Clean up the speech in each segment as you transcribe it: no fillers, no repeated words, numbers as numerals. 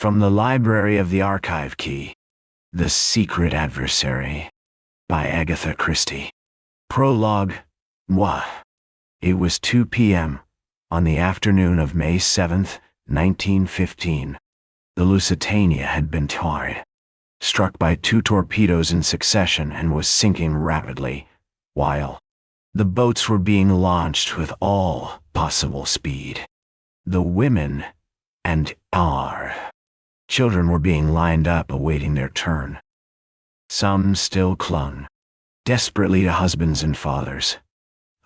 From the Library of the Archive Key, The Secret Adversary, by Agatha Christie. Prologue. Moi. It was 2 p.m. on the afternoon of May 7th, 1915. The Lusitania had been tarred, struck by 2 torpedoes in succession, and was sinking rapidly, while the boats were being launched with all possible speed. The women and our children were being lined up awaiting their turn. Some still clung desperately to husbands and fathers.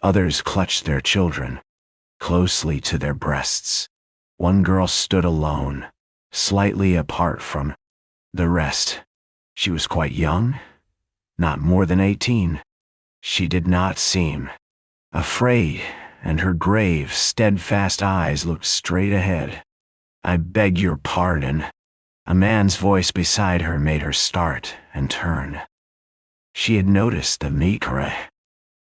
Others clutched their children closely to their breasts. One girl stood alone, slightly apart from the rest. She was quite young, not more than 18. She did not seem afraid, and her grave, steadfast eyes looked straight ahead. "I beg your pardon." A man's voice beside her made her start and turn. She had noticed the Mikre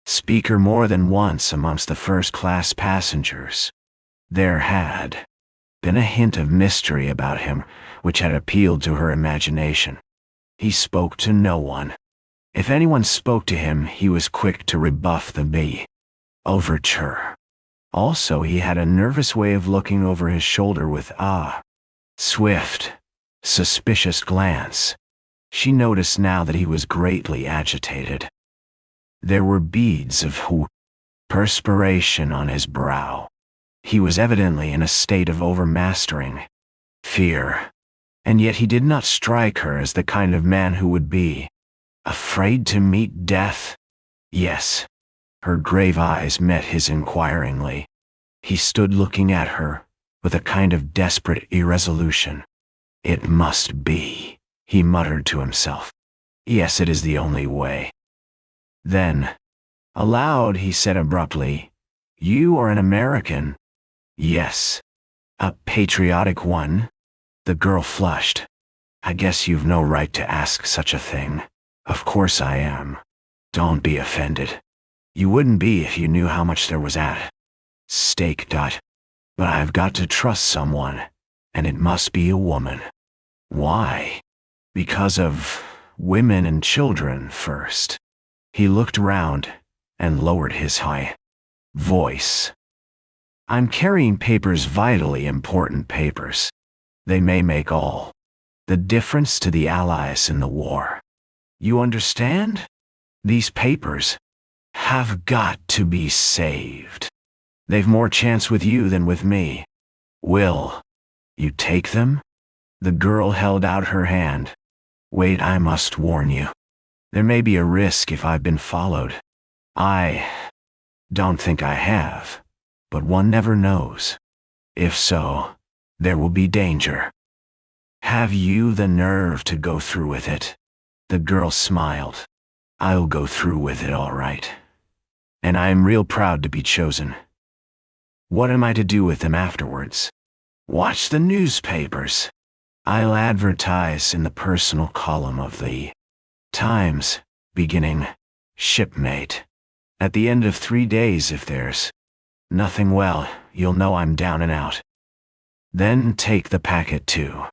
speaker more than once amongst the first-class passengers. There had been a hint of mystery about him which had appealed to her imagination. He spoke to no one. If anyone spoke to him, he was quick to rebuff the overture. Also, he had a nervous way of looking over his shoulder with a swift, suspicious glance. She noticed now that he was greatly agitated. There were beads of perspiration on his brow. He was evidently in a state of overmastering fear, and yet he did not strike her as the kind of man who would be afraid to meet death. Yes. Her grave eyes met his inquiringly. He stood looking at her with a kind of desperate irresolution. "It must be," he muttered to himself. "Yes, it is the only way." Then, aloud, he said abruptly, "You are an American?" "Yes." "A patriotic one?" The girl flushed. "I guess you've no right to ask such a thing." "Of course I am. Don't be offended. You wouldn't be if you knew how much there was at stake. But I've got to trust someone, and it must be a woman." "Why?" "Because of women and children first." He looked round and lowered his high voice. "I'm carrying papers, vitally important papers. They may make all the difference to the Allies in the war. You understand? These papers have got to be saved. They've more chance with you than with me. Will you take them?" The girl held out her hand. "Wait, I must warn you. There may be a risk if I've been followed. I don't think I have, but one never knows. If so, there will be danger. Have you the nerve to go through with it?" The girl smiled. "I'll go through with it all right. And I'm real proud to be chosen. What am I to do with them afterwards?" "Watch the newspapers. I'll advertise in the personal column of the Times, beginning, 'Shipmate.' At the end of 3 days, if there's nothing, well, you'll know I'm down and out. Then take the packet to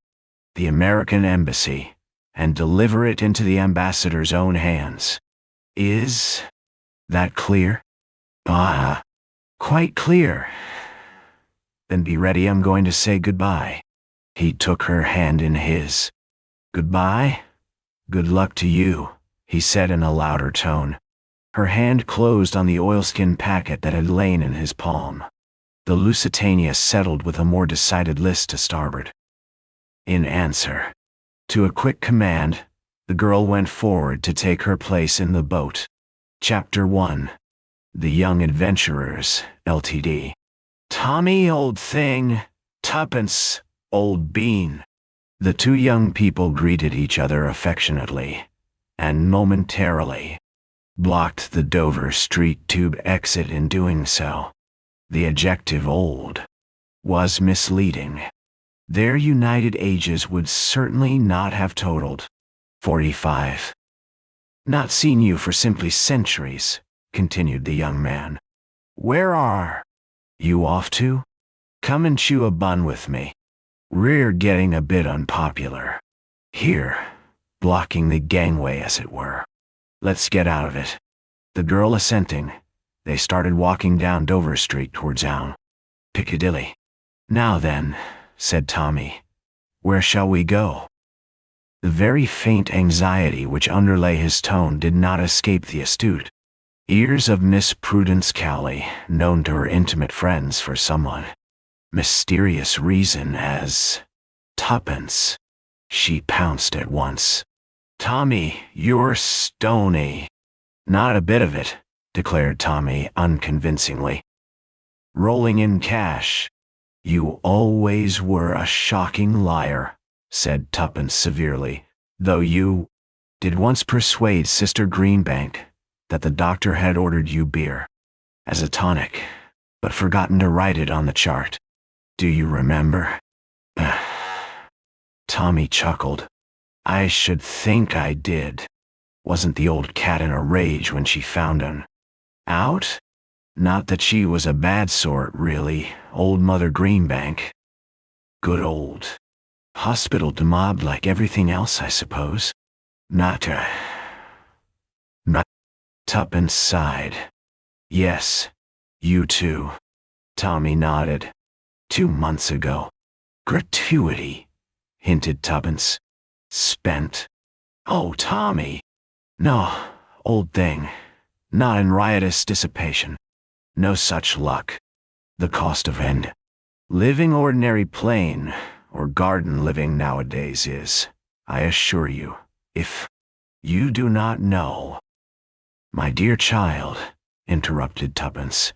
the American Embassy and deliver it into the ambassador's own hands. Is that clear?" "Quite clear." "Then be ready, I'm going to say goodbye." He took her hand in his. "Goodbye? Good luck to you," he said in a louder tone. Her hand closed on the oilskin packet that had lain in his palm. The Lusitania settled with a more decided list to starboard. In answer to a quick command, the girl went forward to take her place in the boat. Chapter 1. The Young Adventurers Ltd. "Tommy, old thing. Tuppence, old bean." The 2 young people greeted each other affectionately, and momentarily blocked the Dover Street tube exit in doing so. The adjective "old" was misleading. Their united ages would certainly not have totaled 45. "Not seen you for simply centuries," continued the young man. "Where are you off to?" "Come and chew a bun with me." We're getting a bit unpopular here, blocking the gangway as it were. Let's get out of it." The girl assenting, they started walking down Dover Street towards Elm, Piccadilly. "Now then," said Tommy, "where shall we go?" The very faint anxiety which underlay his tone did not escape the astute ears of Miss Prudence Cowley, known to her intimate friends for some mysterious reason as Tuppence. She pounced at once. "Tommy, you're stony." "Not a bit of it," declared Tommy unconvincingly. "Rolling in cash." "You always were a shocking liar," said Tuppence severely, "though you did once persuade Sister Greenbank that the doctor had ordered you beer as a tonic, but forgotten to write it on the chart. Do you remember?" Tommy chuckled. "I should think I did. Wasn't the old cat in a rage when she found him out? Not that she was a bad sort, really, old Mother Greenbank. Good old hospital demobbed like everything else, I suppose. Not. Tuppence sighed. "Yes, you too." Tommy nodded. 2 months ago. "Gratuity," hinted Tuppence. "Spent." "Oh, Tommy." "No, old thing. Not in riotous dissipation. No such luck. The cost of living ordinary plain or garden living nowadays is, I assure you, if you do not know." "My dear child," interrupted Tuppence,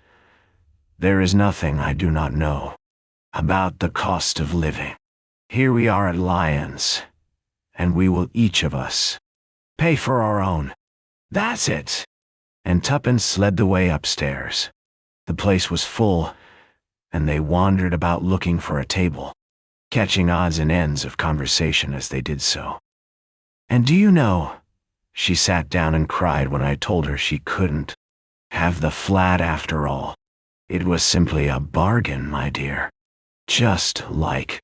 "there is nothing I do not know about the cost of living. Here we are at Lyons, and we will each of us pay for our own. That's it." And Tuppence led the way upstairs. The place was full, and they wandered about looking for a table, catching odds and ends of conversation as they did so. "And do you know," she sat down and cried when I told her she couldn't have the flat after all. "It was simply a bargain, my dear. Just like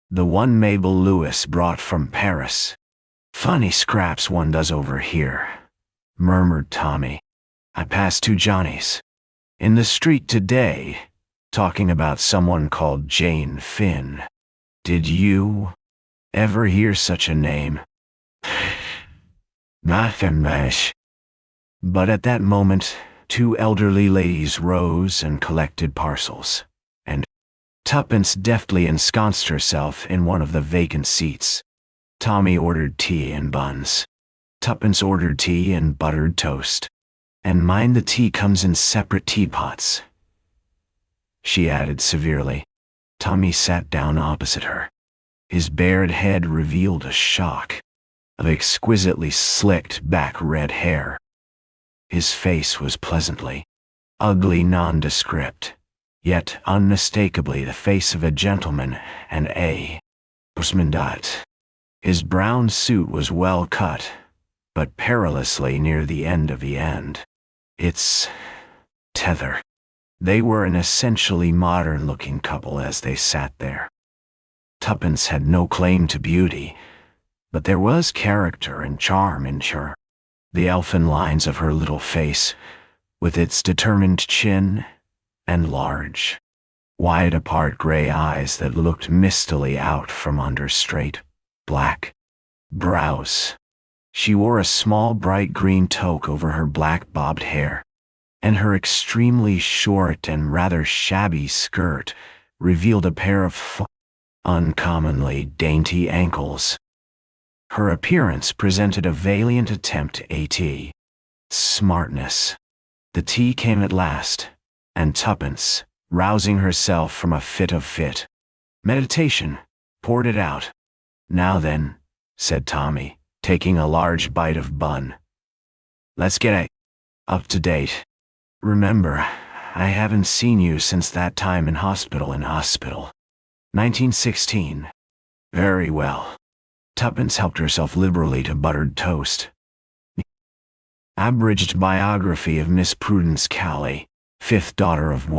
the one Mabel Lewis brought from Paris. Funny scraps one does over here," murmured Tommy. "I passed 2 Johnnies in the street today, talking about someone called Jane Finn. Did you ever hear such a name?" "Nothing much." But at that moment, 2 elderly ladies rose and collected parcels, and Tuppence deftly ensconced herself in one of the vacant seats. Tommy ordered tea and buns. Tuppence ordered tea and buttered toast. "And mind the tea comes in separate teapots," she added severely. Tommy sat down opposite her. His bared head revealed a shock of exquisitely slicked back red hair. His face was pleasantly ugly, nondescript, yet unmistakably the face of a gentleman and a postman. His brown suit was well cut, but perilously near the end of the end. Its tether. They were an essentially modern-looking couple as they sat there. Tuppence had no claim to beauty, but there was character and charm in her. The elfin lines of her little face, with its determined chin and large, wide-apart gray eyes that looked mistily out from under straight, black brows. She wore a small bright green toque over her black bobbed hair, and her extremely short and rather shabby skirt revealed a pair of uncommonly dainty ankles. Her appearance presented a valiant attempt at smartness. The tea came at last, and Tuppence, rousing herself from a fit of meditation, poured it out. "Now then," said Tommy, taking a large bite of bun. "Let's get up to date. Remember, I haven't seen you since that time in hospital. 1916. Very well." Tuppence helped herself liberally to buttered toast. Abridged biography of Miss Prudence Cowley, 5th daughter of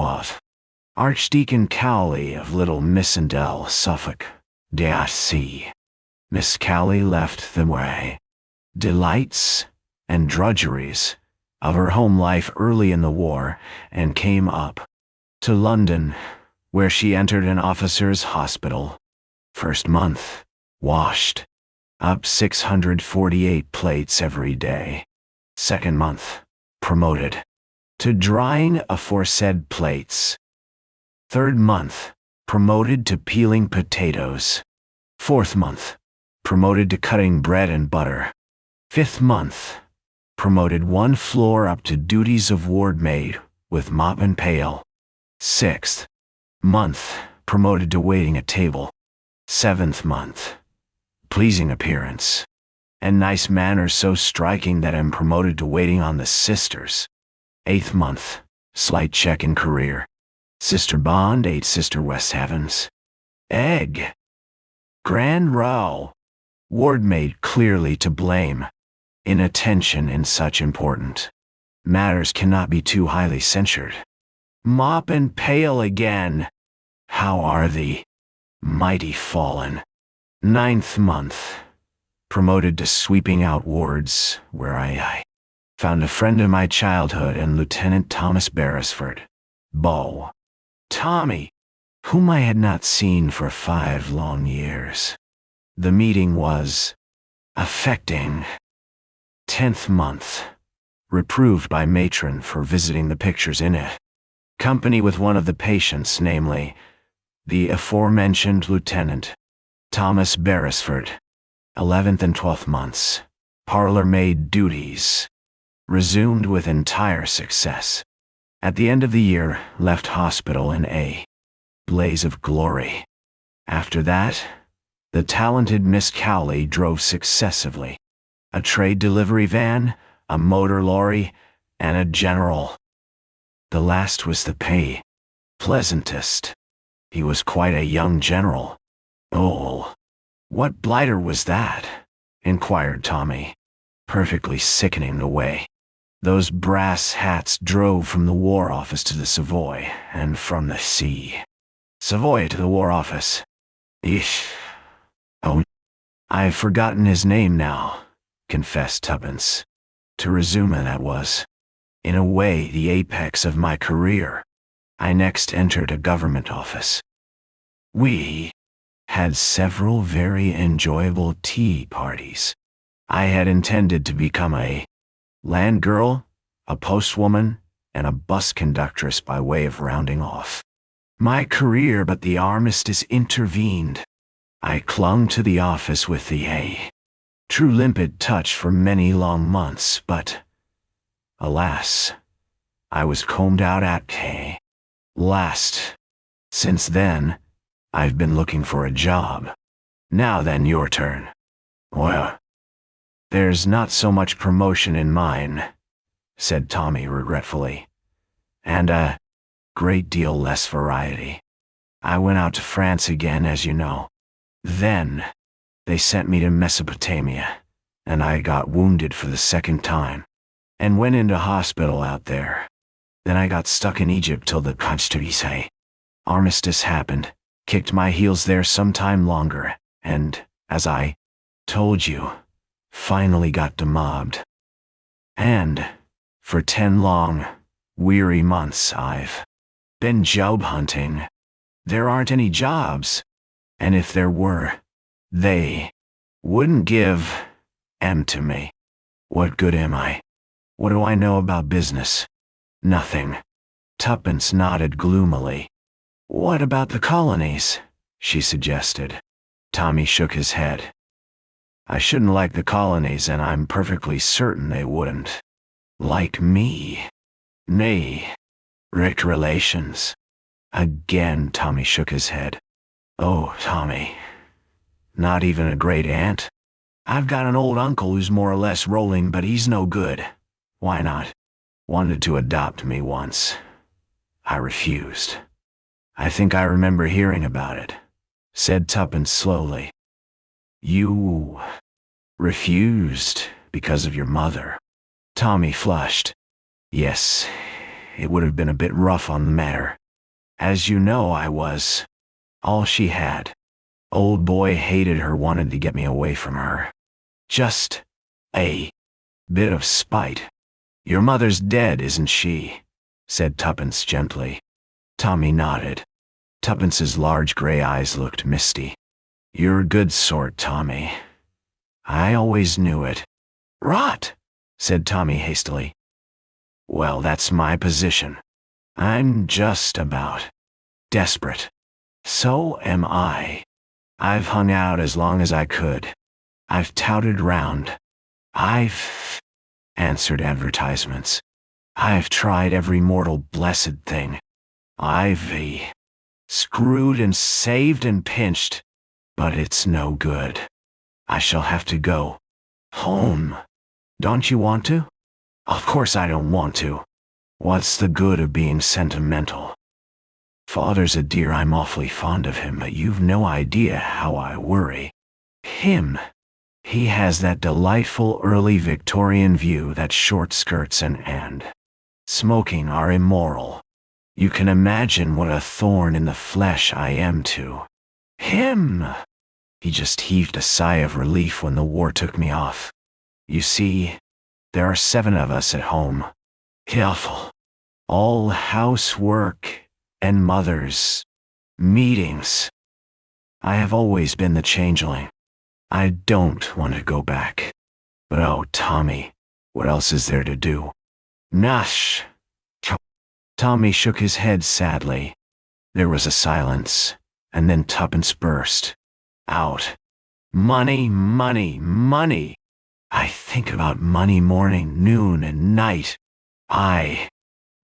Archdeacon Cowley of Little Missendell, Suffolk, See. Miss Cowley left the way, delights and drudgeries of her home life early in the war and came up to London, where she entered an officer's hospital. First month, washed up 648 plates every day. Second month, promoted to drying aforesaid plates. Third month, promoted to peeling potatoes. Fourth month, promoted to cutting bread and butter. Fifth month, promoted one floor up to duties of ward maid with mop and pail. Sixth month, promoted to waiting at table. Seventh month, pleasing appearance and nice manners so striking that I'm promoted to waiting on the sisters. Eighth month, slight check in career. Sister Bond 8 Sister West Heavens. Egg. Grand row. Ward maid clearly to blame. Inattention in such important matters cannot be too highly censured. Mop and pail again. How are the mighty fallen. Ninth month. Promoted to sweeping out wards, where I found a friend of my childhood and Lieutenant Thomas Beresford, Beau. Tommy, whom I had not seen for 5 long years. The meeting was affecting. 10th month. Reproved by matron for visiting the pictures in it. Company with one of the patients, namely, the aforementioned Lieutenant Thomas Beresford. 11th and 12th months. Parlor maid duties. Resumed with entire success. At the end of the year, left hospital in a blaze of glory. After that, the talented Miss Cowley drove successively a trade delivery van, a motor lorry, and a general. The last was the pleasantest. He was quite a young general. Oh, what blighter was that? Inquired Tommy, perfectly sickening the way those brass hats drove from the War Office to the Savoy, and from the Savoy to the War Office. Eesh. Oh, I've forgotten his name now, confessed Tuppence. To resume, that was, in a way, the apex of my career. I next entered a government office. We had several very enjoyable tea parties. I had intended to become a land girl, a postwoman, and a bus conductress by way of rounding off my career, but the armistice intervened. I clung to the office with the true limpid touch for many long months, but, alas, I was combed out at last. Since then, I've been looking for a job. Now then, your turn. Well, there's not so much promotion in mine, said Tommy regretfully, and a great deal less variety. I went out to France again, as you know. Then, they sent me to Mesopotamia, and I got wounded for the 2nd time, and went into hospital out there. Then I got stuck in Egypt till the Constitution armistice happened, kicked my heels there some time longer, and, as I told you, finally got demobbed. And, for 10 long, weary months I've been job hunting. There aren't any jobs, and if there were, they wouldn't give 'em to me. What good am I? What do I know about business? Nothing. Tuppence nodded gloomily. What about the colonies? She suggested. Tommy shook his head. I shouldn't like the colonies, and I'm perfectly certain they wouldn't like me. Nay, Rick relations. Again, Tommy shook his head. Oh, Tommy. Not even a great aunt? I've got an old uncle who's more or less rolling, but he's no good. Why not? Wanted to adopt me once. I refused. I think I remember hearing about it, said Tuppence slowly. You refused because of your mother. Tommy flushed. Yes, it would have been a bit rough on the matter. As you know, I was all she had. Old boy hated her, wanted to get me away from her. Just a bit of spite. Your mother's dead, isn't she? Said Tuppence gently. Tommy nodded. Tuppence's large gray eyes looked misty. You're a good sort, Tommy. I always knew it. Rot, said Tommy hastily. Well, that's my position. I'm just about desperate. So am I. I've hung out as long as I could. I've touted round. I've answered advertisements. I've tried every mortal blessed thing. I've screwed and saved and pinched, but it's no good. I shall have to go home. Don't you want to? Of course I don't want to. What's the good of being sentimental? Father's a dear, I'm awfully fond of him, but you've no idea how I worry. Him. He has that delightful early Victorian view that short skirts and smoking are immoral. You can imagine what a thorn in the flesh I am to him. He just heaved a sigh of relief when the war took me off. You see, there are 7 of us at home. Awful. All housework and mother's meetings. I have always been the changeling. I don't want to go back. But oh, Tommy, what else is there to do? Nash. Tommy shook his head sadly. There was a silence, and then Tuppence burst out. Money, money, money. I think about money morning, noon, and night. I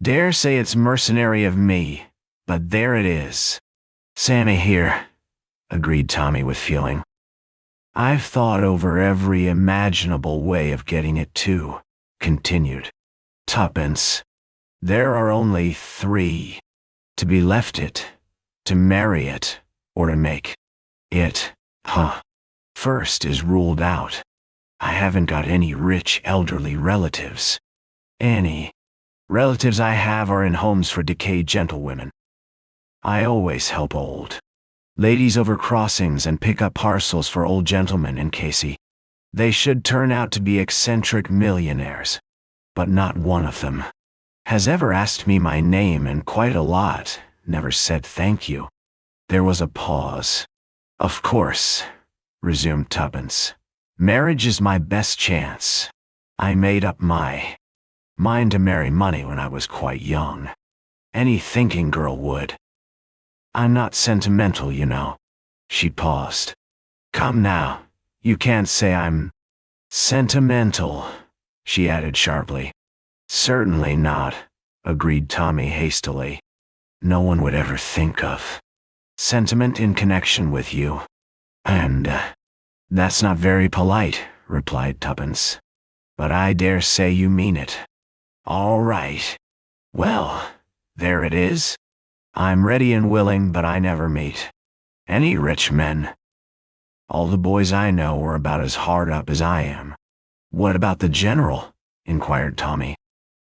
dare say it's mercenary of me, but there it is. Sammy here, agreed Tommy with feeling. I've thought over every imaginable way of getting it too, continued Tuppence. There are only 3. To be left it, to marry it, or to make it. First is ruled out. I haven't got any rich elderly relatives. Any relatives I have are in homes for decayed gentlewomen. I always help old ladies over crossings and pick up parcels for old gentlemen in case they should turn out to be eccentric millionaires. But not one of them has ever asked me my name, and quite a lot never said thank you. There was a pause. Of course, resumed Tuppence, marriage is my best chance. I made up my mind to marry money when I was quite young. Any thinking girl would. I'm not sentimental, you know. She paused. Come now, you can't say I'm sentimental, she added sharply. Certainly not, agreed Tommy hastily. No one would ever think of sentiment in connection with you. And that's not very polite, replied Tuppence. But I dare say you mean it. All right. Well, there it is. I'm ready and willing, but I never meet any rich men. All the boys I know are about as hard up as I am. What about the general? Inquired Tommy.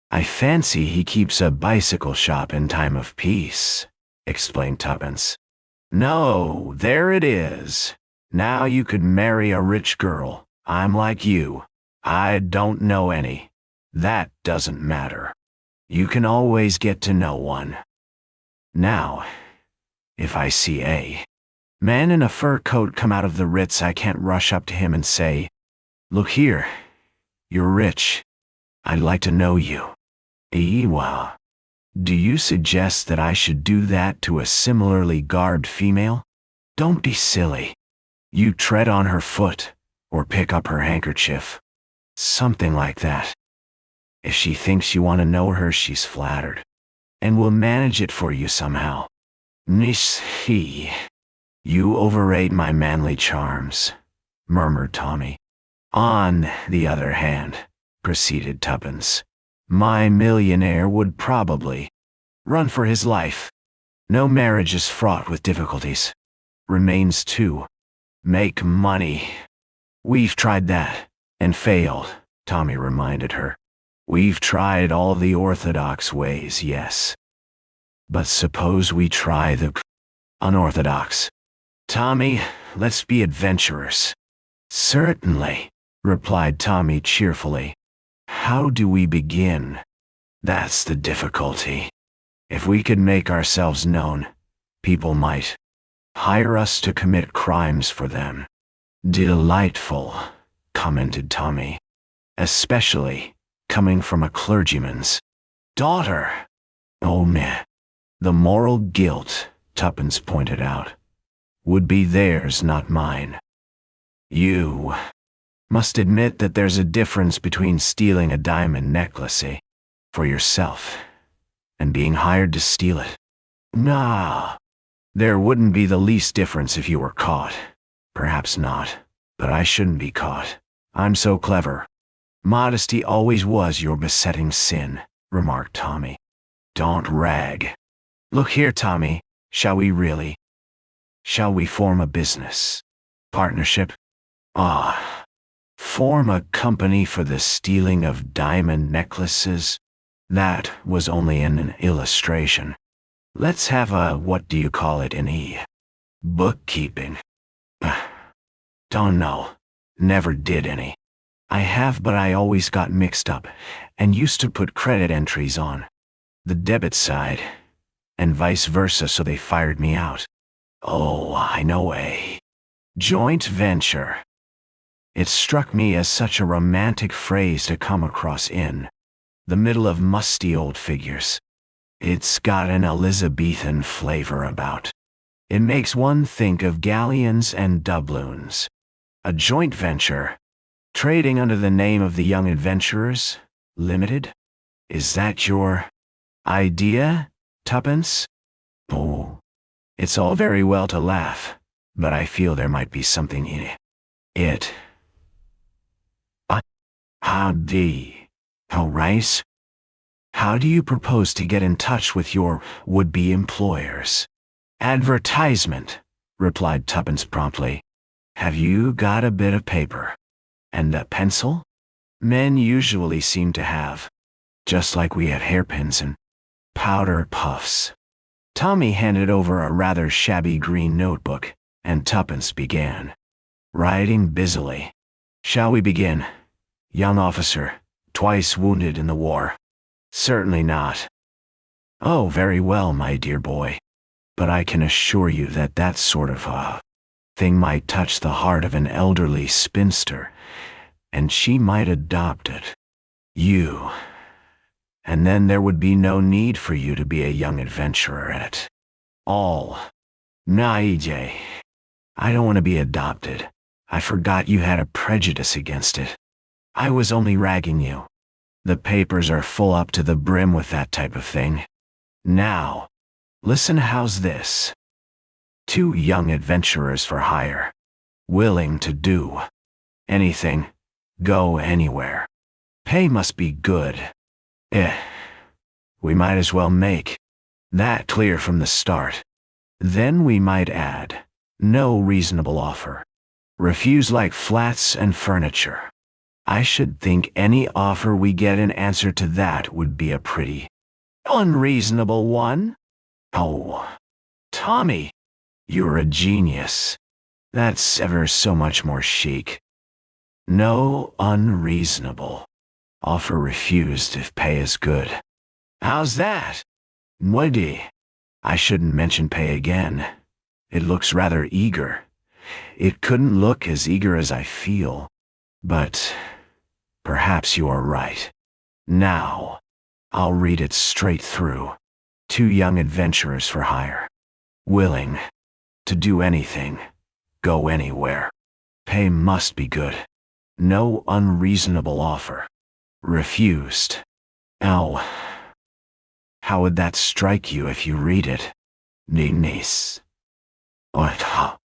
I fancy he keeps a bicycle shop in time of peace, explained Tuppence. No, there it is. Now you could marry a rich girl. I'm like you. I don't know any. That doesn't matter. You can always get to know one. Now, if I see a man in a fur coat come out of the Ritz, I can't rush up to him and say, look here, you're rich. I'd like to know you. Well, do you suggest that I should do that to a similarly garbed female? Don't be silly. You tread on her foot, or pick up her handkerchief. Something like that. If she thinks you want to know her, she's flattered, and will manage it for you somehow. You overrate my manly charms, murmured Tommy. On the other hand, proceeded Tuppence, my millionaire would probably run for his life. No marriage is fraught with difficulties. Remains to make money. We've tried that, and failed, Tommy reminded her. We've tried all the orthodox ways, yes. But suppose we try the unorthodox. Tommy, let's be adventurers. Certainly, replied Tommy cheerfully. How do we begin? That's the difficulty. If we could make ourselves known, people might hire us to commit crimes for them. Delightful, commented Tommy. Especially coming from a clergyman's daughter. Oh meh. The moral guilt, Tuppence pointed out, would be theirs, not mine. You must admit that there's a difference between stealing a diamond necklace for yourself and being hired to steal it. Nah, there wouldn't be the least difference if you were caught. Perhaps not, but I shouldn't be caught. I'm so clever. Modesty always was your besetting sin, remarked Tommy. Don't rag. Look here, Tommy, shall we really? Shall we form a business? Partnership? Form a company for the stealing of diamond necklaces? That was only an illustration. Let's have a, what do you call it in bookkeeping? Don't know. Never did any. I have, but I always got mixed up, and used to put credit entries on the debit side, and vice versa, so they fired me out. Oh, I know a joint venture. It struck me as such a romantic phrase to come across in the middle of musty old figures. It's got an Elizabethan flavor about. It makes one think of galleons and doubloons. A joint venture, trading under the name of the Young Adventurers Ltd. Is that your idea, Tuppence? Oh, it's all very well to laugh, but I feel there might be something in it. How right? How do you propose to get in touch with your would-be employers? Advertisement, replied Tuppence promptly. Have you got a bit of paper? And a pencil? Men usually seem to have, just like we had hairpins and powder puffs. Tommy handed over a rather shabby green notebook, and Tuppence began writing busily. Shall we begin? Young officer, twice wounded in the war. Certainly not. Oh, very well, my dear boy. But I can assure you that that sort of thing might touch the heart of an elderly spinster, and she might adopt it. You. And then there would be no need for you to be a young adventurer at all. Nah, EJ. I don't want to be adopted. I forgot you had a prejudice against it. I was only ragging you. The papers are full up to the brim with that type of thing. Now, listen, how's this? 2 young adventurers for hire. Willing to do anything, go anywhere. Pay must be good. We might as well make that clear from the start. Then we might add, no reasonable offer. Refuse like flats and furniture. I should think any offer we get in answer to that would be a pretty unreasonable one. Oh, Tommy, you're a genius. That's ever so much more chic. No unreasonable. Offer refused if pay is good. How's that? Woody. I shouldn't mention pay again. It looks rather eager. It couldn't look as eager as I feel. But perhaps you are right. Now, I'll read it straight through. 2 young adventurers for hire. Willing to do anything, go anywhere. Pay must be good. No unreasonable offer. Refused. Ow. How would that strike you if you read it? Nice. What?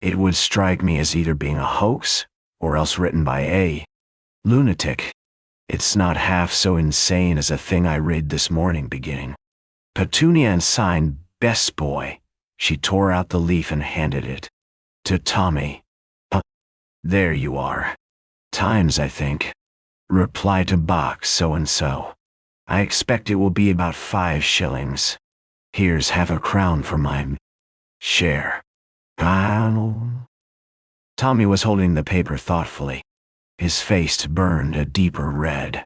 It would strike me as either being a hoax, or else written by a lunatic. It's not half so insane as a thing I read this morning beginning. Petunia and signed Best Boy. She tore out the leaf and handed it to Tommy. There you are. Times, I think. Reply to box so-and-so. I expect it will be about 5 shillings. Here's half a crown for my share. Tommy was holding the paper thoughtfully. His face burned a deeper red.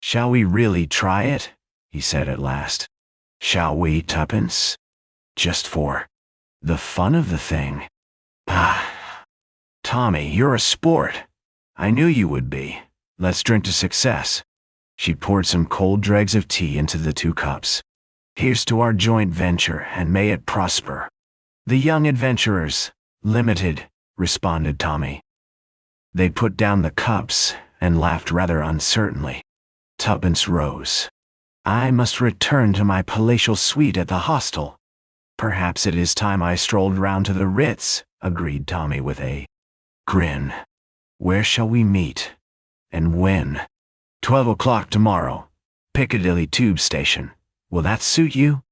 "Shall we really try it?" he said at last. "Shall we, Tuppence? Just for the fun of the thing." "Ah, Tommy, you're a sport. I knew you would be. Let's drink to success." She poured some cold dregs of tea into the 2 cups. "Here's to our joint venture, and may it prosper." "The Young Adventurers Ltd," responded Tommy. They put down the cups and laughed rather uncertainly. Tuppence rose. "I must return to my palatial suite at the hostel. Perhaps it is time I strolled round to the Ritz," agreed Tommy with a grin. "Where shall we meet? And when?" 12 o'clock tomorrow. Piccadilly Tube Station. Will that suit you?"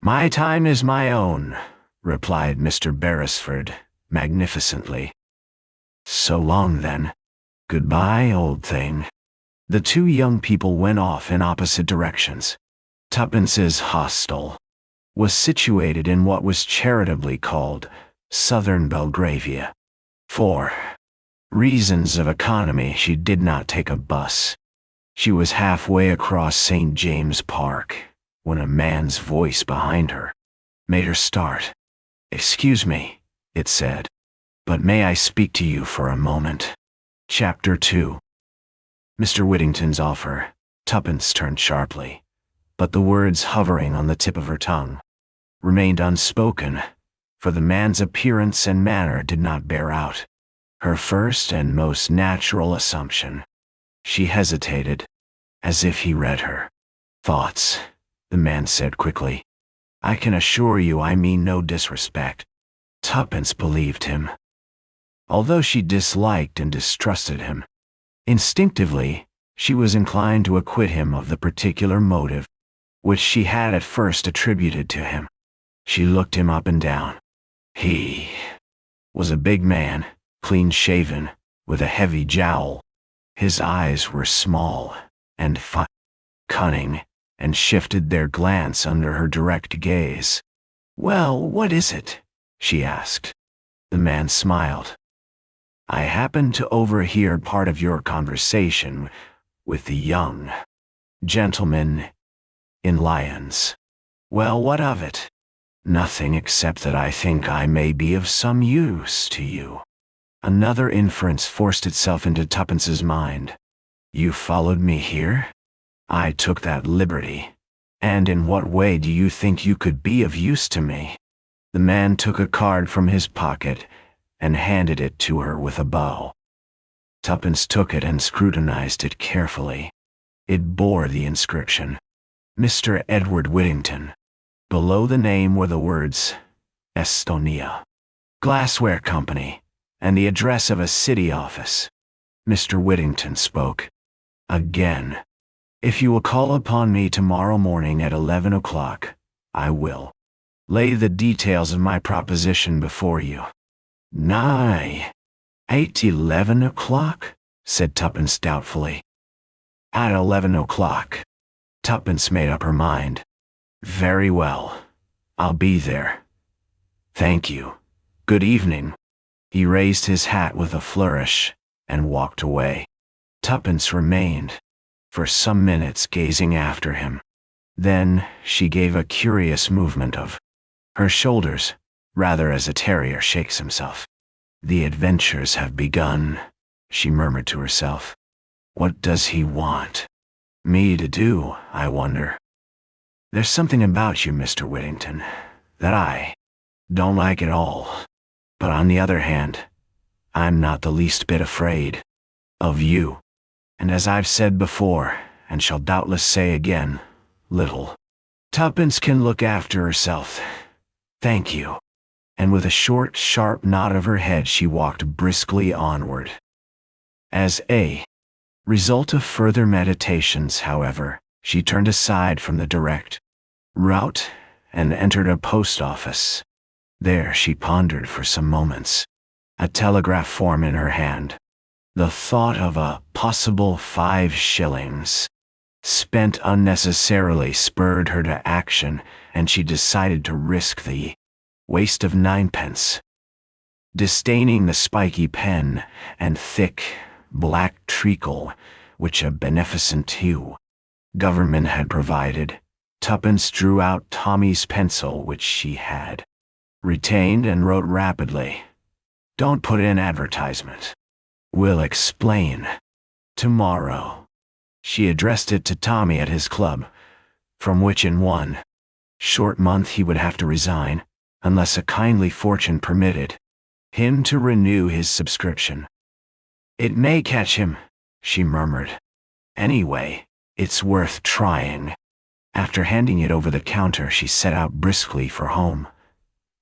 "My time is my own," replied Mr. Beresford magnificently. "So long, then. Goodbye, old thing." The 2 young people went off in opposite directions. Tuppence's hostel was situated in what was charitably called Southern Belgravia. For reasons of economy, she did not take a bus. She was halfway across St. James Park when a man's voice behind her made her start. "Excuse me," it said, "but may I speak to you for a moment?" Chapter 2. Mr. Whittington's offer. Tuppence turned sharply, but the words hovering on the tip of her tongue remained unspoken, for the man's appearance and manner did not bear out her first and most natural assumption. She hesitated, as if he read her thoughts. The man said quickly, "I can assure you I mean no disrespect." Tuppence believed him. Although she disliked and distrusted him, instinctively, she was inclined to acquit him of the particular motive which she had at first attributed to him. She looked him up and down. He was a big man, clean-shaven, with a heavy jowl. His eyes were small and cunning, and shifted their glance under her direct gaze. "Well, what is it?" she asked. The man smiled. "I happened to overhear part of your conversation with the young gentleman in Lyons." "Well, what of it?" "Nothing except that I think I may be of some use to you." Another inference forced itself into Tuppence's mind. "You followed me here?" "I took that liberty. And in what way do you think you could be of use to me?" The man took a card from his pocket and handed it to her with a bow. Tuppence took it and scrutinized it carefully. It bore the inscription, "Mr. Edward Whittington." Below the name were the words, "Estonia Glassware Company," and the address of a city office. Mr. Whittington spoke. "Again, if you will call upon me tomorrow morning at 11 o'clock, I will lay the details of my proposition before you." "Nay, 11 o'clock?" said Tuppence doubtfully. "At 11 o'clock. Tuppence made up her mind. "Very well. I'll be there. Thank you. Good evening." He raised his hat with a flourish and walked away. Tuppence remained for some minutes gazing after him. Then she gave a curious movement of her shoulders, rather as a terrier shakes himself. "The adventures have begun," she murmured to herself. "What does he want me to do, I wonder? There's something about you, Mr. Whittington, that I don't like at all. But on the other hand, I'm not the least bit afraid of you. And as I've said before, and shall doubtless say again, little Tuppence can look after herself. Thank you." And with a short, sharp nod of her head, she walked briskly onward. As a result of further meditations, however, she turned aside from the direct route and entered a post office. There she pondered for some moments, a telegraph form in her hand. The thought of a possible 5 shillings spent unnecessarily spurred her to action, and she decided to risk the waste of 9 pence. disdaining the spiky pen and thick, black treacle which a beneficent hue government had provided. Tuppence drew out Tommy's pencil, which she had retained, and wrote rapidly. "Don't put in advertisement. We'll explain tomorrow." She addressed it to Tommy at his club, from which in one short month he would have to resign, unless a kindly fortune permitted him to renew his subscription. "It may catch him," she murmured. "Anyway, it's worth trying." After handing it over the counter, she set out briskly for home,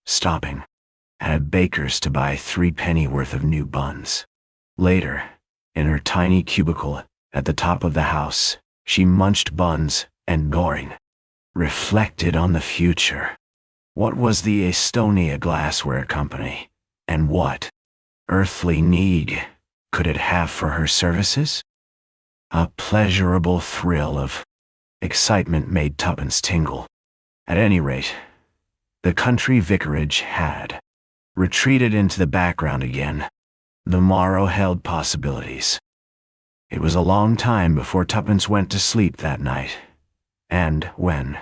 stopping at a baker's to buy 3 pennyworth of new buns. Later, in her tiny cubicle at the top of the house, she munched buns and, going, reflected on the future. What was the Estonia Glassware Company, and what earthly need could it have for her services? A pleasurable thrill of excitement made Tuppence tingle. At any rate, the country vicarage had retreated into the background again. The morrow held possibilities. It was a long time before Tuppence went to sleep that night, and when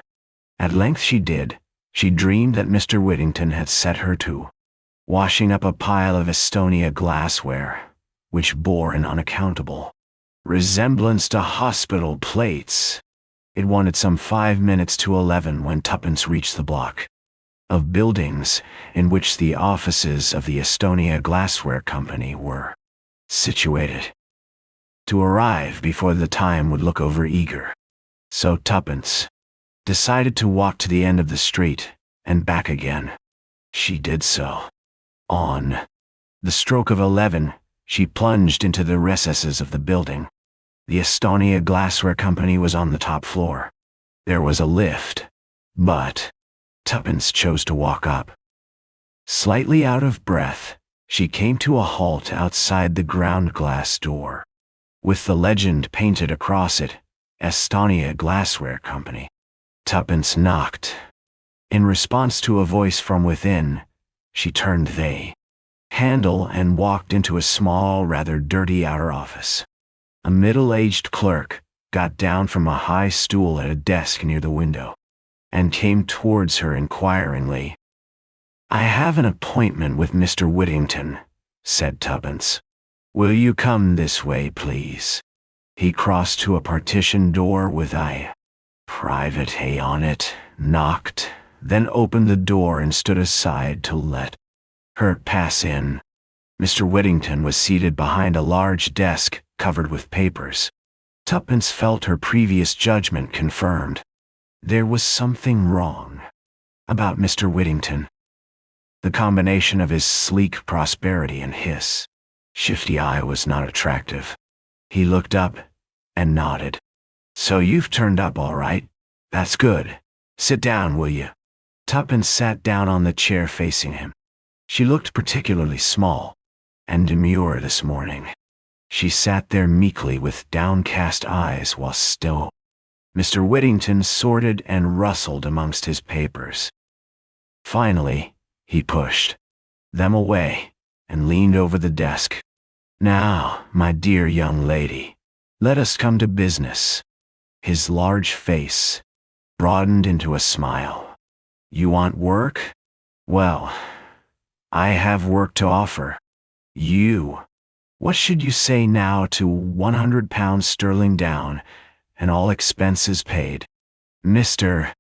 at length she did, she dreamed that Mr. Whittington had set her to washing up a pile of Estonia glassware, which bore an unaccountable resemblance to hospital plates. It wanted some 5 minutes to 11 when Tuppence reached the block of buildings in which the offices of the Estonia Glassware Company were situated. To arrive before the time would look over-eager. So Tuppence decided to walk to the end of the street and back again. She did so. On the stroke of 11, she plunged into the recesses of the building. The Estonia Glassware Company was on the top floor. There was a lift, but Tuppence chose to walk up. Slightly out of breath, she came to a halt outside the ground glass door, with the legend painted across it, Estonia Glassware Company. Tuppence knocked. In response to a voice from within, she turned the handle and walked into a small, rather dirty outer office. A middle-aged clerk got down from a high stool at a desk near the window and came towards her inquiringly. "I have an appointment with Mr. Whittington," said Tuppence. "Will you come this way, please?" He crossed to a partition door with a private A on it, knocked, then opened the door and stood aside to let her pass in. Mr. Whittington was seated behind a large desk covered with papers. Tuppence felt her previous judgment confirmed. There was something wrong about Mr. Whittington. The combination of his sleek prosperity and his shifty eye was not attractive. He looked up and nodded. "So you've turned up all right. That's good. Sit down, will you?" Tuppence sat down on the chair facing him. She looked particularly small and demure this morning. She sat there meekly with downcast eyes while still Mr. Whittington sorted and rustled amongst his papers. Finally, he pushed them away and leaned over the desk. "Now, my dear young lady, let us come to business." His large face broadened into a smile. "You want work? Well, I have work to offer you. What should you say now to £100 sterling down and all expenses paid?" Mr.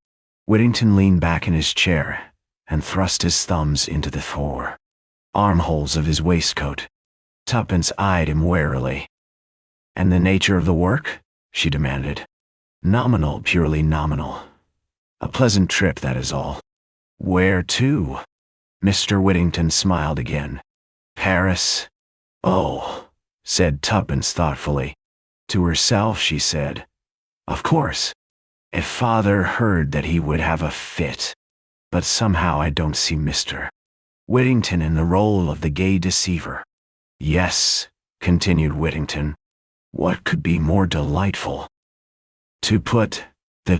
Whittington leaned back in his chair and thrust his thumbs into the 4 armholes of his waistcoat. Tuppence eyed him warily. "And the nature of the work?" she demanded. "Nominal, purely nominal. A pleasant trip, that is all." "Where to?" Mr. Whittington smiled again. "Paris." "Oh," said Tuppence thoughtfully. To herself she said, "Of course. If father heard that he would have a fit. But somehow I don't see Mr. Whittington in the role of the gay deceiver." "Yes," continued Whittington. "What could be more delightful? To put the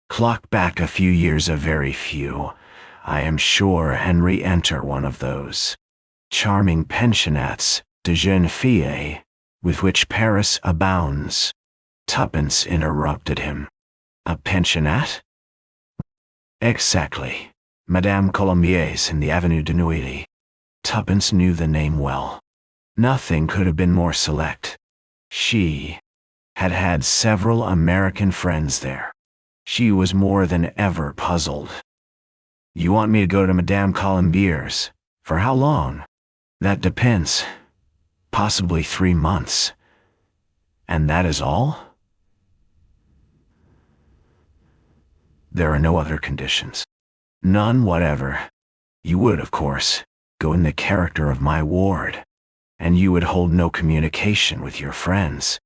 clock back a few years, a very few. I am sure Henry enter one of those charming pensionnats de jeunes filles with which Paris abounds. Tuppence interrupted him. A pensionnat? Exactly. Madame Colombier's in the Avenue de Neuilly. Tuppence knew the name well. Nothing could have been more select. She had had several American friends there. She was more than ever puzzled. You want me to go to Madame Colombier's? For how long? That depends. Possibly 3 months. And that is all? There are no other conditions. None whatever. You would, of course, go in the character of my ward, and you would hold no communication with your friends.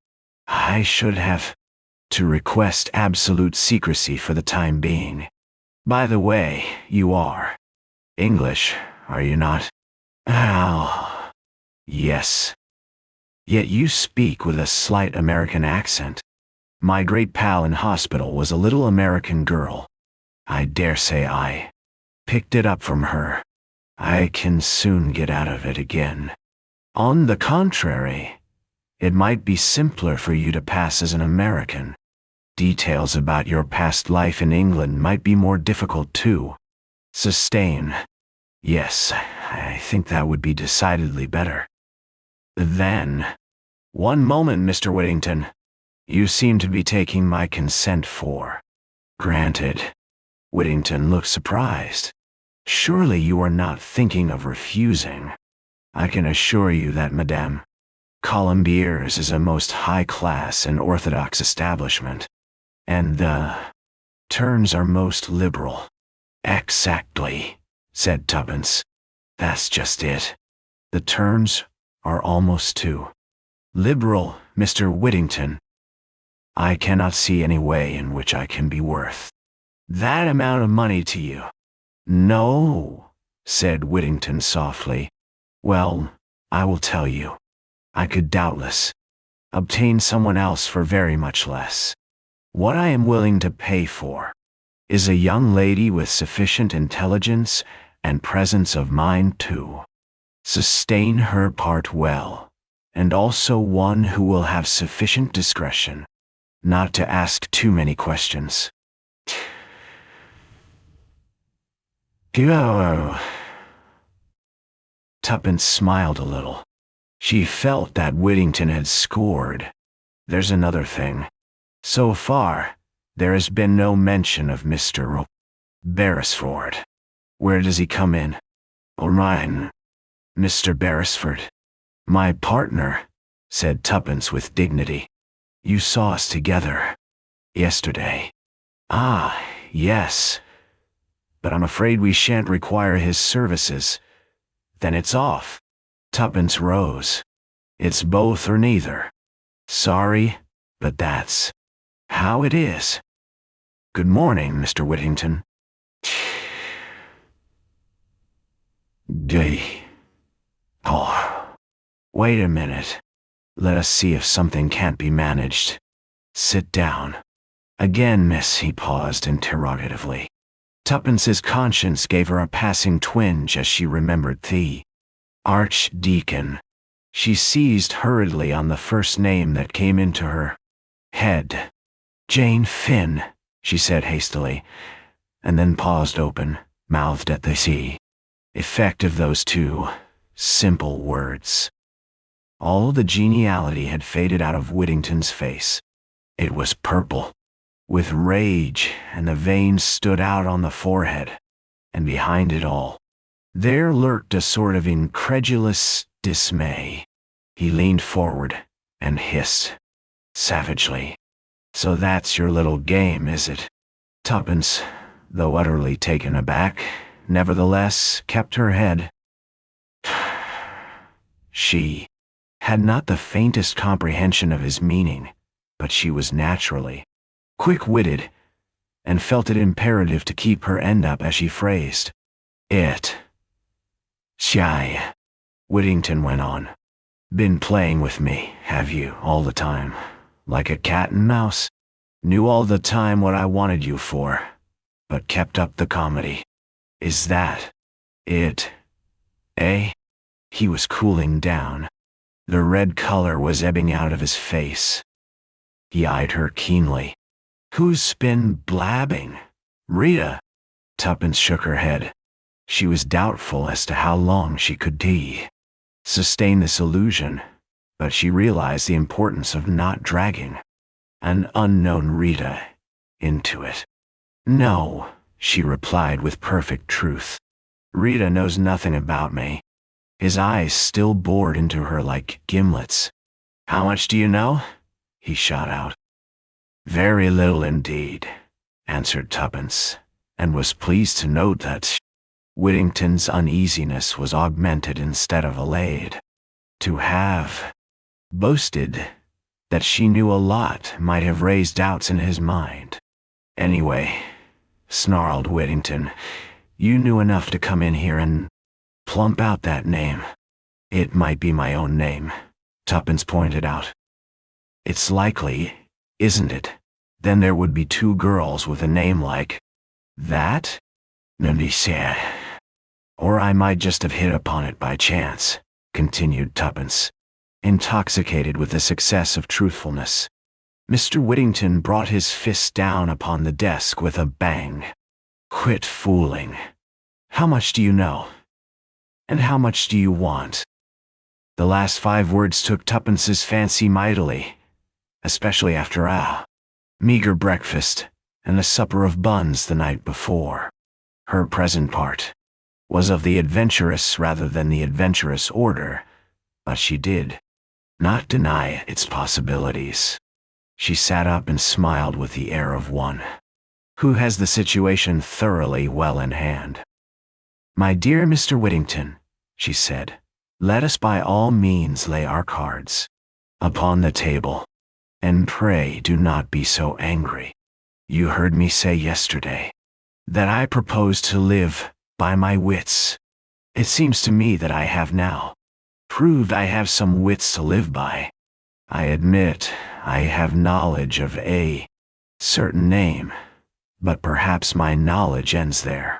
I should have to request absolute secrecy for the time being. By the way, you are English, are you not? Oh, yes. Yet you speak with a slight American accent. My great pal in hospital was a little American girl. I dare say I picked it up from her. I can soon get out of it again. On the contrary, it might be simpler for you to pass as an American. Details about your past life in England might be more difficult to sustain. Yes, I think that would be decidedly better. Then, one moment, Mr. Whittington. You seem to be taking my consent for granted. Whittington looked surprised. Surely you are not thinking of refusing. I can assure you that Madame Colombier's is a most high-class and orthodox establishment, and the terms are most liberal. Exactly, said Tuppence. That's just it. The terms are almost too liberal, Mr. Whittington. I cannot see any way in which I can be worth that amount of money to you. No, said Whittington softly. Well, I will tell you. I could doubtless obtain someone else for very much less. What I am willing to pay for is a young lady with sufficient intelligence and presence of mind to sustain her part well, and also one who will have sufficient discretion not to ask too many questions. Tuppence smiled a little. She felt that Whittington had scored. There's another thing. So far, there has been no mention of Mr. Beresford. Where does he come in? Mine. Mr. Beresford. My partner, said Tuppence with dignity. You saw us together yesterday. Ah, yes. But I'm afraid we shan't require his services. Then it's off. Tuppence rose. It's both or neither. Sorry, but that's how it is. Good morning, Mr. Whittington. Oh, wait a minute. Let us see if something can't be managed. Sit down. Again, miss, he paused interrogatively. Tuppence's conscience gave her a passing twinge as she remembered the Archdeacon. She seized hurriedly on the first name that came into her head. Jane Finn, she said hastily, and then paused open-mouthed at the effect of those two simple words. All the geniality had faded out of Whittington's face. It was purple with rage, and the veins stood out on the forehead. And behind it all, there lurked a sort of incredulous dismay. He leaned forward and hissed savagely. So that's your little game, is it? Tuppence, though utterly taken aback, nevertheless kept her head. She had not the faintest comprehension of his meaning, but she was naturally quick-witted, and felt it imperative to keep her end up as she phrased it. Shy, Whittington went on. Been playing with me, have you, all the time? Like a cat and mouse? Knew all the time what I wanted you for, but kept up the comedy. Is that it, eh? He was cooling down. The red color was ebbing out of his face. He eyed her keenly. Who's been blabbing? Rita. Tuppence shook her head. She was doubtful as to how long she could sustain this illusion, but she realized the importance of not dragging an unknown Rita into it. No, she replied with perfect truth. Rita knows nothing about me. His eyes still bored into her like gimlets. How much do you know? He shot out. Very little indeed, answered Tuppence, and was pleased to note that Whittington's uneasiness was augmented instead of allayed. To have boasted that she knew a lot might have raised doubts in his mind. Anyway, snarled Whittington, you knew enough to come in here and plump out that name. It might be my own name, Tuppence pointed out. It's likely, isn't it? Then there would be 2 girls with a name like that? Nandisia. Or I might just have hit upon it by chance, continued Tuppence, intoxicated with the success of truthfulness. Mr. Whittington brought his fist down upon the desk with a bang. Quit fooling. How much do you know? And how much do you want? The last 5 words took Tuppence's fancy mightily, especially after a meager breakfast and a supper of buns the night before. Her present part was of the adventurous rather than the adventurous order, but she did not deny its possibilities. She sat up and smiled with the air of one who has the situation thoroughly well in hand. My dear Mr. Whittington, she said, let us by all means lay our cards upon the table, and pray do not be so angry. You heard me say yesterday that I propose to live by my wits. It seems to me that I have now proved I have some wits to live by. I admit I have knowledge of a certain name, but perhaps my knowledge ends there.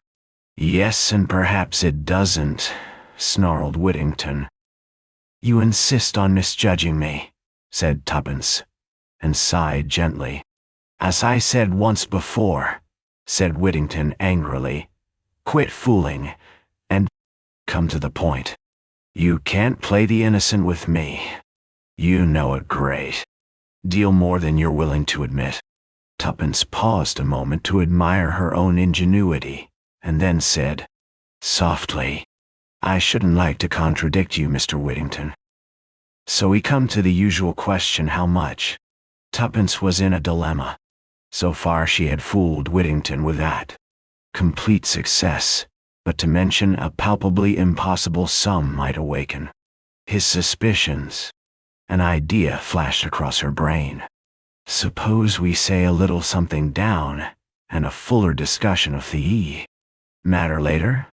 Yes, and perhaps it doesn't, snarled Whittington. You insist on misjudging me, said Tuppence, and sighed gently. As I said once before, said Whittington angrily, quit fooling, and come to the point. You can't play the innocent with me. You know it great deal more than you're willing to admit. Tuppence paused a moment to admire her own ingenuity, and then said, softly, I shouldn't like to contradict you, Mr. Whittington. So we come to the usual question, how much? Tuppence was in a dilemma. So far she had fooled Whittington with that complete success, but to mention a palpably impossible sum might awaken his suspicions. An idea flashed across her brain. Suppose we say a little something down, and a fuller discussion of the matter later?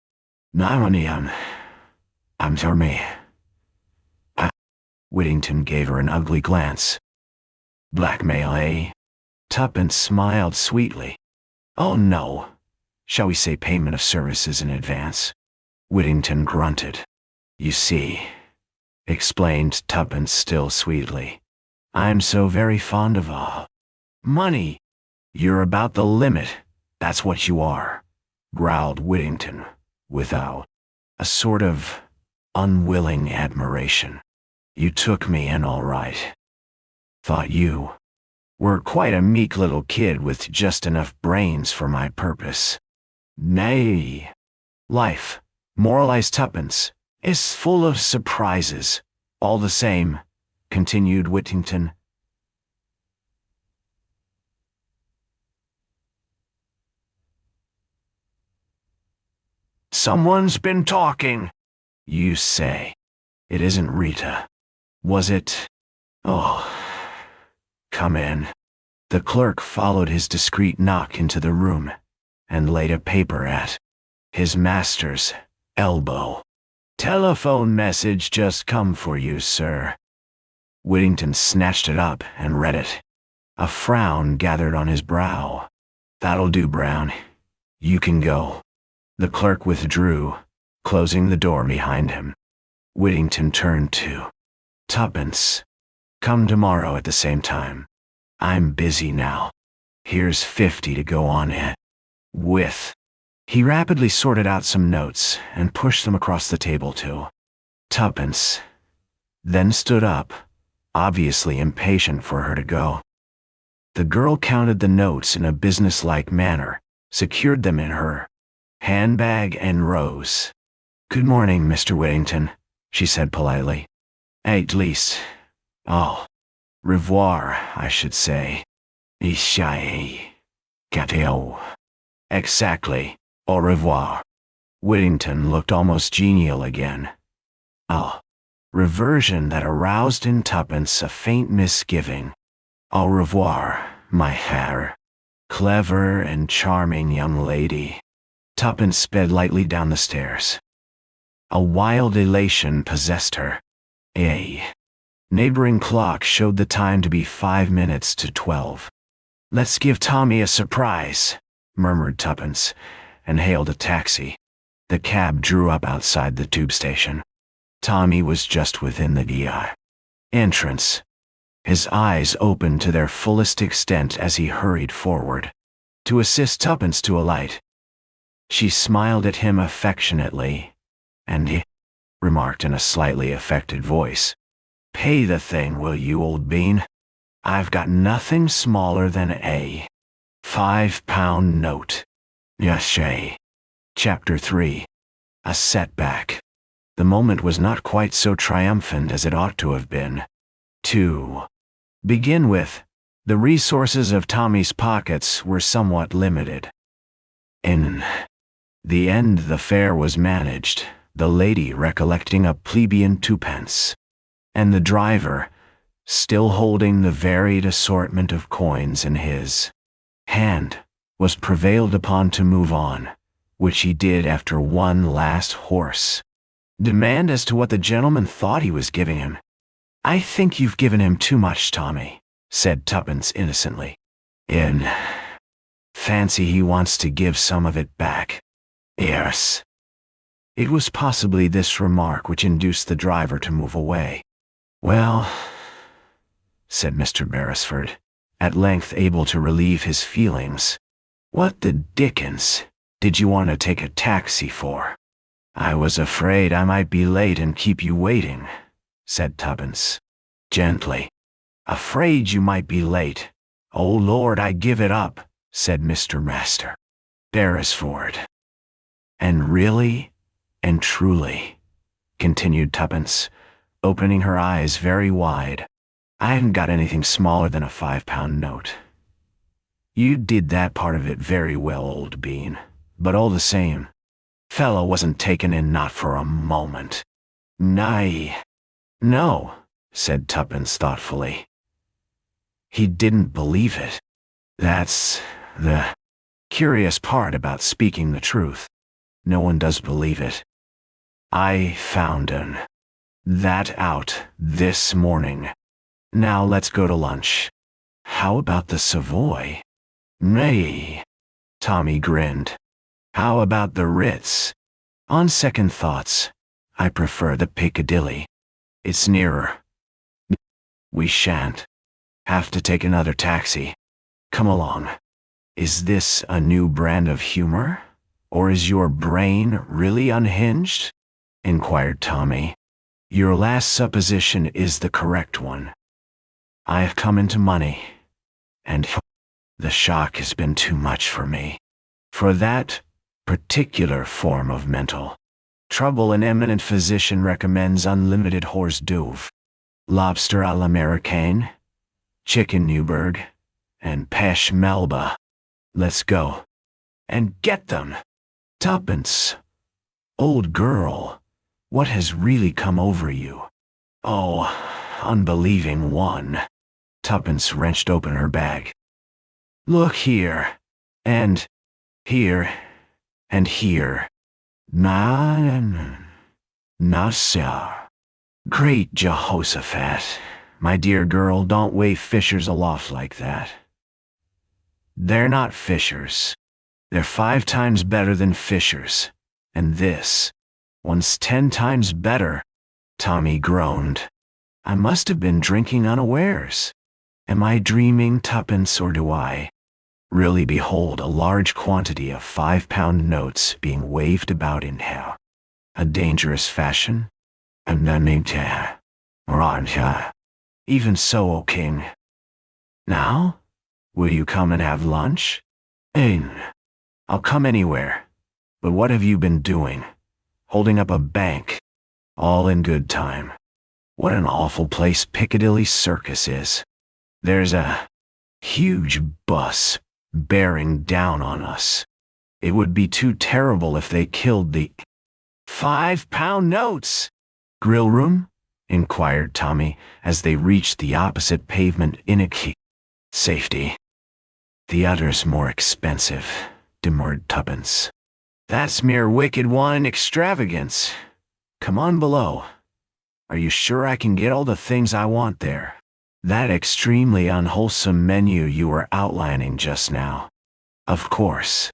I'm Tommy. Whittington gave her an ugly glance. Blackmail, eh? Tuppence smiled sweetly. Oh no. Shall we say payment of services in advance? Whittington grunted. You see, explained Tuppence still sweetly, I'm so very fond of money. You're about the limit, that's what you are, growled Whittington, without a sort of unwilling admiration. You took me in all right. Thought you were quite a meek little kid with just enough brains for my purpose. Nay, life, moralized Tuppence, is full of surprises. All the same, continued Whittington. Someone's been talking, you say. It isn't Rita. Was it? Oh, come in. The clerk followed his discreet knock into the room, and laid a paper at his master's elbow. Telephone message just come for you, sir. Whittington snatched it up and read it. A frown gathered on his brow. That'll do, Brown. You can go. The clerk withdrew, closing the door behind him. Whittington turned to Tuppence. Come tomorrow at the same time. I'm busy now. Here's 50 to go on it with. He rapidly sorted out some notes and pushed them across the table to Tuppence, then stood up, obviously impatient for her to go. The girl counted the notes in a businesslike manner, secured them in her handbag and rose. "Good morning, Mr. Whittington," she said politely. "At least, au revoir, I should say. Ishai. Cateo." "Exactly, au revoir." Whittington looked almost genial again. A reversion that aroused in Tuppence a faint misgiving. "Au revoir, my hair. Clever and charming young lady." Tuppence sped lightly down the stairs. A wild elation possessed her. A neighboring clock showed the time to be 5 minutes to 12. "Let's give Tommy a surprise," murmured Tuppence, and hailed a taxi. The cab drew up outside the tube station. Tommy was just within the entrance. His eyes opened to their fullest extent as he hurried forward to assist Tuppence to alight. She smiled at him affectionately, and he remarked in a slightly affected voice, "Pay the thing, will you, old bean? I've got nothing smaller than a £5 note." Yashay. Chapter 3. A setback. The moment was not quite so triumphant as it ought to have been. To begin with, the resources of Tommy's pockets were somewhat limited. In the end, the fare was managed, the lady recollecting a plebeian 2p, and the driver, still holding the varied assortment of coins in his hand, was prevailed upon to move on, which he did after one last hoarse demand as to what the gentleman thought he was giving him. "I think you've given him too much, Tommy," said Tuppence innocently. "In fancy he wants to give some of it back." "Yes." It was possibly this remark which induced the driver to move away. "Well," said Mr. Beresford, at length able to relieve his feelings, "what the dickens did you want to take a taxi for?" "I was afraid I might be late and keep you waiting," said Tuppence, gently. "Afraid you might be late? Oh Lord, I give it up," said Mr. Master Beresford. "And really and truly," continued Tuppence, opening her eyes very wide, "I haven't got anything smaller than a £5 note. You did that part of it very well, old bean, but all the same, fellow wasn't taken in, not for a moment." "Nay." "No," said Tuppence thoughtfully. "He didn't believe it. That's the curious part about speaking the truth. No one does believe it. I found that out this morning. Now let's go to lunch. How about the Savoy?" "Nay." Tommy grinned. "How about the Ritz?" "On second thoughts, I prefer the Piccadilly. It's nearer. We shan't have to take another taxi. Come along." "Is this a new brand of humor, or is your brain really unhinged?" inquired Tommy. "Your last supposition is the correct one. I have come into money, and the shock has been too much for me. For that particular form of mental trouble, an eminent physician recommends unlimited hors d'oeuvre, lobster à l'américaine, chicken Newburg, and pêche Melba. Let's go and get them." "Tuppence, old girl, what has really come over you?" "Oh, unbelieving one." Tuppence wrenched open her bag. "Look here, and here, and here. Na, sir. Great Jehoshaphat, my dear girl, don't wave fishers aloft like that. They're not fishers. They're 5 times better than Fisher's. And this one's 10 times better. Tommy groaned. I must have been drinking unawares. Am I dreaming, Tuppence, or do I really behold a large quantity of 5-pound notes being waved about in a dangerous fashion? Even so, O King. Now, will you come and have lunch? I'll come anywhere. But what have you been doing? Holding up a bank. All in good time. What an awful place Piccadilly Circus is. There's a huge bus bearing down on us. It would be too terrible if they killed the 5-pound notes. Grill room? Inquired Tommy as they reached the opposite pavement in safety. The other's more expensive, demurred Tuppence. That's mere wicked wine extravagance. Come on below. Are you sure I can get all the things I want there? That extremely unwholesome menu you were outlining just now. Of course.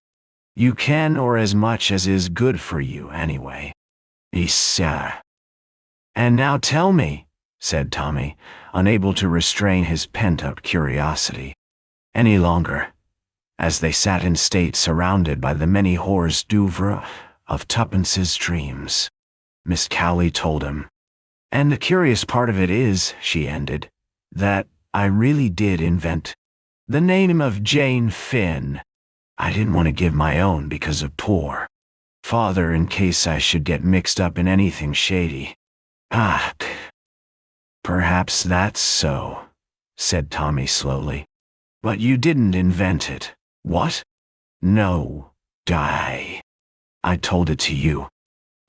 You can, or as much as is good for you anyway. Issa. And now tell me, said Tommy, unable to restrain his pent-up curiosity any longer, as they sat in state surrounded by the many hors d'oeuvres of Tuppence's dreams. Miss Cowley told him. And the curious part of it is, she ended, that I really did invent the name of Jane Finn. I didn't want to give my own because of poor father in case I should get mixed up in anything shady. Perhaps that's so, said Tommy slowly. But you didn't invent it. What? No, I told it to you.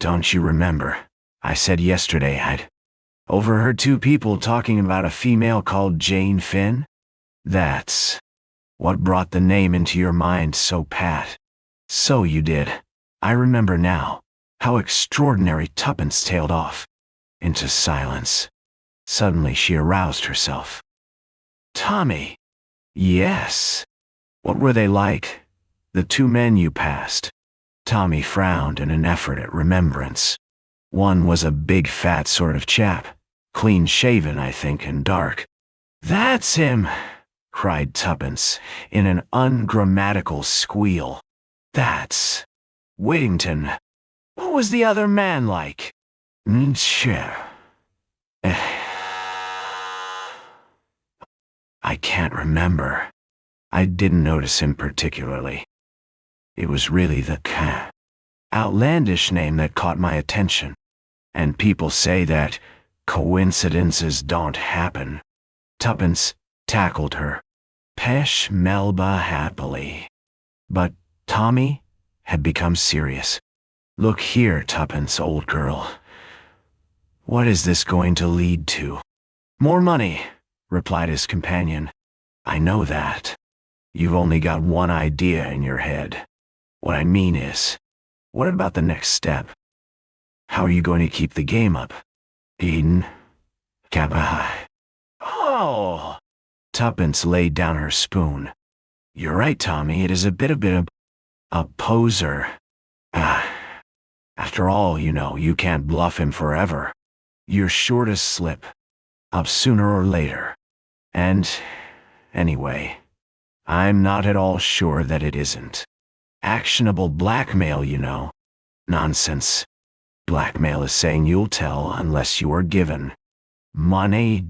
Don't you remember? I said yesterday I'd overheard 2 people talking about a female called Jane Finn? That's what brought the name into your mind so pat. So you did. I remember now. How extraordinary. Tuppence tailed off into silence. Suddenly she aroused herself. Tommy. Yes. What were they like? The 2 men you passed. Tommy frowned in an effort at remembrance. One was a big fat sort of chap, clean-shaven I think and dark. That's him, cried Tuppence in an ungrammatical squeal. That's Whittington. What was the other man like? I can't remember. I didn't notice him particularly. It was really the outlandish name that caught my attention. And people say that coincidences don't happen. Tuppence tackled her. Pesh Melba happily. But Tommy had become serious. Look here, Tuppence, old girl. What is this going to lead to? More money, replied his companion. I know that. You've only got one idea in your head. What I mean is, what about the next step? How are you going to keep the game up? Eden? Kabahai. Oh! Tuppence laid down her spoon. You're right, Tommy, it is a bit of a poser. After all, you know, you can't bluff him forever. You're sure to slip up sooner or later. And, anyway, I'm not at all sure that it isn't actionable blackmail, you know. Nonsense. Blackmail is saying you'll tell unless you are given money.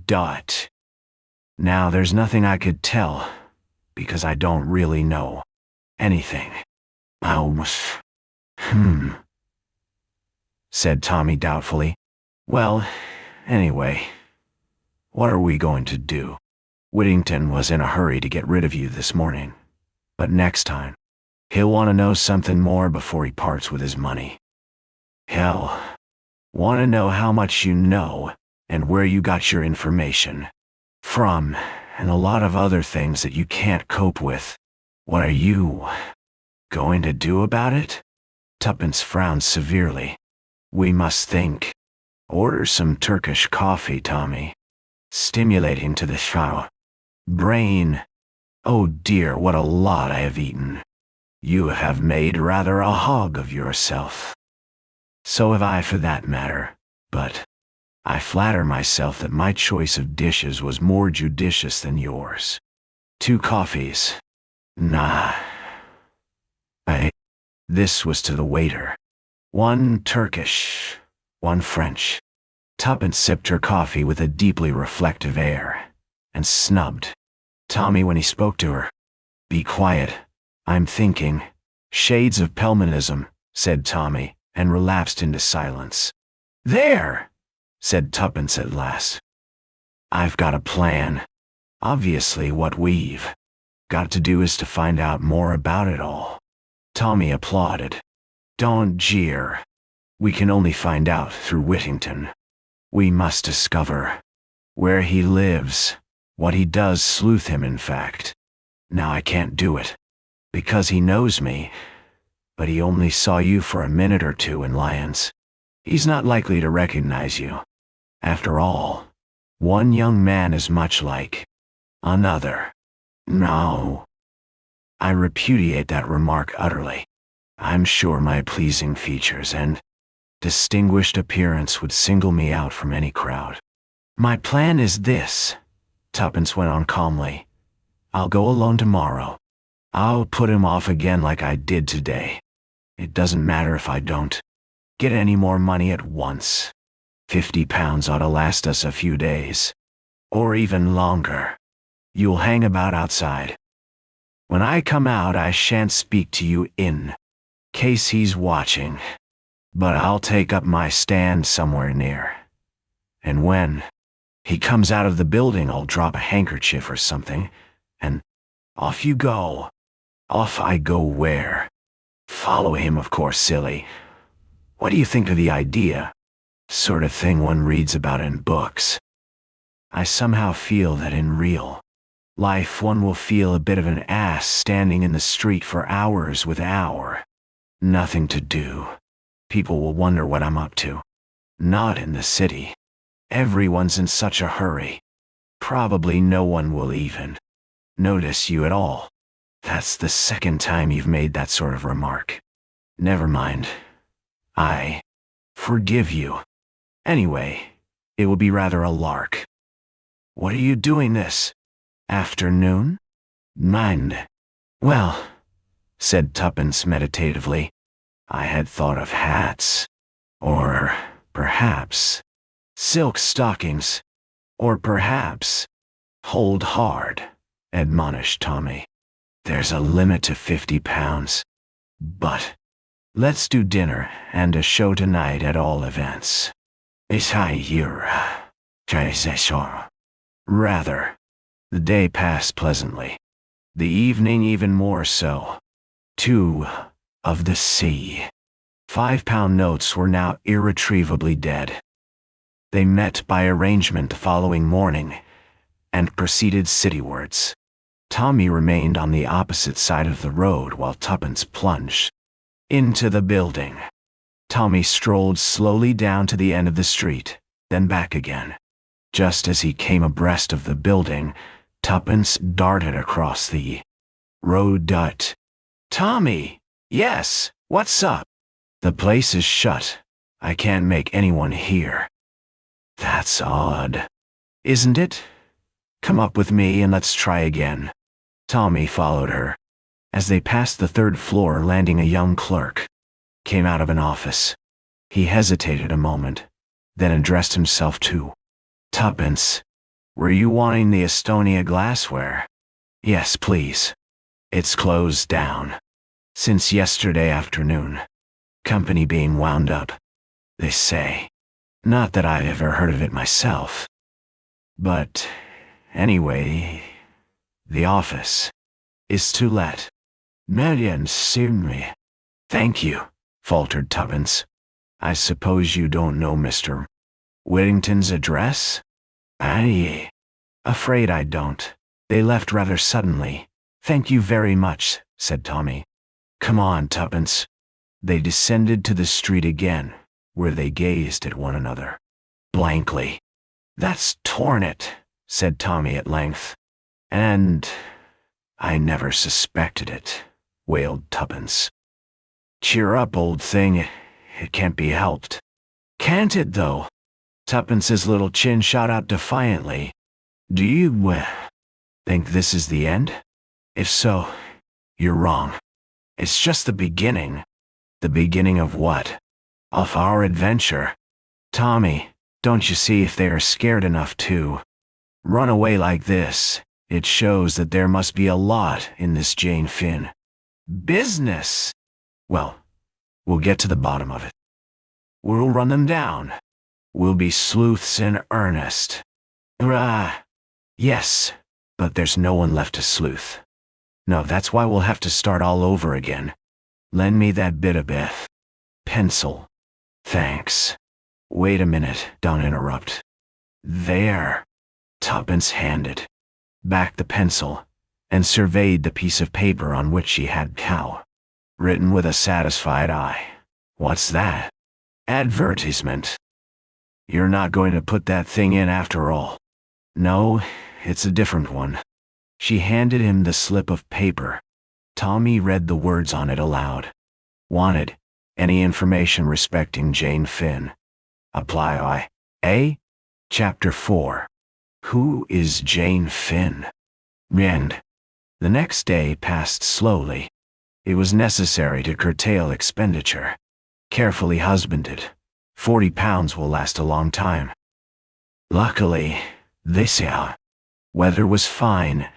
Now there's nothing I could tell, because I don't really know anything. Said Tommy doubtfully. Well, anyway, what are we going to do? Whittington was in a hurry to get rid of you this morning, but next time, he'll want to know something more before he parts with his money. Hell, want to know how much you know and where you got your information from, and a lot of other things that you can't cope with. What are you going to do about it? Tuppence frowned severely. We must think. Order some Turkish coffee, Tommy. Stimulating to the brain. Oh dear, what a lot I have eaten. You have made rather a hog of yourself. So have I for that matter, but I flatter myself that my choice of dishes was more judicious than yours. 2 coffees. Nah. This was to the waiter. 1 Turkish, 1 French. Tuppence sipped her coffee with a deeply reflective air, and snubbed Tommy when he spoke to her. Be quiet, I'm thinking. Shades of Pelmanism, said Tommy, and relapsed into silence. There, said Tuppence at last. I've got a plan. Obviously what we've got to do is to find out more about it all. Tommy applauded. Don't jeer. We can only find out through Whittington. We must discover where he lives, what he does sleuth him in fact. Now I can't do it, because he knows me, but he only saw you for a minute or 2 in Lyons. He's not likely to recognize you. After all, one young man is much like another. No. I repudiate that remark utterly. I'm sure my pleasing features and distinguished appearance would single me out from any crowd. My plan is this, Tuppence went on calmly. I'll go alone tomorrow. I'll put him off again like I did today. It doesn't matter if I don't get any more money at once. £50 ought to last us a few days. Or even longer. You'll hang about outside. When I come out, I shan't speak to you in case he's watching, but I'll take up my stand somewhere near. And when he comes out of the building, I'll drop a handkerchief or something, and off you go. Off I go where? Follow him, of course, silly. What do you think of the idea? Sort of thing one reads about in books. I somehow feel that in real life one will feel a bit of an ass standing in the street for hours with nothing to do. People will wonder what I'm up to. Not in the city. Everyone's in such a hurry. Probably no one will even notice you at all. That's the 2nd time you've made that sort of remark. Never mind. I forgive you. Anyway, it will be rather a lark. What are you doing this afternoon? Mind. Well, said Tuppence meditatively, I had thought of hats. Or perhaps silk stockings. Or perhaps hold hard, admonished Tommy. There's a limit to £50. But let's do dinner and a show tonight at all events. Rather. The day passed pleasantly. The evening even more so. 2 of the sea. £5 notes were now irretrievably dead. They met by arrangement the following morning, and proceeded citywards. Tommy remained on the opposite side of the road while Tuppence plunged into the building. Tommy strolled slowly down to the end of the street, then back again. Just as he came abreast of the building, Tuppence darted across the road. Tommy! Yes, what's up? The place is shut. I can't make anyone hear. That's odd, isn't it? Come up with me and let's try again. Tommy followed her. As they passed the 3rd floor landing, a young clerk came out of an office. He hesitated a moment, then addressed himself to Tuppence. Were you wanting the Estonia glassware? Yes, please. It's closed down since yesterday afternoon. Company being wound up, they say. Not that I've ever heard of it myself. But anyway, the office is to let. Marian seen me. Thank you, faltered Tuppence. I suppose you don't know Mr. Whittington's address? Afraid I don't. They left rather suddenly. Thank you very much, said Tommy. Come on, Tuppence. They descended to the street again, where they gazed at one another blankly. That's torn it, said Tommy at length. And I never suspected it. wailed Tuppence. Cheer up, old thing. It can't be helped. Can't it, though? Tuppence's little chin shot out defiantly. Do you, think this is the end? If so, you're wrong. It's just the beginning. The beginning of what? Of our adventure. Tommy, don't you see if they are scared enough to run away like this? It shows that there must be a lot in this Jane Finn business. Well, we'll get to the bottom of it. We'll run them down. We'll be sleuths in earnest. Yes, but there's no one left to sleuth. No, that's why we'll have to start all over again. Lend me that bit of pencil. Thanks. Wait a minute, don't interrupt. There. Tuppence handed back the pencil and surveyed the piece of paper on which she had cow written with a satisfied eye. What's that? Advertisement. You're not going to put that thing in after all. No, it's a different one. She handed him the slip of paper. Tommy read the words on it aloud. Wanted. Any information respecting Jane Finn. Apply I. Chapter 4. Who is Jane Finn? End. The next day passed slowly. It was necessary to curtail expenditure. Carefully husbanded. £40 will last a long time. Luckily, this weather was fine,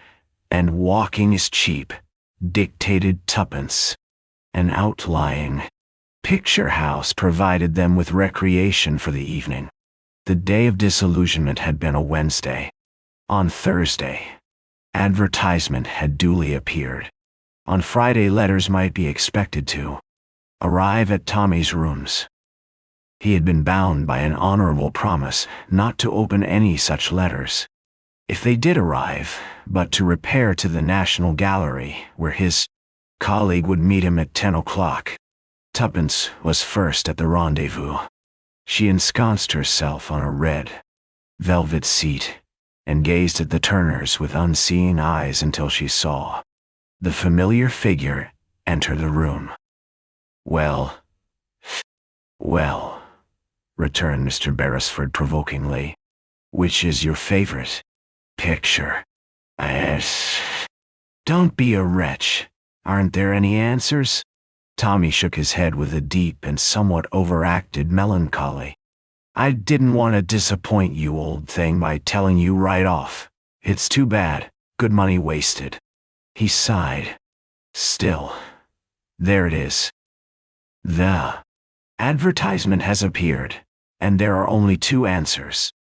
and walking is cheap, dictated Tuppence. An outlying picture house provided them with recreation for the evening. The day of disillusionment had been a Wednesday. On Thursday, advertisement had duly appeared. On Friday, letters might be expected to arrive at Tommy's rooms. He had been bound by an honorable promise not to open any such letters, if they did arrive, but to repair to the National Gallery, where his colleague would meet him at 10 o'clock. Tuppence was first at the rendezvous. She ensconced herself on a red velvet seat and gazed at the Turners with unseeing eyes until she saw the familiar figure enter the room. Well, returned Mr. Beresford provokingly. Which is your favorite picture? Don't be a wretch. Aren't there any answers? Tommy shook his head with a deep and somewhat overacted melancholy. I didn't want to disappoint you, old thing, by telling you right off. It's too bad. Good money wasted. He sighed. Still, there it is. The advertisement has appeared, and there are only two answers.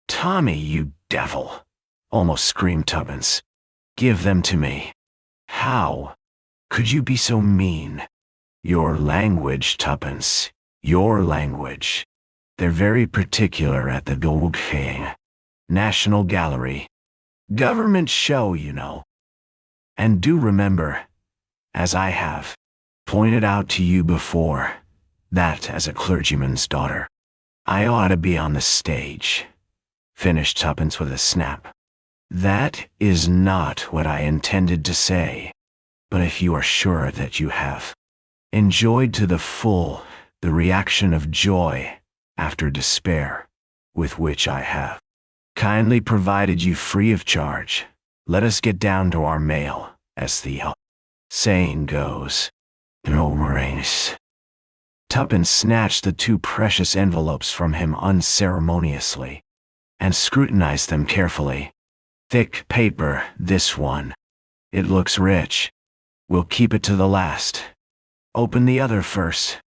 Tommy, you devil! Almost screamed Tuppence. Give them to me. How could you be so mean? Your language, Tuppence. Your language. They're very particular at the WHITTINGTON'S National Gallery. Government show, you know. And do remember, as I have pointed out to you before, that as a clergyman's daughter, I ought to be on the stage. Finished Tuppence with a snap. That is not what I intended to say. But if you are sure that you have enjoyed to the full the reaction of joy after despair, with which I have kindly provided you free of charge, let us get down to our mail, as the saying goes. No brains. Tuppence snatched the two precious envelopes from him unceremoniously, and scrutinized them carefully. Thick paper, this one. It looks rich. We'll keep it to the last. Open the other first.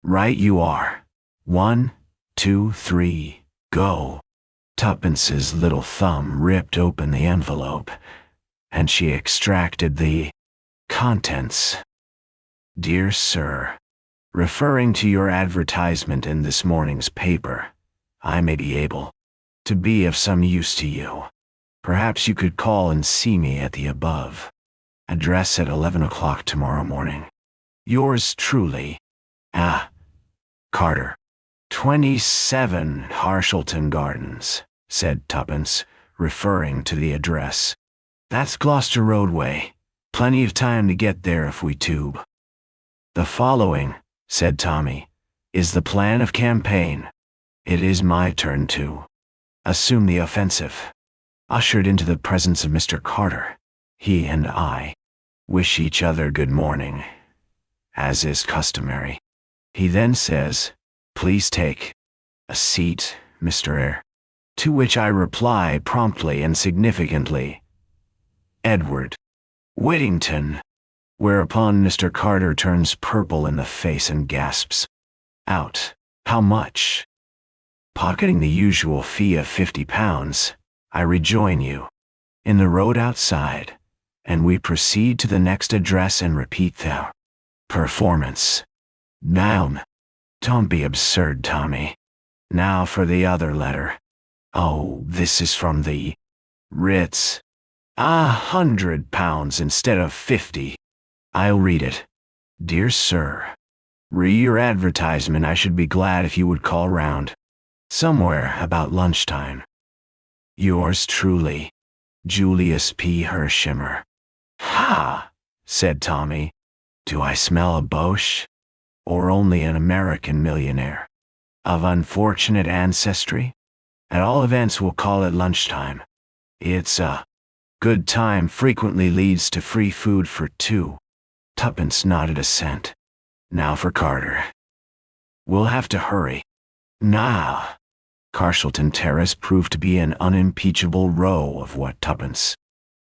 Right you are. 1, 2, 3, go. Tuppence's little thumb ripped open the envelope, and she extracted the contents. Dear Sir, referring to your advertisement in this morning's paper, I may be able to be of some use to you. Perhaps you could call and see me at the above address at 11 o'clock tomorrow morning. Yours truly, Carter. 27 Harshalton Gardens, said Tuppence, referring to the address. That's Gloucester Roadway. Plenty of time to get there if we tube. The following, said Tommy, is the plan of campaign. It is my turn to assume the offensive. Ushered into the presence of Mr. Carter, he and I wish each other good morning, as is customary. He then says, "Please take a seat, Mr. Eyre." To which I reply promptly and significantly, "Edward Whittington." Whereupon Mr. Carter turns purple in the face and gasps out, "How much?" Pocketing the usual fee of £50, I rejoin you in the road outside, and we proceed to the next address and repeat the performance. Now, don't be absurd, Tommy. Now for the other letter. Oh, this is from the Ritz. £100 instead of 50. I'll read it. Dear Sir, re your advertisement. I should be glad if you would call round somewhere about lunchtime. Yours truly, Julius P. HERSHEIMMER. Ha! Said Tommy. Do I smell a Boche? Or only an American millionaire? Of unfortunate ancestry? At all events, we'll call it lunchtime. It's a good time frequently leads to free food for two. Tuppence nodded assent. Now for Carter. We'll have to hurry. Nah. Carshalton Terrace proved to be an unimpeachable row of what Tuppence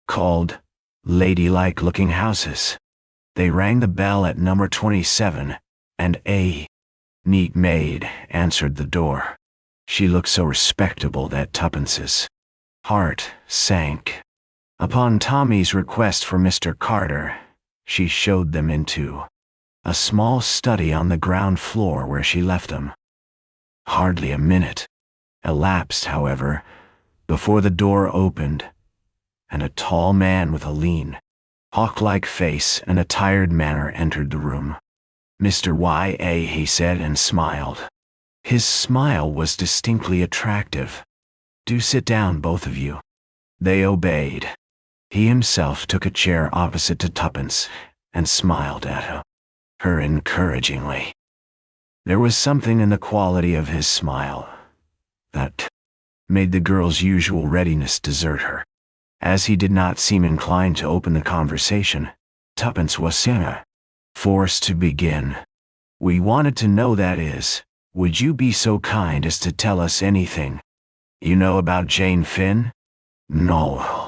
called ladylike-looking houses. They rang the bell at number 27, and a neat maid answered the door. She looked so respectable that Tuppence's heart sank. Upon Tommy's request for Mr. Carter, she showed them into a small study on the ground floor where she left them. Hardly a minute elapsed, however, before the door opened, and a tall man with a lean, hawk-like face and a tired manner entered the room. "Mr. Y.A.," he said, and smiled. His smile was distinctly attractive. "Do sit down, both of you." They obeyed. He himself took a chair opposite to Tuppence and smiled at her encouragingly. There was something in the quality of his smile that made the girl's usual readiness desert her. As he did not seem inclined to open the conversation, Tuppence was forced to begin. "We wanted to know, that is, would you be so kind as to tell us anything you know about Jane Finn?" "No."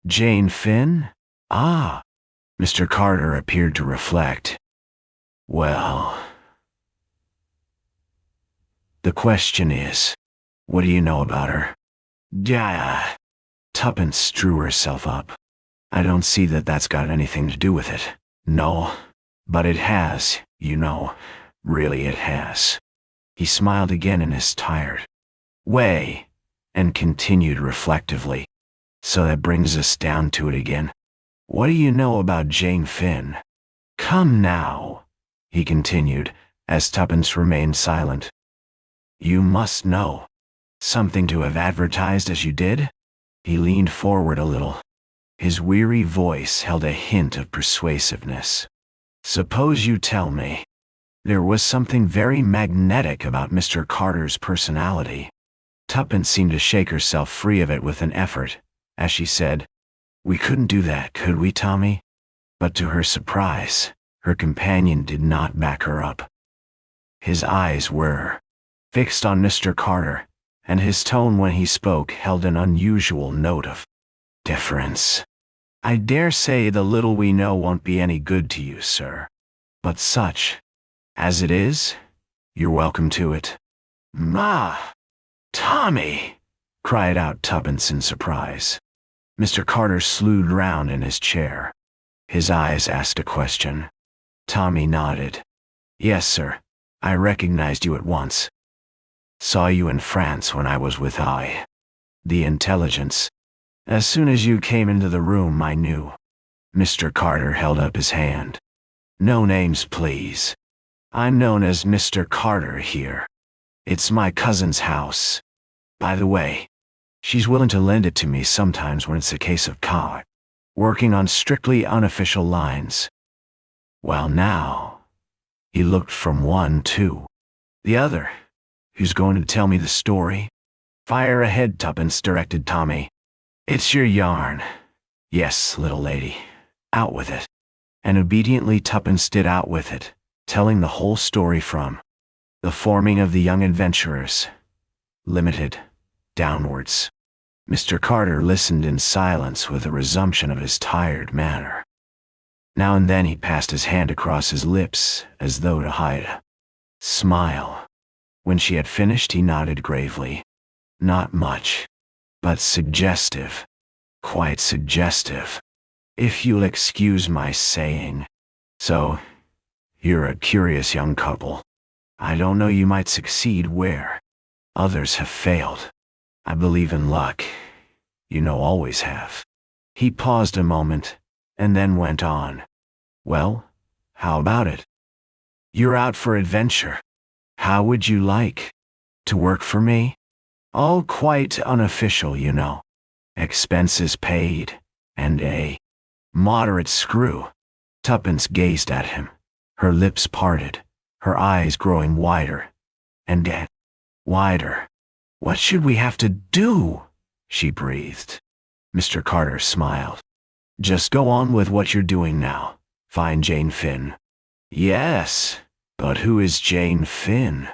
"Jane Finn? Ah." Mr. Carter appeared to reflect. "Well, the question is, what do you know about her?" "Yeah." Tuppence drew herself up. "I don't see that that's got anything to do with it." "No, but it has, you know. Really it has." He smiled again in his tired way, and continued reflectively. "So that brings us down to it again. What do you know about Jane Finn?" "Come now," he continued, as Tuppence remained silent. "You must know something to have advertised as you did?" He leaned forward a little. His weary voice held a hint of persuasiveness. "Suppose you tell me." There was something very magnetic about Mr. Carter's personality. Tuppence seemed to shake herself free of it with an effort, as she said, "We couldn't do that, could we, Tommy?" But to her surprise, her companion did not back her up. His eyes were fixed on Mr. Carter, and his tone when he spoke held an unusual note of deference. "I dare say the little we know won't be any good to you, sir. But such as it is, you're welcome to it." "Ma! Tommy!" cried out Tuppence in surprise. Mr. Carter slewed round in his chair. His eyes asked a question. Tommy nodded. "Yes, sir. I recognized you at once. Saw you in France when I was with the intelligence. As soon as you came into the room, I knew." Mr. Carter held up his hand. "No names, please. I'm known as Mr. Carter here. It's my cousin's house. By the way, she's willing to lend it to me sometimes when it's a case of working on strictly unofficial lines. Well now, he looked from one to the other. Who's going to tell me the story? Fire ahead, Tuppence directed Tommy. It's your yarn. Yes, little lady. Out with it. And obediently Tuppence did out with it, telling the whole story from the forming of the Young Adventurers Ltd. downwards. Mr. Carter listened in silence with a resumption of his tired manner. Now and then he passed his hand across his lips as though to hide a smile. When she had finished, he nodded gravely. Not much, but suggestive. Quite suggestive, if you'll excuse my saying. So, you're a curious young couple. I don't know, you might succeed where others have failed. I believe in luck. You know, always have. He paused a moment, and then went on. Well, how about it? You're out for adventure. How would you like to work for me? All quite unofficial, you know. Expenses paid, and a moderate screw. Tuppence gazed at him, her lips parted, her eyes growing wider, and yet wider. What should we have to do? She breathed. Mr. Carter smiled. Just go on with what you're doing now. Find Jane Finn. Yes, but who is Jane Finn?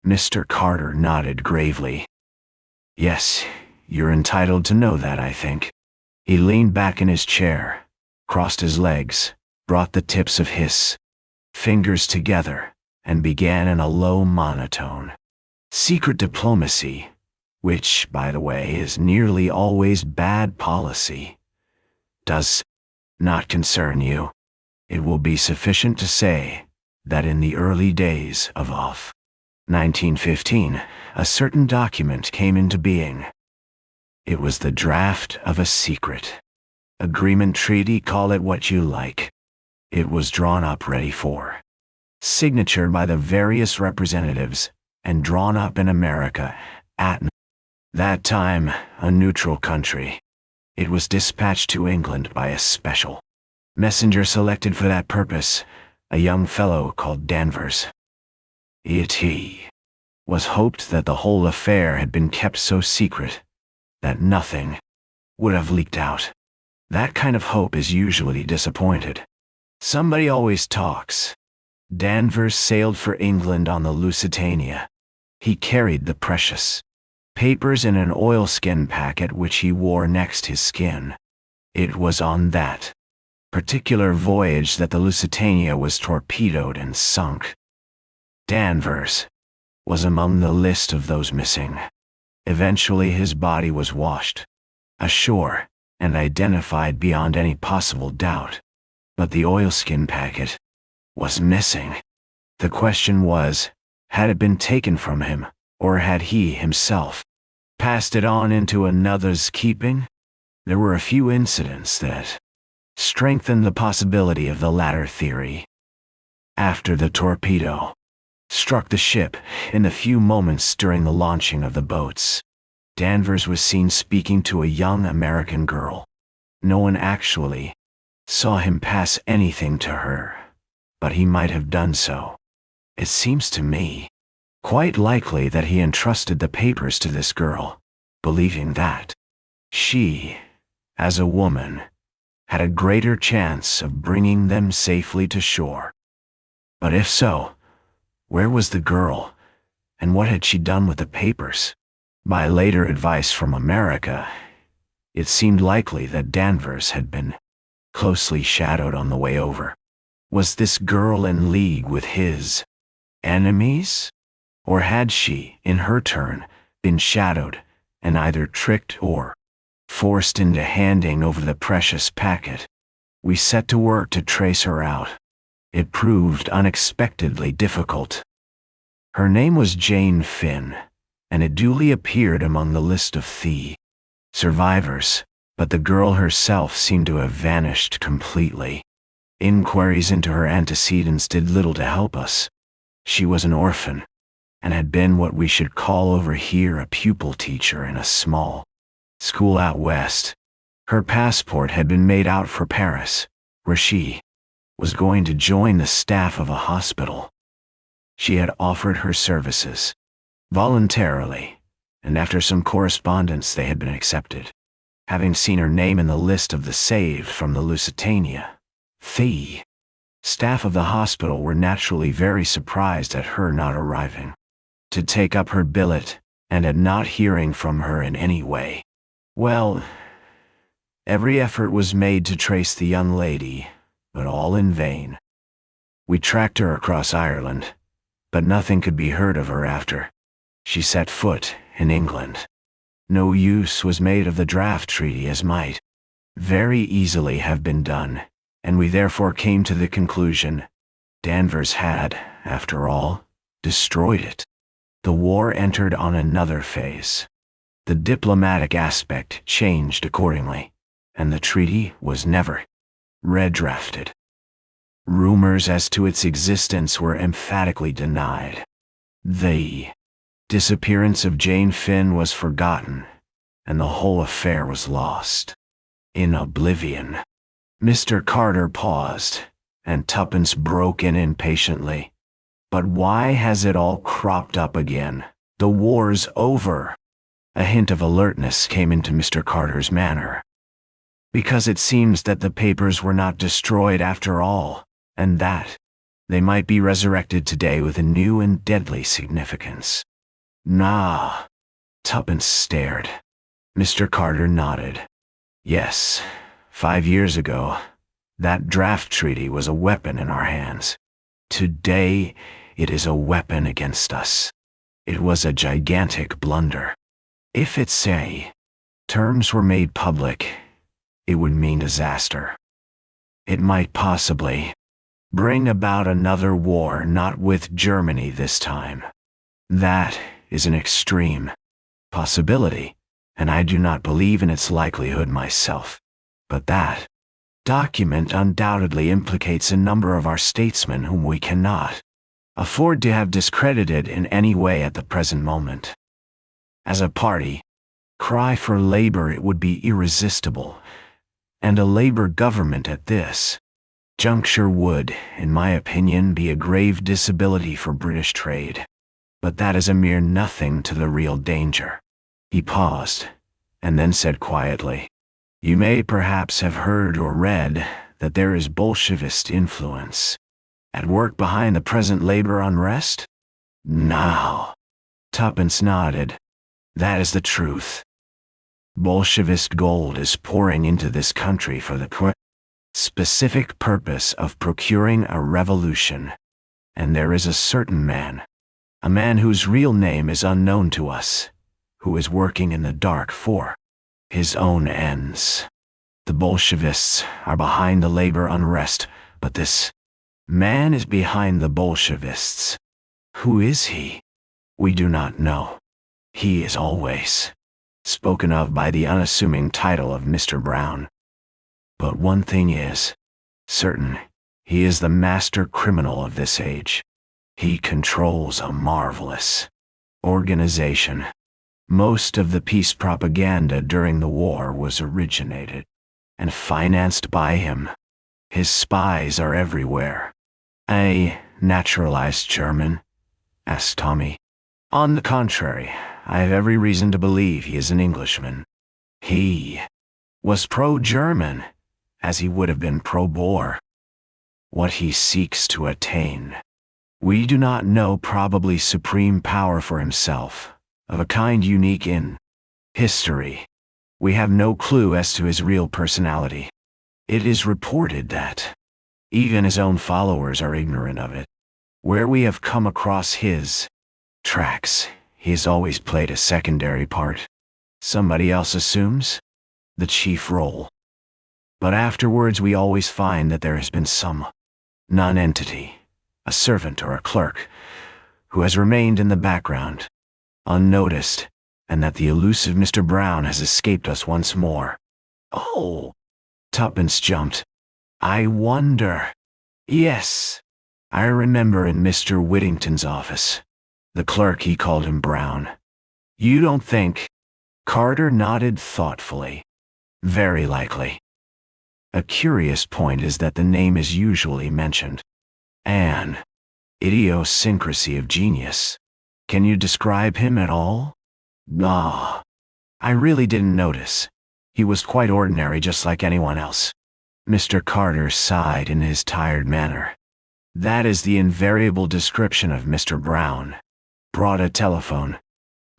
Mr. Carter nodded gravely. Yes, you're entitled to know that, I think. He leaned back in his chair, crossed his legs, brought the tips of his fingers together, and began in a low monotone. Secret diplomacy, which, by the way, is nearly always bad policy, does not concern you. It will be sufficient to say that in the early days of 1915, a certain document came into being. It was the draft of a secret agreement, treaty, call it what you like. It was drawn up ready for signature by the various representatives and drawn up in America at that time a neutral country. It was dispatched to England by a special messenger selected for that purpose, a young fellow called Danvers. It was hoped that the whole affair had been kept so secret that nothing would have leaked out. That kind of hope is usually disappointed. Somebody always talks. Danvers sailed for England on the Lusitania. He carried the precious papers in an oilskin packet which he wore next his skin. It was on that particular voyage that the Lusitania was torpedoed and sunk. Danvers was among the list of those missing. Eventually his body was washed ashore and identified beyond any possible doubt. But the oilskin packet was missing. The question was, had it been taken from him, or had he himself passed it on into another's keeping? There were a few incidents that strengthened the possibility of the latter theory. After the torpedo struck the ship, in the few moments during the launching of the boats, Danvers was seen speaking to a young American girl. No one actually saw him pass anything to her, but he might have done so. It seems to me quite likely that he entrusted the papers to this girl, believing that she, as a woman, had a greater chance of bringing them safely to shore. But if so, where was the girl, and what had she done with the papers? By later advice from America, it seemed likely that Danvers had been closely shadowed on the way over. Was this girl in league with his enemies? Or had she, in her turn, been shadowed and either tricked or forced into handing over the precious packet? We set to work to trace her out. It proved unexpectedly difficult. Her name was Jane Finn, and it duly appeared among the list of the survivors, but the girl herself seemed to have vanished completely. Inquiries into her antecedents did little to help us. She was an orphan, and had been what we should call over here a pupil teacher in a small school out west. Her passport had been made out for Paris, where she was going to join the staff of a hospital. She had offered her services voluntarily, and after some correspondence they had been accepted. Having seen her name in the list of the saved from the Lusitania, the staff of the hospital were naturally very surprised at her not arriving to take up her billet and at not hearing from her in any way. Well, every effort was made to trace the young lady, but all in vain. We tracked her across Ireland, but nothing could be heard of her after she set foot in England. No use was made of the draft treaty as might very easily have been done, and we therefore came to the conclusion Danvers had, after all, destroyed it. The war entered on another phase. The diplomatic aspect changed accordingly, and the treaty was never redrafted. Rumors as to its existence were emphatically denied. The disappearance of Jane Finn was forgotten, and the whole affair was lost in oblivion. Mr. Carter paused, and Tuppence broke in impatiently. But why has it all cropped up again? The war's over. A hint of alertness came into Mr. Carter's manner. Because it seems that the papers were not destroyed after all, and that they might be resurrected today with a new and deadly significance. Nah. Tuppence stared. Mr. Carter nodded. Yes, 5 years ago, that draft treaty was a weapon in our hands. Today, it is a weapon against us. It was a gigantic blunder. If its terms were made public, it would mean disaster. It might possibly bring about another war, not with Germany this time. That is an extreme possibility, and I do not believe in its likelihood myself. But that document undoubtedly implicates a number of our statesmen whom we cannot afford to have discredited in any way at the present moment. As a party cry for labor, it would be irresistible, and a labor government at this juncture would, in my opinion, be a grave disability for British trade. But that is a mere nothing to the real danger. He paused, and then said quietly, You may perhaps have heard or read that there is Bolshevist influence at work behind the present labor unrest? Now, Tuppence nodded. That is the truth. Bolshevist gold is pouring into this country for the specific purpose of procuring a revolution. And there is a certain man, a man whose real name is unknown to us, who is working in the dark for his own ends. The Bolshevists are behind the labor unrest, but this man is behind the Bolshevists. Who is he? We do not know. He is always spoken of by the unassuming title of Mr. Brown. But one thing is certain, he is the master criminal of this age. He controls a marvelous organization. Most of the peace propaganda during the war was originated and financed by him. His spies are everywhere. A naturalized German? Asked Tommy. On the contrary, I have every reason to believe he is an Englishman. He was pro-German, as he would have been pro-Boer. What he seeks to attain, we do not know. Probably supreme power for himself, of a kind unique in history. We have no clue as to his real personality. It is reported that even his own followers are ignorant of it. Where we have come across his tracks, he has always played a secondary part. Somebody else assumes the chief role. But afterwards we always find that there has been some non-entity, a servant or a clerk, who has remained in the background, unnoticed, and that the elusive Mr. Brown has escaped us once more. Oh! Tuppence jumped. I wonder. Yes, I remember in Mr. Whittington's office. The clerk, he called him Brown. You don't think? Carter nodded thoughtfully. Very likely. A curious point is that the name is usually mentioned. An idiosyncrasy of genius. Can you describe him at all? Ah, I really didn't notice. He was quite ordinary, just like anyone else. Mr. Carter sighed in his tired manner. That is the invariable description of Mr. Brown. Brought a telephone.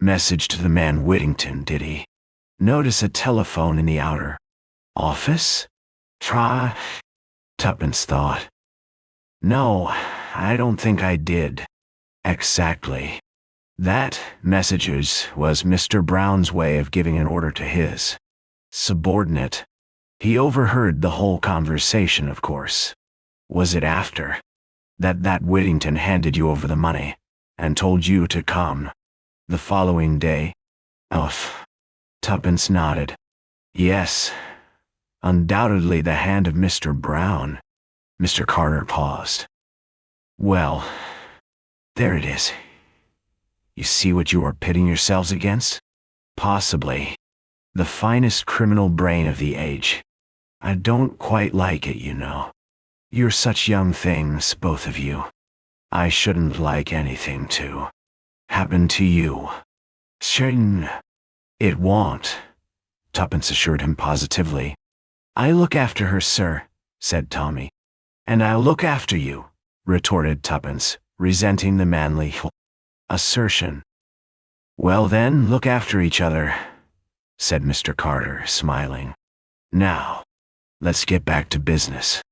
Message to the man Whittington, did he? Notice a telephone in the outer office? Try. Tuppence thought. No, I don't think I did. Exactly. That messages was Mr. Brown's way of giving an order to his subordinate. He overheard the whole conversation, of course. Was it after that Whittington handed you over the money and told you to come the following day? Oh, Tuppence nodded. Yes, undoubtedly the hand of Mr. Brown. Mr. Carter paused. Well, there it is. You see what you are pitting yourselves against? Possibly the finest criminal brain of the age. I don't quite like it, you know. You're such young things, both of you. I shouldn't like anything to happen to you. Shouldn't. It won't, Tuppence assured him positively. I look after her, sir, said Tommy. And I'll look after you, retorted Tuppence, resenting the manly assertion. Well then, look after each other, said Mr. Carter, smiling. Now, let's get back to business.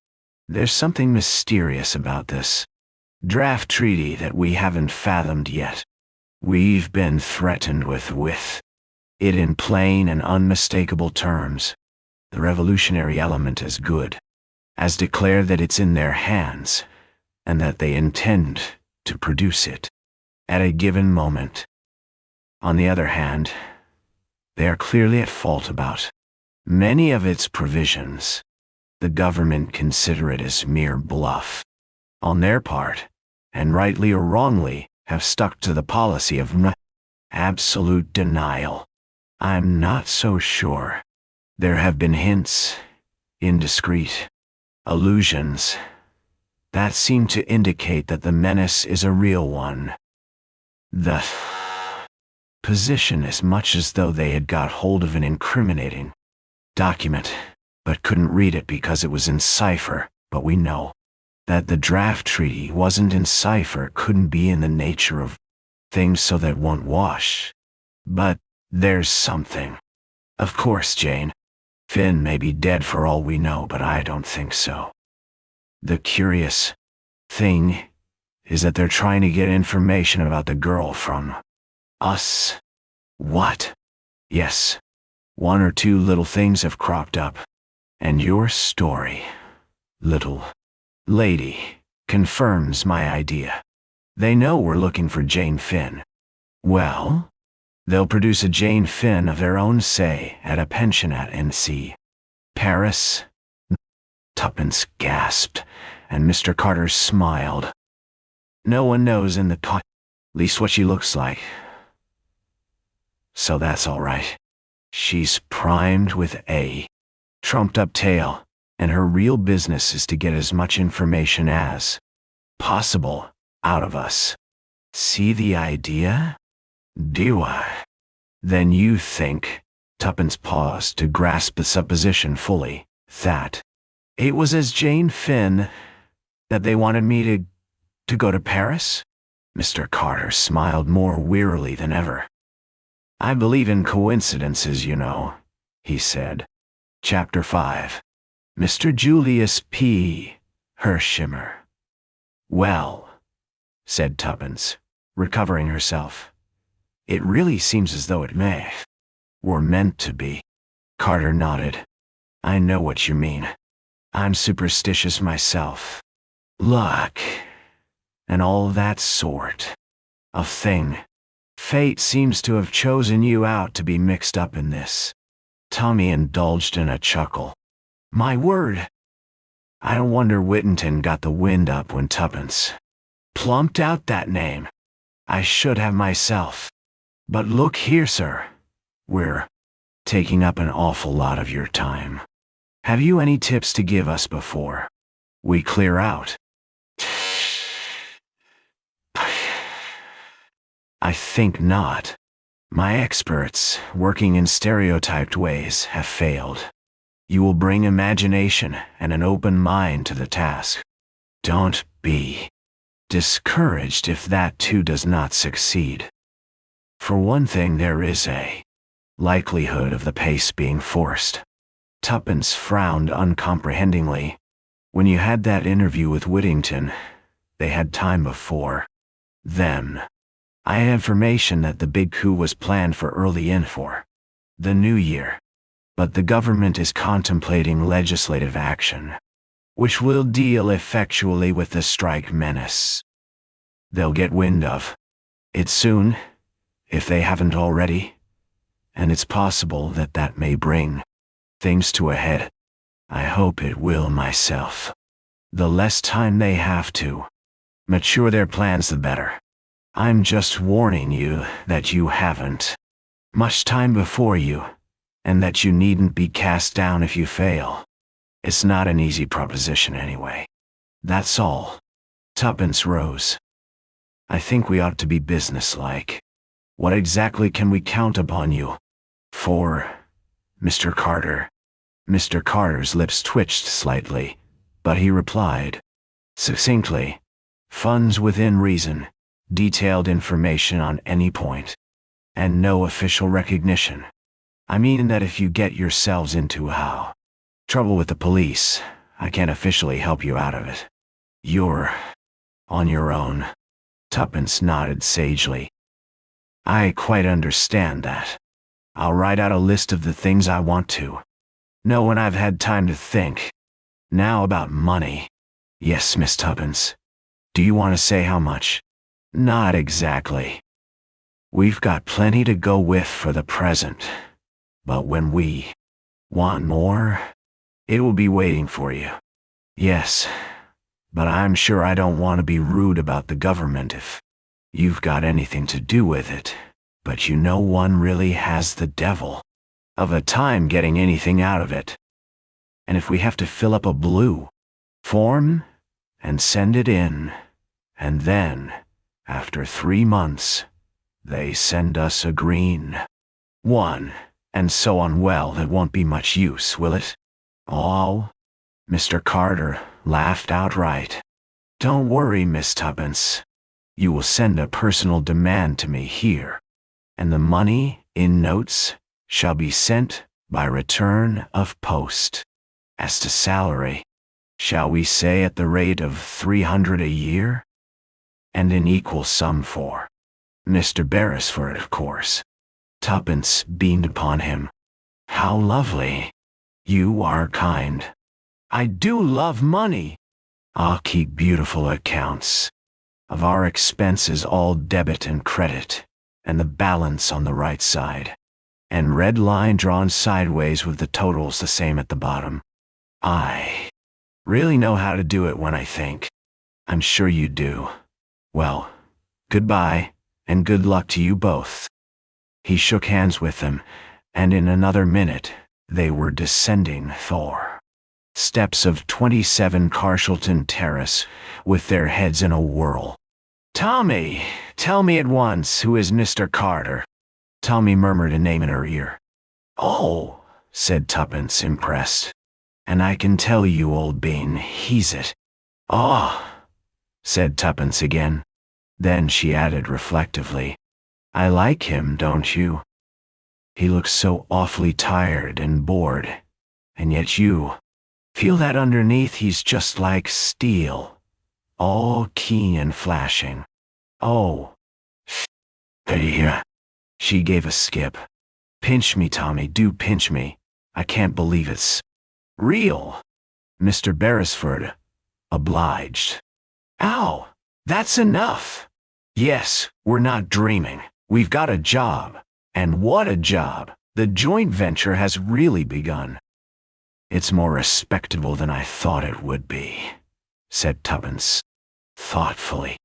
There's something mysterious about this draft treaty that we haven't fathomed yet. We've been threatened with it in plain and unmistakable terms. The revolutionary element is good, as declare that it's in their hands, and that they intend to produce it at a given moment. On the other hand, they are clearly at fault about many of its provisions. The government consider it as mere bluff on their part, and rightly or wrongly have stuck to the policy of absolute denial. I'm not so sure. There have been hints, indiscreet allusions, that seem to indicate that the menace is a real one. The position is much as though they had got hold of an incriminating document, but couldn't read it because it was in cipher. But we know that the draft treaty wasn't in cipher, couldn't be in the nature of things so that won't wash. But there's something. Of course, Jane. Finn may be dead for all we know, but I don't think so. The curious thing is that they're trying to get information about the girl from us. What? Yes. One or two little things have cropped up. And your story, little lady, confirms my idea. They know we're looking for Jane Finn. Well, they'll produce a Jane Finn of their own, say, at a pensionnat in Paris. Tuppence gasped, and Mr. Carter smiled. No one knows in the at least what she looks like. So that's all right. She's primed with a trumped-up tale, and her real business is to get as much information as possible out of us. See the idea? Do I? Then you think, Tuppence paused to grasp the supposition fully, that it was as Jane Finn that they wanted me to go to Paris? Mr. Carter smiled more wearily than ever. I believe in coincidences, you know, he said. Chapter 5. Mr. Julius P. HERSHEIMMER. Well, said Tuppence, recovering herself. It really seems as though it were meant to be. Carter nodded. I know what you mean. I'm superstitious myself. Luck, and all that sort of thing. Fate seems to have chosen you out to be mixed up in this. Tommy indulged in a chuckle. My word! I don't wonder Whittington got the wind up when Tuppence plumped out that name. I should have myself. But look here, sir. We're taking up an awful lot of your time. Have you any tips to give us before we clear out? I think not. My experts, working in stereotyped ways, have failed. You will bring imagination and an open mind to the task. Don't be discouraged if that too does not succeed. For one thing, there is a likelihood of the pace being forced. Tuppence frowned uncomprehendingly. When you had that interview with Whittington, they had time before then. I had information that the big coup was planned for early in for the new year, but the government is contemplating legislative action, which will deal effectually with the strike menace. They'll get wind of it soon, if they haven't already, and it's possible that that may bring things to a head. I hope it will myself. The less time they have to mature their plans, the better. I'm just warning you that you haven't much time before you, and that you needn't be cast down if you fail. It's not an easy proposition anyway. That's all. Tuppence rose. I think we ought to be businesslike. What exactly can we count upon you for, Mr. Carter? Mr. Carter's lips twitched slightly, but he replied succinctly, funds within reason, detailed information on any point, and no official recognition. I mean that if you get yourselves into trouble with the police, I can't officially help you out of it. You're on your own. Tuppence nodded sagely. I quite understand that. I'll write out a list of the things I want to know when I've had time to think. Now about money. Yes, Miss Tuppence. Do you want to say how much? Not exactly. We've got plenty to go with for the present, but when we want more, it will be waiting for you. Yes, but I'm sure I don't want to be rude about the government if you've got anything to do with it, but you know one really has the devil of a time getting anything out of it. And if we have to fill up a blue form and send it in, and then, after 3 months, they send us a green one, and so on, well, that won't be much use, will it? Oh, Mr. Carter laughed outright. Don't worry, Miss Tuppence. You will send a personal demand to me here, and the money, in notes, shall be sent by return of post. As to salary, shall we say at the rate of 300 a year? And an equal sum for Mr. Beresford, of course. Tuppence beamed upon him. How lovely. You are kind. I do love money. I'll keep beautiful accounts of our expenses, all debit and credit, and the balance on the right side, and red line drawn sideways with the totals the same at the bottom. I really know how to do it when I think. I'm sure you do. Well, goodbye, and good luck to you both. He shook hands with them, and in another minute, they were descending Thor steps of 27 Carshalton Terrace, with their heads in a whirl. Tommy, tell me at once, who is Mr. Carter? Tommy murmured a name in her ear. Oh, said Tuppence, impressed. And I can tell you, old bean, he's it. Oh, said Tuppence again. Then she added reflectively, I like him, don't you? He looks so awfully tired and bored, and yet you feel that underneath he's just like steel, all keen and flashing. Oh, yeah. She gave a skip. Pinch me, Tommy, do pinch me. I can't believe it's real. Mr. Beresford obliged. Ow, that's enough. Yes, we're not dreaming. We've got a job. And what a job. The joint venture has really begun. It's more respectable than I thought it would be, said Tuppence, thoughtfully.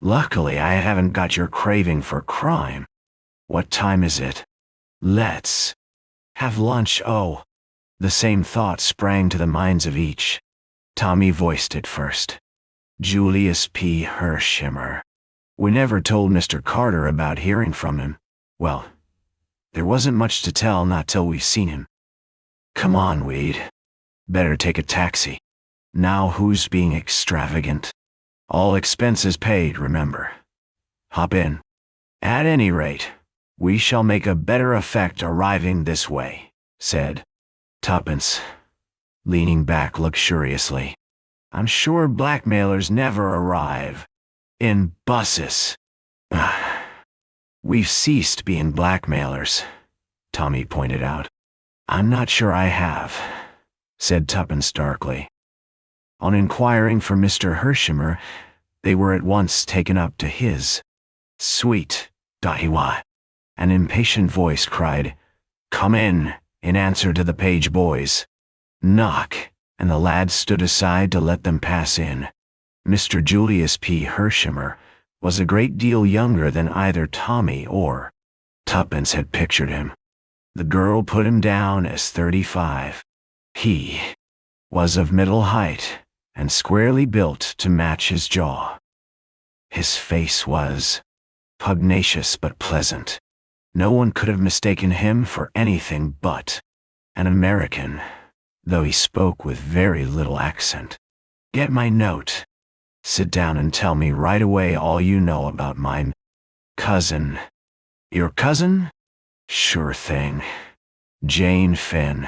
Luckily, I haven't got your craving for crime. What time is it? Let's Have lunch, oh. The same thought sprang to the minds of each. Tommy voiced it first. Julius P. HERSHEIMMER. We never told Mr. Carter about hearing from him. Well, there wasn't much to tell not till we've seen him. Come on, Weed. Better take a taxi. Now who's being extravagant? All expenses paid, remember. Hop in. At any rate, we shall make a better effect arriving this way, said Tuppence, leaning back luxuriously. I'm sure blackmailers never arrive. In buses. We've ceased being blackmailers, Tommy pointed out. I'm not sure I have, said Tuppence darkly. On inquiring for Mr. HERSHEIMMER, they were at once taken up to his suite. An impatient voice cried, Come in answer to the page boys. Knock, and the lads stood aside to let them pass in. Mr. Julius P. HERSHEIMMER was a great deal younger than either Tommy or Tuppence had pictured him. The girl put him down as 35. He was of middle height and squarely built to match his jaw. His face was pugnacious but pleasant. No one could have mistaken him for anything but an American, though he spoke with very little accent. Get my note. Sit down and tell me right away all you know about my cousin. Your cousin? Sure thing. Jane Finn.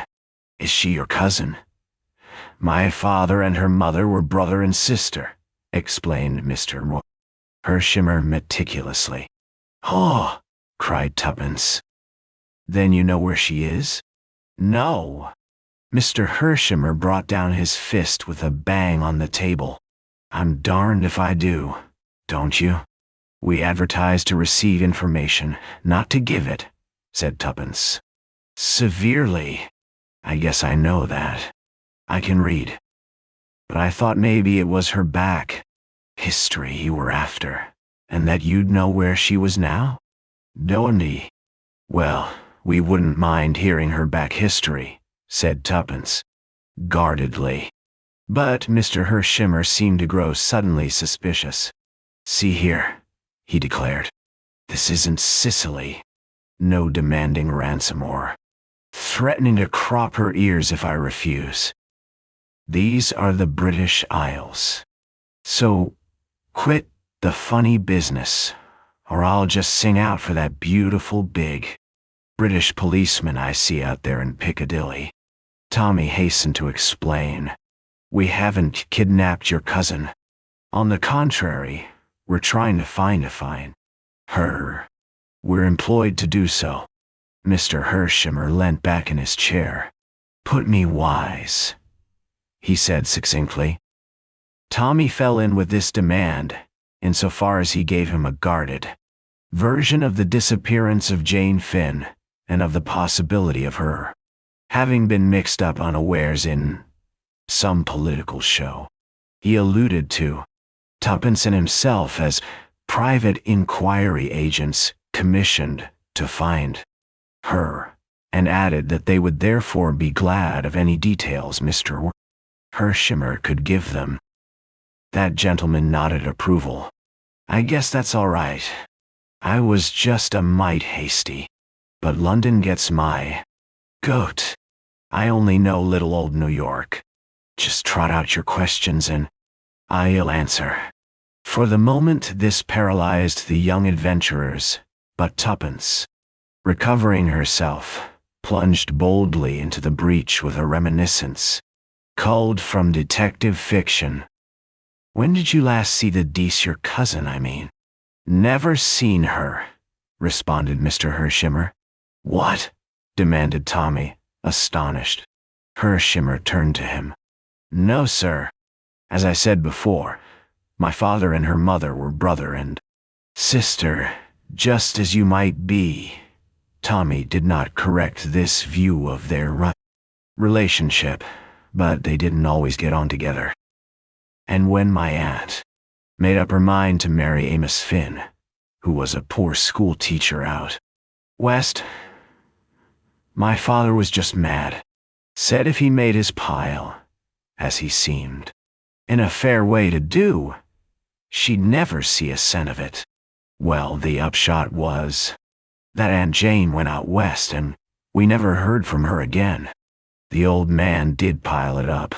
Is she your cousin? My father and her mother were brother and sister, explained Mr. HERSHEIMMER meticulously. Oh, cried Tuppence. Then you know where she is? No. Mr. HERSHEIMMER brought down his fist with a bang on the table. I'm darned if I do, don't you? We advertise to receive information, not to give it, said Tuppence. Severely. I guess I know that. I can read. But I thought maybe it was her back history you were after, and that you'd know where she was now? Don't. Well, we wouldn't mind hearing her back history, said Tuppence, guardedly. But Mr. HERSHEIMMER seemed to grow suddenly suspicious. See here, he declared. This isn't Sicily. No demanding ransom or threatening to crop her ears if I refuse. These are the British Isles. So, quit the funny business, or I'll just sing out for that beautiful big British policeman I see out there in Piccadilly. Tommy hastened to explain. We haven't kidnapped your cousin. On the contrary, we're trying to find her. We're employed to do so. Mr. HERSHEIMMER leant back in his chair. Put me wise, he said succinctly. Tommy fell in with this demand, insofar as he gave him a guarded version of the disappearance of Jane Finn and of the possibility of her having been mixed up unawares in some political show. He alluded to Tuppence and himself as private inquiry agents commissioned to find her, and added that they would therefore be glad of any details Mr. HERSHEIMMER could give them. That gentleman nodded approval. I guess that's all right. I was just a mite hasty, but London gets my goat. I only know little old New York. Just trot out your questions and I'll answer. For the moment this paralyzed the young adventurers, but Tuppence, recovering herself, plunged boldly into the breach with a reminiscence, culled from detective fiction. When did you last see your cousin, I mean? Never seen her, responded Mr. HERSHEIMMER. What? Demanded Tommy, astonished. HERSHEIMMER turned to him. No, sir. As I said before, my father and her mother were brother and sister, just as you might be. Tommy did not correct this view of their relationship, but they didn't always get on together. And when my aunt made up her mind to marry Amos Finn, who was a poor school teacher out west, My father was just mad. Said if he made his pile, as he seemed, in a fair way to do, she'd never see a cent of it. Well, the upshot was that Aunt Jane went out west and we never heard from her again. The old man did pile it up.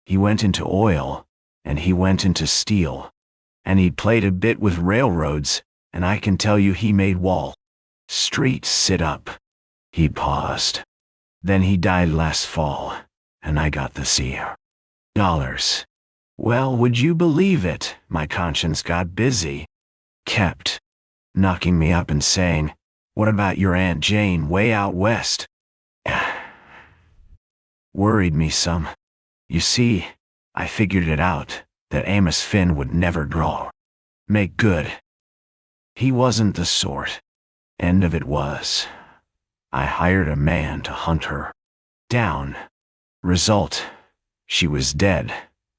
He went into oil, and he went into steel, and he played a bit with railroads, and I can tell you he made Wall Street sit up. He paused. Then he died last fall, and I got the $. Well, would you believe it, my conscience got busy. Kept knocking me up and saying, "What about your Aunt Jane way out west?" Worried me some. You see, I figured it out, that Amos Finn would never make good. He wasn't the sort. End of it was, I hired a man to hunt her down. Result, she was dead,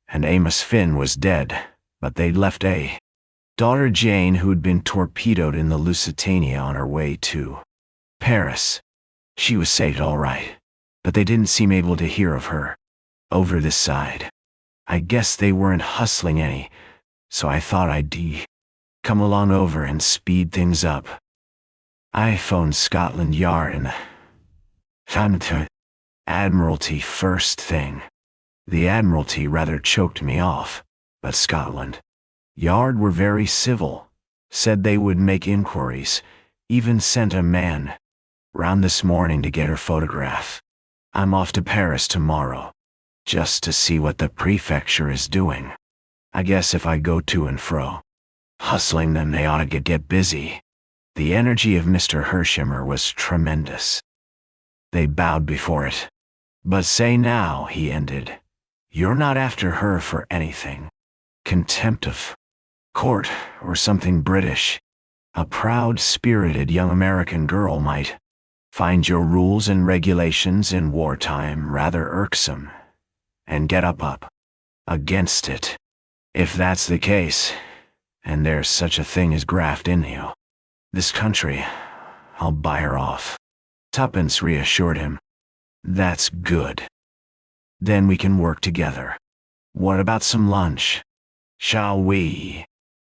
and Amos Finn was dead, but they'd left a daughter Jane who'd been torpedoed in the Lusitania on her way to Paris. She was saved all right, but they didn't seem able to hear of her over this side. I guess they weren't hustling any, so I thought I'd come along over and speed things up. I phoned Scotland Yard and the Admiralty first thing. The Admiralty rather choked me off, but Scotland Yard were very civil, said they would make inquiries, even sent a man round this morning to get her photograph. I'm off to Paris tomorrow, just to see what the prefecture is doing. I guess if I go to and fro, hustling them, they ought to get busy. The energy of Mr. HERSHEIMMER was tremendous. They bowed before it. But say now, he ended, you're not after her for anything. Contempt of court or something British. A proud-spirited young American girl might find your rules and regulations in wartime rather irksome, and get up against it. If that's the case, and there's such a thing as graft in this country, I'll buy her off. Tuppence reassured him. That's good. Then we can work together. What about some lunch? Shall we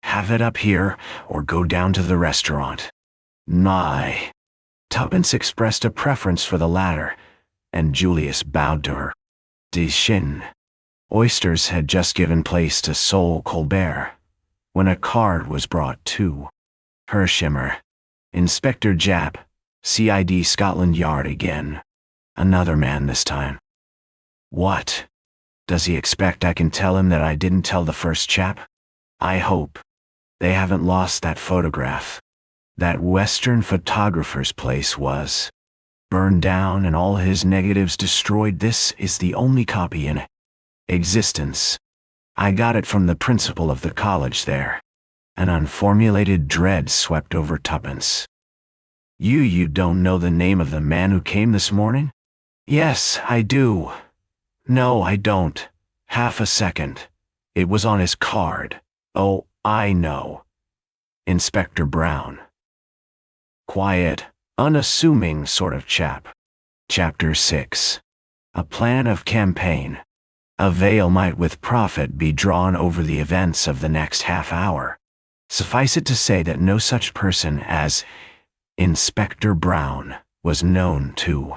have it up here, or go down to the restaurant? Nay. Tuppence expressed a preference for the latter, and Julius bowed to her. Shin. Oysters had just given place to sole Colbert, when a card was brought to HERSHEIMMER. Inspector Japp, CID Scotland Yard again. Another man this time. What? Does he expect I can tell him that I didn't tell the first chap? I hope. They haven't lost that photograph. That Western photographer's place was burned down and all his negatives destroyed. This is the only copy in existence. I got it from the principal of the college there. An unformulated dread swept over Tuppence. You don't know the name of the man who came this morning? Yes, I do. No, I don't. Half a second. It was on his card. Oh, I know. Inspector Brown. Quiet, unassuming sort of chap. Chapter 6. A plan of campaign. A veil might with profit be drawn over the events of the next half hour. Suffice it to say that no such person as Inspector Brown was known to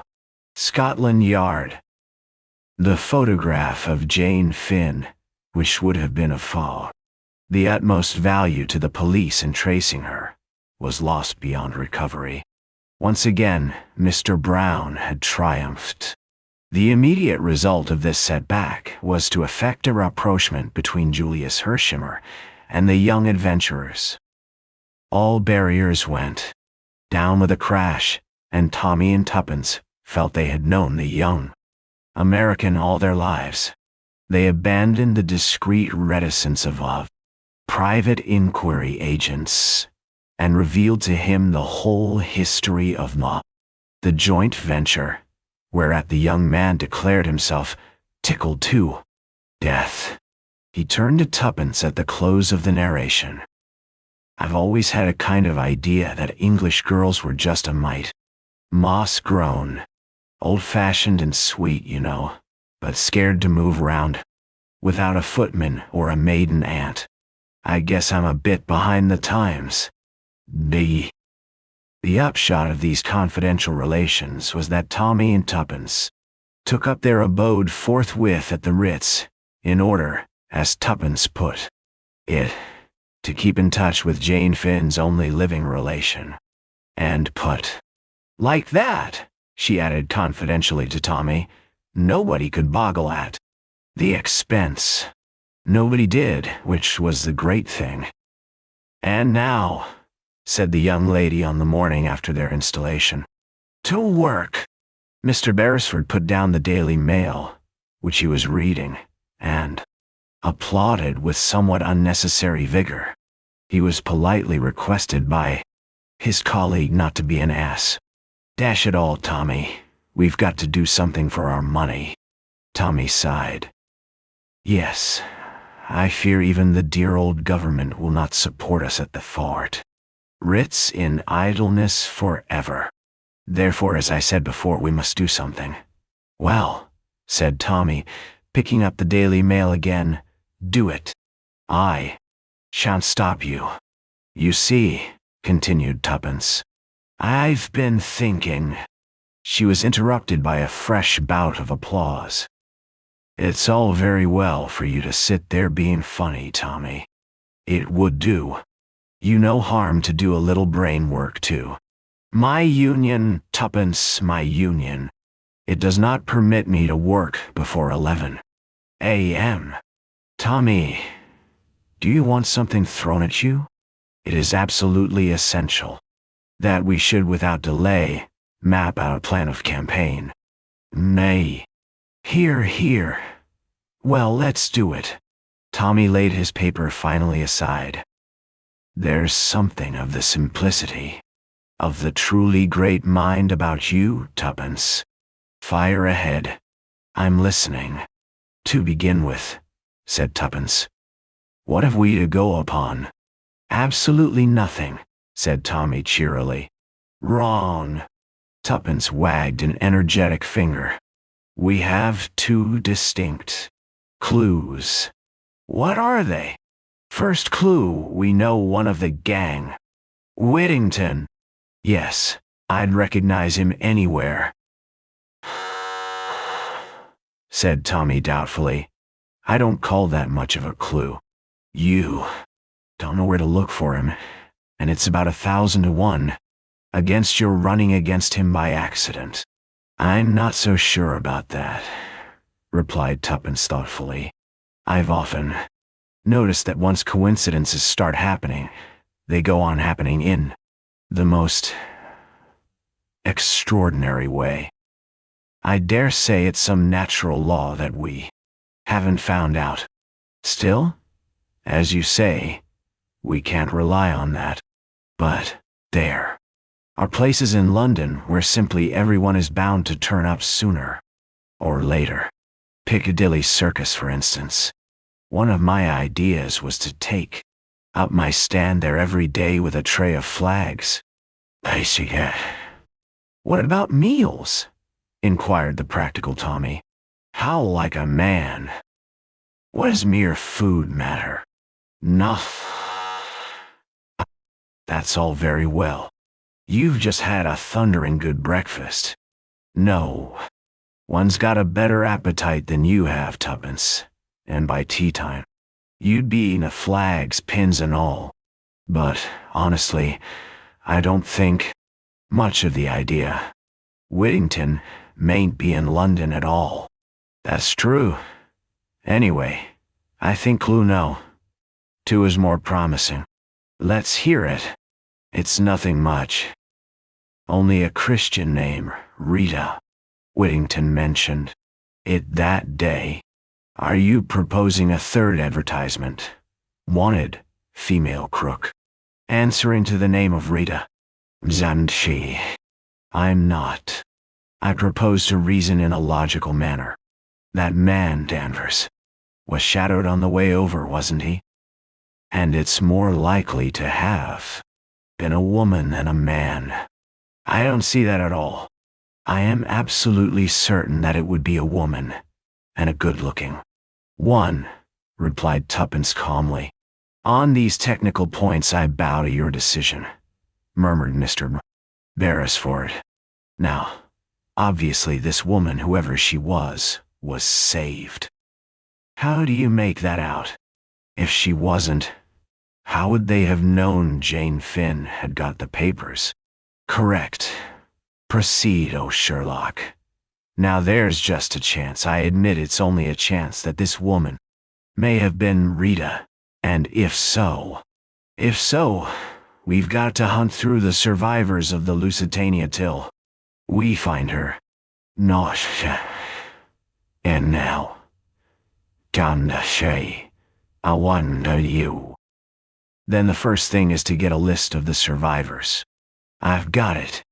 Scotland Yard. The photograph of Jane Finn, which would have been of the utmost value to the police in tracing her, was lost beyond recovery. Once again, Mr. Brown had triumphed. The immediate result of this setback was to effect a rapprochement between Julius HERSHEIMMER and the young adventurers. All barriers went down with a crash, and Tommy and Tuppence felt they had known the young American all their lives. They abandoned the discreet reticence of private inquiry agents and revealed to him the whole history of the joint venture, whereat the young man declared himself tickled to death. He turned to Tuppence at the close of the narration. I've always had a kind of idea that English girls were just a mite Moss grown. Old-fashioned and sweet, you know, but scared to move round. Without a footman or a maiden aunt. I guess I'm a bit behind the times. The upshot of these confidential relations was that Tommy and Tuppence took up their abode forthwith at the Ritz, in order, as Tuppence put it, to keep in touch with Jane Finn's only living relation. And put like that, she added confidentially to Tommy, nobody could boggle at the expense. Nobody did, which was the great thing. And now, said the young lady on the morning after their installation, to work. Mr. Beresford put down the Daily Mail, which he was reading, and applauded with somewhat unnecessary vigor. He was politely requested by his colleague not to be an ass. Dash it all, Tommy. We've got to do something for our money. Tommy sighed. Yes, I fear even the dear old government will not support us at the fort. Ritz in idleness forever. Therefore, as I said before, we must do something. Well, said Tommy, picking up the Daily Mail again, do it. I shan't stop you. You see, continued Tuppence, I've been thinking. She was interrupted by a fresh bout of applause. It's all very well for you to sit there being funny, Tommy. It would do you no harm to do a little brain work too. My union, Tuppence, my union. It does not permit me to work before 11 a.m. Tommy, do you want something thrown at you? It is absolutely essential that we should without delay map out a plan of campaign. Nay. Here. Well, let's do it. Tommy laid his paper finally aside. There's something of the simplicity of the truly great mind about you, Tuppence. Fire ahead. I'm listening. To begin with, said Tuppence, what have we to go upon? Absolutely nothing, said Tommy cheerily. Wrong. Tuppence wagged an energetic finger. We have two distinct clues. What are they? First clue, we know one of the gang. Whittington. Yes, I'd recognize him anywhere. Said Tommy doubtfully. I don't call that much of a clue. You don't know where to look for him, and it's about 1,000 to 1 against your running against him by accident. I'm not so sure about that, replied Tuppence thoughtfully. I've often noticed that once coincidences start happening, they go on happening in the most extraordinary way. I dare say it's some natural law that we haven't found out. Still, as you say, we can't rely on that. But there are places in London where simply everyone is bound to turn up sooner or later. Piccadilly Circus, for instance. One of my ideas was to take up my stand there every day with a tray of flags. I see. What about meals? Inquired the practical Tommy. How like a man. What does mere food matter? Nothing. That's all very well. You've just had a thundering good breakfast. No. One's got a better appetite than you have, Tuppence. And by tea time, you'd be eating flags, pins and all. But, honestly, I don't think much of the idea. Whittington mayn't be in London at all. That's true. Anyway, I think clue no. 2 is more promising. Let's hear it. It's nothing much. Only a Christian name, Rita. Whittington mentioned it that day. Are you proposing a third advertisement? Wanted, female crook. Answering to the name of Rita. And she. I'm not. I propose to reason in a logical manner. That man, Danvers, was shadowed on the way over, wasn't he? And it's more likely to have been a woman than a man. I don't see that at all. I am absolutely certain that it would be a woman, and a good-looking one, replied Tuppence calmly. On these technical points I bow to your decision, murmured Mr. Beresford. Now, obviously this woman, whoever she was saved. How do you make that out? If she wasn't, how would they have known Jane Finn had got the papers? Correct. Proceed, oh Sherlock. Now there's just a chance, I admit it's only a chance, that this woman may have been Rita, and if so, we've got to hunt through the survivors of the Lusitania till we find her. Nausea. And now, Gandashay, I wonder you. Then the first thing is to get a list of the survivors. I've got it.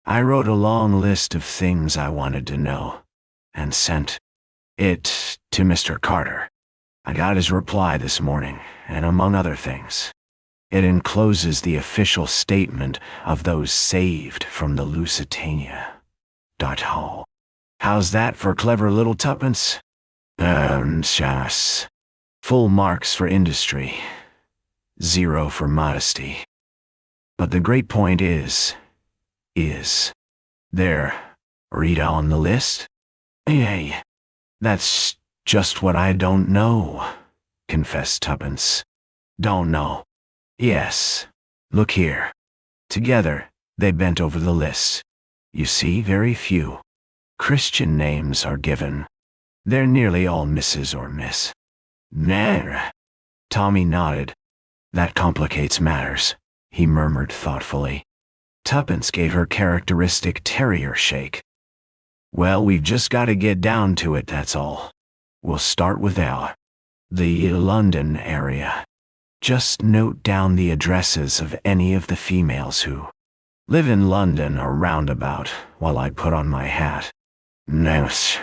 I wrote a long list of things I wanted to know, and sent it to Mr. Carter. I got his reply this morning, and among other things, it encloses the official statement of those saved from the Lusitania. How's that for clever, little Tuppence? Just. Full marks for industry. 0 for modesty. But the great point is there Rita on the list? Hey, that's just what I don't know, confessed Tuppence. Don't know. Yes. Look here. Together, they bent over the list. You see, very few Christian names are given. They're nearly all Mrs. or Miss. Nah. Tommy nodded. That complicates matters, he murmured thoughtfully. Tuppence gave her characteristic terrier shake. Well, we've just got to get down to it, that's all. We'll start with the London area. Just note down the addresses of any of the females who live in London or roundabout while I put on my hat. Nice.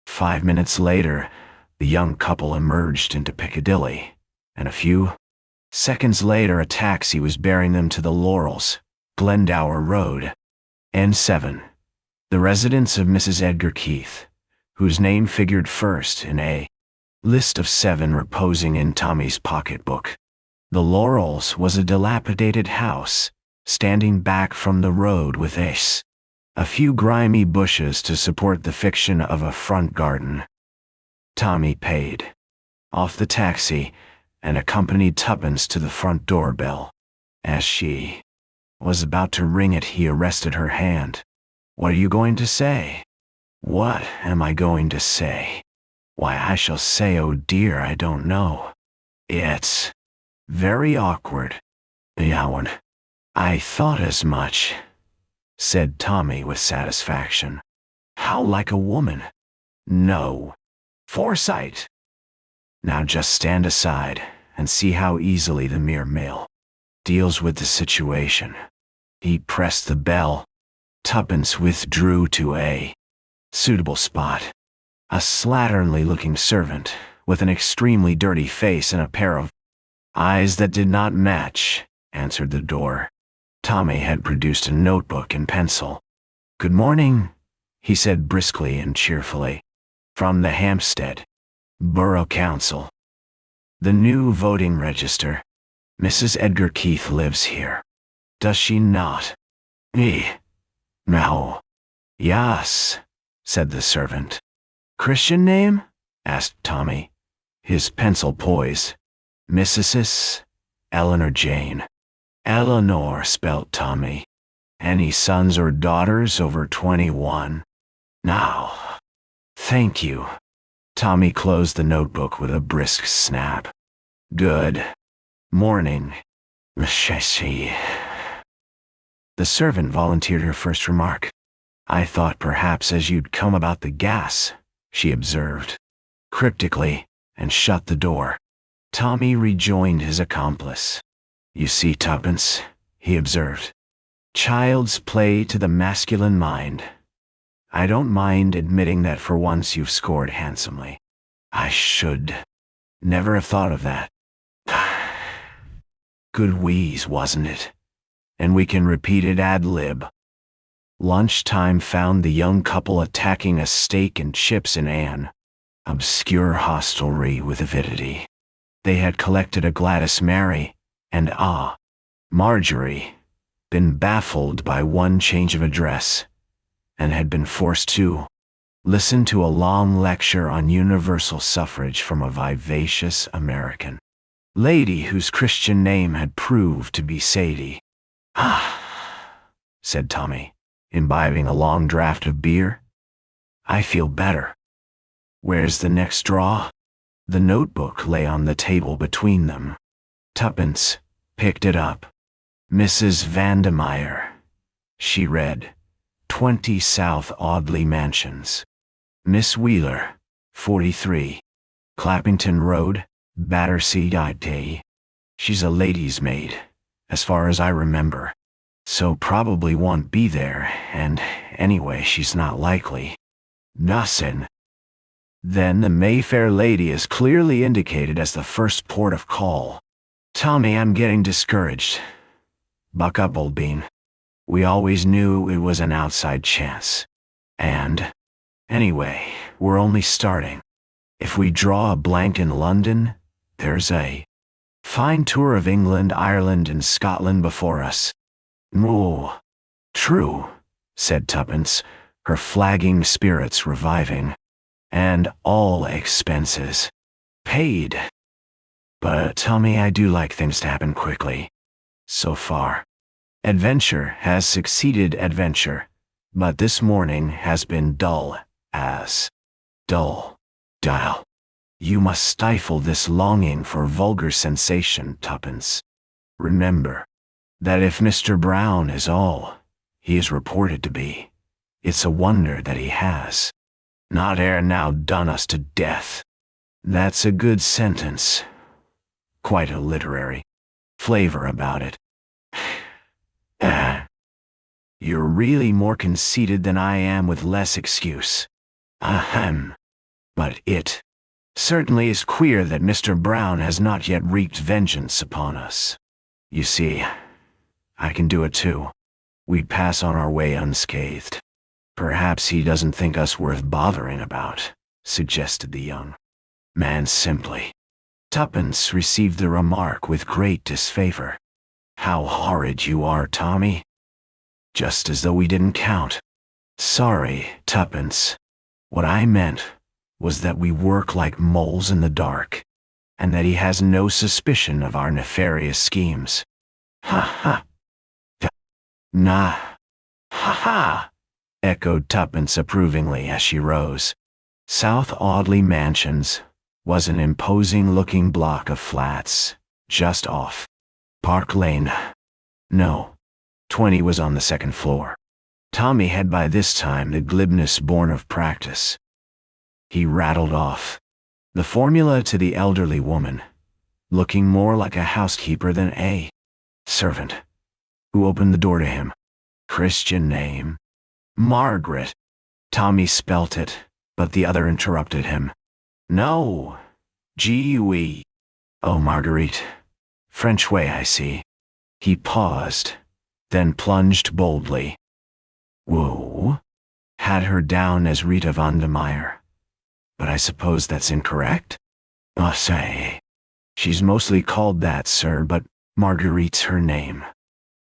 5 minutes later, the young couple emerged into Piccadilly, and a few seconds later a taxi was bearing them to the Laurels, Glendower Road. N7. The residence of Mrs. Edgar Keith, whose name figured first in a list of 7 reposing in Tommy's pocketbook. The Laurels was a dilapidated house, standing back from the road with a few grimy bushes to support the fiction of a front garden. Tommy paid off the taxi and accompanied Tuppence to the front doorbell. As she was about to ring it, he arrested her hand. What are you going to say? What am I going to say? Why, I shall say, oh dear, I don't know. It's very awkward. Yowen. I thought as much, said Tommy with satisfaction. How like a woman. No. Foresight. Now just stand aside and see how easily the mere male deals with the situation. He pressed the bell. Tuppence withdrew to a suitable spot. A slatternly-looking servant, with an extremely dirty face and a pair of eyes that did not match, answered the door. Tommy had produced a notebook and pencil. Good morning, he said briskly and cheerfully. From the Hampstead Borough Council. The new voting register. Mrs. Edgar Keith lives here. Does she not? No. Yes, said the servant. Christian name? Asked Tommy, his pencil poised. Mrs. Eleanor Jane. Eleanor, spelt Tommy. Any sons or daughters over 21? Now. Thank you. Tommy closed the notebook with a brisk snap. Good morning, Mrs. The servant volunteered her first remark. I thought perhaps as you'd come about the gas, she observed cryptically, and shut the door. Tommy rejoined his accomplice. You see, Tuppence, he observed. Child's play to the masculine mind. I don't mind admitting that for once you've scored handsomely. I should never have thought of that. Good wheeze, wasn't it? And we can repeat it ad lib. Lunchtime found the young couple attacking a steak and chips in an obscure hostelry with avidity. They had collected a Gladys Mary and Marjorie, been baffled by one change of address, and had been forced to listen to a long lecture on universal suffrage from a vivacious American lady whose Christian name had proved to be Sadie. Said Tommy, imbibing a long draught of beer. I feel better. Where's the next draw? The notebook lay on the table between them. Tuppence picked it up. Mrs. Vandemeyer, she read, 20 South Audley Mansions. Miss Wheeler, 43, Clappington Road, Battersea Day. She's a lady's maid, as far as I remember, so probably won't be there, and anyway she's not likely. Nothing. Then the Mayfair lady is clearly indicated as the first port of call. Tommy, I'm getting discouraged. Buck up, old bean. We always knew it was an outside chance. And, anyway, we're only starting. If we draw a blank in London, there's a fine tour of England, Ireland, and Scotland before us. Oh, true, said Tuppence, her flagging spirits reviving. And all expenses paid. But Tommy, I do like things to happen quickly. So far, adventure has succeeded adventure, but this morning has been dull as dull. Dial. You must stifle this longing for vulgar sensation, Tuppence. Remember that if Mr. Brown is all he is reported to be, it's a wonder that he has not ere now done us to death. That's a good sentence. Quite a literary flavor about it. You're really more conceited than I am with less excuse. Ahem. But it certainly is queer that Mr. Brown has not yet wreaked vengeance upon us. You see, I can do it too. We'd pass on our way unscathed. Perhaps he doesn't think us worth bothering about, suggested the young man simply. Tuppence received the remark with great disfavor. How horrid you are, Tommy. Just as though we didn't count. Sorry, Tuppence. What I meant was that we work like moles in the dark, and that he has no suspicion of our nefarious schemes. Ha ha. Nah. Ha ha, echoed Tuppence approvingly as she rose. South Audley Mansions was an imposing-looking block of flats, just off Park Lane. No, 20 was on the second floor. Tommy had by this time the glibness born of practice. He rattled off the formula to the elderly woman, looking more like a housekeeper than a servant, who opened the door to him. Christian name? Margaret. Tommy spelt it, but the other interrupted him. No, G-U-E. Oh, Marguerite. French way, I see. He paused, then plunged boldly. Whoa. Had her down as Rita Vandemeyer. But I suppose that's incorrect? Say. She's mostly called that, sir, but Marguerite's her name.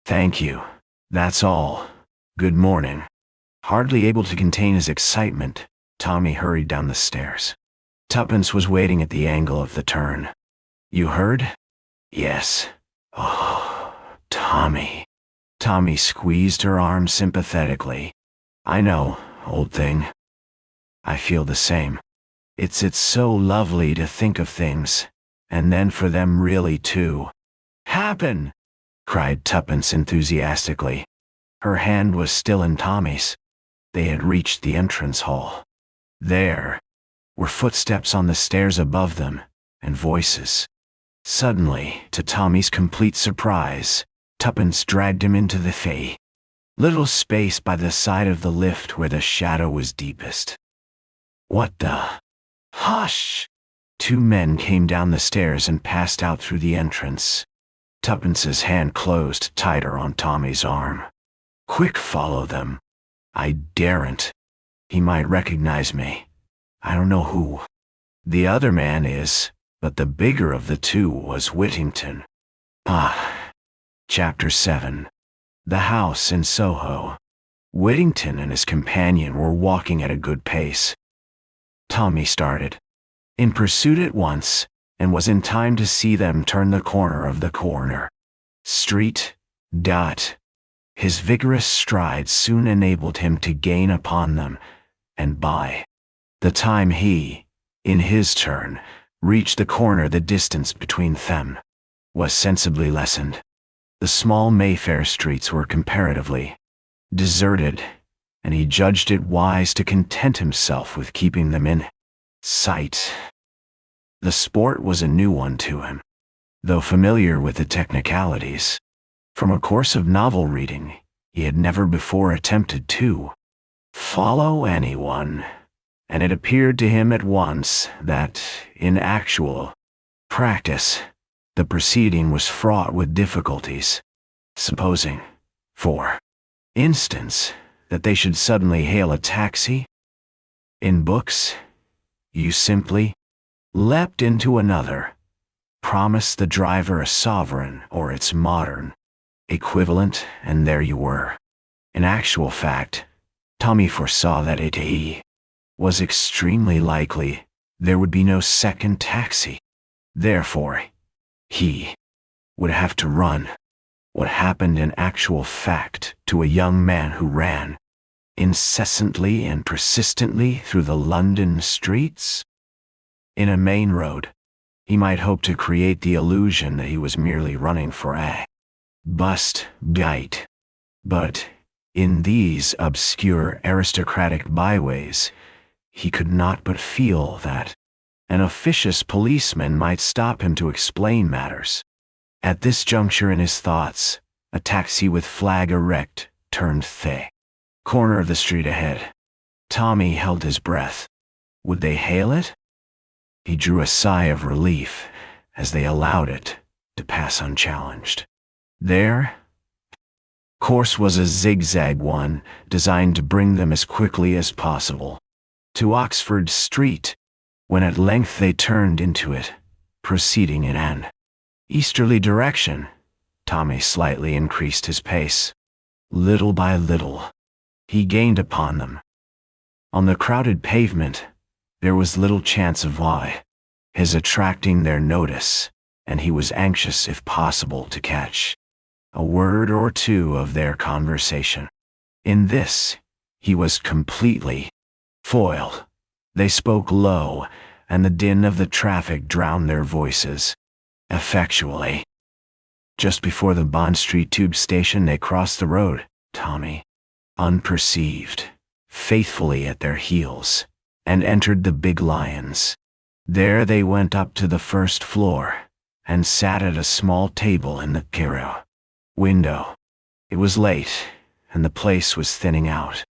Thank you. That's all. Good morning. Hardly able to contain his excitement, Tommy hurried down the stairs. Tuppence was waiting at the angle of the turn. You heard? Yes. Oh, Tommy. Tommy squeezed her arm sympathetically. I know, old thing. I feel the same. It's so lovely to think of things, and then for them really to happen, cried Tuppence enthusiastically. Her hand was still in Tommy's. They had reached the entrance hall. There were footsteps on the stairs above them, and voices. Suddenly, to Tommy's complete surprise, Tuppence dragged him into the little space by the side of the lift where the shadow was deepest. What the? Hush! 2 men came down the stairs and passed out through the entrance. Tuppence's hand closed tighter on Tommy's arm. Quick, follow them. I daren't. He might recognize me. I don't know who. The other man is, but the bigger of the two was Whittington. Chapter 7. The House in Soho. Whittington and his companion were walking at a good pace. Tommy started in pursuit at once, and was in time to see them turn the corner of the corner street. His vigorous strides soon enabled him to gain upon them, and by the time he, in his turn, reached the corner, the distance between them was sensibly lessened. The small Mayfair streets were comparatively deserted, and he judged it wise to content himself with keeping them in sight. The sport was a new one to him, though familiar with the technicalities. From a course of novel reading, he had never before attempted to follow anyone, and it appeared to him at once that, in actual practice, the proceeding was fraught with difficulties. Supposing, for instance, that they should suddenly hail a taxi. In books, you simply leapt into another, promised the driver a sovereign or its modern equivalent, and there you were. In actual fact, Tommy foresaw that it was extremely likely there would be no second taxi. Therefore, he would have to run. What happened in actual fact to a young man who ran incessantly and persistently through the London streets? In a main road, he might hope to create the illusion that he was merely running for a bite. But in these obscure aristocratic byways, he could not but feel that an officious policeman might stop him to explain matters. At this juncture in his thoughts, a taxi with flag erect turned the corner of the street ahead. Tommy held his breath. Would they hail it? He drew a sigh of relief as they allowed it to pass unchallenged. Their course was a zigzag one, designed to bring them as quickly as possible to Oxford Street, when at length they turned into it, proceeding in an easterly direction. Tommy slightly increased his pace. Little by little, he gained upon them. On the crowded pavement, there was little chance of his attracting their notice, and he was anxious, if possible, to catch a word or two of their conversation. In this, he was completely foiled. They spoke low, and the din of the traffic drowned their voices effectually. Just before the Bond Street tube station, they crossed the road, Tommy, unperceived, faithfully at their heels, and entered the Big Lions. There they went up to the first floor, and sat at a small table in the bureau window. It was late, and the place was thinning out.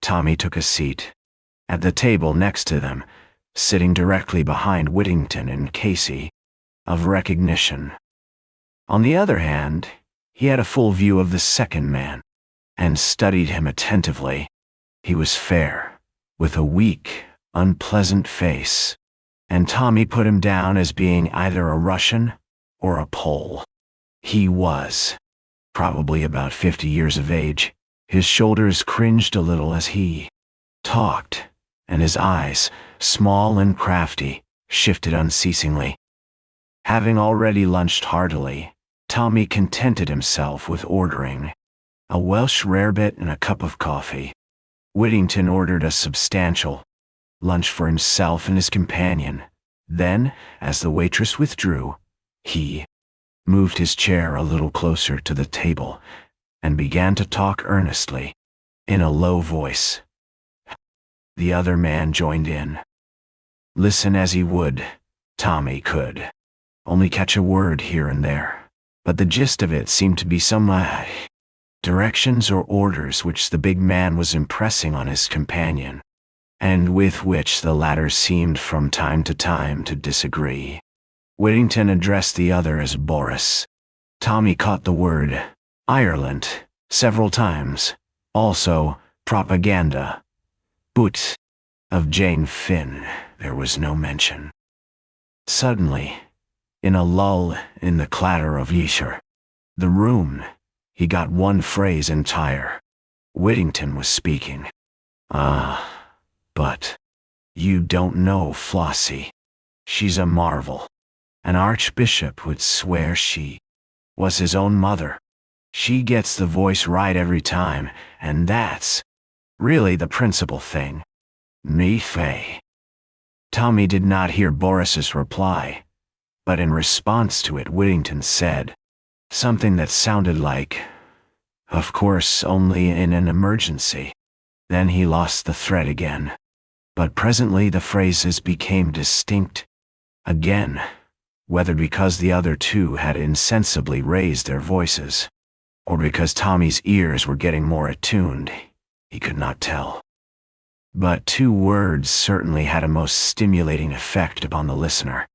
Tommy took a seat at the table next to them, sitting directly behind Whittington in case of recognition. On the other hand, he had a full view of the second man, and studied him attentively. He was fair, with a weak, unpleasant face, and Tommy put him down as being either a Russian or a Pole. He was probably about 50 years of age. His shoulders cringed a little as he talked, and his eyes, small and crafty, shifted unceasingly. Having already lunched heartily, Tommy contented himself with ordering a Welsh rarebit and a cup of coffee. Whittington ordered a substantial lunch for himself and his companion. Then, as the waitress withdrew, he moved his chair a little closer to the table and began to talk earnestly, in a low voice. The other man joined in. Listen as he would, Tommy could only catch a word here and there, but the gist of it seemed to be some directions or orders which the big man was impressing on his companion, and with which the latter seemed from time to time to disagree. Whittington addressed the other as Boris. Tommy caught the word Ireland several times, also propaganda, but of Jane Finn there was no mention. Suddenly, in a lull in the clatter of leisure, the room, he got one phrase entire. Whittington was speaking. But you don't know Flossie. She's a marvel. An archbishop would swear she was his own mother. She gets the voice right every time, and that's really the principal thing. Me fay. Tommy did not hear Boris's reply, but in response to it Whittington said something that sounded like, "Of course, only in an emergency." Then he lost the thread again. But presently the phrases became distinct again, whether because the other two had insensibly raised their voices, or because Tommy's ears were getting more attuned, he could not tell. But two words certainly had a most stimulating effect upon the listener.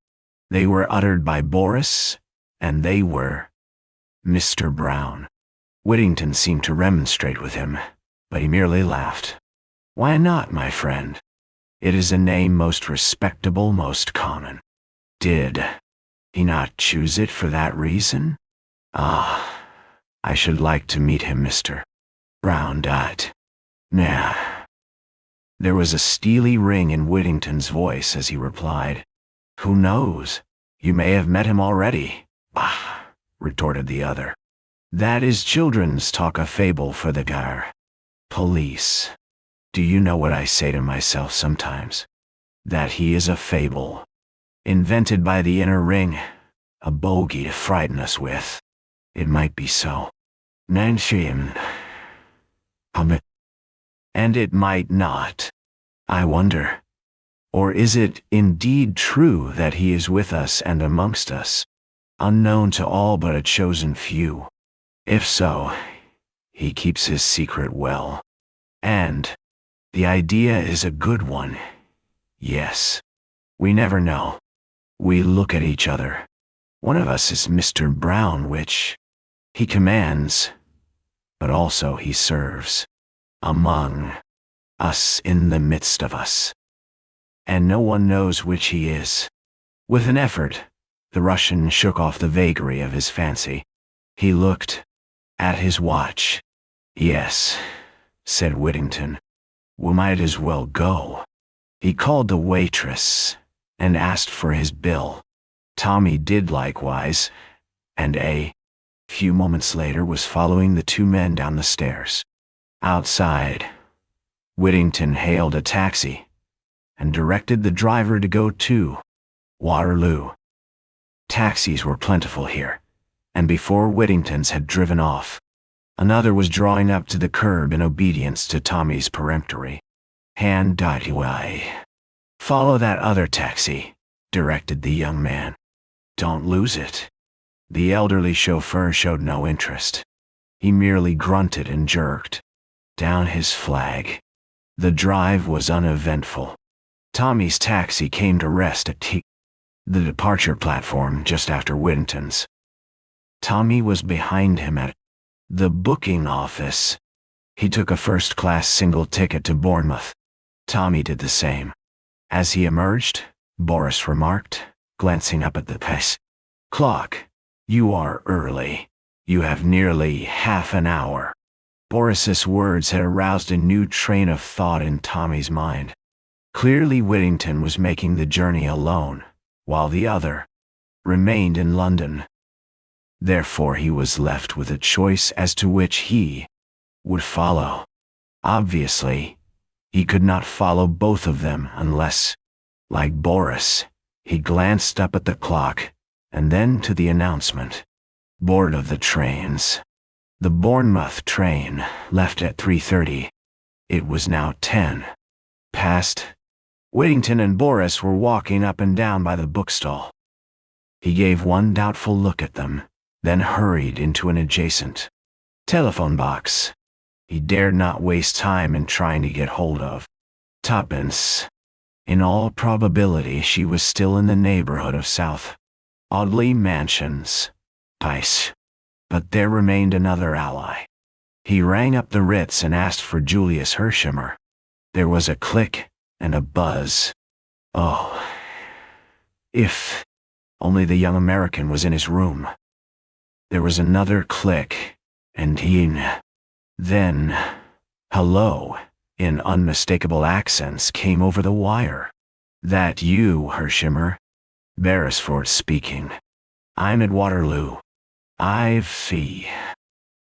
They were uttered by Boris, and they were Mr. Brown. Whittington seemed to remonstrate with him, but he merely laughed. "Why not, my friend? It is a name most respectable, most common. Did he not choose it for that reason? I should like to meet him, Mr. Brown. Nah." There was a steely ring in Whittington's voice as he replied, "Who knows? You may have met him already." "Bah," retorted the other. "That is children's talk, a fable for the police. Do you know what I say to myself sometimes? That he is a fable, invented by the inner ring, a bogey to frighten us with. It might be so. And it might not. I wonder. Or is it indeed true that he is with us and amongst us, unknown to all but a chosen few? If so, he keeps his secret well. And the idea is a good one. Yes. We never know. We look at each other. One of us is Mr. Brown, which he commands, but also he serves. Among us, in the midst of us. And no one knows which he is." With an effort, the Russian shook off the vagary of his fancy. He looked at his watch. "Yes," said Whittington. "We might as well go." He called the waitress and asked for his bill. Tommy did likewise, and a few moments later was following the two men down the stairs. Outside, Whittington hailed a taxi and directed the driver to go to Waterloo. Taxis were plentiful here, and before Whittington's had driven off, another was drawing up to the curb in obedience to Tommy's peremptory hand. "Follow that other taxi," directed the young man. "Don't lose it." The elderly chauffeur showed no interest. He merely grunted and jerked down his flag. The drive was uneventful. Tommy's taxi came to rest at the departure platform just after Whittington's. Tommy was behind him at the booking office. He took a first-class single ticket to Bournemouth. Tommy did the same. As he emerged, Boris remarked, glancing up at the clock, "You are early. You have nearly half an hour." Boris's words had aroused a new train of thought in Tommy's mind. Clearly Whittington was making the journey alone, while the other remained in London. Therefore he was left with a choice as to which he would follow. Obviously, he could not follow both of them unless, like Boris, he glanced up at the clock and then to the announcement. Board of the trains. The Bournemouth train left at 3:30. It was now 10 past. Whittington and Boris were walking up and down by the bookstall. He gave one doubtful look at them, then hurried into an adjacent telephone box. He dared not waste time in trying to get hold of Tuppence. In all probability she was still in the neighborhood of South Audley Mansions. But there remained another ally. He rang up the Ritz and asked for Julius HERSHEIMMER. There was a click and a buzz. Oh, if only the young American was in his room. There was another click, and then, hello, in unmistakable accents came over the wire. That you, HERSHEIMMER? Beresford speaking. I'm at Waterloo. I've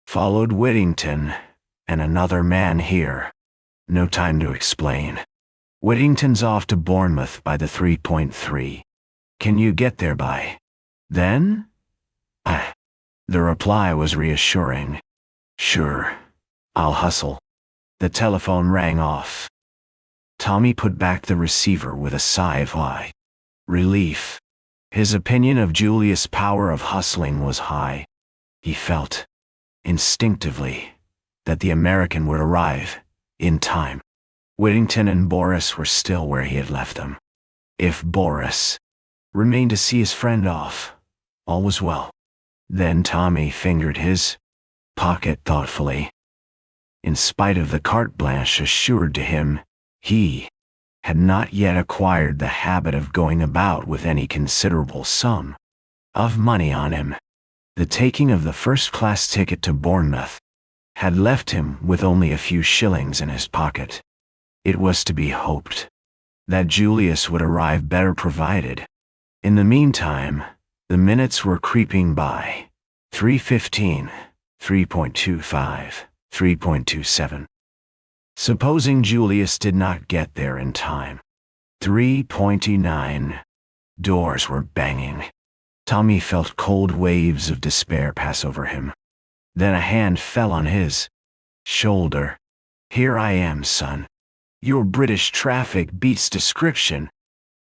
followed Whittington, and another man here. No time to explain. Whittington's off to Bournemouth by the 3.3. Can you get there by then? The reply was reassuring. Sure, I'll hustle. The telephone rang off. Tommy put back the receiver with a sigh of relief. His opinion of Julius' power of hustling was high. He felt, instinctively, that the American would arrive, in time. Whittington and Boris were still where he had left them. If Boris remained to see his friend off, all was well. Then Tommy fingered his pocket thoughtfully. In spite of the carte blanche assured to him, he had not yet acquired the habit of going about with any considerable sum of money on him. The taking of the first-class ticket to Bournemouth had left him with only a few shillings in his pocket. It was to be hoped that Julius would arrive better provided. In the meantime, the minutes were creeping by. 3:15, 3.25, 3.27. Supposing Julius did not get there in time. 3:29. Doors were banging. Tommy felt cold waves of despair pass over him. Then a hand fell on his shoulder. Here I am, son. Your British traffic beats description.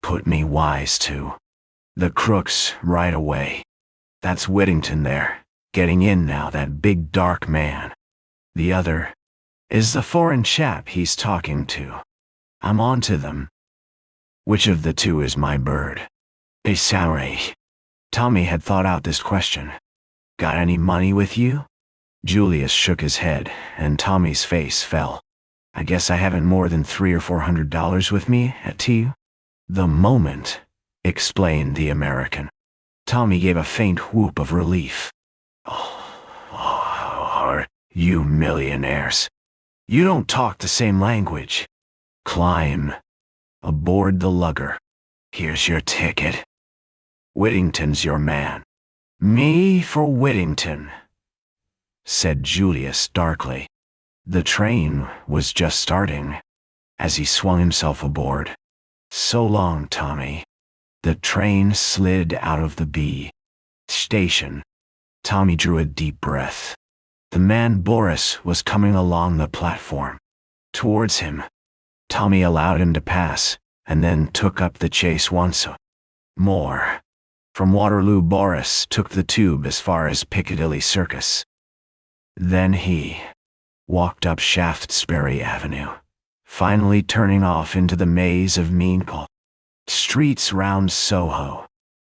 Put me wise to the crooks right away. That's Whittington there, getting in now, that big dark man. The other is the foreign chap he's talking to. I'm on to them. Which of the two is my bird? Sorry. Tommy had thought out this question. Got any money with you? Julius shook his head, and Tommy's face fell. I guess I haven't more than $300 or $400 with me at tea. The moment, explained the American. Tommy gave a faint whoop of relief. Oh, you millionaires. You don't talk the same language. Climb aboard the lugger. Here's your ticket. Whittington's your man. Me for Whittington, said Julius darkly. The train was just starting as he swung himself aboard. So long, Tommy. The train slid out of the B station. Tommy drew a deep breath. The man Boris was coming along the platform towards him. Tommy allowed him to pass, and then took up the chase once more. From Waterloo, Boris took the tube as far as Piccadilly Circus. Then he walked up Shaftesbury Avenue, finally turning off into the maze of mean streets round Soho.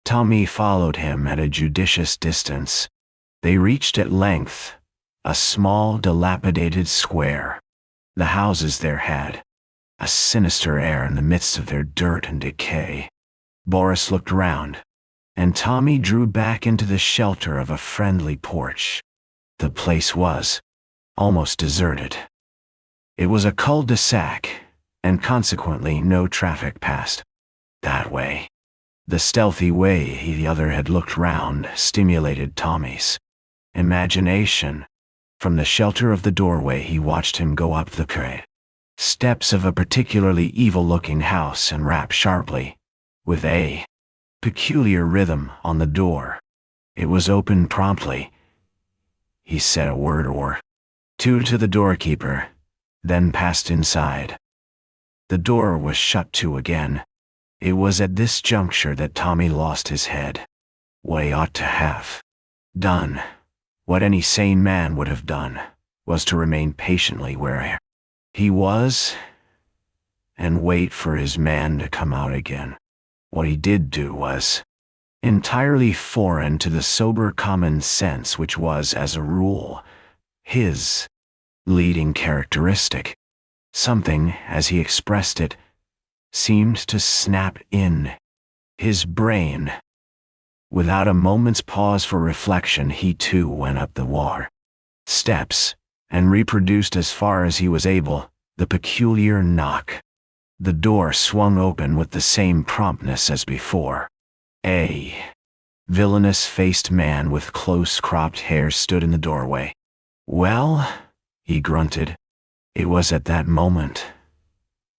Tommy followed him at a judicious distance. They reached at length a small, dilapidated square. The houses there had a sinister air in the midst of their dirt and decay. Boris looked round, and Tommy drew back into the shelter of a friendly porch. The place was almost deserted. It was a cul-de-sac, and consequently no traffic passed that way. The stealthy way the other had looked round stimulated Tommy's imagination. From the shelter of the doorway he watched him go up the steps of a particularly evil-looking house and rap sharply, with a peculiar rhythm, on the door. It was opened promptly. He said a word or two to the doorkeeper, then passed inside. The door was shut to again. It was at this juncture that Tommy lost his head. What he ought to have done, what any sane man would have done, was to remain patiently where he was and wait for his man to come out again. What he did do was entirely foreign to the sober common sense which was, as a rule, his. leading characteristic. Something, as he expressed it, seemed to snap in his brain. Without a moment's pause for reflection, he too went up the steps and reproduced as far as he was able the peculiar knock. The door swung open with the same promptness as before. A villainous-faced man with close-cropped hair stood in the doorway. "Well," he grunted. It was at that moment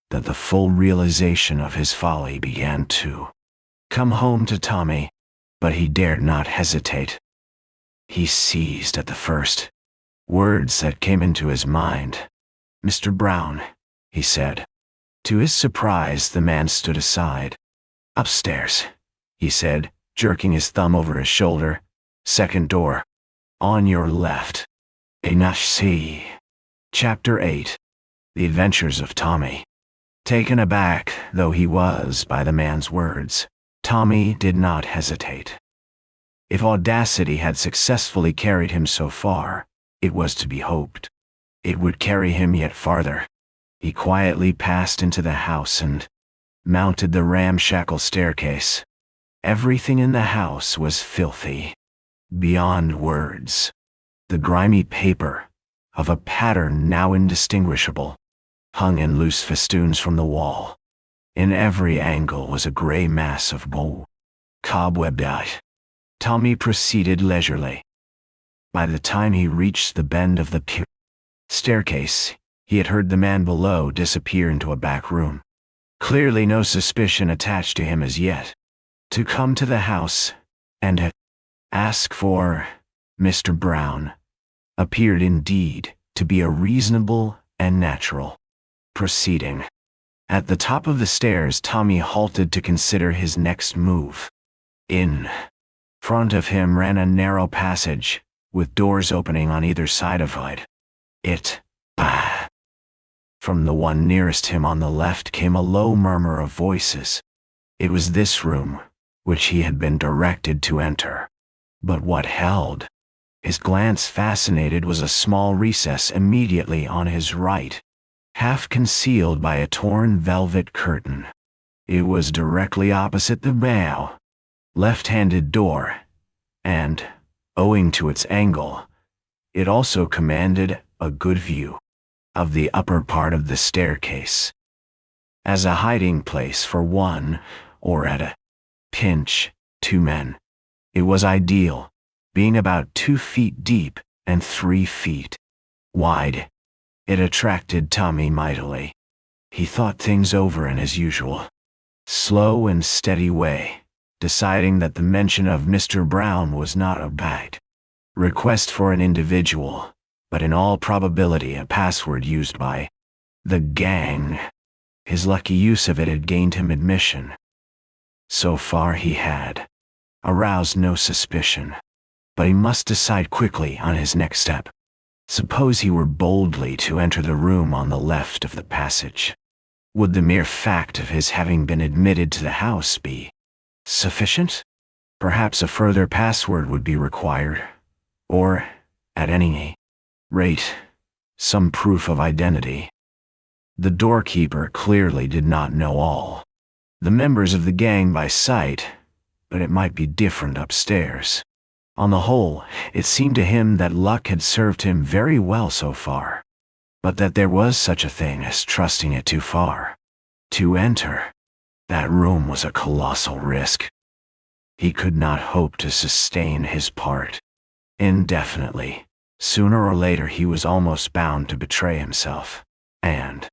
that the full realization of his folly began to come home to Tommy, but he dared not hesitate. He seized at the first words that came into his mind. "Mr. Brown," he said. To his surprise, the man stood aside. "Upstairs," he said, jerking his thumb over his shoulder. "Second door. On your left." See. Chapter 8. The Adventures of Tommy. Taken aback though he was by the man's words, Tommy did not hesitate. If audacity had successfully carried him so far, it was to be hoped it would carry him yet farther. He quietly passed into the house and mounted the ramshackle staircase. Everything in the house was filthy beyond words. The grimy paper, of a pattern now indistinguishable, hung in loose festoons from the wall. In every angle was a gray mass of mold, cobwebbed out. Tommy proceeded leisurely. By the time he reached the bend of the staircase, he had heard the man below disappear into a back room. Clearly no suspicion attached to him as yet. To come to the house and ask for Mr. Brown appeared indeed to be a reasonable and natural proceeding. At the top of the stairs, Tommy halted to consider his next move. In front of him ran a narrow passage, with doors opening on either side of it. From the one nearest him on the left came a low murmur of voices. It was this room which he had been directed to enter. But what held his glance fascinated was a small recess immediately on his right, half concealed by a torn velvet curtain. It was directly opposite the left-handed door, and, owing to its angle, it also commanded a good view of the upper part of the staircase. As a hiding place for one, or at a pinch, two men, it was ideal, being about 2 feet deep and 3 feet wide. It attracted Tommy mightily. He thought things over in his usual slow and steady way, deciding that the mention of Mr. Brown was not a bad request for an individual, but in all probability a password used by the gang. His lucky use of it had gained him admission. So far he had aroused no suspicion, but he must decide quickly on his next step. Suppose he were boldly to enter the room on the left of the passage. Would the mere fact of his having been admitted to the house be sufficient? Perhaps a further password would be required, or, at any rate, some proof of identity. The doorkeeper clearly did not know all the members of the gang by sight, but it might be different upstairs. On the whole, it seemed to him that luck had served him very well so far, but that there was such a thing as trusting it too far. To enter that room was a colossal risk. He could not hope to sustain his part indefinitely. Sooner or later he was almost bound to betray himself, and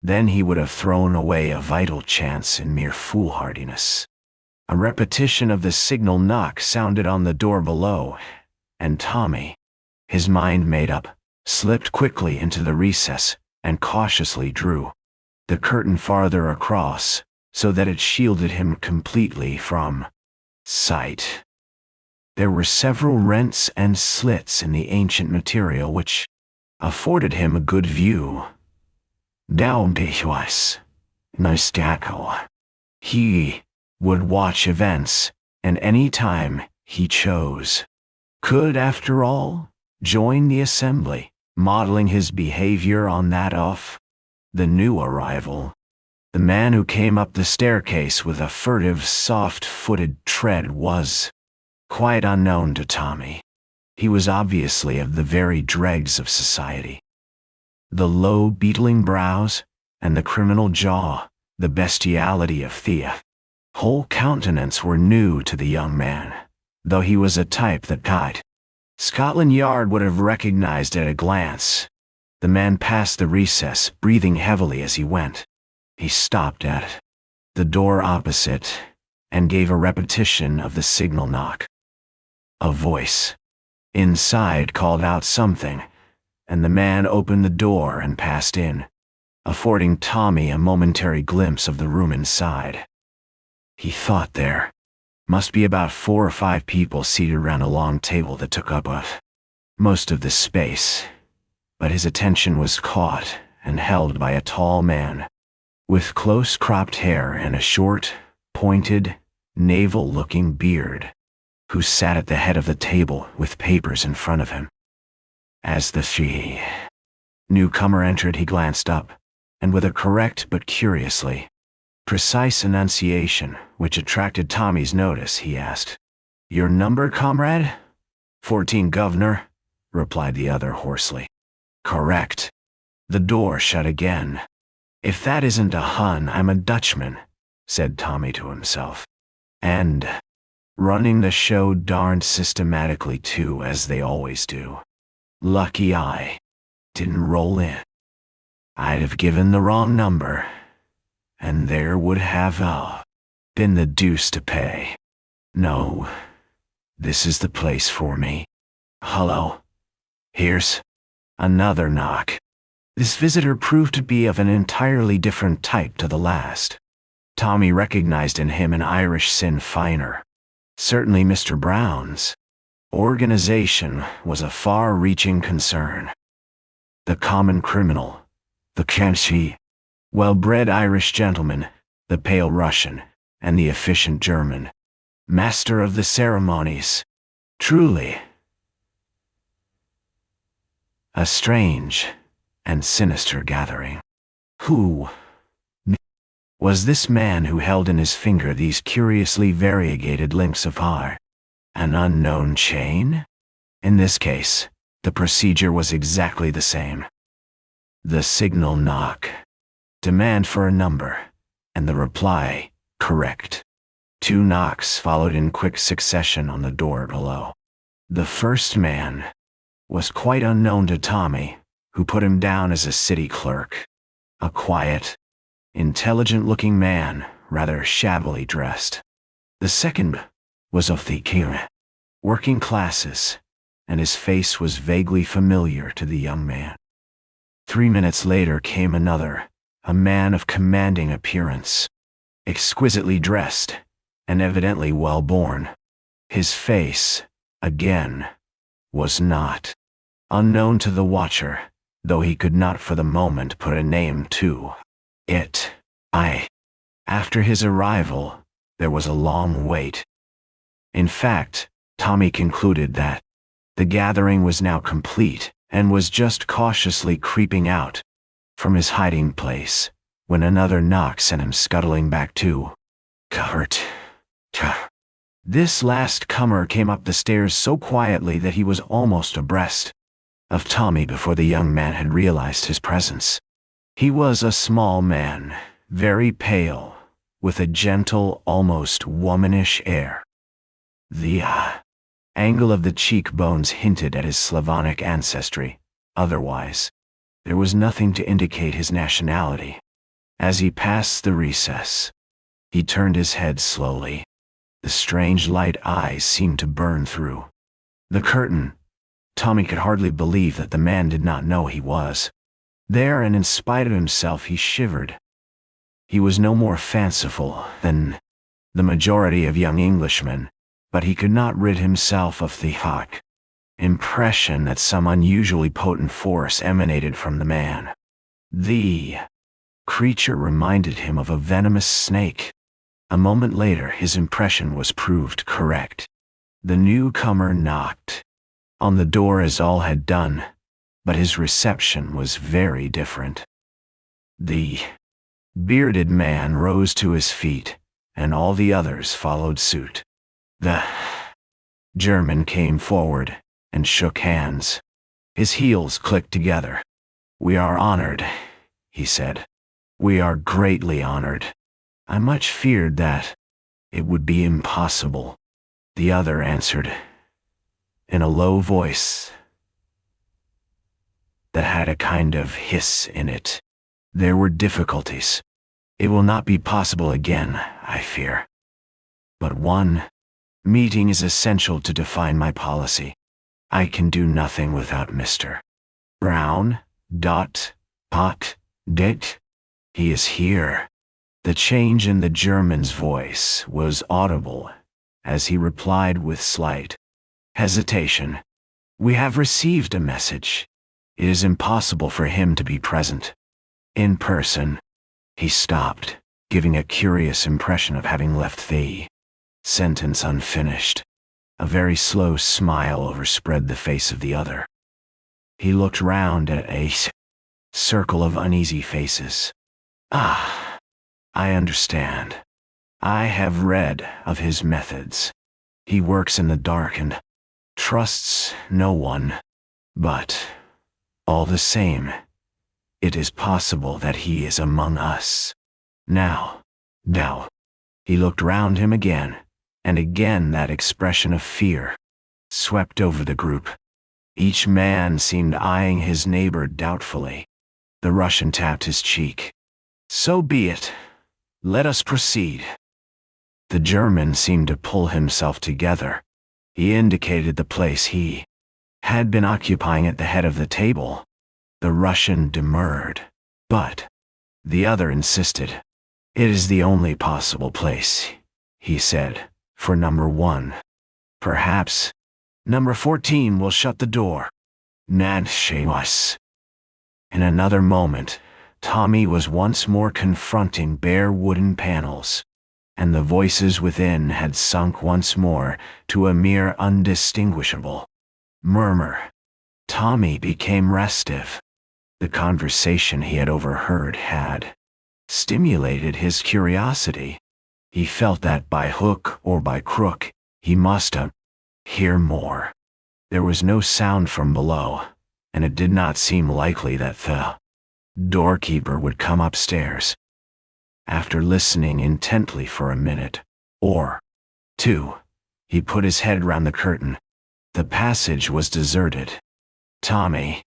then he would have thrown away a vital chance in mere foolhardiness. A repetition of the signal knock sounded on the door below, and Tommy, his mind made up, slipped quickly into the recess and cautiously drew the curtain farther across so that it shielded him completely from sight. There were several rents and slits in the ancient material which afforded him a good view. He would watch events, and any time he chose, could, after all, join the assembly modeling his behavior on that of the new arrival. The man who came up the staircase with a furtive, soft-footed tread was quite unknown to Tommy. He was obviously of the very dregs of society. The low, beetling brows, and the criminal jaw, the bestiality of the whole countenance were new to the young man, though he was a type that Scotland Yard would have recognized at a glance. The man passed the recess, breathing heavily as he went. He stopped at the door opposite and gave a repetition of the signal knock. A voice inside called out something, and the man opened the door and passed in, affording Tommy a momentary glimpse of the room inside. He thought there must be about 4 or 5 people seated around a long table that took up most of the space, but his attention was caught and held by a tall man with close-cropped hair and a short, pointed, navel-looking beard, who sat at the head of the table with papers in front of him. As the newcomer entered, he glanced up, and with a correct but curiously precise enunciation which attracted Tommy's notice, he asked, "Your number, comrade?" 14, governor, replied the other hoarsely. "Correct." The door shut again. "If that isn't a Hun, I'm a Dutchman," said Tommy to himself. "And running the show darned systematically too, as they always do. Lucky I didn't roll in. I'd have given the wrong number, and there would have been the deuce to pay. No, this is the place for me. Hello. Here's another knock." This visitor proved to be of an entirely different type to the last. Tommy recognized in him an Irish Sinn Féiner. Certainly Mr. Brown's organization was a far-reaching concern. The common criminal, the Cowley, well-bred Irish gentleman, the pale Russian, and the efficient German, master of the ceremonies. Truly a strange and sinister gathering. Who was this man who held in his finger these curiously variegated links of hair? An unknown chain? In this case, the procedure was exactly the same. The signal knock, demand for a number, and the reply, correct. 2 knocks followed in quick succession on the door below. The first man was quite unknown to Tommy, who put him down as a city clerk. A quiet, intelligent-looking man, rather shabbily dressed. The second was of the working classes, and his face was vaguely familiar to the young man. 3 minutes later came another, a man of commanding appearance, exquisitely dressed, and evidently well-born. His face, again, was not unknown to the watcher, though he could not for the moment put a name to it. After his arrival, there was a long wait. In fact, Tommy concluded that the gathering was now complete and was just cautiously creeping out from his hiding place when another knock sent him scuttling back to Covert. This last comer came up the stairs so quietly that he was almost abreast of Tommy before the young man had realized his presence. He was a small man, very pale, with a gentle, almost womanish air. The angle of the cheekbones hinted at his Slavonic ancestry. Otherwise, there was nothing to indicate his nationality. As he passed the recess, he turned his head slowly. The strange light eyes seemed to burn through the curtain. Tommy could hardly believe that the man did not know he was there, and in spite of himself he shivered. He was no more fanciful than the majority of young Englishmen, but he could not rid himself of the impression that some unusually potent force emanated from the man. The creature reminded him of a venomous snake. A moment later his impression was proved correct. The newcomer knocked on the door as all had done. but his reception was very different. The bearded man rose to his feet, and all the others followed suit. The German came forward and shook hands. His heels clicked together. "We are honored," he said. "We are greatly honored. I much feared that it would be impossible," the other answered, in a low voice that had a kind of hiss in it. "There were difficulties. It will not be possible again, I fear. But one meeting is essential to define my policy. I can do nothing without Mr. Brown, Det. He is here." The change in the German's voice was audible as he replied with slight hesitation. "We have received a message. It is impossible for him to be present in person." He stopped, giving a curious impression of having left the sentence unfinished. A very slow smile overspread the face of the other. He looked round at a circle of uneasy faces. "Ah, I understand. I have read of his methods. He works in the dark and trusts no one. But, all the same, it is possible that he is among us. Now. He looked round him again, and again that expression of fear swept over the group. Each man seemed eyeing his neighbor doubtfully. The Russian tapped his cheek. "So be it. Let us proceed." The German seemed to pull himself together. He indicated the place he had been occupying at the head of the table. The Russian demurred, but the other insisted. "It is the only possible place," he said, "for number 1. Perhaps number 14 will shut the door." Nanshewis. In another moment, Tommy was once more confronting bare wooden panels, and the voices within had sunk once more to a mere undistinguishable murmur. Tommy became restive. The conversation he had overheard had stimulated his curiosity. He felt that by hook or by crook, he must hear more. There was no sound from below, and it did not seem likely that the doorkeeper would come upstairs. After listening intently for a minute or two, he put his head round the curtain. The passage was deserted. Tommy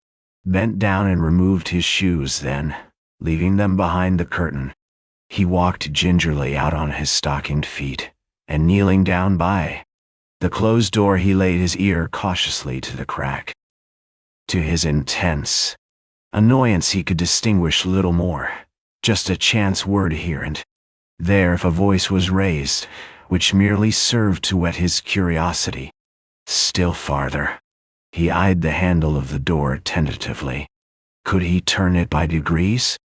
bent down and removed his shoes, then, leaving them behind the curtain, he walked gingerly out on his stockinged feet, and kneeling down by the closed door, he laid his ear cautiously to the crack. To his intense annoyance, he could distinguish little more, just a chance word here and there if a voice was raised, which merely served to whet his curiosity. Still farther, he eyed the handle of the door tentatively. Could he turn it by degrees?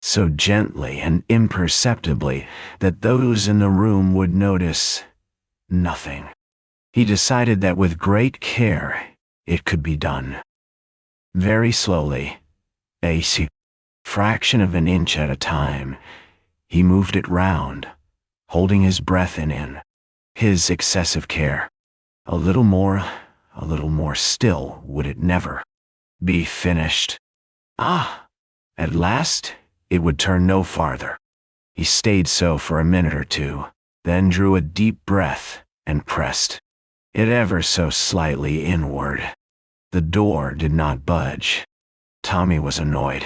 So gently and imperceptibly that those in the room would notice nothing. He decided that with great care it could be done. Very slowly, a fraction of an inch at a time, he moved it round, holding his breath in his excessive care. A little more still, would it never be finished? At last, it would turn no farther. He stayed so for a minute or two, then drew a deep breath and pressed it ever so slightly inward. The door did not budge. Tommy was annoyed.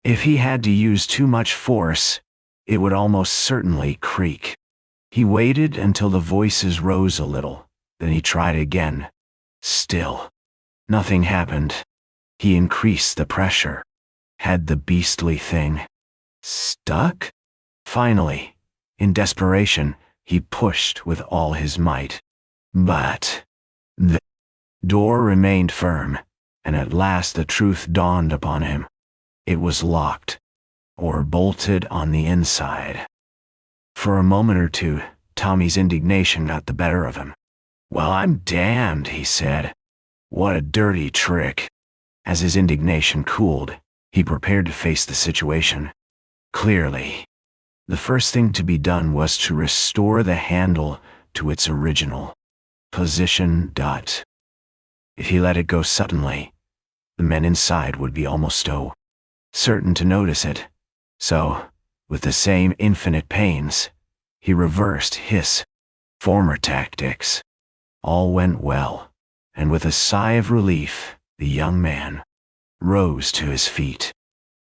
If he had to use too much force, it would almost certainly creak. He waited until the voices rose a little, then he tried again. Still, nothing happened. He increased the pressure. Had the beastly thing stuck? Finally, in desperation, he pushed with all his might. But the door remained firm, and at last the truth dawned upon him. It was locked, or bolted on the inside. For a moment or two, Tommy's indignation got the better of him. "Well, I'm damned," he said. "What a dirty trick. As his indignation cooled, he prepared to face the situation. Clearly, the first thing to be done was to restore the handle to its original position. If he let it go suddenly, the men inside would be almost certain to notice it. So, with the same infinite pains, he reversed his former tactics. All went well, and with a sigh of relief, the young man rose to his feet.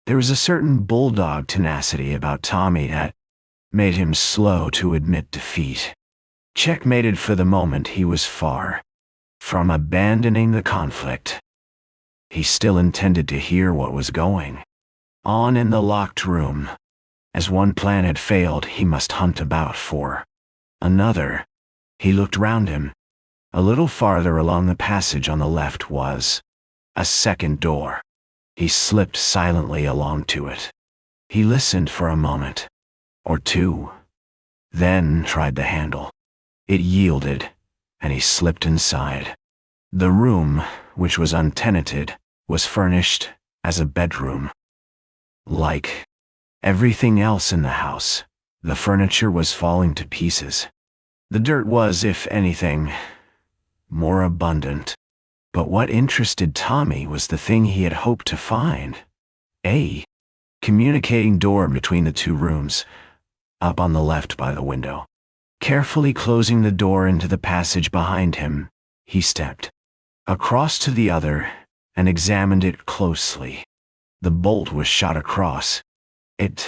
There was a certain bulldog tenacity about Tommy that made him slow to admit defeat. Checkmated for the moment, he was far from abandoning the conflict. He still intended to hear what was going on in the locked room. As one plan had failed, he must hunt about for another. He looked round him. A little farther along the passage on the left was a second door. He slipped silently along to it. He listened for a moment or two, then tried the handle. It yielded, and he slipped inside. The room, which was untenanted, was furnished as a bedroom. Like everything else in the house, the furniture was falling to pieces. The dirt was, if anything, more abundant. But what interested Tommy was the thing he had hoped to find. A communicating door between the two rooms, up on the left by the window. Carefully closing the door into the passage behind him, he stepped across to the other and examined it closely. The bolt was shot across. It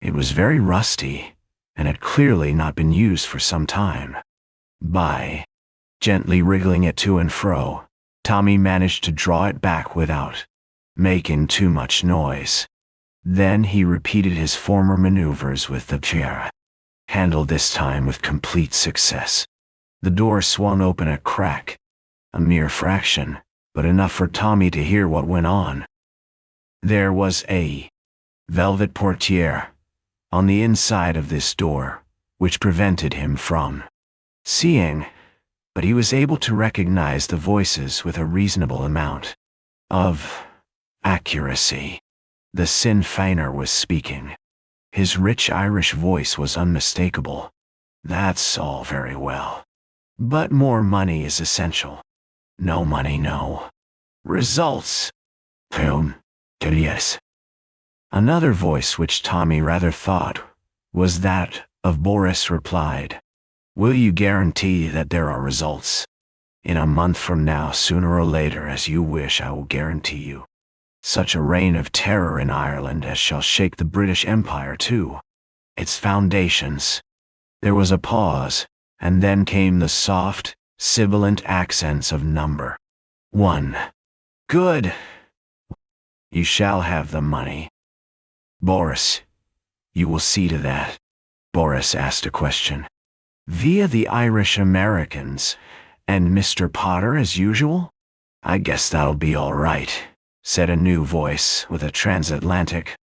was very rusty, and had clearly not been used for some time. By gently wriggling it to and fro, Tommy managed to draw it back without making too much noise. Then he repeated his former maneuvers with the chair handle, this time with complete success. The door swung open a crack, a mere fraction, but enough for Tommy to hear what went on. There was a velvet portiere on the inside of this door, which prevented him from seeing, but he was able to recognize the voices with a reasonable amount of accuracy. The Sinn Feiner was speaking. His rich Irish voice was unmistakable. That's all very well, but more money is essential. No money, no results. Yes. Another voice, which Tommy rather thought was that of Boris, replied, "Will you guarantee that there are results? In a month from now, sooner or later, as you wish, I will guarantee you such a reign of terror in Ireland as shall shake the British Empire to its foundations." There was a pause, and then came the soft, sibilant accents of number 1. "Good. You shall have the money. Boris, you will see to that." Boris asked a question. "Via the Irish Americans, and Mr. Potter as usual?" "I guess that'll be all right," said a new voice with a transatlantic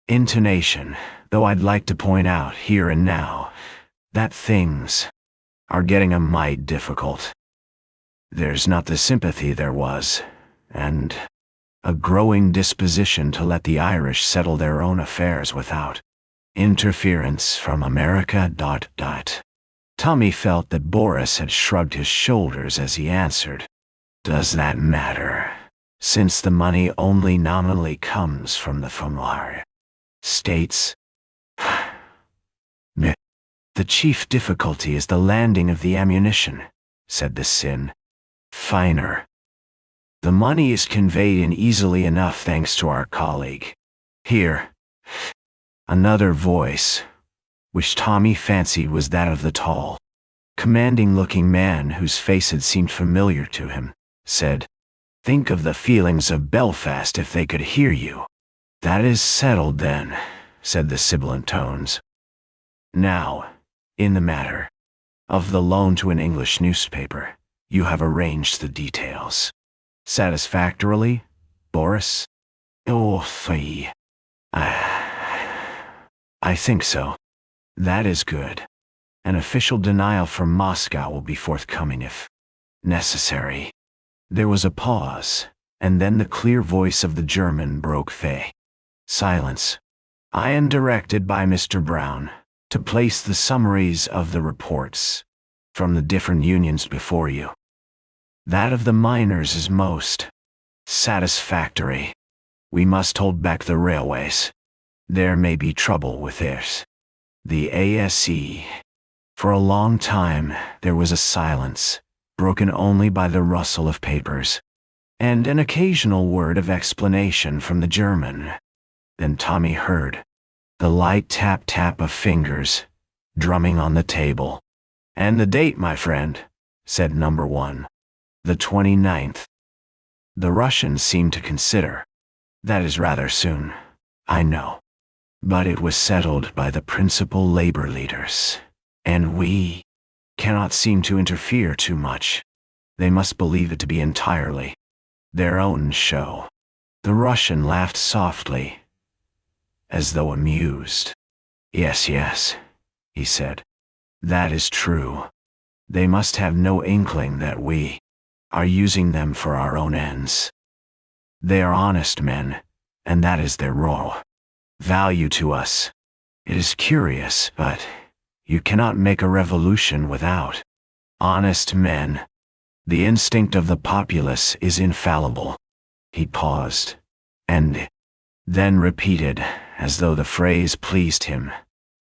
intonation, though I'd like to point out here and now that things are getting a mite difficult. There's not the sympathy there was, and a growing disposition to let the Irish settle their own affairs without interference from America. Tommy felt that Boris had shrugged his shoulders as he answered, "Does that matter, since the money only nominally comes from the familiar states?" "The chief difficulty is the landing of the ammunition," said the Sinn Feiner. "The money is conveyed in easily enough thanks to our colleague here." Another voice, which Tommy fancied was that of the tall, commanding-looking man whose face had seemed familiar to him, said, "Think of the feelings of Belfast if they could hear you." "That is settled then," said the sibilant tones. "Now, in the matter of the loan to an English newspaper, you have arranged the details satisfactorily, Boris?" "Oh, I think so." "That is good. An official denial from Moscow will be forthcoming if necessary." There was a pause, and then the clear voice of the German broke silence. I am directed by Mr. Brown to place the summaries of the reports from the different unions before you. That of the miners is most satisfactory. We must hold back the railways. There may be trouble with theirs. The ASE. For a long time, there was a silence, broken only by the rustle of papers, and an occasional word of explanation from the German. Then Tommy heard the light tap-tap of fingers, drumming on the table. And the date, my friend, said number 1. The 29th. The Russians seemed to consider. That is rather soon, I know. But it was settled by the principal labor leaders, and we cannot seem to interfere too much. They must believe it to be entirely their own show. The Russian laughed softly, as though amused. Yes, he said. That is true. They must have no inkling that we are using them for our own ends. They are honest men, and that is their raw value to us. It is curious, but you cannot make a revolution without honest men. The instinct of the populace is infallible. He paused, and then repeated, as though the phrase pleased him.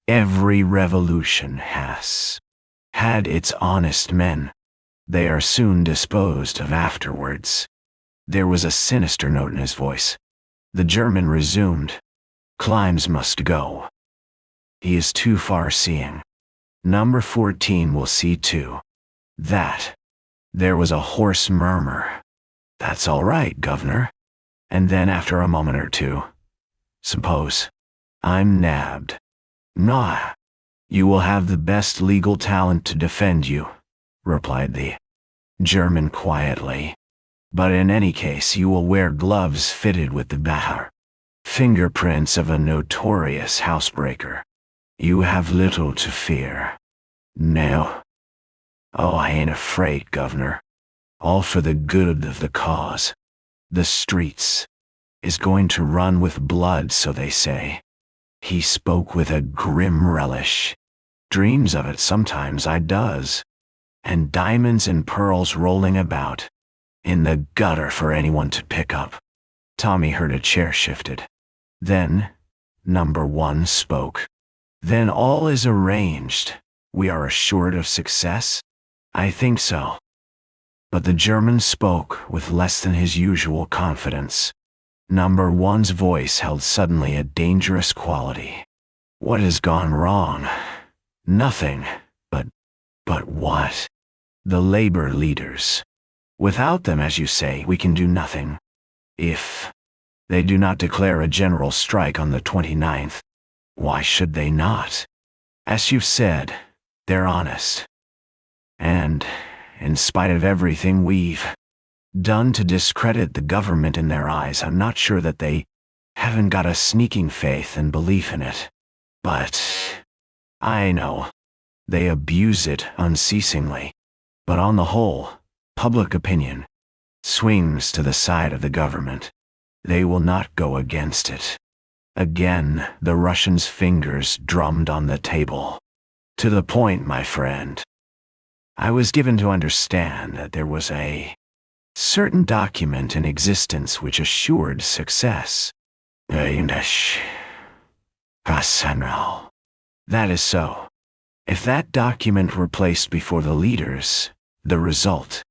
Every revolution has had its honest men. They are soon disposed of afterwards. There was a sinister note in his voice. The German resumed. Climbs must go. He is too far-seeing. Number 14 will see to that. There was a hoarse murmur. That's all right, Governor. And then after a moment or two, suppose I'm nabbed. Nah. You will have the best legal talent to defend you, replied the German quietly. But in any case you will wear gloves fitted with the fingerprints of a notorious housebreaker. You have little to fear. No. Oh, I ain't afraid, Governor. All for the good of the cause. The streets is going to run with blood, so they say. He spoke with a grim relish. Dreams of it sometimes I does. And diamonds and pearls rolling about in the gutter for anyone to pick up. Tommy heard a chair shifted. Then, number 1 spoke. Then all is arranged. We are assured of success? I think so. But the German spoke with less than his usual confidence. Number 1's voice held suddenly a dangerous quality. What has gone wrong? Nothing. But what? The labor leaders. Without them, as you say, we can do nothing. If they do not declare a general strike on the 29th, why should they not? As you've said, they're honest. And, in spite of everything we've done to discredit the government in their eyes, I'm not sure that they haven't got a sneaking faith and belief in it. But I know they abuse it unceasingly. But on the whole, public opinion swings to the side of the government. They will not go against it. Again, the Russian's fingers drummed on the table. To the point, my friend. I was given to understand that there was a certain document in existence which assured success. That is so. If that document were placed before the leaders, the result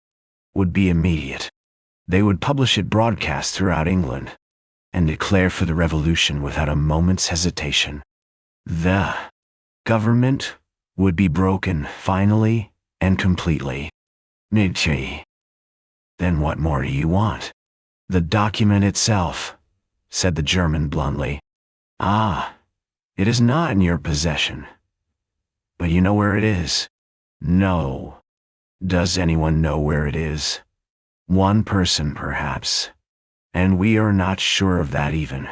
would be immediate. They would publish it broadcast throughout England and declare for the revolution without a moment's hesitation. The government would be broken finally and completely. Nietzsche. Then what more do you want? The document itself, said the German bluntly. Ah, it is not in your possession. But you know where it is? No. Does anyone know where it is? One person, perhaps. And we are not sure of that even.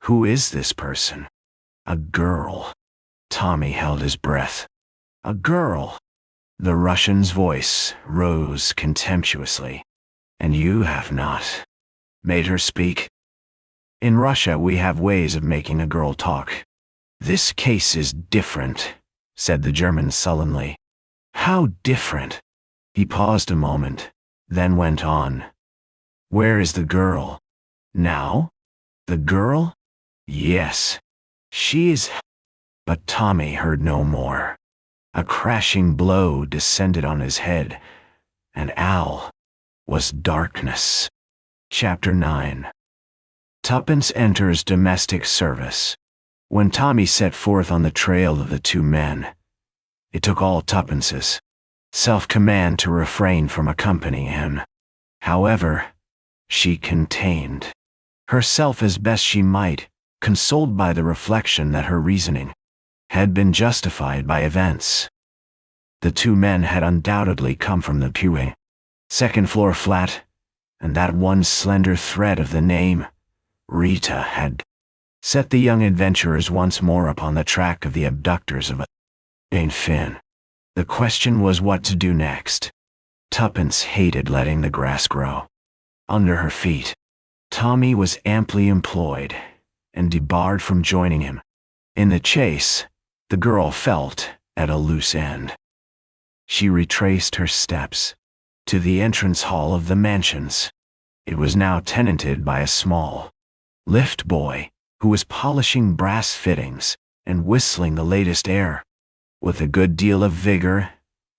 Who is this person? A girl. Tommy held his breath. A girl. The Russian's voice rose contemptuously. And you have not made her speak? In Russia, we have ways of making a girl talk. This case is different, said the German sullenly. How different? He paused a moment, then went on. Where is the girl? Now? The girl? Yes. She is. But Tommy heard no more. A crashing blow descended on his head, and all was darkness. Chapter 9. Tuppence enters domestic service. When Tommy set forth on the trail of the two men, it took all Tuppence's self-command to refrain from accompanying him. However, she contained herself as best she might, consoled by the reflection that her reasoning had been justified by events. The two men had undoubtedly come from the Pewing second-floor flat, and that one slender thread of the name, Rita, had set the young adventurers once more upon the track of the abductors of Jane Finn. The question was what to do next. Tuppence hated letting the grass grow under her feet. Tommy was amply employed and debarred from joining him in the chase. The girl felt at a loose end. She retraced her steps to the entrance hall of the mansions. It was now tenanted by a small lift boy who was polishing brass fittings and whistling the latest air with a good deal of vigor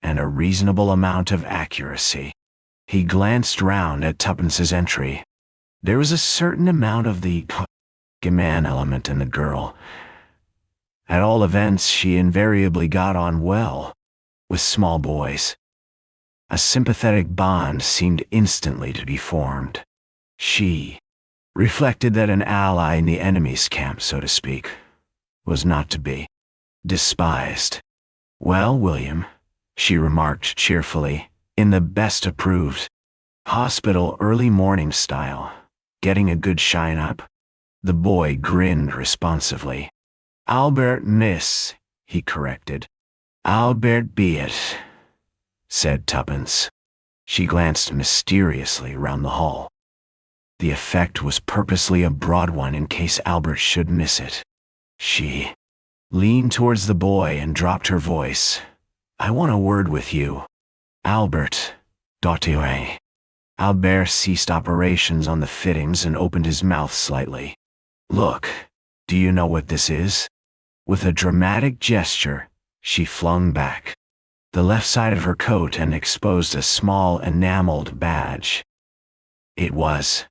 and a reasonable amount of accuracy. He glanced round at Tuppence's entry. There was a certain amount of the man element in the girl. At all events, she invariably got on well with small boys. A sympathetic bond seemed instantly to be formed. She reflected that an ally in the enemy's camp, so to speak, was not to be despised. Well, William, she remarked cheerfully, in the best approved hospital early morning style, getting a good shine up? The boy grinned responsively. Albert, miss, he corrected. Albert be it, said Tuppence. She glanced mysteriously round the hall. The effect was purposely a broad one in case Albert should miss it. She leaned towards the boy and dropped her voice. I want a word with you. Albert, daughter. Albert ceased operations on the fittings and opened his mouth slightly. Look, do you know what this is? With a dramatic gesture, she flung back the left side of her coat and exposed a small enameled badge. It was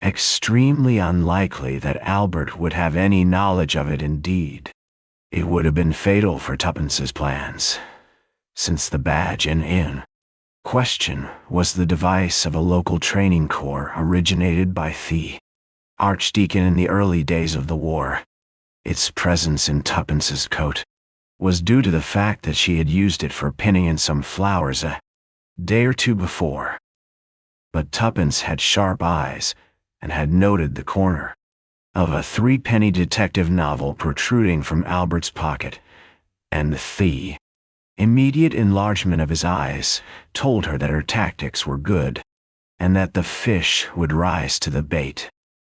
extremely unlikely that Albert would have any knowledge of it. Indeed, it would have been fatal for Tuppence's plans, since the badge in question was the device of a local training corps originated by the Archdeacon in the early days of the war. Its presence in Tuppence's coat was due to the fact that she had used it for pinning in some flowers a day or two before. But Tuppence had sharp eyes and had noted the corner of a threepenny detective novel protruding from Albert's pocket, and the immediate enlargement of his eyes told her that her tactics were good, and that the fish would rise to the bait.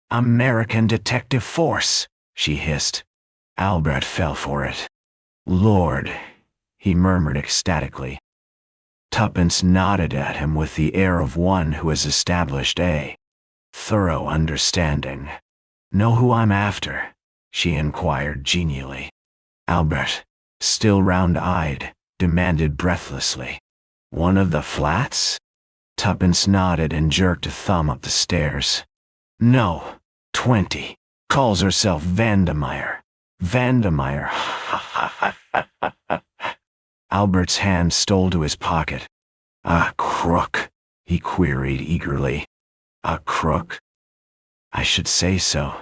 American detective force, she hissed. Albert fell for it. Lord, he murmured ecstatically. Tuppence nodded at him with the air of one who has established a thorough understanding. Know who I'm after? She inquired genially. Albert, still round-eyed, demanded breathlessly. One of the flats? Tuppence nodded and jerked a thumb up the stairs. No, 20. Calls herself Vandemeyer. Vandemeyer. Albert's hand stole to his pocket. A crook, he queried eagerly. A crook? I should say so.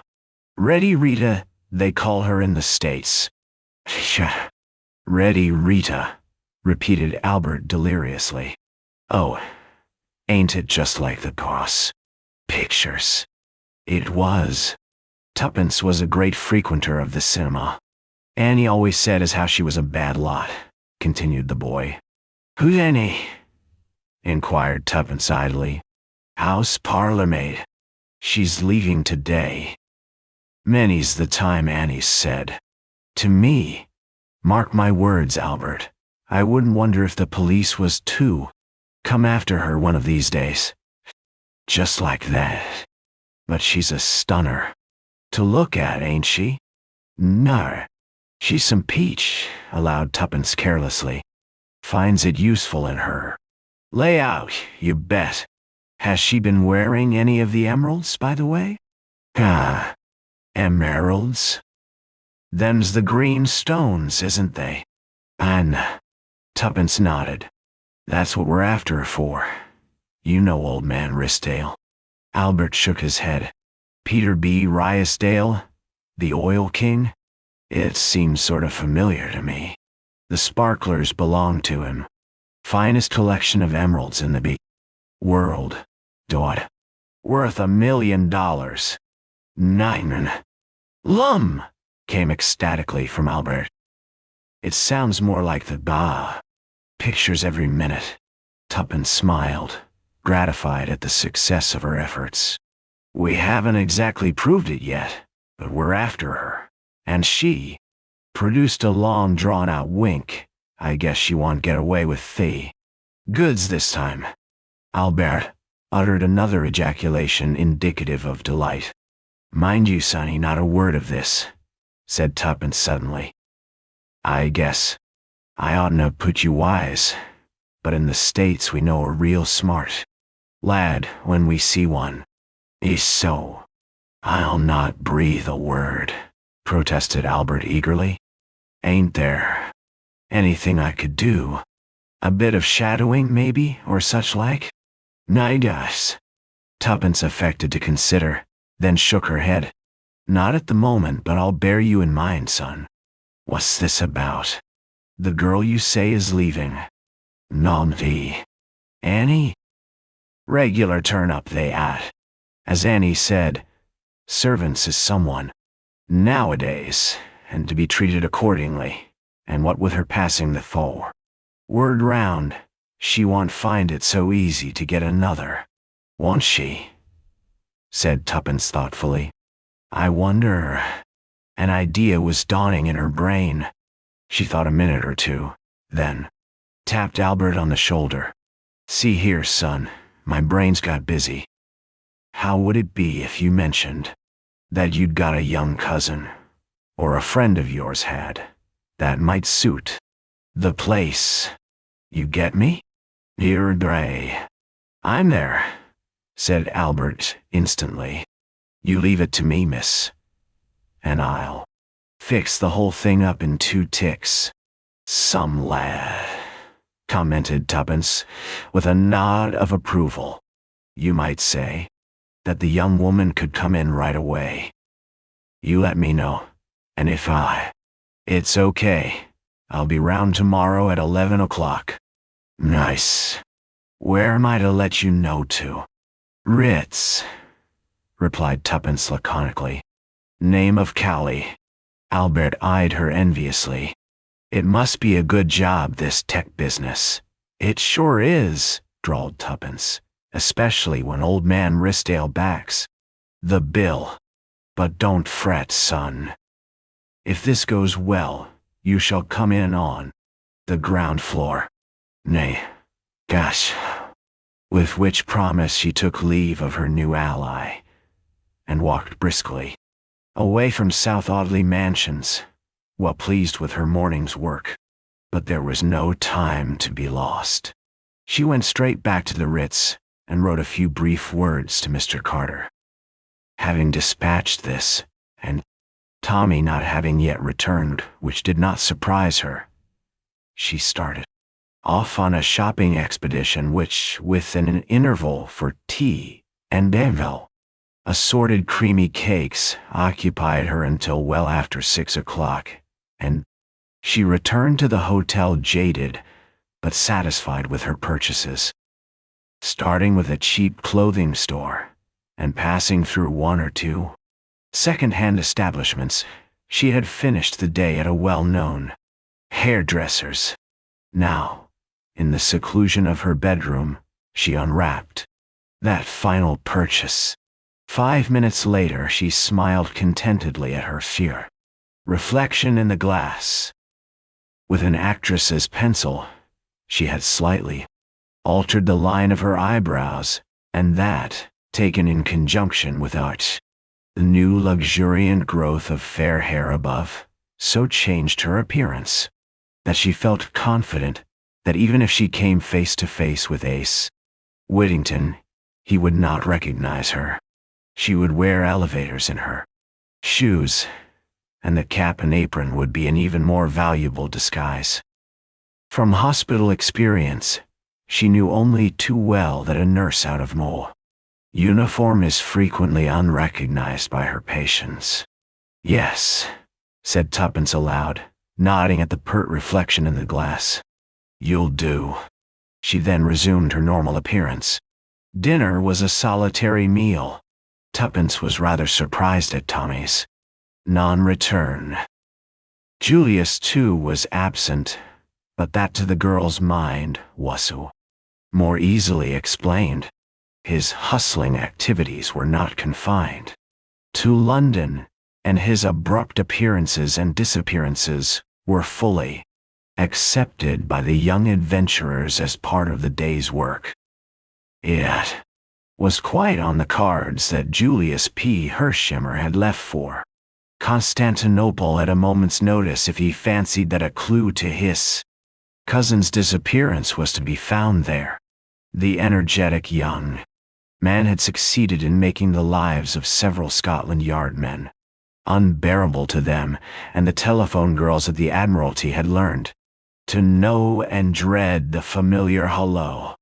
Ready Rita, they call her in the States. Ready Rita, repeated Albert deliriously. Oh, ain't it just like the boss pictures? It was. Tuppence was a great frequenter of the cinema. Annie always said as how she was a bad lot, continued the boy. Who's Annie? Inquired Tuppence idly. House parlourmaid. She's leaving today. Many's the time Annie's said. To me, mark my words, Albert, I wouldn't wonder if the police was to come after her one of these days. Just like that. But she's a stunner. To look at, ain't she? No. She's some peach, allowed Tuppence carelessly. Finds it useful in her. Lay out, you bet. Has she been wearing any of the emeralds, by the way? Ah, emeralds? Them's the green stones, isn't they? Tuppence nodded. That's what we're after her for. You know old man Rysdale. Albert shook his head. Peter B. Rysdale? The Oil King? It seems sort of familiar to me. The sparklers belong to him. Finest collection of emeralds in the world. Worth $1 million. Nine. Lum! Came ecstatically from Albert. It sounds more like the pictures every minute. Tuppence smiled, gratified at the success of her efforts. We haven't exactly proved it yet, but we're after her. And she produced a long drawn-out wink. I guess she won't get away with the goods this time. Albert uttered another ejaculation indicative of delight. Mind you, sonny, not a word of this, said Tuppence suddenly. I guess I oughtn't to put you wise, but in the States we know a real smart lad when we see one. So, I'll not breathe a word, protested Albert eagerly. Ain't there anything I could do? A bit of shadowing, maybe, or such like? Nice. Tuppence affected to consider, then shook her head. Not at the moment, but I'll bear you in mind, son. What's this about? The girl you say is leaving. Naughty. Annie? Regular turn-up they at. As Annie said, servants is someone nowadays, and to be treated accordingly, and what with her passing the foe. Word round, she won't find it so easy to get another, won't she? Said Tuppence thoughtfully. I wonder. An idea was dawning in her brain. She thought a minute or two, then tapped Albert on the shoulder. See here, son, my brain's got busy. How would it be if you mentioned that you'd got a young cousin, or a friend of yours had, that might suit the place? You get me? Deirdre. I'm there, said Albert instantly. You leave it to me, miss, and I'll fix the whole thing up in 2 ticks. Some lad, commented Tuppence, with a nod of approval. You might say that the young woman could come in right away. You let me know, and if it's okay, I'll be round tomorrow at 11 o'clock. Nice. Where am I to let you know to? Ritz, replied Tuppence laconically. Name of Cowley. Albert eyed her enviously. It must be a good job, this tech business. It sure is, drawled Tuppence, especially when old man Rysdale backs the bill. But don't fret, son. If this goes well, you shall come in on the ground floor. Nay, gosh. With which promise she took leave of her new ally, and walked briskly away from South Audley Mansions, well pleased with her morning's work. But there was no time to be lost. She went straight back to the Ritz, and wrote a few brief words to Mr. Carter. Having dispatched this, and Tommy not having yet returned, which did not surprise her, she started off on a shopping expedition which, with an interval for tea and assorted creamy cakes, occupied her until well after 6 o'clock, and she returned to the hotel jaded, but satisfied with her purchases. Starting with a cheap clothing store, and passing through 1 or 2 second-hand establishments, she had finished the day at a well-known hairdresser's. Now, in the seclusion of her bedroom, she unwrapped That final purchase. 5 minutes later, she smiled contentedly at her fear. Reflection in the glass. With an actress's pencil, she had slightly altered the line of her eyebrows, and that, taken in conjunction with the new luxuriant growth of fair hair above, so changed her appearance that she felt confident that even if she came face to face with Ace Whittington, he would not recognize her. She would wear elevators in her shoes, and the cap and apron would be an even more valuable disguise. From hospital experience, she knew only too well that a nurse out of uniform is frequently unrecognized by her patients. "Yes," said Tuppence aloud, nodding at the pert reflection in the glass. "You'll do." She then resumed her normal appearance. Dinner was a solitary meal. Tuppence was rather surprised at Tommy's non-return. Julius, too, was absent, but that to the girl's mind was more easily explained. His hustling activities were not confined to London, and his abrupt appearances and disappearances were fully accepted by the young adventurers as part of the day's work. It was quite on the cards that Julius P. HERSHEIMMER had left for Constantinople at a moment's notice if he fancied that a clue to his cousin's disappearance was to be found there. The energetic young man had succeeded in making the lives of several Scotland Yard men unbearable to them, and the telephone girls at the Admiralty had learned to know and dread the familiar hello.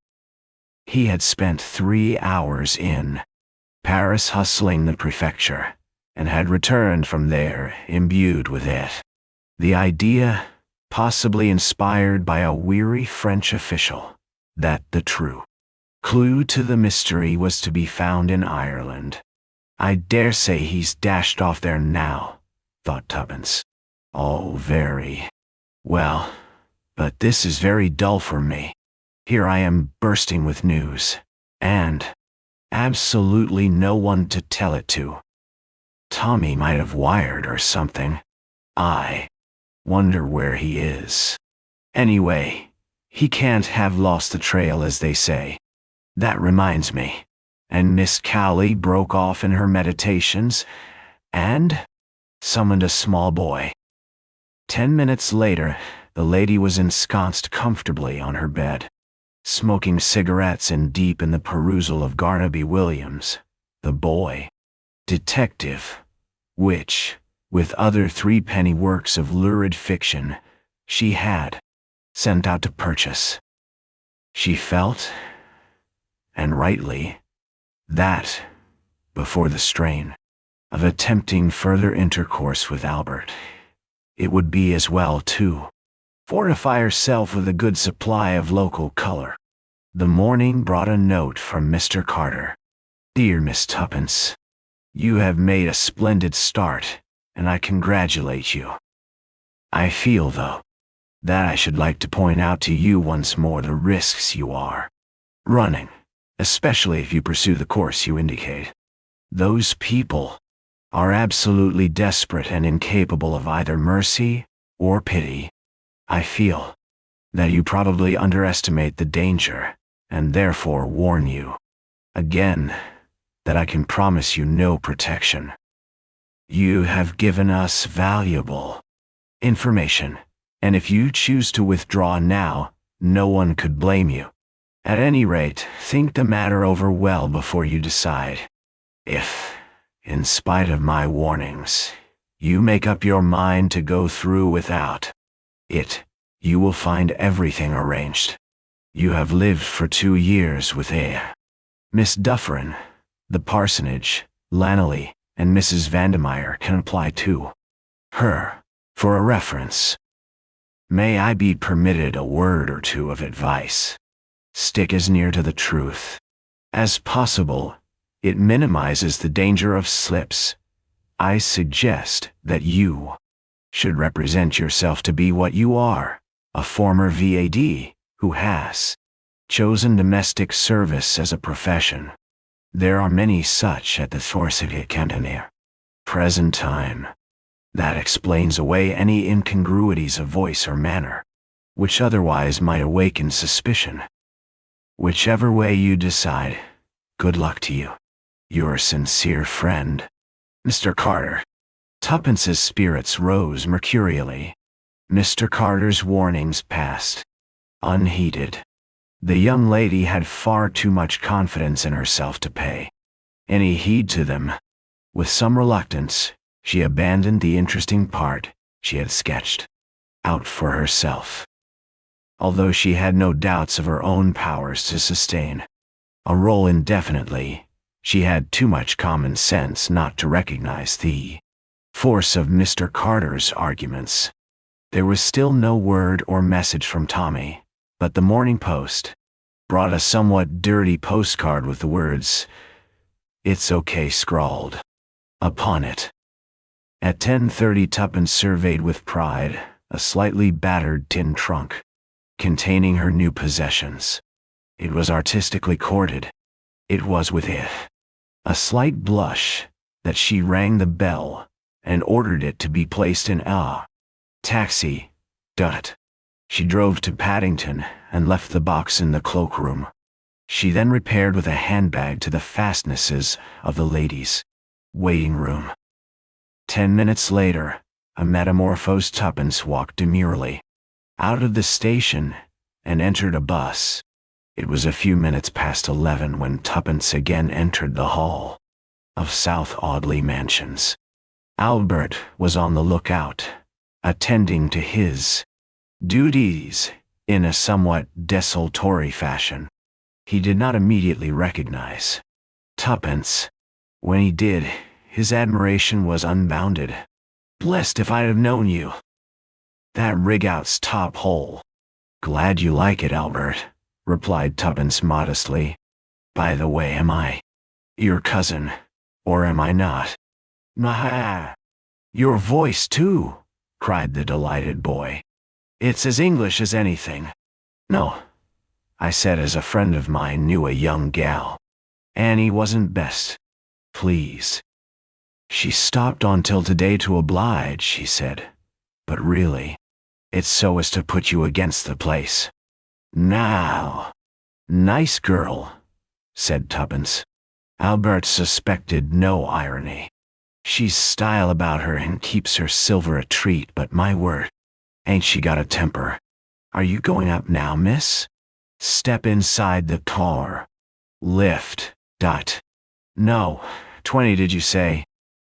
He had spent 3 hours in Paris hustling the prefecture, and had returned from there imbued with it. The idea, possibly inspired by a weary French official, that the true clue to the mystery was to be found in Ireland. "I dare say he's dashed off there now," thought Tuppence. "Oh, very well, but this is very dull for me. Here I am bursting with news, and absolutely no one to tell it to. Tommy might have wired or something. I wonder where he is. Anyway, he can't have lost the trail, as they say. That reminds me." And Miss Cowley broke off in her meditations and summoned a small boy. 10 minutes later, the lady was ensconced comfortably on her bed, smoking cigarettes and deep in the perusal of Garnaby Williams, The Boy Detective, which, with other threepenny works of lurid fiction, she had sent out to purchase. She felt, and rightly, that, before the strain of attempting further intercourse with Albert, it would be as well to fortify herself with a good supply of local color. The morning brought a note from Mr. Carter. "Dear Miss Tuppence, you have made a splendid start, and I congratulate you. I feel, though, that I should like to point out to you once more the risks you are running, especially if you pursue the course you indicate. Those people are absolutely desperate and incapable of either mercy or pity. I feel that you probably underestimate the danger, and therefore warn you again that I can promise you no protection. You have given us valuable information, and if you choose to withdraw now, no one could blame you. At any rate, think the matter over well before you decide. If, in spite of my warnings, you make up your mind to go through without it, you will find everything arranged. You have lived for 2 years with Miss Dufferin. The parsonage, Laneley, and Mrs. Vandemeyer can apply to her for a reference. May I be permitted a word or two of advice? Stick as near to the truth as possible. It minimizes the danger of slips. I suggest that you should represent yourself to be what you are, a former VAD who has chosen domestic service as a profession. There are many such at the Forsyth Cantoneer. Present time. That explains away any incongruities of voice or manner, which otherwise might awaken suspicion. Whichever way you decide, good luck to you. Your sincere friend, Mr. Carter. Tuppence's spirits rose mercurially. Mr. Carter's warnings passed unheeded. The young lady had far too much confidence in herself to pay any heed to them. With some reluctance, she abandoned the interesting part she had sketched out for herself. Although she had no doubts of her own powers to sustain a role indefinitely, she had too much common sense not to recognize the force of Mr. Carter's arguments. There was still no word or message from Tommy, but the Morning Post brought a somewhat dirty postcard with the words, "It's okay," scrawled upon it. At 10:30, Tuppence surveyed with pride a slightly battered tin trunk containing her new possessions. It was artistically corded. It was with a slight blush that she rang the bell and ordered it to be placed in a taxi. She drove to Paddington and left the box in the cloakroom. She then repaired with a handbag to the fastnesses of the ladies' waiting room. 10 minutes later, a metamorphosed Tuppence walked demurely out of the station and entered a bus. It was a few minutes past 11 when Tuppence again entered the hall of South Audley Mansions. Albert was on the lookout, attending to his duties in a somewhat desultory fashion. He did not immediately recognize Tuppence. When he did, his admiration was unbounded. "Blessed if I'd have known you. That rig-out's top hole." "Glad you like it, Albert," replied Tuppence modestly. "By the way, am I your cousin, or am I not?" "Nah, your voice too," cried the delighted boy. "It's as English as anything." "No, I said as a friend of mine knew a young gal. Annie wasn't best pleased. She stopped on till today to oblige," she said. "But really, it's so as to put you against the place." "Now, nice girl," said Tuppence. Albert suspected no irony. "She's style about her and keeps her silver a treat, but my word, ain't she got a temper. Are you going up now, miss? Step inside the car. Lift. No, 20 did you say?"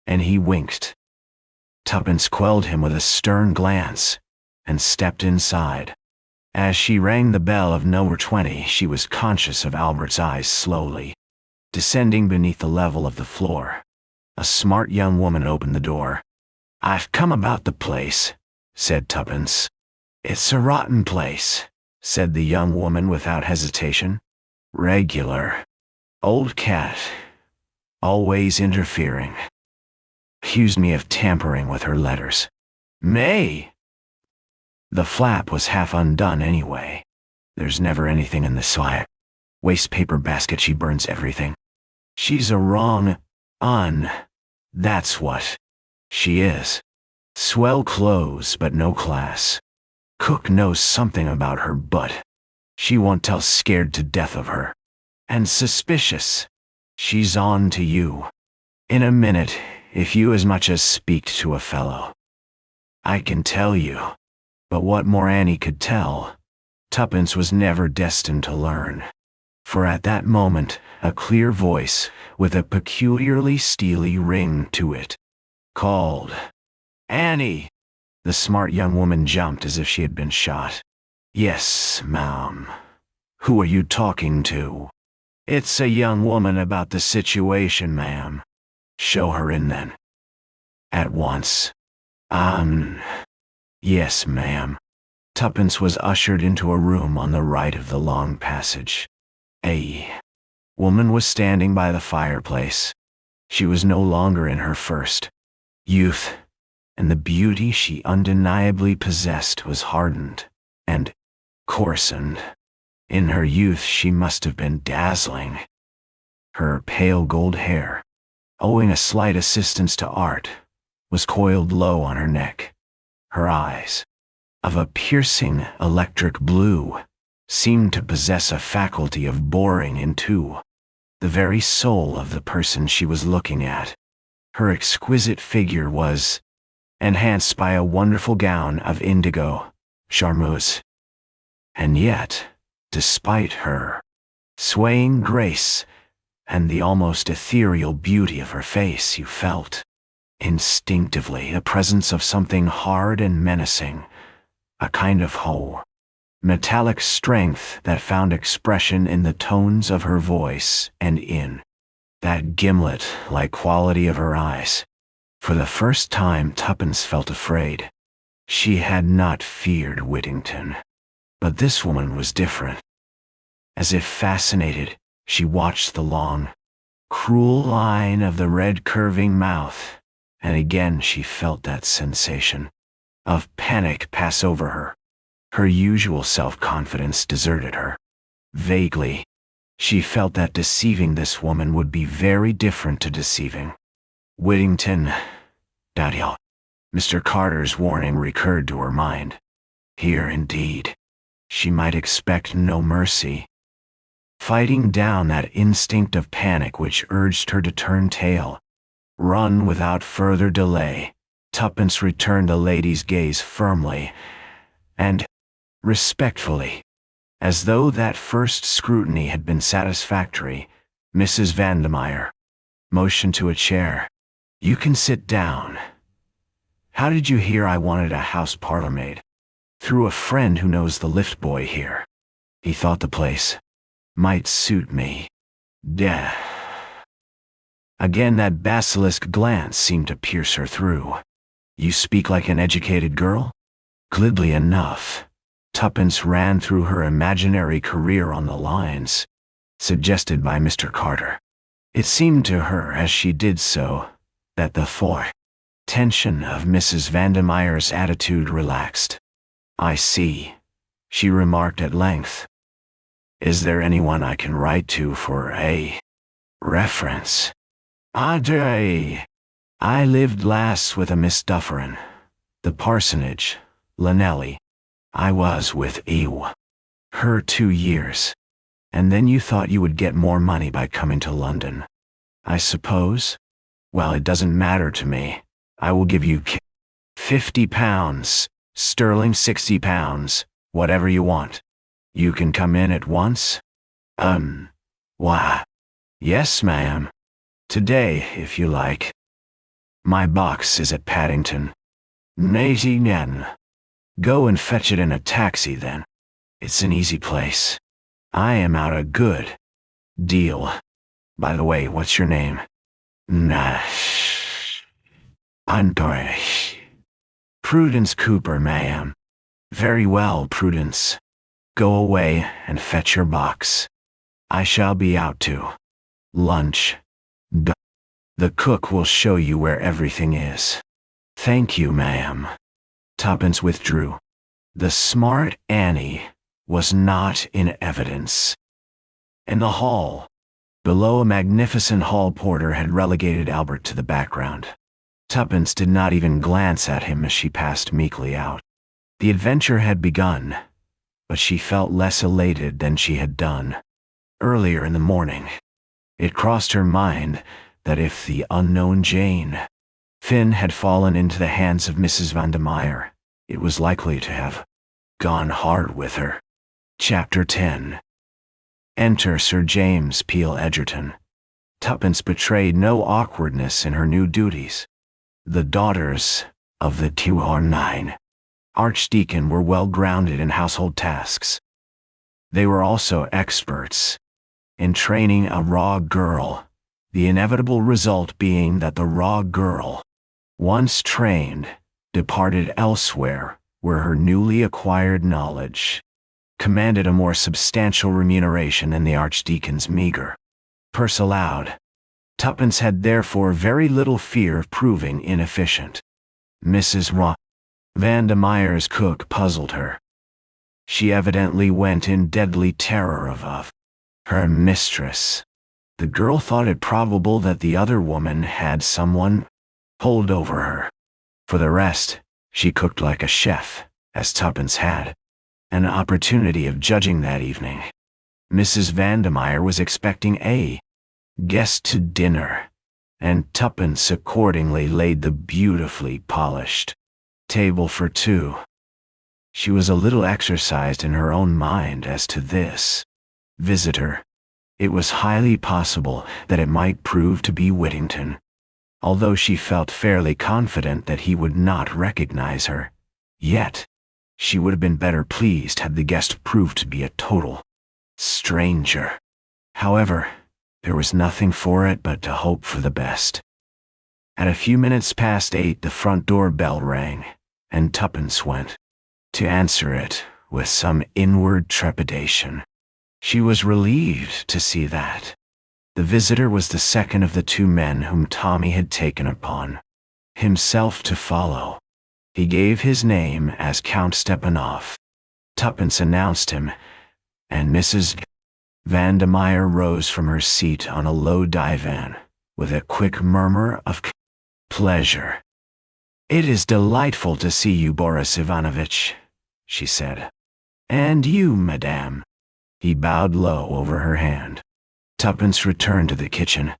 And he winked. Tuppence quelled him with a stern glance and stepped inside. As she rang the bell of number 20, she was conscious of Albert's eyes slowly descending beneath the level of the floor. A smart young woman opened the door. "I've come about the place," said Tuppence. "It's a rotten place," said the young woman without hesitation. "Regular. Old cat. Always interfering. Accused me of tampering with her letters. May. The flap was half undone anyway. There's never anything in the waste paper basket. She burns everything. She's a wrong that's what she is. Swell clothes but no class. Cook knows something about her, but she won't tell. Scared to death of her. And suspicious. She's on to you in a minute if you as much as speak to a fellow. I can tell you." But what more Annie could tell, Tuppence was never destined to learn. For at that moment, a clear voice, with a peculiarly steely ring to it, called, "Annie!" The smart young woman jumped as if she had been shot. "Yes, ma'am. Who are you talking to?" "It's a young woman about the situation, ma'am." "Show her in then." "At once." Yes, ma'am." Tuppence was ushered into a room on the right of the long passage. A woman was standing by the fireplace. She was no longer in her first youth, and the beauty she undeniably possessed was hardened and coarsened. In her youth she must have been dazzling. Her pale gold hair, owing a slight assistance to art, was coiled low on her neck. Her eyes, of a piercing electric blue, seemed to possess a faculty of boring into the very soul of the person she was looking at. Her exquisite figure was enhanced by a wonderful gown of indigo charmeuse. And yet, despite her swaying grace and the almost ethereal beauty of her face, you felt instinctively a presence of something hard and menacing, a kind of metallic strength that found expression in the tones of her voice and in that gimlet-like quality of her eyes. For the first time, Tuppence felt afraid. She had not feared Whittington, but this woman was different. As if fascinated, she watched the long, cruel line of the red curving mouth, and again she felt that sensation of panic pass over her. Her usual self-confidence deserted her. Vaguely, she felt that deceiving this woman would be very different to deceiving Whittington. Daniel. Mr. Carter's warning recurred to her mind. Here, indeed, she might expect no mercy. Fighting down that instinct of panic which urged her to turn tail, run without further delay, Tuppence returned the lady's gaze firmly and respectfully. As though that first scrutiny had been satisfactory, Mrs. Vandermeyer motioned to a chair. "You can sit down. How did you hear I wanted a house parlour-maid?" "Through a friend who knows the lift boy here. He thought the place might suit me." Again that basilisk glance seemed to pierce her through. "You speak like an educated girl?" Glibly enough, Tuppence ran through her imaginary career on the lines suggested by Mr. Carter. It seemed to her as she did so that the tension of Mrs. Vandermeyer's attitude relaxed. "I see," she remarked at length. "Is there anyone I can write to for a reference?" "I lived last with a Miss Dufferin, the parsonage, Llanelly. I was with her 2 years. And then you thought you would get more money by coming to London, I suppose? Well, it doesn't matter to me. I will give you £50, sterling £60, whatever you want. You can come in at once?" Why? Yes, ma'am. Today, if you like. My box is at Paddington. 18 yen. Go and fetch it in a taxi then. It's an easy place. I am out a good deal. By the way, what's your name?" "Prudence Cooper, ma'am." "Very well, Prudence. Go away and fetch your box. I shall be out to lunch. The cook will show you where everything is." "Thank you, ma'am." Tuppence withdrew. The smart Annie was not in evidence. In the hall, below, a magnificent hall porter had relegated Albert to the background. Tuppence did not even glance at him as she passed meekly out. The adventure had begun, but she felt less elated than she had done earlier in the morning. It crossed her mind that if the unknown Jane Finn had fallen into the hands of Mrs. Vandermeyer, it was likely to have gone hard with her. Chapter 10. Enter Sir James Peel Edgerton. Tuppence betrayed no awkwardness in her new duties. The daughters of the 209 Archdeacon were well grounded in household tasks. They were also experts in training a raw girl, the inevitable result being that the raw girl, once trained, departed elsewhere where her newly acquired knowledge commanded a more substantial remuneration than the Archdeacon's meager purse allowed. Tuppence had therefore very little fear of proving inefficient. Mrs. Vandermeyer's cook puzzled her. She evidently went in deadly terror of her mistress. The the girl thought it probable that the other woman had someone hold over her. For the rest, she cooked like a chef, as Tuppence had an opportunity of judging that evening. Mrs. Vandermeyer was expecting a guest to dinner, and Tuppence accordingly laid the beautifully polished table for two. She was a little exercised in her own mind as to this visitor. It was highly possible that it might prove to be Whittington, although she felt fairly confident that he would not recognize her. Yet, she would have been better pleased had the guest proved to be a total stranger. However, there was nothing for it but to hope for the best. At a few minutes past 8, the front door bell rang, and Tuppence went to answer it with some inward trepidation. She was relieved to see that the visitor was the second of the two men whom Tommy had taken upon himself to follow. He gave his name as Count Stepanov. Tuppence announced him, and Mrs. Vandermeyer rose from her seat on a low divan with a quick murmur of pleasure. "It is delightful to see you, Boris Ivanovich," she said. "And you, madame." He bowed low over her hand. Tuppence returned to the kitchen.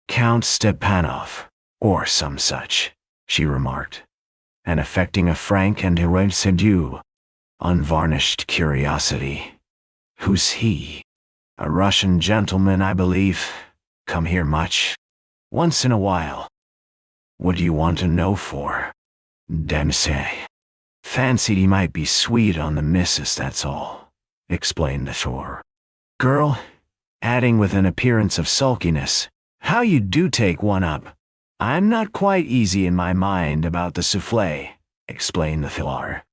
"Count Stepanov, or some such," she remarked, and affecting a frank and irresolute, unvarnished curiosity. "Who's he?" "A Russian gentleman, I believe. Come here much?" "Once in a while." "What do you want to know for?" "Demsay. Fancied he might be sweet on the missus, that's all," explained the shore girl, adding with an appearance of sulkiness, "How you do take one up. I'm not quite easy in my mind about the souffle," explained the Thillar.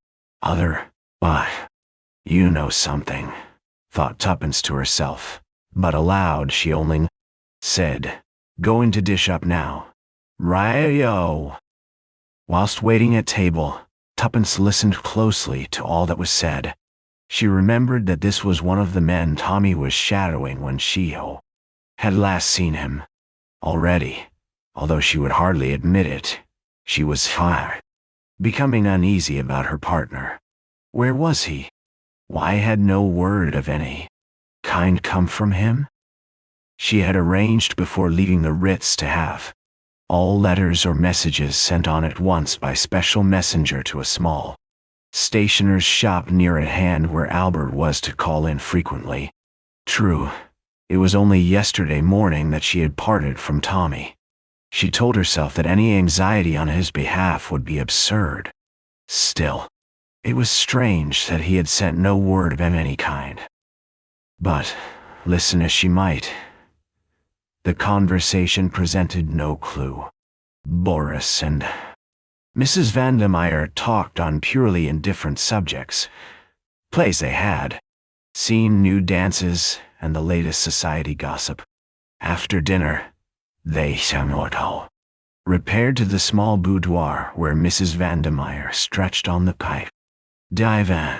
But you know something," thought Tuppence to herself, but aloud she only said, "Going to dish up now." "Right-o." Whilst waiting at table, Tuppence listened closely to all that was said. She remembered that this was one of the men Tommy was shadowing when she had last seen him. Already, although she would hardly admit it, she was becoming uneasy about her partner. Where was he? Why had no word of any kind come from him? She had arranged before leaving the Ritz to have all letters or messages sent on at once by special messenger to a small stationer's shop near at hand where Albert was to call in frequently. True, it was only yesterday morning that she had parted from Tommy. She told herself that any anxiety on his behalf would be absurd. Still, it was strange that he had sent no word of any kind. But, listen as she might, the conversation presented no clue. Boris and Mrs. Vandermeyer talked on purely indifferent subjects. Plays they had, seen new dances, and the latest society gossip. After dinner, they repaired to the small boudoir where Mrs. Vandermeyer, stretched on the divan,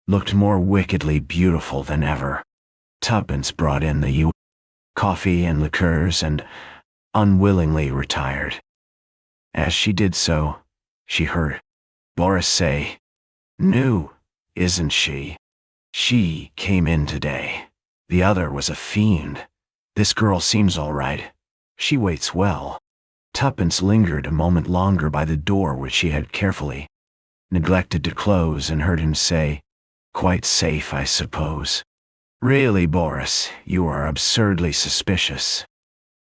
looked more wickedly beautiful than ever. Tuppence brought in the coffee and liqueurs and unwillingly retired. As she did so, she heard Boris say, "New, isn't she? She came in today. The other was a fiend. This girl seems all right. She waits well." Tuppence lingered a moment longer by the door which she had carefully neglected to close and heard him say, "Quite safe, I suppose." "Really, Boris, you are absurdly suspicious.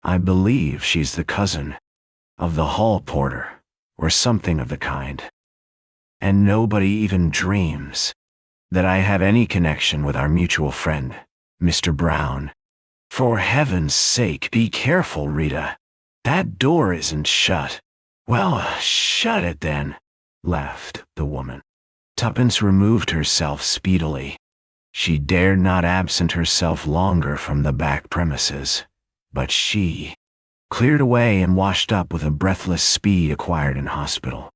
I believe she's the cousin of the hall porter, or something of the kind. And nobody even dreams that I have any connection with our mutual friend, Mr. Brown. For heaven's sake, be careful, Rita. That door isn't shut." "Well, shut it then," laughed the woman. Tuppence removed herself speedily. She dared not absent herself longer from the back premises, but she cleared away and washed up with a breathless speed acquired in hospital.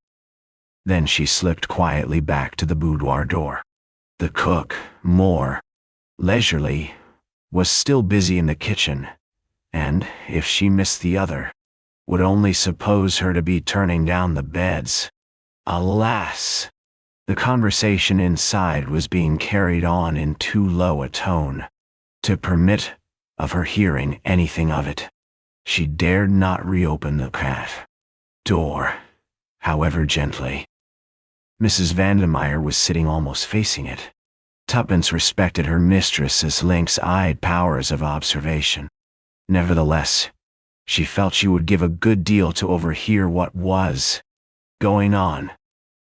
Then she slipped quietly back to the boudoir door. The cook, more leisurely, was still busy in the kitchen, and, if she missed the other, would only suppose her to be turning down the beds. Alas! The conversation inside was being carried on in too low a tone to permit of her hearing anything of it. She dared not reopen the door, however gently. Mrs. Vandermeyer was sitting almost facing it. Tuppence respected her mistress's lynx-eyed powers of observation. Nevertheless, she felt she would give a good deal to overhear what was going on.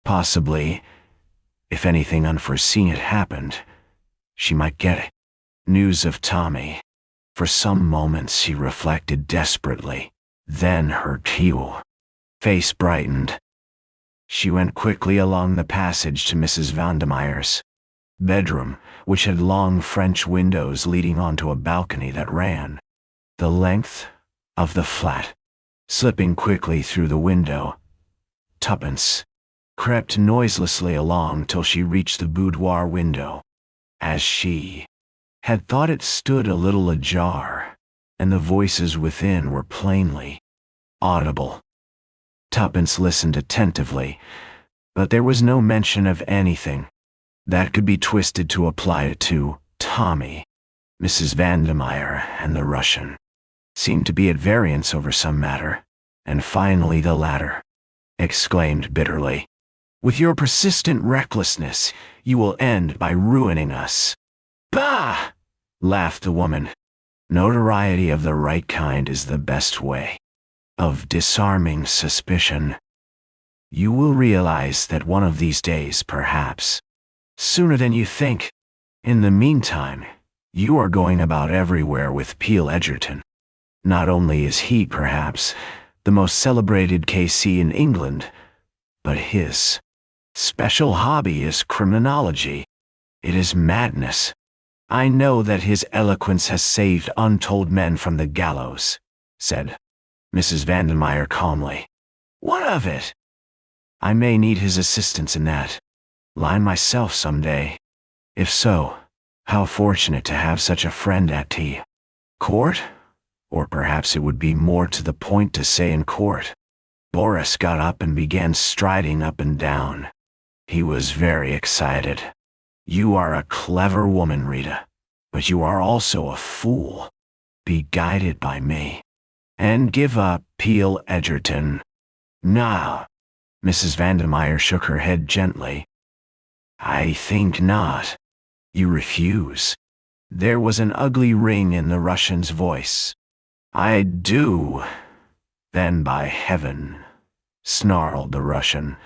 Possibly, if anything unforeseen had happened, she might get news of Tommy. For some moments she reflected desperately. Then her face brightened. She went quickly along the passage to Mrs. Vandermeyer's bedroom, which had long French windows leading onto a balcony that ran the length of the flat. Slipping quickly through the window, Tuppence crept noiselessly along till she reached the boudoir window. As she had thought, it stood a little ajar, and the voices within were plainly audible. Tuppence listened attentively, but there was no mention of anything that could be twisted to apply it to Tommy. Mrs. Vandermeyer and the Russian seemed to be at variance over some matter, and finally the latter exclaimed bitterly, "With your persistent recklessness, you will end by ruining us." "Bah!" laughed the woman. "Notoriety of the right kind is the best way of disarming suspicion. You will realize that one of these days, perhaps sooner than you think. In the meantime, you are going about everywhere with Peel Edgerton. Not only is he, perhaps, the most celebrated KC in England, but his special hobby is criminology. It is madness. I know that his eloquence has saved untold men from the gallows," said Mrs. Vandermeyer calmly. "What of it? I may need his assistance in that line myself some day. If so, how fortunate to have such a friend at court, or perhaps it would be more to the point to say in court." Boris got up and began striding up and down. He was very excited. "You are a clever woman, Rita, but you are also a fool. Be guided by me, and give up Peel Edgerton now." Mrs. Vandermeyer shook her head gently. "I think not. You refuse?" There was an ugly ring in the Russian's voice. "I do." "Then by heaven," snarled the Russian,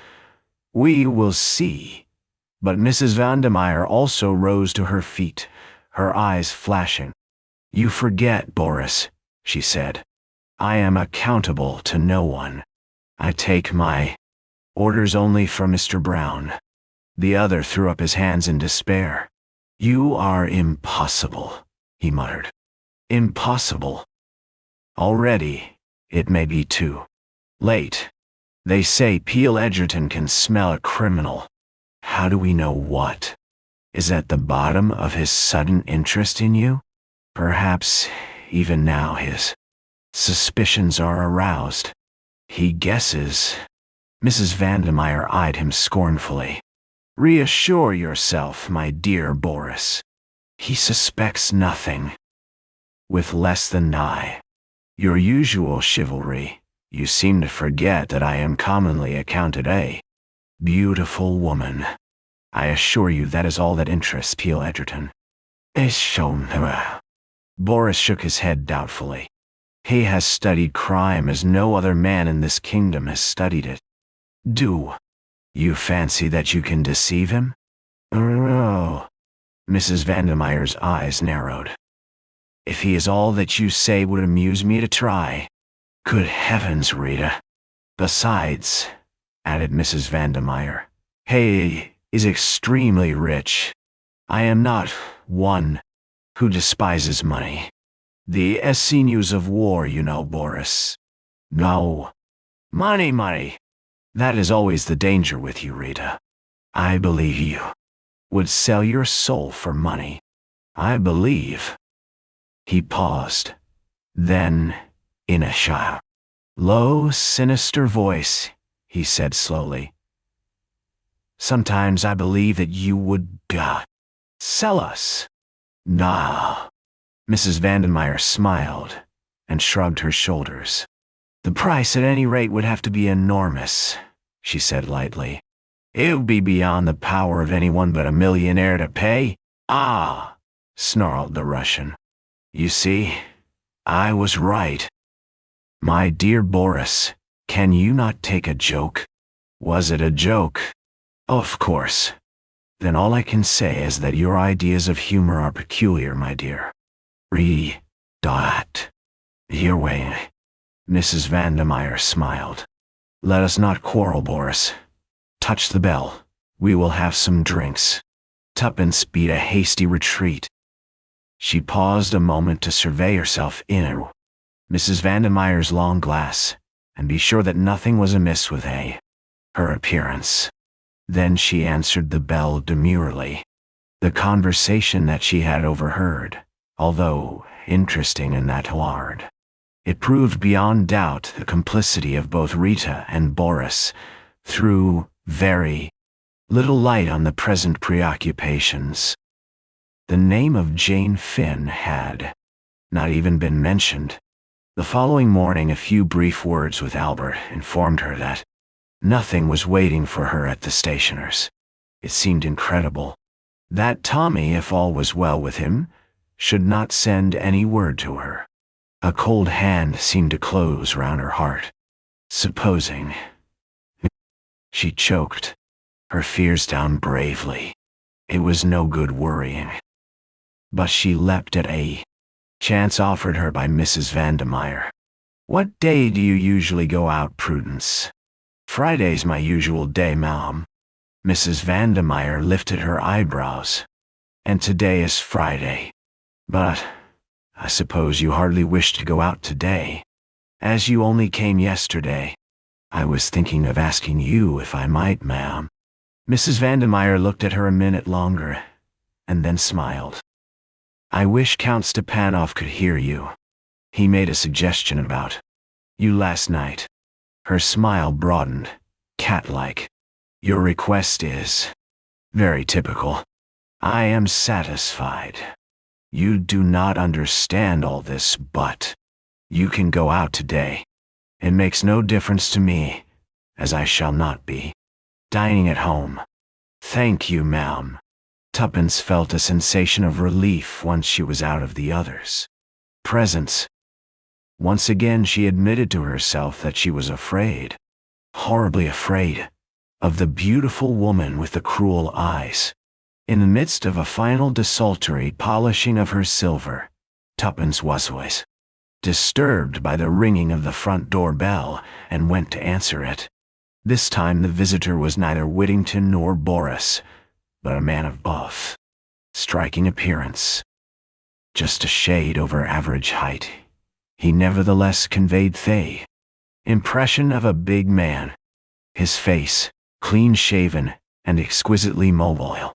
"we will see." But Mrs. Vandermeyer also rose to her feet, her eyes flashing. "You forget, Boris," she said. "I am accountable to no one. I take my orders only from Mr. Brown." The other threw up his hands in despair. "You are impossible," he muttered. "Impossible. Already, it may be too late. They say Peel Edgerton can smell a criminal. How do we know what is at the bottom of his sudden interest in you? Perhaps, even now, his suspicions are aroused. He guesses." Mrs. Vandermeyer eyed him scornfully. "Reassure yourself, my dear Boris. He suspects nothing. With less than your usual chivalry, you seem to forget that I am commonly accounted a beautiful woman. I assure you that is all that interests Peel Edgerton." Boris shook his head doubtfully. "He has studied crime as no other man in this kingdom has studied it. Do you fancy that you can deceive him?" "Oh." Mrs. Vandermeyer's eyes narrowed. "If he is all that you say, would amuse me to try." "Good heavens, Rita. Besides," added Mrs. Vandermeyer, "he is extremely rich. I am not one who despises money. The sinews of war, you know, Boris. No. Money. That is always the danger with you, Rita. I believe you would sell your soul for money. I believe." He paused, Then, in a shy, low, sinister voice, he said slowly, "Sometimes I believe that you would, sell us." "Nah." Mrs. Vandermeyer smiled and shrugged her shoulders. "The price at any rate would have to be enormous," she said lightly. "It would be beyond the power of anyone but a millionaire to pay." "Ah," snarled the Russian. "You see, I was right." "My dear Boris, can you not take a joke?" "Was it a joke?" "Of course. Then all I can say is that your ideas of humor are peculiar, my dear." Your way." Mrs. Vandermeyer smiled. "Let us not quarrel, Boris. Touch the bell. We will have some drinks." Tuppence beat a hasty retreat. She paused a moment to survey herself in Mrs. Vandermeyer's long glass, and be sure that nothing was amiss with her appearance. Then she answered the bell demurely. The conversation that she had overheard, although interesting in that regard, it proved beyond doubt the complicity of both Rita and Boris, threw very little light on the present preoccupations. The name of Jane Finn had not even been mentioned. The following morning, a few brief words with Albert informed her that nothing was waiting for her at the stationer's. It seemed incredible that Tommy, if all was well with him, should not send any word to her. A cold hand seemed to close round her heart. Supposing... She choked, her fears down bravely. It was no good worrying. But she leapt at a chance offered her by Mrs. Vandermeyer. "What day do you usually go out, Prudence?" "Friday's my usual day, ma'am." Mrs. Vandermeyer lifted her eyebrows. "And today is Friday. But I suppose you hardly wish to go out today, as you only came yesterday." "I was thinking of asking you if I might, ma'am." Mrs. Vandermeyer looked at her a minute longer, and then smiled. "I wish Count Stepanov could hear you. He made a suggestion about you last night." Her smile broadened, cat-like. "Your request is very typical. I am satisfied. You do not understand all this, but you can go out today. It makes no difference to me, as I shall not be dining at home." "Thank you, ma'am." Tuppence felt a sensation of relief once she was out of the others' presence. Once again she admitted to herself that she was afraid, horribly afraid, of the beautiful woman with the cruel eyes. In the midst of a final desultory polishing of her silver, Tuppence was disturbed by the ringing of the front door bell, and went to answer it. This time the visitor was neither Whittington nor Boris, but a man of buff, striking appearance. Just a shade over average height, he nevertheless conveyed the impression of a big man. His face, clean-shaven and exquisitely mobile,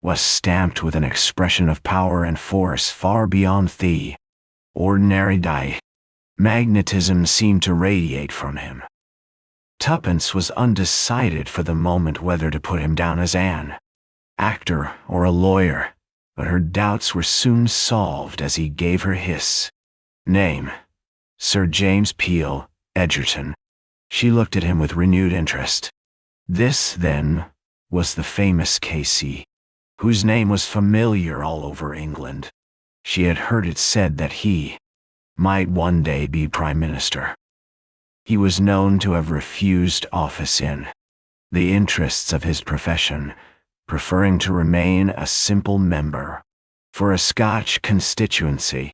was stamped with an expression of power and force far beyond the ordinary. Magnetism seemed to radiate from him. Tuppence was undecided for the moment whether to put him down as an actor or a lawyer, but her doubts were soon solved as he gave her his name, Sir James Peel, Edgerton. She looked at him with renewed interest. This, then, was the famous K.C., whose name was familiar all over England. She had heard it said that he might one day be Prime Minister. He was known to have refused office in the interests of his profession, preferring to remain a simple member for a Scotch constituency.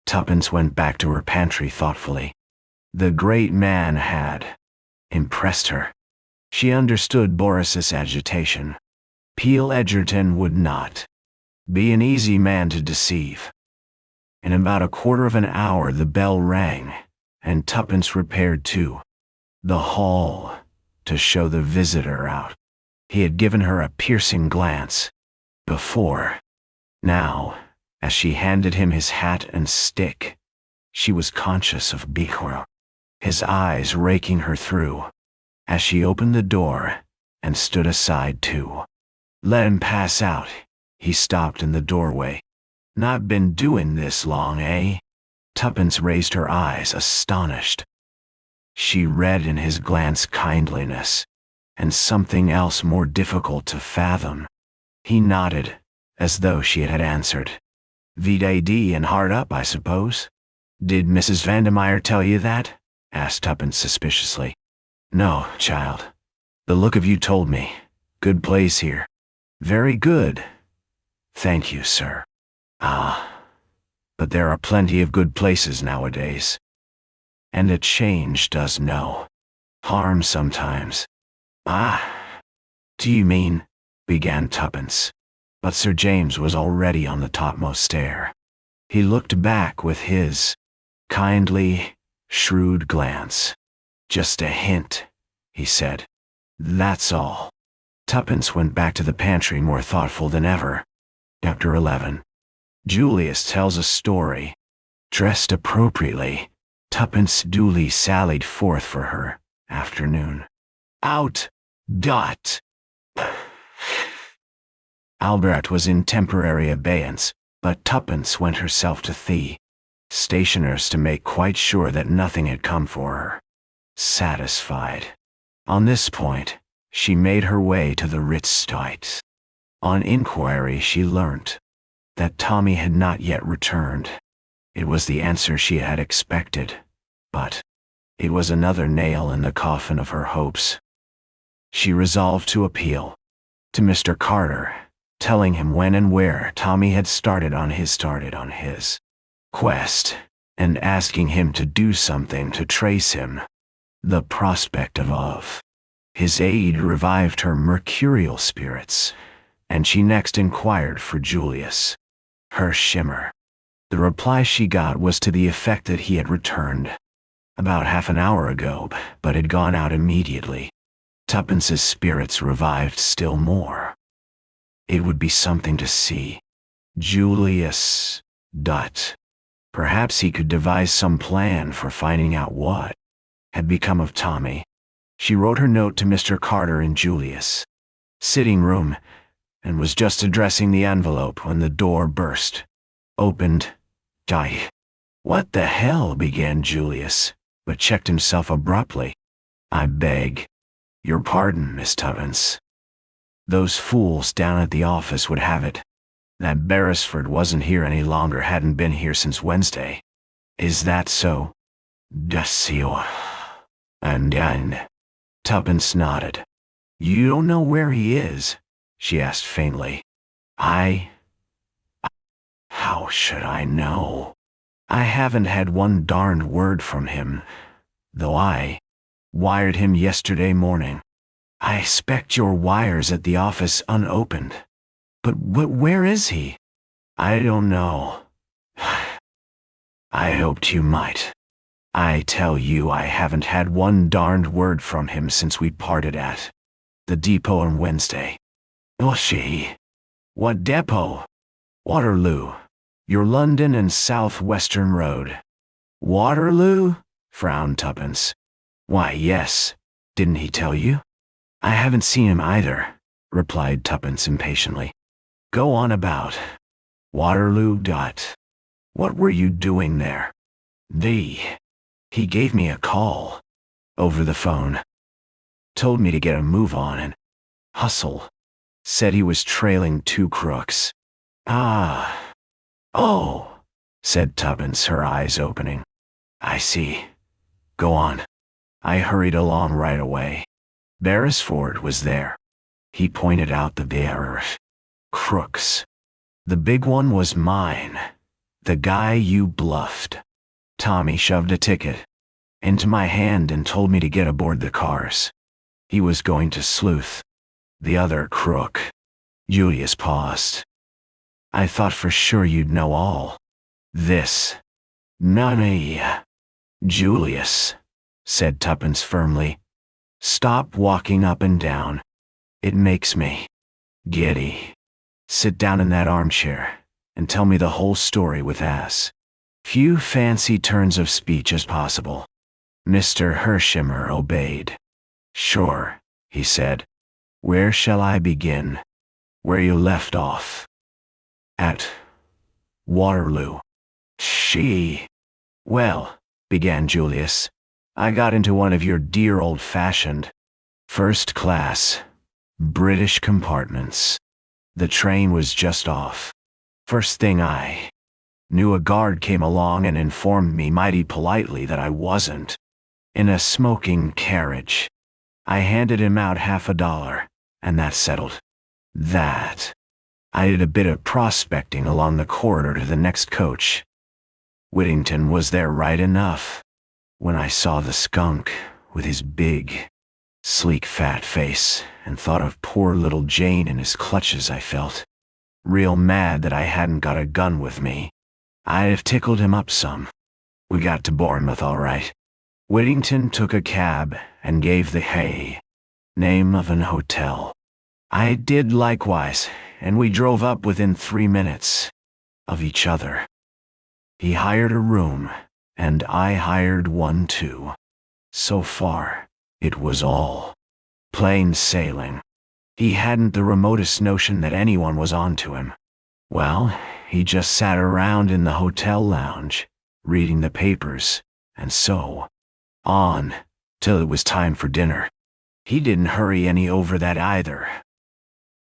Tuppence went back to her pantry thoughtfully. The great man had impressed her. She understood Boris's agitation. Peel Edgerton would not be an easy man to deceive. In about a quarter of an hour the bell rang, and Tuppence repaired to the hall to show the visitor out. He had given her a piercing glance before. Now, as she handed him his hat and stick, She was conscious of VIGIL, his eyes raking her through, as she opened the door and stood aside to let him pass out. He stopped in the doorway. Not been doing this long, eh? Tuppence raised her eyes, astonished. She read in his glance kindliness, and something else more difficult to fathom. He nodded, as though she had answered. VD and hard up, I suppose? Did Mrs. Vandermeyer tell you that? Asked Tuppence suspiciously. No, child. The look of you told me. Good place here. Very good. Thank you, sir. Ah, but there are plenty of good places nowadays. And a change does no harm sometimes. Ah, do you mean? Began Tuppence, but Sir James was already on the topmost stair. He looked back with his kindly, shrewd glance. Just a hint, he said. That's all. Tuppence went back to the pantry more thoughtful than ever. Chapter 11. Julius tells a story. Dressed appropriately, Tuppence duly sallied forth for her afternoon. Out. Albert was in temporary abeyance, but Tuppence went herself to the stationer's to make quite sure that nothing had come for her. Satisfied on this point, she made her way to the Ritz-Steitz. On inquiry, she learnt that Tommy had not yet returned. It was the answer she had expected, but it was another nail in the coffin of her hopes. She resolved to appeal to Mr. Carter, telling him when and where Tommy had started on his quest, and asking him to do something to trace him. The prospect of his aid revived her mercurial spirits, and she next inquired for Julius HERSHEIMMER. The reply she got was to the effect that he had returned about half an hour ago, but had gone out immediately. Tuppence's spirits revived still more. It would be something to see. Julius. Perhaps he could devise some plan for finding out what had become of Tommy. She wrote her note to Mr. Carter in Julius' sitting room, and was just addressing the envelope when the door burst opened. What the hell? Began Julius, but checked himself abruptly. I beg your pardon, Miss Tuppence. Those fools down at the office would have it that Beresford wasn't here any longer, hadn't been here since Wednesday. Is that so? And Tuppence nodded. You don't know where he is? She asked faintly. How should I know? I haven't had one darned word from him, though I wired him yesterday morning. I expect your wire's at the office unopened. But where is he? I don't know. I hoped you might. I tell you, I haven't had one darned word from him since we parted at the depot on Wednesday. Oh, what depot? Waterloo. Your London and South Western Road. Waterloo? Frowned Tuppence. Why, yes. Didn't he tell you? I haven't seen him either, replied Tuppence impatiently. Go on about Waterloo. What were you doing there? He gave me a call over the phone. Told me to get a move on and hustle. Said he was trailing two crooks. Oh, said Tuppence, her eyes opening. I see. Go on. I hurried along right away. Beresford was there. He pointed out the crooks. The big one was mine. The guy you bluffed. Tommy shoved a ticket into my hand and told me to get aboard the cars. He was going to sleuth the other crook. Julius paused. I thought for sure you'd know all this. None. Julius, said Tuppence firmly. Stop walking up and down. It makes me giddy. Sit down in that armchair and tell me the whole story with Few fancy turns of speech as possible. Mr. HERSHEIMMER obeyed. "Sure," he said. "Where shall I begin?" "Where you left off." "At Waterloo." "Well," began Julius, "I got into one of your dear old-fashioned, first-class, British compartments. The train was just off. First thing I knew, a guard came along and informed me mighty politely that I wasn't in a smoking carriage. I handed him out $50, and that settled that. I did a bit of prospecting along the corridor to the next coach. Whittington was there right enough. When I saw the skunk, with his big, sleek fat face, and thought of poor little Jane in his clutches, I felt real mad that I hadn't got a gun with me. I'd have tickled him up some. We got to Bournemouth all right. Whittington took a cab and gave the name of an hotel. I did likewise, and we drove up within 3 minutes of each other. He hired a room, and I hired one too. So far, it was all plain sailing. He hadn't the remotest notion that anyone was on to him. Well, he just sat around in the hotel lounge, reading the papers, and so on, till it was time for dinner. He didn't hurry any over that either.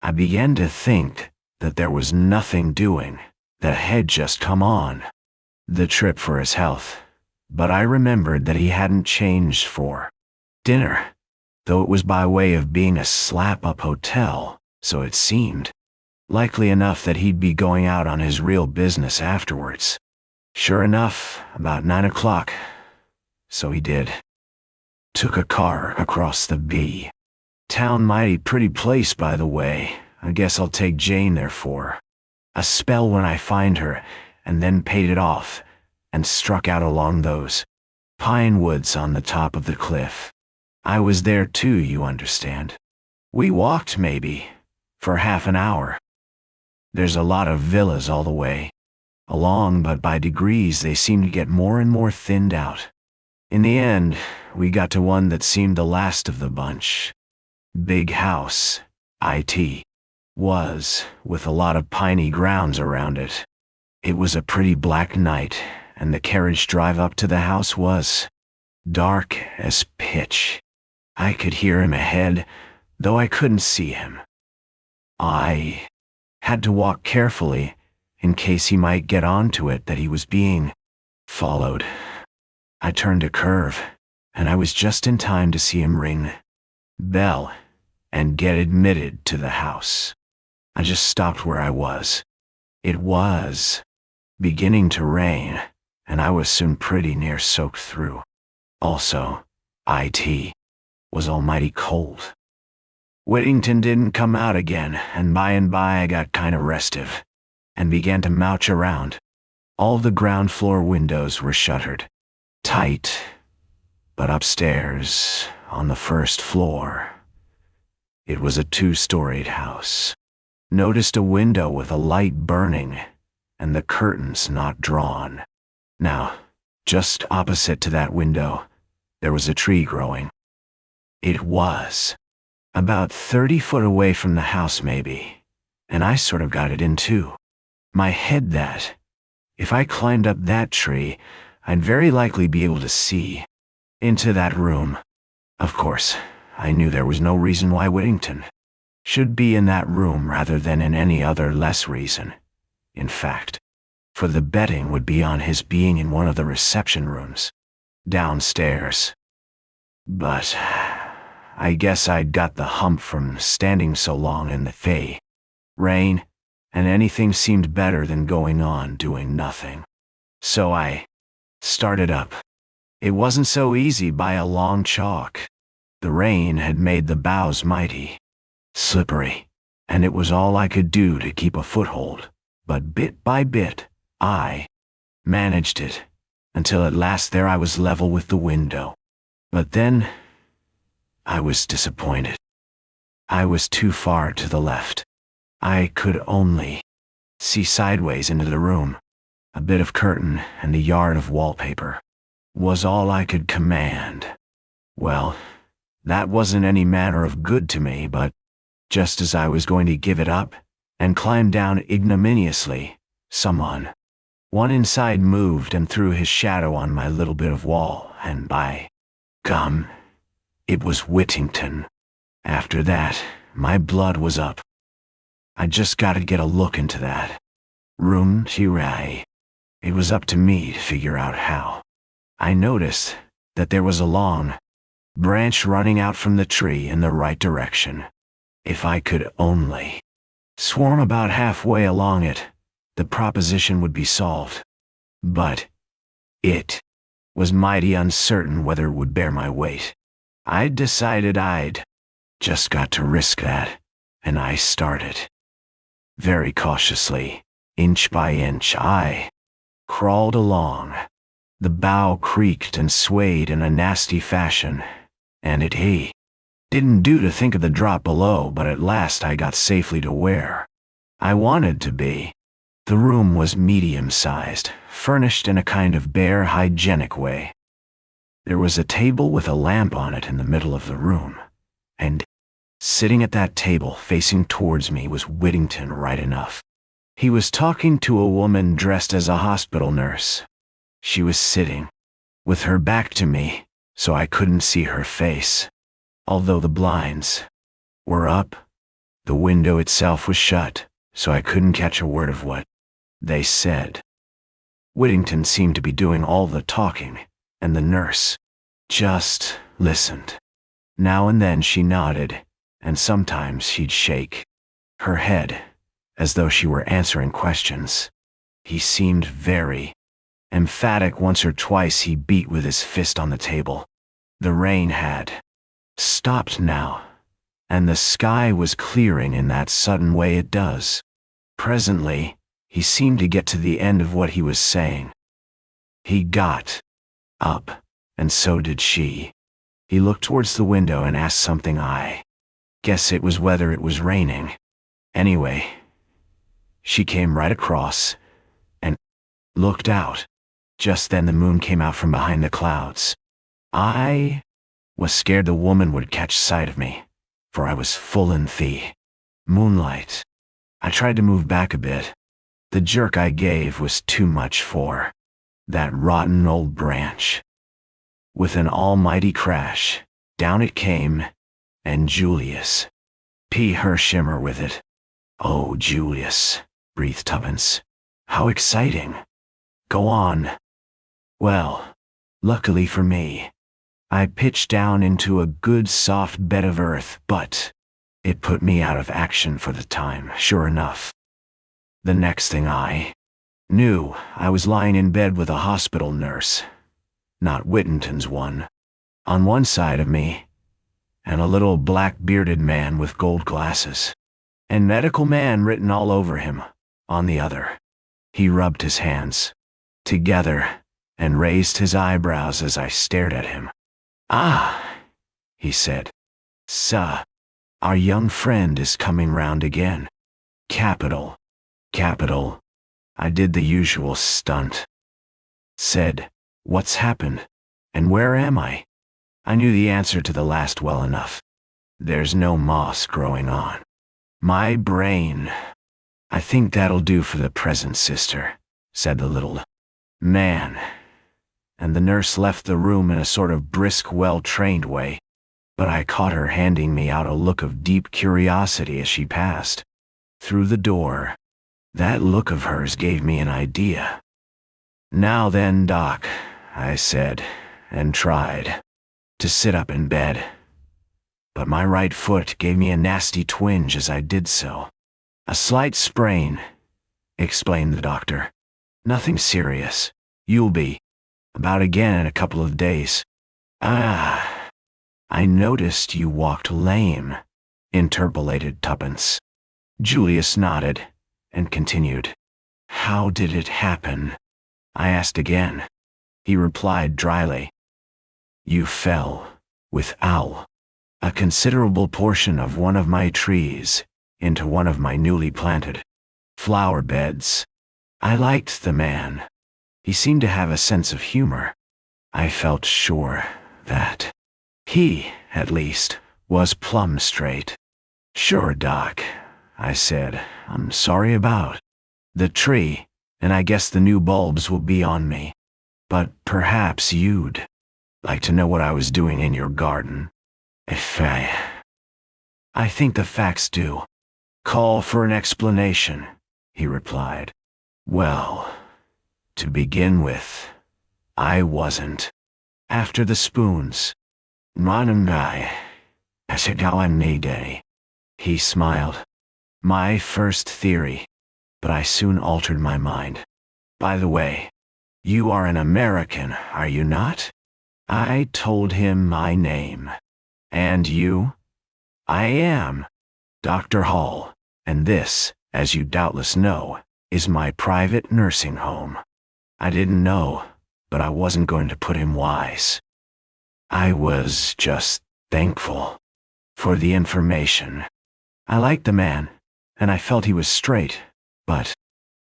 I began to think that there was nothing doing, that had just come on the trip for his health, but I remembered that he hadn't changed for dinner, though it was by way of being a slap-up hotel, so it seemed likely enough that he'd be going out on his real business afterwards. Sure enough, about 9 o'clock, so he did. Took a car across the town. Mighty pretty place, by the way. I guess I'll take Jane there for a spell when I find her, and then paid it off, and struck out along those pine woods on the top of the cliff. I was there too, you understand. We walked maybe for half an hour. There's a lot of villas all the way along, but by degrees they seemed to get more and more thinned out. In the end, we got to one that seemed the last of the bunch. Big house, it was, with a lot of piney grounds around it. It was a pretty black night, and the carriage drive up to the house was dark as pitch. I could hear him ahead, though I couldn't see him. I had to walk carefully, in case he might get onto it that he was being followed. I turned a curve, and I was just in time to see him ring bell and get admitted to the house. I just stopped where I was. It was beginning to rain, and I was soon pretty near soaked through. Also, it was almighty cold. Whittington didn't come out again, and by I got kinda restive, and began to mouch around. All the ground floor windows were shuttered tight, but upstairs, on the first floor, it was a 2-storied house. Noticed a window with a light burning, and the curtains not drawn. Now, just opposite to that window, there was a tree growing. It was about 30 foot away from the house maybe, and I sort of got it in too. My head that, if I climbed up that tree, I'd very likely be able to see into that room. Of course, I knew there was no reason why Whittington should be in that room rather than in any other less reason. In fact, for the betting would be on his being in one of the reception rooms downstairs. But I guess I'd got the hump from standing so long in the rain, and anything seemed better than going on doing nothing. So I started up. It wasn't so easy by a long chalk. The rain had made the boughs mighty slippery, and it was all I could do to keep a foothold, but bit by bit, I managed it, until at last there I was level with the window. But then, I was disappointed. I was too far to the left. I could only see sideways into the room. a bit of curtain, and a yard of wallpaper was all I could command. Well, that wasn't any manner of good to me, but just as I was going to give it up and climb down ignominiously, one inside moved and threw his shadow on my little bit of wall, and by gum, it was Whittington. After that, my blood was up. I just gotta get a look into that room, T-Ray. It was up to me to figure out how. I noticed that there was a long branch running out from the tree in the right direction. If I could only swarm about halfway along it, the proposition would be solved. But it was mighty uncertain whether it would bear my weight. I'd decided I'd just got to risk that, and I started. Very cautiously, inch by inch, I crawled along. The bough creaked and swayed in a nasty fashion, and it didn't do to think of the drop below, but at last I got safely to where I wanted to be. The room was medium-sized, furnished in a kind of bare, hygienic way. There was a table with a lamp on it in the middle of the room, and sitting at that table facing towards me was Whittington right enough. He was talking to a woman dressed as a hospital nurse. She was sitting with her back to me, so I couldn't see her face. Although the blinds were up, the window itself was shut, so I couldn't catch a word of what they said. Whittington seemed to be doing all the talking, and the nurse just listened. Now and then she nodded, and sometimes she'd shake her head, as though she were answering questions. He seemed very emphatic. Once or twice he beat with his fist on the table. The rain had stopped now, and the sky was clearing in that sudden way it does. Presently, he seemed to get to the end of what he was saying. He got up, and so did she. He looked towards the window and asked something. I guess it was whether it was raining. Anyway, she came right across and looked out. Just then the moon came out from behind the clouds. I was scared the woman would catch sight of me, for I was full in the moonlight. I tried to move back a bit. The jerk I gave was too much for that rotten old branch. With an almighty crash, down it came, and Julius P. HERSHEIMMER with it. "Oh, Julius," breathed Tuppence. "How exciting. Go on." Well, luckily for me, I pitched down into a good soft bed of earth, but it put me out of action for the time, sure enough. The next thing I knew, I was lying in bed with a hospital nurse, not Whittington's one, on one side of me, and a little black-bearded man with gold glasses, and medical man written all over him, on the other. He rubbed his hands together and raised his eyebrows as I stared at him. "Ah," he said. "Sir, our young friend is coming round again. Capital. Capital." I did the usual stunt. Said, "What's happened? And where am I?" I knew the answer to the last well enough. There's no moss growing on my brain. "I think that'll do for the present, sister," said the little man. And the nurse left the room in a sort of brisk, well-trained way, but I caught her handing me out a look of deep curiosity as she passed through the door. That look of hers gave me an idea. "Now then, Doc," I said, and tried to sit up in bed. But my right foot gave me a nasty twinge as I did so. "A slight sprain," explained the doctor. "Nothing serious. You'll be about again in a couple of days." "Ah, I noticed you walked lame," interpolated Tuppence. Julius nodded and continued. "How did it happen?" I asked again. He replied dryly, "You fell, with a considerable portion of one of my trees, into one of my newly planted flower beds. I liked the man. He seemed to have a sense of humor. I felt sure that he, at least, was plumb straight. "Sure, Doc," I said. "I'm sorry about the tree, and I guess the new bulbs will be on me. But perhaps you'd like to know what I was doing in your garden. If I think the facts do call for an explanation," he replied. "Well, to begin with, I wasn't after the spoons. I said how I'm day." He smiled. "My first theory, but I soon altered my mind. By the way, you are an American, are you not?" I told him my name. "And you?" "I am Dr. Hall, and this, as you doubtless know, is my private nursing home." I didn't know, but I wasn't going to put him wise. I was just thankful for the information. I liked the man, and I felt he was straight, but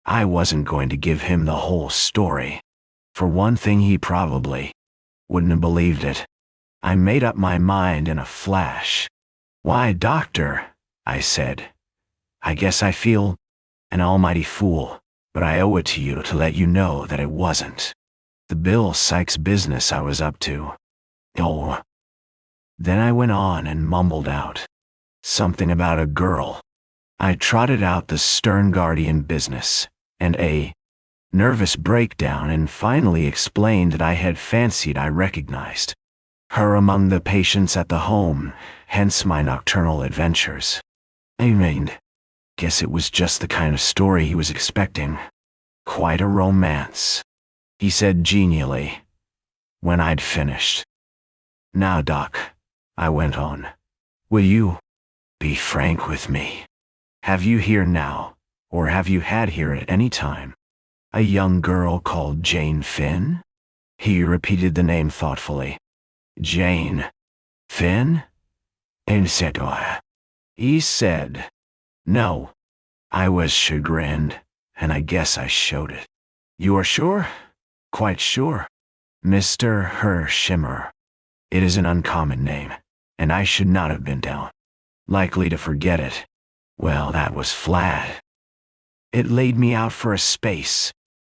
I wasn't going to give him the whole story. For one thing, he probably wouldn't have believed it. I made up my mind in a flash. "Why, doctor," I said, "I guess I feel an almighty fool, but I owe it to you to let you know that it wasn't the Bill Sykes business I was up to. Oh." Then I went on and mumbled out something about a girl. I trotted out the stern guardian business, and a nervous breakdown, and finally explained that I had fancied I recognized her among the patients at the home, hence my nocturnal adventures. Guess it was just the kind of story he was expecting. "Quite a romance," he said genially, when I'd finished. "Now, Doc," I went on, "will you be frank with me? Have you here now, or have you had here at any time, a young girl called Jane Finn?" He repeated the name thoughtfully. "Jane Finn?" He said. "No." I was chagrined, and I guess I showed it. "You are sure?" "Quite sure. Mr. HERSHEIMMER. It is an uncommon name, and I should not have been likely to forget it." Well, that was flat. It laid me out for a space.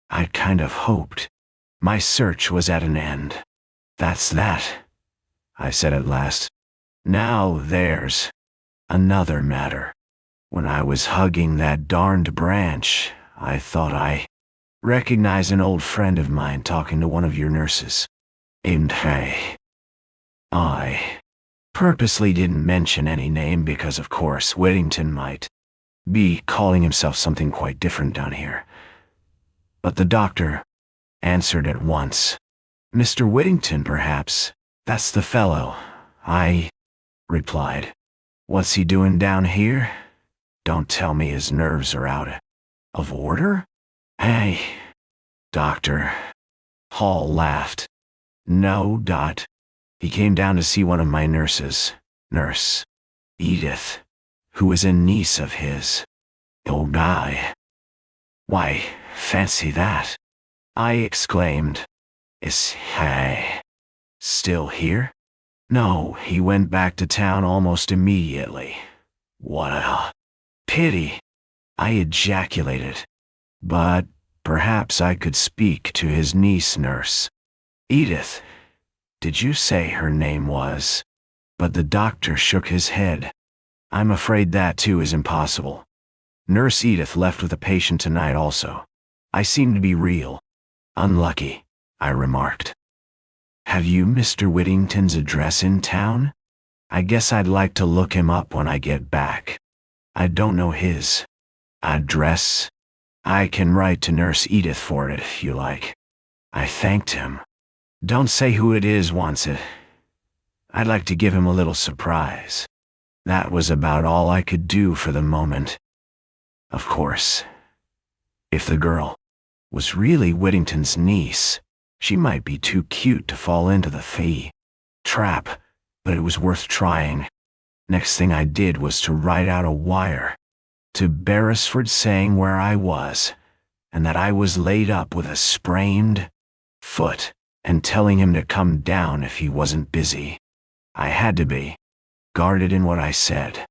I'd kind of hoped my search was at an end. "That's that," I said at last. "Now there's another matter. When I was hugging that darned branch, I thought I recognized an old friend of mine talking to one of your nurses. And I purposely didn't mention any name because, of course, Whittington might be calling himself something quite different down here. But the doctor answered at once. "Mr. Whittington, perhaps. That's the fellow," I replied. "What's he doing down here? Don't tell me his nerves are out of order?" "Hey, Doctor." Hall laughed. "No, Dot. He came down to see one of my nurses, Nurse Edith, who is a niece of his. Old guy." "Why, fancy that," I exclaimed. "Is he still here?" "No, he went back to town almost immediately." "What a pity," I ejaculated. But perhaps I could speak to his niece, Nurse Edith. Did you say her name was? But the doctor shook his head. "I'm afraid that too is impossible. Nurse Edith left with a patient tonight also. I seem to be real unlucky," I remarked. "Have you Mr. Whittington's address in town? I guess I'd like to look him up when I get back. I don't know his address. I can write to Nurse Edith for it if you like." I thanked him. "Don't say who it is wants it. I'd like to give him a little surprise." That was about all I could do for the moment. Of course, if the girl was really Whittington's niece, she might be too cute to fall into the fee trap, but it was worth trying. Next thing I did was to write out a wire to Beresford saying where I was and that I was laid up with a sprained foot, and telling him to come down if he wasn't busy. I had to be guarded in what I said.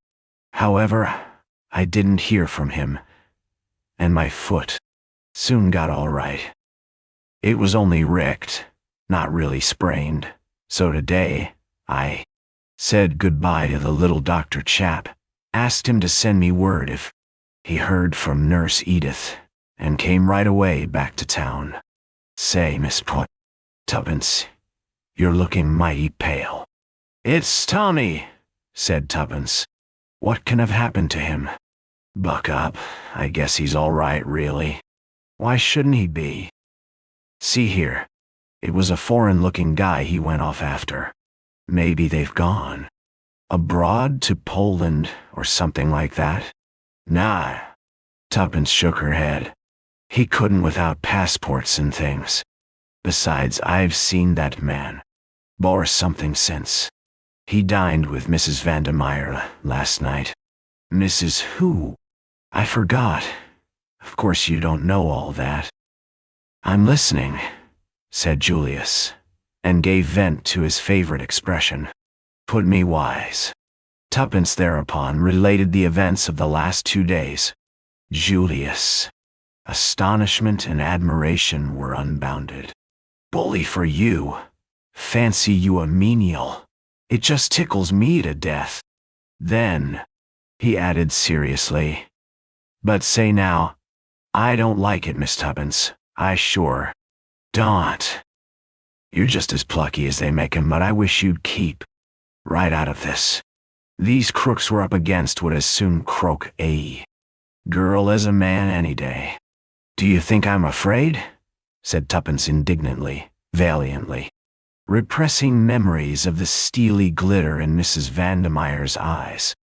However, I didn't hear from him, and my foot soon got all right. It was only ricked, not really sprained, so today, I said goodbye to the little doctor chap, asked him to send me word if he heard from Nurse Edith, and came right away back to town. Say, Miss Tuppence, you're looking mighty pale. It's Tommy, said Tuppence. What can have happened to him? Buck up. I guess he's all right, really. Why shouldn't he be? See here. It was a foreign-looking guy he went off after. Maybe they've gone abroad to Poland or something like that? Nah. Tuppence shook her head. He couldn't without passports and things. Besides, I've seen that man. Bore something since. He dined with Mrs. Vandermeyer last night. Mrs. who? I forgot. Of course you don't know all that. I'm listening, said Julius, and gave vent to his favorite expression. Put me wise. Tuppence thereupon related the events of the last 2 days. Julius. Astonishment and admiration were unbounded. Bully for you. Fancy you a menial. It just tickles me to death. Then, he added seriously, but say now, I don't like it, Miss Tuppence. I sure don't. You're just as plucky as they make 'em, but I wish you'd keep right out of this. These crooks we're up against would as soon croak a girl as a man any day. Do you think I'm afraid? Said Tuppence indignantly, valiantly, repressing memories of the steely glitter in Mrs. Vandemeyer's eyes.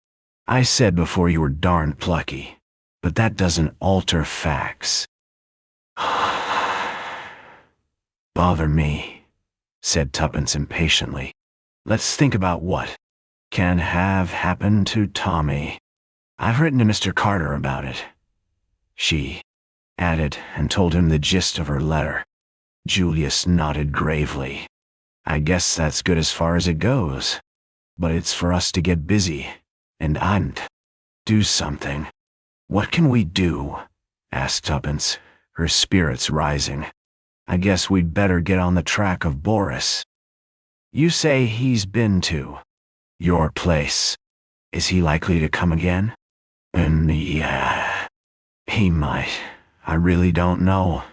I said before you were darned plucky, but that doesn't alter facts. Bother me, said Tuppence impatiently. Let's think about what can have happened to Tommy. I've written to Mr. Carter about it, she added, and told him the gist of her letter. Julius nodded gravely. I guess that's good as far as it goes. But it's for us to get busy, and do something. What can we do? Asked Tuppence, her spirits rising. I guess we'd better get on the track of Boris. You say he's been to your place. Is he likely to come again? Yeah, he might. I really don't know.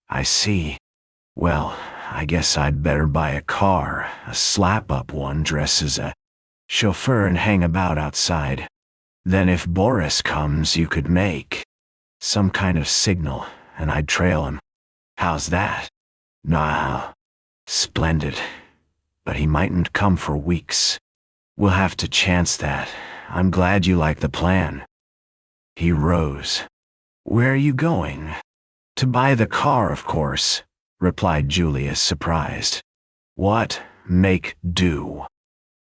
I see. Well, I guess I'd better buy a car, a slap-up one, dress as a chauffeur and hang about outside. Then if Boris comes, you could make some kind of signal, and I'd trail him. How's that? Nah, splendid. But he mightn't come for weeks. We'll have to chance that. I'm glad you like the plan. He rose. Where are you going? To buy the car, of course, replied Julius, surprised. What make do?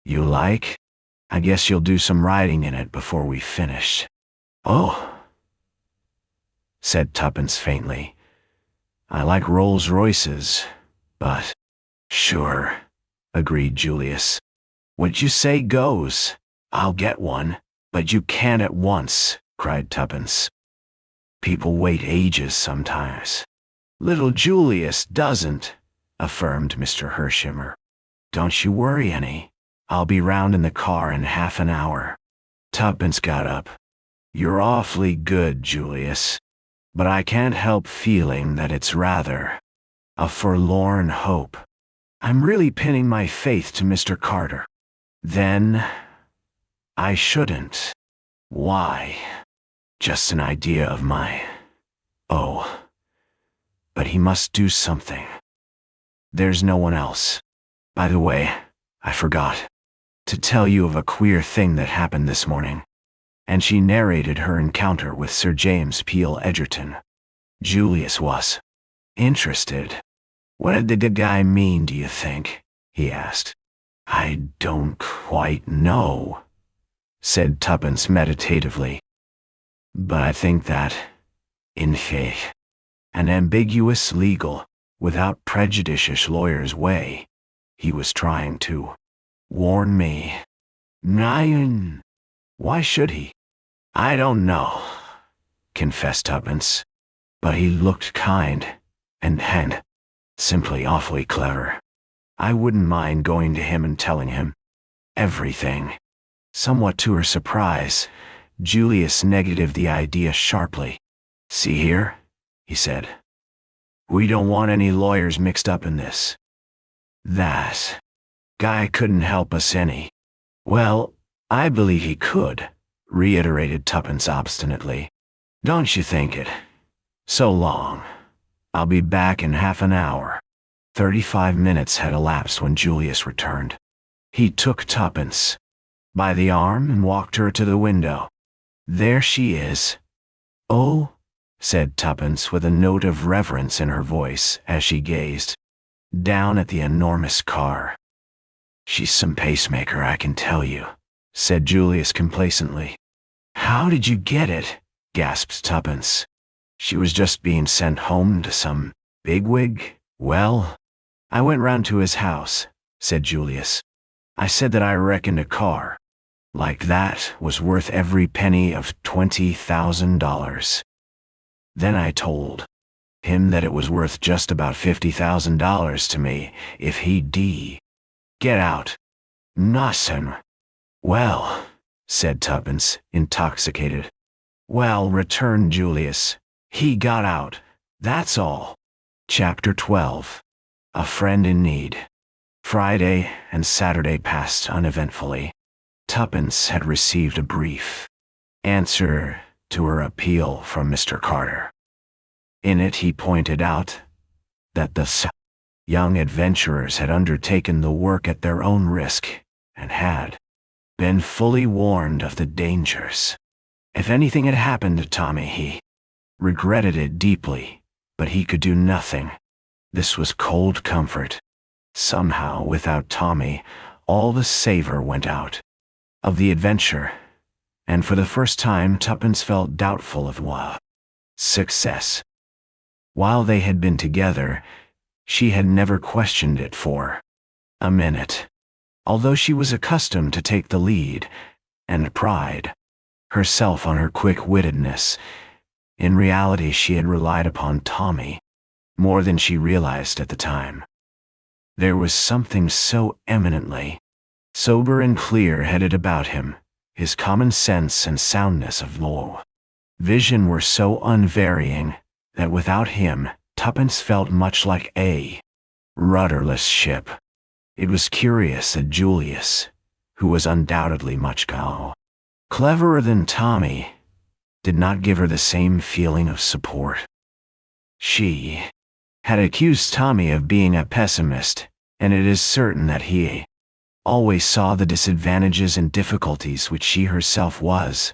You like? I guess you'll do some riding in it before we finish. Oh, said Tuppence faintly. I like Rolls Royces, but sure, agreed Julius. What you say goes. I'll get one, but you can't at once, cried Tuppence. People wait ages sometimes. Little Julius doesn't, affirmed Mr. HERSHEIMMER. Don't you worry any. I'll be round in the car in half an hour. Tuppence got up. You're awfully good, Julius, but I can't help feeling that it's rather a forlorn hope. I'm really pinning my faith to Mr. Carter. Then I shouldn't. Why? Just an idea of mine. Oh, but he must do something. There's no one else. By the way, I forgot to tell you of a queer thing that happened this morning. And she narrated her encounter with Sir James Peel Edgerton. Julius was interested. What did the guy mean, do you think? He asked. I don't quite know, said Tuppence meditatively. But I think that, in faith, an ambiguous legal, without prejudicious lawyer's way. He was trying to warn me. Nyan. Why should he? I don't know, confessed Tuppence. But he looked kind and simply awfully clever. I wouldn't mind going to him and telling him everything. Somewhat to her surprise, Julius negatived the idea sharply. See here, he said. We don't want any lawyers mixed up in this. That guy couldn't help us any. Well, I believe he could, reiterated Tuppence obstinately. Don't you think it? So long. I'll be back in half an hour. 35 minutes had elapsed when Julius returned. He took Tuppence by the arm and walked her to the window. There she is. Oh, said Tuppence with a note of reverence in her voice as she gazed down at the enormous car. She's some pacemaker, I can tell you, said Julius complacently. How did you get it? Gasped Tuppence. She was just being sent home to some bigwig. Well, I went round to his house, said Julius. I said that I reckoned a car like that was worth every penny of $20,000. Then I told him that it was worth just about $50,000 to me if he'd get out. Nothing. Well, said Tuppence, intoxicated. Well, returned Julius. He got out. That's all. Chapter 12. A Friend in Need. Friday and Saturday passed uneventfully. Tuppence had received a brief answer to her appeal from Mr. Carter. In it he pointed out that the young adventurers had undertaken the work at their own risk and had been fully warned of the dangers. If anything had happened to Tommy, he regretted it deeply, but he could do nothing. This was cold comfort. Somehow, without Tommy, all the savor went out of the adventure, and for the first time Tuppence felt doubtful of success. While they had been together, she had never questioned it for a minute. Although she was accustomed to take the lead and pride herself on her quick-wittedness, in reality she had relied upon Tommy more than she realized at the time. There was something so eminently sober and clear-headed about him. His common sense and soundness of vision were so unvarying that without him, Tuppence felt much like a rudderless ship. It was curious that Julius, who was undoubtedly much cleverer than Tommy, did not give her the same feeling of support. She had accused Tommy of being a pessimist, and it is certain that he always saw the disadvantages and difficulties which she herself was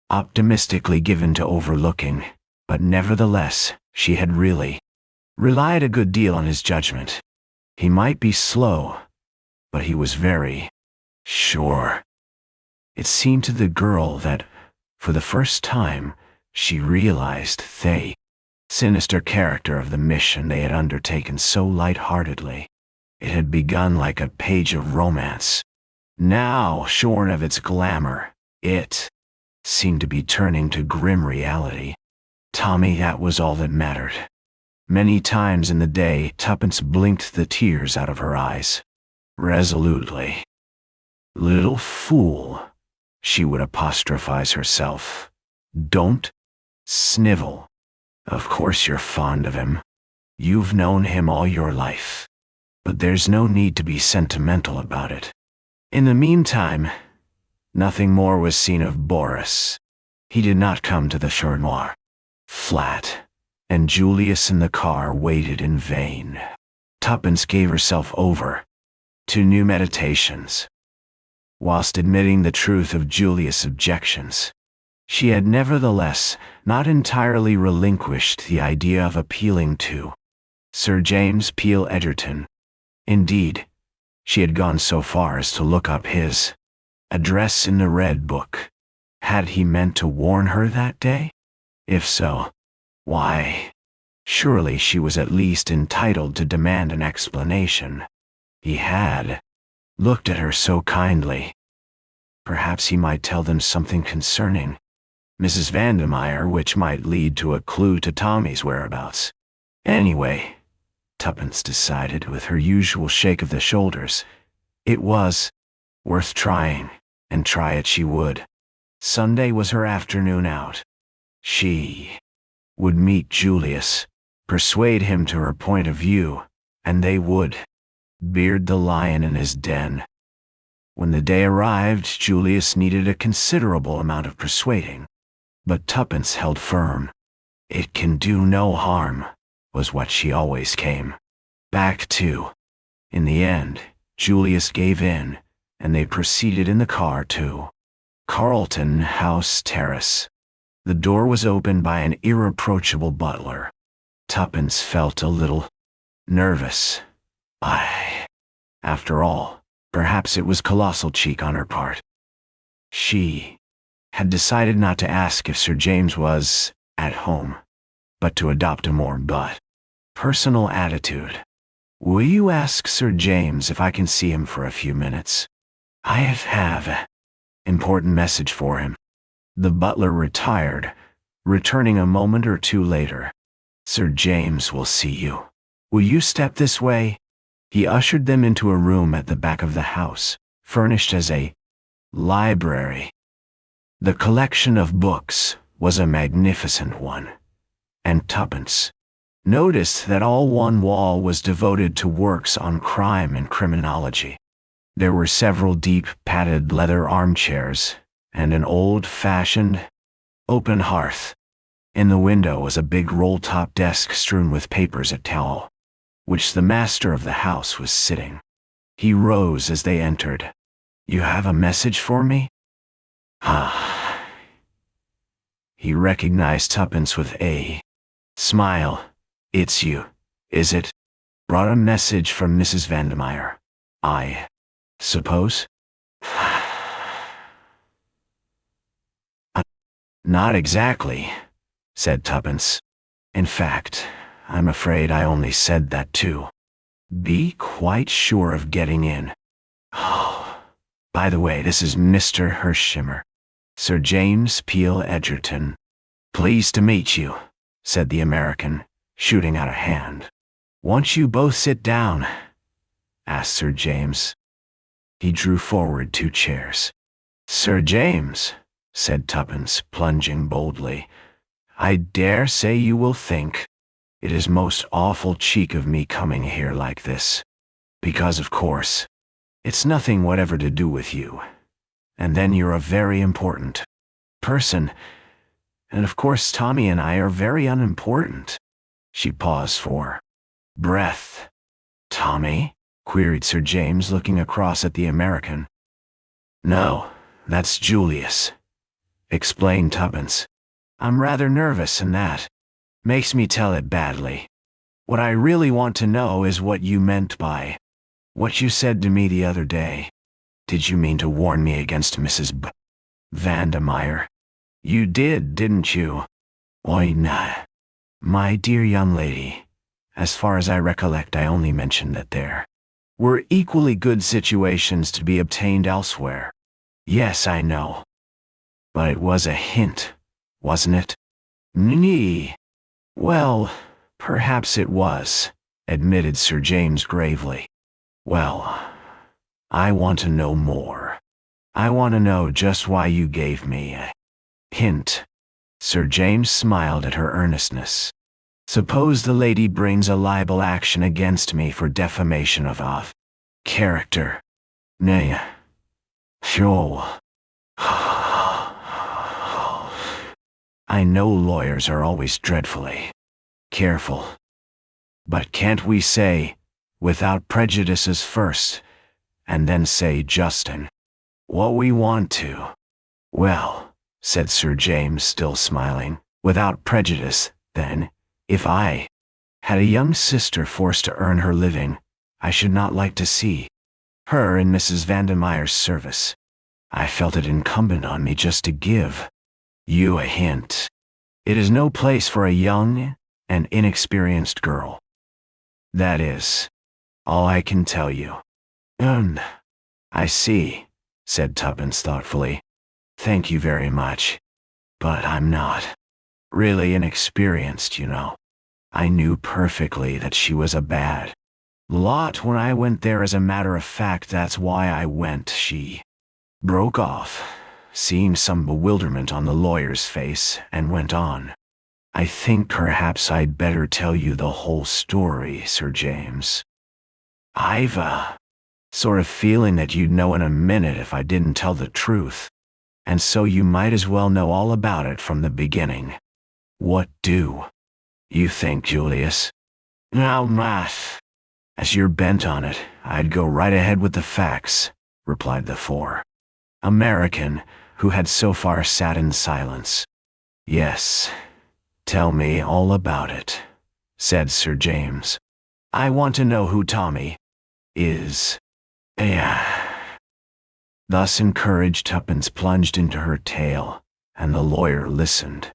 optimistically given to overlooking, but nevertheless, she had really relied a good deal on his judgment. He might be slow, but he was very sure. It seemed to the girl that, for the first time, she realized the sinister character of the mission they had undertaken so lightheartedly. It had begun like a page of romance. Now, shorn of its glamour, it seemed to be turning to grim reality. Tommy, that was all that mattered. Many times in the day, Tuppence blinked the tears out of her eyes. Resolutely. Little fool, she would apostrophize herself. Don't snivel. Of course you're fond of him. You've known him all your life. But there's no need to be sentimental about it. In the meantime, nothing more was seen of Boris. He did not come to the Chernoir flat, and Julius in the car waited in vain. Tuppence gave herself over to new meditations. Whilst admitting the truth of Julius' objections, she had nevertheless not entirely relinquished the idea of appealing to Sir James Peel Edgerton. Indeed, she had gone so far as to look up his address in the Red Book. Had he meant to warn her that day? If so, why Surely she was at least entitled to demand an explanation. He had looked at her so kindly. Perhaps he might tell them something concerning Mrs. Vandermeyer, which might lead to a clue to Tommy's whereabouts. Anyway, Tuppence decided with her usual shake of the shoulders, it was worth trying, and try it she would. Sunday was her afternoon out. She would meet Julius, persuade him to her point of view, and they would beard the lion in his den. When the day arrived, Julius needed a considerable amount of persuading, but Tuppence held firm. It can do no harm, was what she always came back to. In the end, Julius gave in, and they proceeded in the car to Carlton House Terrace. The door was opened by an irreproachable butler. Tuppence felt a little nervous. After all, perhaps it was colossal cheek on her part. She had decided not to ask if Sir James was at home, but to adopt a more personal attitude. Will you ask Sir James if I can see him for a few minutes? I have an important message for him. The butler retired, returning a moment or two later. Sir James will see you. Will you step this way? He ushered them into a room at the back of the house, furnished as a library. The collection of books was a magnificent one, and Tuppence noticed that all one wall was devoted to works on crime and criminology. There were several deep, padded leather armchairs, and an old-fashioned, open hearth. In the window was a big roll-top desk strewn with papers at towel, which the master of the house was sitting. He rose as they entered. You have a message for me? He recognized Tuppence with a smile. It's you, is it? Brought a message from Mrs. Vandermeyer, I suppose? Not exactly, said Tuppence. In fact, I'm afraid I only said that to be quite sure of getting in. Oh, by the way, this is Mr. HERSHEIMMER, Sir James Peel Edgerton. Pleased to meet you, said the American, shooting out a hand. Won't you both sit down? Asked Sir James. He drew forward 2 chairs. Sir James, said Tuppence, plunging boldly, I dare say you will think it is most awful cheek of me coming here like this, because of course, it's nothing whatever to do with you, and then you're a very important person, and of course Tommy and I are very unimportant. She paused for breath. Tommy? Queried Sir James, looking across at the American. No, that's Julius, explained Tuppence. I'm rather nervous, and that makes me tell it badly. What I really want to know is what you meant by what you said to me the other day. Did you mean to warn me against Mrs. Vandermeyer? You did, didn't you? Why, nah. My dear young lady, as far as I recollect, I only mentioned that there were equally good situations to be obtained elsewhere. Yes, I know. But it was a hint, wasn't it? Nee. Well, perhaps it was, admitted Sir James gravely. Well, I want to know more. I want to know just why you gave me a hint. Sir James smiled at her earnestness. Suppose the lady brings a libel action against me for defamation of character. Nay. Sure. I know lawyers are always dreadfully careful. But can't we say, without prejudices first, and then say Justin what we want to? Well, said Sir James, still smiling, without prejudice, then, if I had a young sister forced to earn her living, I should not like to see her in Mrs. Vandermeyer's service. I felt it incumbent on me just to give you a hint. It is no place for a young an inexperienced girl. That is all I can tell you. I see, said Tuppence thoughtfully. Thank you very much. But I'm not really inexperienced, you know. I knew perfectly that she was a bad lot when I went there. As a matter of fact, that's why I went. She broke off, seeing some bewilderment on the lawyer's face, and went on. I think perhaps I'd better tell you the whole story, Sir James. I've a sort of feeling that you'd know in a minute if I didn't tell the truth, and so you might as well know all about it from the beginning. What do you think, Julius? Now, Matt, as you're bent on it, I'd go right ahead with the facts, replied the American, who had so far sat in silence. Yes, tell me all about it, said Sir James. I want to know who Tommy is. Thus encouraged, Tuppence plunged into her tale, and the lawyer listened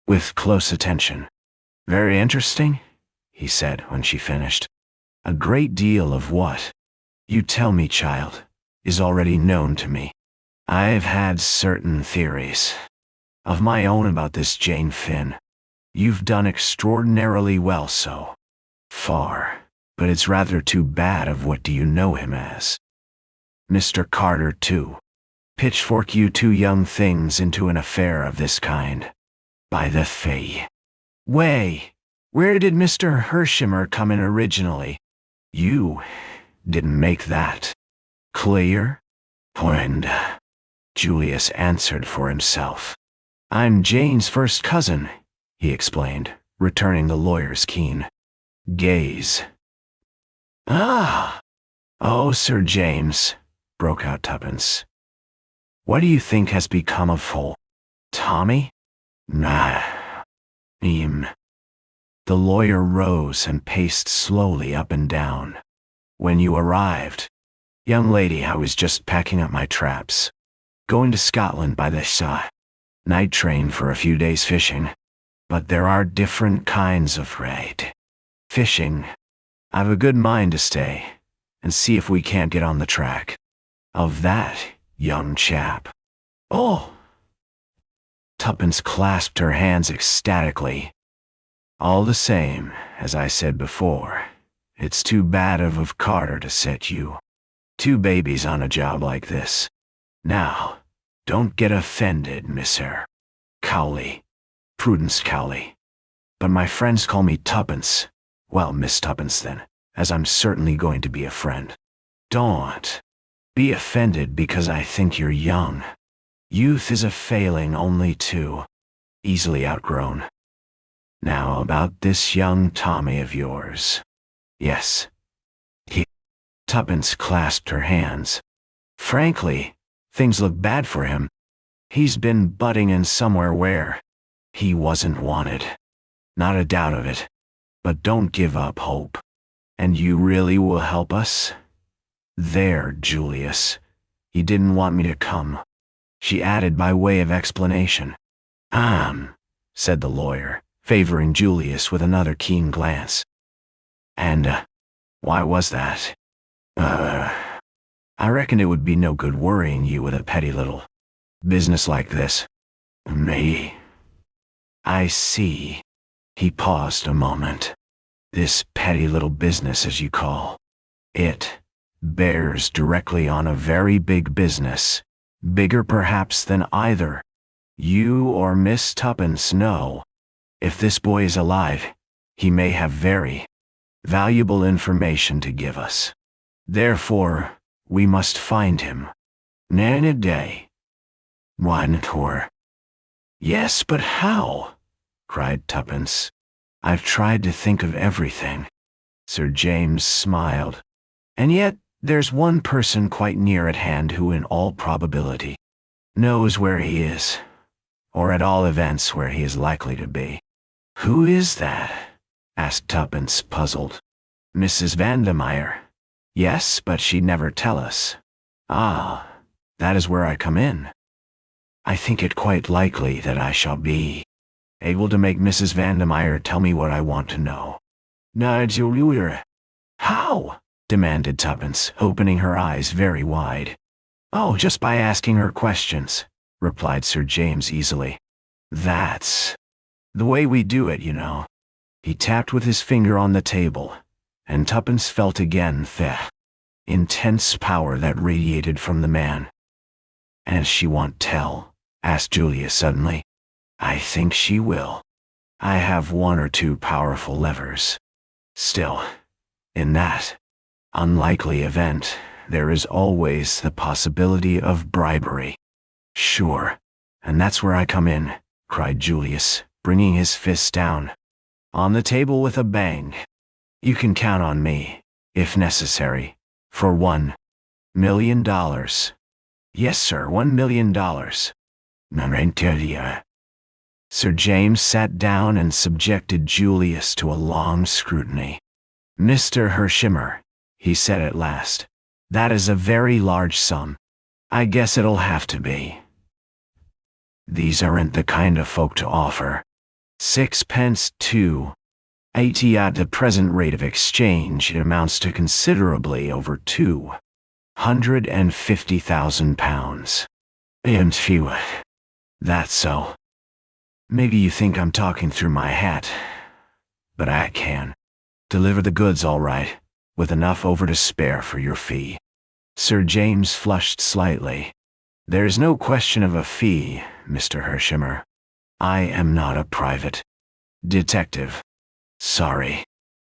with close attention. Very interesting, he said when she finished. A great deal of what you tell me, child, is already known to me. I've had certain theories of my own about this Jane Finn. You've done extraordinarily well so far, but it's rather too bad. Of what do you know him as? Mr. Carter, too. Pitchfork you two young things into an affair of this kind. By the way, where did Mr. HERSHEIMMER come in originally? You didn't make that clear? And Julius answered for himself. I'm Jane's first cousin, he explained, returning the lawyer's keen gaze. Ah! Oh, Sir James, broke out Tuppence. What do you think has become of Tommy? The lawyer rose and paced slowly up and down. When you arrived, young lady, I was just packing up my traps, going to Scotland by the night train for a few days fishing. But there are different kinds of fishing. I've a good mind to stay and see if we can't get on the track of that young chap. Oh! Tuppence clasped her hands ecstatically. All the same, as I said before, it's too bad of Carter to set you two babies on a job like this. Now, don't get offended, Mr. Cowley. Prudence Cowley. But my friends call me Tuppence. Well, Miss Tuppence then, as I'm certainly going to be a friend. Don't be offended because I think you're young. Youth is a failing only too easily outgrown. Now about this young Tommy of yours. Yes. Tuppence clasped her hands. Frankly, things look bad for him. He's been butting in somewhere where he wasn't wanted. Not a doubt of it. But don't give up hope. And you really will help us? There, Julius. He didn't want me to come, she added by way of explanation. Said the lawyer, favoring Julius with another keen glance. And, why was that? I reckon it would be no good worrying you with a petty little business like this. Me? I see. He paused a moment. This petty little business, as you call it, bears directly on a very big business, bigger perhaps than either you or Miss Tuppence know. If this boy is alive, he may have very valuable information to give us. Therefore, we must find him. Day. One tour. Yes, but how? Cried Tuppence. I've tried to think of everything. Sir James smiled. And yet, there's one person quite near at hand who in all probability knows where he is, or at all events where he is likely to be. Who is that? Asked Tuppence, puzzled. Mrs. Vandermeyer. Yes, but she'd never tell us. Ah, that is where I come in. I think it quite likely that I shall be able to make Mrs. Vandermeyer tell me what I want to know. JULIUS. How? Demanded Tuppence, opening her eyes very wide. Oh, just by asking her questions, replied Sir James easily. That's the way we do it, you know. He tapped with his finger on the table, and Tuppence felt again the intense power that radiated from the man. And she won't tell? Asked Julius suddenly. I think she will. I have one or two powerful levers. Still, in that unlikely event, there is always the possibility of bribery. Sure, and that's where I come in, cried Julius, bringing his fist down on the table with a bang. You can count on me, if necessary, for $1 million. Yes, sir, $1 million. Narration. Sir James sat down and subjected Julius to a long scrutiny. Mr. HERSHEIMMER, he said at last, that is a very large sum. I guess it'll have to be. These aren't the kind of folk to offer. 6 pence to 80 at the present rate of exchange, it amounts to considerably over £250,000. And phew. That's so. Maybe you think I'm talking through my hat, but I can deliver the goods all right, with enough over to spare for your fee. Sir James flushed slightly. There's no question of a fee, Mr. HERSHEIMMER. I am not a private detective. Sorry.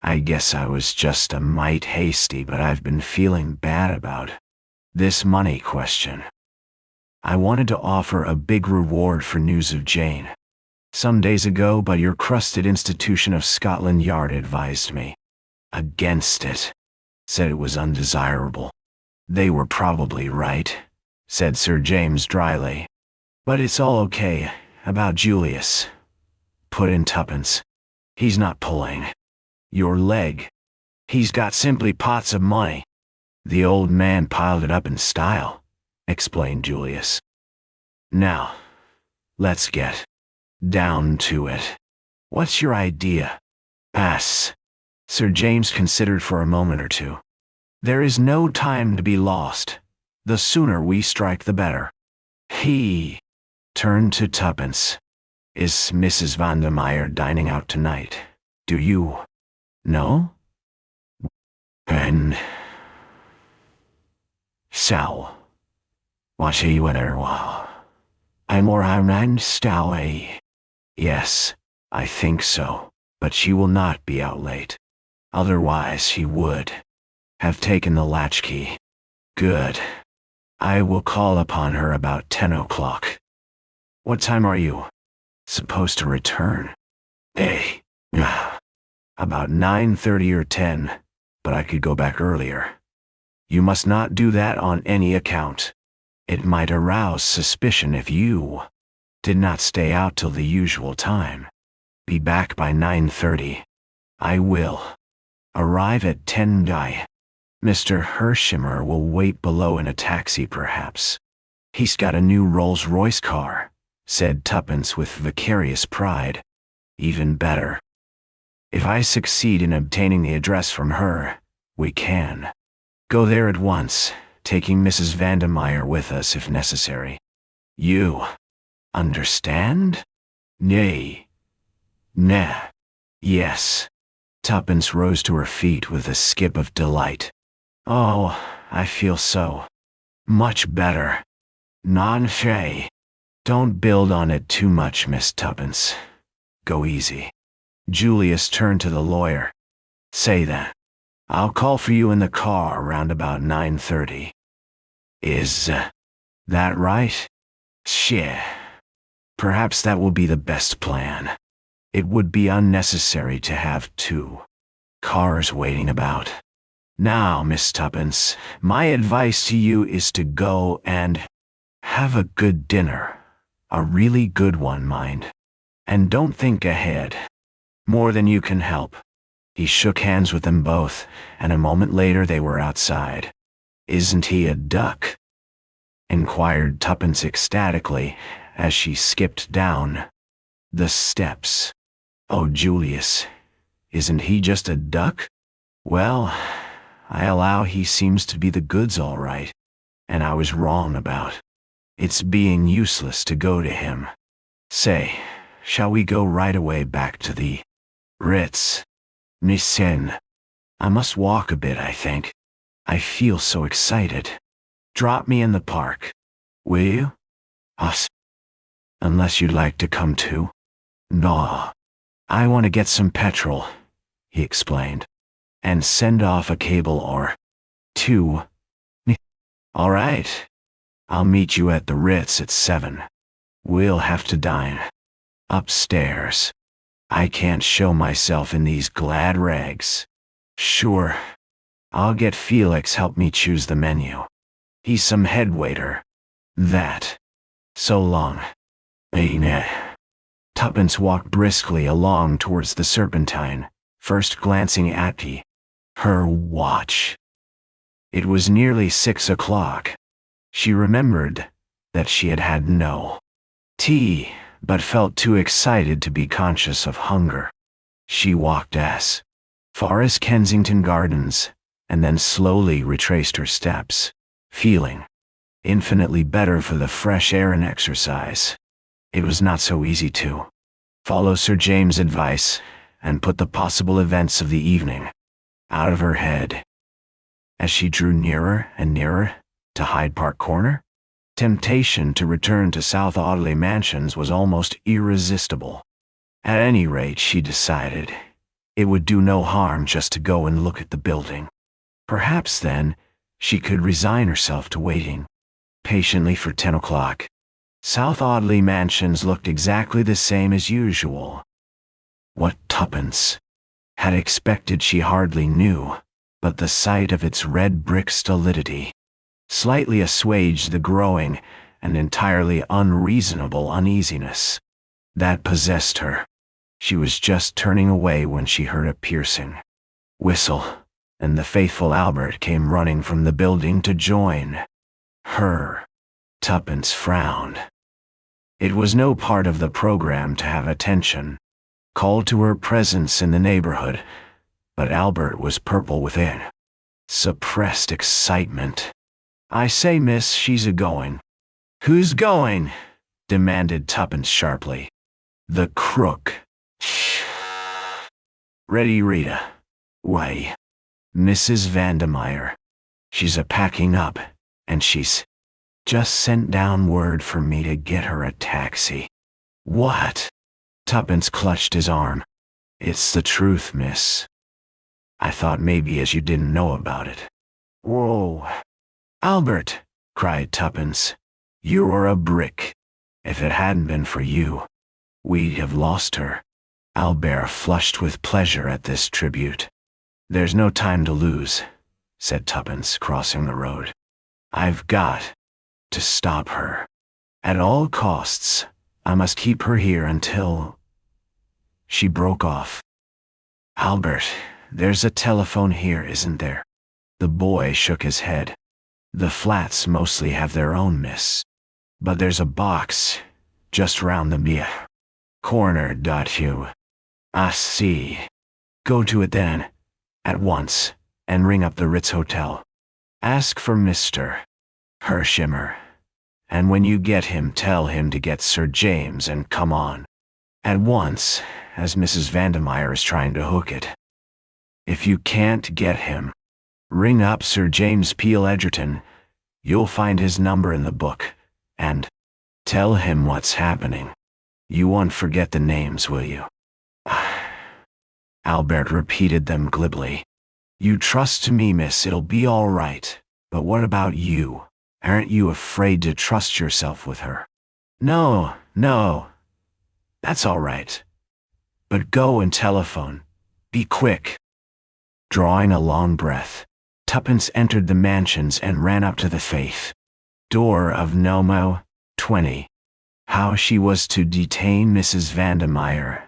I guess I was just a mite hasty, but I've been feeling bad about this money question. I wanted to offer a big reward for news of Jane some days ago, but your crusted institution of Scotland Yard advised me against it, said it was undesirable. They were probably right, said Sir James dryly. But it's all okay about Julius, put in Tuppence. He's not pulling your leg. He's got simply pots of money. The old man piled it up in style, explained Julius. Now, let's get down to it. What's your idea? Pass. Sir James considered for a moment or two. There is no time to be lost. The sooner we strike the better. He turned to Tuppence. Is Mrs. Vandermeyer dining out tonight? Do you know? And so, was she with her? I'm Stowy. Yes, I think so, but she will not be out late. Otherwise she would have taken the latchkey. Good. I will call upon her about 10 o'clock. What time are you supposed to return? About 9:30 or 10, but I could go back earlier. You must not do that on any account. It might arouse suspicion if you did not stay out till the usual time. Be back by 9:30. I will arrive at 10. Mr. HERSHEIMMER will wait below in a taxi perhaps. He's got a new Rolls-Royce car, said Tuppence with vicarious pride. Even better. If I succeed in obtaining the address from her, we can go there at once, taking Mrs. Vandermeyer with us if necessary. You understand? Nay. Nah. Yes. Tuppence rose to her feet with a skip of delight. Oh, I feel so much better. Non-shay. Don't build on it too much, Miss Tuppence. Go easy. Julius turned to the lawyer. Say that. I'll call for you in the car around about 9:30. Is that right? Shit. Perhaps that will be the best plan. It would be unnecessary to have 2 cars waiting about. Now, Miss Tuppence, my advice to you is to go and have a good dinner. A really good one, mind. And don't think ahead. More than you can help. He shook hands with them both, and a moment later they were outside. Isn't he a duck? Inquired Tuppence ecstatically, as she skipped down The steps. Oh, Julius, isn't he just a duck? Well, I allow he seems to be the goods all right, and I was wrong about it's being useless to go to him. Say, shall we go right away back to the Ritz? Missen. I must walk a bit, I think. I feel so excited. Drop me in the park, will you? Us. Unless you'd like to come too. No. I want to get some petrol, he explained, and send off a cable or two. All right. I'll meet you at the Ritz at 7. We'll have to dine upstairs. I can't show myself in these glad rags. Sure. I'll get Felix help me choose the menu. He's some head waiter. That. So long. Ain't. Tuppence walked briskly along towards the Serpentine, first glancing at her watch. It was nearly 6 o'clock. She remembered that she had had no tea, but felt too excited to be conscious of hunger. She walked as far as Kensington Gardens, and then slowly retraced her steps, feeling infinitely better for the fresh air and exercise. It was not so easy to follow Sir James' advice and put the possible events of the evening out of her head. As she drew nearer and nearer to Hyde Park Corner, temptation to return to South Audley Mansions was almost irresistible. At any rate, she decided, it would do no harm just to go and look at the building. Perhaps then, she could resign herself to waiting patiently for 10 o'clock. South Audley Mansions looked exactly the same as usual. What Tuppence had expected she hardly knew, but the sight of its red brick stolidity slightly assuaged the growing and entirely unreasonable uneasiness that possessed her. She was just turning away when she heard a piercing whistle, and the faithful Albert came running from the building to join her. Tuppence frowned. It was no part of the program to have attention called to her presence in the neighborhood, but Albert was purple within suppressed excitement. I say, miss, she's a-going. Who's going? Demanded Tuppence sharply. The crook. Ready, Rita. Why, Mrs. Vandermeyer. She's a-packing up, and she's just sent down word for me to get her a taxi. What? Tuppence clutched his arm. It's the truth, miss. I thought maybe as you didn't know about it. Whoa. Albert, cried Tuppence, you're a brick. If it hadn't been for you, we'd have lost her. Albert flushed with pleasure at this tribute. There's no time to lose, said Tuppence, crossing the road. I've got to stop her. At all costs, I must keep her here until... She broke off. Albert, there's a telephone here, isn't there? The boy shook his head. The flats mostly have their own, miss. But there's a box just round the corner. You. I see. Go to it then, at once, and ring up the Ritz Hotel. Ask for Mr. HERSHEIMMER, and when you get him, tell him to get Sir James and come on at once, as Mrs. Vandermeyer is trying to hook it. If you can't get him, ring up Sir James Peel Edgerton. You'll find his number in the book, and tell him what's happening. You won't forget the names, will you? Albert repeated them glibly. You trust to me, miss, it'll be all right. But what about you? Aren't you afraid to trust yourself with her? No, no. That's all right. But go and telephone. Be quick. Drawing a long breath, Tuppence entered the Mansions and ran up to the faith door of Nomo 20. How she was to detain Mrs. Vandermeyer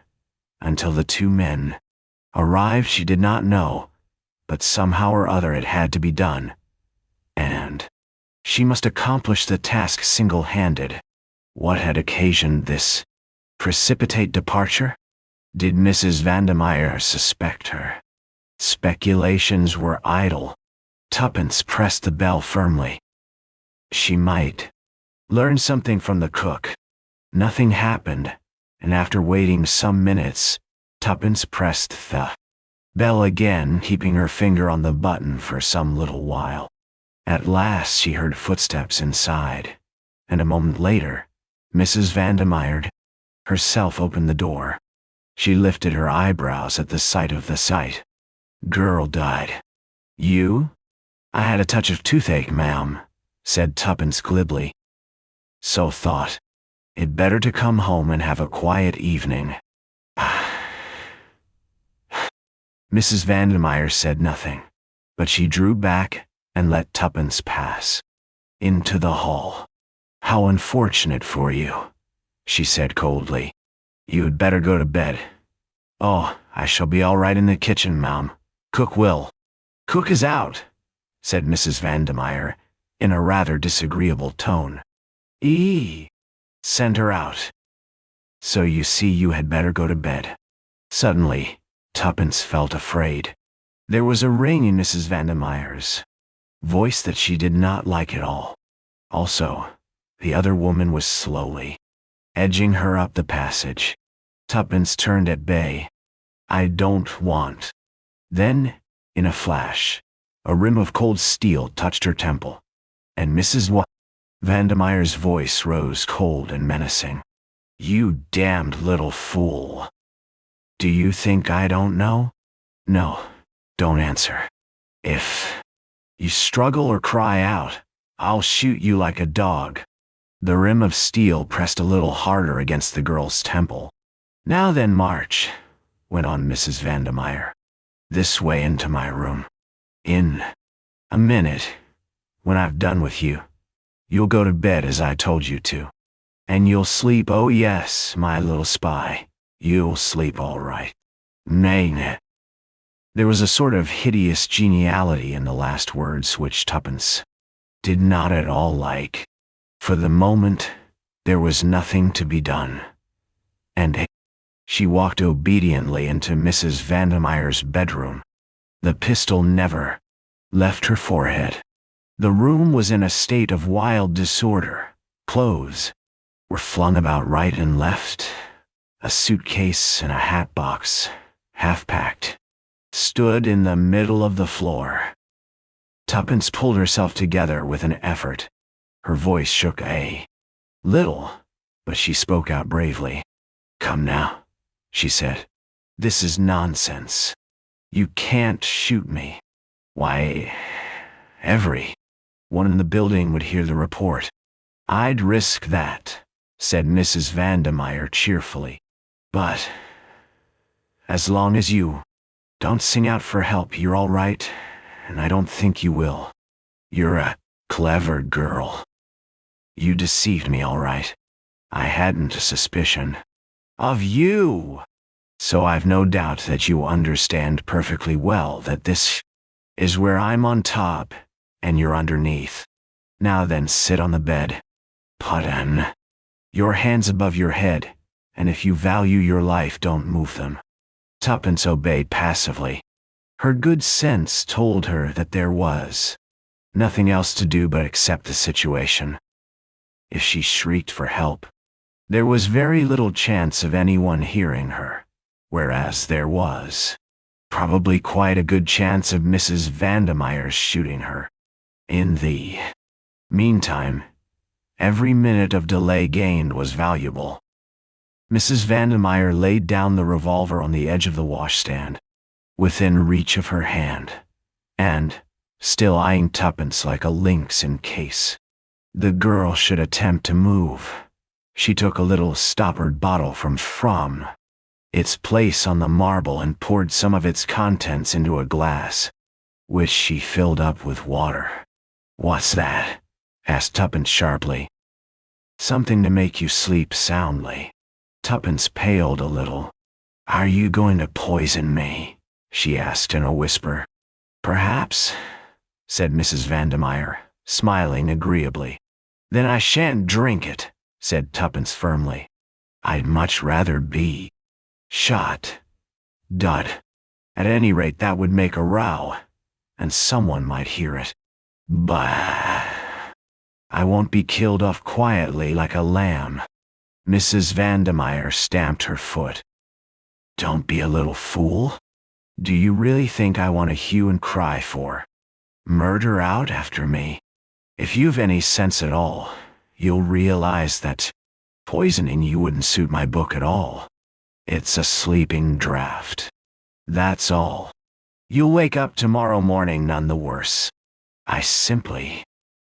until the two men arrived she did not know, but somehow or other it had to be done, and she must accomplish the task single-handed. What had occasioned this Precipitate departure? Did Mrs. Vandermeyer suspect her? Speculations were idle. Tuppence pressed the bell firmly. She might learn something from the cook. Nothing happened, and after waiting some minutes, Tuppence pressed the bell again, keeping her finger on the button for some little while. At last she heard footsteps inside, and a moment later, Mrs. Vandermeyer herself opened the door. She lifted her eyebrows at the sight of the sight. Girl died. You? I had a touch of toothache, ma'am, said Tuppence glibly. So thought. It better to come home and have a quiet evening. Mrs. Vandermeyer said nothing, but she drew back and let Tuppence pass into the hall. How unfortunate for you, she said coldly. You had better go to bed. Oh, I shall be all right in the kitchen, ma'am. Cook will. Cook is out, said Mrs. Vandermeyer, in a rather disagreeable tone. Send her out. So you see you had better go to bed. Suddenly, Tuppence felt afraid. There was a ring in Mrs. Vandermeyer's voice that she did not like at all. Also, the other woman was slowly edging her up the passage. Tuppence turned at bay. I don't want. Then, in a flash, a rim of cold steel touched her temple, and Mrs. Vandermeyer's voice rose cold and menacing. You damned little fool. Do you think I don't know? No, don't answer. If you struggle or cry out, I'll shoot you like a dog. The rim of steel pressed a little harder against the girl's temple. Now then, march, went on Mrs. Vandermeyer. This way into my room. In a minute, when I've done with you, you'll go to bed as I told you to. And you'll sleep, oh yes, my little spy, you'll sleep all right. Nay. There was a sort of hideous geniality in the last words which Tuppence did not at all like. For the moment, there was nothing to be done. And she walked obediently into Mrs. Vandermeyer's bedroom. The pistol never left her forehead. The room was in a state of wild disorder. Clothes were flung about right and left. A suitcase and a hat box, half-packed, stood in the middle of the floor. Tuppence pulled herself together with an effort. Her voice shook a little, but she spoke out bravely. Come now, she said. This is nonsense. You can't shoot me. Why, every one in the building would hear the report. I'd risk that, said Mrs. Vandermeyer cheerfully. But as long as you don't sing out for help, you're all right, and I don't think you will. You're a clever girl. You deceived me, all right. I hadn't a suspicion of you. So I've no doubt that you understand perfectly well that this is where I'm on top and you're underneath. Now then, sit on the bed. Put on your hands above your head, and if you value your life, don't move them. Tuppence obeyed passively. Her good sense told her that there was nothing else to do but accept the situation. If she shrieked for help, there was very little chance of anyone hearing her, whereas there was probably quite a good chance of Mrs. Vandermeyer's shooting her. In the meantime, every minute of delay gained was valuable. Mrs. Vandermeyer laid down the revolver on the edge of the washstand, within reach of her hand, and, still eyeing Tuppence like a lynx in case the girl should attempt to move, she took a little stoppered bottle from its place on the marble and poured some of its contents into a glass, which she filled up with water. What's that? Asked Tuppence sharply. Something to make you sleep soundly. Tuppence paled a little. Are you going to poison me? She asked in a whisper. Perhaps, said Mrs. Vandermeyer, smiling agreeably. Then I shan't drink it, said Tuppence firmly. I'd much rather be shot. Dud. At any rate, that would make a row, and someone might hear it. But I won't be killed off quietly like a lamb. Mrs. Vandermeyer stamped her foot. Don't be a little fool. Do you really think I want to hue and cry for murder out after me? If you've any sense at all, you'll realize that poisoning you wouldn't suit my book at all. It's a sleeping draft. That's all. You'll wake up tomorrow morning none the worse. I simply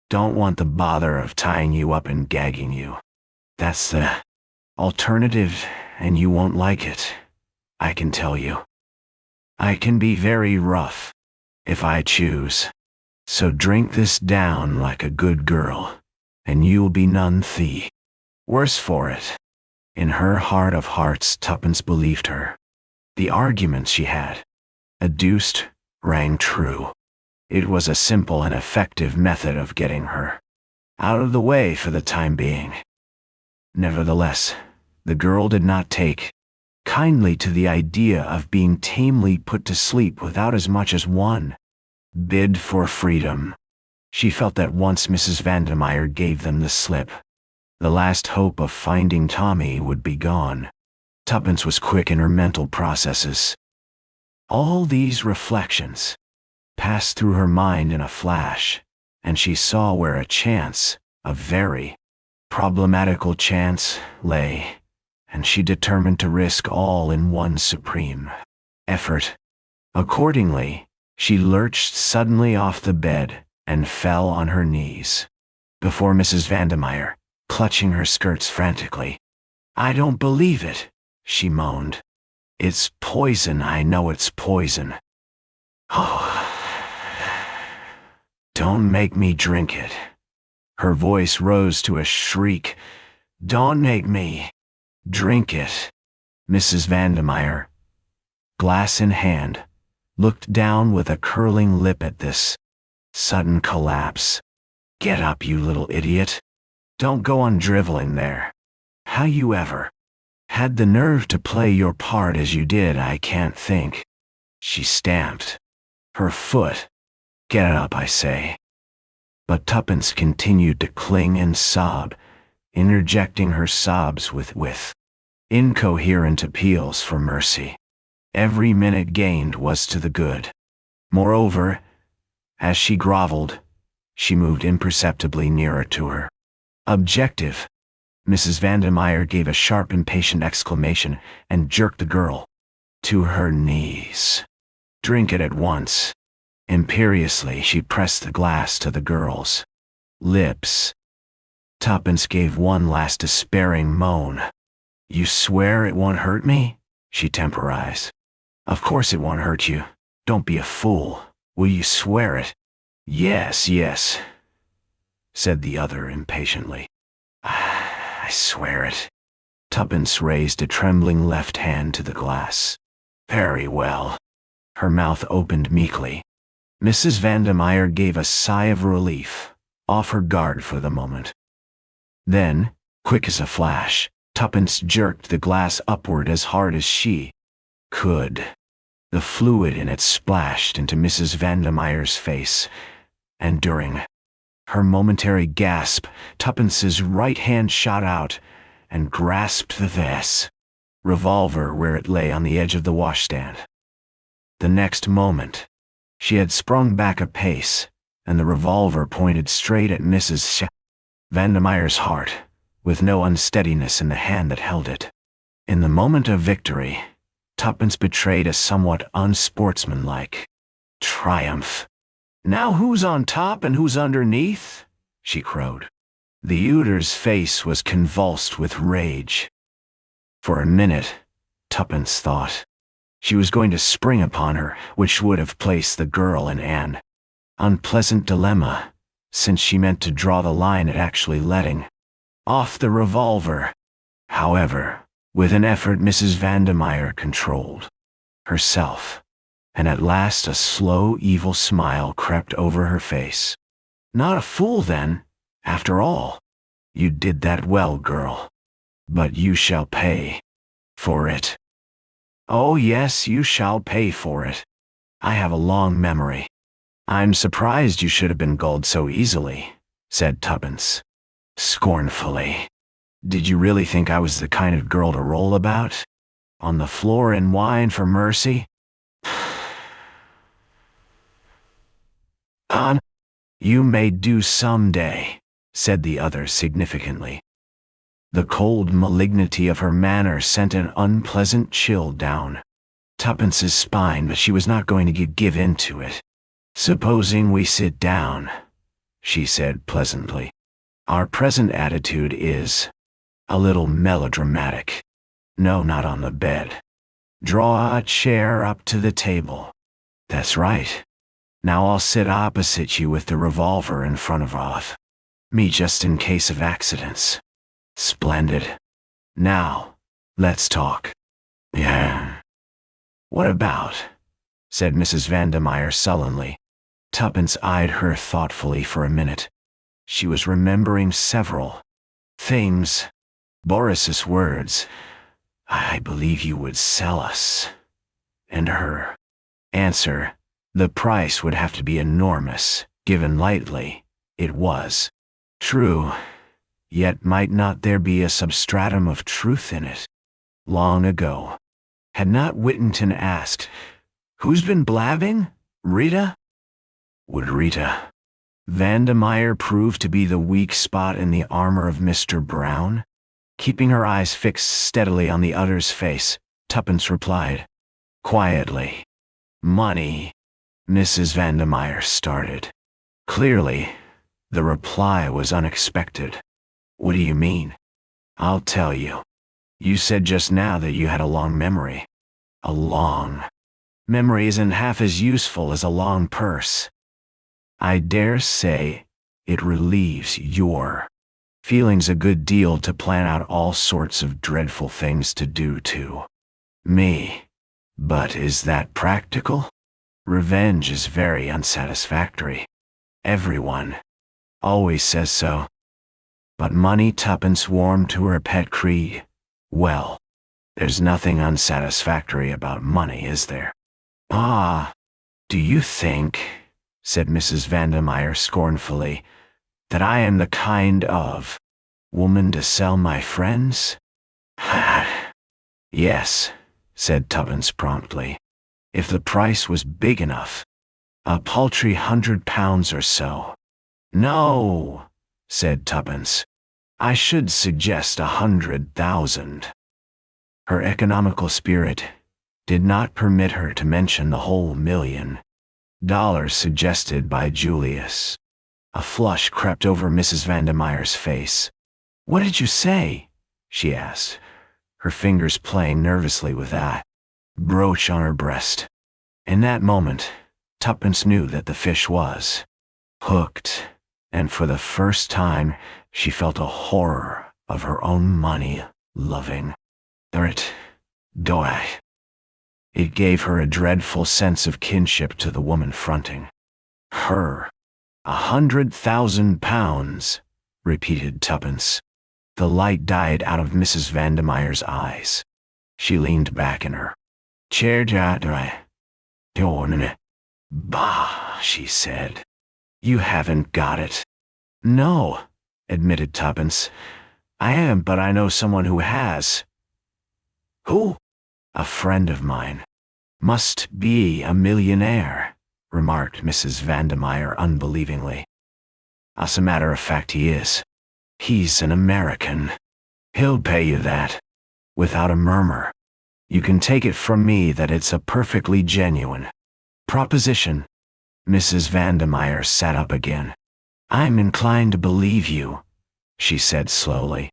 don't want the bother of tying you up and gagging you. That's the alternative, and you won't like it, I can tell you. I can be very rough, if I choose. So drink this down like a good girl, and you'll be none the worse for it. In her heart of hearts, Tuppence believed her. The arguments she had adduced rang true. It was a simple and effective method of getting her out of the way for the time being. Nevertheless, the girl did not take kindly to the idea of being tamely put to sleep without as much as one bid for freedom. She felt that once Mrs. Vandermeyer gave them the slip, the last hope of finding Tommy would be gone. Tuppence was quick in her mental processes. All these reflections passed through her mind in a flash, and she saw where a chance, a very problematical chance, lay, and she determined to risk all in one supreme effort. Accordingly, she lurched suddenly off the bed and fell on her knees before Mrs. Vandermeyer, clutching her skirts frantically. I don't believe it, she moaned. It's poison, I know it's poison. Oh, don't make me drink it. Her voice rose to a shriek. Don't make me drink it. Mrs. Vandermeyer, glass in hand, looked down with a curling lip at this sudden collapse. Get up, you little idiot. Don't go on driveling there. How you ever had the nerve to play your part as you did, I can't think. She stamped her foot. Get up, I say. But Tuppence continued to cling and sob, interjecting her sobs with incoherent appeals for mercy. Every minute gained was to the good. Moreover, as she groveled, she moved imperceptibly nearer to her objective. Mrs. Vandermeyer gave a sharp, impatient exclamation and jerked the girl to her knees. Drink it at once. Imperiously, she pressed the glass to the girl's lips. Tuppence gave one last despairing moan. You swear it won't hurt me? She temporized. Of course it won't hurt you. Don't be a fool. Will you swear it? Yes, yes, said the other impatiently. I swear it. Tuppence raised a trembling left hand to the glass. Very well. Her mouth opened meekly. Mrs. Vandermeyer gave a sigh of relief, off her guard for the moment. Then, quick as a flash, Tuppence jerked the glass upward as hard as she could. The fluid in it splashed into Mrs. Vandermeyer's face, and during her momentary gasp, Tuppence's right hand shot out and grasped the revolver where it lay on the edge of the washstand. The next moment, she had sprung back a pace, and the revolver pointed straight at Mrs. Vandermeyer's heart, with no unsteadiness in the hand that held it. In the moment of victory, Tuppence betrayed a somewhat unsportsmanlike triumph. Now who's on top and who's underneath? She crowed. The Uter's face was convulsed with rage. For a minute, Tuppence thought she was going to spring upon her, which would have placed the girl in an unpleasant dilemma, since she meant to draw the line at actually letting off the revolver. However, with an effort, Mrs. Vandermeyer controlled herself, and at last a slow, evil smile crept over her face. Not a fool, then, after all. You did that well, girl. But you shall pay for it. Oh yes, you shall pay for it. I have a long memory. I'm surprised you should have been gulled so easily, said Tuppence, scornfully. Did you really think I was the kind of girl to roll about on the floor and whine for mercy? You may do someday, said the other significantly. The cold malignity of her manner sent an unpleasant chill down Tuppence's spine, but she was not going to give in to it. Supposing we sit down, she said pleasantly. Our present attitude is a little melodramatic. No, not on the bed. Draw a chair up to the table. That's right. Now I'll sit opposite you with the revolver in front of me just in case of accidents. Splendid. Now, let's talk. Yeah. What about? Said Mrs. Vandermeyer sullenly. Tuppence eyed her thoughtfully for a minute. She was remembering several things. Boris's words, I believe you would sell us. And her answer, the price would have to be enormous, given lightly. It was true. Yet might not there be a substratum of truth in it? Long ago, had not Whittington asked, Who's been blabbing? Rita? Would Rita Vandermeyer prove to be the weak spot in the armor of Mr. Brown? Keeping her eyes fixed steadily on the other's face, Tuppence replied, quietly, Money. Mrs. Vandermeyer started. Clearly, the reply was unexpected. What do you mean? I'll tell you. You said just now that you had a long memory. A long memory isn't half as useful as a long purse. I dare say it relieves your feelings a good deal to plan out all sorts of dreadful things to do to me. But is that practical? Revenge is very unsatisfactory. Everyone always says so. But money, Tuppence warmed to her pet creed. Well, there's nothing unsatisfactory about money, is there? Ah, do you think, said Mrs. Vandermeyer scornfully, that I am the kind of woman to sell my friends? Yes, said Tuppence promptly, if the price was big enough. A paltry £100 or so. No, said Tuppence. I should suggest 100,000. Her economical spirit did not permit her to mention the whole $1 million suggested by Julius. A flush crept over Mrs. Vandermeyer's face. What did you say? She asked, her fingers playing nervously with that brooch on her breast. In that moment, Tuppence knew that the fish was hooked, and for the first time she felt a horror of her own money-loving. It gave her a dreadful sense of kinship to the woman fronting her. 100,000 pounds, repeated Tuppence. The light died out of Mrs. Vandermeyer's eyes. She leaned back in her chair. Bah, she said. You haven't got it. No, admitted Tuppence. I am, but I know someone who has. Who? A friend of mine. Must be a millionaire, remarked Mrs. Vandermeyer unbelievingly. As a matter of fact, he is. He's an American. He'll pay you that. Without a murmur. You can take it from me that it's a perfectly genuine proposition. Mrs. Vandermeyer sat up again. I'm inclined to believe you, she said slowly.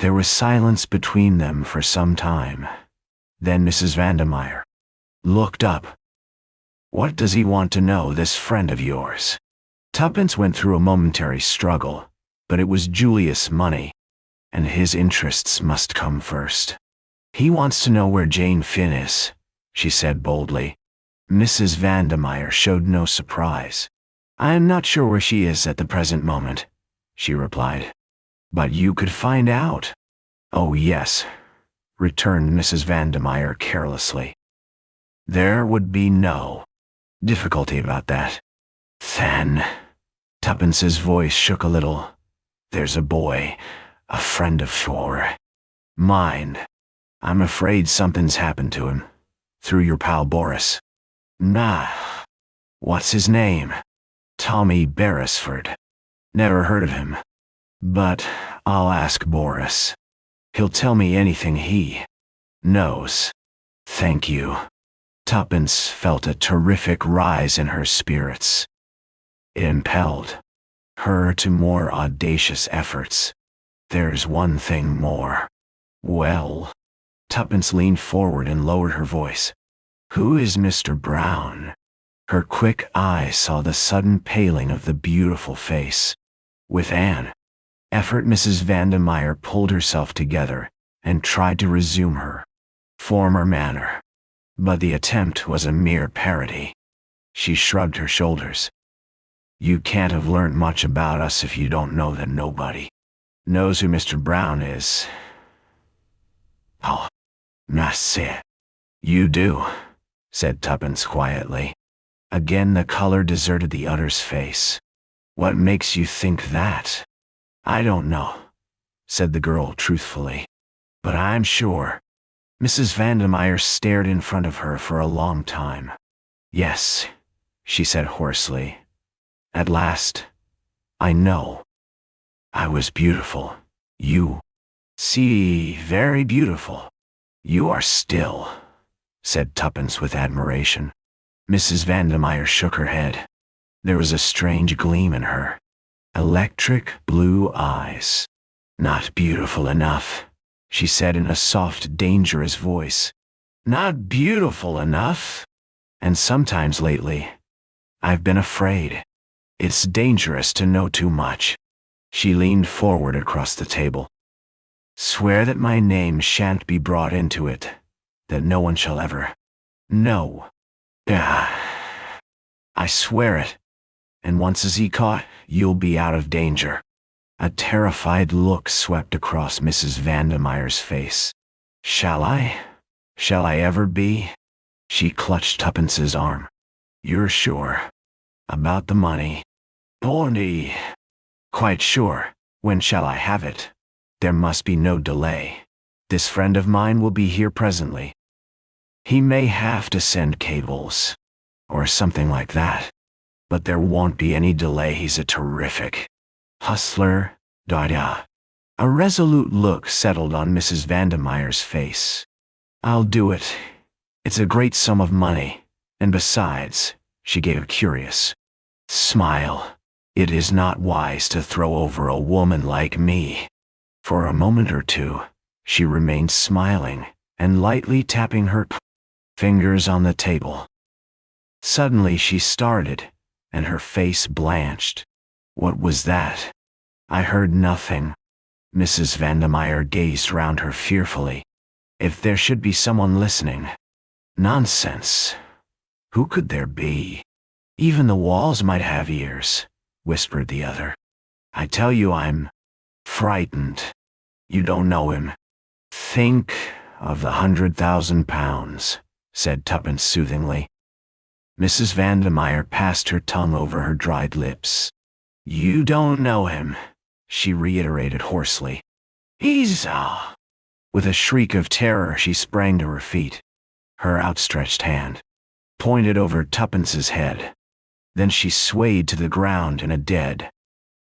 There was silence between them for some time. Then Mrs. Vandermeyer looked up. What does he want to know, this friend of yours? Tuppence went through a momentary struggle, but it was Julius' money, and his interests must come first. He wants to know where Jane Finn is, she said boldly. Mrs. Vandermeyer showed no surprise. I am not sure where she is at the present moment, she replied. But you could find out. "Oh yes," returned Mrs. Vandermeyer carelessly. "There would be no difficulty about that." "Then," Tuppence's voice shook a little, "there's a boy, a friend of mine. I'm afraid something's happened to him, through your pal Boris." "Nah. What's his name?" "Tommy Beresford. Never heard of him. But I'll ask Boris. He'll tell me anything he knows." "Thank you." Tuppence felt a terrific rise in her spirits. It impelled her to more audacious efforts. "There's one thing more." "Well?" Tuppence leaned forward and lowered her voice. "Who is Mr. Brown?" Her quick eye saw the sudden paling of the beautiful face. With an effort, Mrs. Vandermeyer pulled herself together and tried to resume her former manner. But the attempt was a mere parody. She shrugged her shoulders. "You can't have learnt much about us if you don't know that nobody knows who Mr. Brown is." "Oh, merci. You do," said Tuppence quietly. Again the color deserted the other's face. "What makes you think that?" "I don't know," said the girl truthfully. "But I'm sure." Mrs. Vandermeyer stared in front of her for a long time. "Yes," she said hoarsely. "At last, I know. I was beautiful. You see, very beautiful. You are still," said Tuppence with admiration. Mrs. Vandermeyer shook her head. There was a strange gleam in her electric blue eyes. "Not beautiful enough," she said in a soft, dangerous voice. "Not beautiful enough. And sometimes lately, I've been afraid. It's dangerous to know too much." She leaned forward across the table. "Swear that my name shan't be brought into it, that no one shall ever know." "I swear it. And once is he caught, you'll be out of danger." A terrified look swept across Mrs. Vandermeyer's face. Shall I ever be?" She clutched Tuppence's arm. "You're sure about the money?" "Only quite sure. When shall I have it?" "There must be no delay. This friend of mine will be here presently. He may have to send cables, or something like that. But there won't be any delay. He's a terrific hustler." A resolute look settled on Mrs. Vandermeyer's face. "I'll do it. It's a great sum of money. And besides," she gave a curious smile, "it is not wise to throw over a woman like me." For a moment or two, she remained smiling and lightly tapping her fingers on the table. Suddenly she started, and her face blanched. "What was that?" "I heard nothing." Mrs. Vandermeyer gazed round her fearfully. "If there should be someone listening." "Nonsense. Who could there be? Even the walls might have ears," whispered the other. "I tell you I'm frightened. You don't know him." "Think of the £100,000, said Tuppence soothingly. Mrs. Vandermeyer passed her tongue over her dried lips. "You don't know him," she reiterated hoarsely. "He's With a shriek of terror, she sprang to her feet. Her outstretched hand pointed over Tuppence's head. Then she swayed to the ground in a dead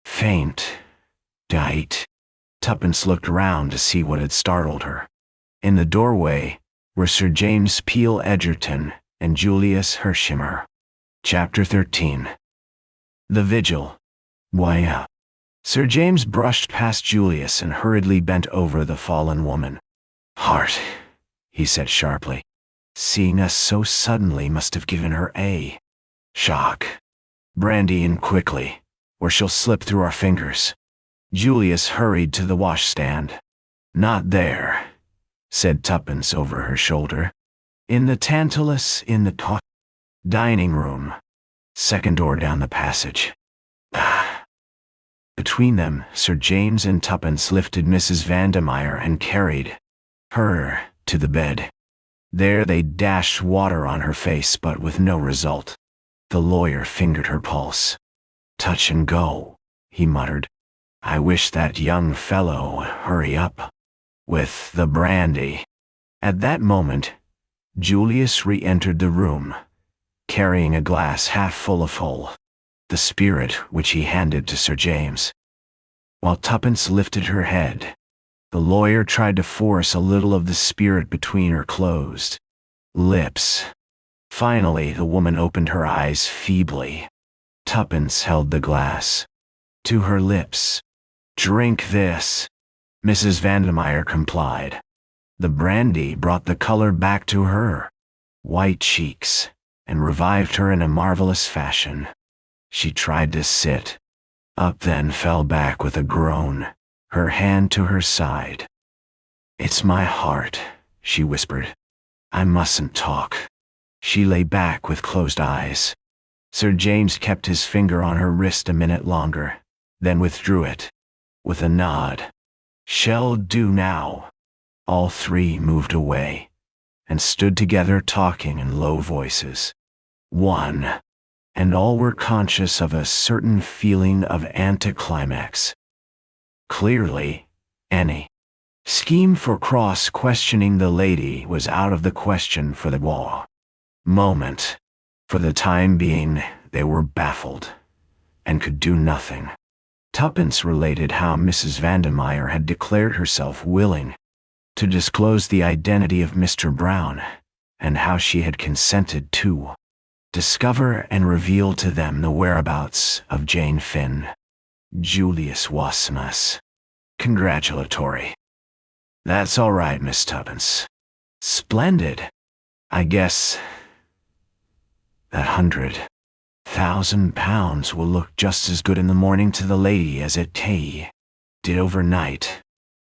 faint. Tuppence looked round to see what had startled her. In the doorway were Sir James Peel Edgerton and Julius HERSHEIMMER. Chapter 13. The Vigil. Why, Sir James brushed past Julius and hurriedly bent over the fallen woman. "Heart," he said sharply. "Seeing us so suddenly must have given her a shock. Brandy in quickly, or she'll slip through our fingers." Julius hurried to the washstand. "Not there," said Tuppence over her shoulder. "In the Tantalus in the dining room. Second door down the passage." Between them, Sir James and Tuppence lifted Mrs. Vandermeyer and carried her to the bed. There they dashed water on her face, but with no result. The lawyer fingered her pulse. "Touch and go," he muttered. "I wish that young fellow would hurry up with the brandy." At that moment, Julius re-entered the room, carrying a glass half full of the spirit, which he handed to Sir James. While Tuppence lifted her head, the lawyer tried to force a little of the spirit between her closed lips. Finally, the woman opened her eyes feebly. Tuppence held the glass to her lips. "Drink this." Mrs. Vandermeyer complied. The brandy brought the color back to her white cheeks and revived her in a marvelous fashion. She tried to sit up, then fell back with a groan, her hand to her side. "It's my heart," she whispered. "I mustn't talk." She lay back with closed eyes. Sir James kept his finger on her wrist a minute longer, then withdrew it with a nod. "Shall do now." All three moved away and stood together talking in low voices. And all were conscious of a certain feeling of anticlimax. Clearly, any scheme for cross-questioning the lady was out of the question for the moment. For the time being, they were baffled and could do nothing. Tuppence related how Mrs. Vandermeyer had declared herself willing to disclose the identity of Mr. Brown, and how she had consented to discover and reveal to them the whereabouts of Jane Finn. Julius was congratulatory. "That's all right, Miss Tuppence. Splendid. I guess that £100,000 will look just as good in the morning to the lady as it did overnight.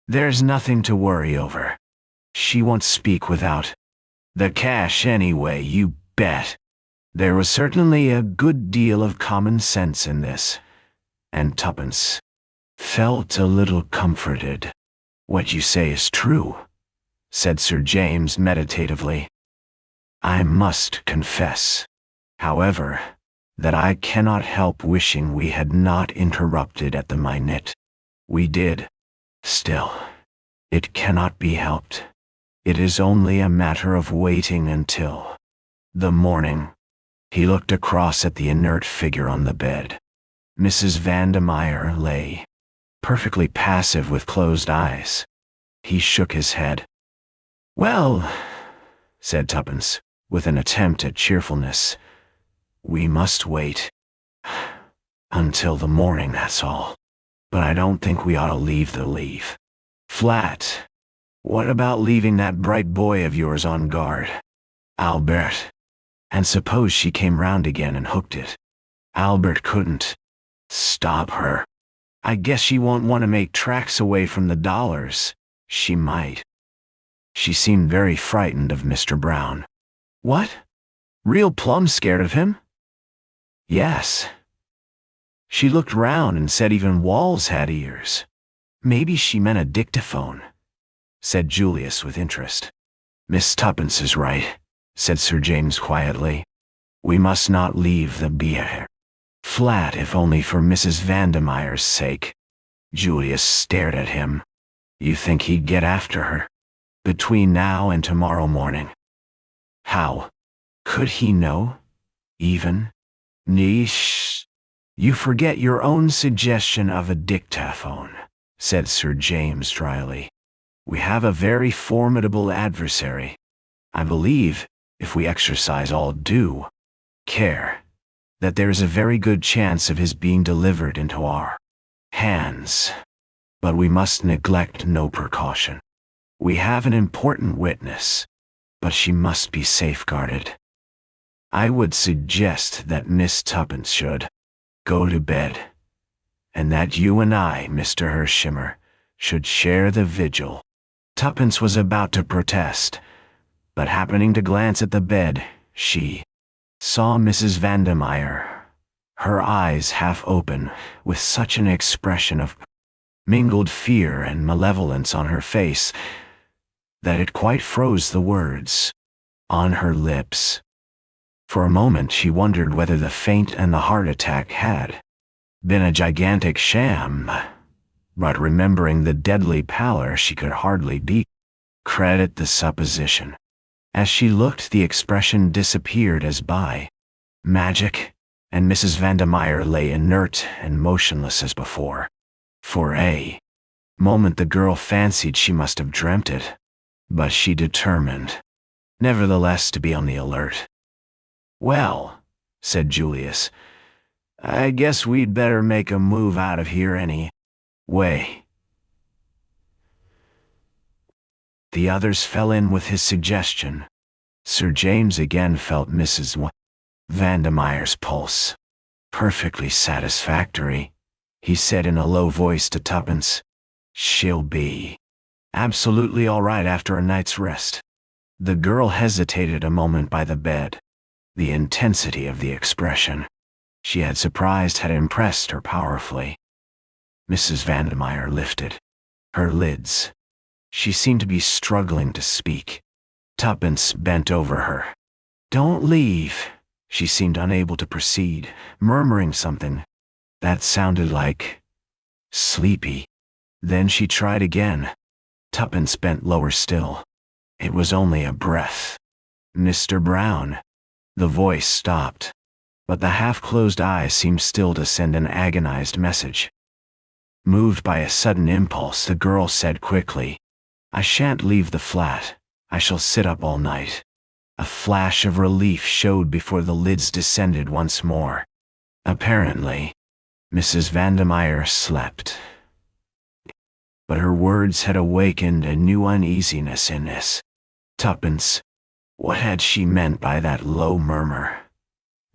There's nothing to worry over. She won't speak without the cash anyway, you bet." There was certainly a good deal of common sense in this, and Tuppence felt a little comforted. "What you say is true," said Sir James meditatively. "I must confess, however, that I cannot help wishing we had not interrupted at the minute. We did. Still, it cannot be helped. It is only a matter of waiting until the morning." He looked across at the inert figure on the bed. Mrs. Vandermeyer lay perfectly passive with closed eyes. He shook his head. "Well," said Tuppence, with an attempt at cheerfulness, "we must wait until the morning, that's all. But I don't think we ought to leave the flat. What about leaving that bright boy of yours on guard, Albert? And suppose she came round again and hooked it? Albert couldn't stop her. I guess she won't want to make tracks away from the dollars. She might. She seemed very frightened of Mr. Brown." "What? Real plumb scared of him?" "Yes. She looked round and said even walls had ears." "Maybe she meant a dictaphone," said Julius with interest. "Miss Tuppence is right," said Sir James quietly. "We must not leave the flat, if only for Mrs. Vandermeyer's sake." Julius stared at him. "You think he'd get after her between now and tomorrow morning?" "How could he know, even? Niche. You forget your own suggestion of a dictaphone," said Sir James dryly. "We have a very formidable adversary. I believe, if we exercise all due care, that there is a very good chance of his being delivered into our hands. But we must neglect no precaution. We have an important witness, but she must be safeguarded. I would suggest that Miss Tuppence should go to bed, and that you and I, Mr. HERSHEIMMER, should share the vigil." Tuppence was about to protest, but happening to glance at the bed, she saw Mrs. Vandermeyer her eyes half open, with such an expression of mingled fear and malevolence on her face that it quite froze the words on her lips. For a moment she wondered whether the faint and the heart attack had been a gigantic sham, but remembering the deadly pallor, she could hardly credit the supposition. As she looked, the expression disappeared as by magic, and Mrs. Vandermeyer lay inert and motionless as before. For a moment the girl fancied she must have dreamt it, but she determined, nevertheless, to be on the alert. "Well," said Julius, "I guess we'd better make a move out of here anyway." The others fell in with his suggestion. Sir James again felt Mrs. Vandermeyer's pulse. "Perfectly satisfactory," he said in a low voice to Tuppence. "She'll be absolutely all right after a night's rest." The girl hesitated a moment by the bed. The intensity of the expression she had surprised had impressed her powerfully. Mrs. Vandermeyer lifted her lids. She seemed to be struggling to speak. Tuppence bent over her. "Don't leave." She seemed unable to proceed, murmuring something that sounded like sleepy. Then she tried again. Tuppence bent lower still. It was only a breath. "Mr. Brown." The voice stopped, but the half-closed eyes seemed still to send an agonized message. Moved by a sudden impulse, the girl said quickly, "I shan't leave the flat. I shall sit up all night." A flash of relief showed before the lids descended once more. Apparently, Mrs. Vandermeyer slept. But her words had awakened a new uneasiness in Miss Tuppence. What had she meant by that low murmur?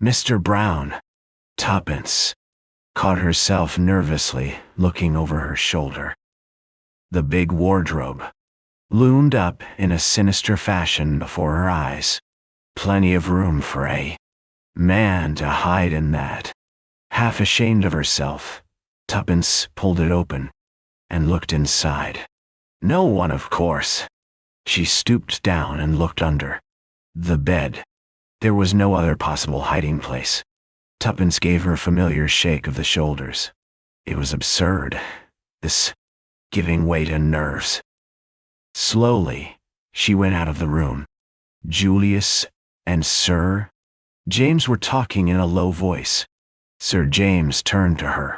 "Mr. Brown." Tuppence caught herself nervously looking over her shoulder. The big wardrobe loomed up in a sinister fashion before her eyes. Plenty of room for a man to hide in that. Half ashamed of herself, Tuppence pulled it open and looked inside. No one, of course. She stooped down and looked under the bed. There was no other possible hiding place. Tuppence gave her a familiar shake of the shoulders. It was absurd, this giving way to nerves. Slowly, she went out of the room. Julius and Sir James were talking in a low voice. Sir James turned to her.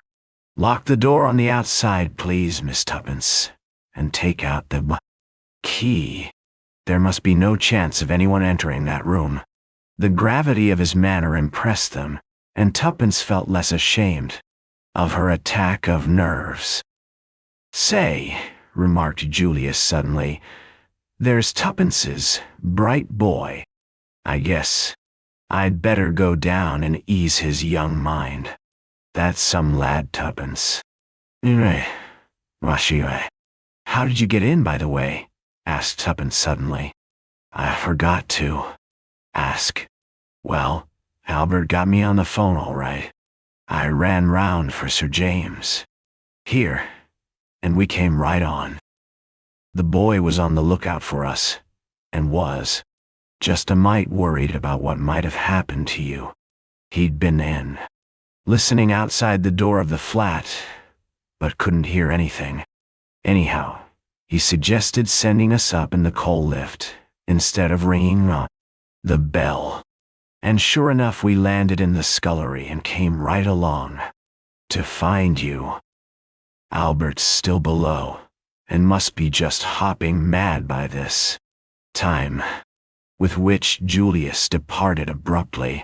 "Lock the door on the outside, please, Miss Tuppence, and take out the key. There must be no chance of anyone entering that room." The gravity of his manner impressed them, and Tuppence felt less ashamed of her attack of nerves. "Say," remarked Julius suddenly, "there's Tuppence's bright boy. I guess I'd better go down and ease his young mind. That's some lad, Tuppence." "How did you get in, by the way?" asked Tuppence suddenly. "I forgot to ask." "Well, Albert got me on the phone all right. I ran round for Sir James here, and we came right on. The boy was on the lookout for us, and was just a mite worried about what might have happened to you. He'd been listening outside the door of the flat, but couldn't hear anything. Anyhow, he suggested sending us up in the coal lift instead of ringing the bell. And sure enough, we landed in the scullery and came right along to find you. Albert's still below, and must be just hopping mad by this time." With which Julius departed abruptly.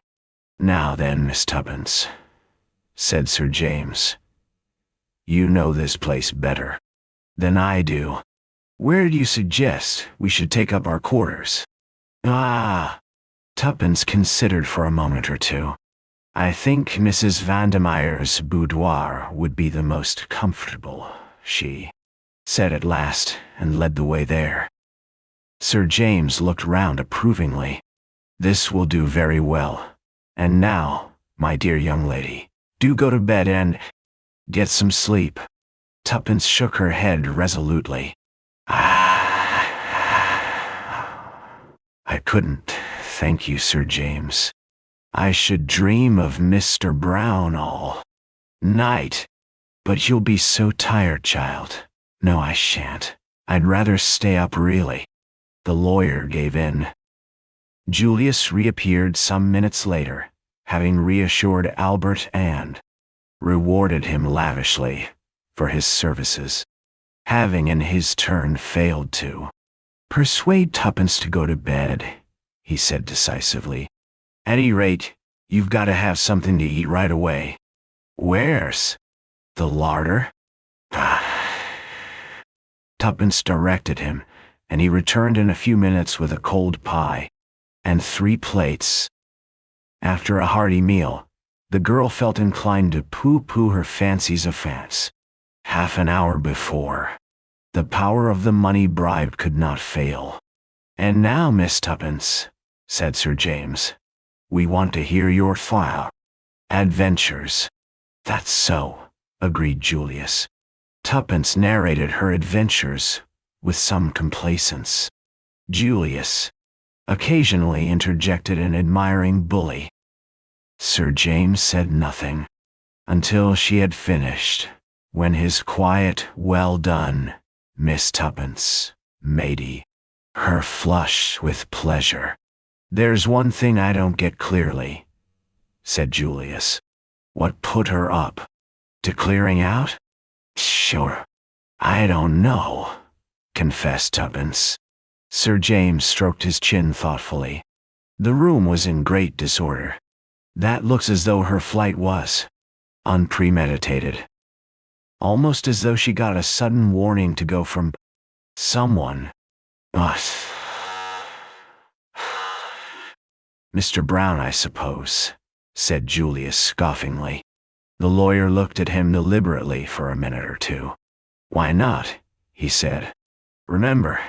"Now then, Miss Tuppence," said Sir James, "you know this place better than I do. Where do you suggest we should take up our quarters?" Tuppence considered for a moment or two. "I think Mrs. Vandermeyer's boudoir would be the most comfortable," she said at last, and led the way there. Sir James looked round approvingly. "This will do very well. And now, My dear young lady, do go to bed and get some sleep. Tuppence shook her head resolutely. I couldn't, thank you, Sir James. I should dream of Mr. Brown all night. But you'll be so tired, child. No, I shan't. I'd rather stay up, really. The lawyer gave in. Julius reappeared some minutes later, having reassured Albert and rewarded him lavishly for his services, having in his turn failed to persuade Tuppence to go to bed. He said decisively. At any rate, you've got to have something to eat right away. Where's the larder? Tuppence directed him, and he returned in a few minutes with a cold pie and 3 plates. After a hearty meal, the girl felt inclined to pooh-pooh her fancies of France. Half an hour before, the power of the money bribed could not fail. And now, Miss Tuppence, said Sir James, we want to hear your file. Adventures. That's so, agreed Julius. Tuppence narrated her adventures with some complacence. Julius occasionally interjected an admiring bully. Sir James said nothing until she had finished, when his quiet, well done, Miss Tuppence, matey, her flush with pleasure. There's one thing I don't get clearly, said Julius. What put her up to clearing out? Sure, I don't know, confessed Tuppence. Sir James stroked his chin thoughtfully. The room was in great disorder. That looks as though her flight was unpremeditated. Almost as though she got a sudden warning to go from someone. Us. Mr. Brown, I suppose, said Julius scoffingly. The lawyer looked at him deliberately for a minute or two. Why not? He said. Remember,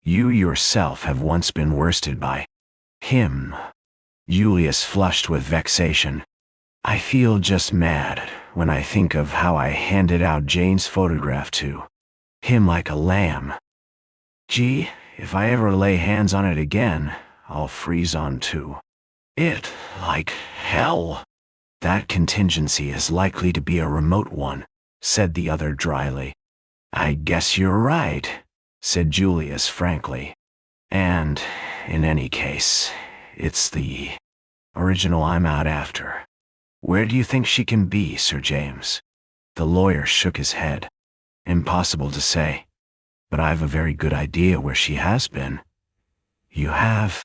you yourself have once been worsted by him. Julius flushed with vexation. I feel just mad when I think of how I handed out Jane's photograph to him like a lamb. Gee, if I ever lay hands on it again, I'll freeze on to it like hell. That contingency is likely to be a remote one, said the other dryly. I guess you're right, said Julius frankly. And, in any case, it's the original I'm out after. Where do you think she can be, Sir James? The lawyer shook his head. Impossible to say, but I've a very good idea where she has been. You have?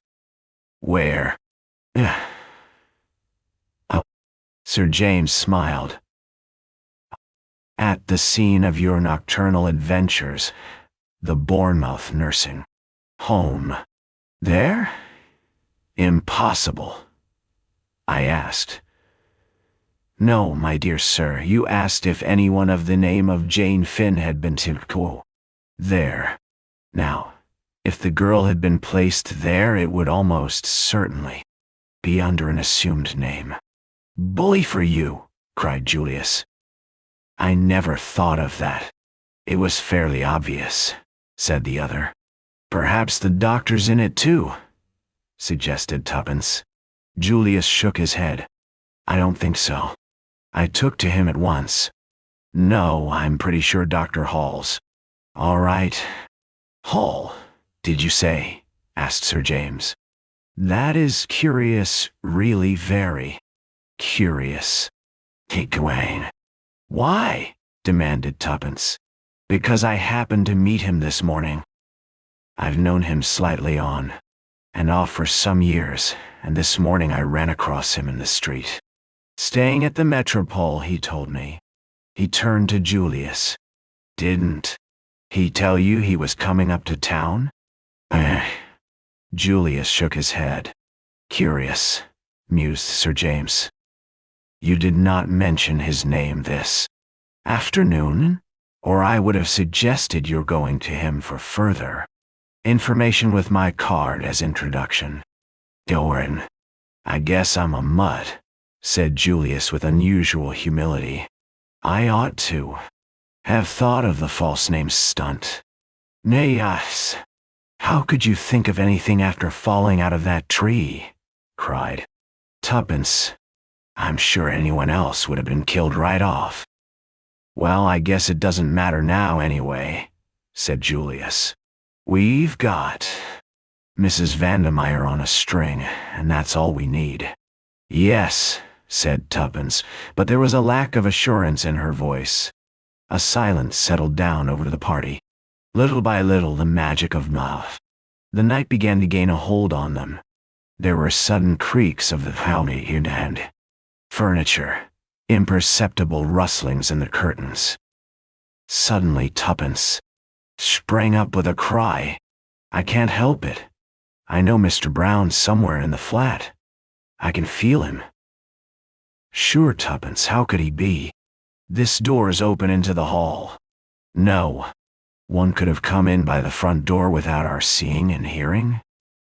Where? Oh. Sir James smiled. At the scene of your nocturnal adventures, the Bournemouth nursing home. There? Impossible, I asked. No, my dear sir, you asked if anyone of the name of Jane Finn had been to there. Now, if the girl had been placed there, it would almost certainly be under an assumed name. Bully for you, cried Julius. I never thought of that. It was fairly obvious, said the other. Perhaps the doctor's in it too, suggested Tuppence. Julius shook his head. I don't think so. I took to him at once. No, I'm pretty sure Dr. Hall's. All right. Hall, did you say? Asked Sir James. That is curious, really very curious. Gawain. Why? Demanded Tuppence. Because I happened to meet him this morning. I've known him slightly on and off for some years, and this morning I ran across him in the street. Staying at the Metropole, he told me. He turned to Julius. Didn't he tell you he was coming up to town? Julius shook his head. Curious, mused Sir James. You did not mention his name this afternoon, or I would have suggested your going to him for further information with my card as introduction. Doran, I guess I'm a mutt, said Julius with unusual humility. "I ought to have thought of the false name stunt. Nay, yes. How could you think of anything after falling out of that tree?" cried Tuppence. "I'm sure anyone else would have been killed right off." "Well, I guess it doesn't matter now anyway," said Julius. "We've got Mrs. Vandermeyer on a string, and that's all we need." "Yes," said Tuppence, but there was a lack of assurance in her voice. A silence settled down over the party. Little by little, the magic of the night began to gain a hold on them. There were sudden creaks of the palmy and furniture, imperceptible rustlings in the curtains. Suddenly Tuppence sprang up with a cry. "I can't help it. I know Mr. Brown's somewhere in the flat. I can feel him." "Sure, Tuppence, how could he be? This door's open into the hall." "No. One could have come in by the front door without our seeing and hearing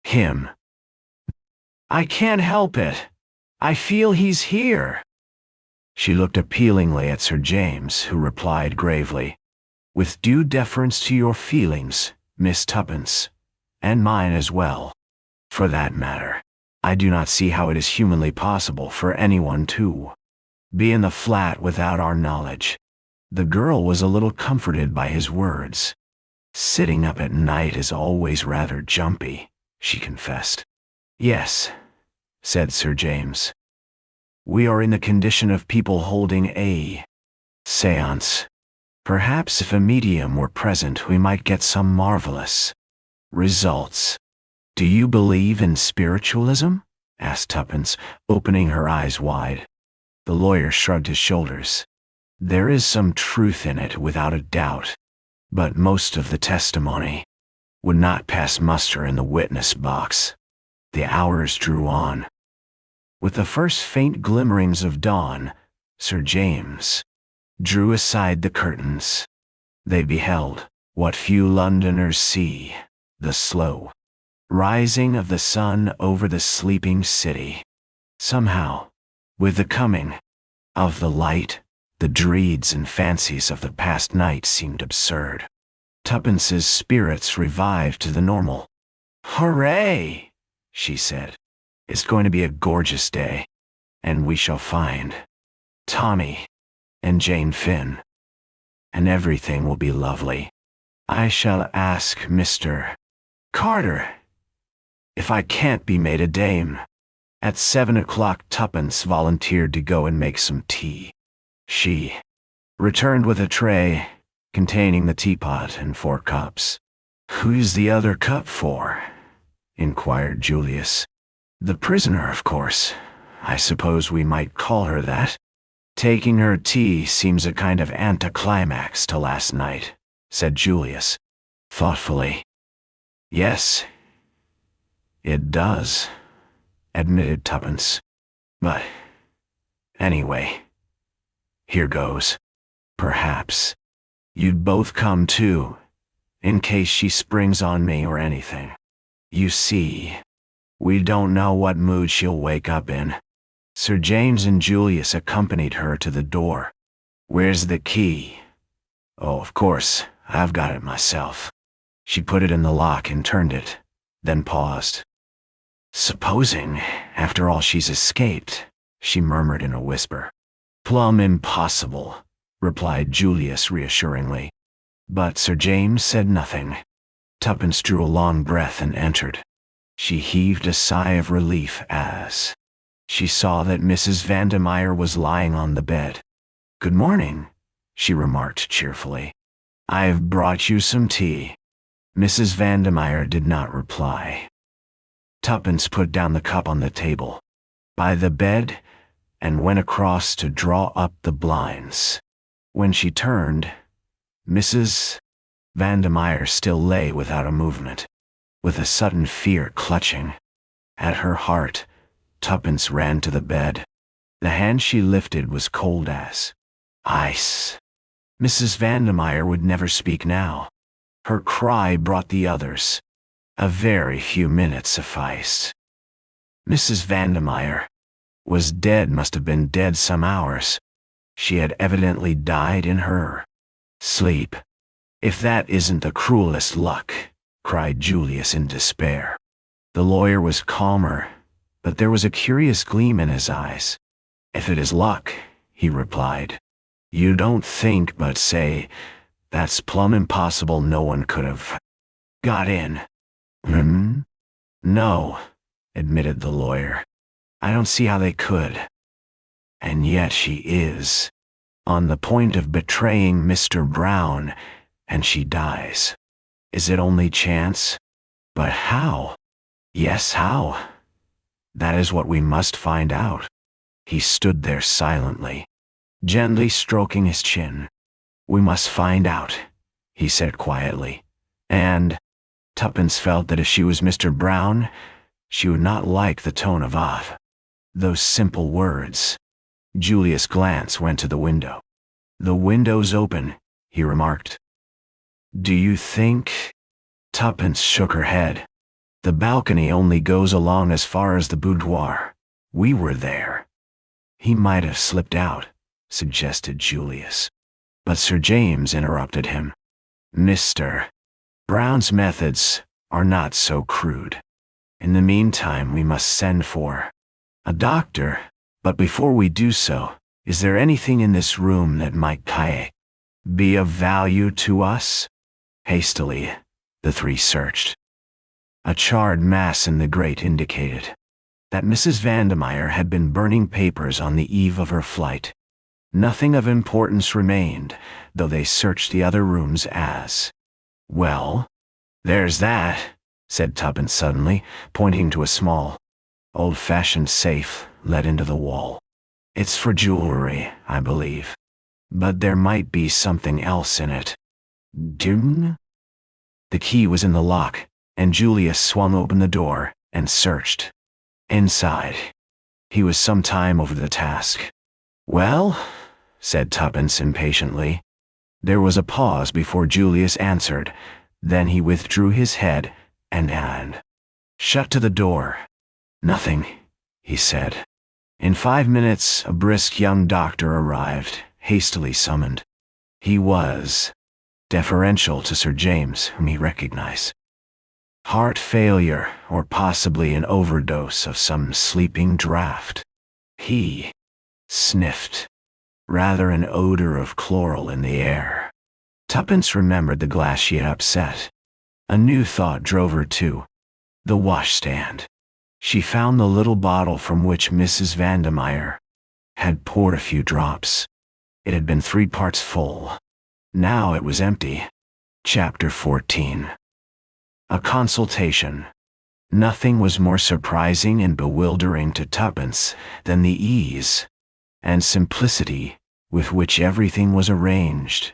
him." "I can't help it. I feel he's here." She looked appealingly at Sir James, who replied gravely, "With due deference to your feelings, Miss Tuppence, and mine as well, for that matter, I do not see how it is humanly possible for anyone to be in the flat without our knowledge." The girl was a little comforted by his words. "Sitting up at night is always rather jumpy," she confessed. "Yes," said Sir James. "We are in the condition of people holding a séance. Perhaps if a medium were present we might get some marvelous results." "Do you believe in spiritualism?" asked Tuppence, opening her eyes wide. The lawyer shrugged his shoulders. "There is some truth in it without a doubt, but most of the testimony would not pass muster in the witness box." The hours drew on. With the first faint glimmerings of dawn, Sir James drew aside the curtains. They beheld what few Londoners see, the slow rising of the sun over the sleeping city. Somehow, with the coming of the light, the dreams and fancies of the past night seemed absurd. Tuppence's spirits revived to the normal. "Hooray!" she said. "It's going to be a gorgeous day, and we shall find Tommy and Jane Finn, and everything will be lovely. I shall ask Mr. Carter if I can't be made a dame." At 7 o'clock Tuppence volunteered to go and make some tea. She returned with a tray containing the teapot and 4 cups. "Who's the other cup for?" inquired Julius. "The prisoner, of course. I suppose we might call her that. Taking her tea seems a kind of anticlimax to last night," said Julius, thoughtfully. "Yes, it does," admitted Tuppence. "But anyway, here goes. Perhaps you'd both come too, in case she springs on me or anything. You see, we don't know what mood she'll wake up in." Sir James and Julius accompanied her to the door. "Where's the key?" "Oh, of course, I've got it myself." She put it in the lock and turned it, then paused. "Supposing, after all, she's escaped," she murmured in a whisper. "Plumb impossible," replied Julius reassuringly. But Sir James said nothing. Tuppence drew a long breath and entered. She heaved a sigh of relief as she saw that Mrs. Vandermeyer was lying on the bed. "Good morning," she remarked cheerfully. "I've brought you some tea." Mrs. Vandermeyer did not reply. Tuppence put down the cup on the table by the bed and went across to draw up the blinds. When she turned, Mrs. Vandermeyer still lay without a movement, with a sudden fear clutching at her heart. Tuppence ran to the bed. The hand she lifted was cold as ice. Mrs. Vandermeyer would never speak now. Her cry brought the others. A very few minutes sufficed. "Mrs. Vandermeyer, Was dead, must have been dead some hours. She had evidently died in her sleep. If that isn't the cruelest luck, cried Julius in despair. The lawyer was calmer, but there was a curious gleam in his eyes. If it is luck, he replied, you don't think but say, that's plumb impossible. No one could have got in. No, admitted the lawyer. I don't see how they could. And yet she is on the point of betraying Mr. Brown, and she dies. Is it only chance? But how? Yes, how? That is what we must find out. He stood there silently, gently stroking his chin. We must find out, he said quietly. And Tuppence felt that if she was Mr. Brown, she would not like the tone of those simple words. Julius' glance went to the window. The window's open, he remarked. Do you think? Tuppence shook her head. The balcony only goes along as far as the boudoir. We were there. He might have slipped out, suggested Julius. But Sir James interrupted him. Mr. Brown's methods are not so crude. In the meantime, we must send for a doctor. But before we do so, is there anything in this room that might be of value to us? Hastily, the three searched. A charred mass in the grate indicated that Mrs. Vandermeyer had been burning papers on the eve of her flight. Nothing of importance remained, though they searched the other rooms as well. There's that, said Tuppence suddenly, pointing to a small, old-fashioned safe let into the wall. It's for jewelry, I believe. But there might be something else in it. Ding? The key was in the lock, and Julius swung open the door and searched. Inside, he was some time over the task. Well, said Tuppence impatiently. There was a pause before Julius answered. Then he withdrew his head and shut to the door. Nothing, he said. In 5 minutes, a brisk young doctor arrived, hastily summoned. He was deferential to Sir James, whom he recognized. Heart failure, or possibly an overdose of some sleeping draught. He sniffed. Rather an odor of chloral in the air. Tuppence remembered the glass she had upset. A new thought drove her to the washstand. She found the little bottle from which Mrs. Vandermeyer had poured a few drops. It had been 3 parts full. Now it was empty. Chapter 14. A consultation. Nothing was more surprising and bewildering to Tuppence than the ease and simplicity with which everything was arranged,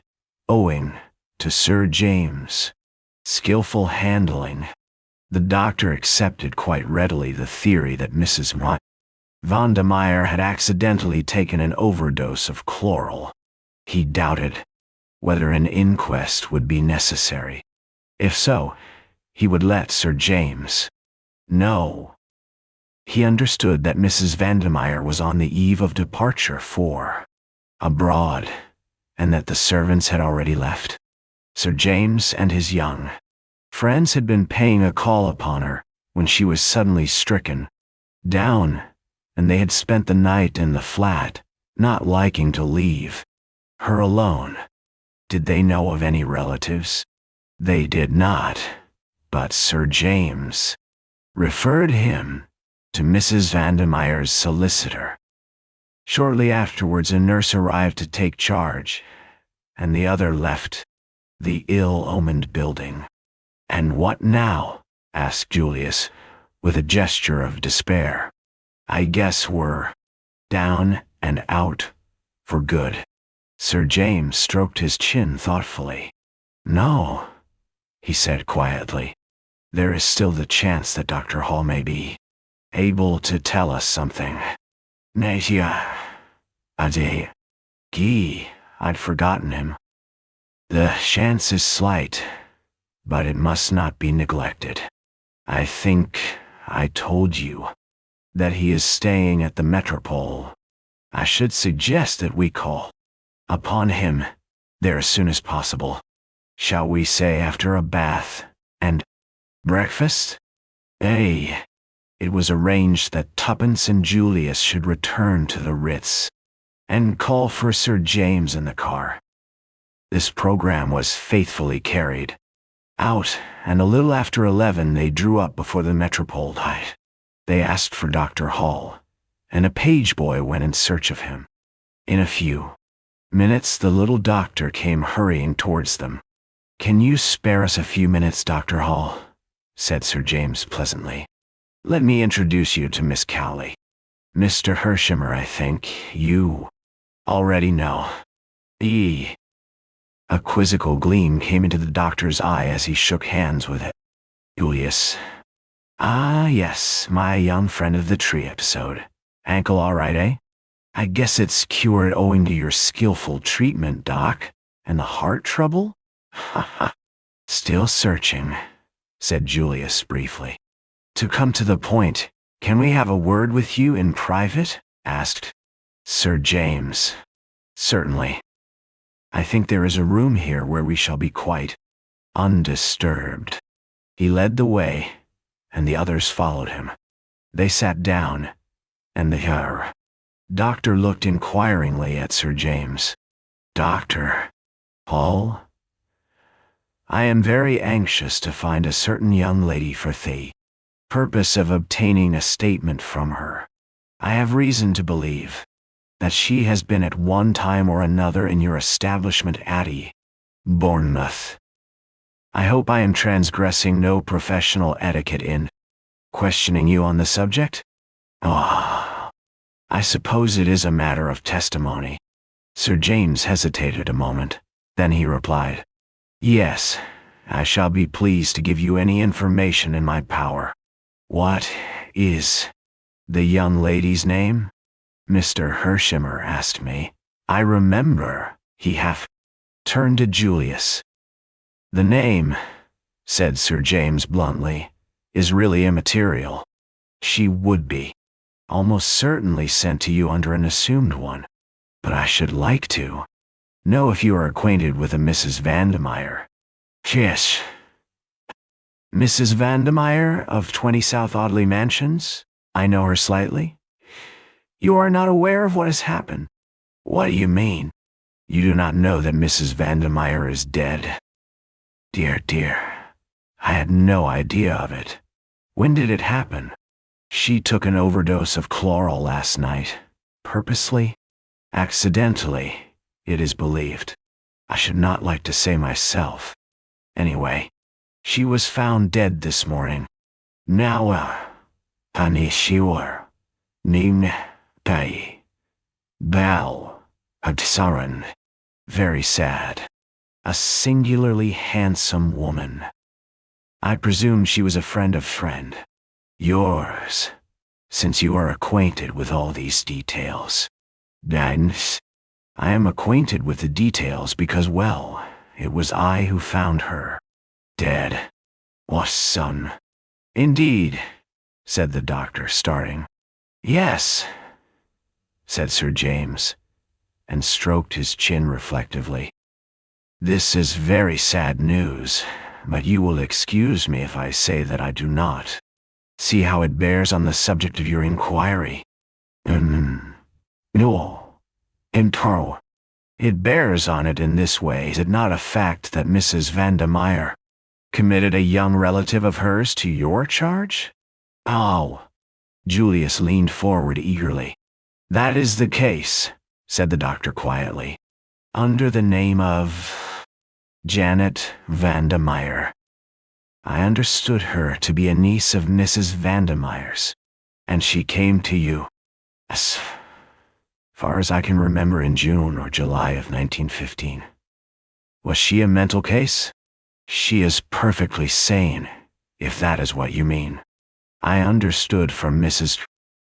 owing to Sir James' skillful handling. The doctor accepted quite readily the theory that Mrs. Vandermeyer had accidentally taken an overdose of chloral. He doubted whether an inquest would be necessary. If so, he would let Sir James know. He understood that Mrs. Vandermeyer was on the eve of departure for abroad, and that the servants had already left. Sir James and his young friends had been paying a call upon her when she was suddenly stricken down, and they had spent the night in the flat, not liking to leave her alone. Did they know of any relatives? They did not, but Sir James referred him to Mrs. Vandermeyer's solicitor. Shortly afterwards, a nurse arrived to take charge, and the other left the ill-omened building. And what now? Asked Julius, with a gesture of despair. I guess we're down and out for good. Sir James stroked his chin thoughtfully. No, he said quietly. There is still the chance that Dr. Hall may be able to tell us something. Natia, Ade, Guy, I'd forgotten him. The chance is slight, but it must not be neglected. I think I told you that he is staying at the Metropole. I should suggest that we call upon him there as soon as possible. Shall we say after a bath and breakfast? It was arranged that Tuppence and Julius should return to the Ritz and call for Sir James in the car. This program was faithfully carried out, and a little after 11 they drew up before the Metropole. They asked for Dr. Hall, and a page boy went in search of him. In a few minutes the little doctor came hurrying towards them. "Can you spare us a few minutes, Dr. Hall?" said Sir James pleasantly. "Let me introduce you to Miss Cowley. Mr. HERSHEIMMER, I think you already know." A quizzical gleam came into the doctor's eye as he shook hands with it. "Julius. Ah, yes, my young friend of the tree episode. Ankle all right, eh? I guess it's cured owing to your skillful treatment, Doc. And the heart trouble?" "Ha ha. Still searching," said Julius briefly. "To come to the point, can we have a word with you in private?" asked Sir James. "Certainly. I think there is a room here where we shall be quite undisturbed." He led the way, and the others followed him. They sat down, and the doctor looked inquiringly at Sir James. "Dr. Hall? I am very anxious to find a certain young lady for the purpose of obtaining a statement from her. I have reason to believe that she has been at one time or another in your establishment at Bournemouth. I hope I am transgressing no professional etiquette in questioning you on the subject?" "Ah, I suppose it is a matter of testimony." Sir James hesitated a moment, then he replied, "Yes, I shall be pleased to give you any information in my power." "What is the young lady's name?" "Mr. HERSHEIMMER asked me. I remember." He half turned to Julius. "The name," said Sir James bluntly, "is really immaterial. She would be almost certainly sent to you under an assumed one. But I should like to know if you are acquainted with a Mrs. Vandemeyer." "Yes. Mrs. Vandemeyer of 20 South Audley Mansions? I know her slightly." "You are not aware of what has happened?" "What do you mean? You do not know that Mrs. Vandemeyer is dead?" "Dear, dear, I had no idea of it. When did it happen?" "She took an overdose of chloral last night. Purposely? Accidentally, it is believed. I should not like to say myself. Anyway, she was found dead this morning. Now, Tanishiwar, Nim, Tai, Bal, Adsaran. Very sad. A singularly handsome woman. I presume she was a friend of yours, since you are acquainted with all these details." "Guidance. I am acquainted with the details because, well, it was I who found her dead." "Oh, son." "Indeed," said the doctor, starting. "Yes," said Sir James, and stroked his chin reflectively. "This is very sad news, but you will excuse me if I say that I do not see how it bears on the subject of your inquiry." "No. Entaro. It bears on it in this way. Is it not a fact that Mrs. Vandemeyer committed a young relative of hers to your charge?" "Oh." Julius leaned forward eagerly. "That is the case," said the doctor quietly. "Under the name of Janet Vandemeyer. I understood her to be a niece of Mrs. Vandemeyer's, and she came to you, as far as I can remember, in June or July of 1915. Was she a mental case?" "She is perfectly sane, if that is what you mean. I understood from Mrs.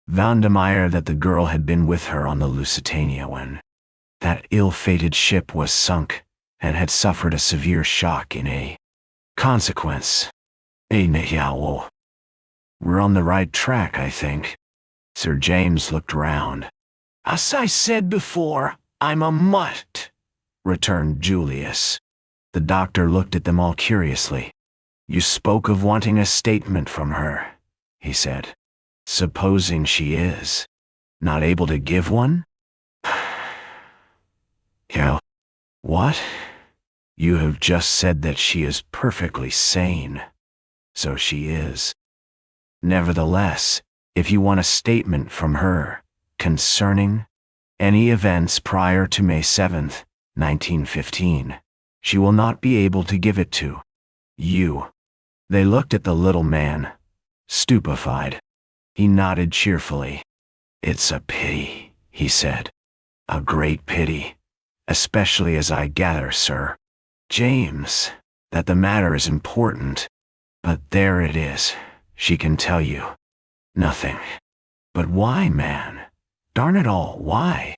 Vandemeyer that the girl had been with her on the Lusitania when that ill-fated ship was sunk and had suffered a severe shock in a consequence. We're on the right track, I think." Sir James looked round. "As I said before, I'm a mutt," returned Julius. The doctor looked at them all curiously. "You spoke of wanting a statement from her," he said. "Supposing she is not able to give one?" "Yeah. What? You have just said that she is perfectly sane." "So she is. Nevertheless, if you want a statement from her concerning any events prior to May 7th, 1915, she will not be able to give it to you." They looked at the little man, stupefied. He nodded cheerfully. "It's a pity," he said. "A great pity, especially as I gather, Sir James, that the matter is important. But there it is. She can tell you nothing." "But why, man? Darn it all, why?"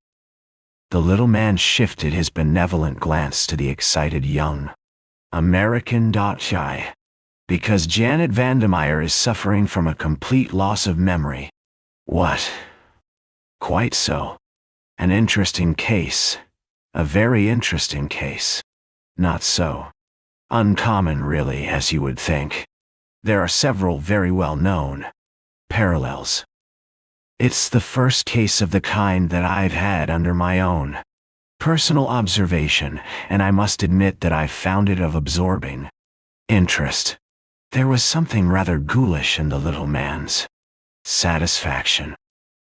The little man shifted his benevolent glance to the excited young American. "Because Janet Vandermeyer is suffering from a complete loss of memory." "What?" "Quite so. An interesting case. A very interesting case. Not so uncommon, really, as you would think. There are several very well-known parallels. It's the first case of the kind that I've had under my own personal observation, and I must admit that I found it of absorbing interest." There was something rather ghoulish in the little man's satisfaction.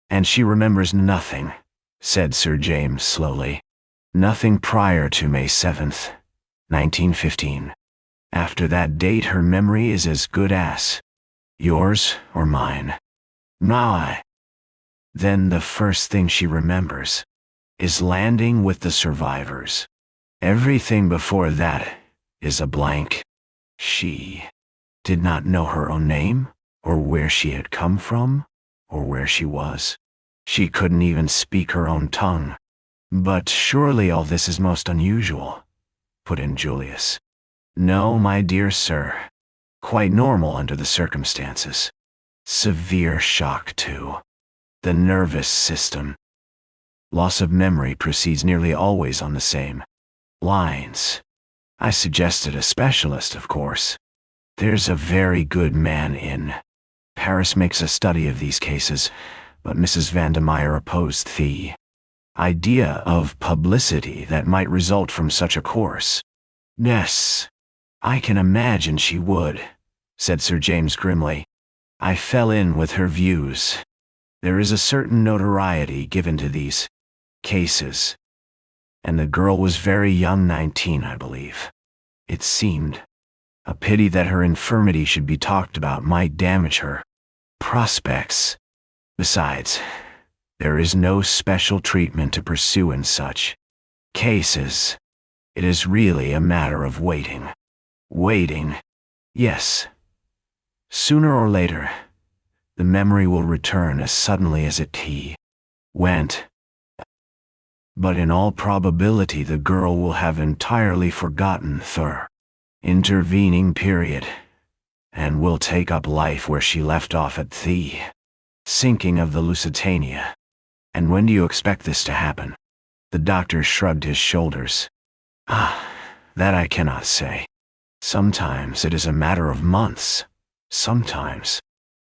"And she remembers nothing," said Sir James slowly. "Nothing prior to May 7th, 1915. After that date her memory is as good as yours or mine." "My." "Then the first thing she remembers is landing with the survivors. Everything before that is a blank. She did not know her own name, or where she had come from, or where she was. She couldn't even speak her own tongue." "But surely all this is most unusual," put in Julius. "No, my dear sir. Quite normal under the circumstances. Severe shock, too. The nervous system. Loss of memory proceeds nearly always on the same lines. I suggested a specialist, of course. There's a very good man in Paris makes a study of these cases, but Mrs. Vandermeyer opposed the idea of publicity that might result from such a course." "Yes, I can imagine she would," said Sir James grimly. "I fell in with her views. There is a certain notoriety given to these cases. And the girl was very young, 19, I believe. It seemed a pity that her infirmity should be talked about might damage her prospects. Besides, there is no special treatment to pursue in such cases. It is really a matter of waiting." "Waiting?" "Yes. Sooner or later, the memory will return as suddenly as it went. But in all probability the girl will have entirely forgotten the intervening period, and will take up life where she left off at the sinking of the Lusitania." "And when do you expect this to happen?" The doctor shrugged his shoulders. That I cannot say. Sometimes it is a matter of months. Sometimes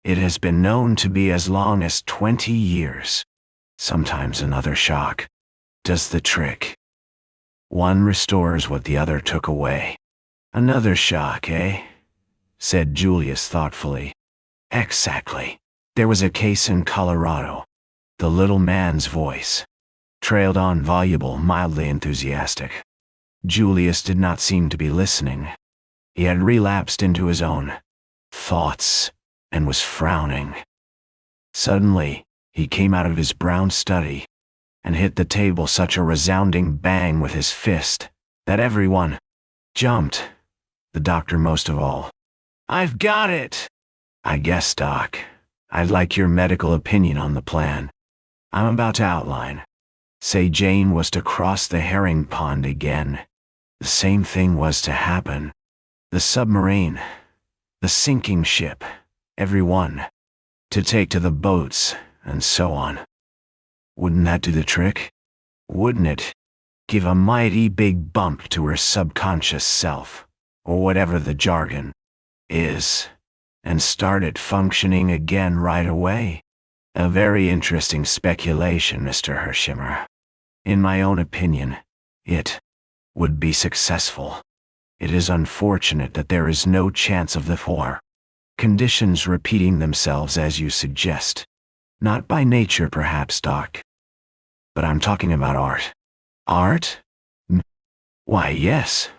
it has been known to be as long as 20 years. Sometimes another shock does the trick. One restores what the other took away." "Another shock, eh?" said Julius thoughtfully. "Exactly. There was a case in Colorado." The little man's voice trailed on, voluble, mildly enthusiastic. Julius did not seem to be listening. He had relapsed into his own thoughts and was frowning. Suddenly, he came out of his brown study and hit the table such a resounding bang with his fist that everyone jumped, the doctor most of all. "I've got it!" "I guess, Doc, I'd like your medical opinion on the plan I'm about to outline. Say Jane was to cross the herring pond again. The same thing was to happen. The submarine, the sinking ship, everyone, to take to the boats and so on. Wouldn't that do the trick? Wouldn't it? Give a mighty big bump to her subconscious self, or whatever the jargon is, and start it functioning again right away? A very interesting speculation, Mr. HERSHEIMMER. In my own opinion, it would be successful. It is unfortunate that there is no chance of the four conditions repeating themselves as you suggest. Not by nature, perhaps, Doc. But I'm talking about art. Art? Why, yes.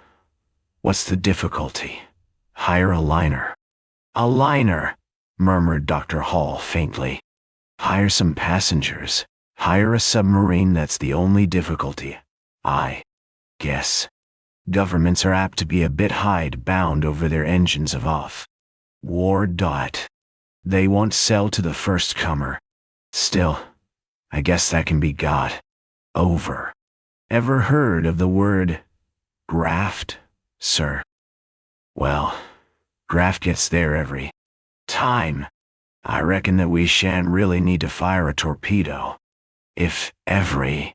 What's the difficulty? Hire a liner. A liner, murmured Dr. Hall faintly. Hire some passengers. Hire a submarine, that's the only difficulty. I guess. Governments are apt to be a bit hide-bound over their engines of off-war. They won't sell to the first comer. Still, I guess that can be got over. Ever heard of the word graft, sir? Well, graft gets there every time. I reckon that we shan't really need to fire a torpedo. If every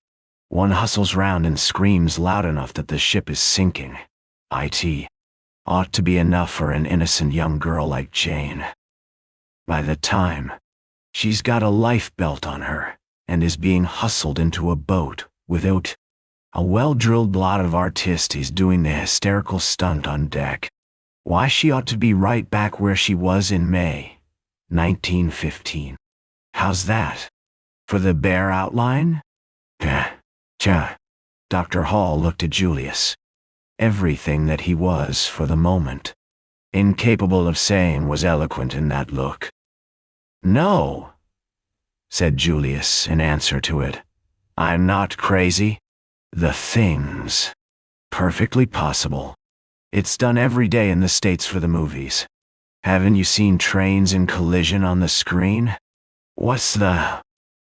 one hustles round and screams loud enough that the ship is sinking, it ought to be enough for an innocent young girl like Jane. By the time she's got a life belt on her and is being hustled into a boat without a well-drilled lot of artistes doing the hysterical stunt on deck, why, she ought to be right back where she was in May 1915. How's that? For the bare outline? Dr. Hall looked at Julius. Everything that he was, for the moment, incapable of saying was eloquent in that look. No, said Julius in answer to it. I'm not crazy. The thing's perfectly possible. It's done every day in the States for the movies. Haven't you seen trains in collision on the screen? What's the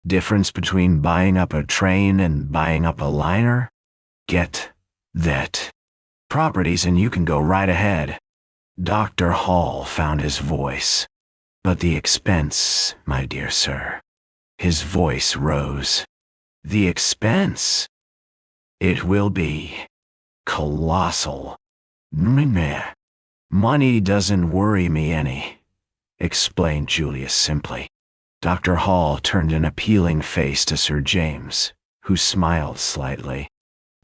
difference between buying up a train and buying up a liner? Get that properties and you can go right ahead. Dr. Hall found his voice. But the expense, my dear sir. His voice rose. The expense? It will be colossal. Money doesn't worry me any, explained Julius simply. Dr. Hall turned an appealing face to Sir James, who smiled slightly.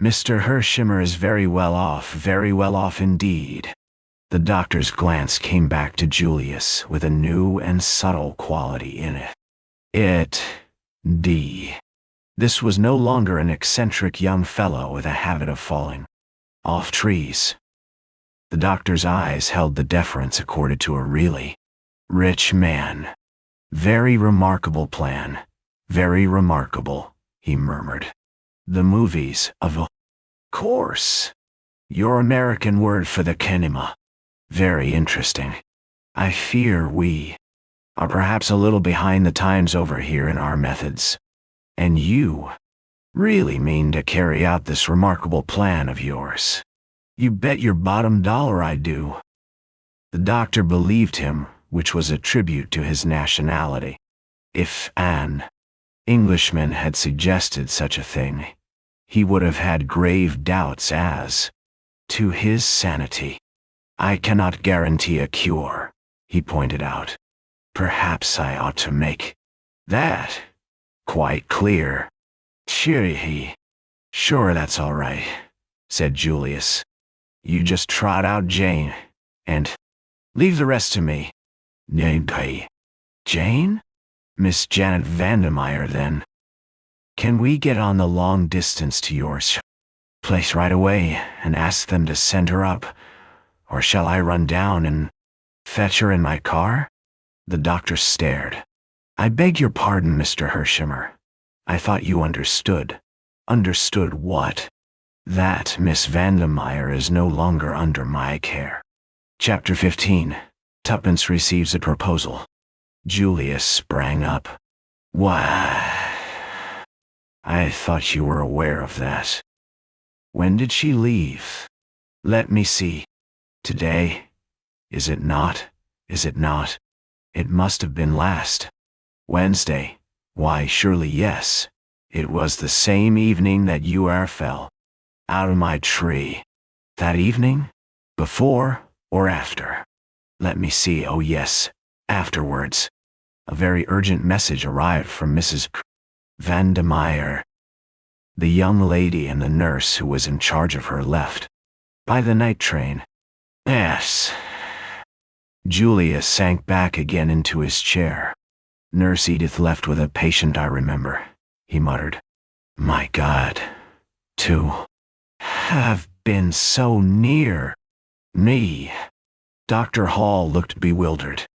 Mr. HERSHEIMMER is very well off indeed. The doctor's glance came back to Julius with a new and subtle quality in it. This was no longer an eccentric young fellow with a habit of falling off trees. The doctor's eyes held the deference accorded to a really rich man. Very remarkable plan. Very remarkable, he murmured. The movies, of course. Your American word for the kinema. Very interesting. I fear we are perhaps a little behind the times over here in our methods. And you really mean to carry out this remarkable plan of yours? You bet your bottom dollar I do. The doctor believed him, which was a tribute to his nationality. If an Englishman had suggested such a thing, he would have had grave doubts as to his sanity. I cannot guarantee a cure, he pointed out. Perhaps I ought to make that quite clear. Sure, that's all right, said Julius. You just trot out Jane, and leave the rest to me. Jane? Miss Janet Vandermeyer, then. Can we get on the long distance to your place right away and ask them to send her up? Or shall I run down and fetch her in my car? The doctor stared. I beg your pardon, Mr. HERSHEIMMER. I thought you understood. Understood what? That Miss Vandermeyer is no longer under my care. Chapter 15. Tuppence receives a proposal. Julius sprang up. Why? I thought you were aware of that. When did she leave? Let me see. Today? Is it not? Is it not? It must have been last Wednesday. Why, surely yes. It was the same evening that you fell out of my tree. That evening? Before or after? Let me see. Oh yes, afterwards. A very urgent message arrived from Mrs. Vandermeyer. The young lady and the nurse who was in charge of her left by the night train. Yes. Julius sank back again into his chair. Nurse Edith left with a patient, I remember, he muttered. My God, to have been so near me. Dr. Hall looked bewildered.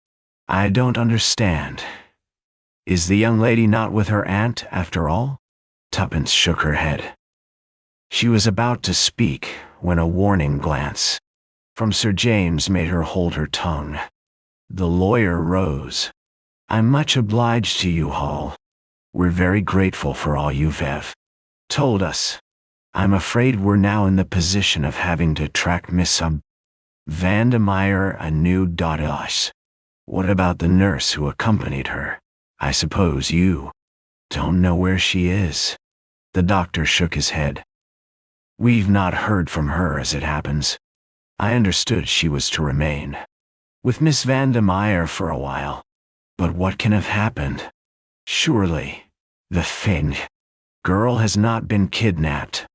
I don't understand. Is the young lady not with her aunt, after all? Tuppence shook her head. She was about to speak when a warning glance from Sir James made her hold her tongue. The lawyer rose. I'm much obliged to you, Hall. We're very grateful for all you've told us. I'm afraid we're now in the position of having to track Miss Vandermeyer a new us. What about the nurse who accompanied her? I suppose you don't know where she is. The doctor shook his head. We've not heard from her, as it happens. I understood she was to remain with Miss Vandermeyer for a while. But what can have happened? Surely, the Finn girl has not been kidnapped.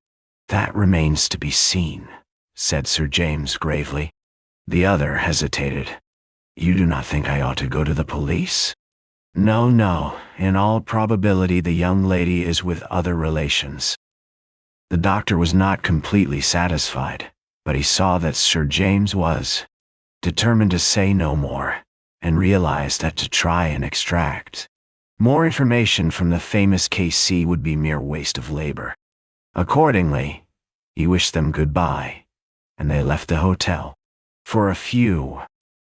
That remains to be seen, said Sir James gravely. The other hesitated. You do not think I ought to go to the police? No, no. In all probability the young lady is with other relations. The doctor was not completely satisfied, but he saw that Sir James was determined to say no more, and realized that to try and extract more information from the famous KC would be mere waste of labor. Accordingly, he wished them goodbye, and they left the hotel. For a few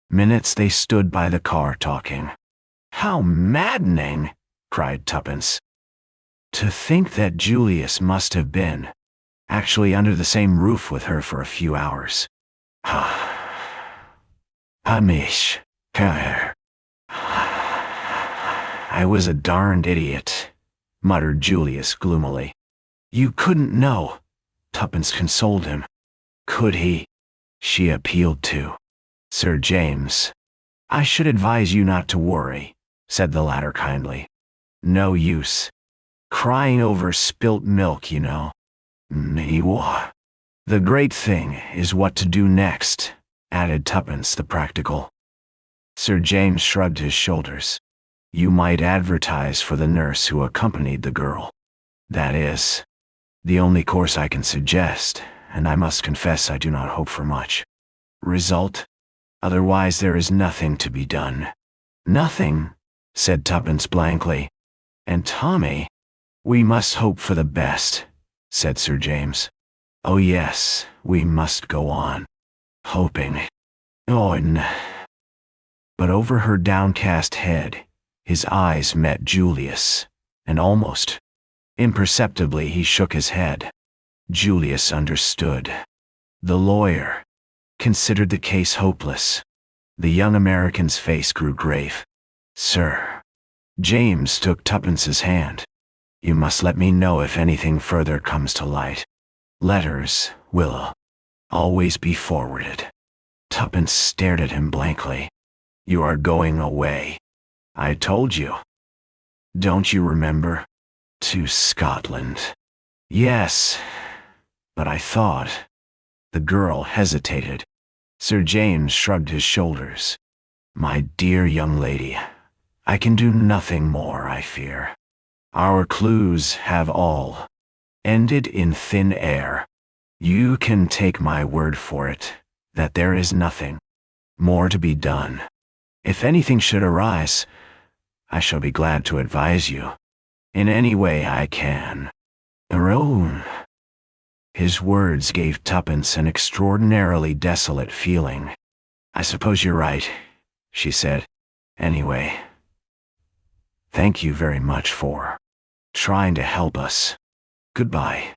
minutes they stood by the car talking. How maddening, cried Tuppence. To think that Julius must have been actually under the same roof with her for a few hours. Hamish, I was a darned idiot, muttered Julius gloomily. You couldn't know, Tuppence consoled him. Could he? She appealed to Sir James. I should advise you not to worry, said the latter kindly. No use crying over spilt milk, you know. The great thing is what to do next, added Tuppence the practical. Sir James shrugged his shoulders. You might advertise for the nurse who accompanied the girl. That is the only course I can suggest, and I must confess I do not hope for much result. Otherwise there is nothing to be done. Nothing, said Tuppence blankly. And Tommy? We must hope for the best, said Sir James. Oh yes, we must go on hoping. But over her downcast head, his eyes met Julius, and almost imperceptibly he shook his head. Julius understood. The lawyer considered the case hopeless. The young American's face grew grave. Sir. James took Tuppence's hand. You must let me know if anything further comes to light. Letters will always be forwarded. Tuppence stared at him blankly. You are going away. I told you. Don't you remember? To Scotland. Yes, but I thought. The girl hesitated. Sir James shrugged his shoulders. My dear young lady, I can do nothing more, I fear. Our clues have all ended in thin air. You can take my word for it that there is nothing more to be done. If anything should arise, I shall be glad to advise you in any way I can. Aroon. His words gave Tuppence an extraordinarily desolate feeling. I suppose you're right, she said. Anyway, thank you very much for trying to help us. Goodbye.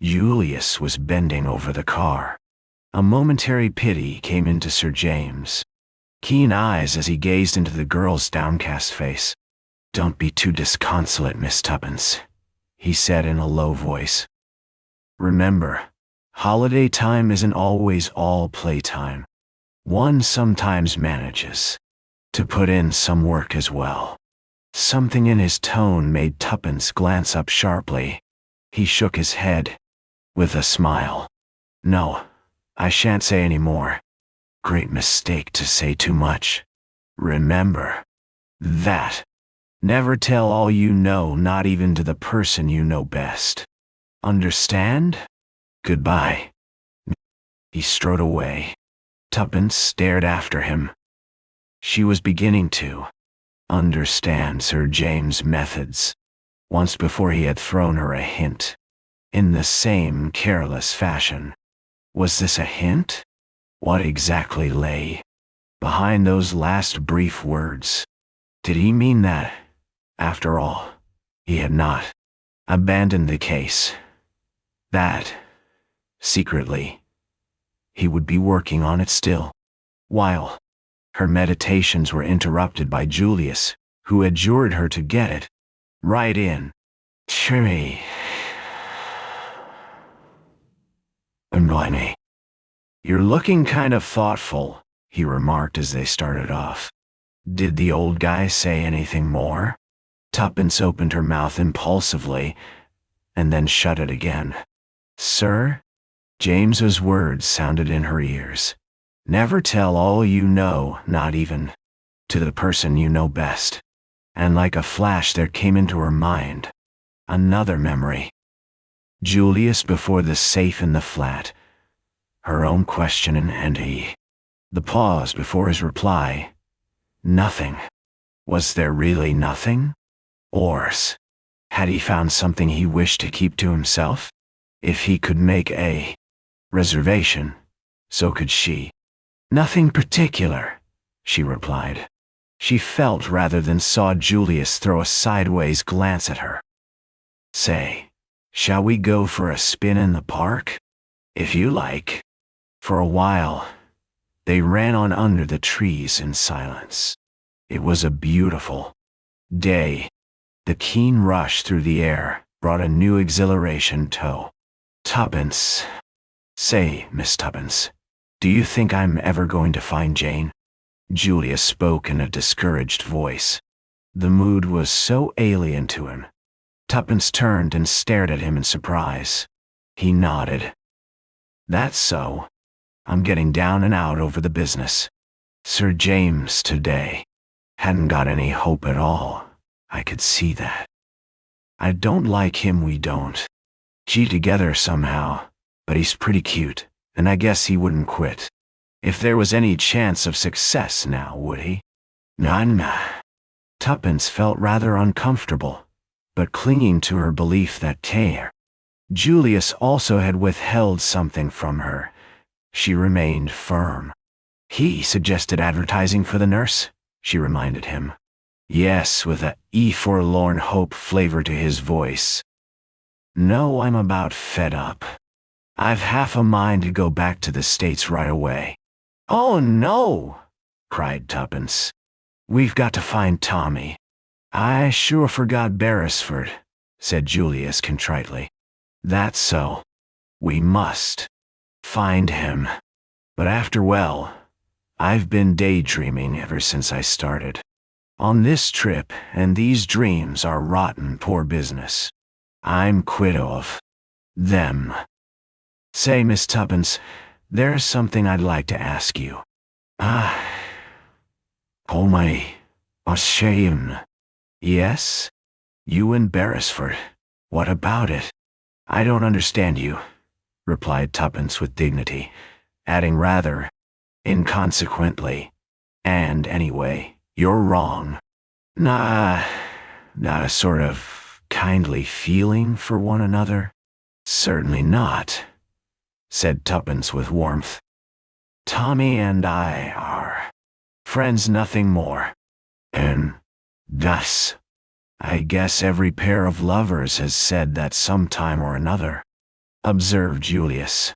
Julius was bending over the car. A momentary pity came into Sir James' keen eyes as he gazed into the girl's downcast face. "Don't be too disconsolate, Miss Tuppence," he said in a low voice. "Remember, holiday time isn't always all playtime. One sometimes manages to put in some work as well." Something in his tone made Tuppence glance up sharply. He shook his head with a smile. "No, I shan't say any more. Great mistake to say too much. Remember that. Never tell all you know, not even to the person you know best. Understand? Goodbye." He strode away. Tuppence stared after him. She was beginning to understand Sir James' methods. Once before he had thrown her a hint, in the same careless fashion. Was this a hint? What exactly lay behind those last brief words? Did he mean that, after all, he had not abandoned the case? That, secretly, he would be working on it still, while her meditations were interrupted by Julius, who adjured her to get it right in. "Chimmy. Blimey. You're looking kind of thoughtful," he remarked as they started off. "Did the old guy say anything more?" Tuppence opened her mouth impulsively, and then shut it again. "Sir?" James's words sounded in her ears. "Never tell all you know, not even to the person you know best." And like a flash there came into her mind another memory. Julius before the safe in the flat. Her own question and he. The pause before his reply. Nothing. Was there really nothing? Or had he found something he wished to keep to himself? If he could make a reservation, so could she. "Nothing particular," she replied. She felt rather than saw Julius throw a sideways glance at her. "Say, shall we go for a spin in the park?" "If you like." For a while, they ran on under the trees in silence. It was a beautiful day. The keen rush through the air brought a new exhilaration to Tuppence. "Say, Miss Tuppence, do you think I'm ever going to find Jane?" Julius spoke in a discouraged voice. The mood was so alien to him. Tuppence turned and stared at him in surprise. He nodded. "That's so. I'm getting down and out over the business. Sir James today hadn't got any hope at all. I could see that. I don't like him, we don't gee together somehow, but he's pretty cute, and I guess he wouldn't quit. If there was any chance of success now, would he?" Nah. Tuppence felt rather uncomfortable, but clinging to her belief that Julius also had withheld something from her, she remained firm. "He suggested advertising for the nurse," she reminded him. "Yes," with a forlorn hope flavor to his voice. "No, I'm about fed up. I've half a mind to go back to the States right away." "Oh no!" cried Tuppence. "We've got to find Tommy." "I sure forgot Beresford," said Julius contritely. "That's so. We must find him. But well, I've been daydreaming ever since I started on this trip, and these dreams are rotten poor business. I'm quit of them. Say, Miss Tuppence, there's something I'd like to ask you." "Oh my, shame." "Yes? You and Beresford. What about it?" "I don't understand you," replied Tuppence with dignity, adding rather inconsequently, "And anyway, you're wrong. Not a sort of kindly feeling for one another?" "Certainly not," said Tuppence with warmth. "Tommy and I are friends, nothing more. And thus, I guess every pair of lovers has said that some time or another," observed Julius.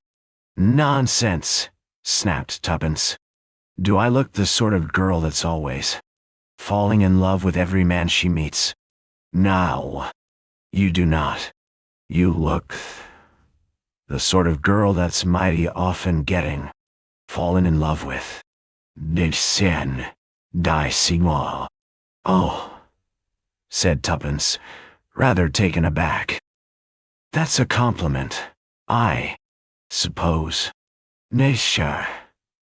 "Nonsense," snapped Tuppence. "Do I look the sort of girl that's always falling in love with every man she meets. No, you do not. You look the sort of girl that's mighty often getting fallen in love with. Dixien, die Seymour. Oh, said Tuppence, rather taken aback. That's a compliment, I suppose. Nesha,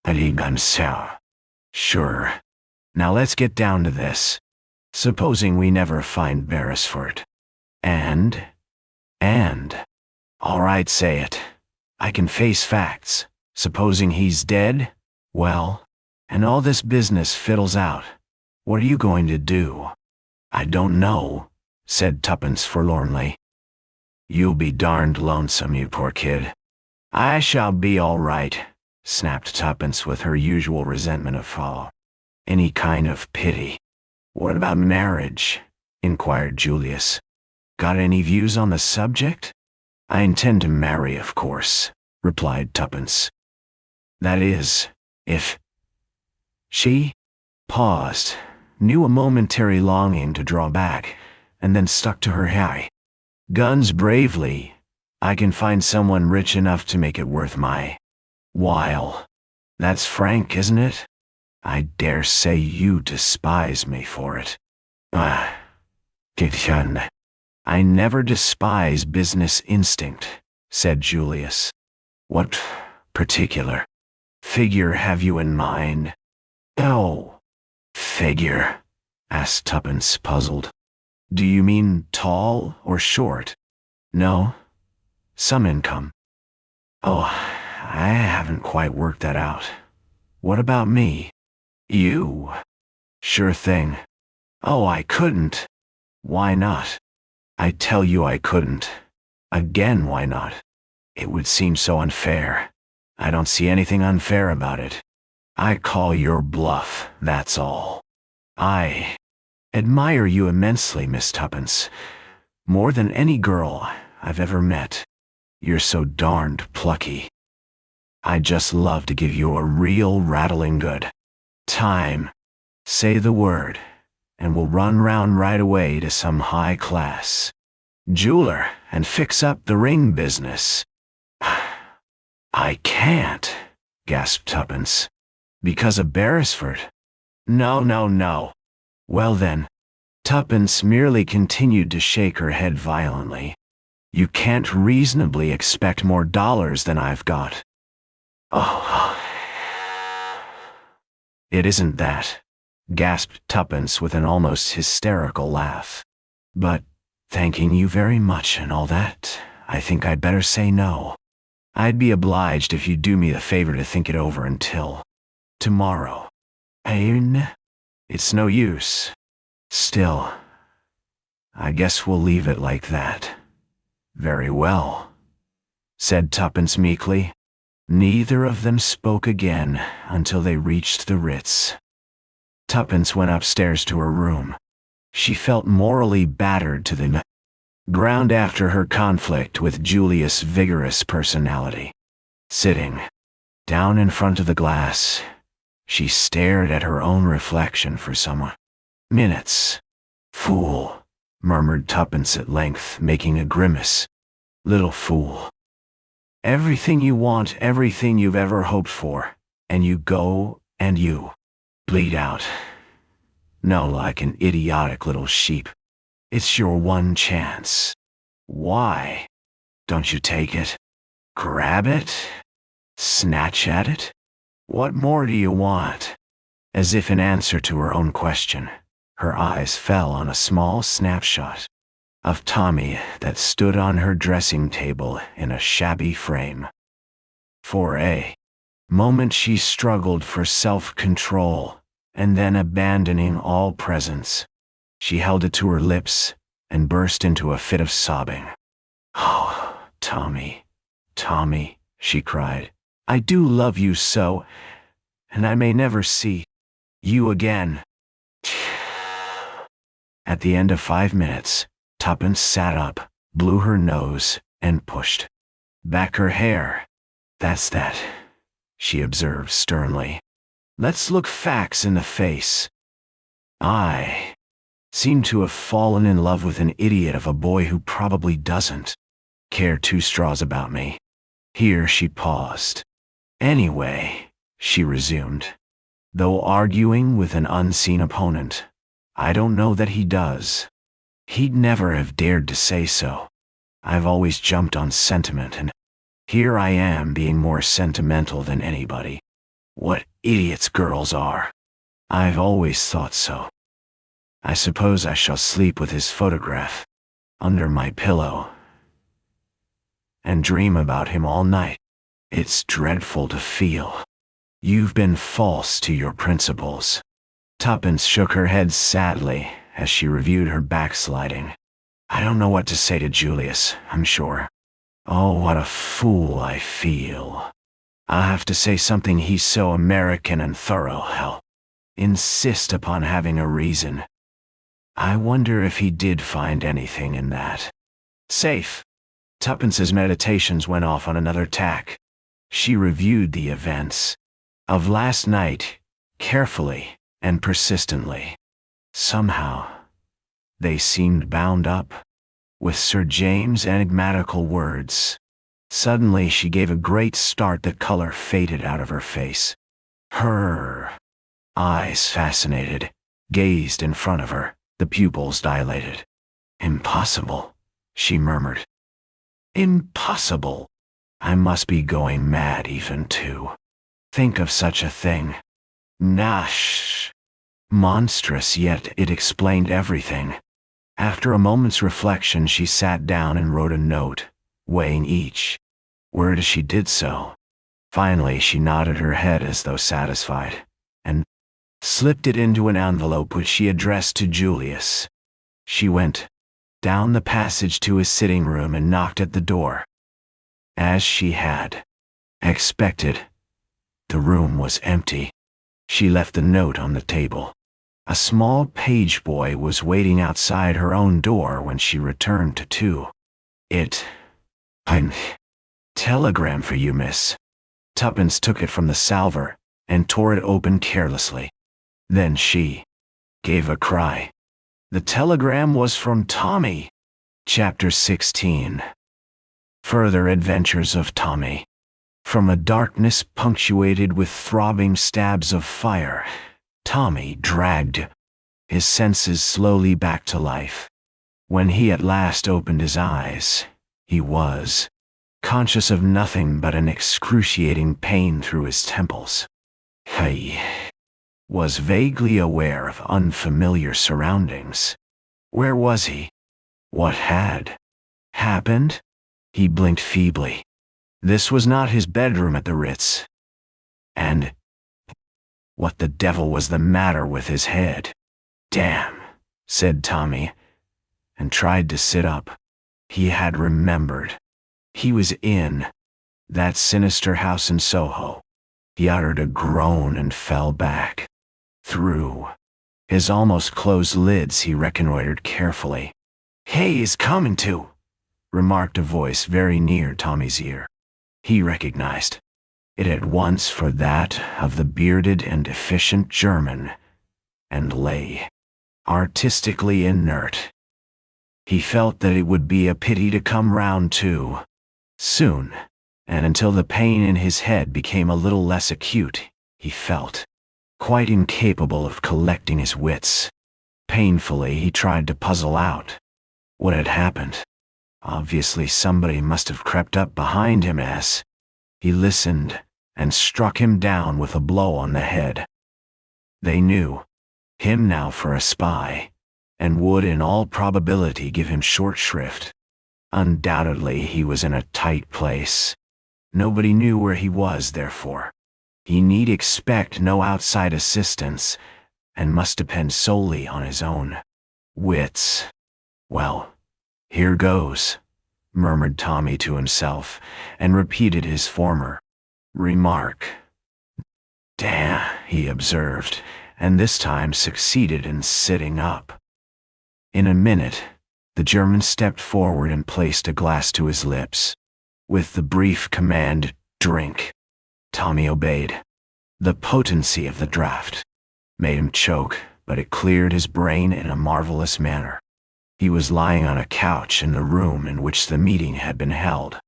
Aligansar. Sure. Now let's get down to this. Supposing we never find Beresford. And? All right, say it. I can face facts. Supposing he's dead? Well, and all this business fiddles out. What are you going to do? I don't know, said Tuppence forlornly. You'll be darned lonesome, you poor kid. I shall be all right, snapped Tuppence with her usual resentment of fall. Any kind of pity. What about marriage? Inquired Julius. Got any views on the subject? I intend to marry, of course, replied Tuppence. That is, if... She paused, knew a momentary longing to draw back, and then stuck to her high. Guns bravely. I can find someone rich enough to make it worth my while. That's frank, isn't it? I dare say you despise me for it. Kitchen. I never despise business instinct, said Julius. What particular figure have you in mind? Oh, figure, asked Tuppence, puzzled. Do you mean tall or short? No, some income. Oh, I haven't quite worked that out. What about me? You? Sure thing. Oh, I couldn't. Why not? I tell you I couldn't. Again, why not? It would seem so unfair. I don't see anything unfair about it. I call your bluff, that's all. I admire you immensely, Miss Tuppence. More than any girl I've ever met. You're so darned plucky. I'd just love to give you a real rattling good time. Say the word, and we'll run round right away to some high-class jeweler and fix up the ring business. I can't, gasped Tuppence. Because of Beresford? No. Well then, Tuppence merely continued to shake her head violently. You can't reasonably expect more dollars than I've got. Oh, it isn't that, gasped Tuppence with an almost hysterical laugh. But, thanking you very much and all that, I think I'd better say no. I'd be obliged if you'd do me the favor to think it over until tomorrow. It's no use. Still, I guess we'll leave it like that. Very well, said Tuppence meekly. Neither of them spoke again until they reached the Ritz. Tuppence went upstairs to her room. She felt morally battered to the ground after her conflict with Julius' vigorous personality. Sitting down in front of the glass, she stared at her own reflection for some minutes. Fool, murmured Tuppence at length, making a grimace. Little fool. Everything you want, everything you've ever hoped for, and you go and you bleed out. No, like an idiotic little sheep. It's your one chance. Why? Don't you take it? Grab it? Snatch at it? What more do you want? As if in answer to her own question, her eyes fell on a small snapshot of Tommy that stood on her dressing table in a shabby frame. For a moment she struggled for self-control, and then abandoning all presence, she held it to her lips and burst into a fit of sobbing. Oh, Tommy, Tommy, she cried, I do love you so, and I may never see you again. At the end of 5 minutes, Tuppence sat up, blew her nose, and pushed back her hair. That's that, she observed sternly. Let's look facts in the face. I seem to have fallen in love with an idiot of a boy who probably doesn't care two straws about me. Here she paused. Anyway, she resumed, though arguing with an unseen opponent, I don't know that he does. He'd never have dared to say so. I've always jumped on sentiment, and here I am being more sentimental than anybody. What idiots girls are. I've always thought so. I suppose I shall sleep with his photograph under my pillow and dream about him all night. It's dreadful to feel you've been false to your principles. Tuppence shook her head sadly as she reviewed her backsliding. I don't know what to say to Julius, I'm sure. Oh, what a fool I feel. I'll have to say something. He's so American and thorough. He'll insist upon having a reason. I wonder if he did find anything in that safe. Tuppence's meditations went off on another tack. She reviewed the events of last night carefully and persistently. Somehow, they seemed bound up with Sir James' enigmatical words. Suddenly she gave a great start. The color faded out of her face. Her eyes, fascinated, gazed in front of her, the pupils dilated. Impossible, she murmured. Impossible. I must be going mad even to think of such a thing. Nash. Monstrous, yet it explained everything. After a moment's reflection, she sat down and wrote a note, weighing each word as she did so. Finally, she nodded her head as though satisfied, and slipped it into an envelope which she addressed to Julius. She went down the passage to his sitting room and knocked at the door. As she had expected, the room was empty. She left the note on the table. A small page boy was waiting outside her own door when she returned to telegram for you, miss. Tuppence took it from the salver and tore it open carelessly. Then she gave a cry. The telegram was from Tommy. Chapter 16. Further Adventures of Tommy. From a darkness punctuated with throbbing stabs of fire, Tommy dragged his senses slowly back to life. When he at last opened his eyes, he was conscious of nothing but an excruciating pain through his temples. He was vaguely aware of unfamiliar surroundings. Where was he? What had happened? He blinked feebly. This was not his bedroom at the Ritz. And what the devil was the matter with his head? Damn, said Tommy, and tried to sit up. He had remembered. He was in that sinister house in Soho. He uttered a groan and fell back. Through his almost closed lids he reconnoitered carefully. Hey, he's coming to, remarked a voice very near Tommy's ear. He recognized it at once for that of the bearded and efficient German, and lay artistically inert. He felt that it would be a pity to come round too soon, and until the pain in his head became a little less acute, he felt quite incapable of collecting his wits. Painfully, he tried to puzzle out what had happened. Obviously, somebody must have crept up behind him as he listened and struck him down with a blow on the head. They knew him now for a spy, and would in all probability give him short shrift. Undoubtedly, he was in a tight place. Nobody knew where he was, therefore. He need expect no outside assistance, and must depend solely on his own wits. Well, here goes, murmured Tommy to himself, and repeated his former remark. Damn, he observed, and this time succeeded in sitting up. In a minute, the German stepped forward and placed a glass to his lips. With the brief command, drink, Tommy obeyed. The potency of the draught made him choke, but it cleared his brain in a marvelous manner. He was lying on a couch in the room in which the meeting had been held.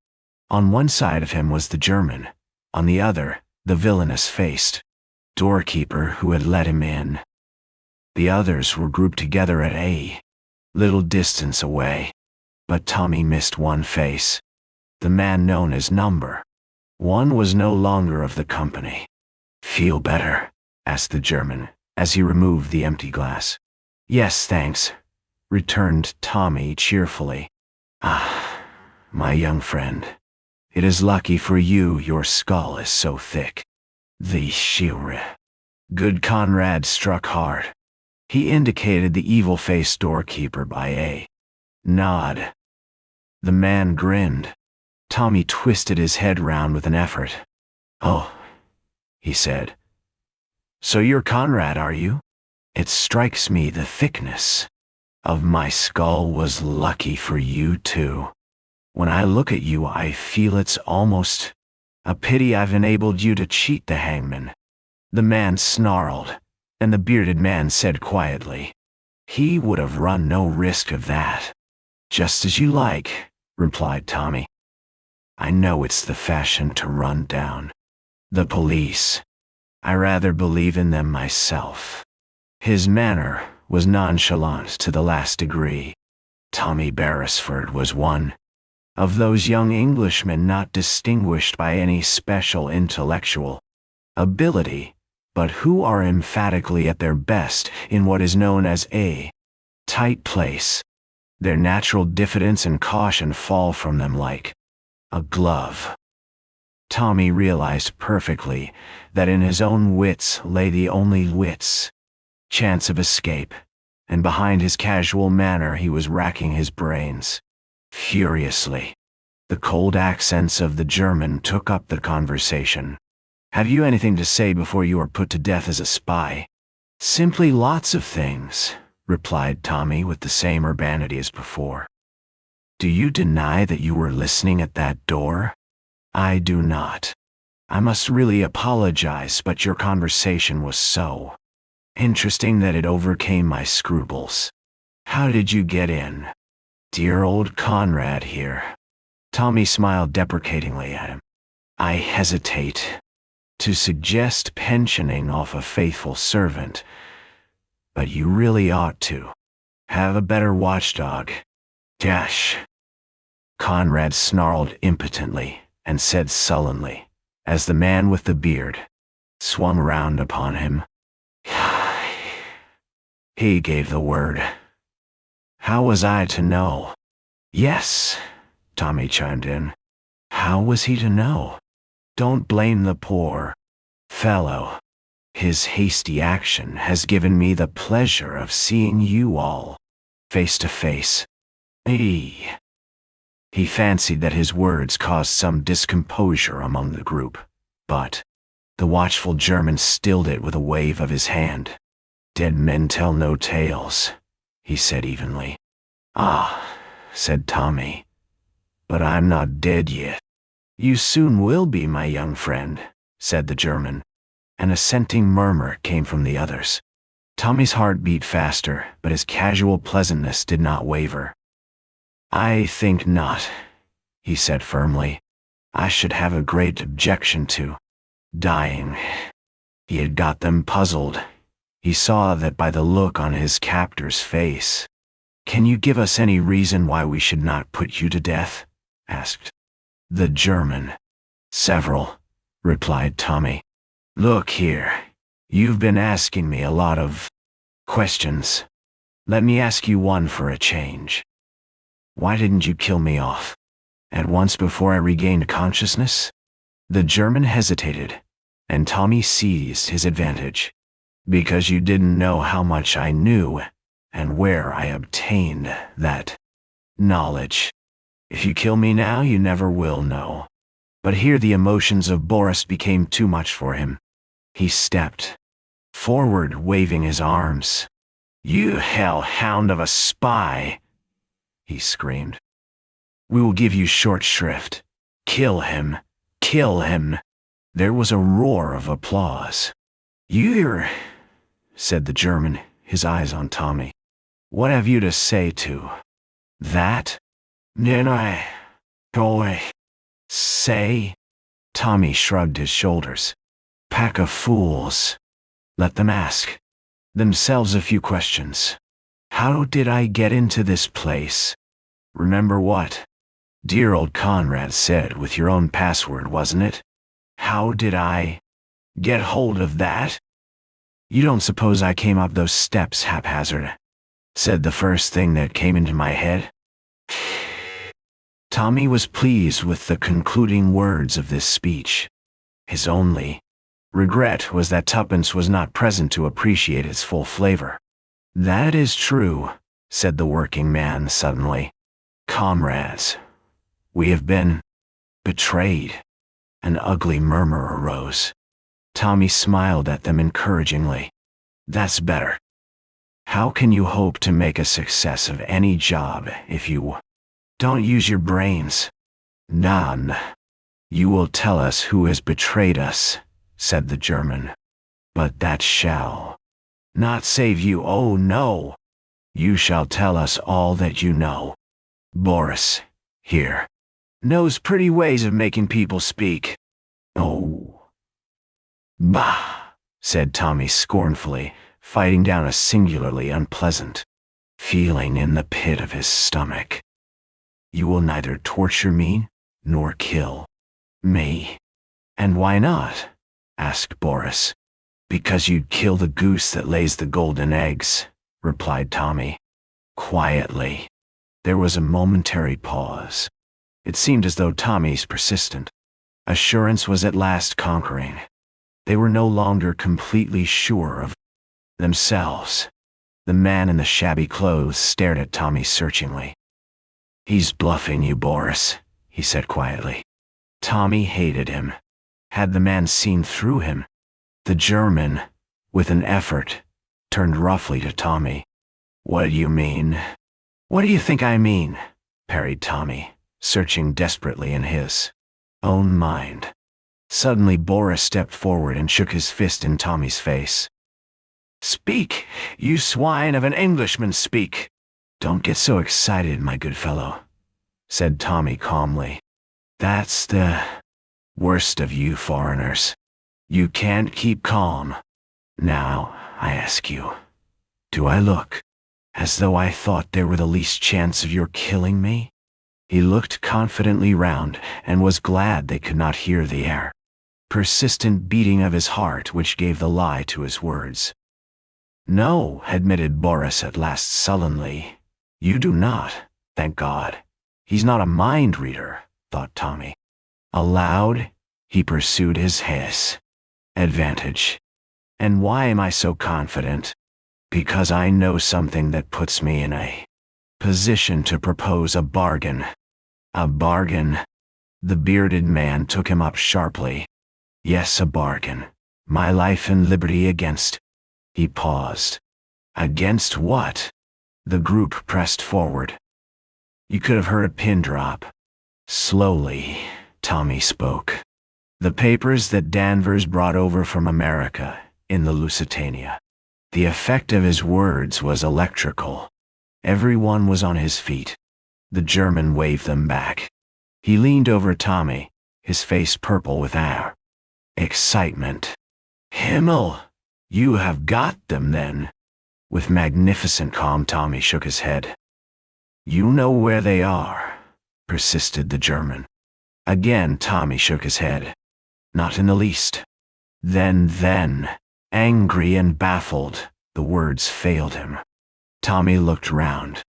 On one side of him was the German, on the other, the villainous-faced doorkeeper who had let him in. The others were grouped together at a little distance away, but Tommy missed one face. The man known as Number 1 was no longer of the company. "Feel better?" asked the German, as he removed the empty glass. "Yes, thanks," returned Tommy cheerfully. "Ah, my young friend, it is lucky for you your skull is so thick. The Shire. Good Conrad struck hard." He indicated the evil-faced doorkeeper by a nod. The man grinned. Tommy twisted his head round with an effort. "Oh," he said. "So you're Conrad, are you? It strikes me the thickness of my skull was lucky for you, too. When I look at you, I feel it's almost a pity I've enabled you to cheat the hangman." The man snarled, and the bearded man said quietly, "He would have run no risk of that." "Just as you like," replied Tommy. "I know it's the fashion to run down the police. I rather believe in them myself." His manner was nonchalant to the last degree. Tommy Beresford was one of those young Englishmen not distinguished by any special intellectual ability, but who are emphatically at their best in what is known as a tight place. Their natural diffidence and caution fall from them like a glove. Tommy realized perfectly that in his own wits lay the only chance of escape, and behind his casual manner he was racking his brains furiously. The cold accents of the German took up the conversation. "Have you anything to say before you are put to death as a spy?" "Simply lots of things," replied Tommy with the same urbanity as before. "Do you deny that you were listening at that door?" "I do not. I must really apologize, but your conversation was so interesting that it overcame my scruples. How did you get in?" "Dear old Conrad here." Tommy smiled deprecatingly at him. "I hesitate to suggest pensioning off a faithful servant, but you really ought to have a better watchdog." "Dash!" Conrad snarled impotently and said sullenly, as the man with the beard swung round upon him, "He gave the word. How was I to know?" "Yes," Tommy chimed in. "How was he to know? Don't blame the poor fellow. His hasty action has given me the pleasure of seeing you all face to face." He fancied that his words caused some discomposure among the group, but the watchful German stilled it with a wave of his hand. "Dead men tell no tales," he said evenly. "Ah," said Tommy, "but I'm not dead yet." "You soon will be, my young friend," said the German. An assenting murmur came from the others. Tommy's heart beat faster, but his casual pleasantness did not waver. "I think not," he said firmly. "I should have a great objection to dying." He had got them puzzled. He saw that by the look on his captor's face. "Can you give us any reason why we should not put you to death?" asked the German. "Several," replied Tommy. "Look here, you've been asking me a lot of questions. Let me ask you one for a change. Why didn't you kill me off at once before I regained consciousness?" The German hesitated, and Tommy seized his advantage. "Because you didn't know how much I knew, and where I obtained that knowledge. If you kill me now, you never will know." But here the emotions of Boris became too much for him. He stepped forward, waving his arms. "You hellhound of a spy!" he screamed. "We will give you short shrift. Kill him! Kill him!" There was a roar of applause. "You're," said the German, his eyes on Tommy. "What have you to say to that?" "Didn't I go away? Say?" Tommy shrugged his shoulders. "Pack of fools. Let them ask themselves a few questions. How did I get into this place? Remember what dear old Conrad said with your own password, wasn't it? How did I get hold of that? You don't suppose I came up those steps haphazard?" said the first thing that came into my head. Tommy was pleased with the concluding words of this speech. His only regret was that Tuppence was not present to appreciate its full flavor. "That is true," said the working man suddenly. "Comrades, we have been betrayed." An ugly murmur arose. Tommy smiled at them encouragingly. "That's better. How can you hope to make a success of any job if you don't use your brains?" "None. You will tell us who has betrayed us," said the German. "But that shall not save you. Oh no. You shall tell us all that you know. Boris, here, knows pretty ways of making people speak." "Oh." "Bah," said Tommy scornfully, fighting down a singularly unpleasant feeling in the pit of his stomach. "You will neither torture me nor kill me." "And why not?" asked Boris. "Because you'd kill the goose that lays the golden eggs," replied Tommy. Quietly. There was a momentary pause. It seemed as though Tommy's persistent assurance was at last conquering. They were no longer completely sure of themselves. The man in the shabby clothes stared at Tommy searchingly. "He's bluffing you, Boris," he said quietly. Tommy hated him. Had the man seen through him? The German, with an effort, turned roughly to Tommy. "What do you mean?" "What do you think I mean?" parried Tommy, searching desperately in his own mind. Suddenly Boris stepped forward and shook his fist in Tommy's face. "Speak, you swine of an Englishman, speak!" "Don't get so excited, my good fellow," said Tommy calmly. "That's the worst of you foreigners. You can't keep calm. Now, I ask you, do I look as though I thought there were the least chance of your killing me?" He looked confidently round and was glad they could not hear the persistent beating of his heart which gave the lie to his words. "No," admitted Boris at last sullenly. "You do not, thank God. He's not a mind reader," thought Tommy. Aloud, he pursued his hiss. "Advantage. And why am I so confident? Because I know something that puts me in a position to propose a bargain." "A bargain?" The bearded man took him up sharply. "Yes, a bargain. My life and liberty against—" He paused. "Against what?" The group pressed forward. You could have heard a pin drop. Slowly, Tommy spoke. "The papers that Danvers brought over from America, in the Lusitania." The effect of his words was electrical. Everyone was on his feet. The German waved them back. He leaned over Tommy, his face purple with excitement. "Himmel! You have got them, then?" With magnificent calm, Tommy shook his head. "You know where they are," persisted the German. Again Tommy shook his head. "Not in the least." Then, angry and baffled, the words failed him. Tommy looked round.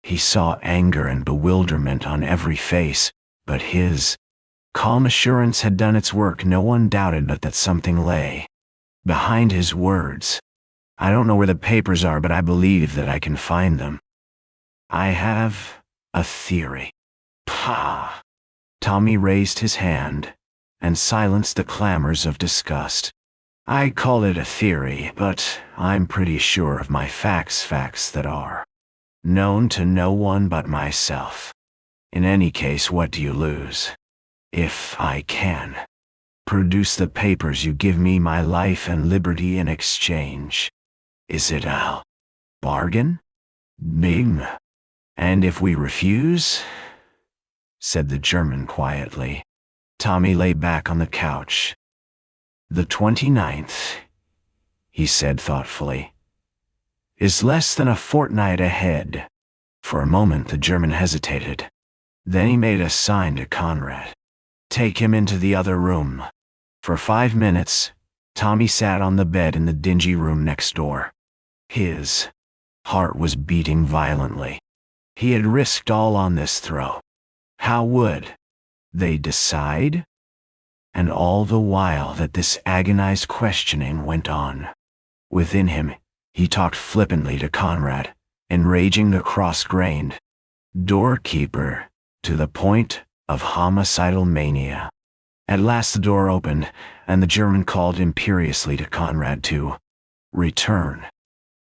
He saw anger and bewilderment on every face, but his calm assurance had done its work. No one doubted but that something lay behind his words. "I don't know where the papers are, but I believe that I can find them. I have a theory." "Pah!" Tommy raised his hand and silenced the clamors of disgust. "I call it a theory, but I'm pretty sure of my facts that are known to no one but myself. In any case, what do you lose? If I can produce the papers, you give me my life and liberty in exchange. Is it Bargain? Bing. And if we refuse? Said the German quietly. Tommy lay back on the couch. The 29th, he said thoughtfully, is less than a fortnight ahead. For a moment the German hesitated. Then he made a sign to Conrad. Take him into the other room. For 5 minutes, Tommy sat on the bed in the dingy room next door. His heart was beating violently. He had risked all on this throw. How would they decide? And all the while that this agonized questioning went on, within him, he talked flippantly to Conrad, enraging the cross-grained doorkeeper to the point of homicidal mania. At last the door opened, and the German called imperiously to Conrad to return.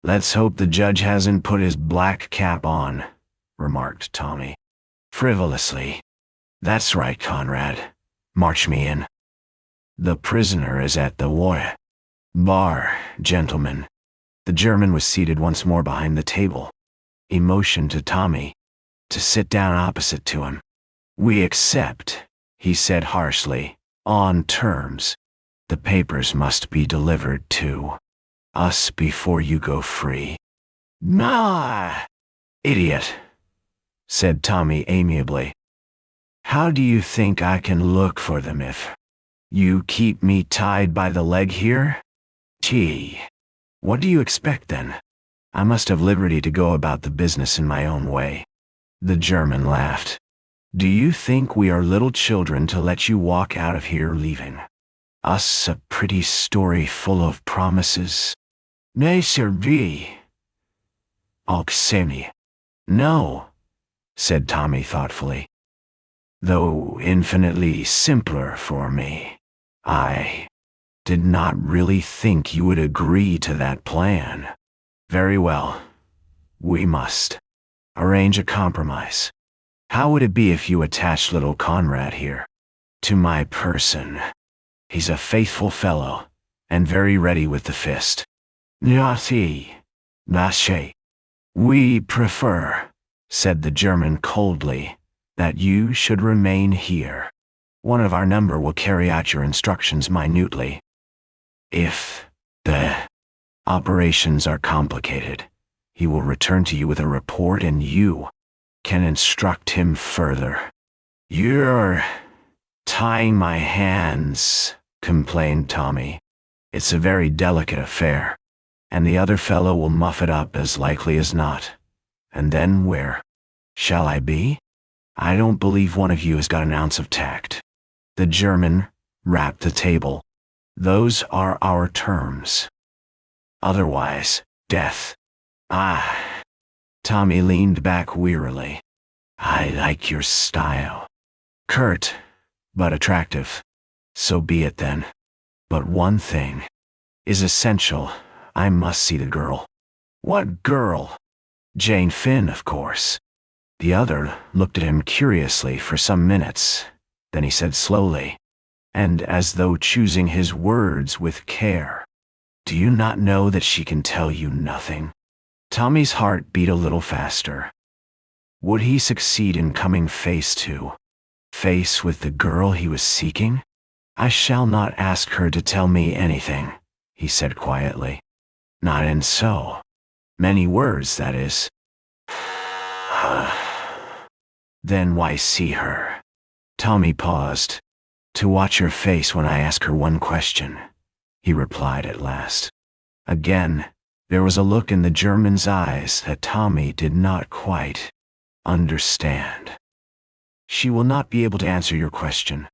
Let's hope the judge hasn't put his black cap on, remarked Tommy frivolously. That's right, Conrad. March me in. The prisoner is at the bar, gentlemen. The German was seated once more behind the table. He motioned to Tommy to sit down opposite to him. We accept, he said harshly, on terms. The papers must be delivered to us before you go free. Ah, idiot, said Tommy amiably. How do you think I can look for them if you keep me tied by the leg here? Gee, what do you expect then? I must have liberty to go about the business in my own way. The German laughed. Do you think we are little children to let you walk out of here leaving us a pretty story full of promises? Nay, sir, be. Oksemi. No, said Tommy thoughtfully. Though infinitely simpler for me. I did not really think you would agree to that plan. Very well. We must arrange a compromise. How would it be if you attached little Conrad here to my person? He's a faithful fellow, and very ready with the fist. Yati, Nashe. We prefer, said the German coldly, that you should remain here. One of our number will carry out your instructions minutely. If the operations are complicated, he will return to you with a report and you can instruct him further. You're tying my hands, complained Tommy. It's a very delicate affair, and the other fellow will muff it up as likely as not. And then where shall I be? I don't believe one of you has got an ounce of tact. The German rapped the table. Those are our terms. Otherwise, death. Ah. Tommy leaned back wearily. I like your style. Curt, but attractive. So be it then. But one thing is essential. I must see the girl. What girl? Jane Finn, of course. The other looked at him curiously for some minutes. Then he said slowly, and as though choosing his words with care, do you not know that she can tell you nothing? Tommy's heart beat a little faster. Would he succeed in coming face to face with the girl he was seeking? I shall not ask her to tell me anything, he said quietly. Not in so many words, that is. Then why see her? Tommy paused. To watch her face when I ask her one question, he replied at last. Again, there was a look in the German's eyes that Tommy did not quite understand. She will not be able to answer your question.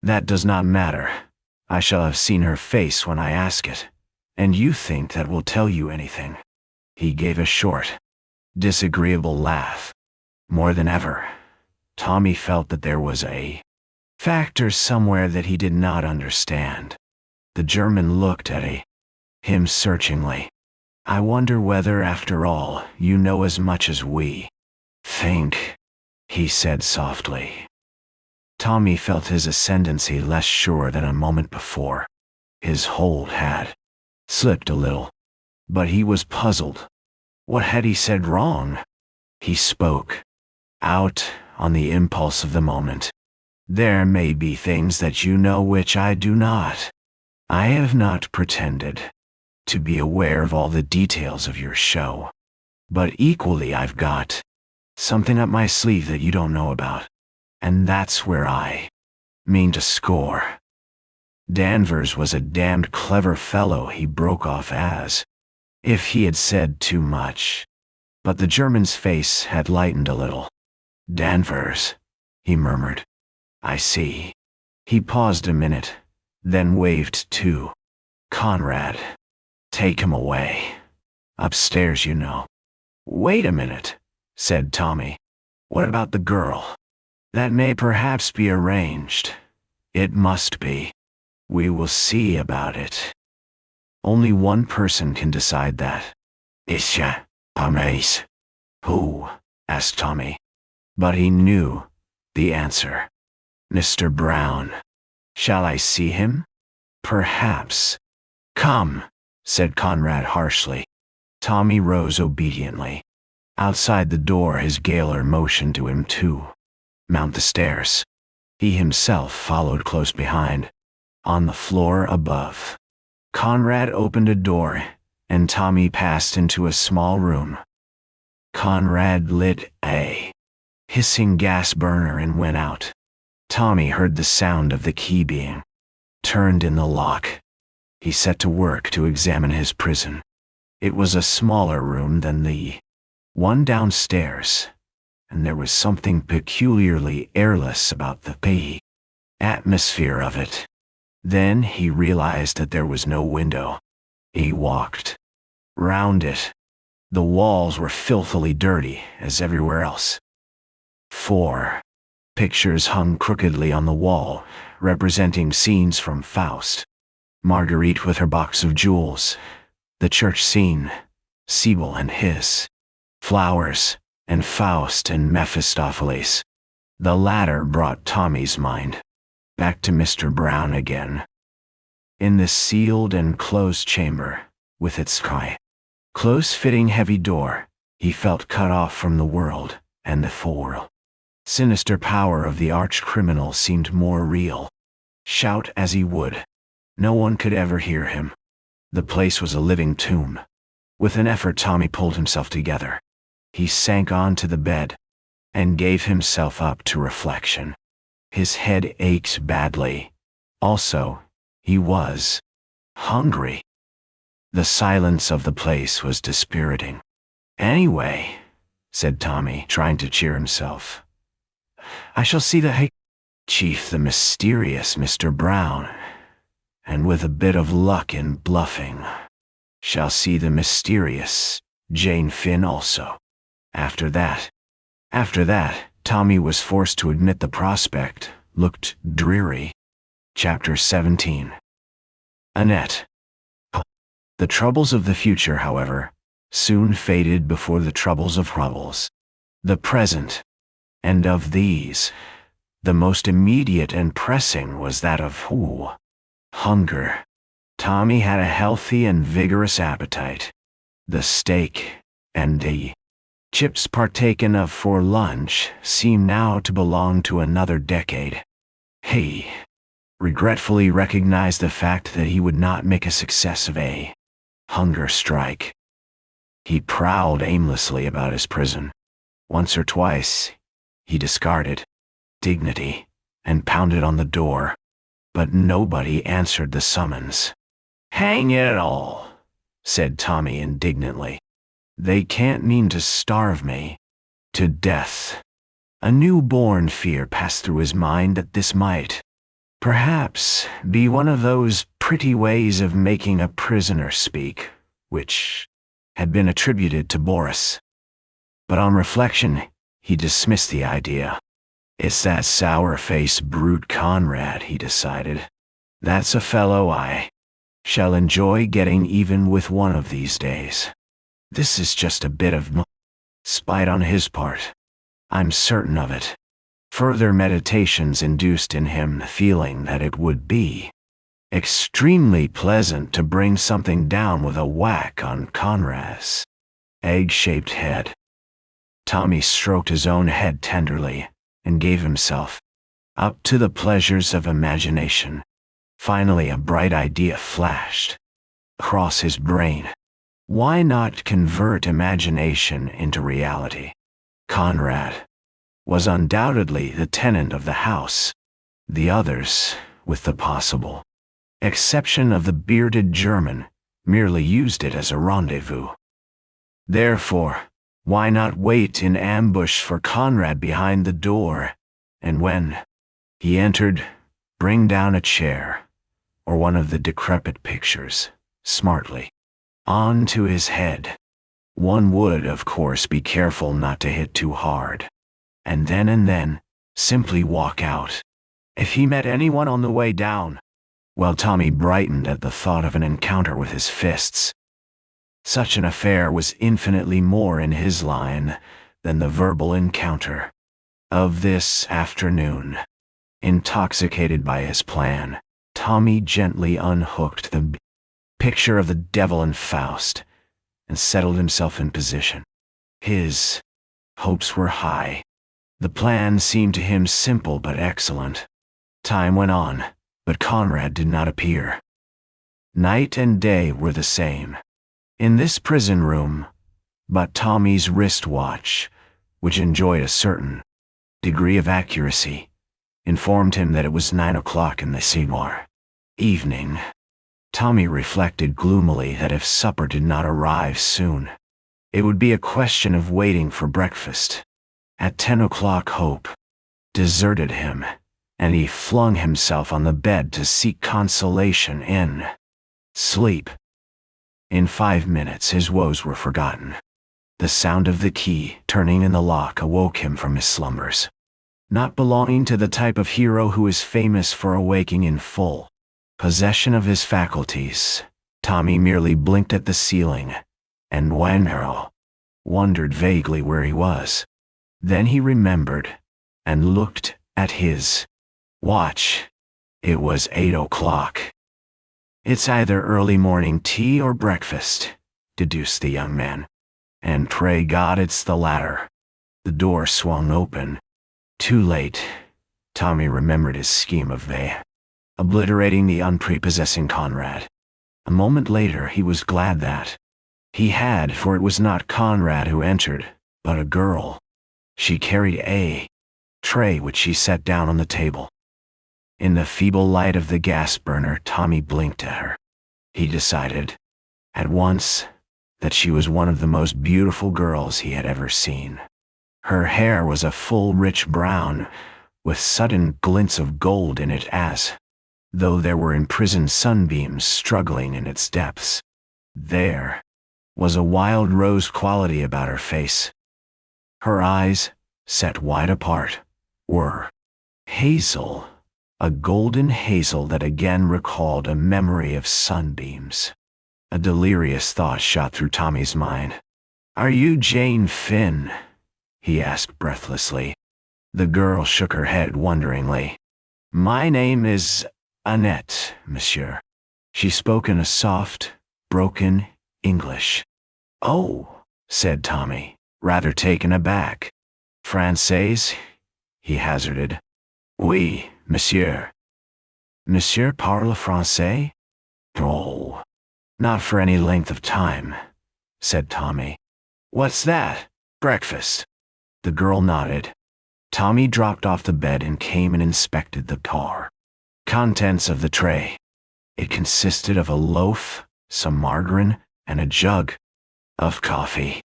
That does not matter. I shall have seen her face when I ask it, and you think that will tell you anything. He gave a short, disagreeable laugh. More than ever, Tommy felt that there was a factor somewhere that he did not understand. The German looked at him searchingly. I wonder whether, after all, you know as much as we think, he said softly. Tommy felt his ascendancy less sure than a moment before. His hold had slipped a little, but he was puzzled. What had he said wrong? He spoke out on the impulse of the moment. There may be things that you know which I do not. I have not pretended to be aware of all the details of your show. But equally I've got something up my sleeve that you don't know about. And that's where I mean to score. Danvers was a damned clever fellow, he broke off as if he had said too much. But the German's face had lightened a little. Danvers, he murmured. I see. He paused a minute, then waved to Conrad. Take him away. Upstairs, you know. Wait a minute, said Tommy. What about the girl? That may perhaps be arranged. It must be. We will see about it. Only one person can decide that. Isha, Pames. Who? Asked Tommy. But he knew the answer. Mr. Brown. Shall I see him? Perhaps. Come, said Conrad harshly. Tommy rose obediently. Outside the door his gaoler motioned to him to mount the stairs. He himself followed close behind. On the floor above, Conrad opened a door, and Tommy passed into a small room. Conrad lit a hissing gas burner and went out. Tommy heard the sound of the key being turned in the lock. He set to work to examine his prison. It was a smaller room than the one downstairs, and there was something peculiarly airless about the atmosphere of it. Then he realized that there was no window. He walked round it. The walls were filthily dirty, as everywhere else. 4 pictures hung crookedly on the wall, representing scenes from Faust. Marguerite with her box of jewels, the church scene, Sibyl and his flowers, and Faust and Mephistopheles. The latter brought Tommy's mind back to Mr. Brown again. In this sealed and closed chamber, with its close-fitting heavy door, he felt cut off from the world, and the full, sinister power of the arch-criminal seemed more real. Shout as he would, no one could ever hear him. The place was a living tomb. With an effort Tommy pulled himself together. He sank onto the bed and gave himself up to reflection. His head ached badly. Also, he was hungry. The silence of the place was dispiriting. Anyway, said Tommy, trying to cheer himself, I shall see the chief, the mysterious Mr. Brown, and with a bit of luck in bluffing, shall see the mysterious Jane Finn also. After that, Tommy was forced to admit the prospect looked dreary. Chapter 17. Annette. The troubles of the future, however, soon faded before the troubles of the present, and of these, the most immediate and pressing was that of hunger. Tommy had a healthy and vigorous appetite. The steak and the chips partaken of for lunch seemed now to belong to another decade. He regretfully recognized the fact that he would not make a success of a hunger strike. He prowled aimlessly about his prison. Once or twice, he discarded dignity and pounded on the door, but nobody answered the summons. Hang it all, said Tommy indignantly. They can't mean to starve me to death. A newborn fear passed through his mind that this might, perhaps, be one of those pretty ways of making a prisoner speak, which had been attributed to Boris. But on reflection, he dismissed the idea. It's that sour-faced brute Conrad, he decided. That's a fellow I shall enjoy getting even with one of these days. This is just a bit of spite on his part. I'm certain of it. Further meditations induced in him the feeling that it would be extremely pleasant to bring something down with a whack on Conrad's egg-shaped head. Tommy stroked his own head tenderly and gave himself up to the pleasures of imagination. Finally, a bright idea flashed across his brain. Why not convert imagination into reality? Conrad was undoubtedly the tenant of the house. The others, with the possible exception of the bearded German, merely used it as a rendezvous. Therefore, why not wait in ambush for Conrad behind the door, and when he entered, bring down a chair, or one of the decrepit pictures, smartly, onto his head. One would, of course, be careful not to hit too hard, and then, simply walk out. If he met anyone on the way down, well, Tommy brightened at the thought of an encounter with his fists. Such an affair was infinitely more in his line than the verbal encounter of this afternoon. Intoxicated by his plan, Tommy gently unhooked the picture of the devil and Faust and settled himself in position. His hopes were high. The plan seemed to him simple but excellent. Time went on, but Conrad did not appear. Night and day were the same in this prison room, but Tommy's wristwatch, which enjoyed a certain degree of accuracy, informed him that it was 9 o'clock in the Seymour evening. Tommy reflected gloomily that if supper did not arrive soon, it would be a question of waiting for breakfast. At 10 o'clock hope deserted him, and he flung himself on the bed to seek consolation in sleep. In 5 minutes his woes were forgotten. The sound of the key turning in the lock awoke him from his slumbers. Not belonging to the type of hero who is famous for awaking in full possession of his faculties, Tommy merely blinked at the ceiling, and wondered vaguely where he was. Then he remembered, and looked at his watch. It was 8 o'clock. It's either early morning tea or breakfast, deduced the young man. And pray God it's the latter. The door swung open. Too late. Tommy remembered his scheme of obliterating the unprepossessing Conrad. A moment later he was glad that he had, for it was not Conrad who entered, but a girl. She carried a tray which she set down on the table. In the feeble light of the gas burner, Tommy blinked at her. He decided, at once, that she was one of the most beautiful girls he had ever seen. Her hair was a full, rich brown, with sudden glints of gold in it as though there were imprisoned sunbeams struggling in its depths. There was a wild rose quality about her face. Her eyes, set wide apart, were hazel, a golden hazel that again recalled a memory of sunbeams. A delirious thought shot through Tommy's mind. "Are you Jane Finn?" he asked breathlessly. The girl shook her head wonderingly. "My name is Annette, monsieur." She spoke in a soft, broken English. "Oh," said Tommy, rather taken aback. "Français?" he hazarded. "Oui, monsieur." "Monsieur parle français?" "Oh, not for any length of time," said Tommy. "What's that? Breakfast?" The girl nodded. Tommy dropped off the bed and came and inspected the contents of the tray. It consisted of a loaf, some margarine, and a jug of coffee.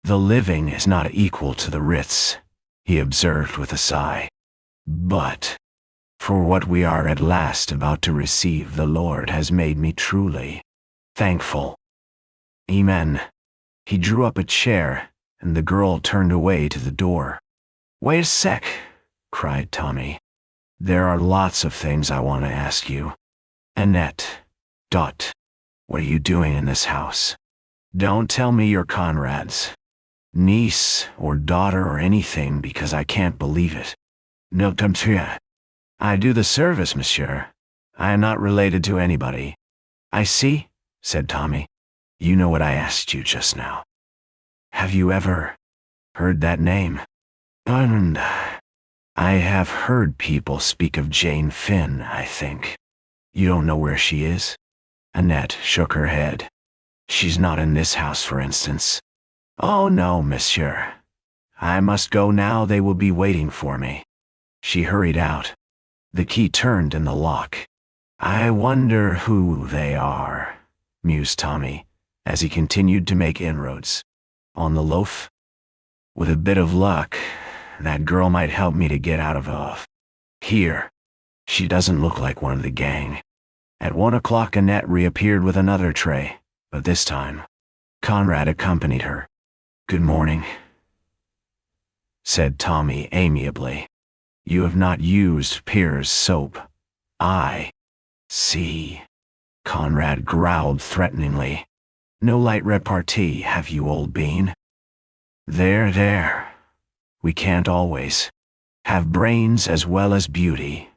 "The living is not equal to the Ritz," he observed with a sigh. "But for what we are at last about to receive, the Lord has made me truly thankful. Amen." He drew up a chair, and the girl turned away to the door. "Wait a sec," cried Tommy. "There are lots of things I want to ask you. Annette, what are you doing in this house? Don't tell me you're Conrad's niece or daughter or anything, because I can't believe it." "No, monsieur. I do the service, monsieur. I am not related to anybody." "I see," said Tommy. "You know what I asked you just now." Have you ever heard that name? And I have heard people speak of Jane Finn, I think. You don't know where she is? Annette shook her head. She's not in this house, for instance. Oh no, monsieur. I must go now, they will be waiting for me. She hurried out. The key turned in the lock. I wonder who they are, mused Tommy, as he continued to make inroads. On the loaf? With a bit of luck, that girl might help me to get out of here. She doesn't look like one of the gang. At 1 o'clock, Annette reappeared with another tray, but this time, Conrad accompanied her. Good morning, said Tommy amiably. You have not used Pear's soap. I see. Conrad growled threateningly. No light repartee, have you, old bean? There. We can't always have brains as well as beauty.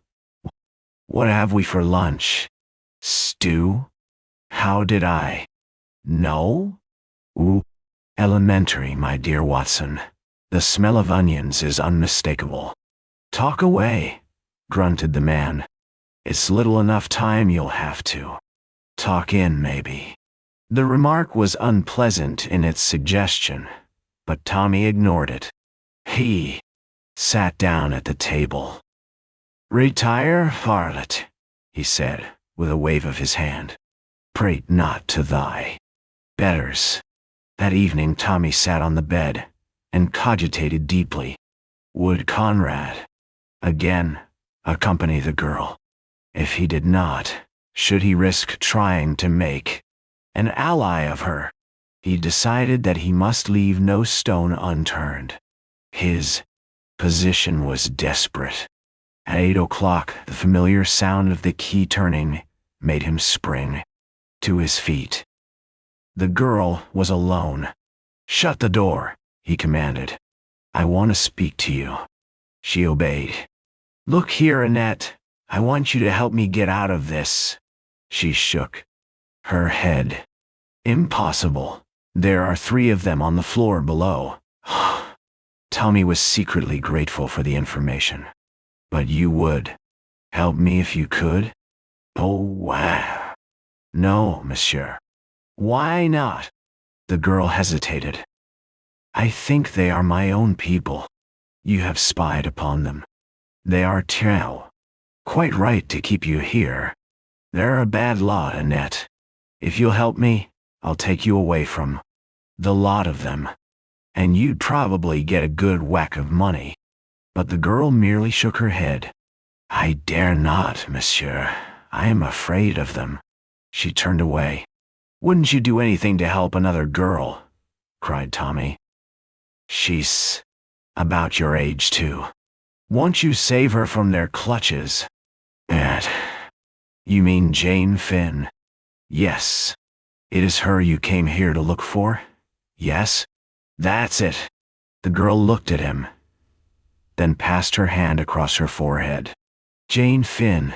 What have we for lunch? Stew? How did I know? Ooh, elementary, my dear Watson. The smell of onions is unmistakable. Talk away, grunted the man. It's little enough time you'll have to talk in, maybe. The remark was unpleasant in its suggestion, but Tommy ignored it. He sat down at the table. Retire, varlet, he said, with a wave of his hand. Prate not to thy betters. That evening Tommy sat on the bed and cogitated deeply. Would Conrad again accompany the girl? If he did not, should he risk trying to make an ally of her? He decided that he must leave no stone unturned. His position was desperate. At 8 o'clock, the familiar sound of the key turning made him spring to his feet. The girl was alone. Shut the door, he commanded. I want to speak to you. She obeyed. Look here, Annette. I want you to help me get out of this. She shook her head. Impossible. There are 3 of them on the floor below. Tommy was secretly grateful for the information. But you would help me if you could? Oh, wow. No, monsieur. Why not? The girl hesitated. I think they are my own people. You have spied upon them. They are quite right to keep you here. They're a bad lot, Annette. If you'll help me, I'll take you away from the lot of them, and you'd probably get a good whack of money. But the girl merely shook her head. I dare not, monsieur. I am afraid of them. She turned away. Wouldn't you do anything to help another girl? Cried Tommy. She's about your age, too. Won't you save her from their clutches? You mean Jane Finn? Yes. It is her you came here to look for? Yes? That's it. The girl looked at him, then passed her hand across her forehead. Jane Finn.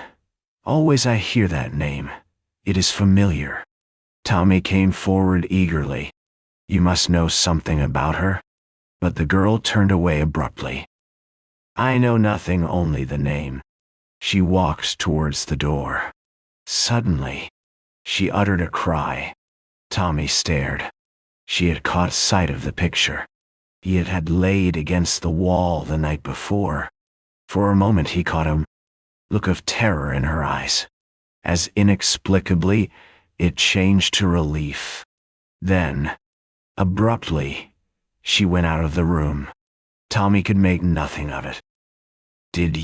Always I hear that name. It is familiar. Tommy came forward eagerly. You must know something about her? But the girl turned away abruptly. I know nothing, only the name. She walked towards the door. Suddenly, she uttered a cry. Tommy stared. She had caught sight of the picture he had laid against the wall the night before. For a moment he caught a look of terror in her eyes. As inexplicably, it changed to relief. Then, abruptly, she went out of the room. Tommy could make nothing of it. Did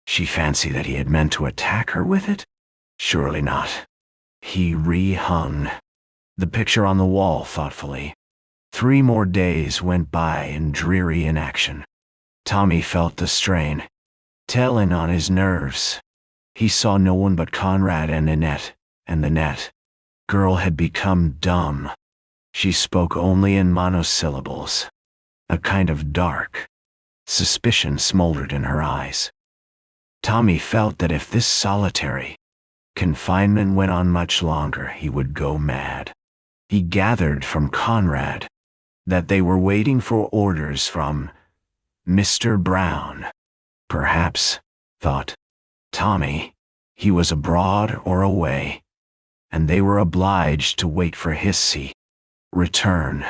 she fancy that he had meant to attack her with it? Surely not. He rehung the picture on the wall thoughtfully. 3 more days went by in dreary inaction. Tommy felt the strain telling on his nerves. He saw no one but Conrad and Annette, and the net girl had become dumb. She spoke only in monosyllables. A kind of dark suspicion smoldered in her eyes. Tommy felt that if this solitary confinement went on much longer, he would go mad. He gathered from Conrad that they were waiting for orders from Mr. Brown. Perhaps, thought Tommy, he was abroad or away, and they were obliged to wait for his return.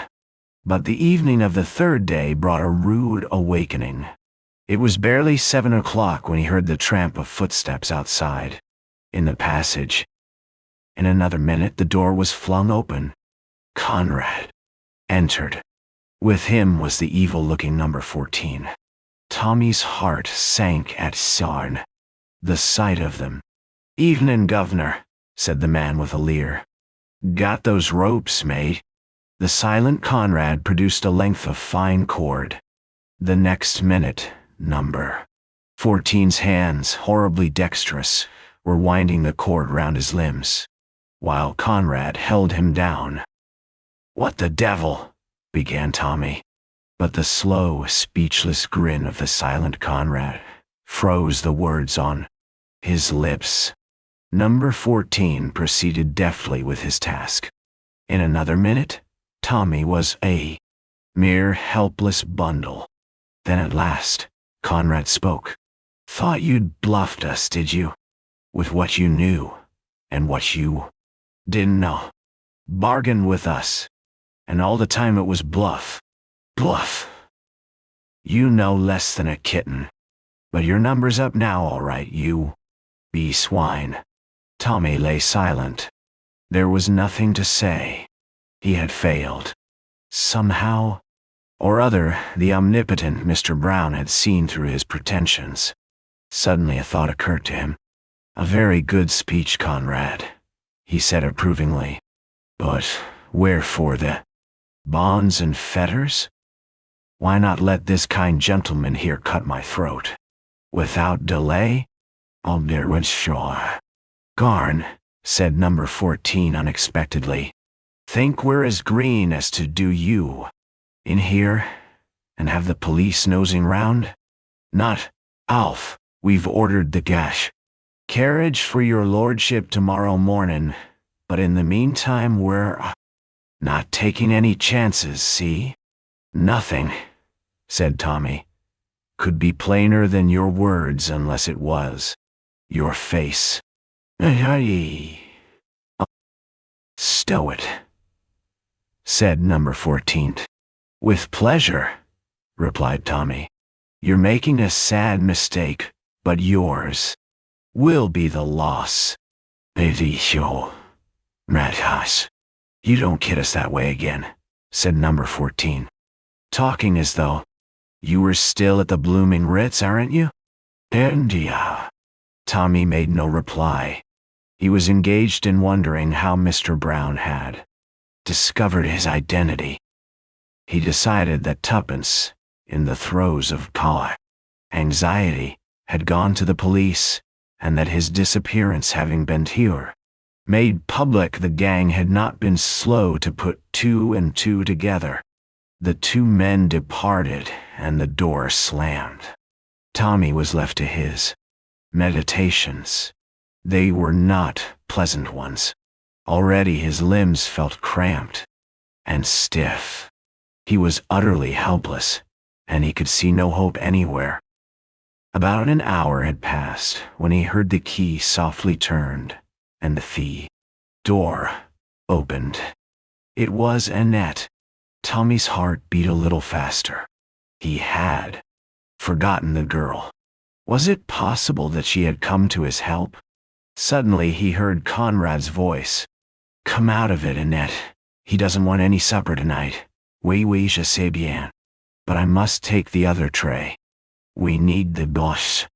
But the evening of the third day brought a rude awakening. It was barely 7 o'clock when he heard the tramp of footsteps outside, in the passage. In another minute the door was flung open. Conrad entered. With him was the evil-looking number 14. Tommy's heart sank at the sight of them. "Evening, governor," said the man with a leer. "Got those ropes, mate?" The silent Conrad produced a length of fine cord. The next minute, number 14's hands, horribly dexterous, were winding the cord round his limbs, while Conrad held him down. "What the devil?" began Tommy, but the slow, speechless grin of the silent Conrad froze the words on his lips. Number 14 proceeded deftly with his task. In another minute, Tommy was a mere helpless bundle. Then at last, Conrad spoke. "Thought you'd bluffed us, did you? With what you knew, and what you didn't know. Bargained with us, and all the time it was bluff. Bluff. You know less than a kitten. But your number's up now, all right, you swine." Tommy lay silent. There was nothing to say. He had failed. Somehow or other, the omnipotent Mr. Brown had seen through his pretensions. Suddenly a thought occurred to him. "A very good speech, Conrad," he said approvingly. "But wherefore the bonds and fetters? Why not let this kind gentleman here cut my throat? Without delay? I'll bear with sure." "Garn," said number 14 unexpectedly. "Think we're as green as to do you in here and have the police nosing round? Not, Alf, we've ordered the carriage for your lordship tomorrow morning, but in the meantime we're not taking any chances, see?" "Nothing," said Tommy, "could be plainer than your words unless it was your face. Stow it," said number 14. "With pleasure," replied Tommy. "You're making a sad mistake, but yours will be the loss." "Show, Madhouse. You don't kid us that way again," said number 14. "Talking as though you were still at the blooming Ritz, aren't you?" "And Tommy made no reply. He was engaged in wondering how Mr. Brown had discovered his identity. He decided that Tuppence, in the throes of anxiety, had gone to the police, and that his disappearance having been here made public, the gang had not been slow to put 2 and 2 together. The two men departed, and the door slammed. Tommy was left to his meditations. They were not pleasant ones. Already his limbs felt cramped and stiff. He was utterly helpless, and he could see no hope anywhere. About an hour had passed when he heard the key softly turned, and the door opened. It was Annette. Tommy's heart beat a little faster. He had forgotten the girl. Was it possible that she had come to his help? Suddenly he heard Conrad's voice. "Come out of it, Annette. He doesn't want any supper tonight. Oui, je sais bien. But I must take the other tray. We need the boss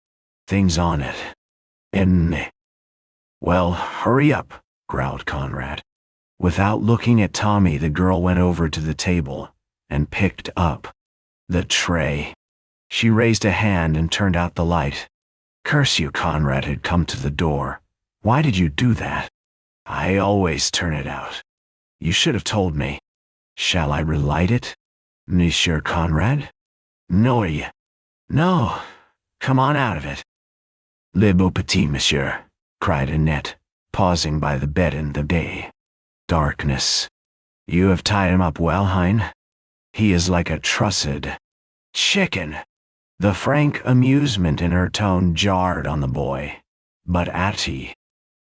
things on it. And well, hurry up," growled Conrad. Without looking at Tommy, the girl went over to the table and picked up the tray. She raised a hand and turned out the light. "Curse you," Conrad had come to the door. "Why did you do that?" "I always turn it out. You should have told me." "Shall I relight it, Monsieur Conrad?" "No, no. Come on out of it." "Le beau petit monsieur," cried Annette, pausing by the bed in the darkness. "You have tied him up well, Hein?" He is like a trussed chicken. The frank amusement in her tone jarred on the boy. But at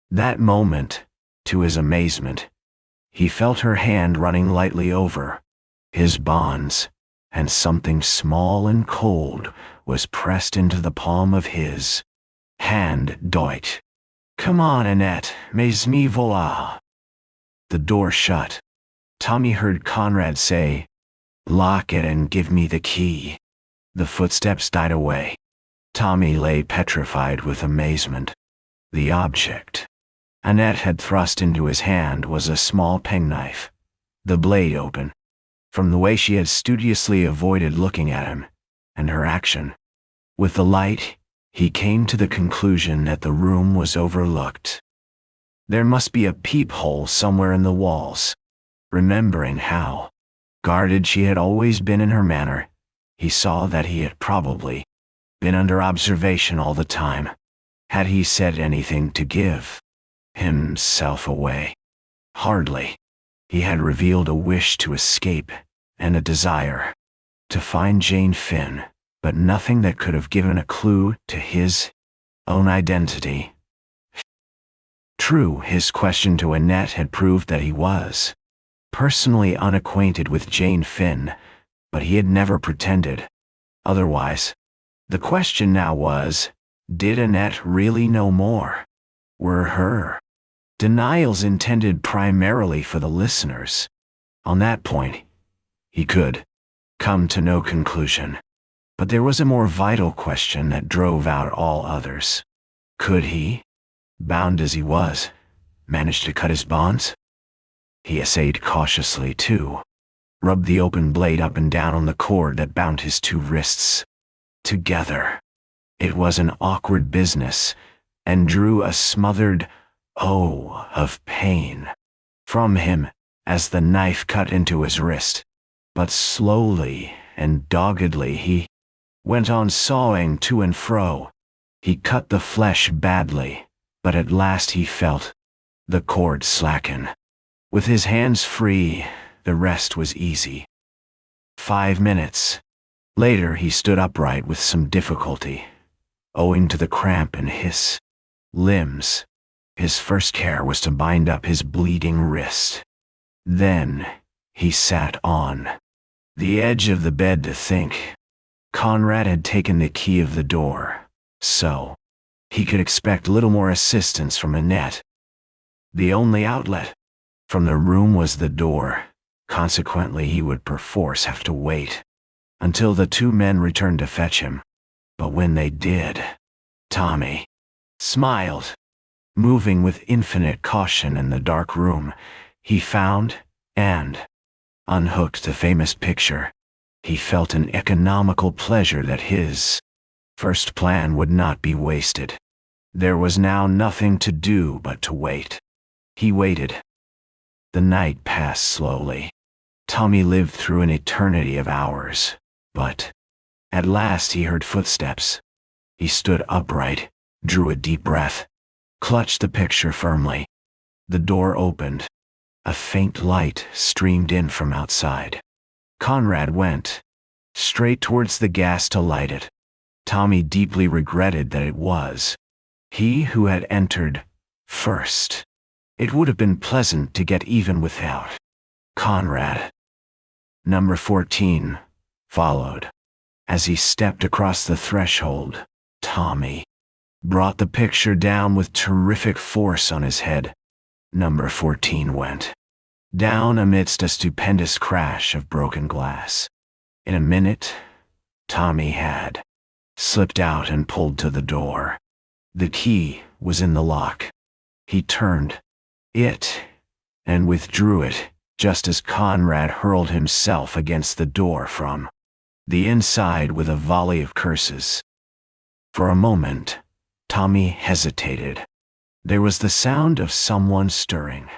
that moment, to his amazement, he felt her hand running lightly over his bonds, and something small and cold was pressed into the palm of his hand. Doit. Come on, Annette, mais me voilà. The door shut. Tommy heard Conrad say, "Lock it and give me the key." The footsteps died away. Tommy lay petrified with amazement. The object Annette had thrust into his hand was a small penknife, the blade open. From the way she had studiously avoided looking at him, and her action with the light, he came to the conclusion that the room was overlooked. There must be a peephole somewhere in the walls. Remembering how guarded she had always been in her manner, he saw that he had probably been under observation all the time. Had he said anything to give himself away? Hardly. He had revealed a wish to escape and a desire to find Jane Finn, but nothing that could have given a clue to his own identity. True, his question to Annette had proved that he was personally unacquainted with Jane Finn, but he had never pretended otherwise. The question now was, did Annette really know more? Were her denials intended primarily for the listeners? On that point, he could come to no conclusion. But there was a more vital question that drove out all others. Could he, bound as he was, manage to cut his bonds? He essayed cautiously to rub the open blade up and down on the cord that bound his two wrists together. It was an awkward business, and drew a smothered "oh" of pain from him as the knife cut into his wrist. But slowly and doggedly he went on sawing to and fro. He cut the flesh badly, but at last he felt the cord slacken. With his hands free, the rest was easy. 5 minutes later he stood upright with some difficulty, owing to the cramp in his limbs. His first care was to bind up his bleeding wrist. Then he sat on the edge of the bed to think. Conrad had taken the key of the door, so he could expect little more assistance from Annette. The only outlet from the room was the door. Consequently, he would perforce have to wait until the two men returned to fetch him. But when they did, Tommy smiled. Moving with infinite caution in the dark room, he found and unhooked the famous picture. He felt an economical pleasure that his first plan would not be wasted. There was now nothing to do but to wait. He waited. The night passed slowly. Tommy lived through an eternity of hours, but at last he heard footsteps. He stood upright, drew a deep breath, clutched the picture firmly. The door opened. A faint light streamed in from outside. Conrad went straight towards the gas to light it. Tommy deeply regretted that it was he who had entered first. It would have been pleasant to get even without Conrad. Number 14 followed. As he stepped across the threshold, Tommy brought the picture down with terrific force on his head. Number 14 went down amidst a stupendous crash of broken glass. In a minute, Tommy had slipped out and pulled to the door. The key was in the lock. He turned it and withdrew it just as Conrad hurled himself against the door from the inside with a volley of curses. For a moment, Tommy hesitated. There was the sound of someone stirring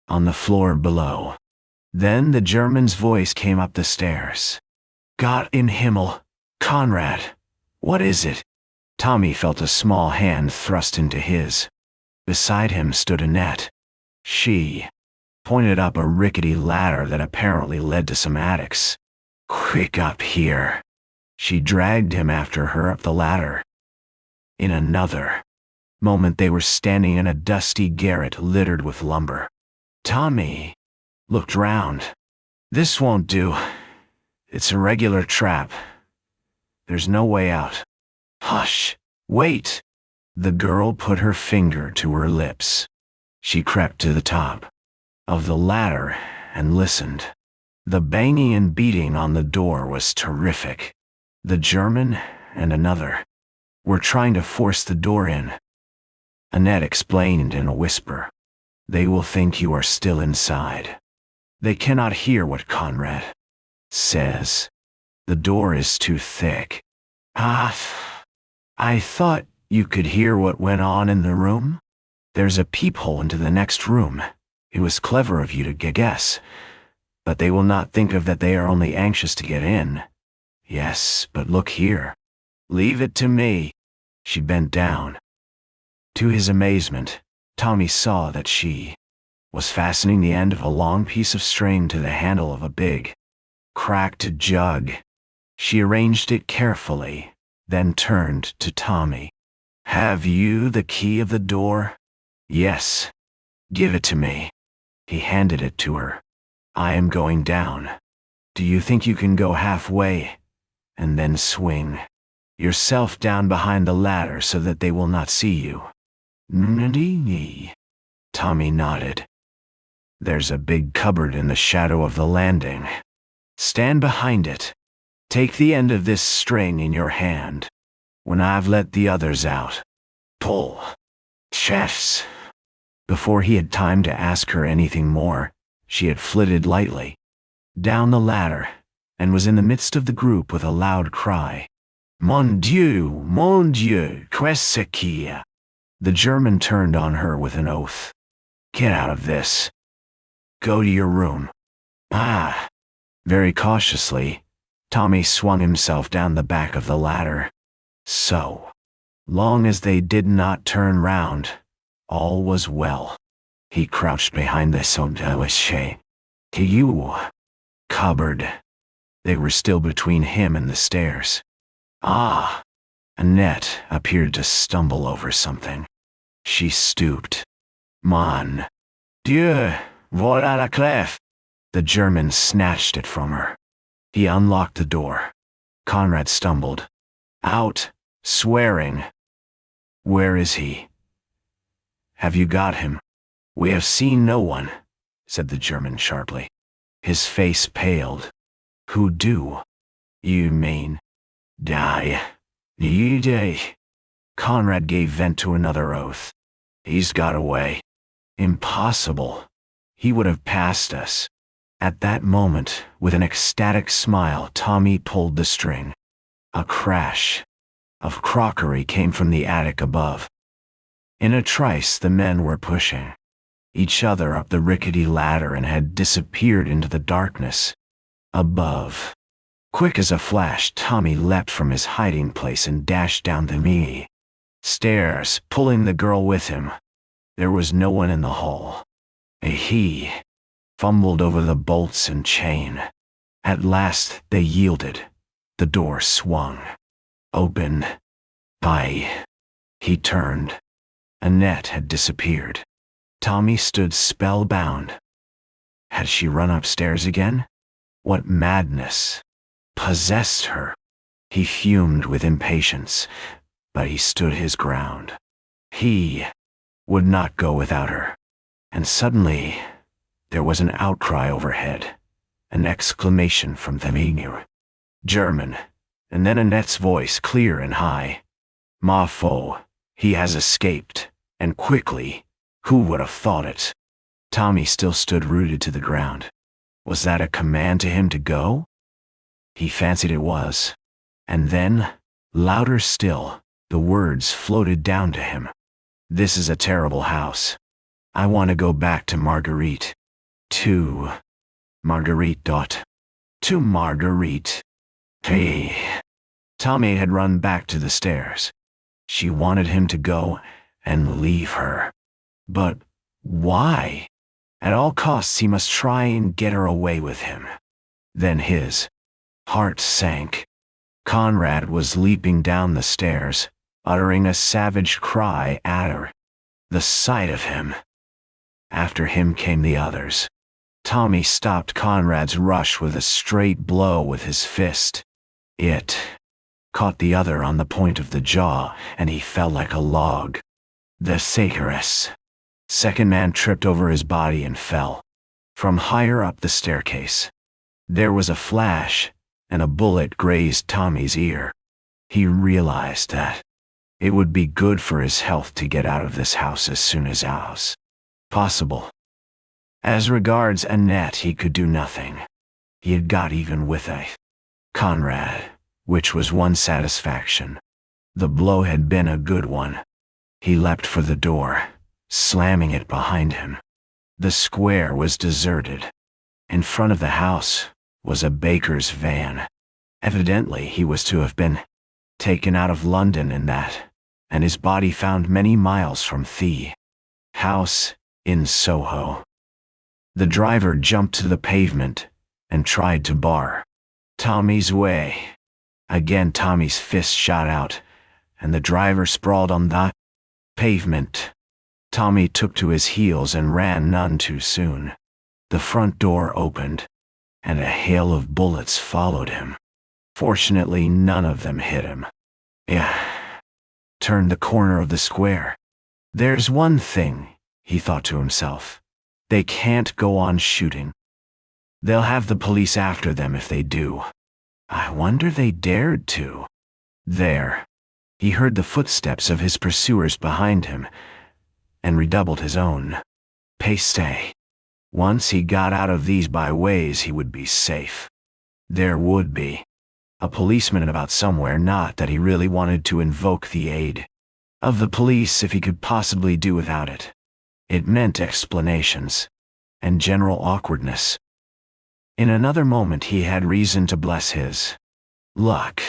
on the floor below. Then the German's voice came up the stairs. "Gott in Himmel, Conrad, what is it?" Tommy felt a small hand thrust into his. Beside him stood Annette. She pointed up a rickety ladder that apparently led to some attics. Quick up here. She dragged him after her up the ladder. In another moment they were standing in a dusty garret littered with lumber. Tommy looked round. This won't do. It's a regular trap. There's no way out. Hush! Wait! The girl put her finger to her lips. She crept to the top of the ladder and listened. The banging and beating on the door was terrific. The German and another were trying to force the door in. Annette explained in a whisper. They will think you are still inside. They cannot hear what Conrad says. The door is too thick. I thought you could hear what went on in the room? There's a peephole into the next room. It was clever of you to guess. But they will not think of that they are only anxious to get in. Yes, but look here. Leave it to me. She bent down. To his amazement, Tommy saw that she was fastening the end of a long piece of string to the handle of a big, cracked jug. She arranged it carefully, then turned to Tommy. Have you the key of the door? Yes. Give it to me. He handed it to her. I am going down. Do you think you can go halfway, and then swing yourself down behind the ladder so that they will not see you? Tommy nodded. There's a big cupboard in the shadow of the landing. Stand behind it. Take the end of this string in your hand. When I've let the others out, pull. Chefs. Before he had time to ask her anything more, she had flitted lightly down the ladder and was in the midst of the group with a loud cry. Mon Dieu, qu'est-ce qu'il y a? The German turned on her with an oath. Get out of this. Go to your room. Very cautiously, Tommy swung himself down the back of the ladder. So long as they did not turn round, all was well. He crouched behind the SOHO cupboard. They were still between him and the stairs. Annette appeared to stumble over something. She stooped. Mon Dieu, voilà la clef. The German snatched it from her. He unlocked the door. Conrad stumbled out, swearing. Where is he? Have you got him? We have seen no one, said the German sharply. His face paled. Who do? You mean? Die. You die. Conrad gave vent to another oath. He's got away. Impossible. He would have passed us. At that moment, with an ecstatic smile, Tommy pulled the string. A crash of crockery came from the attic above. In a trice, the men were pushing each other up the rickety ladder and had disappeared into the darkness above. Quick as a flash, Tommy leapt from his hiding place and dashed down the stairs, pulling the girl with him. There was no one in the hall. He fumbled over the bolts and chain. At last they yielded. The door swung open. He turned. Annette had disappeared. Tommy stood spellbound. Had she run upstairs again? What madness possessed her? He fumed with impatience, but he stood his ground. He would not go without her. And suddenly, there was an outcry overhead, an exclamation from the German, and then Annette's voice, clear and high. Ma foi, he has escaped, and quickly. Who would have thought it? Tommy still stood rooted to the ground. Was that a command to him to go? He fancied it was. And then, louder still, the words floated down to him. This is a terrible house. I want to go back to Marguerite. To Marguerite. To Marguerite. Hey. Tommy had run back to the stairs. She wanted him to go and leave her. But why? At all costs he must try and get her away with him. Then his Heart sank. Conrad was leaping down the stairs, uttering a savage cry at her. The sight of him. After him came the others. Tommy stopped Conrad's rush with a straight blow with his fist. It caught the other on the point of the jaw, and he fell like a log. The Sakeress. Second man tripped over his body and fell. From higher up the staircase. There was a flash, and a bullet grazed Tommy's ear. He realized that it would be good for his health to get out of this house as soon as possible. As regards Annette, he could do nothing. He had got even with Conrad, which was one satisfaction. The blow had been a good one. He leapt for the door, slamming it behind him. The square was deserted. In front of the house was a baker's van. Evidently he was to have been taken out of London in that, and his body found many miles from the house in Soho. The driver jumped to the pavement and tried to bar Tommy's way. Again Tommy's fist shot out, and the driver sprawled on the pavement. Tommy took to his heels and ran none too soon. The front door opened, and a hail of bullets followed him. Fortunately, none of them hit him. Turned the corner of the square. There's one thing, he thought to himself. They can't go on shooting. They'll have the police after them if they do. I wonder they dared to. There. He heard the footsteps of his pursuers behind him, and redoubled his own pace. Once he got out of these byways, he would be safe. There would be a policeman about somewhere, not that he really wanted to invoke the aid of the police if he could possibly do without it. It meant explanations and general awkwardness. In another moment he had reason to bless his luck.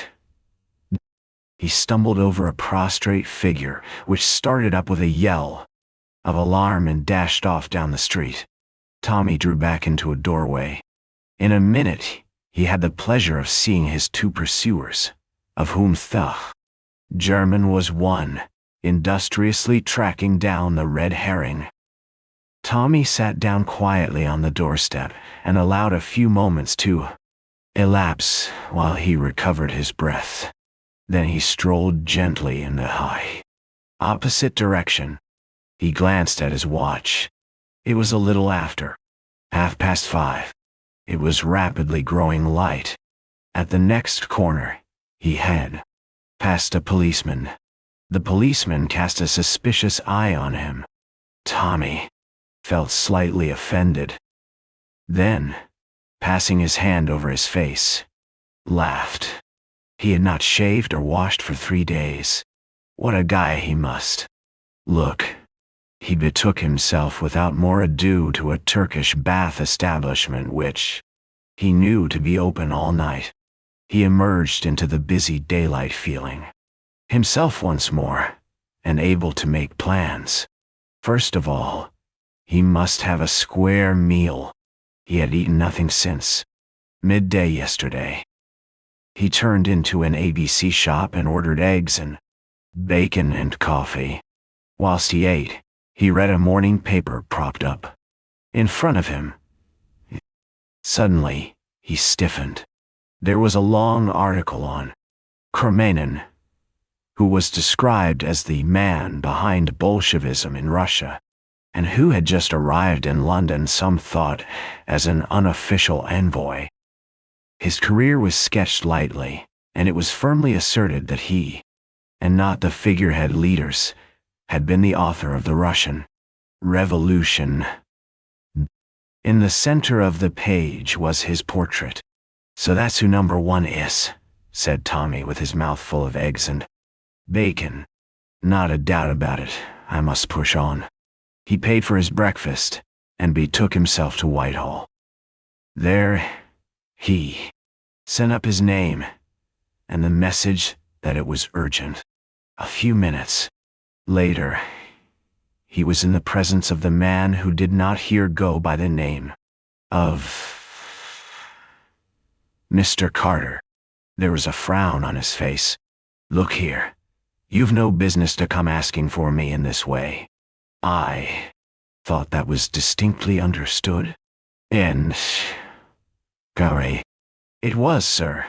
He stumbled over a prostrate figure, which started up with a yell of alarm and dashed off down the street. Tommy drew back into a doorway. In a minute, he had the pleasure of seeing his two pursuers, of whom the German was one, industriously tracking down the red herring. Tommy sat down quietly on the doorstep and allowed a few moments to elapse while he recovered his breath. Then he strolled gently in the opposite direction. He glanced at his watch. It was a little after 5:30. It was rapidly growing light. At the next corner, he had passed a policeman. The policeman cast a suspicious eye on him. Tommy felt slightly offended. Then, passing his hand over his face, laughed. He had not shaved or washed for 3 days. What a guy he must look. He betook himself without more ado to a Turkish bath establishment which he knew to be open all night. He emerged into the busy daylight feeling himself once more, and able to make plans. First of all, he must have a square meal. He had eaten nothing since midday yesterday. He turned into an ABC shop and ordered eggs and bacon and coffee. Whilst he ate, he read a morning paper propped up in front of him. Suddenly, he stiffened. There was a long article on Kremenin, who was described as the man behind Bolshevism in Russia, and who had just arrived in London, some thought, as an unofficial envoy. His career was sketched lightly, and it was firmly asserted that he, and not the figurehead leaders, had been the author of the Russian Revolution. In the center of the page was his portrait. "So that's who number one is," said Tommy with his mouth full of eggs and bacon. "Not a doubt about it. I must push on." He paid for his breakfast and betook himself to Whitehall. There, he sent up his name and the message that it was urgent. A few minutes later, he was in the presence of the man who did not here go by the name of Mr. Carter. There was a frown on his face. Look here. You've no business to come asking for me in this way. I thought that was distinctly understood. And, Gary, it was, sir,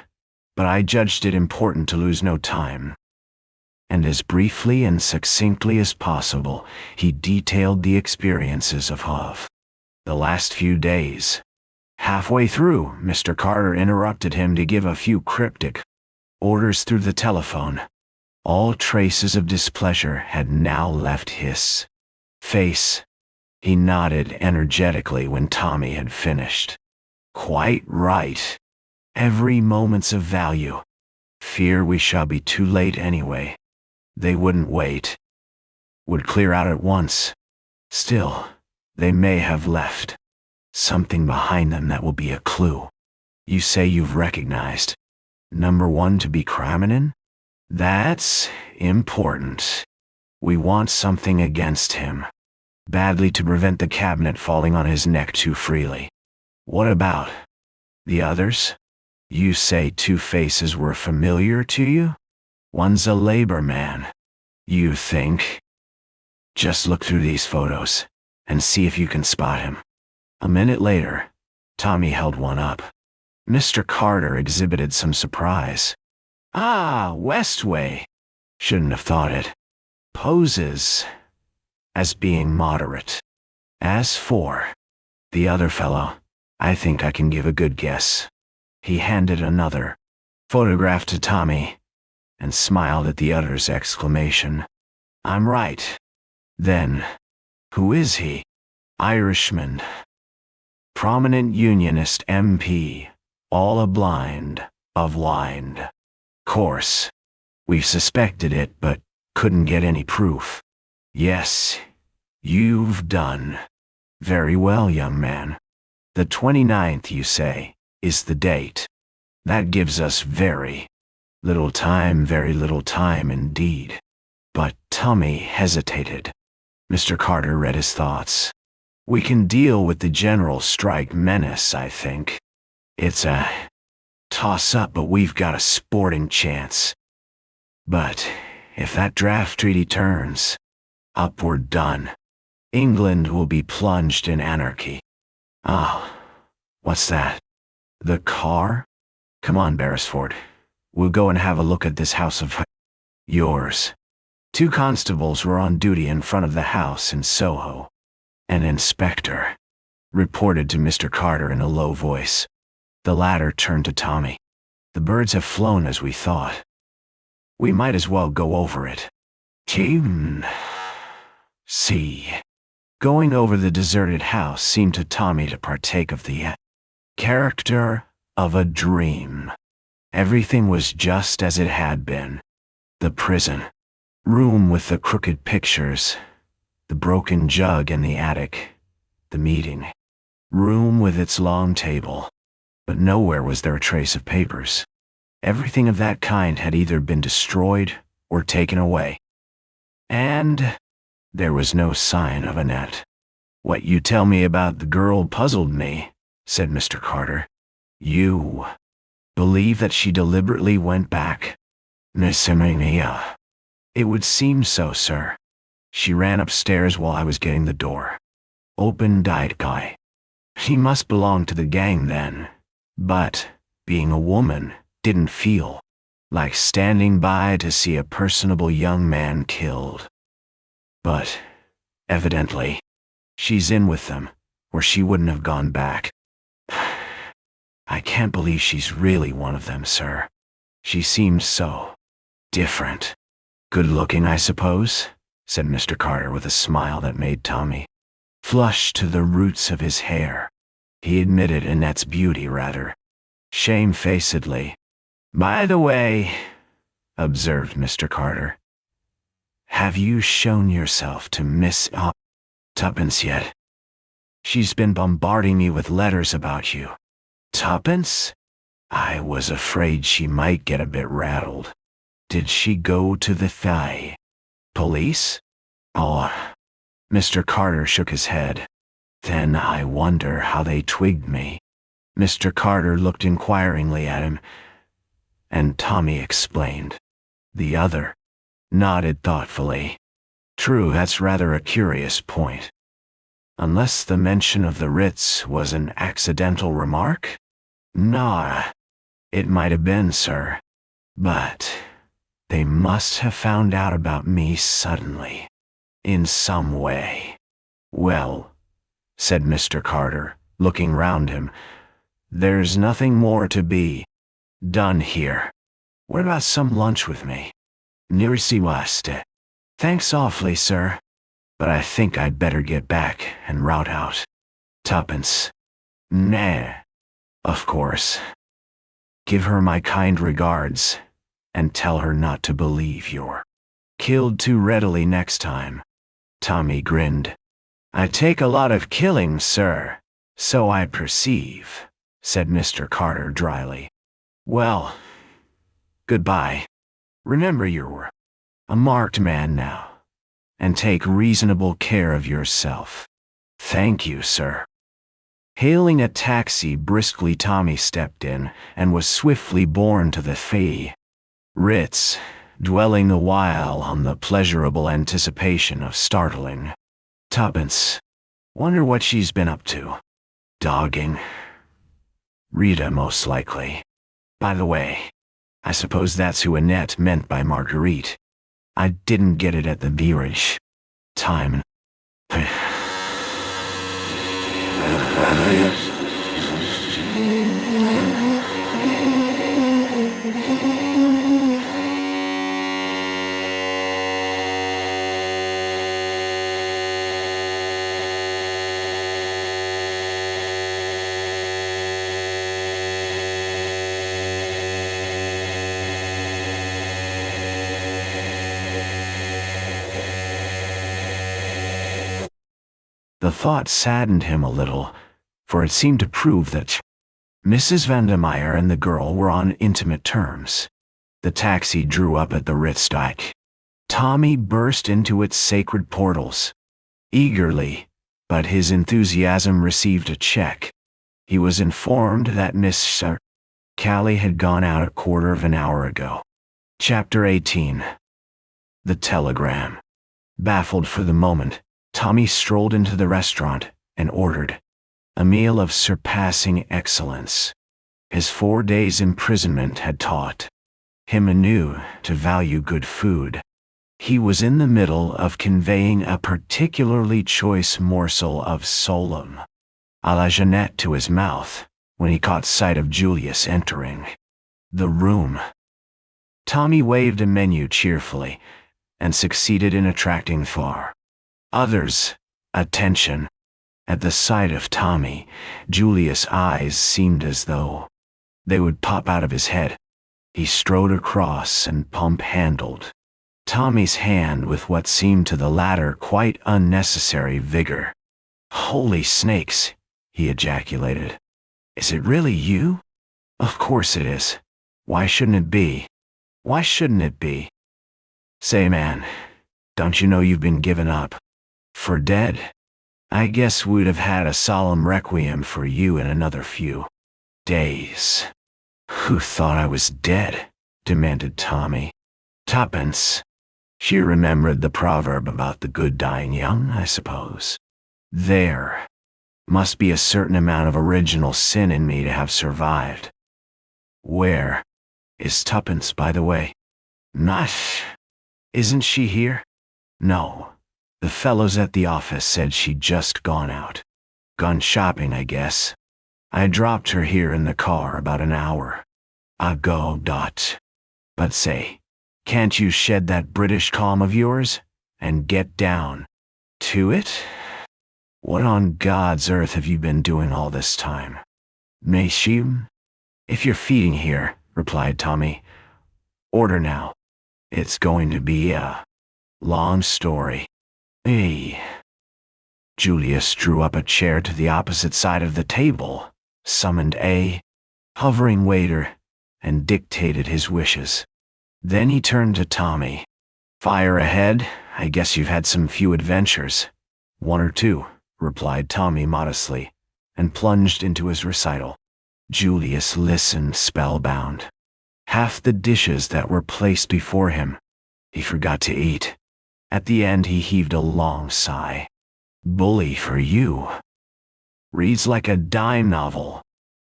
but I judged it important to lose no time. And as briefly and succinctly as possible, he detailed the experiences of the last few days. Halfway through, Mr. Carter interrupted him to give a few cryptic orders through the telephone. All traces of displeasure had now left his face. He nodded energetically when Tommy had finished. Quite right. Every moment's of value. Fear we shall be too late anyway. They wouldn't wait. Would clear out at once. Still, they may have left something behind them that will be a clue. You say you've recognized number one to be criminal? That's important. We want something against him. Badly to prevent the cabinet falling on his neck too freely. What about the others? You say two faces were familiar to you? One's a labor man. You think? Just look through these photos and see if you can spot him. A minute later, Tommy held one up. Mr. Carter exhibited some surprise. Ah, Westway. Shouldn't have thought it. Poses as being moderate. As for the other fellow, I think I can give a good guess. He handed another photograph to Tommy and smiled at the other's exclamation. I'm right. Then, who is he? Irishman. Prominent Unionist MP, all a blind of blind. Course, we've suspected it but couldn't get any proof. Yes, you've done very well, young man. The 29th, you say, is the date. That gives us very little time indeed. But Tommy hesitated. Mr. Carter read his thoughts. We can deal with the general strike menace, I think. It's a toss-up, but we've got a sporting chance. But if that draft treaty turns upward done, England will be plunged in anarchy. Oh, what's that? The car? Come on, Beresford. We'll go and have a look at this house of yours. 2 constables were on duty in front of the house in Soho. An inspector reported to Mr. Carter in a low voice. The latter turned to Tommy. The birds have flown as we thought. We might as well go over it. See. Going over the deserted house seemed to Tommy to partake of the character of a dream. Everything was just as it had been. The prison room with the crooked pictures, the broken jug in the attic, the meeting room with its long table. But nowhere was there a trace of papers. Everything of that kind had either been destroyed or taken away. And there was no sign of Annette. What you tell me about the girl puzzled me, said Mr. Carter. You believe that she deliberately went back? Insomnia. It would seem so, sir. She ran upstairs while I was getting the door. Open-eyed guy. She must belong to the gang then. But, being a woman, didn't feel like standing by to see a personable young man killed. But, evidently, she's in with them, or she wouldn't have gone back. I can't believe she's really one of them, sir. She seemed so different. Good-looking, I suppose, said Mr. Carter with a smile that made Tommy flush to the roots of his hair. He admitted Annette's beauty rather shamefacedly. By the way, observed Mr. Carter, have you shown yourself to Miss Tuppence yet? She's been bombarding me with letters about you. Tuppence? I was afraid she might get a bit rattled. Did she go to the police? Oh, Mr. Carter shook his head. Then I wonder how they twigged me. Mr. Carter looked inquiringly at him, and Tommy explained. The other nodded thoughtfully. True, that's rather a curious point. Unless the mention of the Ritz was an accidental remark? Nah, it might have been, sir. But they must have found out about me suddenly, in some way. Well, said Mr. Carter, looking round him, there's nothing more to be done here. What about some lunch with me? Merci waste. Thanks awfully, sir, but I think I'd better get back and rout out Tuppence. Nah, of course. Give her my kind regards, and tell her not to believe you're killed too readily next time. Tommy grinned. I take a lot of killing, sir, so I perceive, said Mr. Carter dryly. Well, goodbye. Remember you're a marked man now, and take reasonable care of yourself. Thank you, sir. Hailing a taxi briskly, Tommy stepped in and was swiftly borne to the Ritz, dwelling the while on the pleasurable anticipation of startling Tuppence. Wonder what she's been up to. Dogging Rita, most likely. By the way, I suppose that's who Annette meant by Marguerite. I didn't get it at the beerage time. The thought saddened him a little, for it seemed to prove that Mrs. Vandermeyer and the girl were on intimate terms. The taxi drew up at the Ritz dyke. Tommy burst into its sacred portals. Eagerly, but his enthusiasm received a check. He was informed that Miss Cowley had gone out a quarter of an hour ago. Chapter 18. The Telegram. Baffled for the moment, Tommy strolled into the restaurant and ordered a meal of surpassing excellence. His 4 days' imprisonment had taught him anew to value good food. He was in the middle of conveying a particularly choice morsel of solum à la Jeannette to his mouth when he caught sight of Julius entering the room. Tommy waved a menu cheerfully and succeeded in attracting far others' attention. At the sight of Tommy, Julius' eyes seemed as though they would pop out of his head. He strode across and pump-handled Tommy's hand with what seemed to the latter quite unnecessary vigor. "Holy snakes," he ejaculated. "Is it really you?" "Of course it is. Why shouldn't it be? Why shouldn't it be? Say, man, don't you know you've been given up for dead? I guess we'd have had a solemn requiem for you in another few days." "Who thought I was dead?" demanded Tommy. "Tuppence. She remembered the proverb about the good dying young, I suppose. There must be a certain amount of original sin in me to have survived." "Where is Tuppence, by the way?" "Not. Isn't she here?" "No. The fellows at the office said she'd just gone out. Gone shopping, I guess. I dropped her here in the car about an hour ago. But say, can't you shed that British calm of yours and get down to it? What on God's earth have you been doing all this time?" "Monsieur, if you're feeding here," replied Tommy, "order now. It's going to be a long story." "Hey." Julius drew up a chair to the opposite side of the table, summoned a hovering waiter, and dictated his wishes. Then he turned to Tommy. "Fire ahead. I guess you've had some few adventures." "1 or 2, replied Tommy modestly, and plunged into his recital. Julius listened spellbound. Half the dishes that were placed before him, he forgot to eat. At the end he heaved a long sigh. Bully for you. Reads like a dime novel.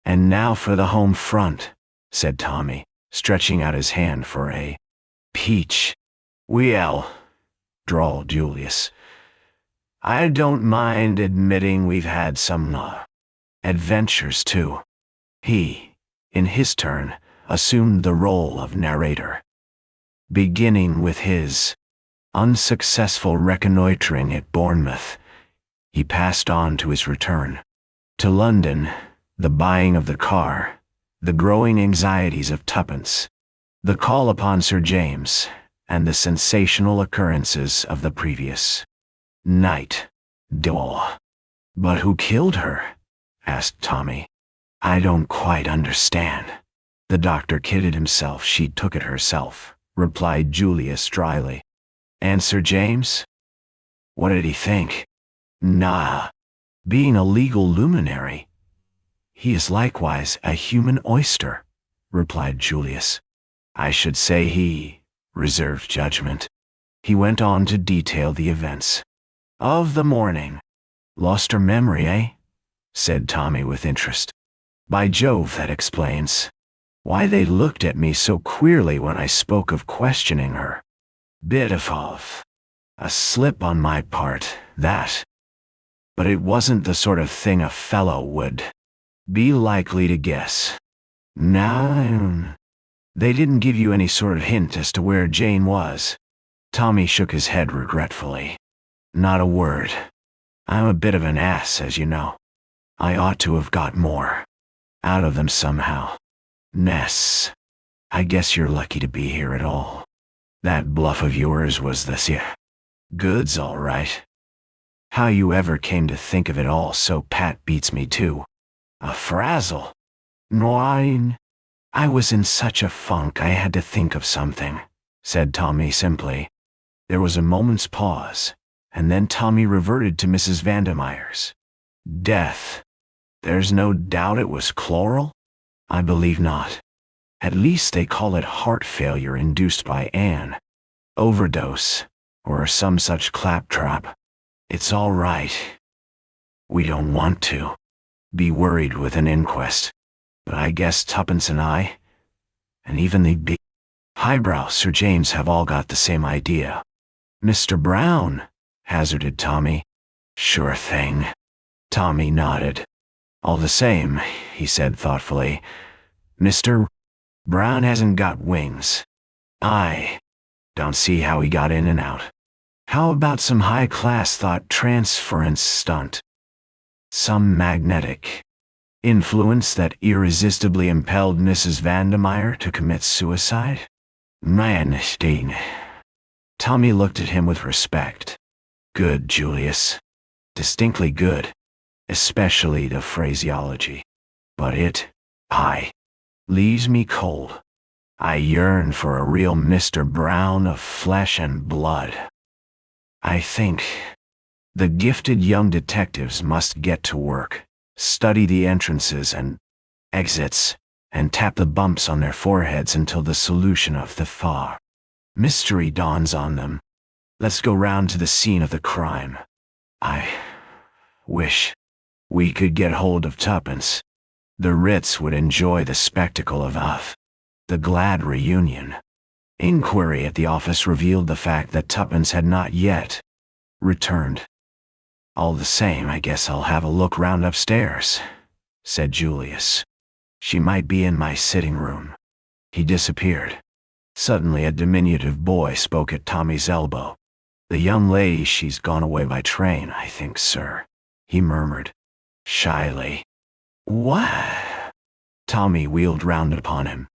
And now for the home front, said Tommy, stretching out his hand for a peach. Well, drawled Julius, I don't mind admitting we've had some adventures too. He, in his turn, assumed the role of narrator. Beginning with his unsuccessful reconnoitering at Bournemouth, he passed on to his return to London, the buying of the car, the growing anxieties of Tuppence, the call upon Sir James, and the sensational occurrences of the previous night. Dull. But who killed her? Asked Tommy. I don't quite understand. The doctor kidded himself she took it herself, replied Julius dryly. And Sir James? What did he think? Nah. Being a legal luminary, he is likewise a human oyster, replied Julius. I should say he reserved judgment. He went on to detail the events of the morning. Lost her memory, eh? Said Tommy with interest. By Jove, that explains why they looked at me so queerly when I spoke of questioning her. Bit of a slip on my part, that. But it wasn't the sort of thing a fellow would be likely to guess. Now, they didn't give you any sort of hint as to where Jane was. Tommy shook his head regretfully. Not a word. I'm a bit of an ass, as you know. I ought to have got more out of them somehow. Ness. I guess you're lucky to be here at all. That bluff of yours was the goods, all right. How you ever came to think of it all so pat beats me too. A frazzle. Nine. I was in such a funk I had to think of something, said Tommy simply. There was a moment's pause, and then Tommy reverted to Mrs. Vandemeyer's death. There's no doubt it was chloral? I believe not. At least they call it heart failure induced by an overdose, or some such claptrap. It's all right. We don't want to be worried with an inquest, but I guess Tuppence and I, and even the big highbrow Sir James have all got the same idea. Mr. Brown, hazarded Tommy. Sure thing. Tommy nodded. All the same, he said thoughtfully, Mr. Brown hasn't got wings. I don't see how he got in and out. How about some high-class thought transference stunt? Some magnetic influence that irresistibly impelled Mrs. Vandemeyer to commit suicide? Manstein. Tommy looked at him with respect. Good, Julius. Distinctly good. Especially the phraseology. But leaves me cold. I yearn for a real Mr. Brown of flesh and blood. I think the gifted young detectives must get to work, study the entrances and exits, and tap the bumps on their foreheads until the solution of the mystery dawns on them. Let's go round to the scene of the crime. I wish we could get hold of Tuppence. The Ritz would enjoy the spectacle of the glad reunion. Inquiry at the office revealed the fact that Tuppence had not yet returned. All the same, I guess I'll have a look round upstairs, said Julius. She might be in my sitting room. He disappeared. Suddenly a diminutive boy spoke at Tommy's elbow. The young lady, she's gone away by train, I think, sir, he murmured shyly. What? Tommy wheeled round upon him.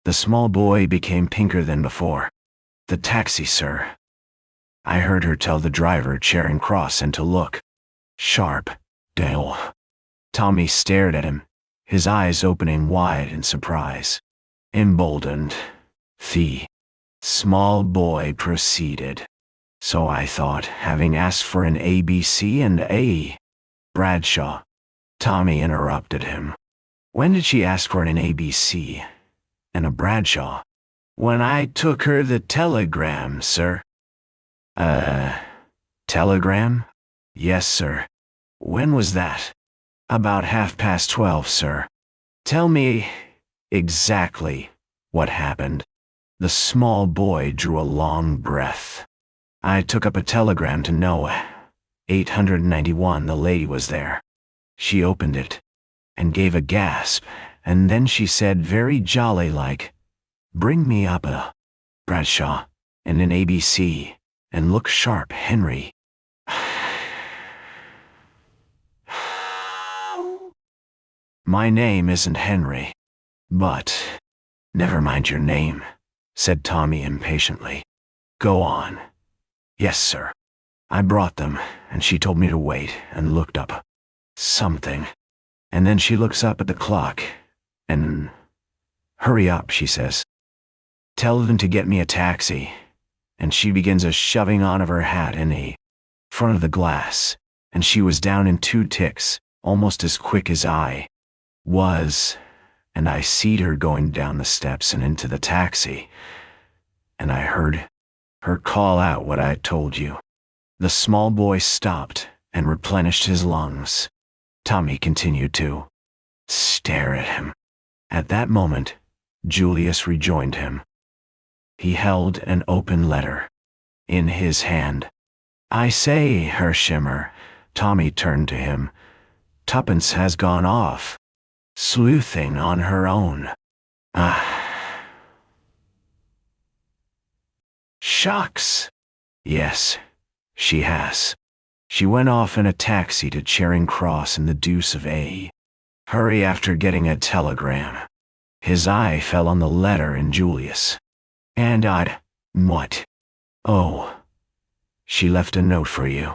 The small boy became pinker than before. The taxi, sir. I heard her tell the driver Charing Cross and to look sharp. Dale. Tommy stared at him, his eyes opening wide in surprise. Emboldened, the small boy proceeded. So I thought, having asked for an ABC and a Bradshaw. Tommy interrupted him. When did she ask for an ABC and a Bradshaw? When I took her the telegram, sir. Telegram? Yes, sir. When was that? About 12:30, sir. Tell me exactly what happened. The small boy drew a long breath. I took up a telegram to Noah. 891, the lady was there. She opened it and gave a gasp, and then she said very jolly-like, "Bring me up a Bradshaw and an ABC, and look sharp, Henry." My name isn't Henry, but never mind your name, said Tommy impatiently. Go on. Yes, sir. I brought them, and she told me to wait and looked up something. And then she looks up at the clock, and hurry up, she says. Tell them to get me a taxi. And she begins a shoving on of her hat in the front of the glass, and she was down in 2 ticks, almost as quick as I was, and I seed her going down the steps and into the taxi, and I heard her call out what I told you. The small boy stopped and replenished his lungs. Tommy continued to stare at him. At that moment, Julius rejoined him. He held an open letter in his hand. I say, HERSHEIMMER, Tommy turned to him. Tuppence has gone off, sleuthing on her own. Shucks. Yes, she has. She went off in a taxi to Charing Cross in the deuce of a hurry after getting a telegram. His eye fell on the letter in Julius. And what? Oh, she left a note for you.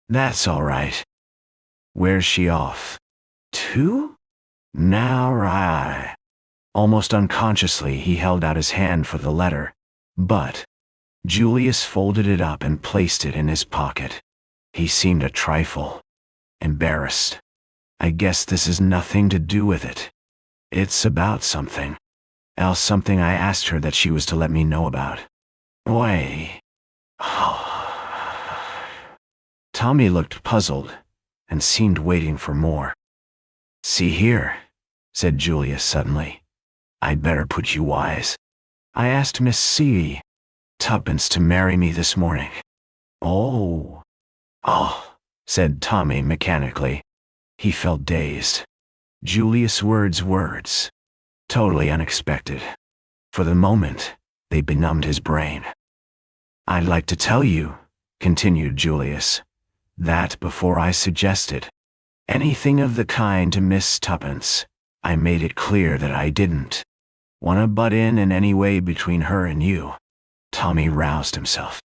That's all right. Where's she off to? Now, almost unconsciously he held out his hand for the letter, but Julius folded it up and placed it in his pocket. He seemed a trifle embarrassed. I guess this has nothing to do with it. It's about something else, something I asked her that she was to let me know about. Why? Tommy looked puzzled and seemed waiting for more. See here, said Julius suddenly. I'd better put you wise. I asked Miss C. Tuppence to marry me this morning. Oh, said Tommy mechanically. He felt dazed. Julius' words, totally unexpected. For the moment, they benumbed his brain. I'd like to tell you, continued Julius, that before I suggested anything of the kind to Miss Tuppence, I made it clear that I didn't want to butt in any way between her and you. Tommy roused himself.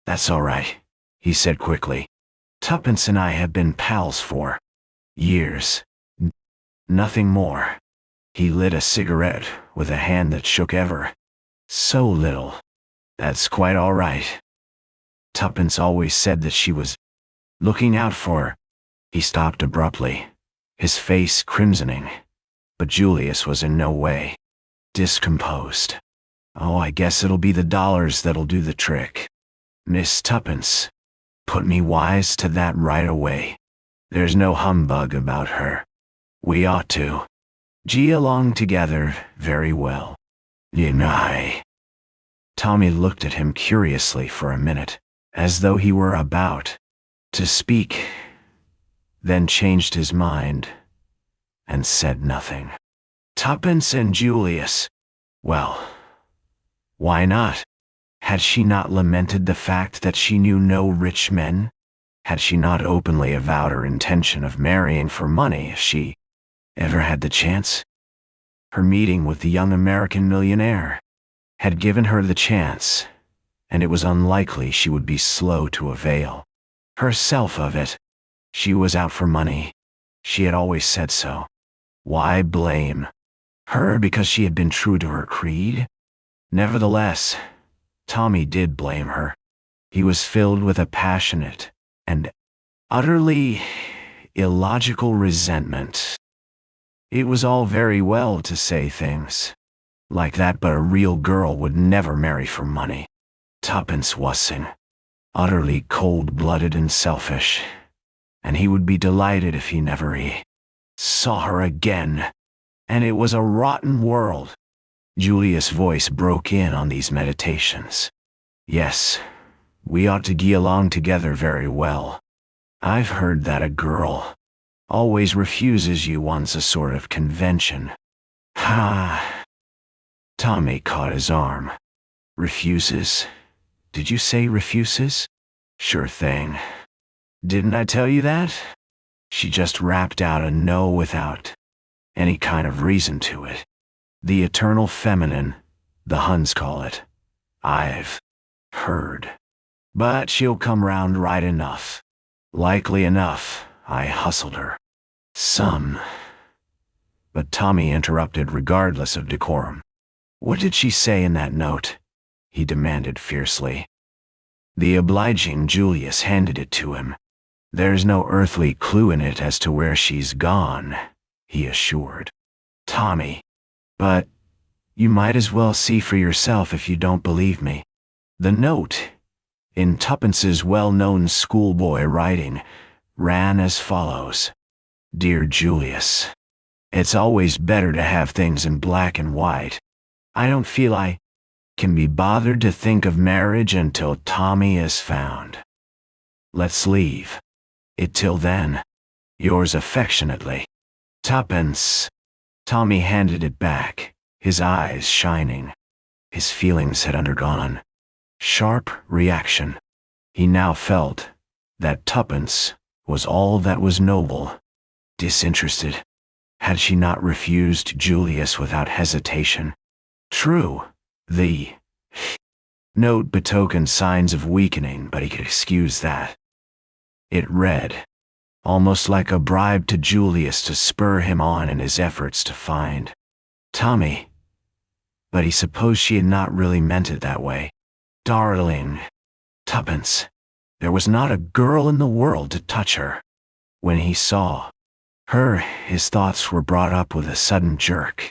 That's all right, he said quickly. Tuppence and I have been pals for years. Nothing more. He lit a cigarette with a hand that shook ever so little. That's quite all right. Tuppence always said that she was looking out for. He stopped abruptly, his face crimsoning, but Julius was in no way discomposed. Oh, I guess it'll be the dollars that'll do the trick. Miss Tuppence put me wise to that right away. There's no humbug about her. We ought to gee along together very well. You know. Tommy looked at him curiously for a minute, as though he were about to speak, then changed his mind and said nothing. Tuppence and Julius. Well, why not? Had she not lamented the fact that she knew no rich men? Had she not openly avowed her intention of marrying for money if she ever had the chance? Her meeting with the young American millionaire had given her the chance, and it was unlikely she would be slow to avail herself of it. She was out for money. She had always said so. Why blame her because she had been true to her creed? Nevertheless, Tommy did blame her. He was filled with a passionate and utterly illogical resentment. It was all very well to say things like that, but a real girl would never marry for money. Tuppence wasn't utterly cold-blooded and selfish, and he would be delighted if he never saw her again. And it was a rotten world. Julius' voice broke in on these meditations. Yes, we ought to get along together very well. I've heard that a girl always refuses you once a sort of convention. Ha! Tommy caught his arm. Refuses? Did you say refuses? Sure thing. Didn't I tell you that? She just rapped out a no without any kind of reason to it. The eternal feminine, the Huns call it. I've heard. But she'll come round right enough. Likely enough, I hustled her. Some. But Tommy interrupted regardless of decorum. What did she say in that note? He demanded fiercely. The obliging Julius handed it to him. There's no earthly clue in it as to where she's gone, he assured Tommy. But you might as well see for yourself if you don't believe me. The note, in Tuppence's well-known schoolboy writing, ran as follows. Dear Julius, it's always better to have things in black and white. I don't feel I can be bothered to think of marriage until Tommy is found. Let's leave it till then. Yours affectionately, Tuppence. Tommy handed it back, his eyes shining. His feelings had undergone sharp reaction. He now felt that Tuppence was all that was noble. Disinterested. Had she not refused Julius without hesitation? True, the note betokened signs of weakening, but he could excuse that. It read, almost like a bribe to Julius to spur him on in his efforts to find Tommy. But he supposed she had not really meant it that way. Darling Tuppence, there was not a girl in the world to touch her. When he saw her, his thoughts were brought up with a sudden jerk.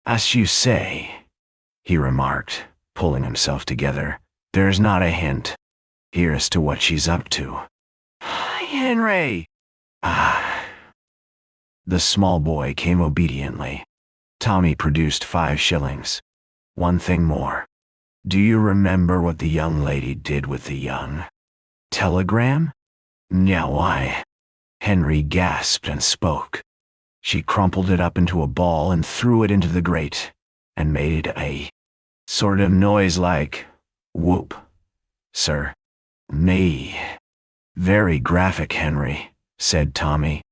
As you say, he remarked, pulling himself together, there's not a hint here as to what she's up to. Henry! Ah. The small boy came obediently. Tommy produced 5 shillings. One thing more. Do you remember what the young lady did with the young telegram? Yeah, why? Henry gasped and spoke. She crumpled it up into a ball and threw it into the grate, and made a sort of noise like, whoop, sir. Me. Very graphic, Henry, said Tommy.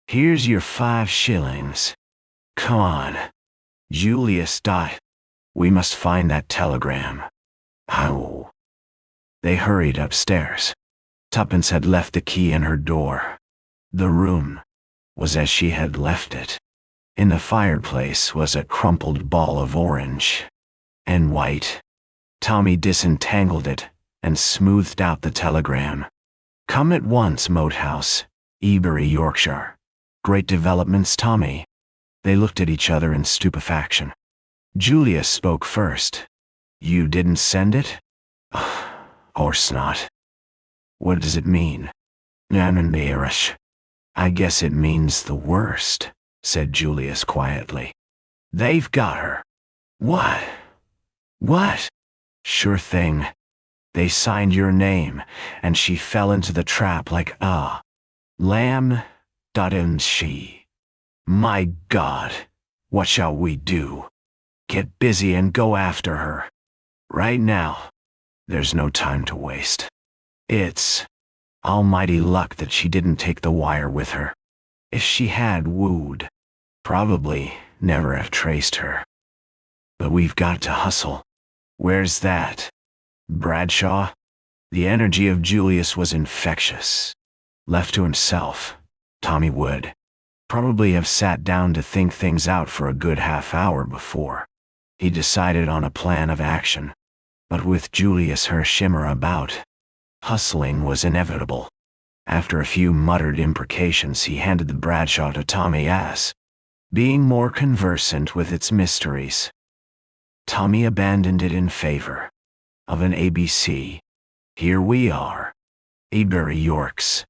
Here's your 5 shillings. Come on. Julius. We must find that telegram. Ow. They hurried upstairs. Tuppence had left the key in her door. The room was as she had left it. In the fireplace was a crumpled ball of orange and white. Tommy disentangled it and smoothed out the telegram. Come at once, Moat House, Ebury, Yorkshire. Great developments, Tommy. They looked at each other in stupefaction. Julius spoke first. You didn't send it? Course not. What does it mean? Embarrassed. I guess it means the worst, said Julius quietly. They've got her. What? What? Sure thing. They signed your name, and she fell into the trap like a lamb. And she. My God, what shall we do? Get busy and go after her. Right now. There's no time to waste. It's almighty luck that she didn't take the wire with her. If she had, would probably never have traced her. But we've got to hustle. Where's that? Bradshaw? The energy of Julius was infectious. Left to himself, Tommy would probably have sat down to think things out for a good half-hour before he decided on a plan of action. But with Julius HERSHEIMMER about, hustling was inevitable. After a few muttered imprecations, he handed the Bradshaw to Tommy as being more conversant with its mysteries. Tommy abandoned it in favor of an ABC. Here we are. Avebury, Yorks.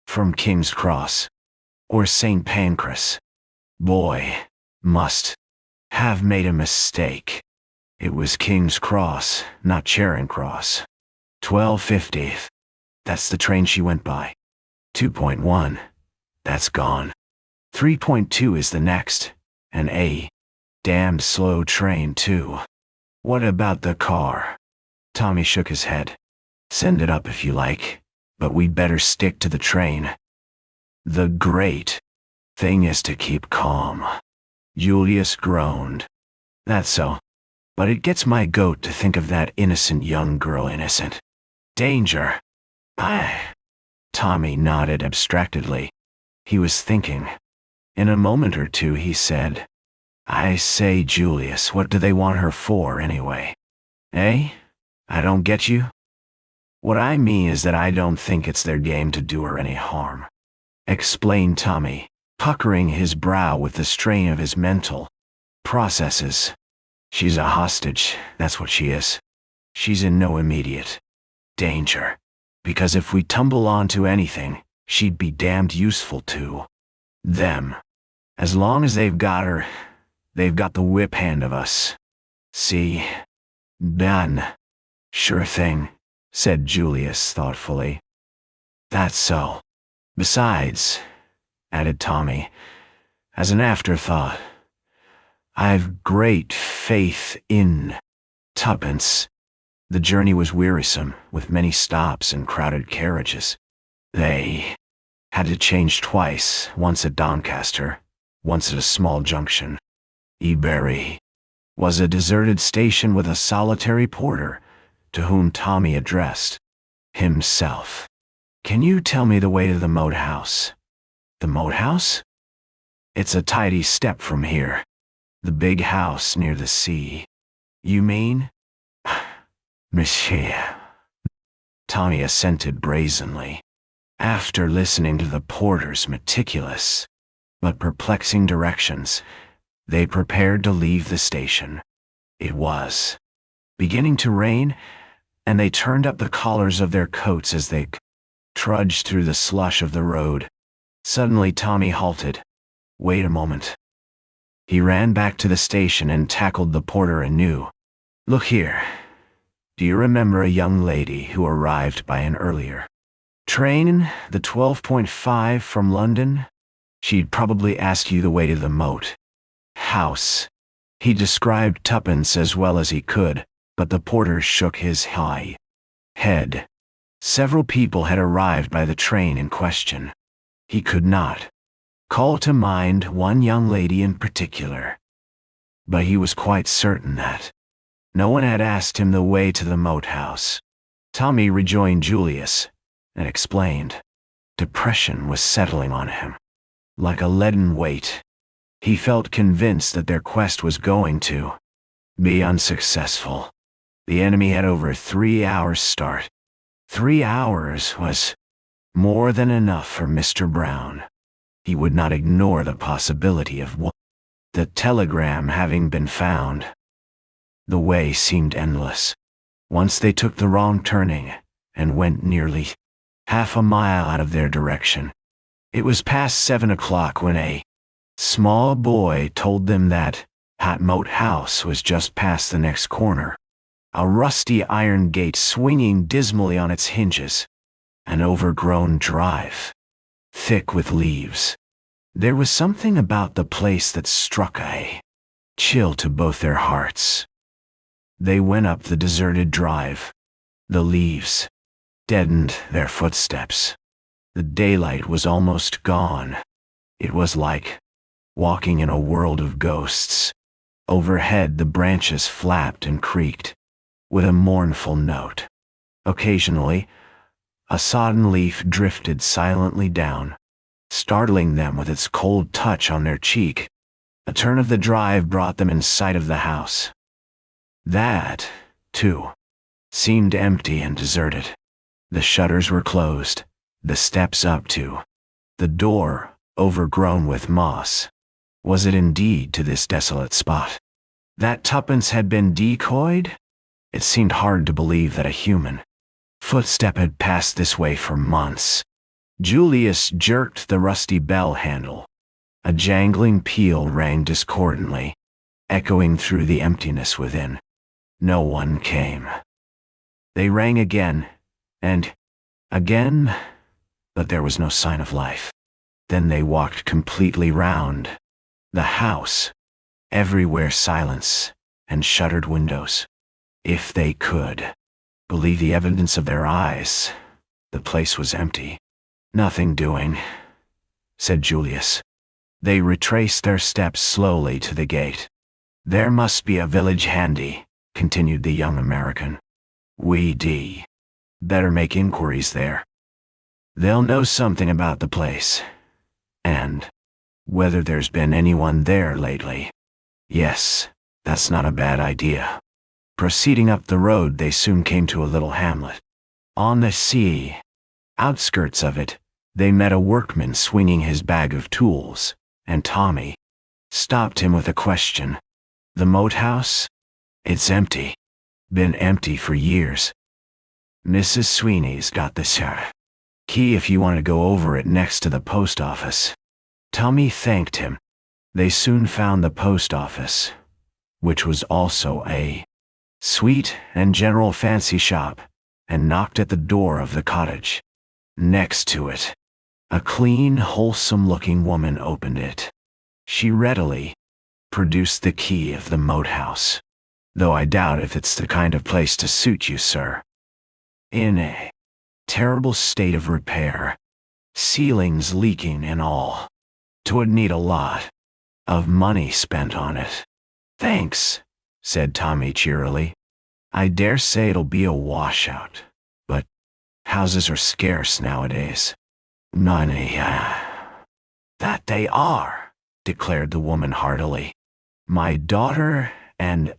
From King's Cross. Or St. Pancras. Boy, must have made a mistake. It was King's Cross, not Charing Cross. 12:50. That's the train she went by. 2.1. That's gone. 3.2 is the next. And a damned slow train, too. What about the car? Tommy shook his head. Send it up if you like, but we'd better stick to the train. The great thing is to keep calm. Julius groaned. That's so. But it gets my goat to think of that innocent young girl. Innocent. Danger. Tommy nodded abstractedly. He was thinking. In a moment or two he said, I say, Julius, what do they want her for anyway? Eh? I don't get you? What I mean is that I don't think it's their game to do her any harm, explained Tommy, puckering his brow with the strain of his mental processes. She's a hostage, that's what she is. She's in no immediate danger, because if we tumble onto anything, she'd be damned useful to them. As long as they've got her, they've got the whip hand of us. See? Done. Sure thing, said Julius thoughtfully. That's so. Besides, added Tommy, as an afterthought, I've great faith in Tuppence. The journey was wearisome, with many stops and crowded carriages. They had to change twice, once at Doncaster, once at a small junction. Avebury was a deserted station with a solitary porter, to whom Tommy addressed himself. Can you tell me the way to the Moat House? The Moat House? It's a tidy step from here. The big house near the sea. You mean? Monsieur. Tommy assented brazenly. After listening to the porter's meticulous but perplexing directions, they prepared to leave the station. It was beginning to rain, and they turned up the collars of their coats as they trudged through the slush of the road. Suddenly Tommy halted. Wait a moment. He ran back to the station and tackled the porter anew. Look here. Do you remember a young lady who arrived by an earlier train, the 12.5 from London? She'd probably asked you the way to the Moat House. He described Tuppence as well as he could, but the porter shook his high head. Several people had arrived by the train in question. He could not call to mind one young lady in particular, but he was quite certain that no one had asked him the way to the Moat House. Tommy rejoined Julius and explained. Depression was settling on him like a leaden weight. He felt convinced that their quest was going to be unsuccessful. The enemy had over 3 hours' start. 3 hours was more than enough for Mr. Brown. He would not ignore the possibility of the telegram having been found. The way seemed endless. Once they took the wrong turning and went nearly half a mile out of their direction. It was past 7 o'clock when a small boy told them that Moat House was just past the next corner. A rusty iron gate swinging dismally on its hinges. An overgrown drive, thick with leaves. There was something about the place that struck a chill to both their hearts. They went up the deserted drive. The leaves deadened their footsteps. The daylight was almost gone. It was like walking in a world of ghosts. Overhead the branches flapped and creaked, with a mournful note. Occasionally, a sodden leaf drifted silently down, startling them with its cold touch on their cheek. A turn of the drive brought them in sight of the house. That, too, seemed empty and deserted. The shutters were closed, the steps up to the door overgrown with moss. Was it indeed to this desolate spot that Tuppence had been decoyed? It seemed hard to believe that a human footstep had passed this way for months. Julius jerked the rusty bell handle. A jangling peal rang discordantly, echoing through the emptiness within. No one came. They rang again, and again, but there was no sign of life. Then they walked completely round the house. Everywhere silence and shuttered windows. If they could believe the evidence of their eyes, the place was empty. Nothing doing, said Julius. They retraced their steps slowly to the gate. There must be a village handy, continued the young American. We better make inquiries there. They'll know something about the place, and whether there's been anyone there lately. Yes, that's not a bad idea. Proceeding up the road, they soon came to a little hamlet. On the outskirts of it, they met a workman swinging his bag of tools, and Tommy stopped him with a question. The moat house? It's empty. Been empty for years. Mrs. Sweeney's got the key if you want to go over it next to the post office. Tommy thanked him. They soon found the post office, which was also a sweet and general fancy shop, and knocked at the door of the cottage. Next to it, a clean, wholesome-looking woman opened it. She readily produced the key of the moat house, though I doubt if it's the kind of place to suit you, sir. In a terrible state of repair, ceilings leaking and all. 'Twould need a lot of money spent on it. Thanks, said Tommy cheerily. I dare say it'll be a washout, but houses are scarce nowadays. Money, that they are, declared the woman heartily. My daughter and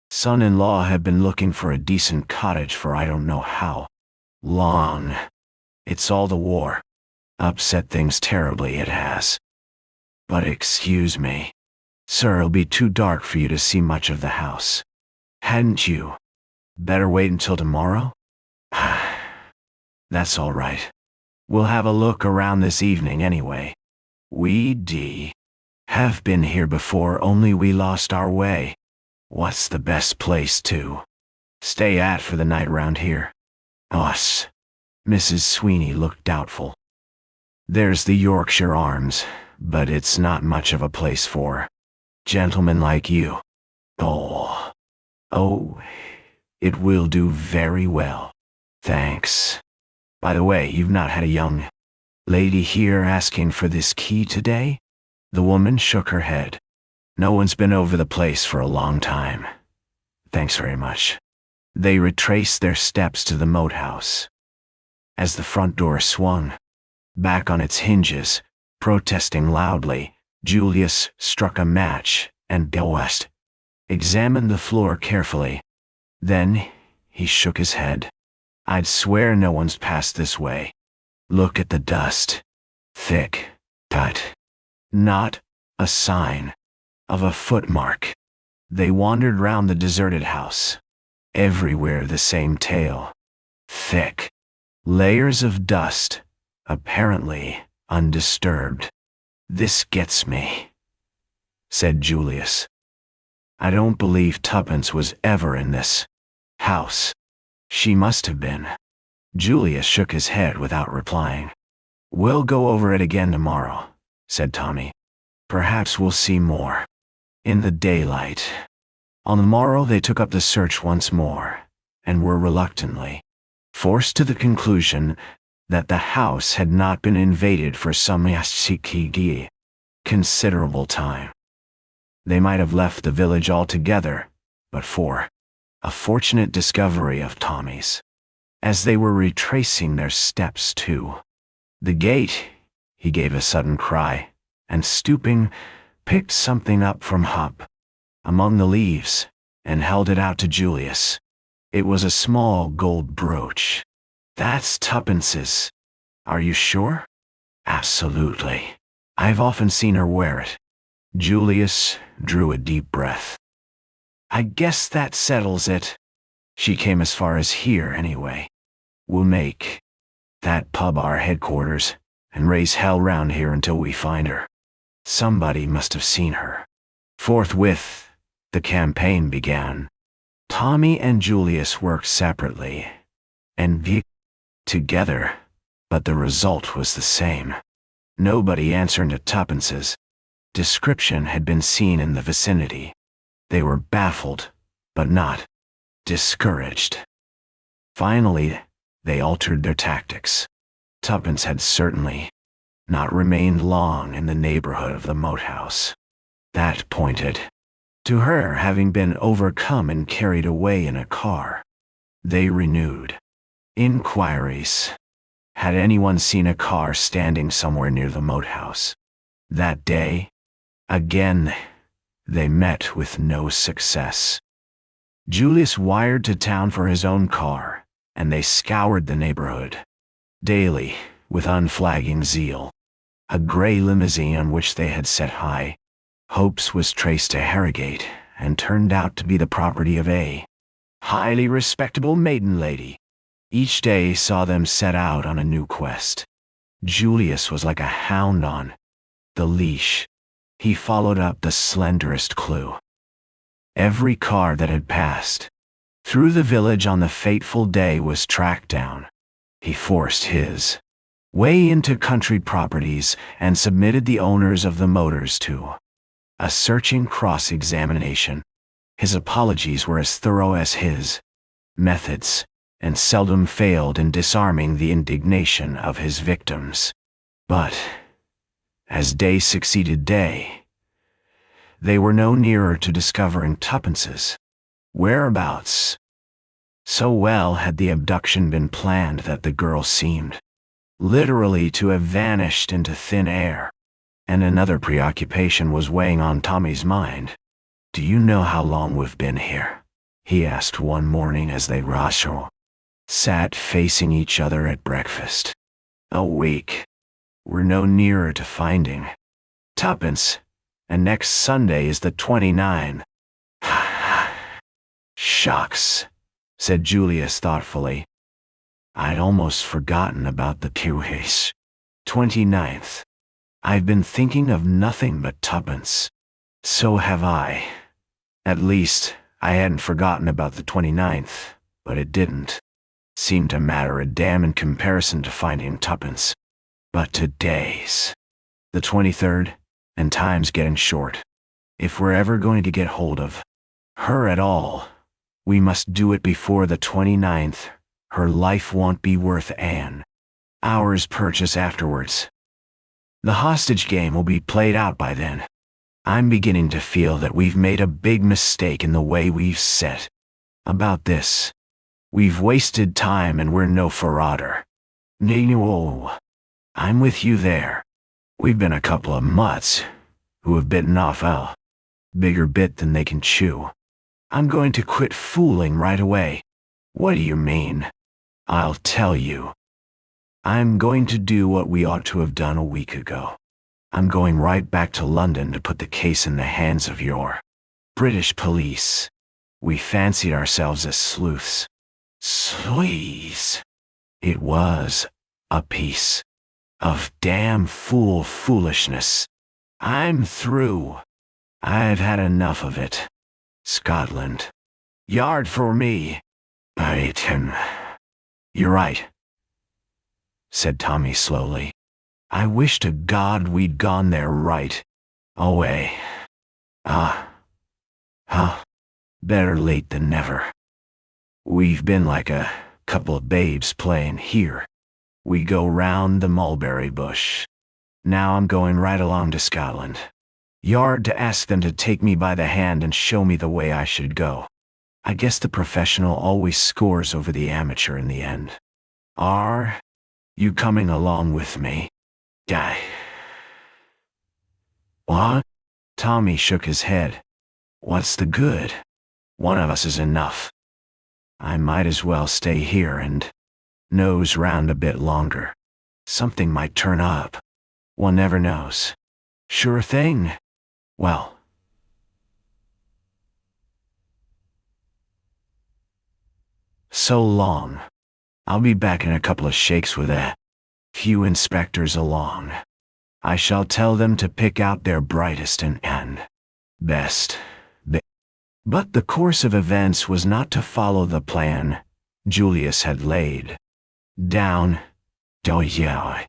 son-in-law have been looking for a decent cottage for I don't know how long. It's all the war. Upset things terribly, it has. But excuse me, sir, it'll be too dark for you to see much of the house. Hadn't you better wait until tomorrow? That's all right. We'll have a look around this evening anyway. We have been here before, only we lost our way. What's the best place to stay at for the night round here? Us. Mrs. Sweeney looked doubtful. There's the Yorkshire Arms, but it's not much of a place for gentlemen like you. Oh, it will do very well. Thanks. By the way, you've not had a young lady here asking for this key today? The woman shook her head. No one's been over the place for a long time. Thanks very much. They retraced their steps to the moat house. As the front door swung back on its hinges, protesting loudly, Julius struck a match and examined the floor carefully. Then he shook his head. I'd swear no one's passed this way. Look at the dust. Thick, but not a sign of a footmark. They wandered round the deserted house. Everywhere the same tale. Thick layers of dust, apparently undisturbed. This gets me, said Julius. I don't believe Tuppence was ever in this house. She must have been. Julius shook his head without replying. We'll go over it again tomorrow, said Tommy. Perhaps we'll see more in the daylight. On the morrow they took up the search once more, and were reluctantly forced to the conclusion that the house had not been invaded for some considerable time. They might have left the village altogether, but for a fortunate discovery of Tommy's. As they were retracing their steps to the gate, he gave a sudden cry, and stooping, picked something up from among the leaves, and held it out to Julius. It was a small gold brooch. That's Tuppence's. Are you sure? Absolutely. I've often seen her wear it. Julius drew a deep breath. I guess that settles it. She came as far as here anyway. We'll make that pub our headquarters and raise hell round here until we find her. Somebody must have seen her. Forthwith, the campaign began. Tommy and Julius worked separately, and VIGIL together, but the result was the same. Nobody answering to Tuppence's description had been seen in the vicinity. They were baffled, but not discouraged. Finally, they altered their tactics. Tuppence had certainly not remained long in the neighborhood of the moat house. That pointed to her having been overcome and carried away in a car. They renewed inquiries. Had anyone seen a car standing somewhere near the moat house that day? Again, they met with no success. Julius wired to town for his own car, and they scoured the neighborhood daily with unflagging zeal. A gray limousine on which they had set high hopes was traced to Harrogate and turned out to be the property of a highly respectable maiden lady. Each day saw them set out on a new quest. Julius was like a hound on the leash. He followed up the slenderest clue. Every car that had passed through the village on the fateful day was tracked down. He forced his way into country properties and submitted the owners of the motors to a searching cross-examination. His apologies were as thorough as his methods, and seldom failed in disarming the indignation of his victims. But as day succeeded day, they were no nearer to discovering Tuppence's whereabouts. So well had the abduction been planned that the girl seemed literally to have vanished into thin air. And another preoccupation was weighing on Tommy's mind. Do you know how long we've been here? He asked one morning as they sat facing each other at breakfast. A week. We're no nearer to finding Tuppence, and next Sunday is the 29th. Shucks, said Julius thoughtfully. I'd almost forgotten about the case. 29th. I've been thinking of nothing but Tuppence. So have I. At least, I hadn't forgotten about the 29th, but it didn't seem to matter a damn in comparison to finding Tuppence. But today's the 23rd, and time's getting short. If we're ever going to get hold of her at all, we must do it before the 29th. Her life won't be worth an hour's purchase afterwards. The hostage game will be played out by then. I'm beginning to feel that we've made a big mistake in the way we've set about this. We've wasted time and we're no farrader. No, I'm with you there. We've been a couple of mutts who have bitten off a bigger bit than they can chew. I'm going to quit fooling right away. What do you mean? I'll tell you. I'm going to do what we ought to have done a week ago. I'm going right back to London to put the case in the hands of your British police. We fancied ourselves as sleuths. Sleuths. It was a piece of damn foolishness. I'm through. I've had enough of it. Scotland Yard for me. You're right, said Tommy slowly. I wish to God we'd gone there right away. Better late than never. We've been like a couple of babes playing here. We go round the mulberry bush. Now I'm going right along to Scotland Yard to ask them to take me by the hand and show me the way I should go. I guess the professional always scores over the amateur in the end. Are you coming along with me? What? Tommy shook his head. What's the good? One of us is enough. I might as well stay here and nose round a bit longer. Something might turn up. One never knows. Sure thing. Well, so long. I'll be back in a couple of shakes with a few inspectors along. I shall tell them to pick out their brightest and best. But the course of events was not to follow the plan Julius had laid down. Oh yeah.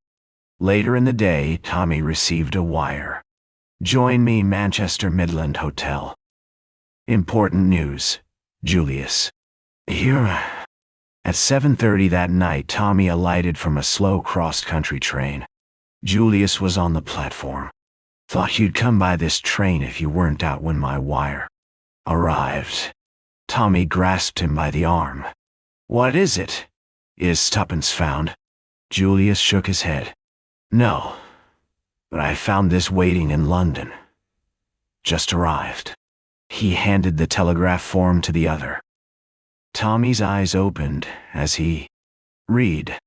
Later in the day, Tommy received a wire. Join me, Manchester Midland Hotel. Important news, Julius. Here. At 7:30 that night, Tommy alighted from a slow cross-country train. Julius was on the platform. Thought you'd come by this train if you weren't out when my wire arrived. Tommy grasped him by the arm. What is it? Is Tuppence found? Julius shook his head. No, but I found this waiting in London. Just arrived. He handed the telegraph form to the other. Tommy's eyes opened as he read.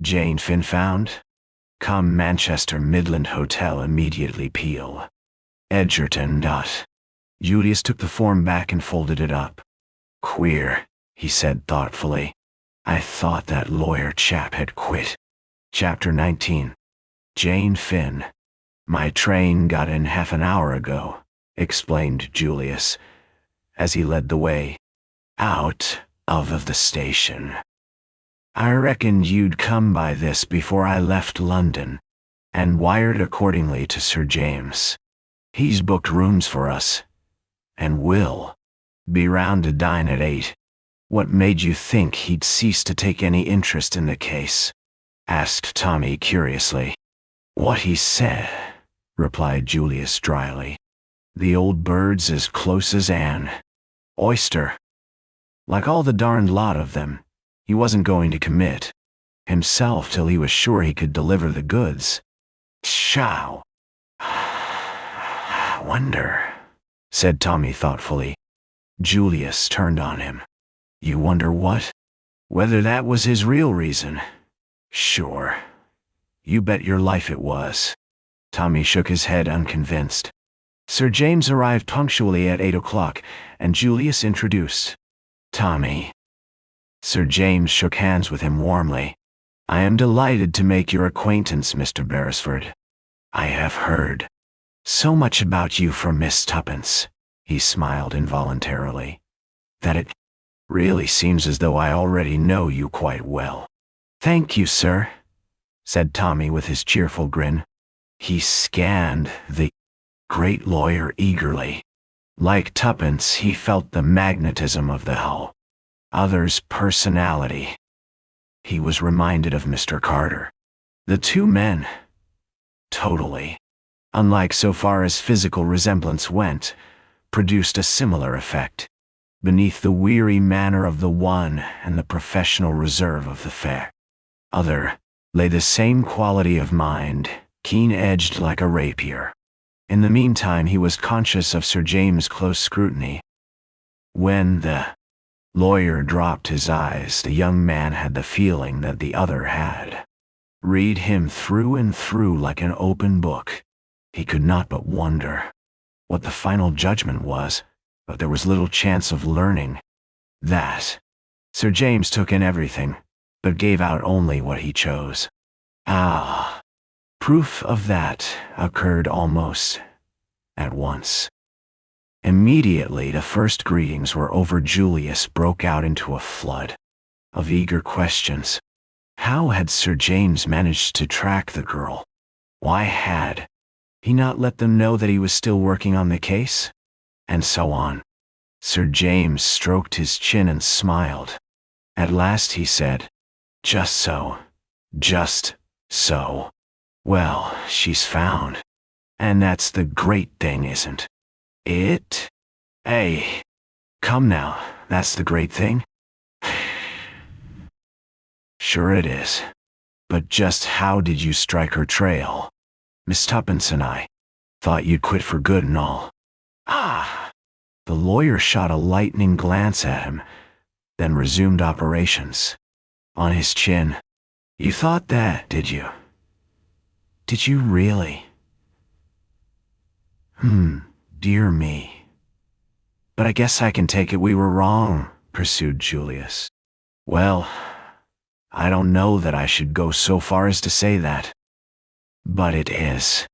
Jane Finn found. Come Manchester Midland Hotel immediately. Peel. Edgerton. Julius took the form back and folded it up. Queer, he said thoughtfully. I thought that lawyer chap had quit. Chapter 19. Jane Finn. My train got in half an hour ago, explained Julius, as he led the way out of the station. I reckoned you'd come by this before I left London, and wired accordingly to Sir James. He's booked rooms for us, and will be round to dine at 8. What made you think he'd cease to take any interest in the case? Asked Tommy curiously. What he said, replied Julius dryly. The old bird's as close as an oyster. Like all the darned lot of them, he wasn't going to commit himself till he was sure he could deliver the goods. Chow. Wonder, said Tommy thoughtfully. Julius turned on him. You wonder what? Whether that was his real reason? Sure. You bet your life it was. Tommy shook his head unconvinced. Sir James arrived punctually at 8 o'clock, and Julius introduced Tommy. Sir James shook hands with him warmly. I am delighted to make your acquaintance, Mr. Beresford. I have heard so much about you from Miss Tuppence, he smiled involuntarily, that it really seems as though I already know you quite well. Thank you, sir, said Tommy with his cheerful grin. He scanned the great lawyer eagerly. Like Tuppence, he felt the magnetism of the other's personality. He was reminded of Mr. Carter. The two men, totally unlike so far as physical resemblance went, produced a similar effect. Beneath the weary manner of the one and the professional reserve of the fair other lay the same quality of mind, keen-edged like a rapier. In the meantime, he was conscious of Sir James' close scrutiny. When the lawyer dropped his eyes, the young man had the feeling that the other had. Read him through and through like an open book. He could not but wonder what the final judgment was, but there was little chance of learning that. Sir James took in everything, but gave out only what he chose. Proof of that occurred almost at once. Immediately the first greetings were over, Julius broke out into a flood of eager questions. How had Sir James managed to track the girl? Why had he not let them know that he was still working on the case? And so on. Sir James stroked his chin and smiled. At last he said, Just so. Well, she's found. And that's the great thing, isn't it? Hey, come now, that's the great thing. Sure it is. But just how did you strike her trail? Miss Tuppence and I thought you'd quit for good and all. The lawyer shot a lightning glance at him, then resumed operations. On his chin. You thought that, did you? Did you really? dear me. But I guess I can take it we were wrong, pursued Julius. Well, I don't know that I should go so far as to say that. But it is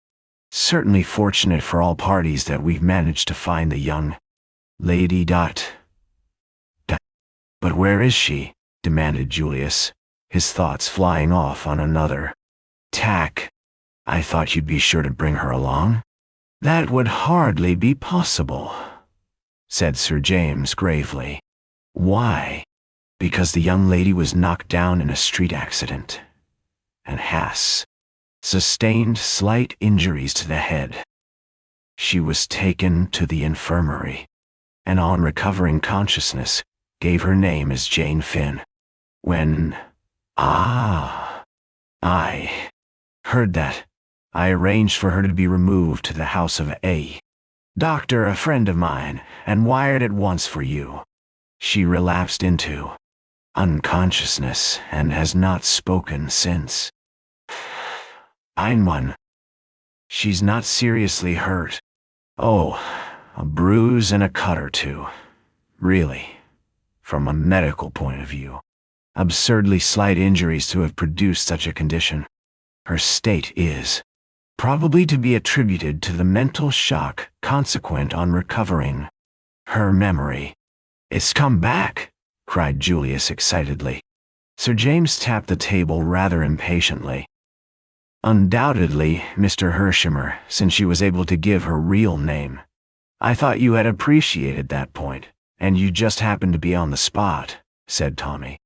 certainly fortunate for all parties that we've managed to find the young lady. But where is she? Demanded Julius, his thoughts flying off on another tack. I thought you'd be sure to bring her along. That would hardly be possible, said Sir James gravely. Why? Because the young lady was knocked down in a street accident, and has sustained slight injuries to the head. She was taken to the infirmary, and on recovering consciousness, gave her name as Jane Finn. When I heard that, I arranged for her to be removed to the house of a doctor, a friend of mine, and wired at once for you. She relapsed into unconsciousness and has not spoken since. One. She's not seriously hurt. Oh, a bruise and a cut or two. Really, from a medical point of view, absurdly slight injuries to have produced such a condition. Her state is probably to be attributed to the mental shock consequent on recovering her memory. It's come back, cried Julius excitedly. Sir James tapped the table rather impatiently. Undoubtedly, Mr. HERSHEIMMER, since she was able to give her real name. I thought you had appreciated that point, and you just happened to be on the spot, said Tommy.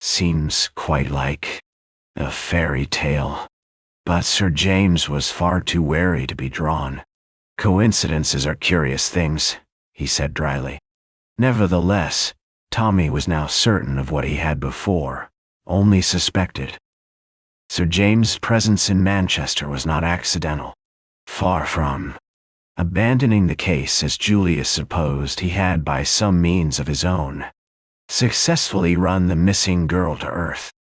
Seems quite like a fairy tale. But Sir James was far too wary to be drawn. Coincidences are curious things, he said dryly. Nevertheless, Tommy was now certain of what he had before only suspected. Sir James' presence in Manchester was not accidental. Far from. Abandoning the case as Julius supposed, he had by some means of his own successfully run the missing girl to earth.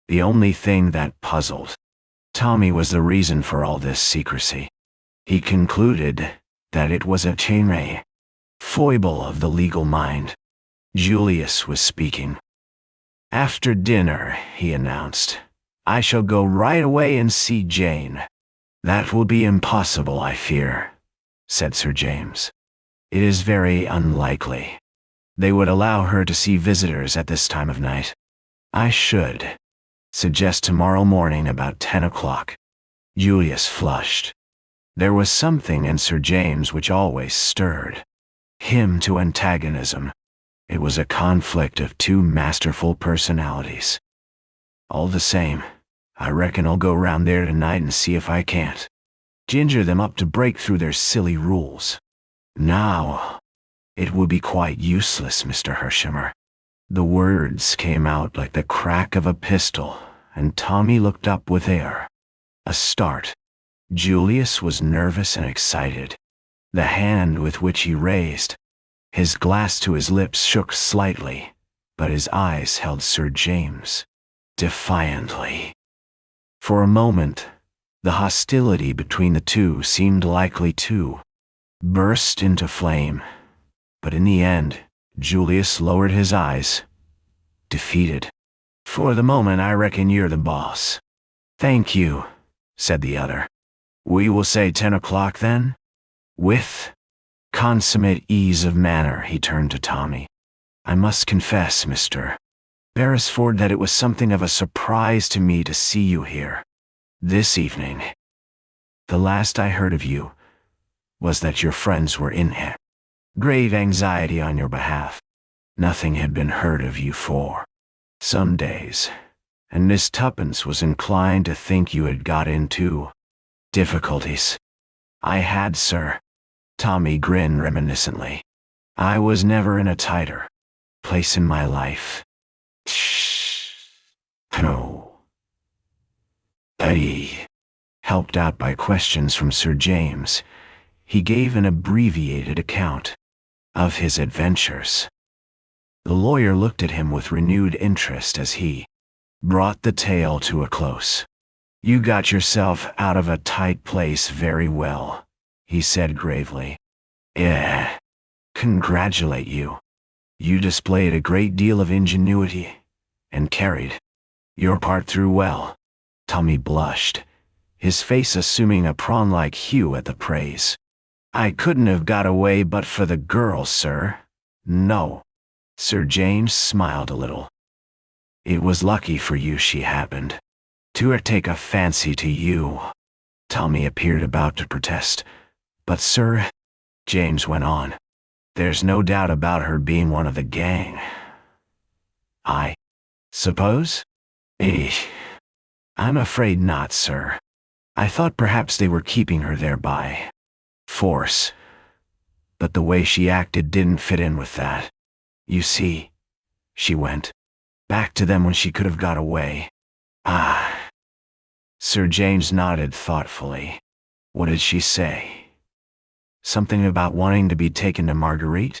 The only thing that puzzled Tommy was the reason for all this secrecy. He concluded that it was a foible of the legal mind. Julius was speaking. After dinner, he announced, I shall go right away and see Jane. That will be impossible, I fear, said Sir James. It is very unlikely. They would allow her to see visitors at this time of night. I should suggest tomorrow morning about 10 o'clock. Julius flushed. There was something in Sir James which always stirred him to antagonism. It was a conflict of two masterful personalities. All the same, I reckon I'll go round there tonight and see if I can't ginger them up to break through their silly rules. Now, it would be quite useless, Mr. HERSHEIMMER. The words came out like the crack of a pistol, and Tommy looked up with a start. Julius was nervous and excited. The hand with which he raised his glass to his lips shook slightly, but his eyes held Sir James defiantly. For a moment, the hostility between the two seemed likely to burst into flame, but in the end, Julius lowered his eyes, defeated. For the moment, I reckon you're the boss. Thank you, said the other. We will say 10 o'clock then? With consummate ease of manner, he turned to Tommy. I must confess, Mr. Beresford, that it was something of a surprise to me to see you here this evening. The last I heard of you was that your friends were in grave anxiety on your behalf. Nothing had been heard of you for some days, and Miss Tuppence was inclined to think you had got into difficulties. I had, sir. Tommy grinned reminiscently. I was never in a tighter place in my life. No. Helped out by questions from Sir James, he gave an abbreviated account of his adventures. The lawyer looked at him with renewed interest as he brought the tale to a close. You got yourself out of a tight place very well, he said gravely. Yeah. Congratulate you. You displayed a great deal of ingenuity and carried your part through well. Tommy blushed, his face assuming a prawn-like hue at the praise. I couldn't have got away but for the girl, sir. No. Sir James smiled a little. It was lucky for you she happened to take a fancy to you. Tommy appeared about to protest. But sir, James went on, there's no doubt about her being one of the gang. I suppose? I'm afraid not, sir. I thought perhaps they were keeping her there by force. But the way she acted didn't fit in with that. You see, she went back to them when she could have got away. Ah. Sir James nodded thoughtfully. What did she say? Something about wanting to be taken to Marguerite?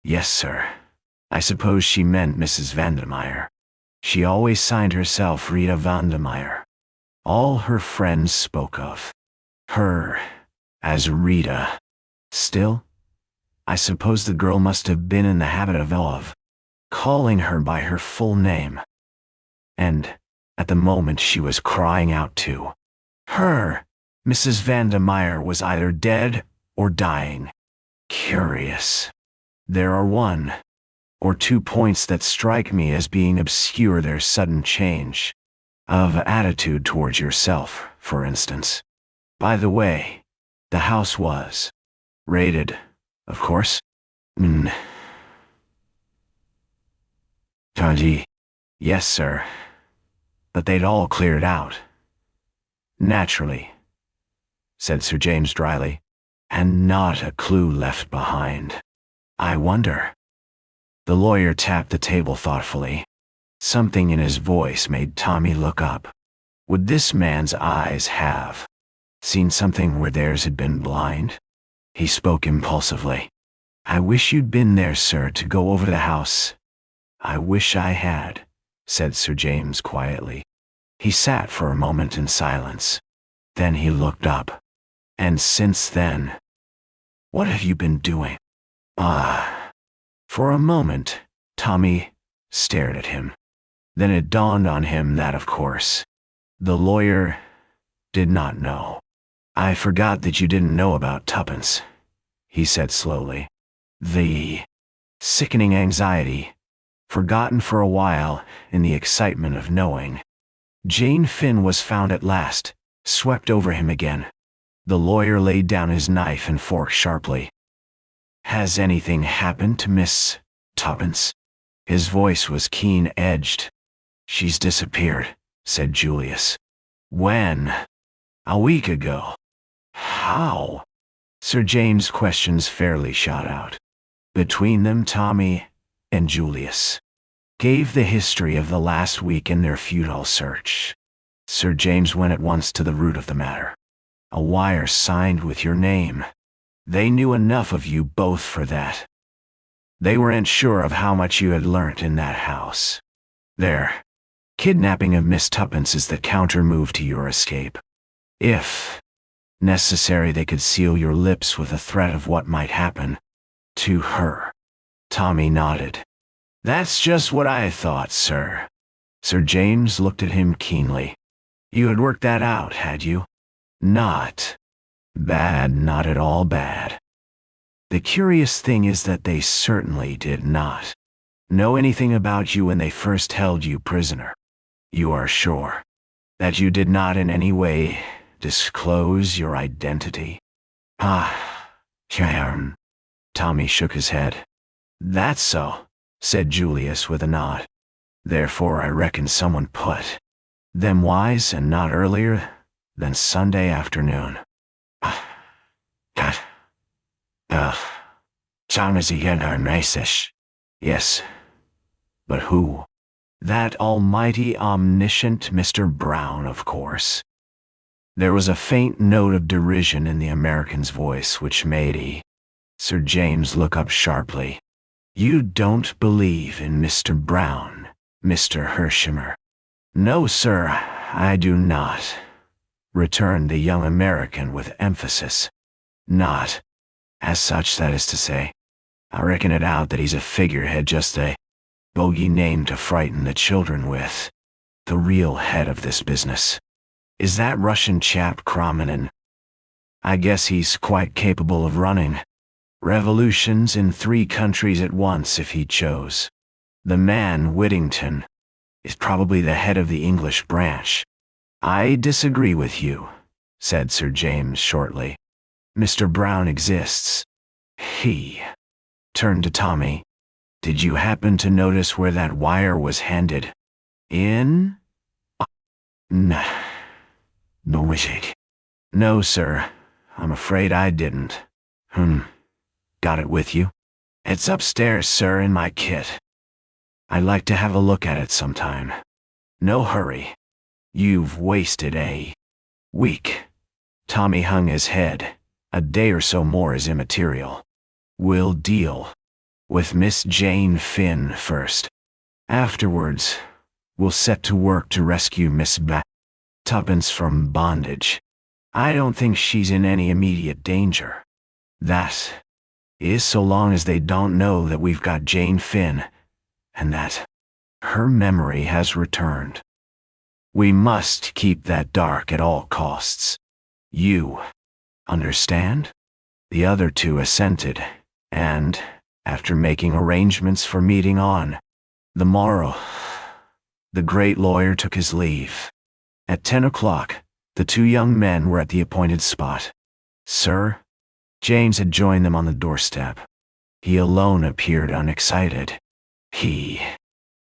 Yes, sir. I suppose she meant Mrs. Vandermeyer. She always signed herself Rita Vandermeyer. All her friends spoke of her as Rita. Still, I suppose the girl must have been in the habit of calling her by her full name. And at the moment she was crying out to her, Mrs. Vandermeyer was either dead or dying. Curious. There are 1 or 2 points that strike me as being obscure. Their sudden change of attitude towards yourself, for instance. By the way, the house was raided, of course. Toddy. Yes, sir. But they'd all cleared out. Naturally, said Sir James dryly, and not a clue left behind. I wonder. The lawyer tapped the table thoughtfully. Something in his voice made Tommy look up. Would this man's eyes have seen something where theirs had been blind? He spoke impulsively. I wish you'd been there, sir, to go over the house. I wish I had, said Sir James quietly. He sat for a moment in silence. Then he looked up. And since then, what have you been doing? For a moment, Tommy stared at him. Then it dawned on him that, of course, the lawyer did not know. I forgot that you didn't know about Tuppence, he said slowly. The sickening anxiety, forgotten for a while in the excitement of knowing. Jane Finn was found at last, swept over him again. The lawyer laid down his knife and fork sharply. Has anything happened to Miss Tuppence? His voice was keen-edged. She's disappeared, said Julius. When? A week ago. How? Sir James' questions fairly shot out. Between them, Tommy and Julius gave the history of the last week in their futile search. Sir James went at once to the root of the matter. A wire signed with your name. They knew enough of you both for that. They weren't sure of how much you had learnt in that house. Their kidnapping of Miss Tuppence is the counter-move to your escape. If necessary, they could seal your lips with a threat of what might happen to her. Tommy nodded. That's just what I thought, sir. Sir James looked at him keenly. You had worked that out, had you? Not bad, not at all bad. The curious thing is that they certainly did not know anything about you when they first held you prisoner. You are sure that you did not in any way disclose your identity? Tommy shook his head. That's so, said Julius with a nod. Therefore I reckon someone put them wise and not earlier than Sunday afternoon. Yes. But who? That almighty omniscient Mr. Brown, of course. There was a faint note of derision in the American's voice which made Sir James look up sharply. You don't believe in Mr. Brown, Mr. HERSHEIMMER? No, sir, I do not, returned the young American with emphasis. Not As such, that is to say. I reckon it out that he's a figurehead, just a bogey name to frighten the children with. The real head of this business is that Russian chap Kromenin. I guess he's quite capable of running revolutions in 3 countries at once if he chose. The man, Whittington, is probably the head of the English branch. I disagree with you, said Sir James shortly. Mr. Brown exists. He turned to Tommy. Did you happen to notice where that wire was handed? In? No, Norwich. No, sir. I'm afraid I didn't. Got it with you? It's upstairs, sir, in my kit. I'd like to have a look at it sometime. No hurry. You've wasted a week. Tommy hung his head. A day or so more is immaterial. We'll deal with Miss Jane Finn first. Afterwards, we'll set to work to rescue Miss Tuppence from bondage. I don't think she's in any immediate danger. That is, so long as they don't know that we've got Jane Finn, and that her memory has returned. We must keep that dark at all costs. You understand? The other 2 assented, and, after making arrangements for meeting on the morrow, the great lawyer took his leave. At 10 o'clock, the 2 young men were at the appointed spot. Sir, James had joined them on the doorstep. He alone appeared unexcited. He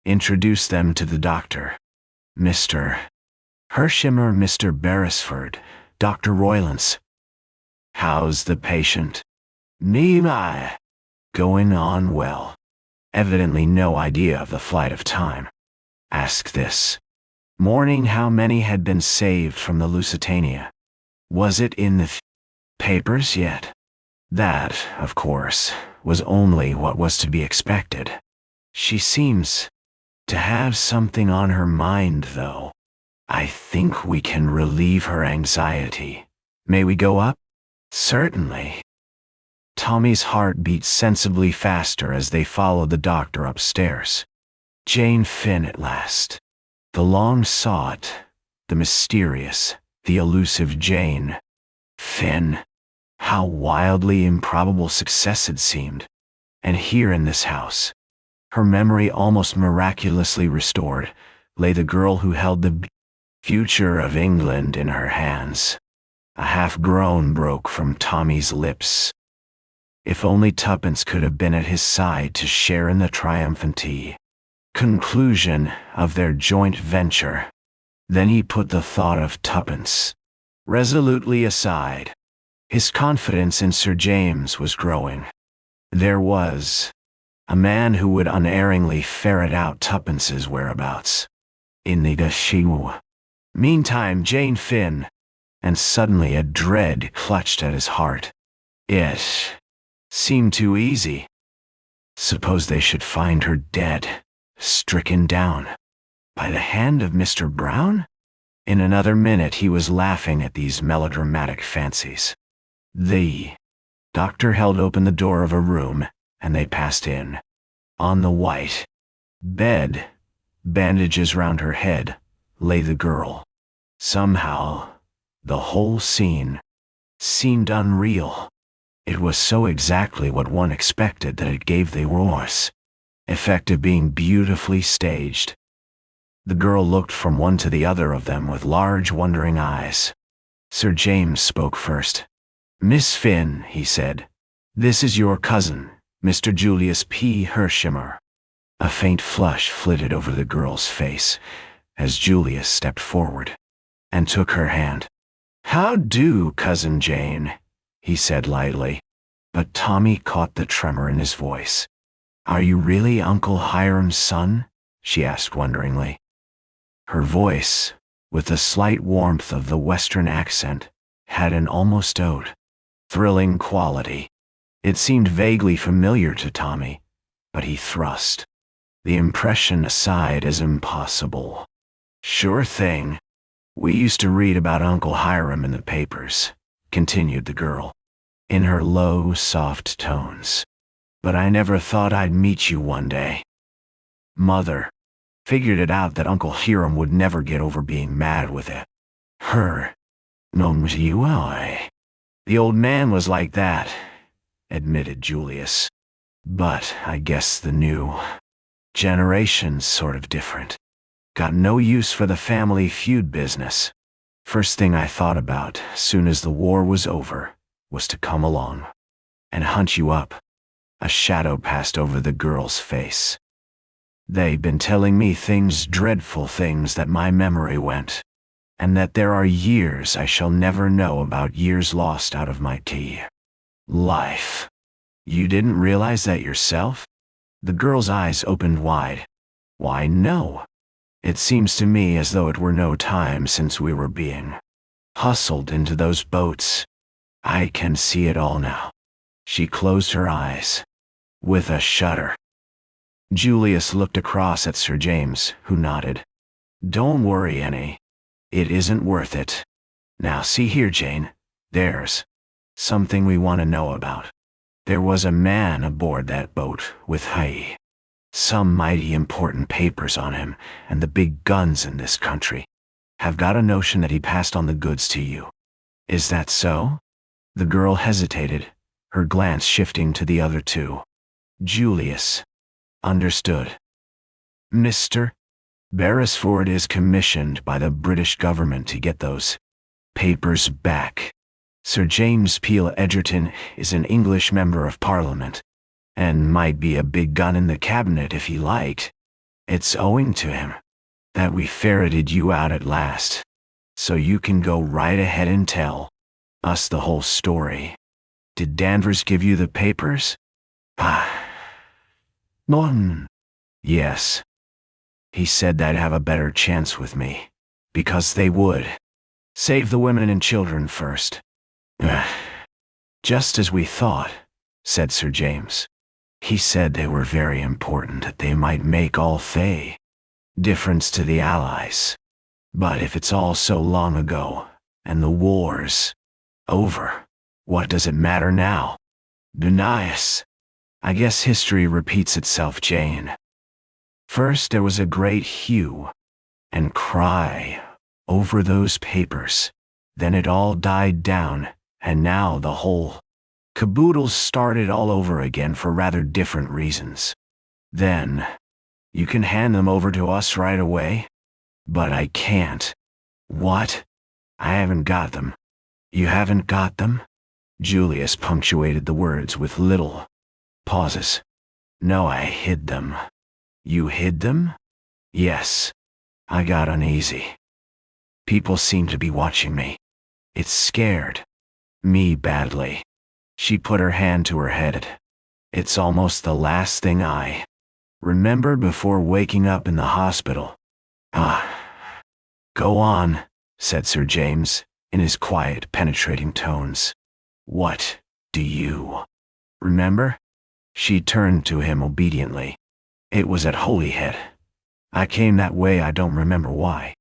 introduced them to the doctor. Mr. HERSHEIMMER, Mr. Beresford, Dr. Roylance. How's the patient? My. Going on well. Evidently no idea of the flight of time. Ask this. Morning, how many had been saved from the Lusitania? Was it in the papers yet? That, of course, was only what was to be expected. She seems to have something on her mind, though. I think we can relieve her anxiety. May we go up? Certainly. Tommy's heart beat sensibly faster as they followed the doctor upstairs. Jane Finn at last. The long-sought, the mysterious, the elusive Jane Finn. How wildly improbable success had seemed. And here in this house, her memory almost miraculously restored, lay the girl who held the future of England in her hands. A half-groan broke from Tommy's lips. If only Tuppence could have been at his side to share in the triumphant conclusion of their joint venture. Then he put the thought of Tuppence resolutely aside. His confidence in Sir James was growing. There was a man who would unerringly ferret out Tuppence's whereabouts. In the Shiwu. Meantime, Jane Finn, and suddenly a dread clutched at his heart. It seemed too easy. Suppose they should find her dead, stricken down, by the hand of Mr. Brown? In another minute he was laughing at these melodramatic fancies. The doctor held open the door of a room, and they passed in. On the white bed, bandages round her head, lay the girl. Somehow, the whole scene seemed unreal. It was so exactly what one expected that it gave the worse effect of being beautifully staged. The girl looked from one to the other of them with large, wondering eyes. Sir James spoke first. Miss Finn, he said, this is your cousin, Mr. Julius P. HERSHEIMMER. A faint flush flitted over the girl's face as Julius stepped forward and took her hand. How do, Cousin Jane, he said lightly, but Tommy caught the tremor in his voice. Are you really Uncle Hiram's son? She asked wonderingly. Her voice, with the slight warmth of the Western accent, had an almost thrilling quality. It seemed vaguely familiar to Tommy, but he thrust the impression aside as impossible. Sure thing. We used to read about Uncle Hiram in the papers, continued the girl. in her low, soft tones. But I never thought I'd meet you one day. Mother figured it out that Uncle Hiram would never get over being mad with it. Her. Knows you I. The old man was like that, admitted Julius. But I guess the new generation's sort of different. Got no use for the family feud business. First thing I thought about, soon as the war was over, was to come along and hunt you up. A shadow passed over the girl's face. They've been telling me things, dreadful things, that my memory went, and that there are years I shall never know about, years lost out of my life. You didn't realize that yourself? The girl's eyes opened wide. Why, no. It seems to me as though it were no time since we were being hustled into those boats. I can see it all now. She closed her eyes with a shudder. Julius looked across at Sir James, who nodded. Don't worry, Annie. It isn't worth it. Now see here, Jane. There's something we want to know about. There was a man aboard that boat with some mighty important papers on him, and the big guns in this country have got a notion that he passed on the goods to you. Is that so? The girl hesitated, her glance shifting to the other two. Julius understood. Mr. Beresford is commissioned by the British government to get those papers back. Sir James Peel Edgerton is an English member of Parliament, and might be a big gun in the cabinet if he liked. It's owing to him that we ferreted you out at last, so you can go right ahead and tell us the whole story. Did Danvers give you the papers? None. Yes. He said they'd have a better chance with me, because they would. Save the women and children first. Just as we thought, said Sir James. He said they were very important, that they might make all difference to the Allies. But if it's all so long ago, and the war's over, what does it matter now? Denies. I guess history repeats itself, Jane. First there was a great hue and cry over those papers. Then it all died down, and now the whole caboodle started all over again for rather different reasons. Then, you can hand them over to us right away? But I can't. What? I haven't got them. You haven't got them? Julius punctuated the words with little pauses. No, I hid them. You hid them? Yes. I got uneasy. People seem to be watching me. It scared me badly. She put her hand to her head. It's almost the last thing I remember before waking up in the hospital. Go on, said Sir James, in his quiet, penetrating tones. What do you remember? She turned to him obediently. It was at Holyhead. I came that way, I don't remember why.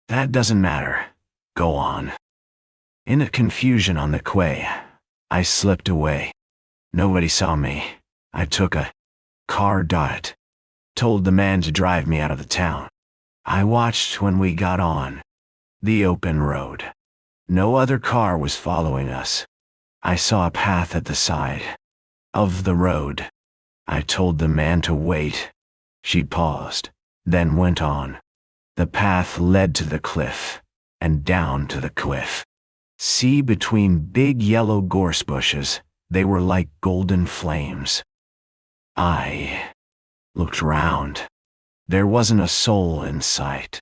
That doesn't matter. Go on. In the confusion on the quay, I slipped away. Nobody saw me. I took a car, told the man to drive me out of the town. I watched when we got on the open road. No other car was following us. I saw a path at the side of the road. I told the man to wait. She paused, then went on. The path led to the cliff, and down to the cliff. See, between big yellow gorse bushes, they were like golden flames. I looked round. There wasn't a soul in sight,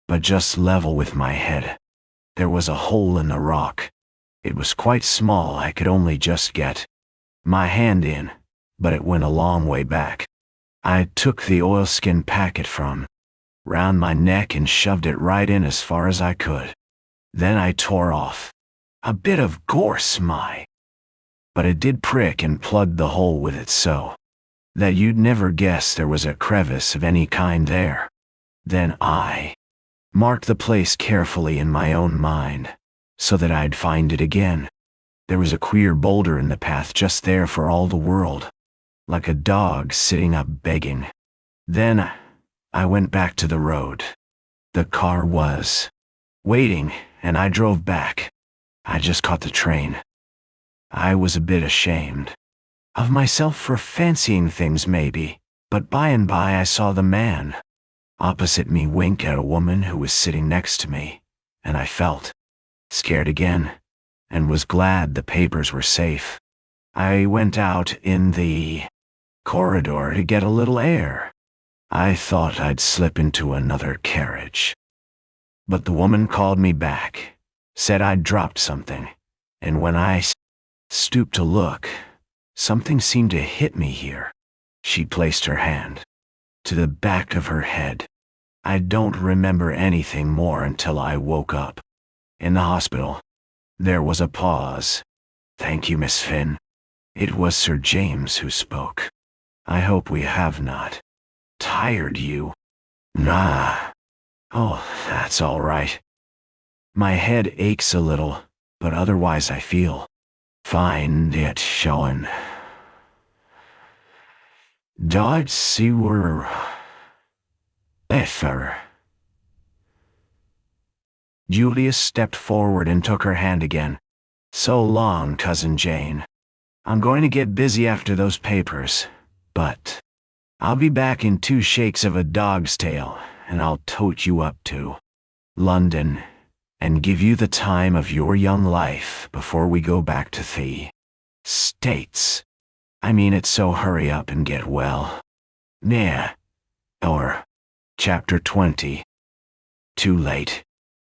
but just level with my head, there was a hole in the rock. It was quite small, I could only just get my hand in, but it went a long way back. I took the oilskin packet from round my neck and shoved it right in as far as I could. Then I tore off a bit of gorse, but it did prick and plugged the hole with it so that you'd never guess there was a crevice of any kind there. Then I marked the place carefully in my own mind, so that I'd find it again. There was a queer boulder in the path just there for all the world, like a dog sitting up begging. Then I went back to the road. The car was waiting, and I drove back. I just caught the train. I was a bit ashamed of myself for fancying things maybe, but by and by I saw the man opposite me wink at a woman who was sitting next to me, and I felt scared again, and was glad the papers were safe. I went out in the corridor to get a little air. I thought I'd slip into another carriage. But the woman called me back, said I'd dropped something, and when I stooped to look, something seemed to hit me here. She placed her hand to the back of her head. I don't remember anything more until I woke up. In the hospital, there was a pause. "Thank you, Miss Finn." It was Sir James who spoke. "I hope we have not tired you." "Nah. Oh, that's all right. My head aches a little, but otherwise I feel fine. It showing. Dod see were effer." Julius stepped forward and took her hand again. "So long, Cousin Jane. I'm going to get busy after those papers, but I'll be back in 2 shakes of a dog's tail, and I'll tote you up to London and give you the time of your young life before we go back to the States. I mean it, so hurry up and get well. Nah." Or, Chapter 20. Too late.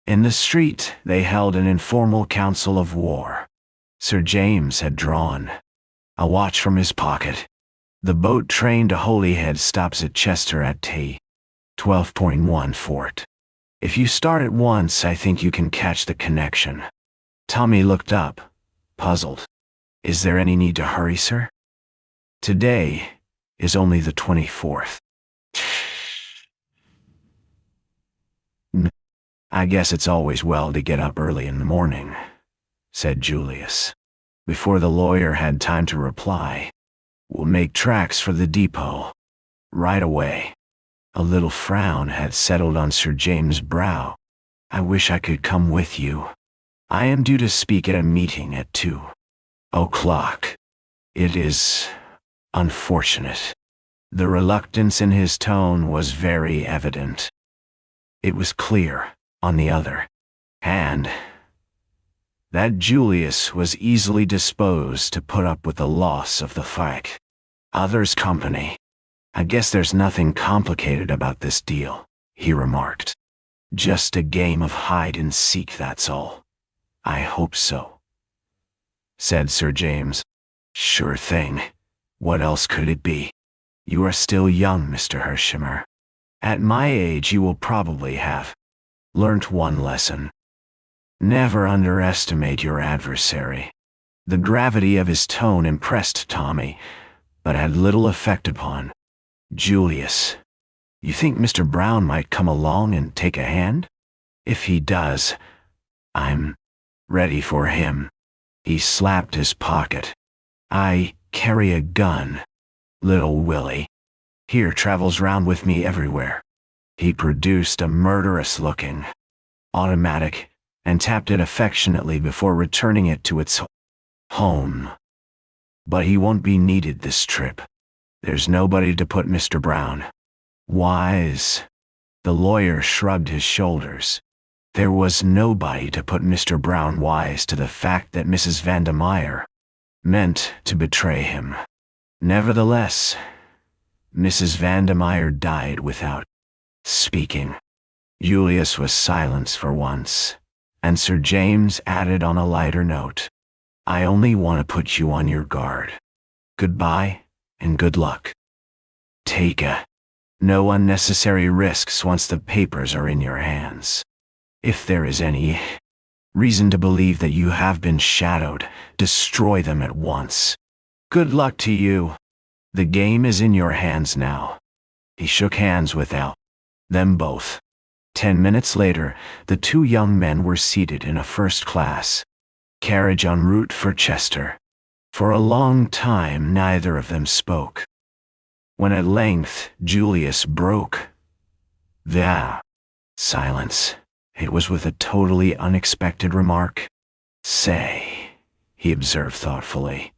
In the street, they held an informal council of war. Sir James had drawn a watch from his pocket. The boat train to Holyhead stops at Chester at T. 12.1 Fort. If you start at once, I think you can catch the connection. Tommy looked up, puzzled. "Is there any need to hurry, sir? Today is only the 24th. "I guess it's always well to get up early in the morning," said Julius. Before the lawyer had time to reply, "We'll make tracks for the depot right away." A little frown had settled on Sir James' brow. "I wish I could come with you. I am due to speak at a meeting at 2:00. It is unfortunate." The reluctance in his tone was very evident. It was clear, on the other hand, that Julius was easily disposed to put up with the loss of the other's company. "I guess there's nothing complicated about this deal," he remarked. "Just a game of hide and seek, that's all." "I hope so," said Sir James. "Sure thing. What else could it be? You are still young, Mr. HERSHEIMMER. At my age you will probably have learnt one lesson. Never underestimate your adversary." The gravity of his tone impressed Tommy, but had little effect upon Julius. "You think Mr. Brown might come along and take a hand? If he does, I'm ready for him." He slapped his pocket. "I carry a gun. Little Willie here travels round with me everywhere." He produced a murderous-looking automatic and tapped it affectionately before returning it to its home. "But he won't be needed this trip. There's nobody to put Mr. Brown wise." The lawyer shrugged his shoulders. There was nobody to put Mr. Brown wise to the fact that Mrs. Vandermeyer meant to betray him. Nevertheless, Mrs. Vandermeyer died without speaking. Julius was silent for once, and Sir James added on a lighter note, "I only want to put you on your guard. Goodbye, and good luck. Take no unnecessary risks once the papers are in your hands. If there is any reason to believe that you have been shadowed, destroy them at once. Good luck to you. The game is in your hands now." He shook hands with them both. 10 minutes later, the 2 young men were seated in a first-class Carriage en route for Chester. For a long time neither of them spoke. When at length Julius broke the silence, it was with a totally unexpected remark. "Say," he observed thoughtfully,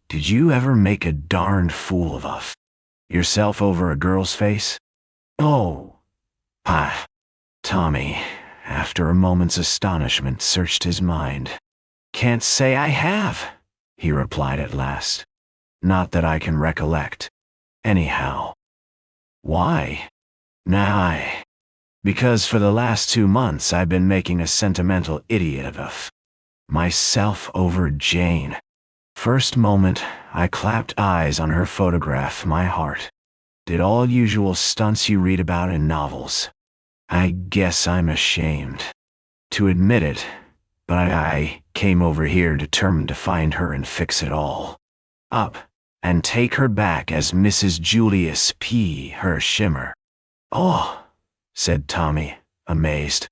"did you ever make a darned fool of yourself over a girl's face?" "Oh, Tommy, after a moment's astonishment, searched his mind. "Can't say I have," he replied at last. "Not that I can recollect. Anyhow." "Why?" Because for the last 2 months I've been making a sentimental idiot of myself over Jane. First moment I clapped eyes on her photograph, my heart did all usual stunts you read about in novels. I guess I'm ashamed to admit it, but I came over here determined to find her and fix it all up, and take her back as Mrs. Julius P. HERSHEIMMER. "Oh," said Tommy, amazed.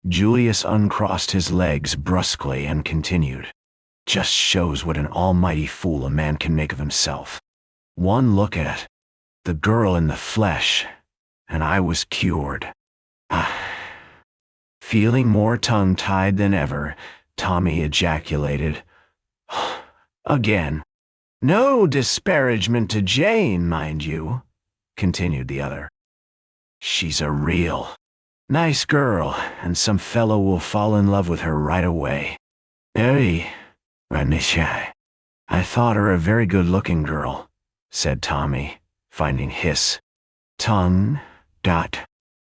Julius uncrossed his legs brusquely and continued. "Just shows what an almighty fool a man can make of himself. One look at the girl in the flesh, and I was cured." Feeling more tongue-tied than ever, Tommy ejaculated, "Again. No disparagement to Jane, mind you," continued the other. "She's a real nice girl, and some fellow will fall in love with her right away. I thought her a very good-looking girl," said Tommy, finding his tongue.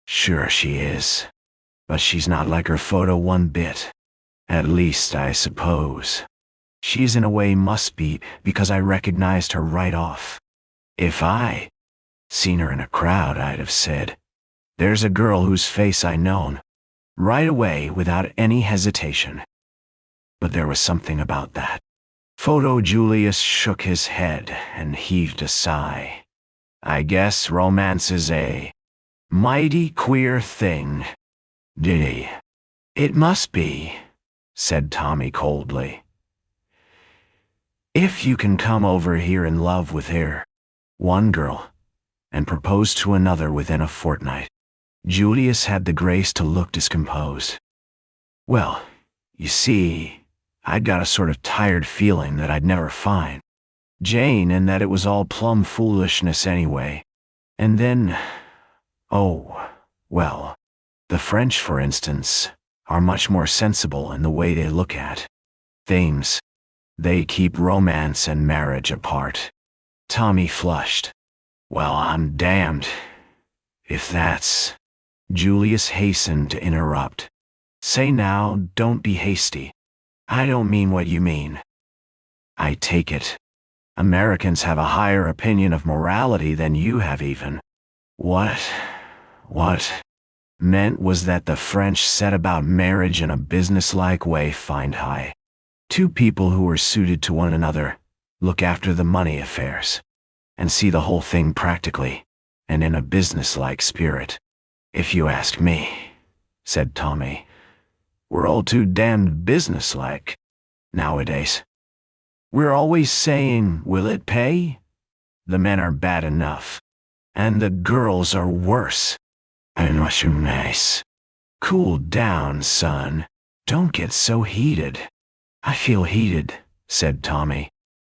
"Sure she is. But she's not like her photo one bit. At least, I suppose she's in a way must be, because I recognized her right off. If I seen her in a crowd, I'd have said, 'There's a girl whose face I known,' right away without any hesitation. But there was something about that photo." Julius shook his head and heaved a sigh. "I guess romance is a mighty queer thing. It must be," said Tommy coldly. "If you can come over here in love with her, one girl, and propose to another within a fortnight." Julius had the grace to look discomposed. "Well, you see, I'd got a sort of tired feeling that I'd never find Jane and that it was all plumb foolishness anyway. And then, oh, well, the French, for instance, are much more sensible in the way they look at things. They keep romance and marriage apart." Tommy flushed. "Well, I'm damned if that's—" Julius hastened to interrupt. "Say now, don't be hasty. I don't mean what you mean. I take it Americans have a higher opinion of morality than you have even." What meant was that the French set about marriage in a businesslike way. Find high two people who are suited to one another, look after the money affairs, and see the whole thing practically, and in a businesslike spirit. "If you ask me," said Tommy, "we're all too damned businesslike nowadays. We're always saying, 'Will it pay?' The men are bad enough, and the girls are worse. Nice. Cool down, son. Don't get so heated." "I feel heated," said Tommy.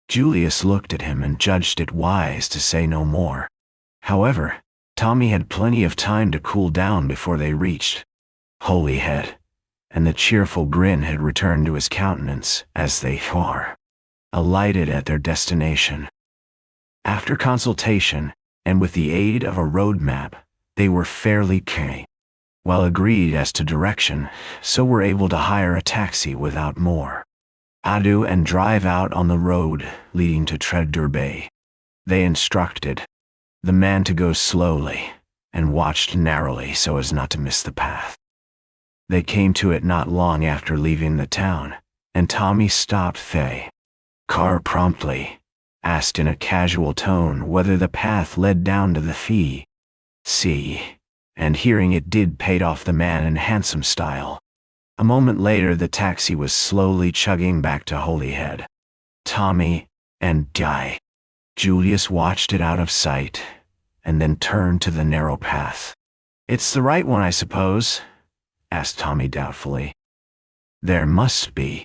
Julius looked at him and judged it wise to say no more. However, Tommy had plenty of time to cool down before they reached Holyhead, and the cheerful grin had returned to his countenance as they alighted at their destination. After consultation, and with the aid of a road map, they were fairly well agreed as to direction, so were able to hire a taxi without more ado and drive out on the road leading to Treasure Bay. They instructed the man to go slowly, and watched narrowly so as not to miss the path. They came to it not long after leaving the town, and Tommy stopped the car promptly, asked in a casual tone whether the path led down to the sea, and hearing it did, paid off the man in handsome style. A moment later, the taxi was slowly chugging back to Holyhead. Tommy and Julius watched it out of sight, and then turned to the narrow path. "It's the right one, I suppose?" asked Tommy doubtfully. "There must be.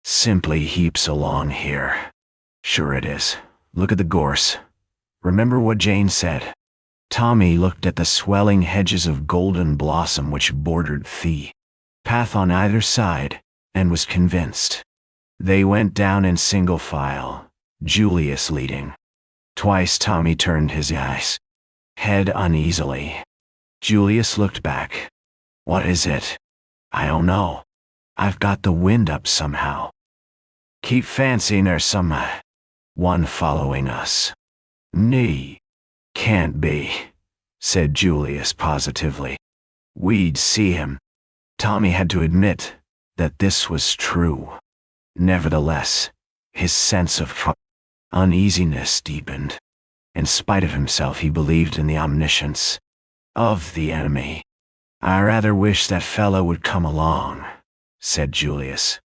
Simply heaps along here." "Sure it is. Look at the gorse. Remember what Jane said?" Tommy looked at the swelling hedges of golden blossom which bordered the path on either side, and was convinced. They went down in single file, Julius leading. Twice Tommy turned his head uneasily. Julius looked back. "What is it?" "I don't know. I've got the wind up somehow. Keep fancying there's one following us." "Nee. Can't be," said Julius positively. "We'd see him." Tommy had to admit that this was true. Nevertheless, his sense of uneasiness deepened. In spite of himself, he believed in the omniscience of the enemy. "I rather wish that fellow would come along," said Julius.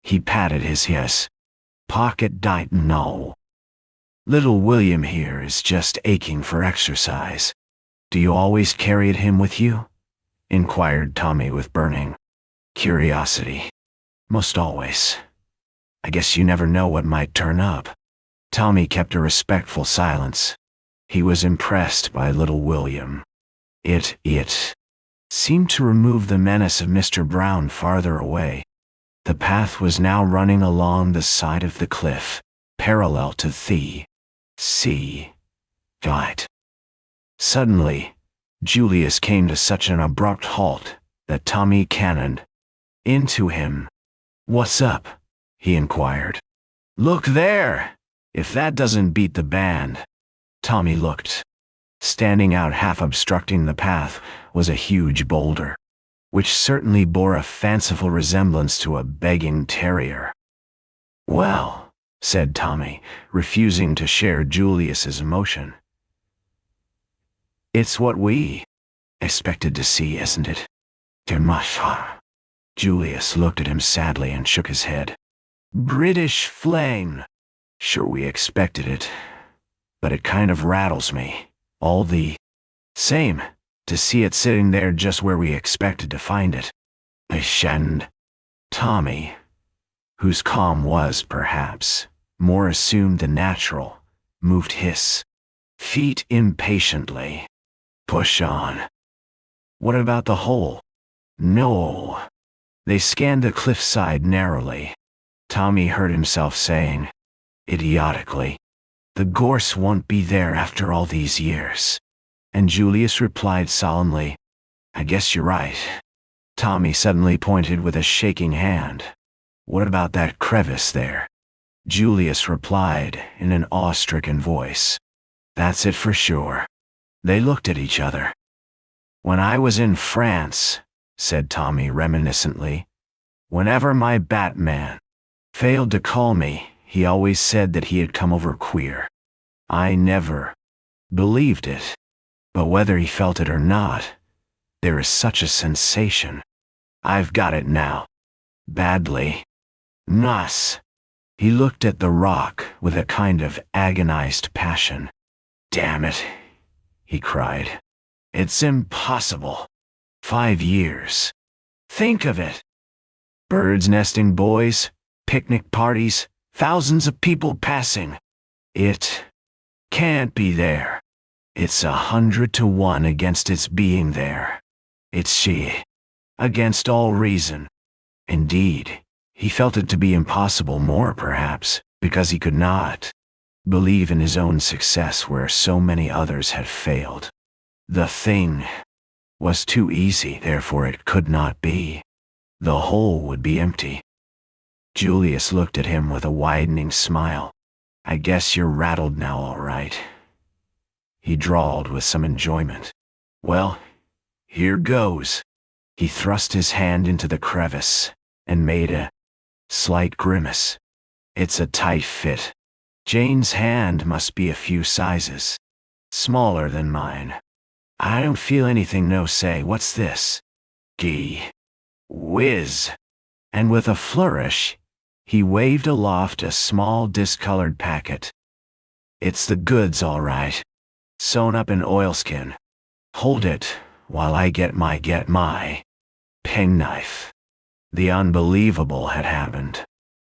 He patted his pocket. "No. Little William here is just aching for exercise." "Do you always carry him with you?" inquired Tommy with burning curiosity. "Most always. I guess you never know what might turn up." Tommy kept a respectful silence. He was impressed by little William. It seemed to remove the menace of Mr. Brown farther away. The path was now running along the side of the cliff, parallel to the sea. Suddenly, Julius came to such an abrupt halt that Tommy cannoned into him. "What's up?" he inquired. "Look there! If that doesn't beat the band." Tommy looked. Standing out, half obstructing the path, was a huge boulder, which certainly bore a fanciful resemblance to a begging terrier. "Well," said Tommy, refusing to share Julius's emotion, "it's what we expected to see, isn't it?" Julius looked at him sadly and shook his head. "British flame. Sure, we expected it, but it kind of rattles me, all the same, to see it sitting there just where we expected to find it." And Tommy, whose calm was, perhaps, more assumed than natural, moved his feet impatiently. "Push on." "What about the hole?" "No." They scanned the cliffside narrowly. Tommy heard himself saying, idiotically, "The gorse won't be there after all these years." And Julius replied solemnly, "I guess you're right." Tommy suddenly pointed with a shaking hand. "What about that crevice there?" Julius replied in an awe-stricken voice, "That's it for sure." They looked at each other. "When I was in France," said Tommy reminiscently, "whenever my Batman failed to call me, he always said that he had come over queer. I never believed it. But whether he felt it or not, there is such a sensation. I've got it now. Badly. Nas." He looked at the rock with a kind of agonized passion. "Damn it," he cried. "It's impossible. 5 years. Think of it. Birds nesting, boys, picnic parties, thousands of people passing. It can't be there. It's 100 to 1 against its being there. It's she. Against all reason." Indeed, he felt it to be impossible, more perhaps, because he could not believe in his own success where so many others had failed. The thing was too easy, therefore it could not be. The hole would be empty. Julius looked at him with a widening smile. "I guess you're rattled now, all right," he drawled with some enjoyment. "Well, here goes." He thrust his hand into the crevice and made a slight grimace. "It's a tight fit. Jane's hand must be a few sizes smaller than mine. I don't feel anything, no say. What's this?" "Gee whiz," and with a flourish, he waved aloft a small discolored packet. "It's the goods, all right. Sewn up in oilskin. Hold it while I get my penknife." The unbelievable had happened.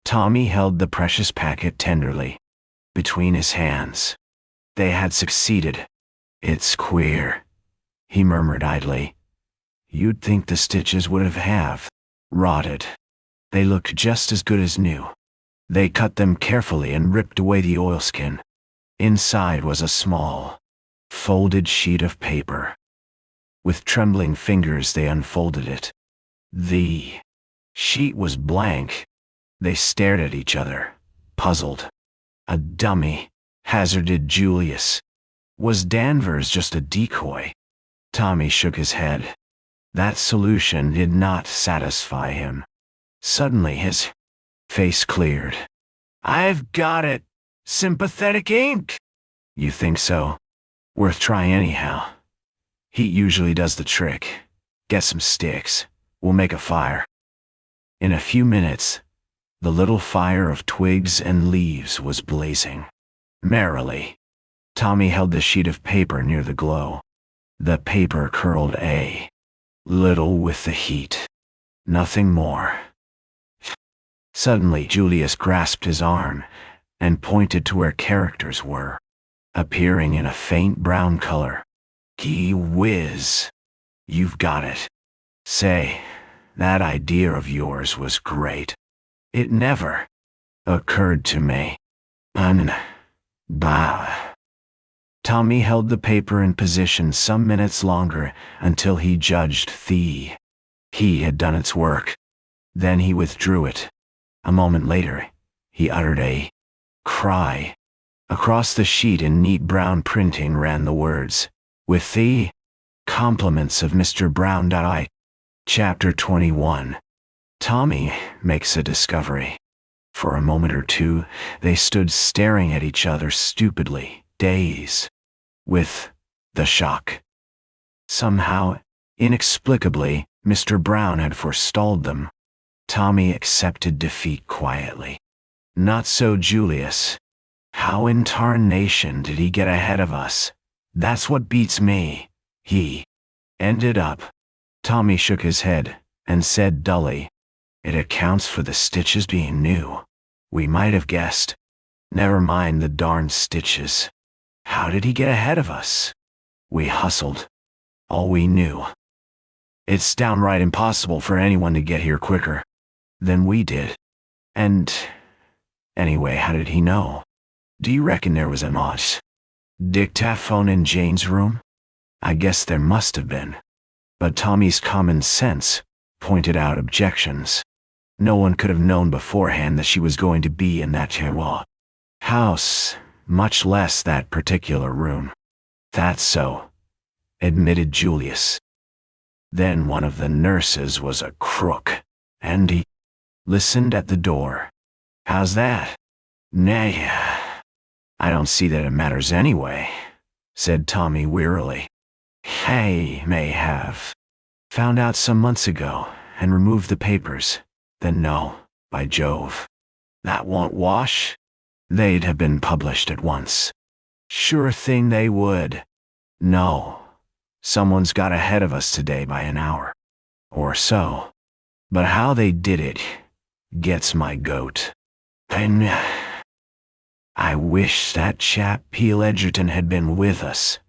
Tommy held the precious packet tenderly between his hands. They had succeeded. "It's queer," he murmured idly. "You'd think the stitches would have rotted. They looked just as good as new." They cut them carefully and ripped away the oilskin. Inside was a small, folded sheet of paper. With trembling fingers they unfolded it. The sheet was blank. They stared at each other, puzzled. "A dummy," hazarded Julius. Was Danvers just a decoy? Tommy shook his head. That solution did not satisfy him. Suddenly his face cleared. "I've got it! Sympathetic ink!" "You think so? Worth trying anyhow. Heat usually does the trick. Get some sticks. We'll make a fire." In a few minutes, the little fire of twigs and leaves was blazing merrily. Tommy held the sheet of paper near the glow. The paper curled a little with the heat. Nothing more. Suddenly Julius grasped his arm and pointed to where characters were, appearing in a faint brown color. "Gee whiz. You've got it. Say, that idea of yours was great. It never occurred to me. Bah." Tommy held the paper in position some minutes longer until he judged he had done its work. Then he withdrew it. A moment later, he uttered a cry. Across the sheet in neat brown printing ran the words, "With the compliments of Mr. Brown." Chapter 21. Tommy makes a discovery. For a moment or two, they stood staring at each other stupidly, dazed with the shock. Somehow, inexplicably, Mr. Brown had forestalled them. Tommy accepted defeat quietly. Not so Julius. How in tarnation did he get ahead of us? That's what beats me. He ended up. Tommy shook his head and said dully, "It accounts for the stitches being new. We might have guessed. Never mind the darn stitches. How did he get ahead of us? We hustled. All we knew. It's downright impossible for anyone to get here quicker than we did. And anyway, how did he know? Do you reckon there was a dictaphone in Jane's room? I guess there must have been." But Tommy's common sense pointed out objections. No one could have known beforehand that she was going to be in that house, much less that particular room. "That's so," admitted Julius. "Then one of the nurses was a crook, and he listened at the door. How's that?" "Nah, I don't see that it matters anyway," said Tommy wearily. "He may have found out some months ago and removed the papers. Then no, by Jove. That won't wash. They'd have been published at once. Sure thing they would. No, someone's got ahead of us today by an hour or so. But how they did it gets my goat. And I wish that chap Peel Edgerton had been with us,"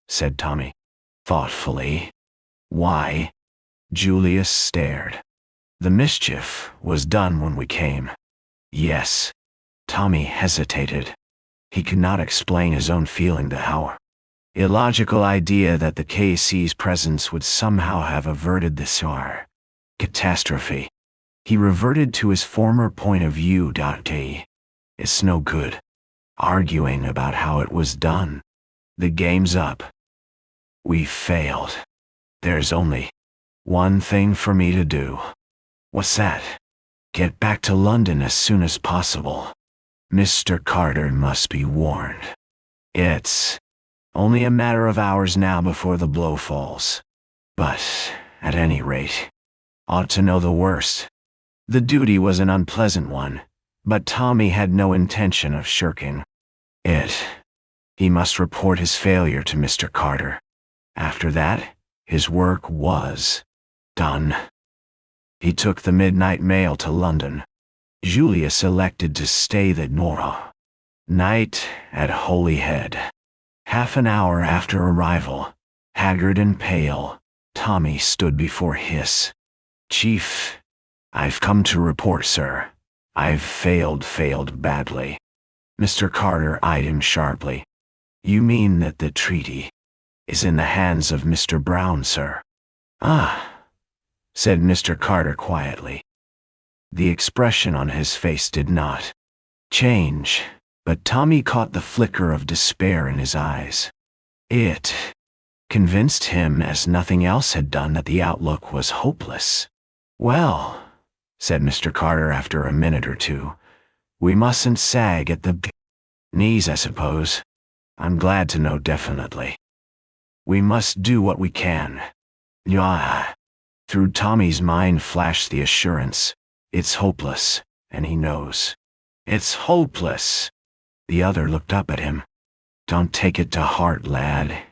said Tommy, thoughtfully. "Why?" Julius stared. "The mischief was done when we came." "Yes." Tommy hesitated. He could not explain his own feeling to Howard. Illogical idea that the KC's presence would somehow have averted this catastrophe. He reverted to his former point of view. It's no good arguing about how it was done. The game's up. We failed. There's only one thing for me to do. What's that? Get back to London as soon as possible. Mr. Carter must be warned. It's only a matter of hours now before the blow falls. But, at any rate, ought to know the worst. The duty was an unpleasant one, but Tommy had no intention of shirking it. He must report his failure to Mr. Carter. After that, his work was done. He took the midnight mail to London. Julius elected to stay the night at Holyhead. Half an hour after arrival, haggard and pale, Tommy stood before his chief. "I've come to report, sir. I've failed badly." Mr. Carter eyed him sharply. "You mean that the treaty is in the hands of Mr. Brown, sir?" "Ah," said Mr. Carter quietly. The expression on his face did not change, but Tommy caught the flicker of despair in his eyes. It convinced him, as nothing else had done, that the outlook was hopeless. "Well," said Mr. Carter after a minute or two, "we mustn't sag at the knees, I suppose. I'm glad to know definitely. We must do what we can." "Yeah." Through Tommy's mind flashed the assurance, "It's hopeless, and he knows. It's hopeless." The other looked up at him. "Don't take it to heart, lad,"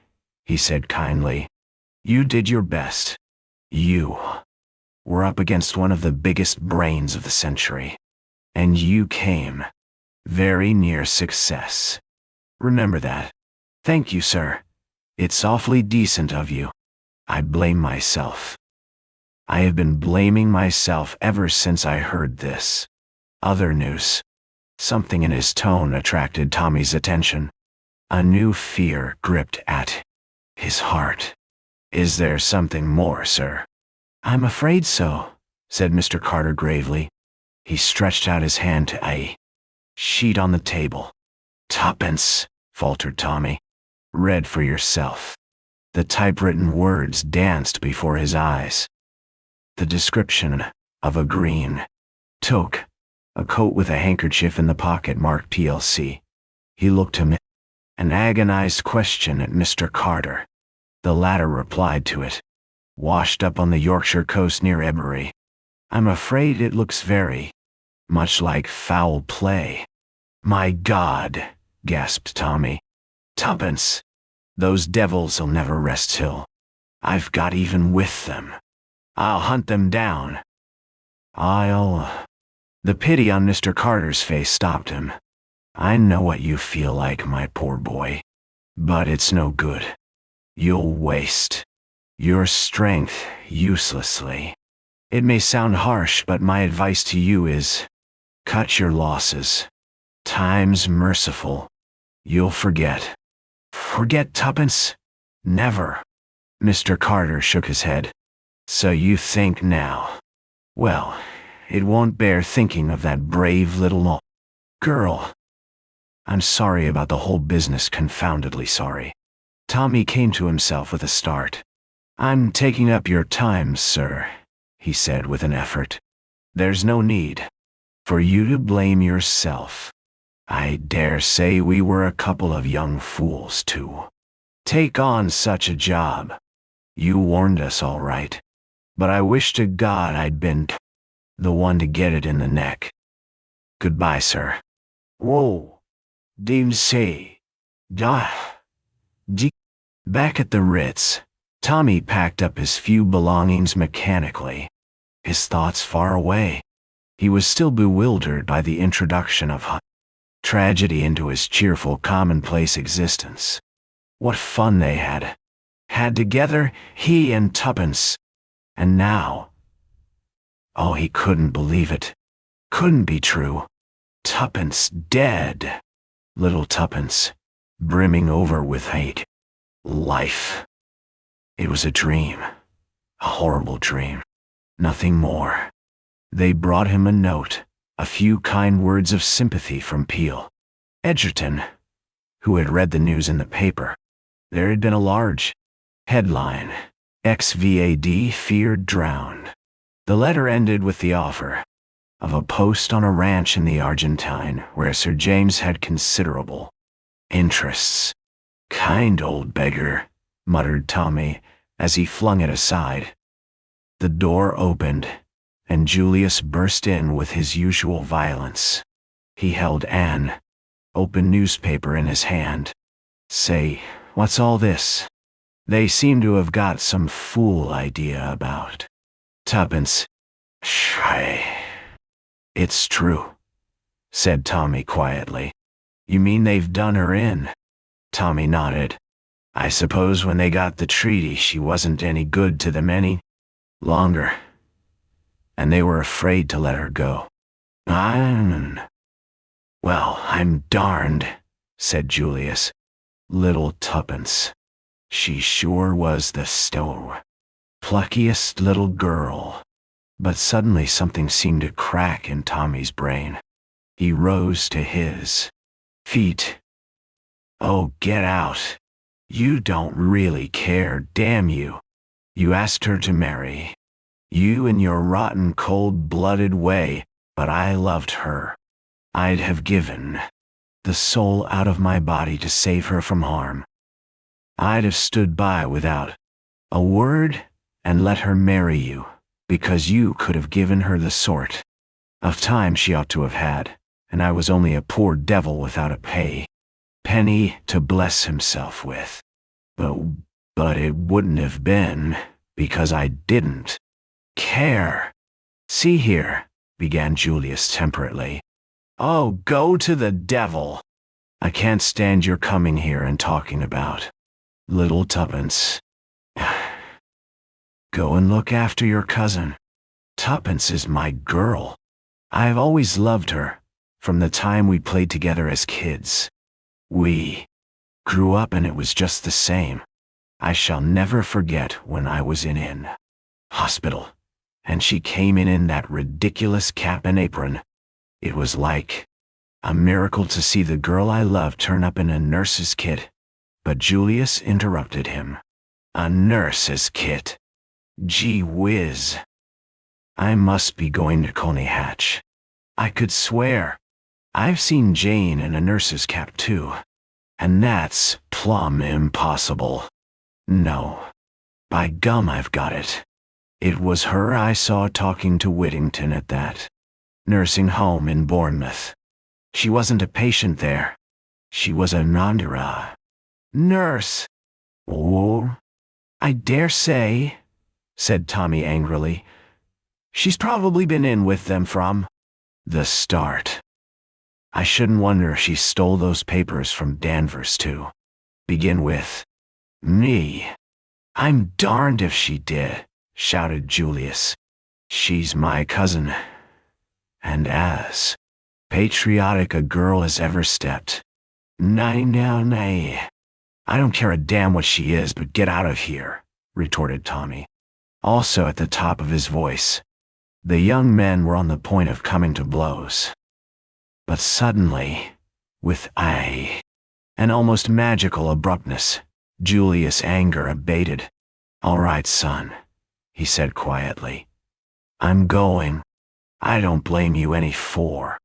he said kindly. "You did your best. You were up against one of the biggest brains of the century, and you came very near success. Remember that." "Thank you, sir. It's awfully decent of you. I blame myself. I have been blaming myself ever since I heard this other news." Something in his tone attracted Tommy's attention. A new fear gripped at his heart. "Is there something more, sir?" "I'm afraid so," said Mr. Carter gravely. He stretched out his hand to a sheet on the table. "Tuppence," faltered Tommy. "Read for yourself." The typewritten words danced before his eyes. The description of a green toque, a coat with a handkerchief in the pocket marked PLC. He looked him, an agonized question at Mr. Carter. The latter replied to it. "Washed up on the Yorkshire coast near Ebury. I'm afraid it looks very much like foul play." "My God," gasped Tommy. "Tuppence, those devils'll never rest till I've got even with them. I'll hunt them down. The pity on Mr. Carter's face stopped him. "I know what you feel like, my poor boy. But it's no good. You'll waste your strength uselessly. It may sound harsh, but my advice to you is, cut your losses. Time's merciful. You'll forget." "Forget, Tuppence? Never." Mr. Carter shook his head. "So you think now? Well, it won't bear thinking of that brave little girl. I'm sorry about the whole business, confoundedly sorry." Tommy came to himself with a start. "I'm taking up your time, sir," he said with an effort. "There's no need for you to blame yourself. I dare say we were a couple of young fools to take on such a job. You warned us all right, but I wish to God I'd been the one to get it in the neck. Goodbye, sir." "Whoa, didn't say, Back at the Ritz, Tommy packed up his few belongings mechanically, his thoughts far away. He was still bewildered by the introduction of tragedy into his cheerful, commonplace existence. What fun they had together, he and Tuppence. And now, oh, he couldn't believe it. Couldn't be true. Tuppence dead. Little Tuppence, brimming over with hate. Life. It was a dream. A horrible dream. Nothing more. They brought him a note, a few kind words of sympathy from Peel Edgerton, who had read the news in the paper. There had been a large headline, "XVAD feared drowned." The letter ended with the offer of a post on a ranch in the Argentine, where Sir James had considerable interests. "Kind old beggar," muttered Tommy as he flung it aside. The door opened, and Julius burst in with his usual violence. He held an open newspaper in his hand. "Say, what's all this? They seem to have got some fool idea about Tuppence." "It's true," said Tommy quietly. "You mean they've done her in?" Tommy nodded. "I suppose when they got the treaty she wasn't any good to them any longer, and they were afraid to let her go." "Well, I'm darned," said Julius. "Little Tuppence. She sure was the pluckiest little girl." But suddenly something seemed to crack in Tommy's brain. He rose to his feet. "Oh, get out. You don't really care, damn you. You asked her to marry you in your rotten, cold-blooded way, but I loved her. I'd have given the soul out of my body to save her from harm. I'd have stood by without a word and let her marry you, because you could have given her the sort of time she ought to have had, and I was only a poor devil without a penny to bless himself with. But it wouldn't have been, because I didn't care." "See here," began Julius temperately. "Oh, go to the devil. I can't stand your coming here and talking about little Tuppence. Go and look after your cousin. Tuppence is my girl. I've always loved her, from the time we played together as kids. We grew up and it was just the same. I shall never forget when I was in hospital, and she came in that ridiculous cap and apron. It was like a miracle to see the girl I loved turn up in a nurse's kit." But Julius interrupted him. "A nurse's kit? Gee whiz. I must be going to Coney Hatch. I could swear I've seen Jane in a nurse's cap too, and that's plumb impossible. No. By gum, I've got it. It was her I saw talking to Whittington at that nursing home in Bournemouth. She wasn't a patient there. She was a nurse." "Oh, I dare say," said Tommy angrily. "She's probably been in with them from the start. I shouldn't wonder if she stole those papers from Danvers to begin with. Me. I'm darned if she did," shouted Julius. "She's my cousin, and as patriotic a girl as ever stepped. Nay. I don't care a damn what she is, but get out of here," retorted Tommy, also at the top of his voice. The young men were on the point of coming to blows. But suddenly, with an almost magical abruptness, Julius' anger abated. "All right, son," he said quietly. "I'm going. I don't blame you any for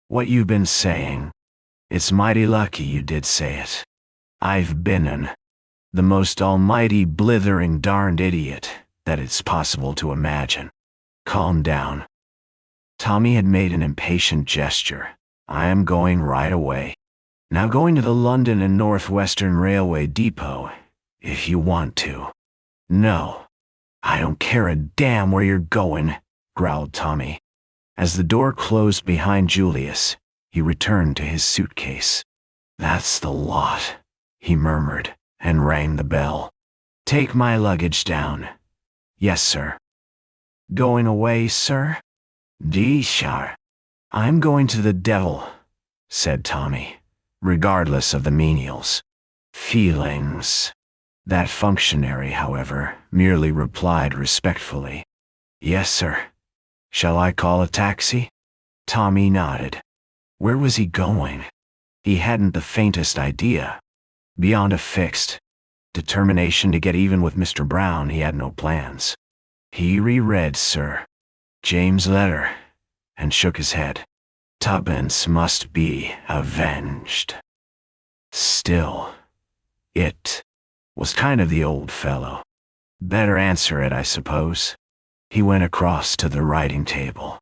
what you've been saying. It's mighty lucky you did say it. I've been the most almighty blithering darned idiot that it's possible to imagine." "Calm down." Tommy had made an impatient gesture. "I am going right away. Now going to the London and North Western Railway Depot, if you want to." "No. I don't care a damn where you're going," growled Tommy. As the door closed behind Julius, he returned to his suitcase. "That's the lot," he murmured, and rang the bell. "Take my luggage down." "Yes, sir." "Going away, sir?" "Sure. I'm going to the devil," said Tommy, regardless of the menial's feelings. That functionary, however, merely replied respectfully, "Yes, sir. Shall I call a taxi?" Tommy nodded. Where was he going? He hadn't the faintest idea. Beyond a fixed determination to get even with Mr. Brown, he had no plans. He reread Sir James' letter and shook his head. Tuppence must be avenged. Still, it was kind of the old fellow. Better answer it, I suppose. He went across to the writing table.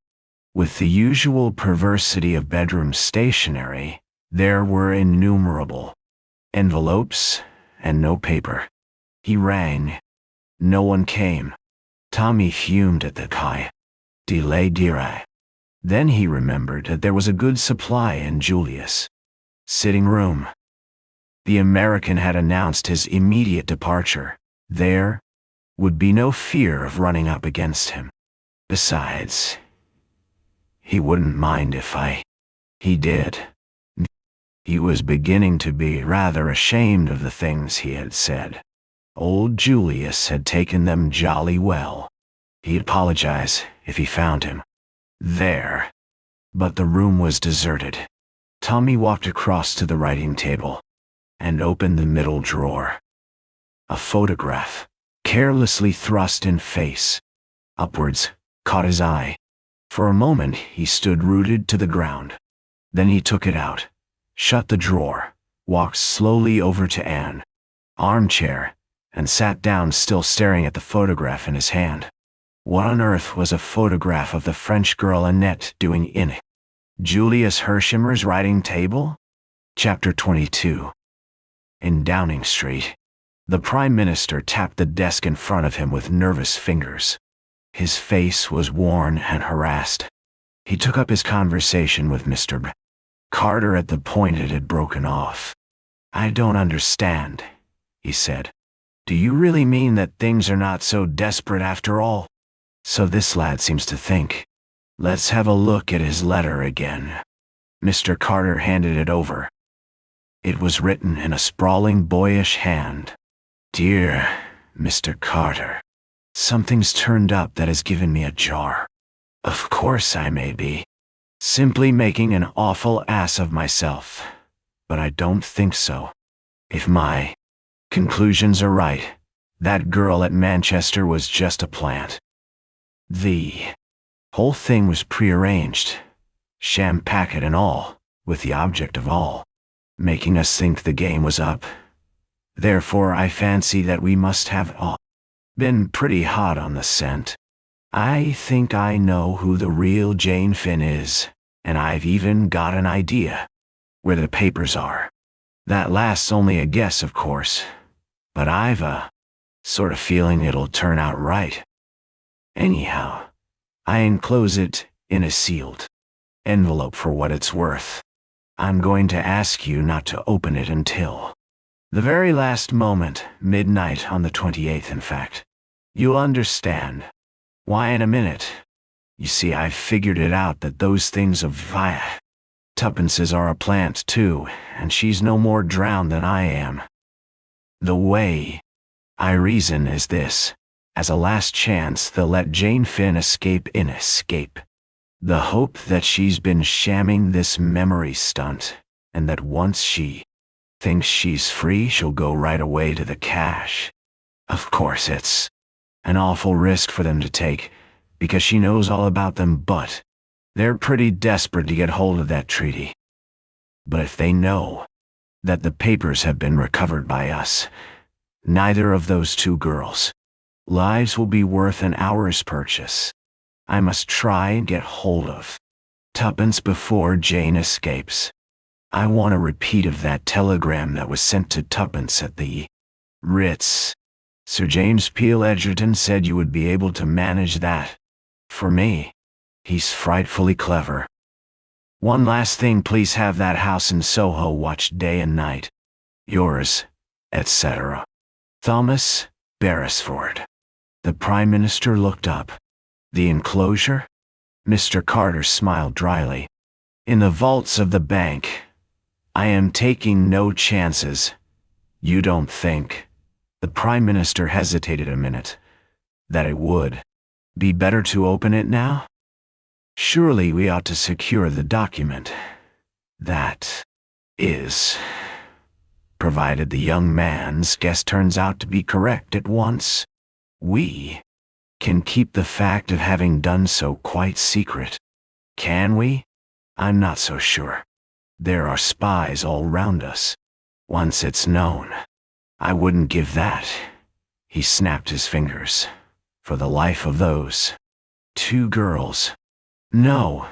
With the usual perversity of bedroom stationery, there were innumerable envelopes and no paper. He rang. No one came. Tommy fumed at the delay. Then he remembered that there was a good supply in JULIUS' sitting room. The American had announced his immediate departure. There would be no fear of running up against him. Besides, he wouldn't mind if he did. He was beginning to be rather ashamed of the things he had said. Old JULIUS had taken them jolly well. He'd apologize if he found him there. But the room was deserted. Tommy walked across to the writing table and opened the middle drawer. A photograph, carelessly thrust in face upwards, caught his eye. For a moment he stood rooted to the ground. Then he took it out, shut the drawer, walked slowly over to Anne's armchair, and sat down, still staring at the photograph in his hand. What on earth was a photograph of the French girl Annette doing in Julius HERSHEIMMER's writing table? Chapter 22. In Downing Street, the Prime Minister tapped the desk in front of him with nervous fingers. His face was worn and harassed. He took up his conversation with Mr. Carter at the point it had broken off. "I don't understand," he said. "Do you really mean that things are not so desperate after all?" "So this lad seems to think. Let's have a look at his letter again." Mr. Carter handed it over. It was written in a sprawling, boyish hand. "Dear Mr. Carter, something's turned up that has given me a jar. Of course I may be simply making an awful ass of myself, but I don't think so. If my conclusions are right, that girl at Manchester was just a plant. The whole thing was prearranged, sham packet and all, with the object of all making us think the game was up. Therefore I fancy that we must have all been pretty hot on the scent. I think I know who the real Jane Finn is, and I've even got an idea where the papers are. That last's only a guess, of course, but I've a sort of feeling it'll turn out right. Anyhow, I enclose it in a sealed envelope for what it's worth. I'm going to ask you not to open it until the very last moment, midnight on the 28th, in fact. You'll understand why in a minute. You see, I've figured it out that those things of Tuppence's are a plant too, and she's no more drowned than I am. The way I reason is this: as a last chance, they'll let Jane Finn escape. The hope that she's been shamming this memory stunt, and that once she thinks she's free, she'll go right away to the cash. Of course, it's an awful risk for them to take, because she knows all about them, but they're pretty desperate to get hold of that treaty. But if they know that the papers have been recovered by us, neither of those two girls' lives will be worth an hour's purchase. I must try and get hold of Tuppence before Jane escapes. I want a repeat of that telegram that was sent to Tuppence at the Ritz. Sir James Peel Edgerton said you would be able to manage that for me. He's frightfully clever. One last thing, please have that house in Soho watched day and night. Yours, etc. Thomas Beresford. The Prime Minister looked up. The enclosure? Mr. Carter smiled dryly. In the vaults of the bank. I am taking no chances. You don't think? The Prime Minister hesitated a minute. That it would be better to open it now? Surely we ought to secure the document. That is, provided the young man's guess turns out to be correct at once. We can keep the fact of having done so quite secret. Can we? I'm not so sure. There are spies all round us. Once it's known, I wouldn't give that. He snapped his fingers. for the life of those 2 girls. No,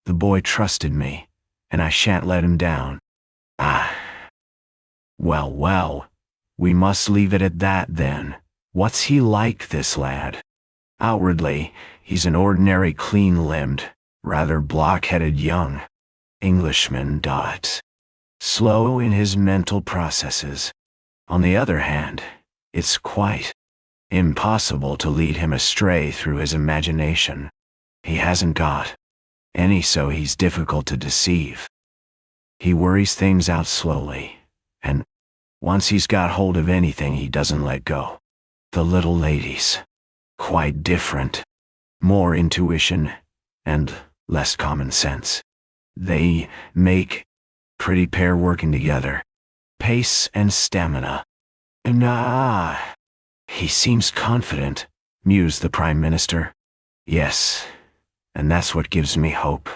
the boy trusted me, and I shan't let him down. Well, we must leave it at that then. What's he like, this lad? Outwardly, he's an ordinary clean-limbed, rather block-headed young Englishman. Slow in his mental processes. On the other hand, it's quite impossible to lead him astray through his imagination. He hasn't got any, so he's difficult to deceive. He worries things out slowly, and once he's got hold of anything, he doesn't let go. The little ladies, quite different. More intuition and less common sense. They make pretty pair working together. Pace and stamina. And he seems confident, mused the Prime Minister. Yes, and that's what gives me hope.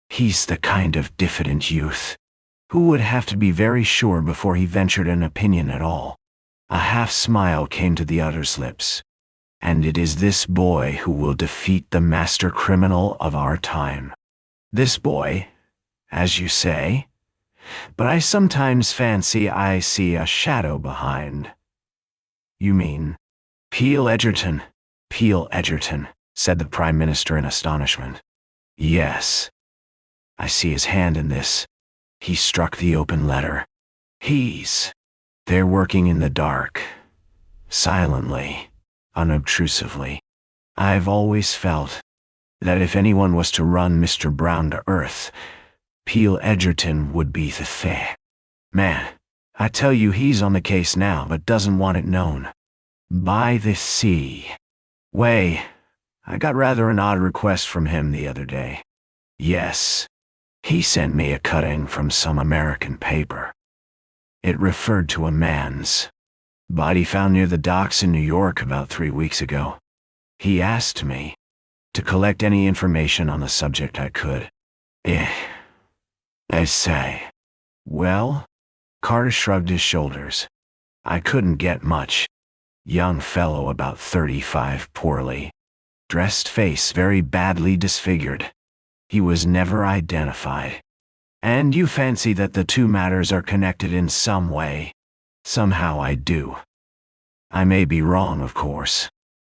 He's the kind of diffident youth who would have to be very sure before he ventured an opinion at all. A half-smile came to the other's lips. And it is this boy who will defeat the master criminal of our time. This boy, as you say, but I sometimes fancy I see a shadow behind. You mean Peel Edgerton? Peel Edgerton, said the Prime Minister in astonishment. Yes. I see his hand in this. He struck the open letter. They're working in the dark, silently, unobtrusively. I've always felt that if anyone was to run Mr. Brown to earth, Peel Edgerton would be the man. I tell you, he's on the case now, but doesn't want it known. By the sea. I got rather an odd request from him the other day. Yes. He sent me a cutting from some American paper. It referred to a man's body found near the docks in New York about 3 weeks ago. He asked me to collect any information on the subject I could. I say. Well, Carter shrugged his shoulders. I couldn't get much. Young fellow about 35, poorly dressed, face very badly disfigured. He was never identified. And you fancy that the 2 matters are connected in some way? Somehow I do. I may be wrong, of course.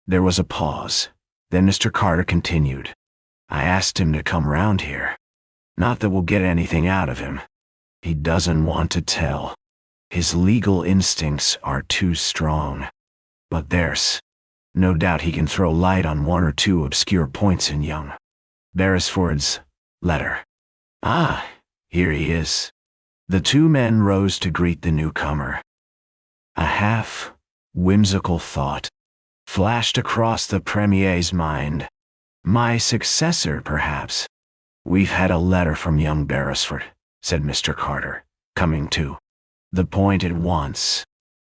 There was a pause. Then Mr. Carter continued. I asked him to come round here. Not that we'll get anything out of him. He doesn't want to tell. His legal instincts are too strong. But there's no doubt he can throw light on 1 or 2 obscure points in young Beresford's letter. Here he is. The 2 men rose to greet the newcomer. A half-whimsical thought flashed across the Premier's mind. My successor, perhaps. We've had a letter from young Beresford, said Mr. Carter, coming to the point at once.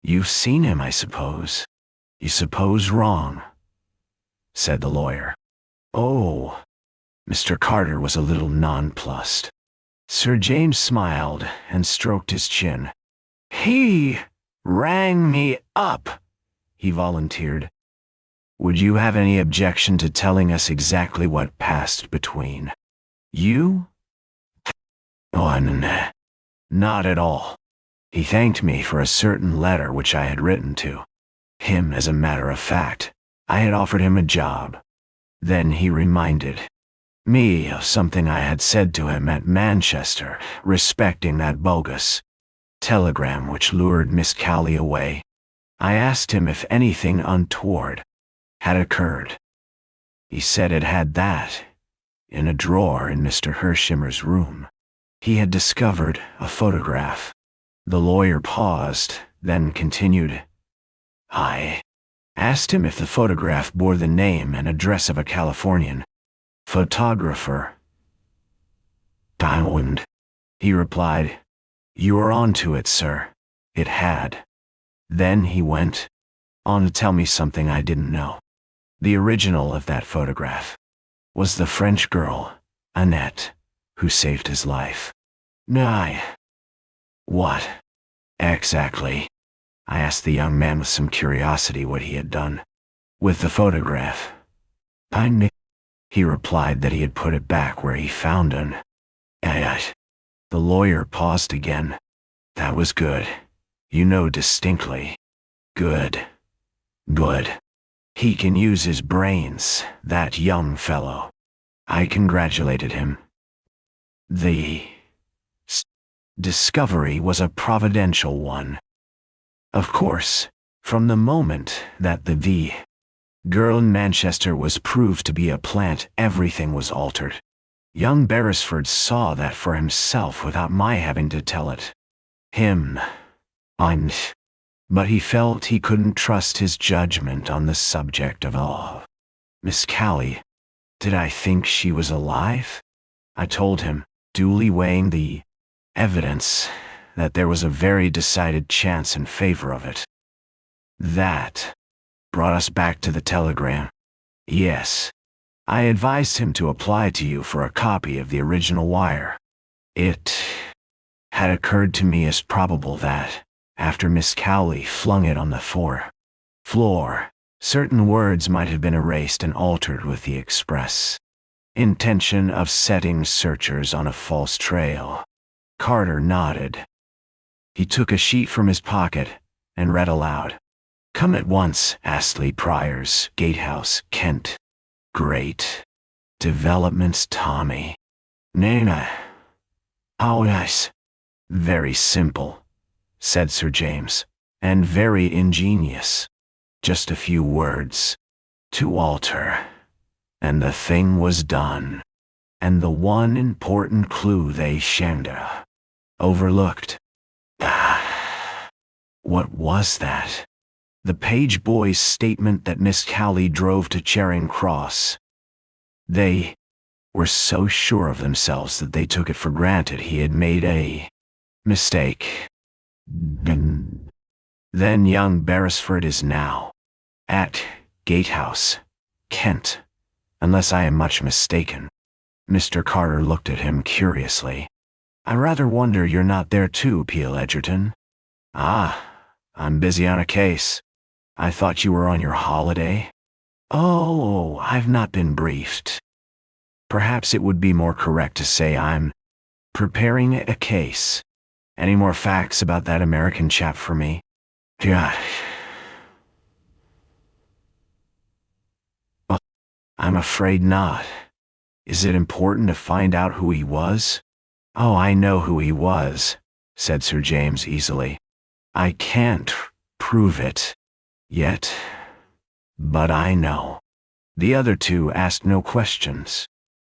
You've seen him, I suppose. You suppose wrong, said the lawyer. Oh. Mr. Carter was a little nonplussed. Sir James smiled and stroked his chin. He rang me up, he volunteered. Would you have any objection to telling us exactly what passed between you? Oh, not at all. He thanked me for a certain letter which I had written to him. As a matter of fact, I had offered him a job. Then he reminded me of something I had said to him at Manchester respecting that bogus telegram which lured Miss Cowley away. I asked him if anything untoward had occurred. He said it had, that in a drawer in Mr. HERSHEIMMER's room he had discovered a photograph. The lawyer paused, then continued. I asked him if the photograph bore the name and address of a Californian photographer. Diamond, he replied. You are on to it, sir. It had. Then he went on to tell me something I didn't know. The original of that photograph was the French girl, Annette, who saved his life. What exactly? I asked the young man with some curiosity what he had done. With the photograph. I knew. He replied that he had put it back where he found it. The lawyer paused again. That was good. You know distinctly. Good. Good. He can use his brains, that young fellow. I congratulated him. The discovery was a providential one. Of course, from the moment that the girl in Manchester was proved to be a plant, everything was altered. Young Beresford saw that for himself without my having to tell it. But he felt he couldn't trust his judgment on the subject of Miss Cowley. Did I think she was alive? I told him, duly weighing the evidence, that there was a very decided chance in favor of it. That brought us back to the telegram. Yes. I advised him to apply to you for a copy of the original wire. It had occurred to me as probable that, after Miss Cowley flung it on the floor, certain words might have been erased and altered with the express intention of setting searchers on a false trail. Carter nodded. He took a sheet from his pocket and read aloud. Come at once, Astley Priors, Gatehouse, Kent. Great developments, Tommy. Nana. How nice. Very simple, said Sir James, and very ingenious. Just a few words to alter, and the thing was done. And the one important clue they shanda overlooked. What was that? The page boy's statement that Miss Cowley drove to Charing Cross. They were so sure of themselves that they took it for granted he had made a mistake. Then young Beresford is now at Gatehouse, Kent, unless I am much mistaken. Mr. Carter looked at him curiously. I rather wonder you're not there too, P.L. Edgerton. Ah, I'm busy on a case. I thought you were on your holiday. Oh, I've not been briefed. Perhaps it would be more correct to say I'm preparing a case. Any more facts about that American chap for me? Yeah. Well, I'm afraid not. Is it important to find out who he was? Oh, I know who he was, said Sir James easily. I can't prove it yet, but I know. The other two asked no questions.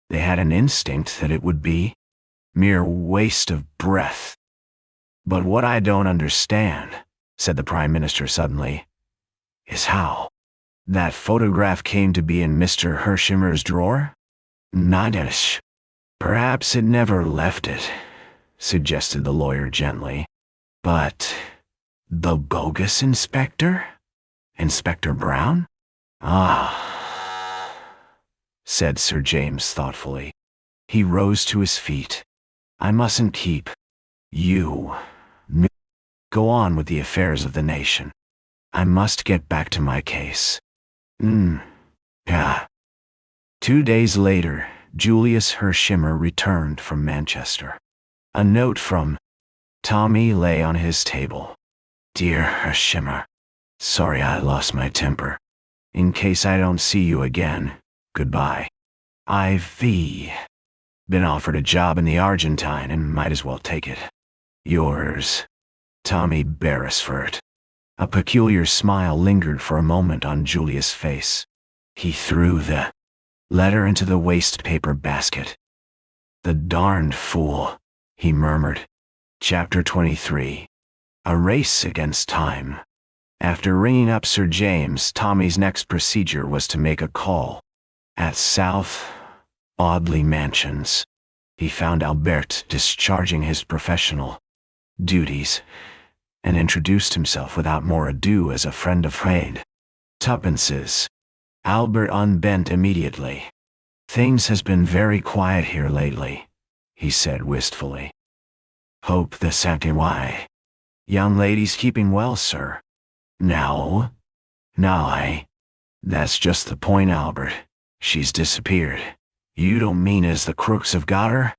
They had an instinct that it would be mere waste of breath. But what I don't understand, said the Prime Minister suddenly, is how that photograph came to be in Mr. Hersheimer's drawer? Nadish. Perhaps it never left it, suggested the lawyer gently. But the bogus inspector? Inspector Brown? Ah, said Sir James thoughtfully. He rose to his feet. I mustn't keep you. Go on with the affairs of the nation. I must get back to my case. Yeah. 2 days later, Julius Hersheimer returned from Manchester. A note from Tommy lay on his table. Dear Hersheimer, sorry I lost my temper. In case I don't see you again, goodbye. I've been offered a job in the Argentine and might as well take it. Yours, Tommy Beresford. A peculiar smile lingered for a moment on Julius' face. He threw the letter into the waste paper basket. The darned fool, he murmured. Chapter 23. A race against time. After ringing up Sir James, Tommy's next procedure was to make a call at South Audley Mansions. He found Albert discharging his professional duties and introduced himself without more ado as a friend of Tuppence's. Albert unbent immediately. Things has been very quiet here lately, he said wistfully. Hope the Sanctuary. Young ladies keeping well, sir. No, I That's just the point, Albert. She's disappeared. You don't mean as the crooks have got her?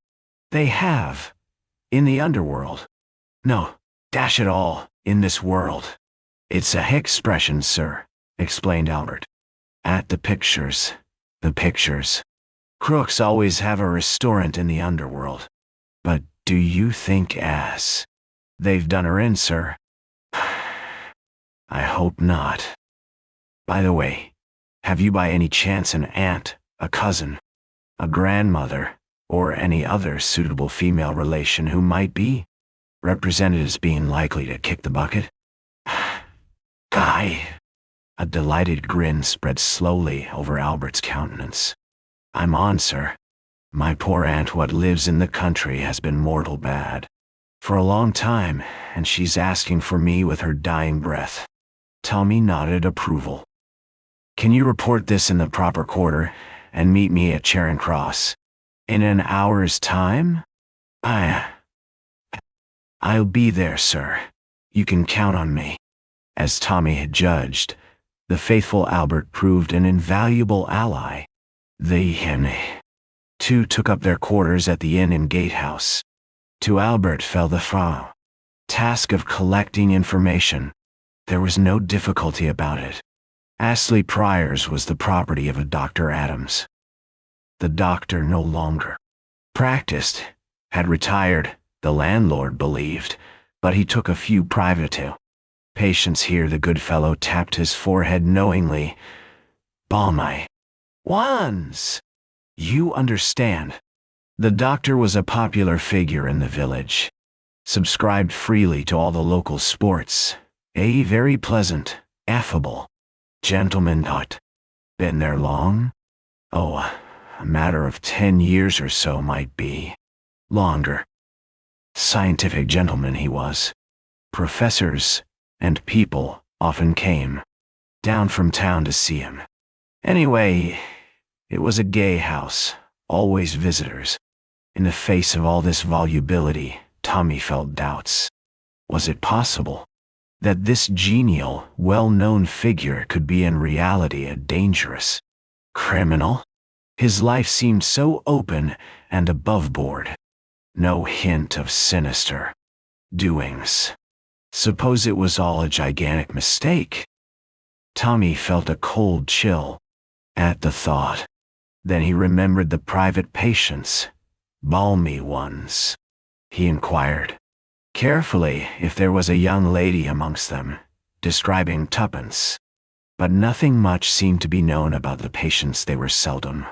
They have. In the underworld. No, dash it all, in this world. It's a expression, sir, explained Albert. At the pictures. The pictures. Crooks always have a restaurant in the underworld. But do you think they've done her in, sir? I hope not. By the way, have you by any chance an aunt, a cousin, a grandmother, or any other suitable female relation who might be represented as being likely to kick the bucket? Guy. A delighted grin spread slowly over Albert's countenance. I'm on, sir. My poor aunt what lives in the country has been mortal bad for a long time, and she's asking for me with her dying breath. Tommy nodded approval. Can you report this in the proper quarter and meet me at Charing Cross in an hour's time? I'll be there, sir. You can count on me. As Tommy had judged, the faithful Albert proved an invaluable ally. The two took up their quarters at the inn in Gatehouse. To Albert fell the task of collecting information. There was no difficulty about it. Astley Priors was the property of a Dr. Adams. The doctor no longer practiced, had retired, the landlord believed, but he took a few private patients here. The good fellow tapped his forehead knowingly. Balmy ones. You understand. The doctor was a popular figure in the village. Subscribed freely to all the local sports. A very pleasant, affable gentleman. Not been there long? Oh, a matter of 10 years or so might be. Longer. Scientific gentleman he was. Professors and people often came down from town to see him. Anyway, it was a gay house, always visitors. In the face of all this volubility, Tommy felt doubts. Was it possible that this genial, well-known figure could be in reality a dangerous criminal? His life seemed so open and above board. No hint of sinister doings. Suppose it was all a gigantic mistake? Tommy felt a cold chill at the thought. Then he remembered the private patients, balmy ones. He inquired carefully if there was a young lady amongst them, describing Tuppence. But nothing much seemed to be known about the patients. They were seldom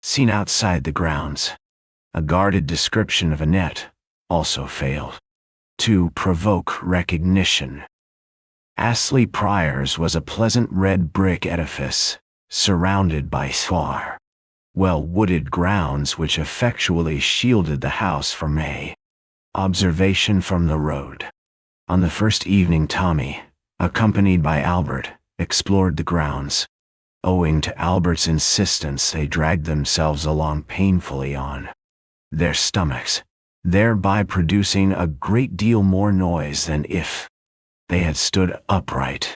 seen outside the grounds. A guarded description of Annette also failed to provoke recognition. Astley Priors was a pleasant red brick edifice, surrounded by well-wooded grounds which effectually shielded the house from observation from the road. On the first evening Tommy, accompanied by Albert, explored the grounds. Owing to Albert's insistence, they dragged themselves along painfully on their stomachs, thereby producing a great deal more noise than if they had stood upright.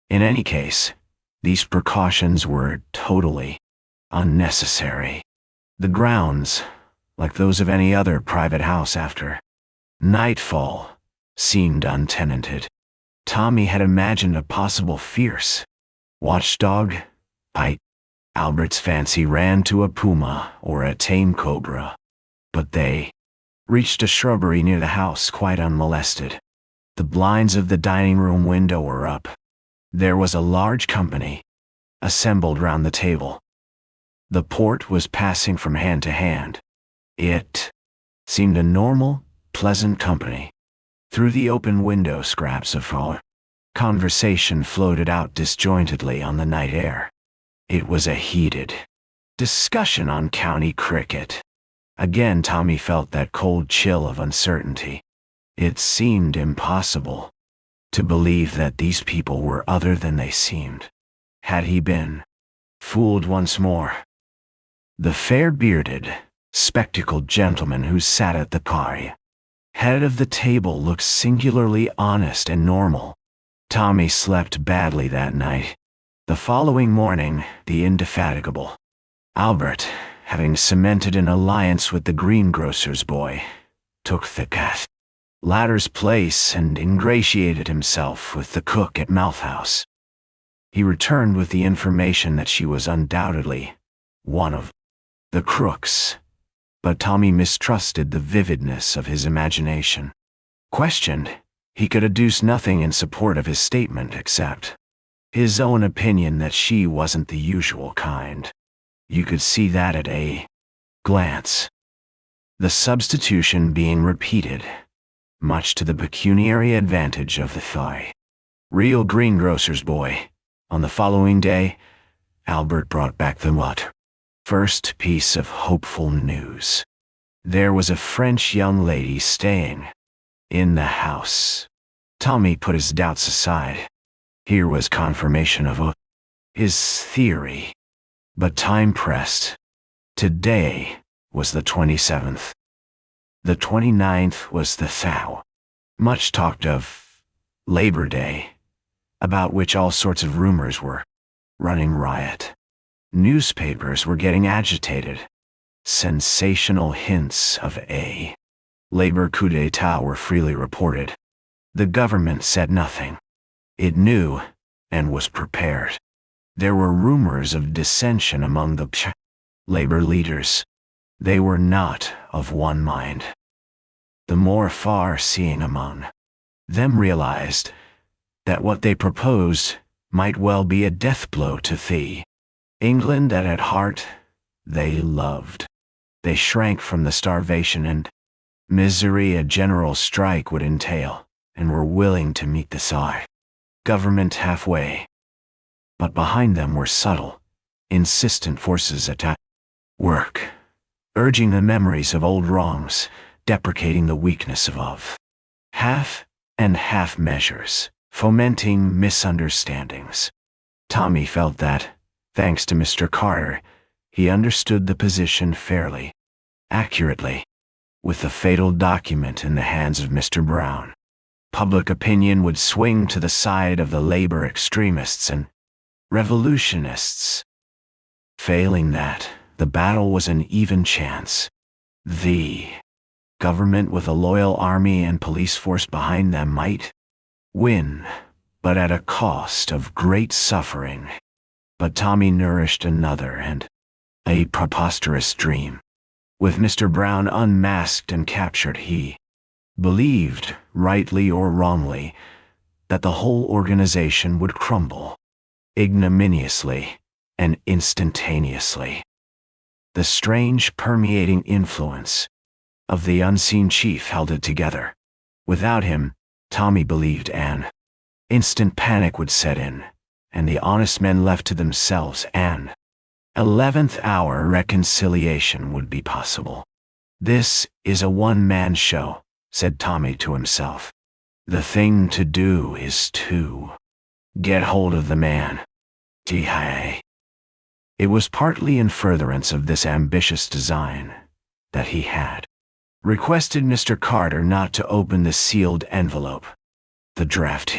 In any case, these precautions were totally unnecessary. The grounds, like those of any other private house after nightfall, seemed untenanted. Tommy had imagined a possible fierce watchdog bite. Albert's fancy ran to a puma or a tame cobra, but they reached a shrubbery near the house quite unmolested. The blinds of the dining room window were up. There was a large company assembled round the table. The port was passing from hand to hand. It seemed a normal, pleasant company. Through the open window scraps of conversation floated out disjointedly on the night air. It was a heated discussion on county cricket. Again Tommy felt that cold chill of uncertainty. It seemed impossible to believe that these people were other than they seemed. Had he been fooled once more? The fair-bearded, spectacled gentleman who sat at the head of the table looked singularly honest and normal. Tommy slept badly that night. The following morning, the indefatigable Albert, having cemented an alliance with the greengrocer's boy, took the latter's place and ingratiated himself with the cook at Malthouse. He returned with the information that she was undoubtedly one of the crooks, but Tommy mistrusted the vividness of his imagination. Questioned, he could adduce nothing in support of his statement except his own opinion that she wasn't the usual kind. You could see that at a glance. The substitution being repeated, much to the pecuniary advantage of the real greengrocer's boy. On the following day, Albert brought back the first piece of hopeful news. There was a French young lady staying in the house. Tommy put his doubts aside. Here was confirmation of his theory. But time pressed. Today was the 27th. The 29th was the much talked of Labor Day, about which all sorts of rumors were running riot. Newspapers were getting agitated. Sensational hints of a labor coup d'etat were freely reported. The government said nothing. It knew and was prepared. There were rumors of dissension among the labor leaders. They were not of one mind. The more far-seeing among them realized that what they proposed might well be a death blow to the England that at heart they loved. They shrank from the starvation and misery a general strike would entail, and were willing to meet the government halfway. But behind them were subtle, insistent forces at work, urging the memories of old wrongs, deprecating the weakness of half and half measures, fomenting misunderstandings. Tommy felt that, thanks to Mr. Carter, he understood the position fairly, accurately. With the fatal document in the hands of Mr. Brown, public opinion would swing to the side of the labor extremists and revolutionists. Failing that, the battle was an even chance. The government with a loyal army and police force behind them might win, but at a cost of great suffering. But Tommy nourished another and a preposterous dream. With Mr. Brown unmasked and captured, he believed, rightly or wrongly, that the whole organization would crumble, ignominiously and instantaneously. The strange permeating influence of the unseen chief held it together. Without him, Tommy believed an instant panic would set in, and the honest men left to themselves an 11th hour reconciliation would be possible. This is a one-man show, said Tommy to himself. The thing to do is to get hold of the man. It was partly in furtherance of this ambitious design that he had requested Mr. Carter not to open the sealed envelope. The draft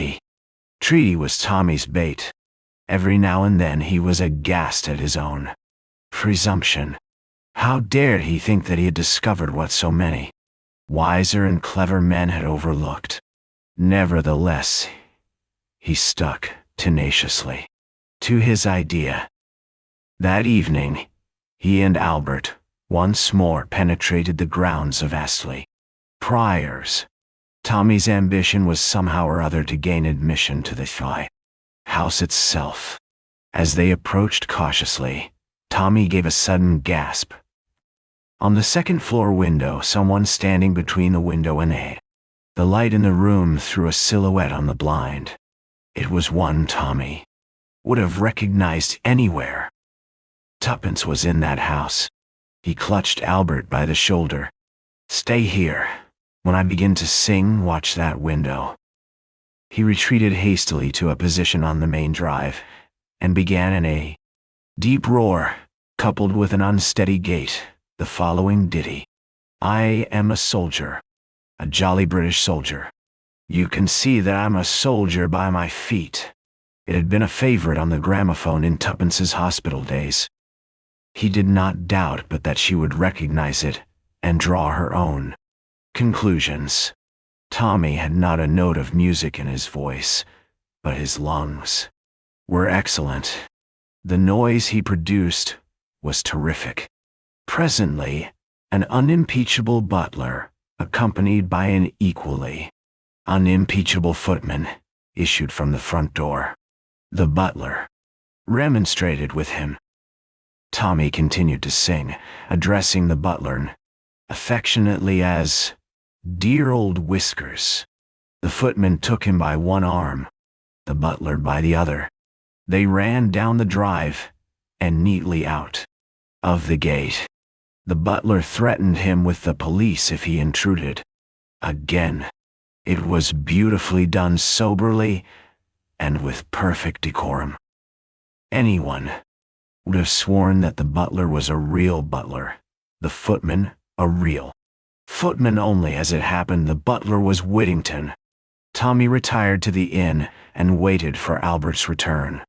treaty was Tommy's bait. Every now and then he was aghast at his own presumption. How dared he think that he had discovered what so many wiser and clever men had overlooked? Nevertheless, he stuck tenaciously to his idea. That evening, he and Albert once more penetrated the grounds of Astley Priors. Tommy's ambition was somehow or other to gain admission to the house itself. As they approached cautiously, Tommy gave a sudden gasp. On the second-floor window, someone standing between the window and the light in the room threw a silhouette on the blind. It was one Tommy would have recognized anywhere. Tuppence was in that house. He clutched Albert by the shoulder. "Stay here. When I begin to sing, watch that window." He retreated hastily to a position on the main drive, and began in a deep roar, coupled with an unsteady gait, the following ditty. "I am a soldier, a jolly British soldier. You can see that I'm a soldier by my feet. It had been a favorite on the gramophone in Tuppence's hospital days. He did not doubt but that she would recognize it and draw her own conclusions. Tommy had not a note of music in his voice, but his lungs were excellent. The noise he produced was terrific. Presently, an unimpeachable butler, accompanied by an equally unimpeachable footman, issued from the front door. The butler remonstrated with him. Tommy continued to sing, addressing the butler affectionately as "Dear old Whiskers." The footman took him by one arm, the butler by the other. They ran down the drive and neatly out of the gate. The butler threatened him with the police if he intruded. Again, it was beautifully done, soberly and with perfect decorum. Anyone would have sworn that the butler was a real butler, the footman a real footman. Only as it happened, the butler was Whittington. Tommy retired to the inn and waited for Albert's return.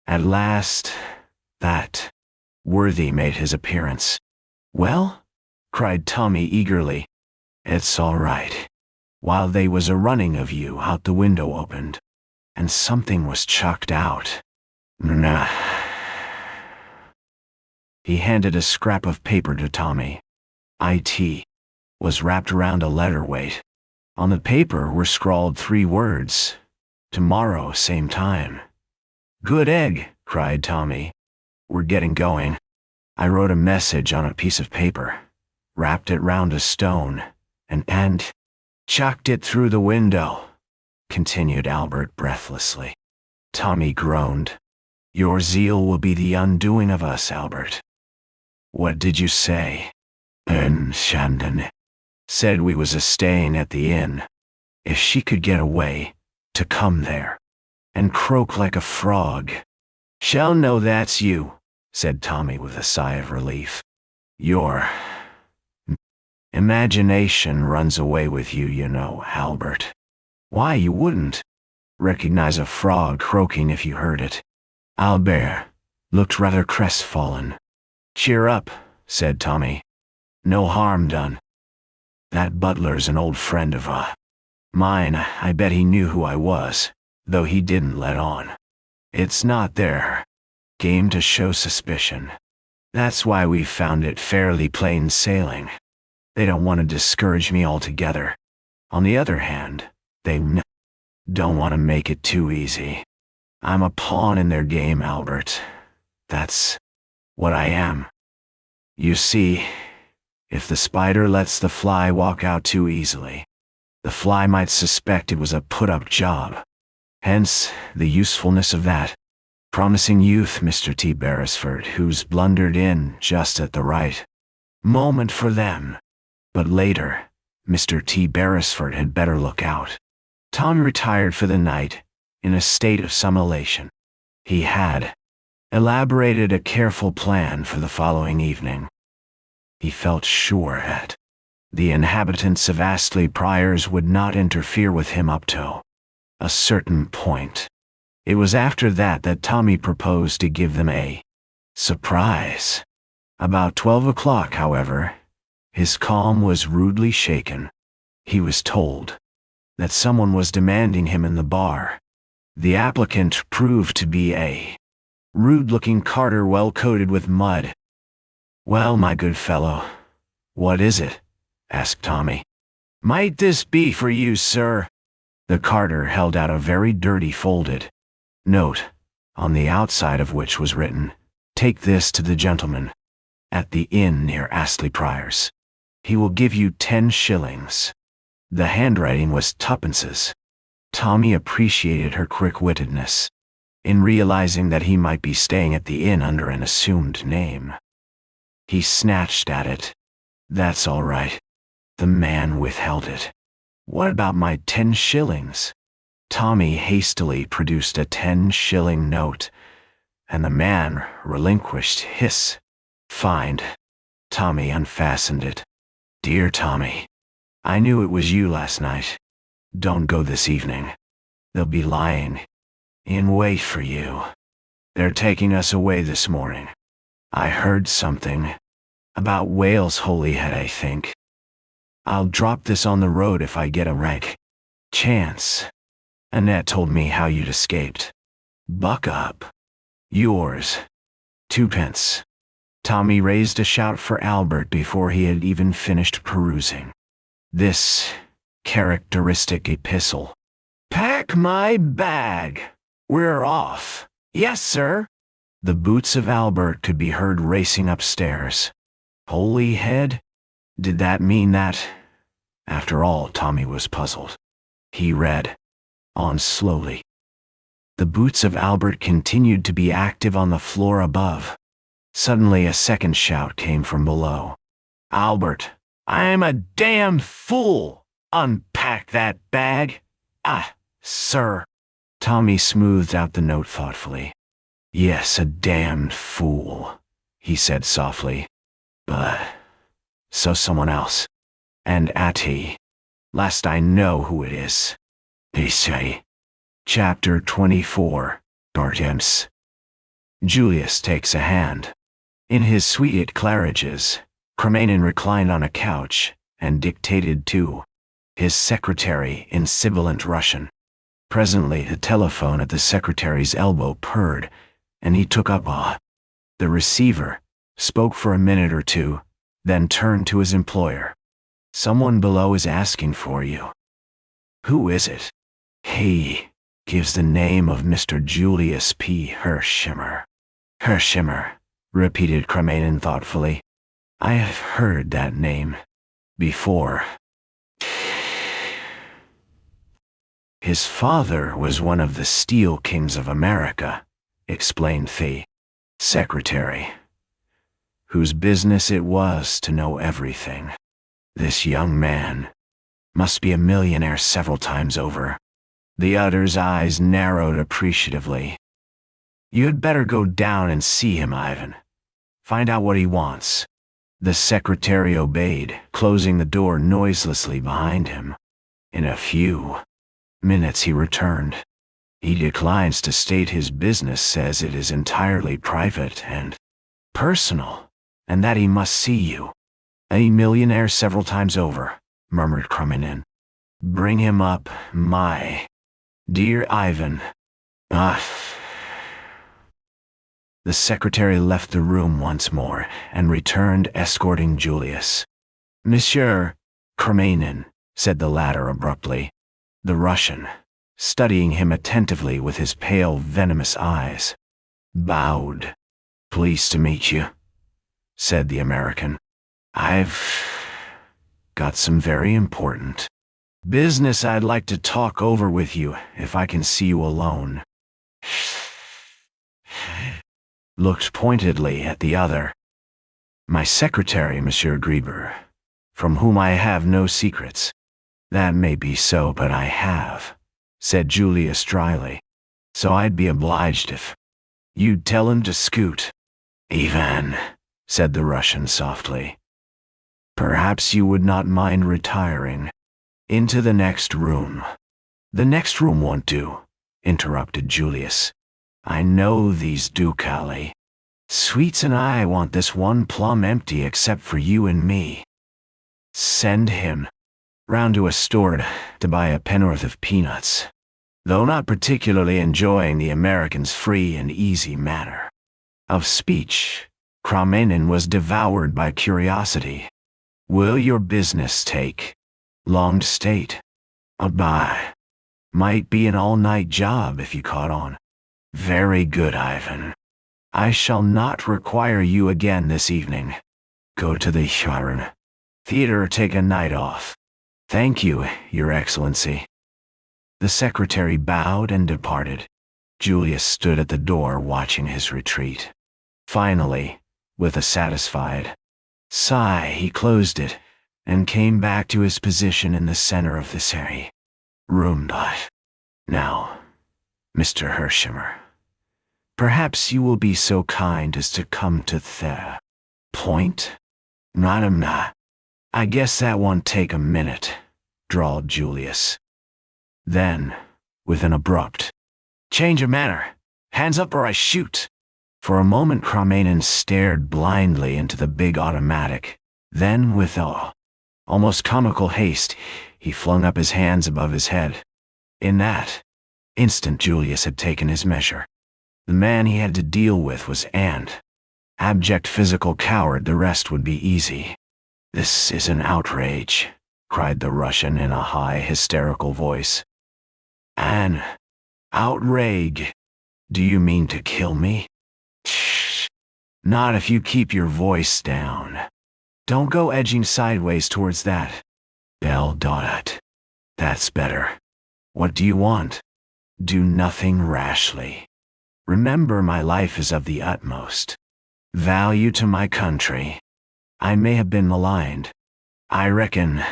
At last, that worthy made his appearance. "Well?" cried Tommy eagerly. "It's all right." While they was a running of you out, the window opened, and something was chucked out. Nah. He handed a scrap of paper to Tommy. It was wrapped around a letter weight. On the paper were scrawled 3 words: "Tomorrow, same time." "Good egg," cried Tommy. "We're getting going." I wrote a message on a piece of paper, wrapped it round a stone, and chucked it through the window, continued Albert breathlessly. Tommy groaned. "Your zeal will be the undoing of us, Albert." "What did you say?" Shandon said we was a-staying at the inn. If she could get away, to come there and croak like a frog. "Shall know that's you," said Tommy with a sigh of relief. "Your imagination runs away with you, you know, Albert." "Why, you wouldn't recognize a frog croaking if you heard it." Albert looked rather crestfallen. "Cheer up," said Tommy. "No harm done. That butler's an old friend of mine. I bet he knew who I was, though he didn't let on. It's not their game to show suspicion. That's why we found it fairly plain sailing. They don't want to discourage me altogether. On the other hand, they don't want to make it too easy. I'm a pawn in their game, Albert. That's what I am. You see, if the spider lets the fly walk out too easily, the fly might suspect it was a put-up job. Hence, the usefulness of that promising youth, Mr. T. Beresford, who's blundered in just at the right moment for them. But later, Mr. T. Beresford had better look out." Tom retired for the night, in a state of some elation. He had elaborated a careful plan for the following evening. He felt sure that the inhabitants of Astley Priors would not interfere with him up to a certain point. It was after that that Tommy proposed to give them a surprise. About 12 o'clock, however, his calm was rudely shaken. He was told that someone was demanding him in the bar. The applicant proved to be a rude-looking carter well coated with mud. "Well, my good fellow, what is it?" asked Tommy. "Might this be for you, sir?" The carter held out a very dirty folded note, on the outside of which was written, "Take this to the gentleman at the inn near Astley Priors. He will give you 10 shillings. The handwriting was Tuppence's. Tommy appreciated her quick-wittedness in realizing that he might be staying at the inn under an assumed name. He snatched at it. "That's all right." The man withheld it. "What about my 10 shillings? Tommy hastily produced a 10-shilling note, and the man relinquished his find. Tommy unfastened it. "Dear Tommy, I knew it was you last night. Don't go this evening. They'll be lying In wait for you. They're taking us away this morning. I heard something. About Wales Holyhead, I think. I'll drop this on the road if I get a rank chance. Annette told me how you'd escaped. Buck up. Yours. Tuppence. Tommy raised a shout for Albert before he had even finished perusing this characteristic epistle. Pack my bag. We're off. Yes, sir. The boots of Albert could be heard racing upstairs. Holyhead? Did that mean that? After all, Tommy was puzzled. He read on slowly. The boots of Albert continued to be active on the floor above. Suddenly a second shout came from below. Albert, I'm a damn fool! Unpack that bag! Ah, sir. Tommy smoothed out the note thoughtfully. Yes, a damned fool, he said softly. But so someone else. And Atty. Last I know who it is. They say. Chapter 24. Bartens. Julius takes a hand. In his suite at Claridge's, Cremanin reclined on a couch and dictated to his secretary in sibilant Russian. Presently the telephone at the secretary's elbow purred, and he took up the receiver, spoke for a minute or two, then turned to his employer. Someone below is asking for you. Who is it? He gives the name of Mr. Julius P. HERSHEIMMER. HERSHEIMMER, repeated Cremanin thoughtfully. I have heard that name before. His father was one of the Steel Kings of America, explained the secretary, whose business it was to know everything. This young man must be a millionaire several times over. The other's eyes narrowed appreciatively. You'd better go down and see him, Ivan. Find out what he wants. The secretary obeyed, closing the door noiselessly behind him. In a few minutes he returned. He declines to state his business, says it is entirely private and personal, and that he must see you. A millionaire several times over, murmured Cremanin. Bring him up, my dear Ivan. Ah. The secretary left the room once more and returned escorting Julius. Monsieur Cremanin, said the latter abruptly. The Russian, studying him attentively with his pale, venomous eyes, bowed. Pleased to meet you, said the American. I've got some very important business I'd like to talk over with you, if I can see you alone. Looked pointedly at the other. My secretary, Monsieur Grieber, from whom I have no secrets. That may be so, but I have, said Julius dryly. So I'd be obliged if you'd tell him to scoot. Ivan, said the Russian softly. Perhaps you would not mind retiring into the next room. The next room won't do, interrupted Julius. I know these do, Cowley. Sweets and I want this one plumb empty except for you and me. Send him round to a store to buy a pen'orth of peanuts, though not particularly enjoying the American's free and easy manner of speech. Cremanin was devoured by curiosity. Will your business take long to state? Bye. Might be an all-night job if you caught on. Very good, Ivan. I shall not require you again this evening. Go to the theater or take a night off. Thank you, Your Excellency. The secretary bowed and departed. Julius stood at the door watching his retreat. Finally, with a satisfied sigh, he closed it and came back to his position in the center of the room. Now, Mr. HERSHEIMMER, perhaps you will be so kind as to come to the point? Madam, I guess that won't take a minute, drawled Julius. Then, with an abrupt Change of manner. Hands up or I shoot. For a moment Cramanen stared blindly into the big automatic. Then, with almost comical haste, he flung up his hands above his head. In that instant Julius had taken his measure. The man he had to deal with was an abject physical coward. The rest would be easy. This is an outrage, cried the Russian in a high, hysterical voice. An outrage? Do you mean to kill me? Shh. Not if you keep your voice down. Don't go edging sideways towards that. Bell dot. That's better. What do you want? Do nothing rashly. Remember, my life is of the utmost value to my country. I may have been maligned. I reckon,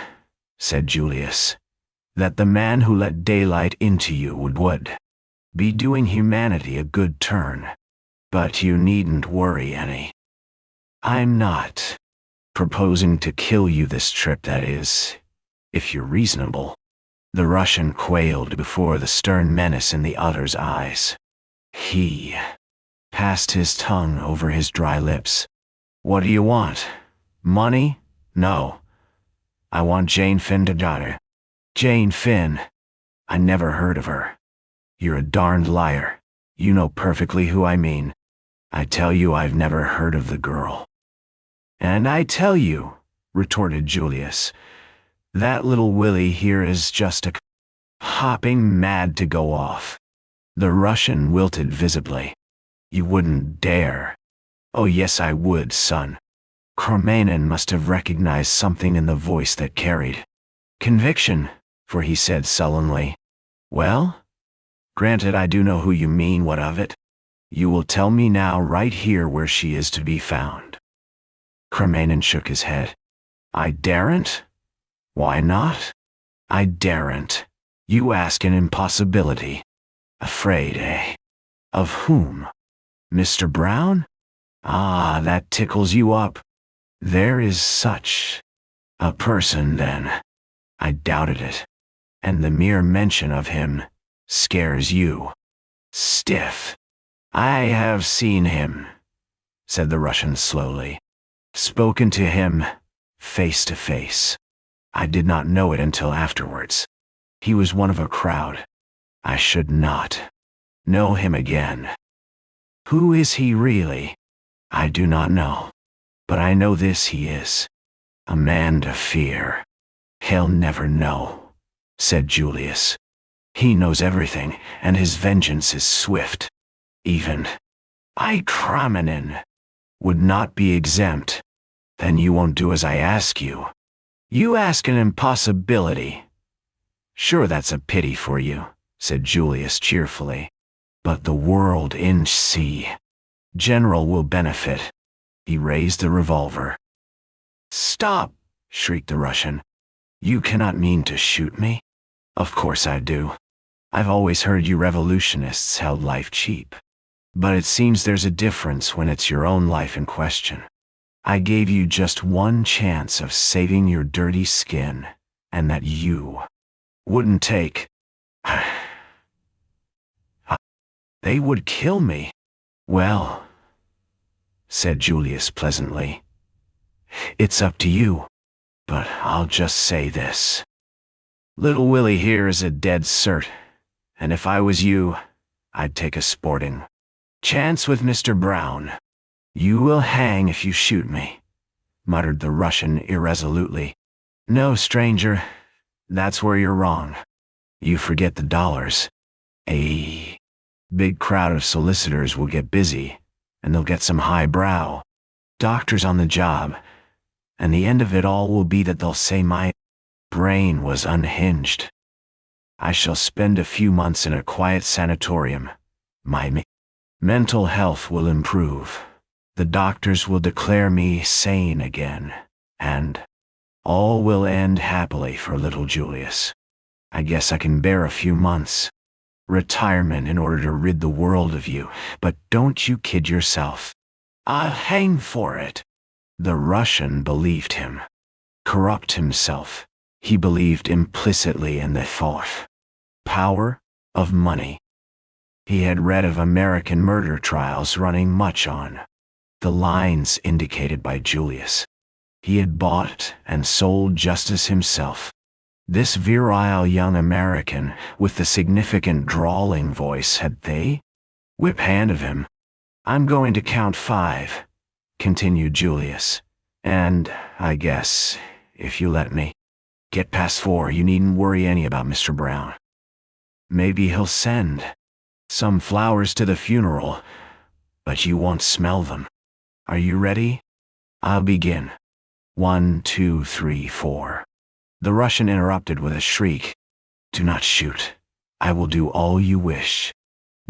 said Julius, that the man who let daylight into you would be doing humanity a good turn. But you needn't worry any. I'm not proposing to kill you this trip, that is, if you're reasonable. The Russian quailed before the stern menace in the other's eyes. He passed his tongue over his dry lips. What do you want? Money? No. I want Jane Finn's daughter. Jane Finn? I never heard of her. You're a darned liar. You know perfectly who I mean. I tell you I've never heard of the girl. And I tell you, retorted Julius, that little Willie here is just a hopping mad to go off. The Russian wilted visibly. You wouldn't dare. Oh yes, I would, son. Cramanen must have recognized something in the voice that carried conviction, for he said sullenly, Well, granted I do know who you mean, what of it? You will tell me now right here where she is to be found. Cramanen shook his head. I daren't? Why not? I daren't. You ask an impossibility. Afraid, eh? Of whom? Mr. Brown? Ah, that tickles you up. There is such a person, then. I doubted it. And the mere mention of him scares you. Stiff. I have seen him, said the Russian slowly. Spoken to him, face to face. I did not know it until afterwards. He was one of a crowd. I should not know him again. Who is he really? I do not know. But I know this he is. A man to fear. He'll never know, said Julius. He knows everything, and his vengeance is swift. Even I, Cramanen, would not be exempt. Then you won't do as I ask you. You ask an impossibility. Sure, that's a pity for you, said Julius cheerfully. But the world in sea general will benefit. He raised the revolver. Stop, shrieked the Russian. You cannot mean to shoot me? Of course I do. I've always heard you revolutionists held life cheap. But it seems there's a difference when it's your own life in question. I gave you just one chance of saving your dirty skin, and that you wouldn't take. They would kill me. Well, said Julius pleasantly, it's up to you, but I'll just say this. Little Willie here is a dead cert, and if I was you, I'd take a sporting chance with Mr. Brown. You will hang if you shoot me, muttered the Russian irresolutely. No, stranger, that's where you're wrong. You forget the dollars. A big crowd of solicitors will get busy, and they'll get some highbrow doctors on the job, and the end of it all will be that they'll say my brain was unhinged. I shall spend a few months in a quiet sanatorium. My mental health will improve. The doctors will declare me sane again, and all will end happily for little Julius. I guess I can bear a few months. Retirement in order to rid the world of you, but don't you kid yourself. I'll hang for it. The Russian believed him. Corrupt himself, he believed implicitly in the thought, power of money. He had read of American murder trials running much on the lines indicated by Julius. He had bought and sold justice himself. This virile young American with the significant drawling voice had the whip hand of him. "I'm going to count 5, continued Julius, "and I guess, if you let me get past 4, you needn't worry any about Mr. Brown. Maybe he'll send some flowers to the funeral, but you won't smell them. Are you ready? I'll begin. 1, 2, 3, 4. The Russian interrupted with a shriek. "Do not shoot. I will do all you wish."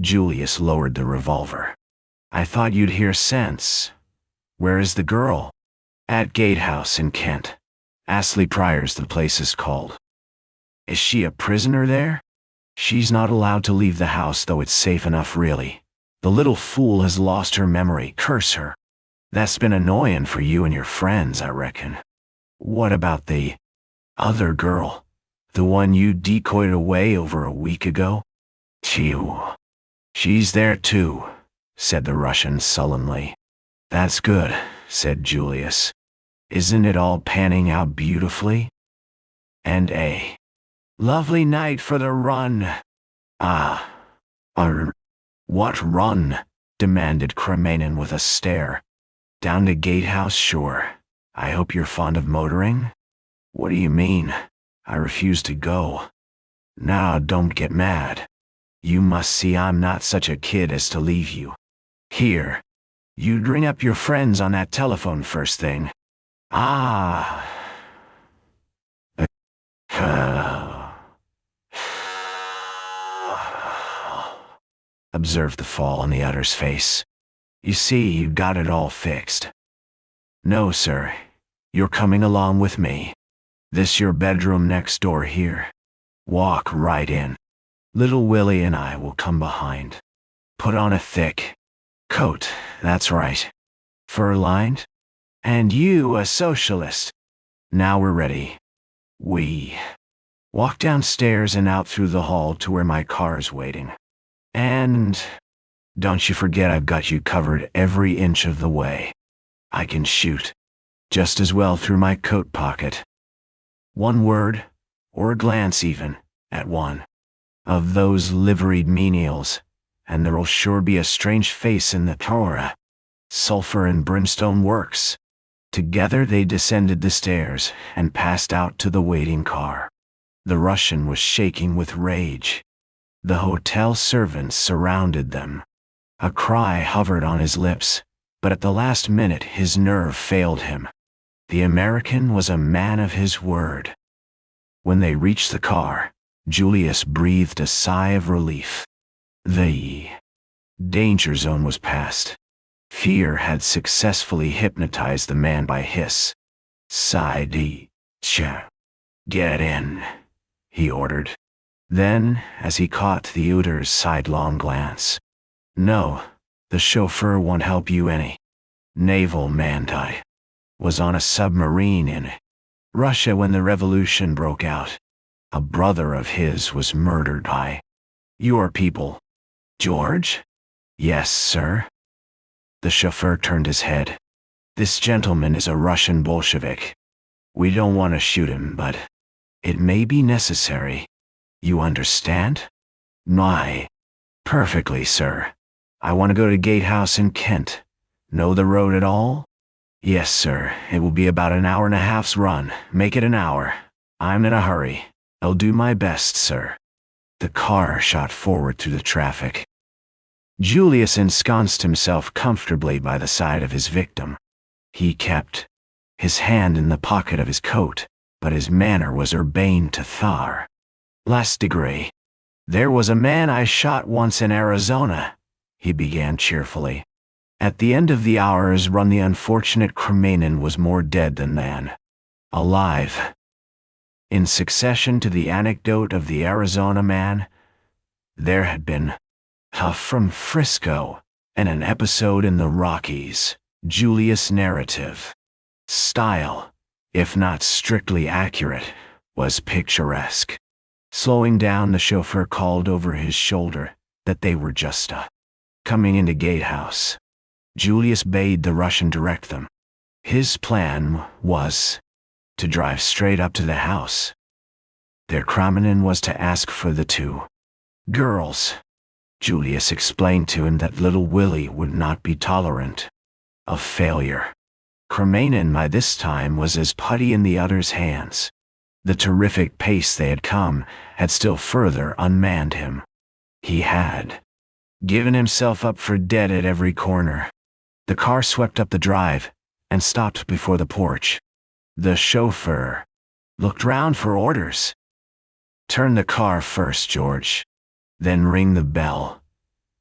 Julius lowered the revolver. "I thought you'd hear sense. Where is the girl?" "At Gatehouse in Kent. Astley Priors the place is called." "Is she a prisoner there?" "She's not allowed to leave the house, though it's safe enough really. The little fool has lost her memory, curse her. That's been annoying for you and your friends, I reckon." "What about the other girl? The one you decoyed away over a week ago?" "Phew. She's there too," said the Russian sullenly. "That's good," said Julius. "Isn't it all panning out beautifully? And a lovely night for the run." What run?" demanded Kremanin with a stare. "Down to Gatehouse, sure. I hope you're fond of motoring." "What do you mean? I refuse to go." "Now, don't get mad. You must see I'm not such a kid as to leave you. Here, you'd ring up your friends on that telephone first thing." Observed the fall on the other's face. "You see, you got it all fixed." "No, sir. You're coming along with me. This your bedroom next door here. Walk right in. Little Willie and I will come behind. Put on a thick coat, that's right. Fur-lined? And you a socialist. Now we're ready. We walk downstairs and out through the hall to where my car's waiting. And don't you forget I've got you covered every inch of the way. I can shoot just as well through my coat pocket. One word, or a glance even, at one of those liveried menials, and there'll sure be a strange face in the Torah. Sulphur and brimstone works." Together they descended the stairs and passed out to the waiting car. The Russian was shaking with rage. The hotel servants surrounded them. A cry hovered on his lips, but at the last minute his nerve failed him. The American was a man of his word. When they reached the car, Julius breathed a sigh of relief. The danger zone was passed. Fear had successfully hypnotized the man by hiss. "Get in," he ordered. Then, as he caught the Uter's sidelong glance, "No, the chauffeur won't help you any. Naval man was on a submarine in Russia when the revolution broke out. A brother of his was murdered by your people." "George?" "Yes, sir." The chauffeur turned his head. "This gentleman is a Russian Bolshevik. We don't want to shoot him, but it may be necessary. You understand?" "My, perfectly, sir. I want to go to Gatehouse in Kent. Know the road at all?" "Yes, sir. It will be about an hour and a half's run. Make it an hour. I'm in a hurry. I'll do my best, sir." The car shot forward through the traffic. Julius ensconced himself comfortably by the side of his victim. He kept his hand in the pocket of his coat, but his manner was urbane to Thar. "Last degree. There was a man I shot once in Arizona," he began cheerfully. "At the end of the hour's run the unfortunate Kremanin was more dead than alive." In succession to the anecdote of the Arizona man, there had been Huff from Frisco, and an episode in the Rockies. Julius' narrative style, if not strictly accurate, was picturesque. Slowing down, the chauffeur called over his shoulder, that they were just coming into gatehouse. Julius bade the Russian direct them. His plan was to drive straight up to the house. Their criminal was to ask for the two girls. Julius explained to him that little Willie would not be tolerant of failure. Cremanin by this time was as putty in the other's hands. The terrific pace they had come had still further unmanned him. He had given himself up for dead at every corner. The car swept up the drive and stopped before the porch. The chauffeur looked round for orders. "Turn the car first, George. Then ring the bell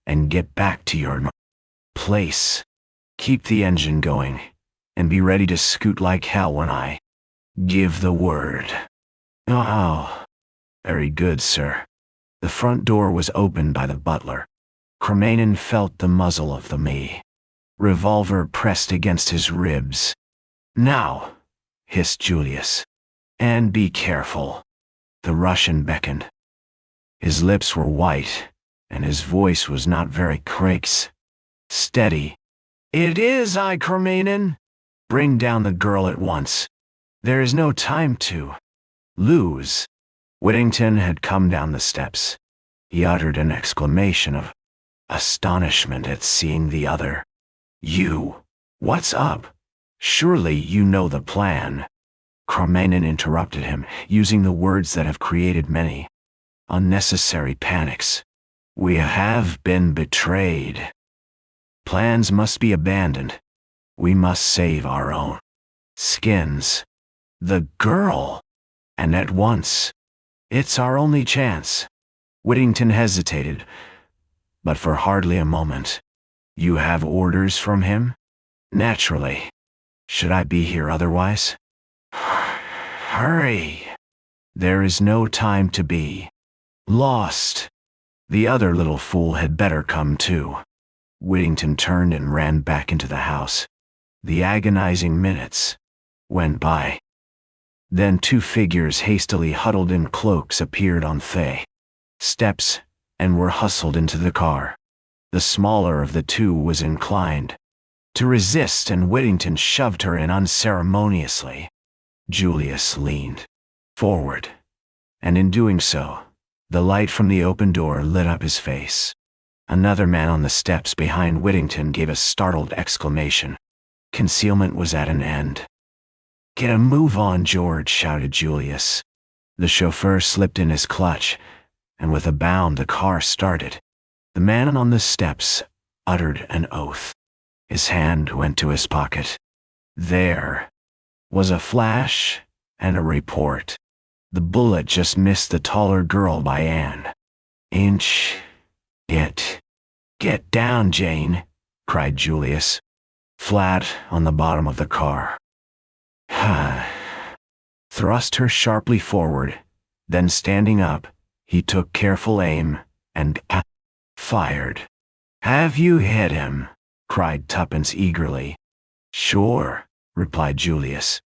and get back to your place. Keep the engine going and be ready to scoot like hell when I give the word." "Oh, very good, sir." The front door was opened by the butler. Cremanin felt the muzzle of the revolver pressed against his ribs. "Now," hissed Julius. "And be careful." The Russian beckoned. His lips were white, and his voice was not very cracked. "Steady." "It is I, Cremanin." "Bring down the girl at once. There is no time to lose." Whittington had come down the steps. He uttered an exclamation of astonishment at seeing the other. "You, what's up? Surely you know the plan." Cremanin interrupted him, using the words that have created many unnecessary panics. "We have been betrayed. Plans must be abandoned. We must save our own skins. The girl, and at once. It's our only chance." Whittington hesitated, but for hardly a moment. "You have orders from him?" "Naturally. Should I be here otherwise?" "Hurry. There is no time to be lost. The other little fool had better come too." Whittington turned and ran back into the house. The agonizing minutes went by. Then two figures hastily huddled in cloaks appeared on the steps and were hustled into the car. The smaller of the two was inclined to resist, and Whittington shoved her in unceremoniously. Julius leaned forward, and in doing so, the light from the open door lit up his face. Another man on the steps behind Whittington gave a startled exclamation. Concealment was at an end. "Get a move on, George," shouted Julius. The chauffeur slipped in his clutch, and with a bound the car started. The man on the steps uttered an oath. His hand went to his pocket. There was a flash and a report. The bullet just missed the taller girl by an inch. "Get down, Jane," cried Julius. Flat on the bottom of the car. Thrust her sharply forward, then standing up, he took careful aim and fired. "Have you hit him?" cried Tuppence eagerly. "Sure," replied Julius.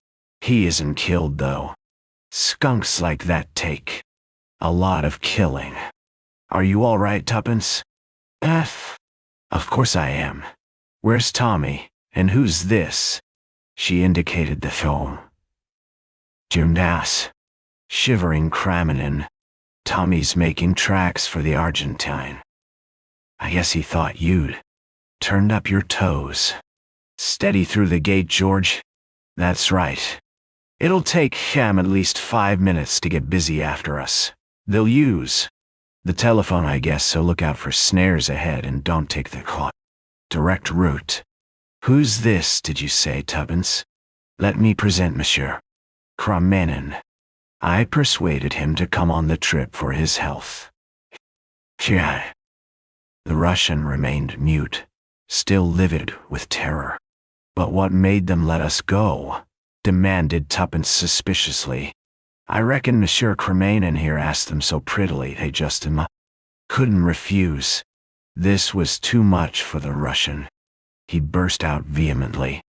"He isn't killed though. Skunks like that take a lot of killing. Are you all right, Tuppence?" Of course I am. Where's Tommy, and who's this?" She indicated the phone. "Gymnas." Shivering Cremanin. "Tommy's making tracks for the Argentine. I guess he thought you'd turned up your toes. Steady through the gate, George." "That's right. It'll take him at least 5 minutes to get busy after us. They'll use the telephone, I guess, so look out for snares ahead and don't take the direct route." "Who's this, did you say, Tuppence?" "Let me present Monsieur Cremanin. I persuaded him to come on the trip for his health." The Russian remained mute, still livid with terror. "But what made them let us go?" demanded Tuppence suspiciously. "I reckon Monsieur Cremanin here asked them so prettily they just couldn't refuse." This was too much for the Russian. He burst out vehemently.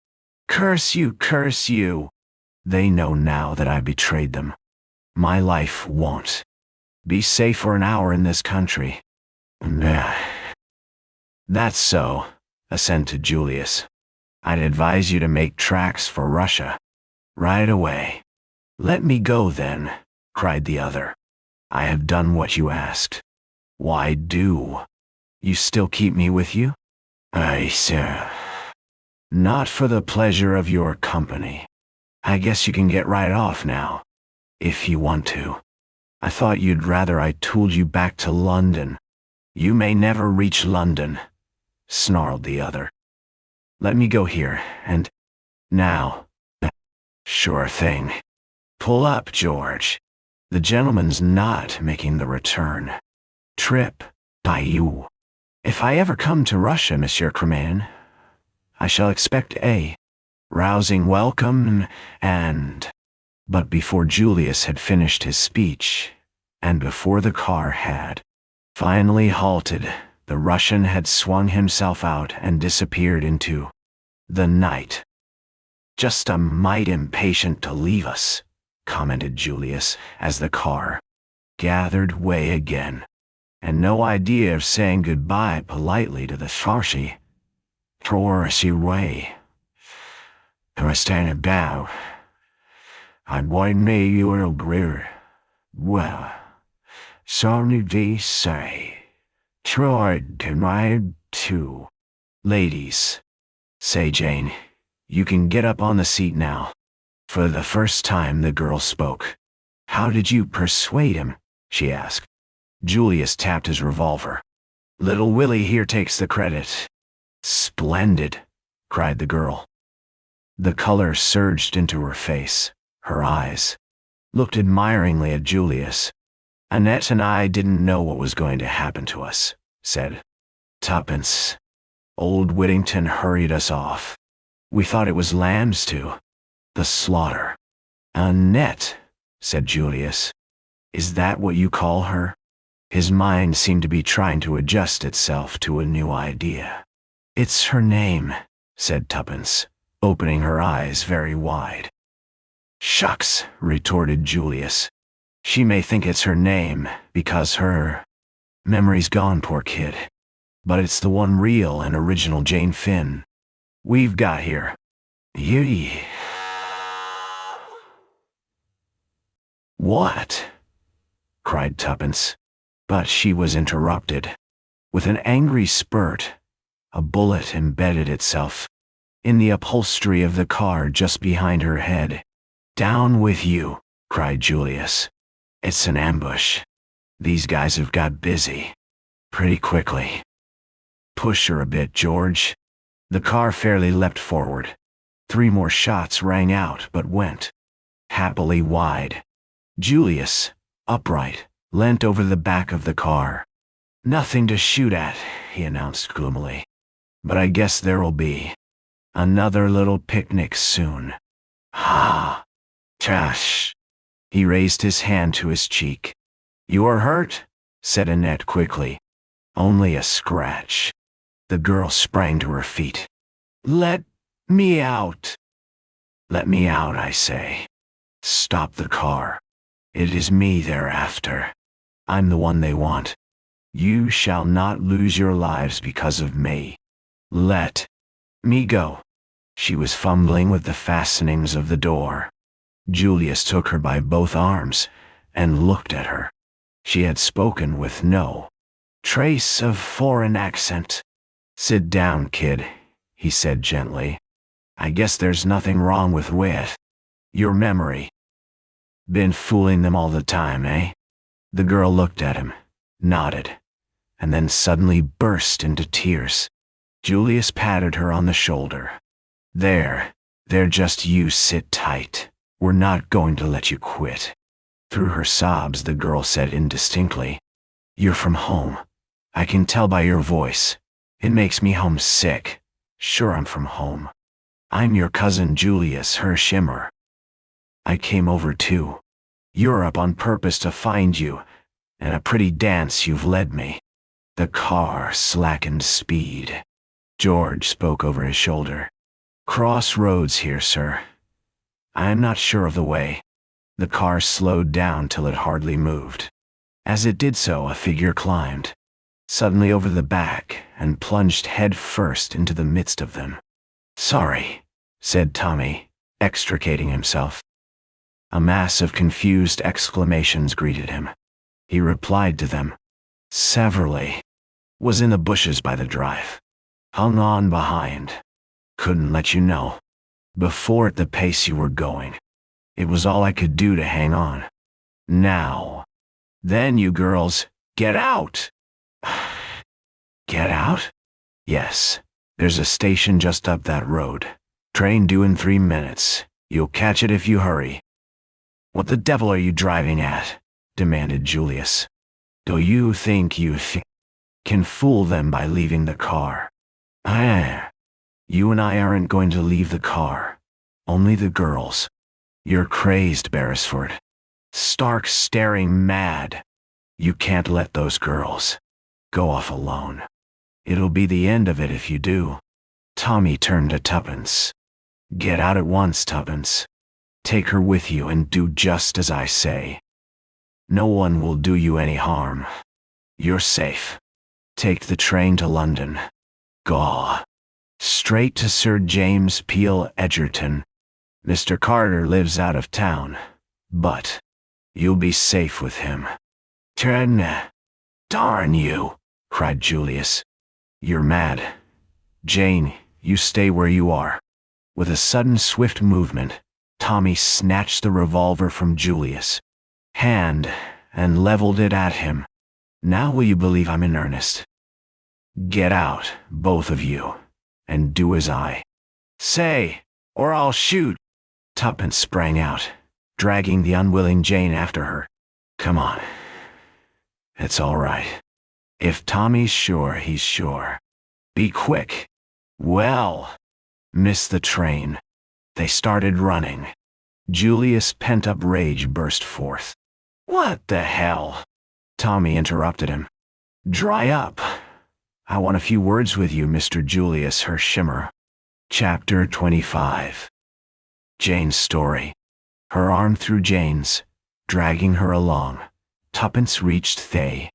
"Curse you, curse you! They know now that I betrayed them. My life won't be safe for an hour in this country. That's so, assented Julius. I'd advise you to make tracks for Russia. Right away. Let me go then, cried the other. I have done what you asked. Why do? You still keep me with you? Aye, sir. Not for the pleasure of your company. I guess you can get right off now, if you want to. I thought you'd rather I tooled you back to London. You may never reach London, snarled the other. Let me go here, and now. Sure thing. Pull up, George. The gentleman's not making the return trip by you. If I ever come to Russia, Monsieur Cremain, I shall expect a rousing welcome and... But before Julius had finished his speech, and before the car had finally halted, the Russian had swung himself out and disappeared into the night. Just a mite impatient to leave us, commented Julius as the car gathered way again, and no idea of saying goodbye politely to the Farsi. Torsi way. I stand about. I want me your greer. Well, sorry they say. Tried to my too. Ladies, say Jane, you can get up on the seat now. For the first time the girl spoke. How did you persuade him? She asked. Julius tapped his revolver. Little Willie here takes the credit. Splendid, cried the girl. The color surged into her face. Her eyes looked admiringly at Julius. Annette and I didn't know what was going to happen to us, said Tuppence. Old Whittington hurried us off. We thought it was lambs to the slaughter. Annette, said Julius. Is that what you call her? His mind seemed to be trying to adjust itself to a new idea. It's her name, said Tuppence, opening her eyes very wide. Shucks, retorted Julius. She may think it's her name because her memory's gone, poor kid. But it's the one real and original Jane Finn we've got here. Yee. What? Cried Tuppence. But she was interrupted. With an angry spurt, a bullet embedded itself in the upholstery of the car just behind her head. Down with you, cried Julius. It's an ambush. These guys have got busy. Pretty quickly. Push her a bit, George. The car fairly leapt forward. 3 more shots rang out but went happily wide. Julius, upright, leant over the back of the car. Nothing to shoot at, he announced gloomily. But I guess there'll be another little picnic soon. Ha! Tash! He raised his hand to his cheek. You are hurt? Said Annette quickly. Only a scratch. The girl sprang to her feet. Let me out. Let me out, I say. Stop the car. It is me they're after. I'm the one they want. You shall not lose your lives because of me. Let me go. She was fumbling with the fastenings of the door. Julius took her by both arms and looked at her. She had spoken with no trace of foreign accent. Sit down, kid, he said gently. I guess there's nothing wrong with wit. Your memory. Been fooling them all the time, eh? The girl looked at him, nodded, and then suddenly burst into tears. Julius patted her on the shoulder. There, just you sit tight. We're not going to let you quit. Through her sobs, the girl said indistinctly, You're from home. I can tell by your voice. It makes me homesick. Sure, I'm from home. I'm your cousin Julius HERSHEIMMER. I came over to Europe on purpose to find you, and a pretty dance you've led me. The car slackened speed. George spoke over his shoulder. Crossroads here, sir. I am not sure of the way. The car slowed down till it hardly moved. As it did so, a figure climbed suddenly over the back and plunged head first into the midst of them. "Sorry," said Tommy, extricating himself. A mass of confused exclamations greeted him. He replied to them severally. "Was in the bushes by the drive. Hung on behind. Couldn't let you know. Before at the pace you were going. It was all I could do to hang on. Now. Then you girls, get out!" "Get out?" "Yes. There's a station just up that road. Train due in 3 minutes. You'll catch it if you hurry." "What the devil are you driving at?" demanded Julius. "Do you think you can fool them by leaving the car?" "You and I aren't going to leave the car. Only the girls." "You're crazed, Beresford. Stark staring mad. You can't let those girls go off alone. It'll be the end of it if you do." Tommy turned to Tuppence. "Get out at once, Tuppence. Take her with you and do just as I say. No one will do you any harm. You're safe. Take the train to London. Gaw. Straight to Sir James Peel, Edgerton. Mr. Carter lives out of town, but you'll be safe with him." "Darn you," cried Julius. "You're mad. Jane, you stay where you are." With a sudden swift movement, Tommy snatched the revolver from Julius' hand and leveled it at him. "Now will you believe I'm in earnest? Get out, both of you, and do as I say, or I'll shoot." Tuppence sprang out, dragging the unwilling Jane after her. "Come on. It's all right. If Tommy's sure, he's sure. Be quick." "Well." "Miss the train." They started running. Julius' pent-up rage burst forth. "What the hell?" Tommy interrupted him. "Dry up. I want a few words with you, Mr. Julius HERSHEIMMER." Chapter 25. Jane's story. Her arm through Jane's, dragging her along, Tuppence reached the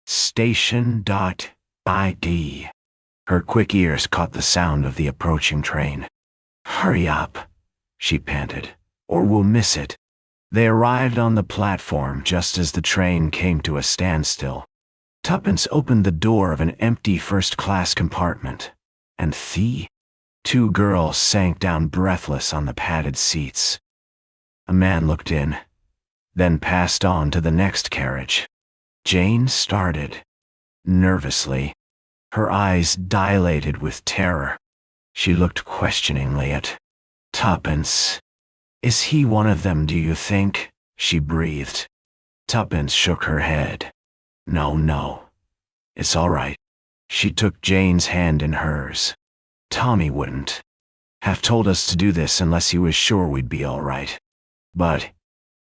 station. ID. Her quick ears caught the sound of the approaching train. "Hurry up," she panted, "or we'll miss it." They arrived on the platform just as the train came to a standstill. Tuppence opened the door of an empty first-class compartment, and the two girls sank down breathless on the padded seats. A man looked in, then passed on to the next carriage. Jane started, nervously, her eyes dilated with terror. She looked questioningly at Tuppence. "Is he one of them, do you think?" she breathed. Tuppence shook her head. No. It's all right." She took Jane's hand in hers. "Tommy wouldn't have told us to do this unless he was sure we'd be all right. But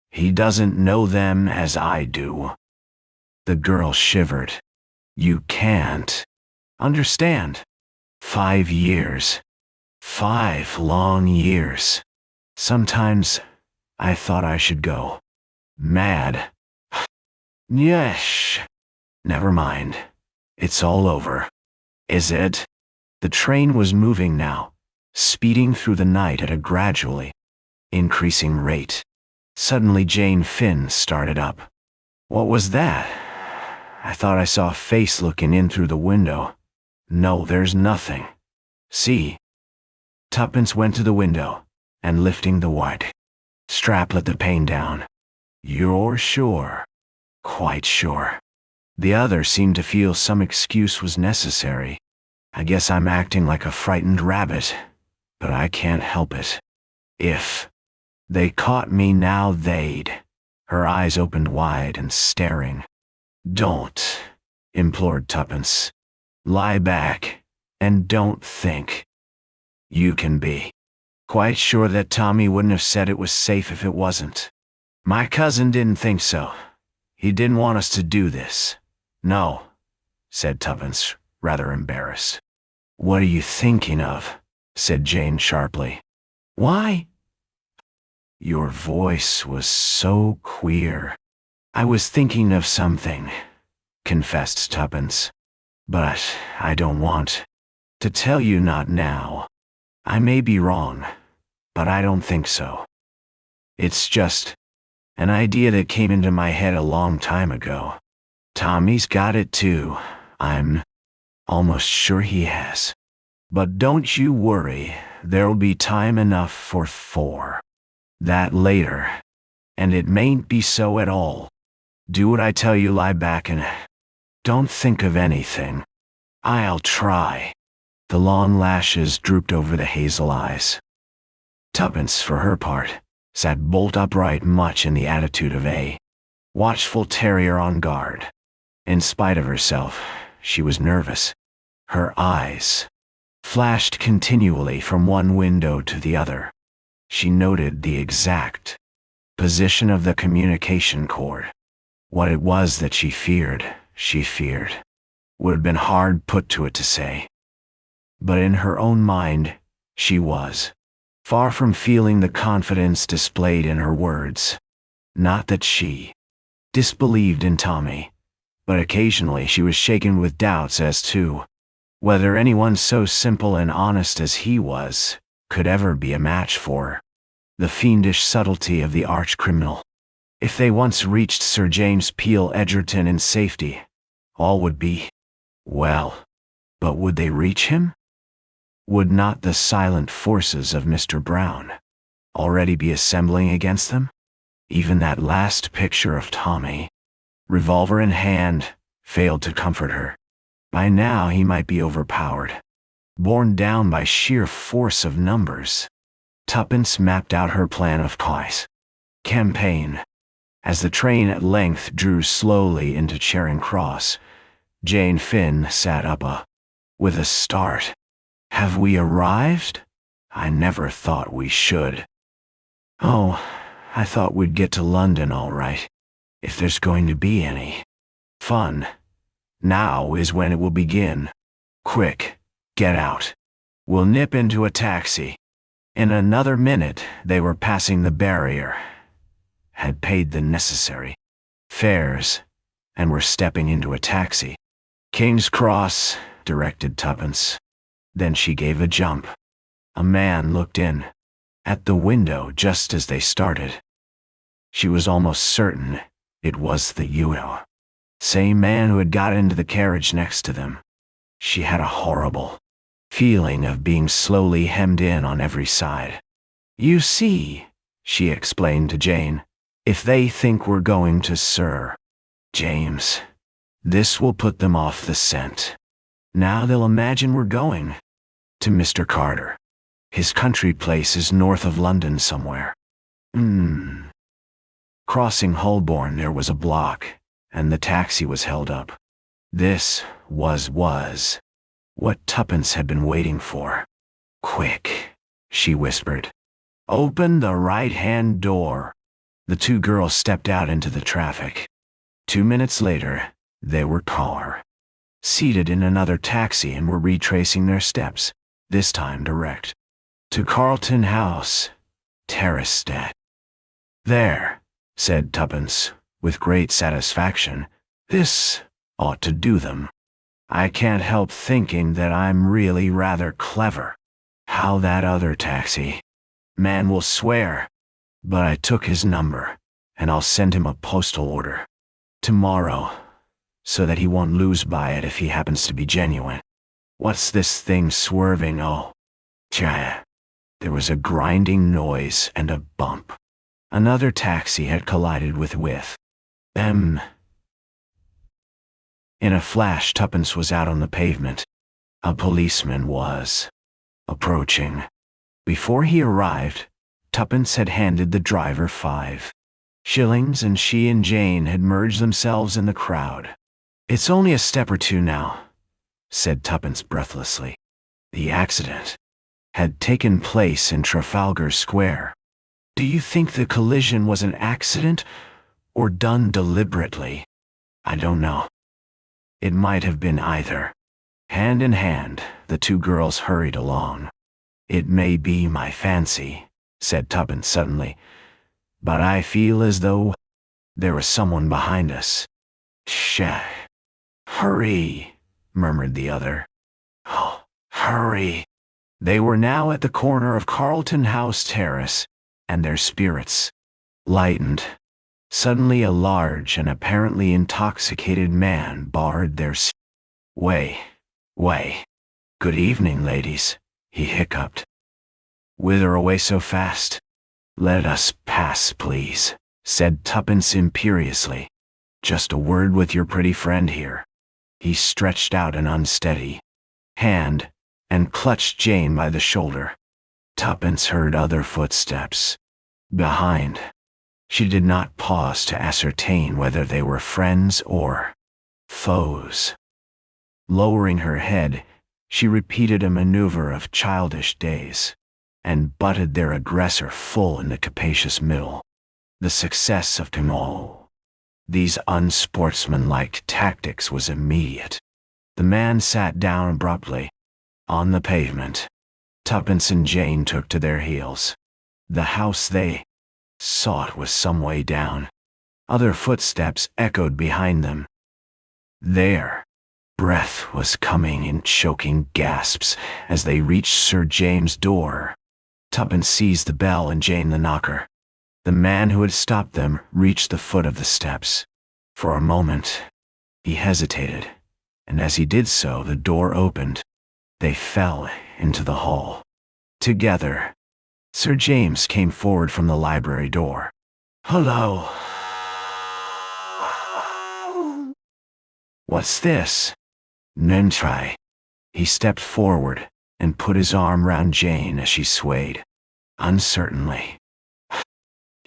he doesn't know them as I do." The girl shivered. "You can't understand. 5 years. 5 long years. Sometimes I thought I should go mad." "Yes. Never mind. It's all over." "Is it?" The train was moving now, speeding through the night at a gradually increasing rate. Suddenly Jane Finn started up. "What was that? I thought I saw a face looking in through the window." "No, there's nothing. See." Tuppence went to the window, and lifting the white strap let the pane down. "You're sure?" "Quite sure." The other seemed to feel some excuse was necessary. "I guess I'm acting like a frightened rabbit, but I can't help it. If they caught me now they'd..." Her eyes opened wide and staring. "Don't," implored Tuppence. "Lie back, and don't think. You can be quite sure that Tommy wouldn't have said it was safe if it wasn't. My cousin didn't think so. He didn't want us to do this." "No," said Tuppence, rather embarrassed. "What are you thinking of?" said Jane sharply. "Why?" "Your voice was so queer." "I was thinking of something," confessed Tuppence. But I don't want to tell you not now. I may be wrong, but I don't think so. It's just an idea that came into my head a long time ago. Tommy's got it too. I'm almost sure he has. But don't you worry, there'll be time enough for that later. And it mayn't be so at all. Do what I tell you, lie back and don't think of anything. I'll try. The long lashes drooped over the hazel eyes. Tuppence, for her part, sat bolt upright, much in the attitude of a watchful terrier on guard. In spite of herself, she was nervous. Her eyes flashed continually from one window to the other. She noted the exact position of the communication cord. What it was that she feared, would have been hard put to it to say. But in her own mind, she was far from feeling the confidence displayed in her words. Not that she disbelieved in Tommy, but occasionally she was shaken with doubts as to whether anyone so simple and honest as he was could ever be a match for the fiendish subtlety of the arch-criminal. If they once reached Sir James Peel Edgerton in safety, all would be well. But would they reach him? Would not the silent forces of Mr. Brown already be assembling against them? Even that last picture of Tommy, revolver in hand, failed to comfort her. By now he might be overpowered, borne down by sheer force of numbers. Tuppence mapped out her plan of campaign. As the train at length drew slowly into Charing Cross, Jane Finn sat up with a start. Have we arrived? I never thought we should. Oh, I thought we'd get to London all right. If there's going to be any fun, now is when it will begin. Quick, get out. We'll nip into a taxi. In another minute, they were passing the barrier, had paid the necessary fares, and were stepping into a taxi. King's Cross, directed Tuppence. Then she gave a jump. A man looked in at the window just as they started. She was almost certain it was the same man who had got into the carriage next to them. She had a horrible feeling of being slowly hemmed in on every side. You see, she explained to Jane, if they think we're going to Sir James, this will put them off the scent. Now they'll imagine we're going to Mr. Carter. His country place is north of London somewhere. Crossing Holborn there was a block, and the taxi was held up. This was what Tuppence had been waiting for. Quick, she whispered. Open the right-hand door. The two girls stepped out into the traffic. 2 minutes later, they were seated in another taxi and were retracing their steps, this time direct to Carlton House, Terrastead. There, said Tuppence, with great satisfaction, this ought to do them. I can't help thinking that I'm really rather clever. How that other taxi man will swear, but I took his number, and I'll send him a postal order tomorrow, so that he won't lose by it if he happens to be genuine. What's this thing swerving? Oh, tja. There was a grinding noise and a bump. Another taxi had collided with them. In a flash, Tuppence was out on the pavement. A policeman was approaching. Before he arrived, Tuppence had handed the driver 5 shillings, and she and Jane had merged themselves in the crowd. It's only a step or two now, said Tuppence breathlessly. The accident had taken place in Trafalgar Square. Do you think the collision was an accident or done deliberately? I don't know. It might have been either. Hand in hand, the two girls hurried along. It may be my fancy, said Tuppence suddenly, but I feel as though there was someone behind us. Shh. Hurry, murmured the other. Oh, hurry. They were now at the corner of Carlton House Terrace, and their spirits lightened. Suddenly a large and apparently intoxicated man barred their way. Good evening, ladies, he hiccuped. Whither away so fast? Let us pass, please, said Tuppence imperiously. Just a word with your pretty friend here. He stretched out an unsteady hand and clutched Jane by the shoulder. Tuppence heard other footsteps behind. She did not pause to ascertain whether they were friends or foes. Lowering her head, she repeated a maneuver of childish days and butted their aggressor full in the capacious middle. The success of these unsportsmanlike tactics was immediate. The man sat down abruptly on the pavement. Tuppence and Jane took to their heels. The house they sought was some way down. Other footsteps echoed behind them. Their breath was coming in choking gasps as they reached Sir James' door. Tuppence seized the bell and Jane the knocker. The man who had stopped them reached the foot of the steps. For a moment, he hesitated, and as he did so, the door opened. They fell into the hall. Together, Sir James came forward from the library door. Hello. What's this? Nentry. He stepped forward and put his arm round Jane as she swayed. Uncertainly,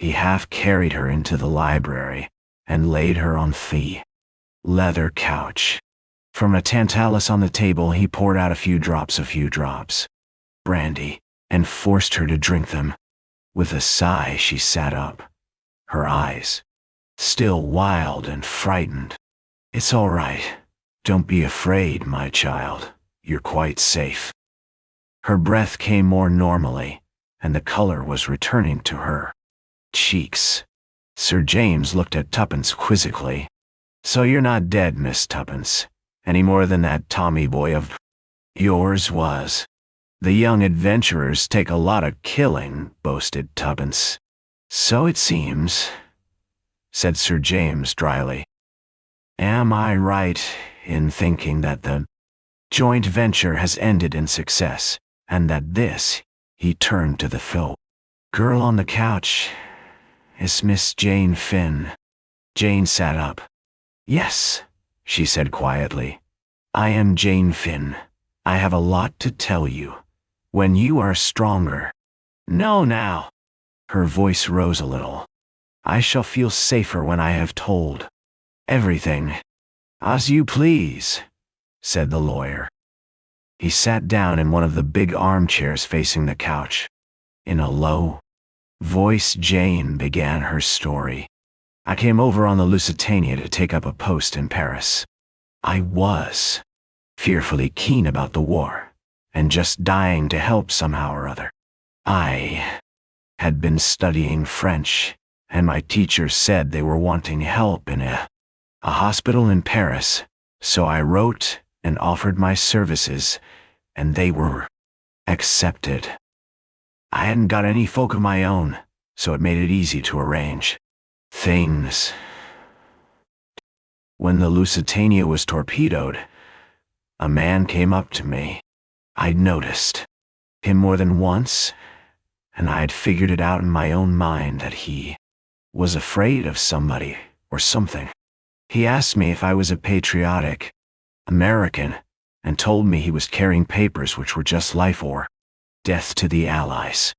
he half carried her into the library and laid her on the leather couch. From a tantalus on the table he poured out a few drops brandy, and forced her to drink them. With a sigh she sat up, her eyes still wild and frightened. It's all right. Don't be afraid, my child. You're quite safe. Her breath came more normally, and the color was returning to her cheeks. Sir James looked at Tuppence quizzically. So you're not dead, Miss Tuppence, any more than that Tommy boy of yours was. The young adventurers take a lot of killing, boasted Tuppence. So it seems, said Sir James dryly. Am I right in thinking that the joint venture has ended in success, and that this, he turned to the girl on the couch, is Miss Jane Finn? Jane sat up. Yes, she said quietly. I am Jane Finn. I have a lot to tell you. When you are stronger. No, now. Her voice rose a little. I shall feel safer when I have told everything. As you please, said the lawyer. He sat down in one of the big armchairs facing the couch. In a low voice, Jane began her story. I came over on the Lusitania to take up a post in Paris. I was fearfully keen about the war, and just dying to help somehow or other. I had been studying French, and my teachers said they were wanting help in a hospital in Paris, so I wrote and offered my services, and they were accepted. I hadn't got any folk of my own, so it made it easy to arrange things. When the Lusitania was torpedoed, a man came up to me. I'd noticed him more than once, and I had figured it out in my own mind that he was afraid of somebody or something. He asked me if I was a patriotic American, and told me he was carrying papers which were just life or death to the Allies.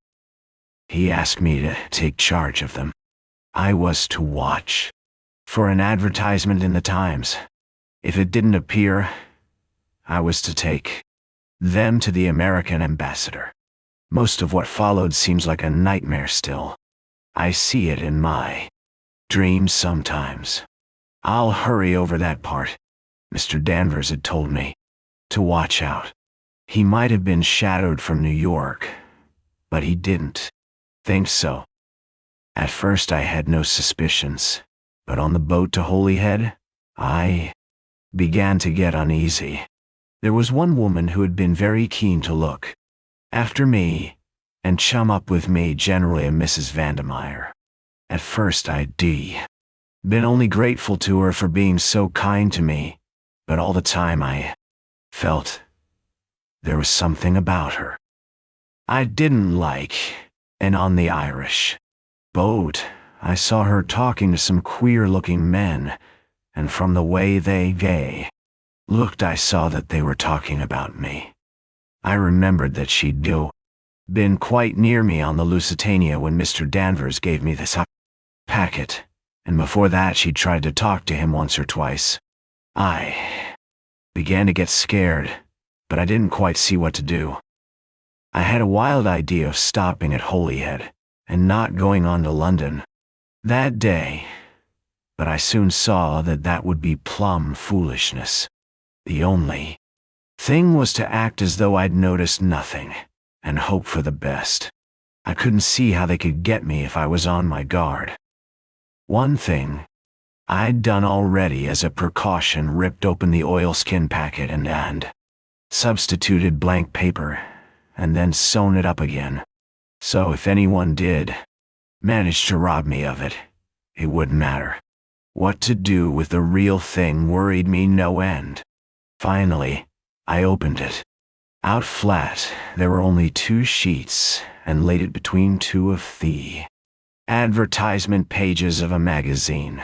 He asked me to take charge of them. I was to watch for an advertisement in the Times. If it didn't appear, I was to take them to the American ambassador. Most of what followed seems like a nightmare still. I see it in my dreams sometimes. I'll hurry over that part. Mr. Danvers had told me to watch out. He might have been shadowed from New York, but he didn't think so. At first I had no suspicions, but on the boat to Holyhead, I began to get uneasy. There was one woman who had been very keen to look after me and chum up with me, generally a Mrs. Vandermeyer. At first I'd been only grateful to her for being so kind to me, but all the time I felt there was something about her I didn't like, and on the Irish boat, I saw her talking to some queer-looking men, and from the way they looked, I saw that they were talking about me. I remembered that she'd been quite near me on the Lusitania when Mr. Danvers gave me this packet, and before that she'd tried to talk to him once or twice. I began to get scared, but I didn't quite see what to do. I had a wild idea of stopping at Holyhead and not going on to London that day, but I soon saw that that would be plumb foolishness. The only thing was to act as though I'd noticed nothing and hope for the best. I couldn't see how they could get me if I was on my guard. One thing I'd done already as a precaution: ripped open the oilskin packet and substituted blank paper, and then sewn it up again. So if anyone did manage to rob me of it, it wouldn't matter. What to do with the real thing worried me no end. Finally, I opened it. Out flat, there were only 2 sheets, and laid it between 2 of the advertisement pages of a magazine.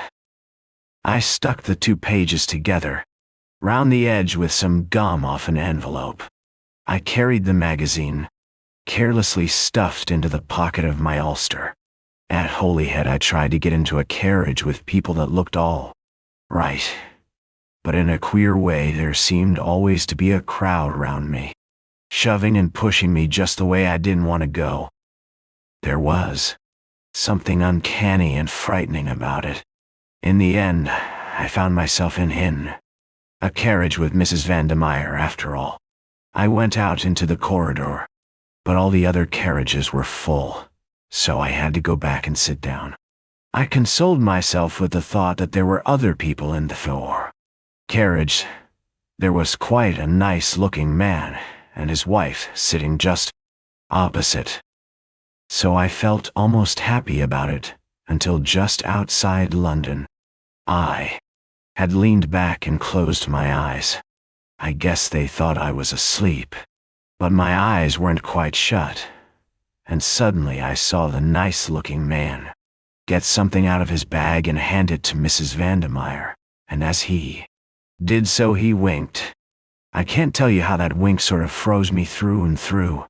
I stuck the 2 pages together, round the edge with some gum off an envelope. I carried the magazine, carelessly stuffed into the pocket of my ulster. At Holyhead I tried to get into a carriage with people that looked all right, but in a queer way there seemed always to be a crowd round me, shoving and pushing me just the way I didn't want to go. There was something uncanny and frightening about it. In the end, I found myself in a carriage with Mrs. Vandermeyer after all. I went out into the corridor, but all the other carriages were full, so I had to go back and sit down. I consoled myself with the thought that there were other people in the carriage. There was quite a nice-looking man and his wife sitting just opposite. So I felt almost happy about it until just outside London. I had leaned back and closed my eyes. I guess they thought I was asleep, but my eyes weren't quite shut, and suddenly I saw the nice-looking man get something out of his bag and hand it to Mrs. Vandermeyer, and as he did so he winked. I can't tell you how that wink sort of froze me through and through.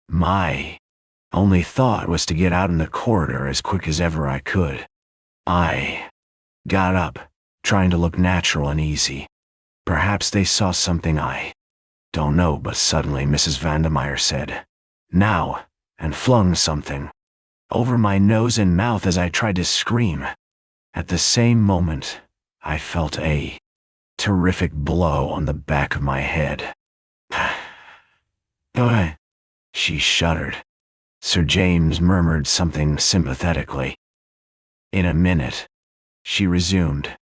My only thought was to get out in the corridor as quick as ever I could. I got up, trying to look natural and easy. Perhaps they saw something I don't know, but suddenly Mrs. Vandermeyer said, "Now," and flung something over my nose and mouth as I tried to scream. At the same moment, I felt a terrific blow on the back of my head. She shuddered. Sir James murmured something sympathetically. In a minute, she resumed.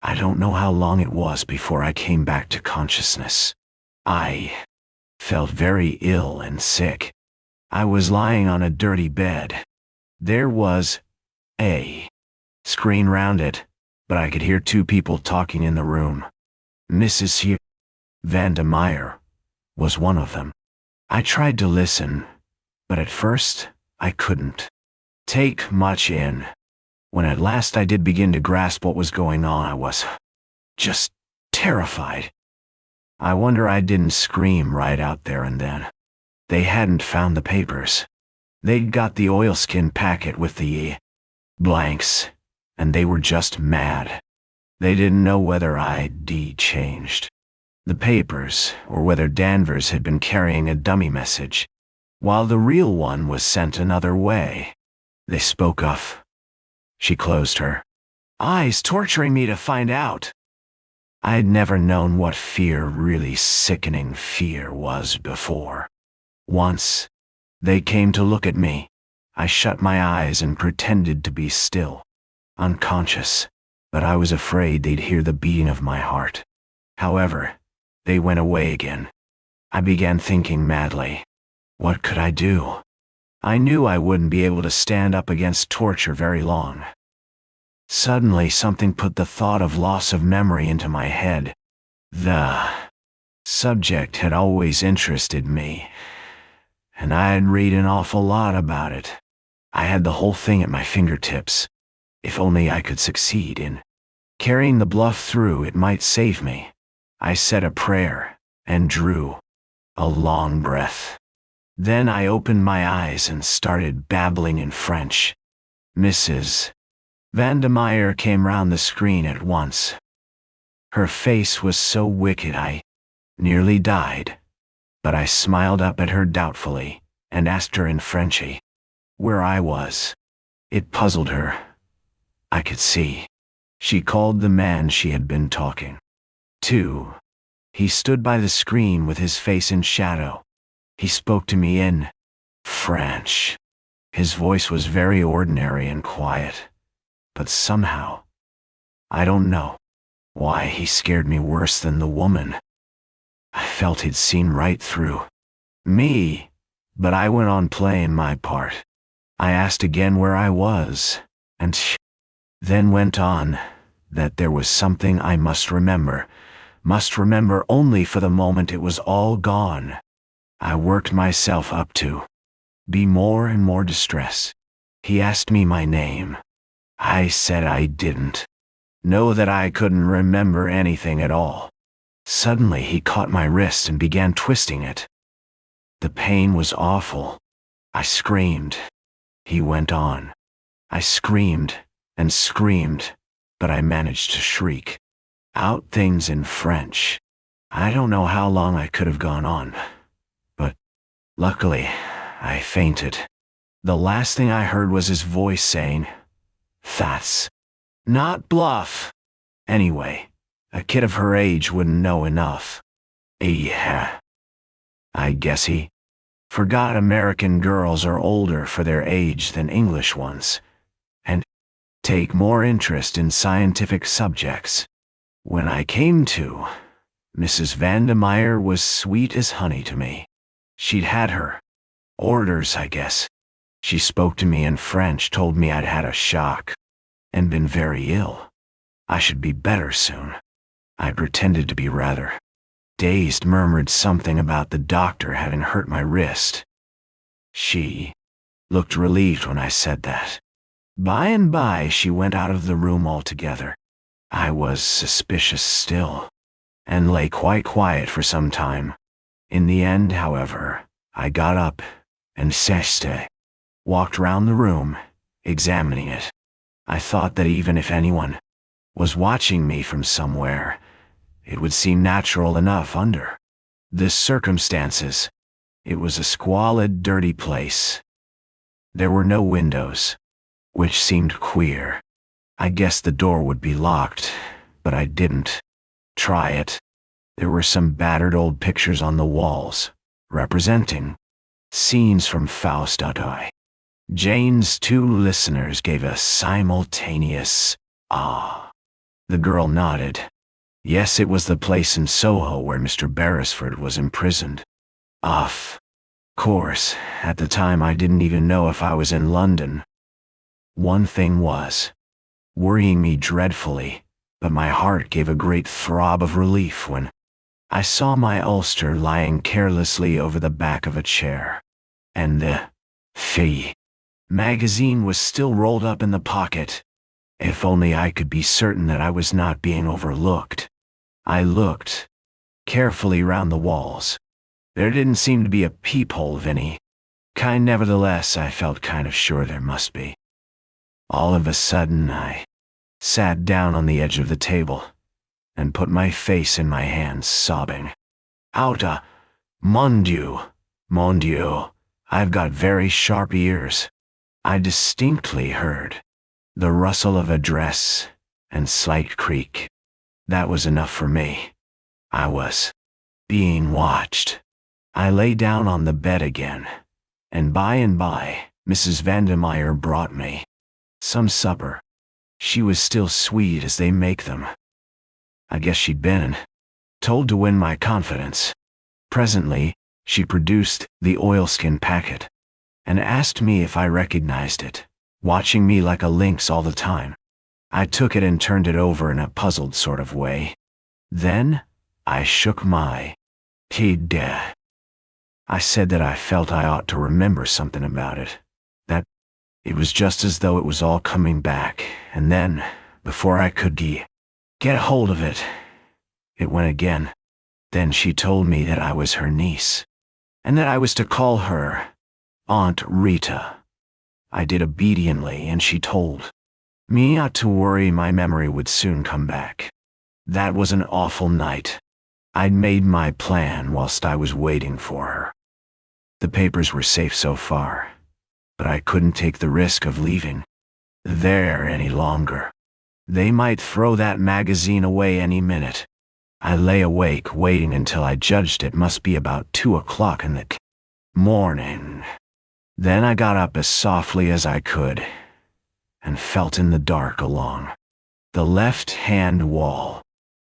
I don't know how long it was before I came back to consciousness. I felt very ill and sick. I was lying on a dirty bed. There was a screen round it, but I could hear 2 people talking in the room. Mrs. Vandermeyer was one of them. I tried to listen, but at first I couldn't take much in. When at last I did begin to grasp what was going on, I was just terrified. I wonder I didn't scream right out there and then. They hadn't found the papers. They'd got the oilskin packet with the blanks, and they were just mad. They didn't know whether I'd changed the papers or whether Danvers had been carrying a dummy message, while the real one was sent another way. They spoke of. She closed her eyes, torturing me to find out. I'd never known what fear, really sickening fear, was before. Once they came to look at me. I shut my eyes and pretended to be still, unconscious, but I was afraid they'd hear the beating of my heart. However, They went away again. I began thinking madly. What could I do? I knew I wouldn't be able to stand up against torture very long. Suddenly something put the thought of loss of memory into my head. The subject had always interested me, and I had read an awful lot about it. I had the whole thing at my fingertips. If only I could succeed in carrying the bluff through, it might save me. I said a prayer and drew a long breath. Then I opened my eyes and started babbling in French. Mrs. Vandermeyer came round the screen at once. Her face was so wicked I nearly died, but I smiled up at her doubtfully and asked her in Frenchy where I was. It puzzled her, I could see. She called the man she had been talking to. He stood by the screen with his face in shadow. He spoke to me in French. His voice was very ordinary and quiet, but somehow, I don't know why, he scared me worse than the woman. I felt he'd seen right through me, but I went on playing my part. I asked again where I was, and then went on that there was something I must remember only for the moment it was all gone. I worked myself up to be more and more distressed. He asked me my name. I said I didn't know, that I couldn't remember anything at all. Suddenly he caught my wrist and began twisting it. The pain was awful. I screamed. He went on. I screamed and screamed, but I managed to shriek out things in French. I don't know how long I could have gone on, but luckily I fainted. The last thing I heard was his voice saying, "That's not bluff." Anyway, a kid of her age wouldn't know enough. Yeah. I guess he forgot American girls are older for their age than English ones, and take more interest in scientific subjects. When I came to, Mrs. Vandermeyer was sweet as honey to me. She'd had her orders, I guess. She spoke to me in French, told me I'd had a shock and been very ill. I should be better soon. I pretended to be rather dazed, murmured something about the doctor having hurt my wrist. She looked relieved when I said that. By and by she went out of the room altogether. I was suspicious still, and lay quite quiet for some time. In the end, however, I got up and walked round the room, examining it. I thought that even if anyone was watching me from somewhere, it would seem natural enough under the circumstances. It was a squalid, dirty place. There were no windows, which seemed queer. I guessed the door would be locked, but I didn't try it. There were some battered old pictures on the walls, representing scenes from Faust. Jane's two listeners gave a simultaneous ah. The girl nodded. Yes, it was the place in Soho where Mr. Beresford was imprisoned. Of course, at the time I didn't even know if I was in London. One thing was worrying me dreadfully, but my heart gave a great throb of relief when I saw my ulster lying carelessly over the back of a chair, and the magazine was still rolled up in the pocket. If only I could be certain that I was not being overlooked. I looked carefully round the walls. There didn't seem to be a peephole of any kind. Nevertheless, I felt kind of sure there must be. All of a sudden, I sat down on the edge of the table and put my face in my hands, sobbing out mon Dieu, I've got very sharp ears. I distinctly heard the rustle of a dress and slight creak. That was enough for me. I was being watched. I lay down on the bed again, and by Mrs. Vandermeyer brought me some supper. She was still sweet as they make them. I guess she'd been told to win my confidence. Presently, she produced the oilskin packet and asked me if I recognized it, watching me like a lynx all the time. I took it and turned it over in a puzzled sort of way. Then, I shook my head. I said that I felt I ought to remember something about it, that it was just as though it was all coming back, and then, before I could get hold of it, it went again. Then she told me that I was her niece, and that I was to call her Aunt Rita. I did obediently, and she told me not to worry, my memory would soon come back. That was an awful night. I'd made my plan whilst I was waiting for her. The papers were safe so far, but I couldn't take the risk of leaving there any longer. They might throw that magazine away any minute. I lay awake waiting until I judged it must be about 2 o'clock in the morning. Then I got up as softly as I could and felt in the dark along the left-hand wall.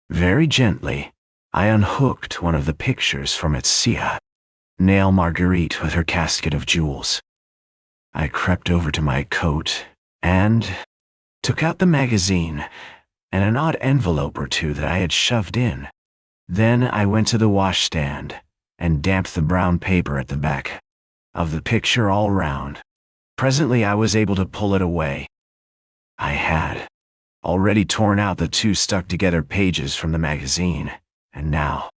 Very gently, I unhooked one of the pictures from its nail Marguerite with her casket of jewels. I crept over to my coat and took out the magazine and an odd envelope or two that I had shoved in. Then I went to the washstand and damped the brown paper at the back of the picture all round. Presently I was able to pull it away. I had already torn out the 2 stuck-together pages from the magazine, and now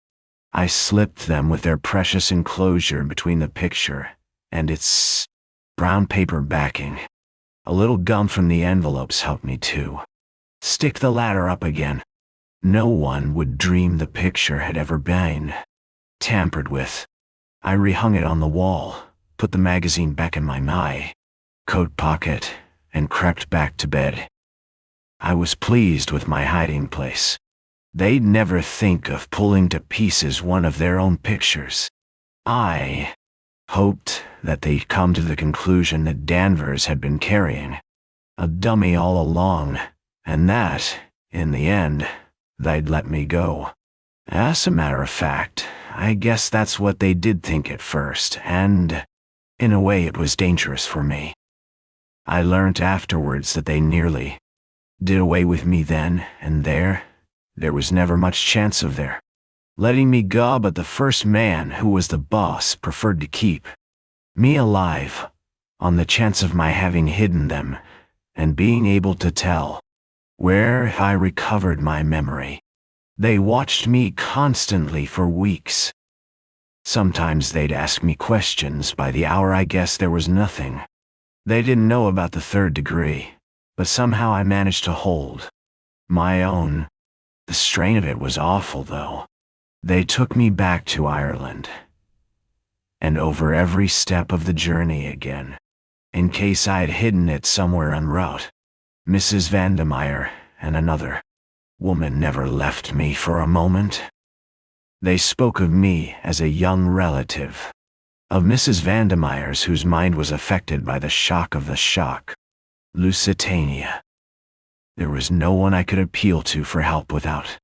I slipped them with their precious enclosure between the picture and its brown paper backing. A little gum from the envelopes helped me to stick the latter up again. No one would dream the picture had ever been tampered with. I rehung it on the wall, put the magazine back in my coat pocket, and crept back to bed. I was pleased with my hiding place. They'd never think of pulling to pieces one of their own pictures. I hoped that they'd come to the conclusion that Danvers had been carrying a dummy all along, and that, in the end, they'd let me go. As a matter of fact, I guess that's what they did think at first, and, in a way, it was dangerous for me. I learnt afterwards that they nearly did away with me then and there. There was never much chance of their letting me go, but the first man, who was the boss, preferred to keep me alive, on the chance of my having hidden them and being able to tell where I recovered my memory. They watched me constantly for weeks. Sometimes they'd ask me questions by the hour. I guess there was nothing they didn't know about the 3rd degree, but somehow I managed to hold my own. The strain of it was awful, though. They took me back to Ireland, and over every step of the journey again, in case I'd hidden it somewhere en route. Mrs. Vandermeyer and another woman never left me for a moment. They spoke of me as a young relative of Mrs. Vandermeyer's, whose mind was affected by the shock of the shock, Lusitania. There was no one I could appeal to for help without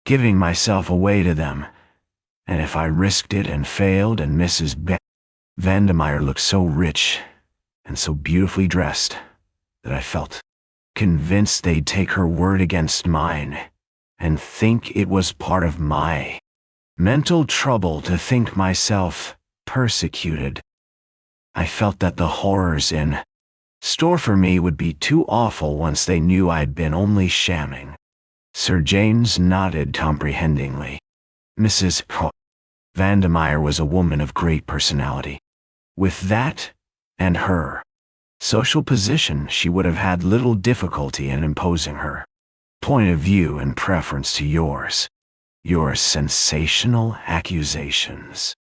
giving myself away to them, and if I risked it and failed, and Mrs. Vandermeyer looked so rich and so beautifully dressed that I felt convinced they'd take her word against mine and think it was part of my mental trouble to think myself persecuted. I felt that the horrors in store for me would be too awful once they knew I'd been only shamming. Sir James nodded comprehendingly. Mrs. Vandermeyer was a woman of great personality. With that, and her social position, she would have had little difficulty in imposing her point of view in preference to yours. Your sensational accusations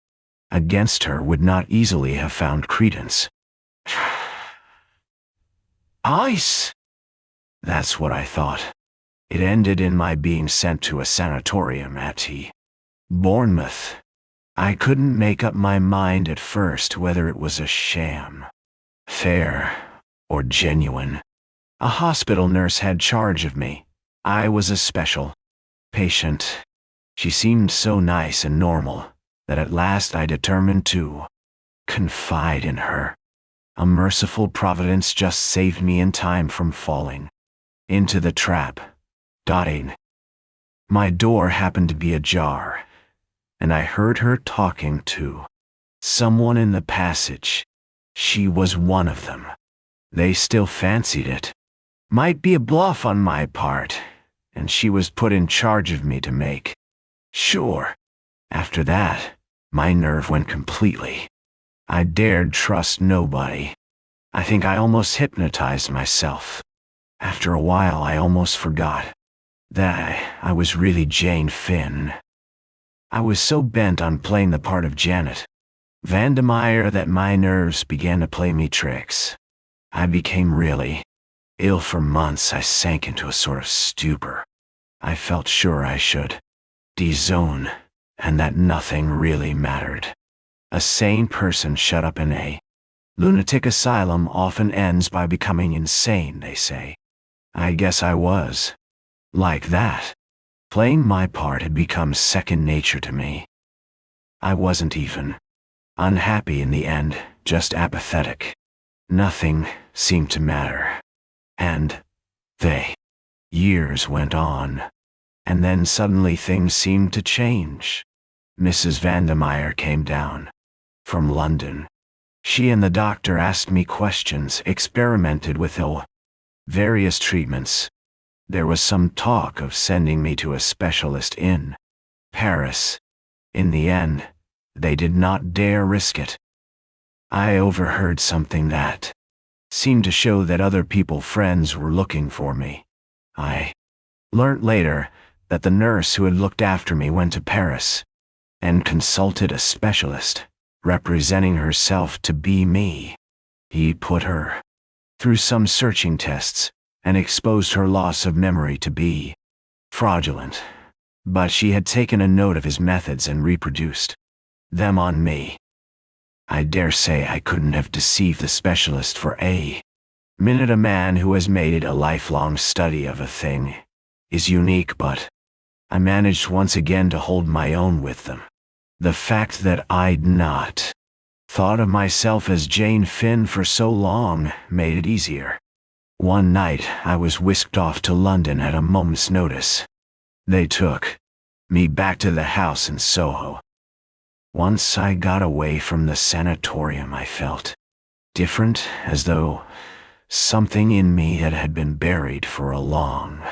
against her would not easily have found credence. Ice! That's what I thought. It ended in my being sent to a sanatorium at Bournemouth. I couldn't make up my mind at first whether it was a sham, fair, or genuine. A hospital nurse had charge of me. I was a special patient. She seemed so nice and normal that at last I determined to confide in her. A merciful providence just saved me in time from falling into the trap. My door happened to be ajar, and I heard her talking to someone in the passage. She was one of them. They still fancied it. Might be a bluff on my part, and she was put in charge of me to make sure. After that, my nerve went completely. I dared trust nobody. I think I almost hypnotized myself. After a while, I almost forgot that I was really Jane Finn. I was so bent on playing the part of Janet Vandermeyer that my nerves began to play me tricks. I became really ill for months. I sank into a sort of stupor. I felt sure I should de-zone, and that nothing really mattered. A sane person shut up in a lunatic asylum often ends by becoming insane, they say. I guess I was like that. Playing my part had become second nature to me. I wasn't even unhappy in the end, just apathetic. Nothing seemed to matter. And years went on. And then suddenly things seemed to change. Mrs. Vandermeyer came down from London. She and the doctor asked me questions, experimented with various treatments. There was some talk of sending me to a specialist in Paris. In the end, they did not dare risk it. I overheard something that seemed to show that other friends were looking for me. I learnt later that the nurse who had looked after me went to Paris and consulted a specialist, representing herself to be me. He put her through some searching tests and exposed her loss of memory to be fraudulent, but she had taken a note of his methods and reproduced them on me. I dare say I couldn't have deceived the specialist for a minute. A man who has made it a lifelong study of a thing is unique, but I managed once again to hold my own with them. The fact that I'd not thought of myself as Jane Finn for so long made it easier. One night I was whisked off to London at a moment's notice. They took me back to the house in Soho. Once I got away from the sanatorium, I felt different, as though something in me that had been buried for a long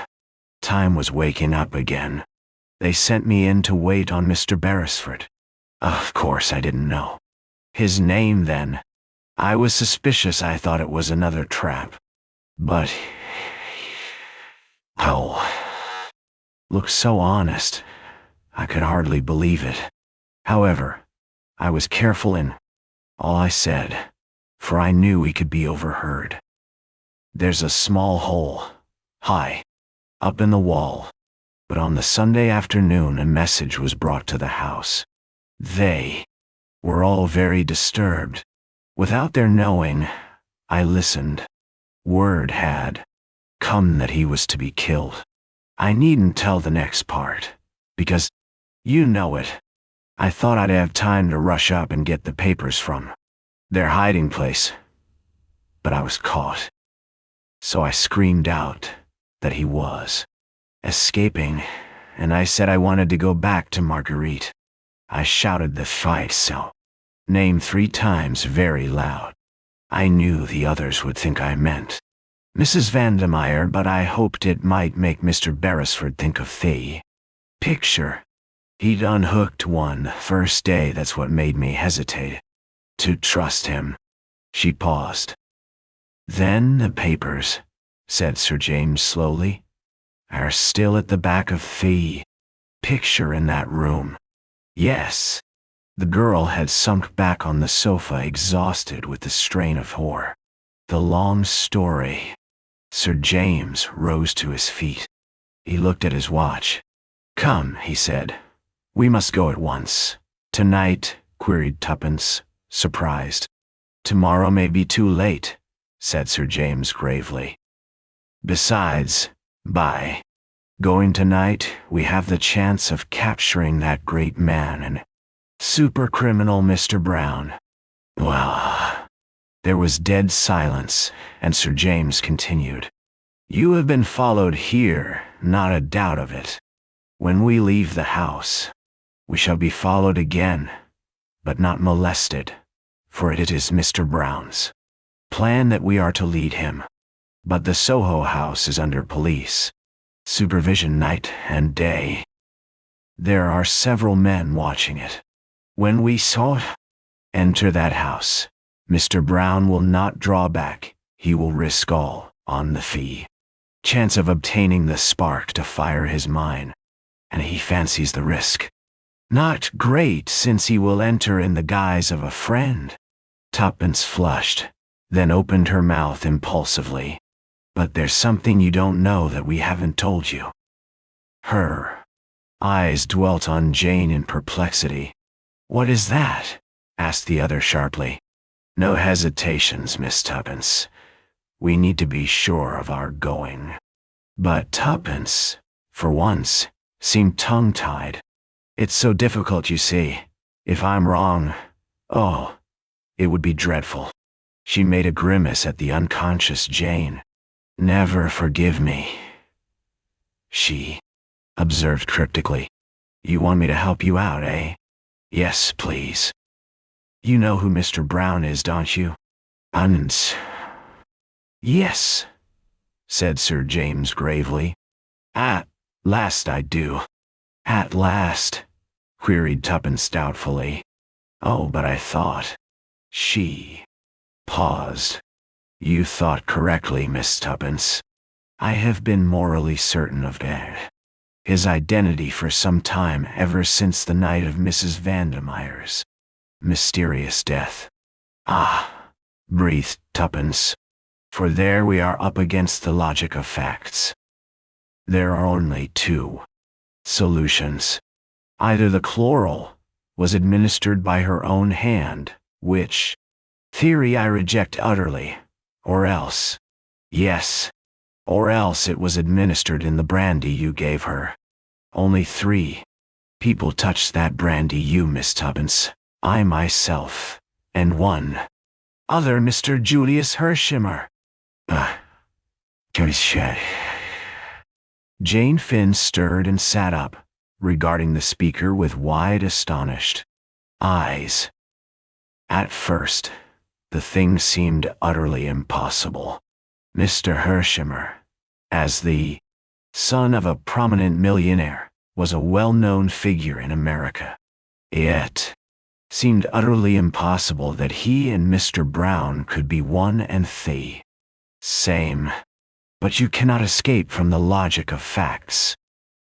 time was waking up again. They sent me in to wait on Mr. Beresford. Of course I didn't know his name then. I was suspicious. I thought it was another trap. But looked so honest, I could hardly believe it. However, I was careful in all I said, for I knew he could be overheard. There's a small hole, high up in the wall, but on the Sunday afternoon a message was brought to the house. They were all very disturbed. Without their knowing, I listened. Word had come that he was to be killed. I needn't tell the next part, because you know it. I thought I'd have time to rush up and get the papers from their hiding place, but I was caught. So I screamed out that he was escaping, and I said I wanted to go back to Marguerite. I shouted the so name 3 times very loud. I knew the others would think I meant Mrs. Vandermeyer, but I hoped it might make Mr. Beresford think of the picture he'd unhooked one first day. That's what made me hesitate to trust him. She paused. Then the papers, said Sir James slowly, are still at the back of the picture in that room. Yes. The girl had sunk back on the sofa, exhausted with the strain of horror. The long story. Sir James rose to his feet. He looked at his watch. Come, he said. We must go at once. Tonight? Queried Tuppence, surprised. Tomorrow may be too late, said Sir James gravely. Besides, by Going tonight, we have the chance of capturing that great man and super criminal Mr. Brown. Well, there was dead silence, and Sir James continued. You have been followed here, not a doubt of it. When we leave the house, we shall be followed again, but not molested, for it is Mr. Brown's plan that we are to lead him. But the Soho house is under police supervision night and day. There are several men watching it. When we saw enter that house, Mr. Brown will not draw back. He will risk all on the fee. Chance of obtaining the spark to fire his mine, and he fancies the risk not great, since he will enter in the guise of a friend. Tuppence flushed, then opened her mouth impulsively. But there's something you don't know that we haven't told you. Her eyes dwelt on Jane in perplexity. What is that? Asked the other sharply. No hesitations, Miss Tuppence. We need to be sure of our going. But Tuppence, for once, seemed tongue-tied. It's so difficult, you see. If I'm wrong, oh, it would be dreadful. She made a grimace at the unconscious Jane. Never forgive me, she observed cryptically. You want me to help you out, eh? Yes, please. You know who Mr. Brown is, don't you? Yes, said Sir James gravely. At last I do. At last? Queried Tuppence doubtfully. Oh, but I thought. She paused. You thought correctly, Miss Tuppence. I have been morally certain of his identity for some time, ever since the night of Mrs. Vandemeyer's mysterious death. Ah, breathed Tuppence. For there we are up against the logic of facts. There are only two solutions. Either the chloral was administered by her own hand, which theory I reject utterly, or else, yes, or else it was administered in the brandy you gave her. Only 3 people touched that brandy, you, Miss Tuppence, I myself, and one other, Mr. Julius HERSHEIMMER. Jane Finn stirred and sat up, regarding the speaker with wide, astonished eyes. At first, the thing seemed utterly impossible. Mr. HERSHEIMMER, as the son of a prominent millionaire, was a well-known figure in America. It seemed utterly impossible that he and Mr. Brown could be one and the same. But you cannot escape from the logic of facts.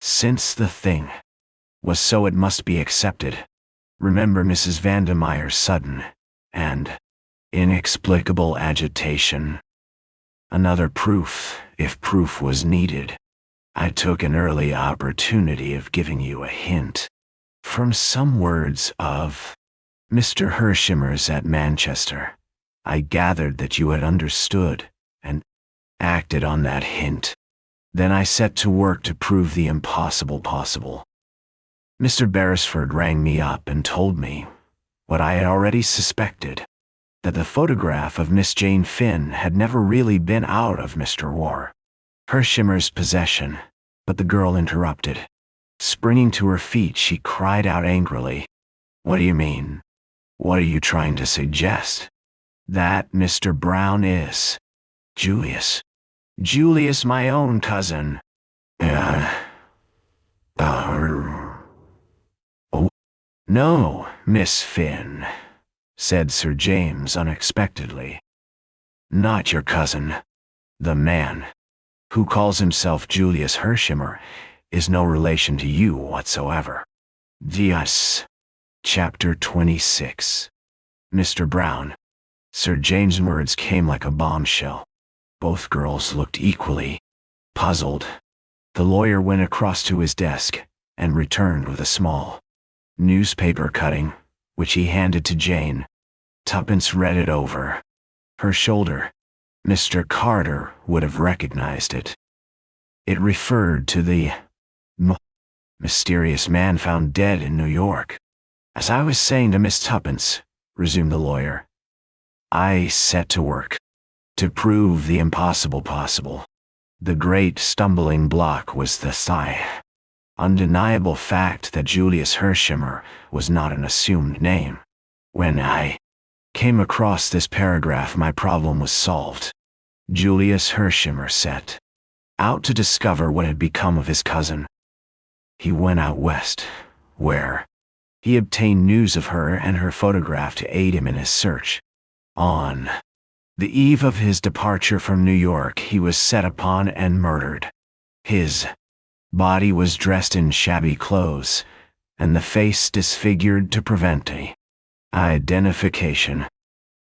Since the thing was so, it must be accepted. Remember Mrs. Vandemeyer's sudden and inexplicable agitation. Another proof, if proof was needed. I took an early opportunity of giving you a hint from some words of Mr. HERSHEIMMER's at Manchester. I gathered that you had understood and acted on that hint. Then I set to work to prove the impossible possible. Mr. Beresford rang me up and told me what I had already suspected, that the photograph of Miss Jane Finn had never really been out of Mr. HERSHEIMMER's possession. But the girl interrupted. Springing to her feet, she cried out angrily, "What do you mean? What are you trying to suggest? That Mr. Brown is Julius. Julius, my own cousin." Oh, no, Miss Finn, said Sir James unexpectedly. Not your cousin. The man who calls himself Julius HERSHEIMMER is no relation to you whatsoever. Yes. Chapter 26. Mr. Brown. Sir James' words came like a bombshell. Both girls looked equally puzzled. The lawyer went across to his desk and returned with a small newspaper cutting, which he handed to Jane. Tuppence read it over her shoulder. Mr. Carter would have recognized it. It referred to the mysterious man found dead in New York. As I was saying to Miss Tuppence, resumed the lawyer, I set to work to prove the impossible possible. The great stumbling block was the undeniable fact that Julius HERSHEIMMER was not an assumed name. When I came across this paragraph, my problem was solved. Julius HERSHEIMMER set out to discover what had become of his cousin. He went out west, where he obtained news of her and her photograph to aid him in his search. On the eve of his departure from New York, he was set upon and murdered. His body was dressed in shabby clothes, and the face disfigured to prevent identification.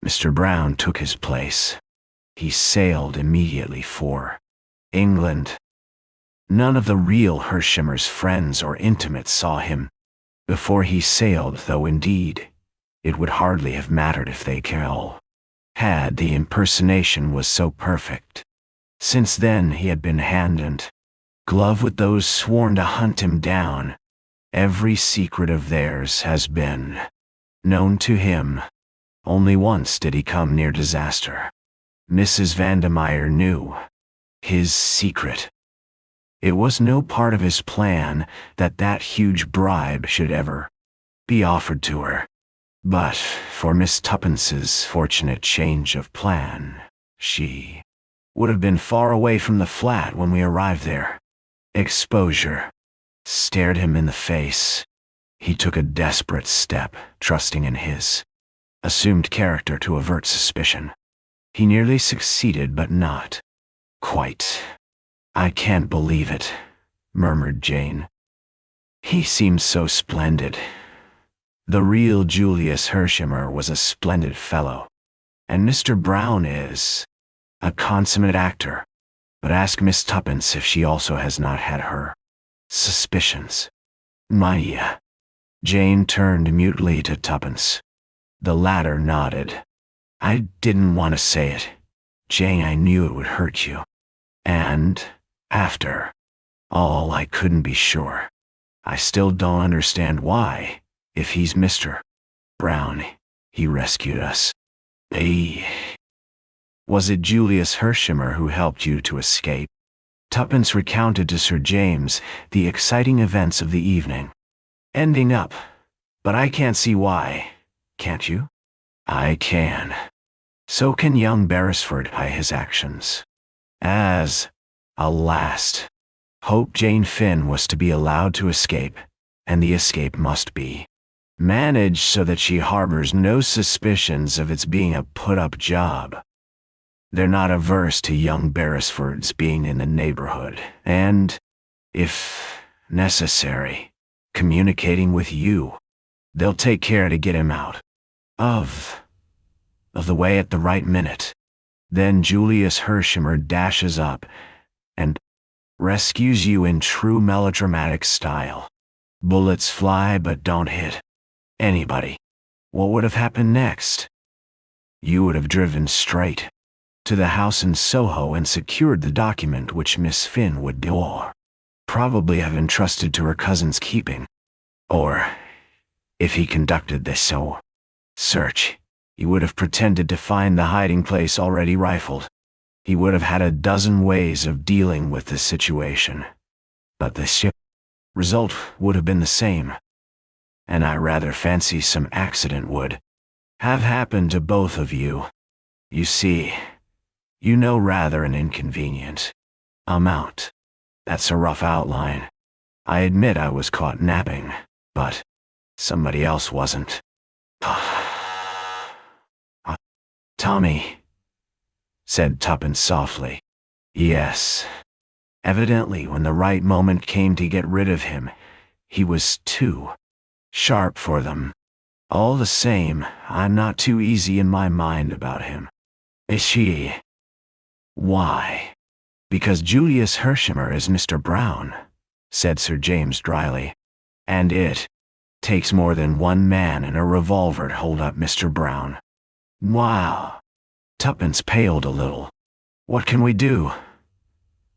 Mr. Brown took his place. He sailed immediately for England. None of the real HERSHEIMMER's friends or intimates saw him before he sailed, though indeed it would hardly have mattered if they had. The impersonation was so perfect. Since then he had been hand and glove with those sworn to hunt him down. Every secret of theirs has been known to him. Only once did he come near disaster. Mrs. Vandermeyer knew his secret. It was no part of his plan that huge bribe should ever be offered to her. But for Miss Tuppence's fortunate change of plan, she would have been far away from the flat when we arrived there. Exposure stared him in the face. He took a desperate step, trusting in his assumed character to avert suspicion. He nearly succeeded, but not quite. I can't believe it, murmured Jane. He seemed so splendid. The real Julius HERSHEIMMER was a splendid fellow, and Mr. Brown is a consummate actor. But ask Miss Tuppence if she also has not had her suspicions. Maya. Jane turned mutely to Tuppence. The latter nodded. I didn't want to say it, Jane. I knew it would hurt you. And, after all, I couldn't be sure. I still don't understand why, if he's Mr. Brown, he rescued us. Was it Julius HERSHEIMMER who helped you to escape? Tuppence recounted to Sir James the exciting events of the evening. Ending up, but I can't see why, can't you? I can. So can young Beresford by his actions. As a last hope, Jane Finn was to be allowed to escape, and the escape must be managed so that she harbors no suspicions of its being a put-up job. They're not averse to young Beresford's being in the neighborhood, and, if necessary, communicating with you. They'll take care to get him out of the way at the right minute. Then Julius HERSHEIMMER dashes up and rescues you in true melodramatic style. Bullets fly but don't hit anybody. What would have happened next? You would have driven straight to the house in Soho and secured the document which Miss Finn would probably have entrusted to her cousin's keeping. Or, if he conducted this search, he would have pretended to find the hiding place already rifled. He would have had a dozen ways of dealing with the situation. But the result would have been the same. And I rather fancy some accident would have happened to both of you. You see, you know, rather an inconvenient amount. That's a rough outline. I admit I was caught napping, but somebody else wasn't. Tommy, said Tuppence softly. Yes. Evidently, when the right moment came to get rid of him, he was too sharp for them. All the same, I'm not too easy in my mind about him. Is she? Why? Because Julius HERSHEIMMER is Mr. Brown, said Sir James dryly. And it takes more than one man and a revolver to hold up Mr. Brown. Wow. Tuppence paled a little. What can we do?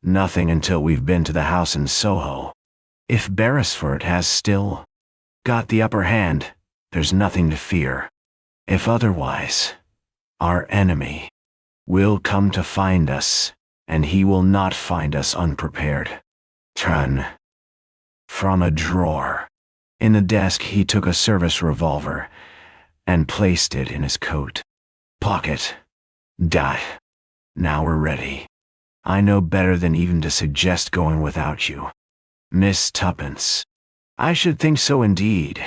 Nothing until we've been to the house in Soho. If Beresford has still got the upper hand, there's nothing to fear. If otherwise, our enemy will come to find us, and he will not find us unprepared. Turn. From a drawer in the desk, he took a service revolver and placed it in his coat pocket. Die. Now we're ready. I know better than even to suggest going without you. Miss Tuppence. I should think so indeed.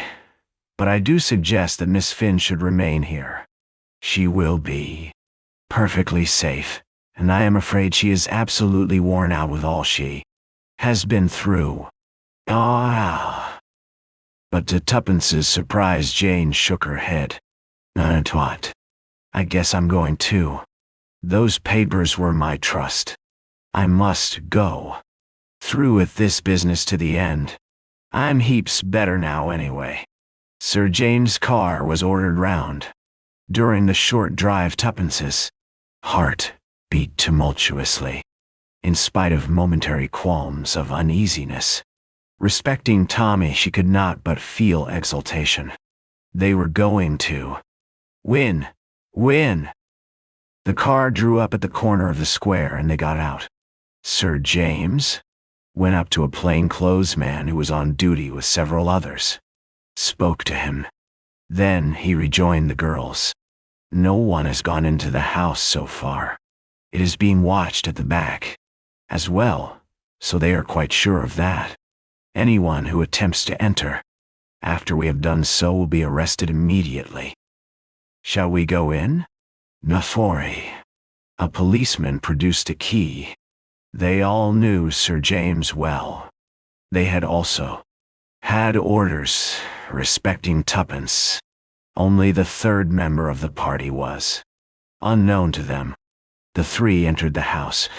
But I do suggest that Miss Finn should remain here. She will be perfectly safe, and I am afraid she is absolutely worn out with all she has been through. Ah. But to Tuppence's surprise, Jane shook her head. What? I guess I'm going too. Those papers were my trust. I must go through with this business to the end. I'm heaps better now anyway. Sir James' car was ordered round. During the short drive, Tuppence's heart beat tumultuously, in spite of momentary qualms of uneasiness. Respecting Tommy, she could not but feel exultation. They were going to win. The car drew up at the corner of the square and they got out. Sir James went up to a plainclothes man who was on duty with several others, spoke to him. Then he rejoined the girls. No one has gone into the house so far. It is being watched at the back as well, so they are quite sure of that. Anyone who attempts to enter after we have done so will be arrested immediately. Shall we go in? Nafori. A policeman produced a key. They all knew Sir James well. They had also had orders respecting Tuppence. Only the third member of the party was unknown to them. The three entered the house,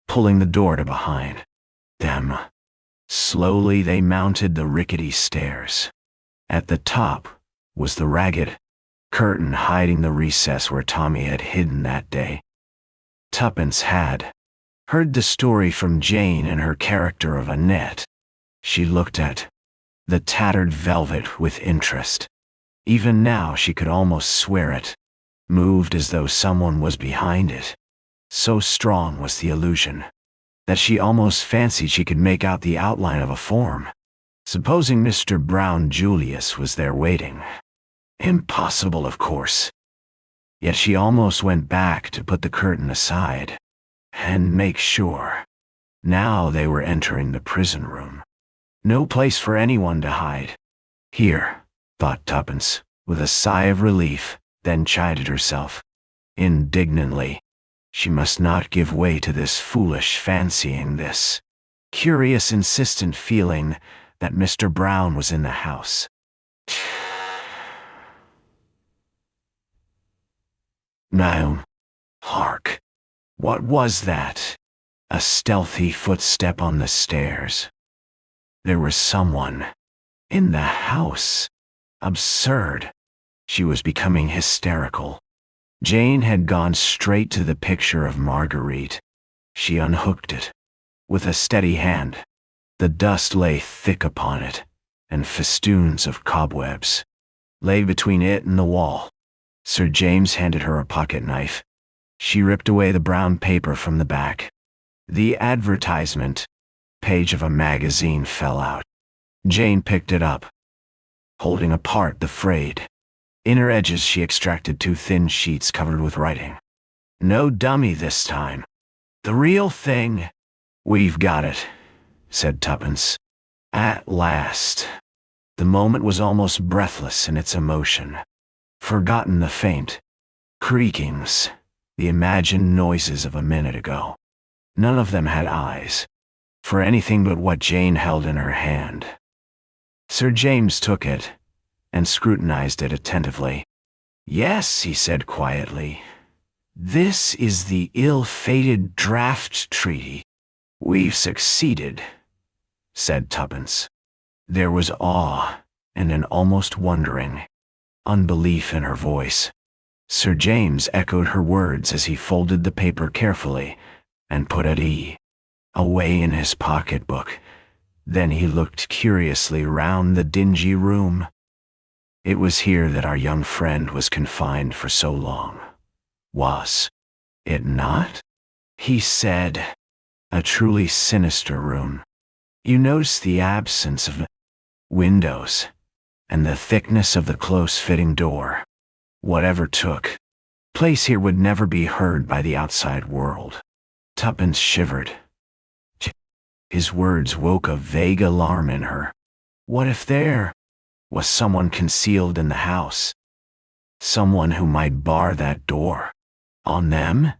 pulling the door to behind them. Slowly they mounted the rickety stairs. At the top was the ragged curtain hiding the recess where Tommy had hidden that day. Tuppence had heard the story from Jane and her character of Annette. She looked at the tattered velvet with interest. Even now she could almost swear it moved as though someone was behind it. So strong was the illusion that she almost fancied she could make out the outline of a form. Supposing Mr. Brown Julius was there waiting. Impossible, of course. Yet she almost went back to put the curtain aside and make sure. Now they were entering the prison room. No place for anyone to hide. Here, thought Tuppence, with a sigh of relief, then chided herself indignantly. She must not give way to this foolish fancying, this curious insistent feeling that Mr. Brown was in the house. Now, hark. What was that? A stealthy footstep on the stairs. There was someone in the house. Absurd. She was becoming hysterical. Jane had gone straight to the picture of Marguerite. She unhooked it with a steady hand. The dust lay thick upon it, and festoons of cobwebs lay between it and the wall. Sir James handed her a pocket knife. She ripped away the brown paper from the back. The advertisement page of a magazine fell out. Jane picked it up. Holding apart the frayed inner edges, she extracted 2 thin sheets covered with writing. No dummy this time. The real thing. We've got it, said Tuppence. At last. The moment was almost breathless in its emotion. Forgotten the faint creakings, the imagined noises of a minute ago. None of them had eyes for anything but what Jane held in her hand. Sir James took it and scrutinized it attentively. Yes, he said quietly. This is the ill-fated draft treaty. We've succeeded, said Tuppence. There was awe and an almost wondering unbelief in her voice. Sir James echoed her words as he folded the paper carefully and put at ease away in his pocketbook. Then he looked curiously round the dingy room. It was here that our young friend was confined for so long. Was it not? He said. A truly sinister room. You notice the absence of windows, and the thickness of the close-fitting door. Whatever took place here would never be heard by the outside world. Tuppence shivered. His words woke a vague alarm in her. What if there was someone concealed in the house? Someone who might bar that door on them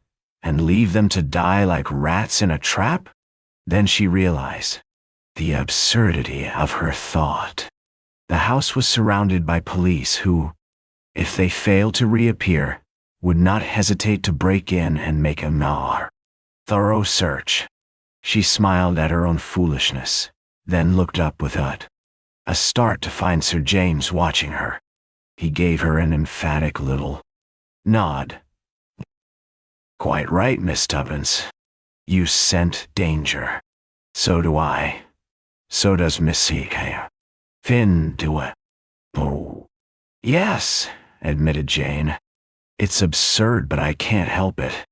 and leave them to die like rats in a trap? Then she realized the absurdity of her thought. The house was surrounded by police who, if they failed to reappear, would not hesitate to break in and make a thorough search. She smiled at her own foolishness, then looked up with a start to find Sir James watching her. He gave her an emphatic little nod. Quite right, Miss Tuppence. You scent danger. So do I. So does Miss C.K. Finn do it. Oh. Yes, admitted Jane. It's absurd, but I can't help it.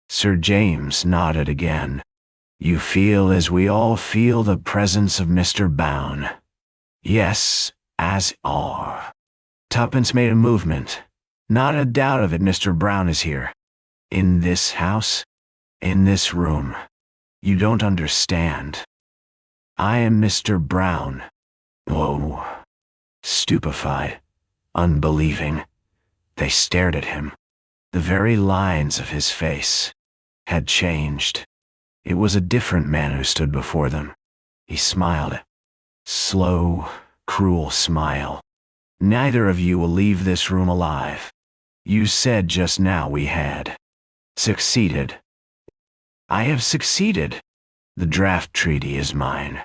Sir James nodded again. You feel as we all feel the presence of Mr. Bown. Yes, as are. Tuppence made a movement. Not a doubt of it, Mr. Brown is here. In this house? In this room. You don't understand. I am Mr. Brown. Oh. Stupefied, unbelieving, they stared at him. The very lines of his face had changed. It was a different man who stood before them. He smiled. Slow, cruel smile. Neither of you will leave this room alive. You said just now we had succeeded. I have succeeded. The draft treaty is mine.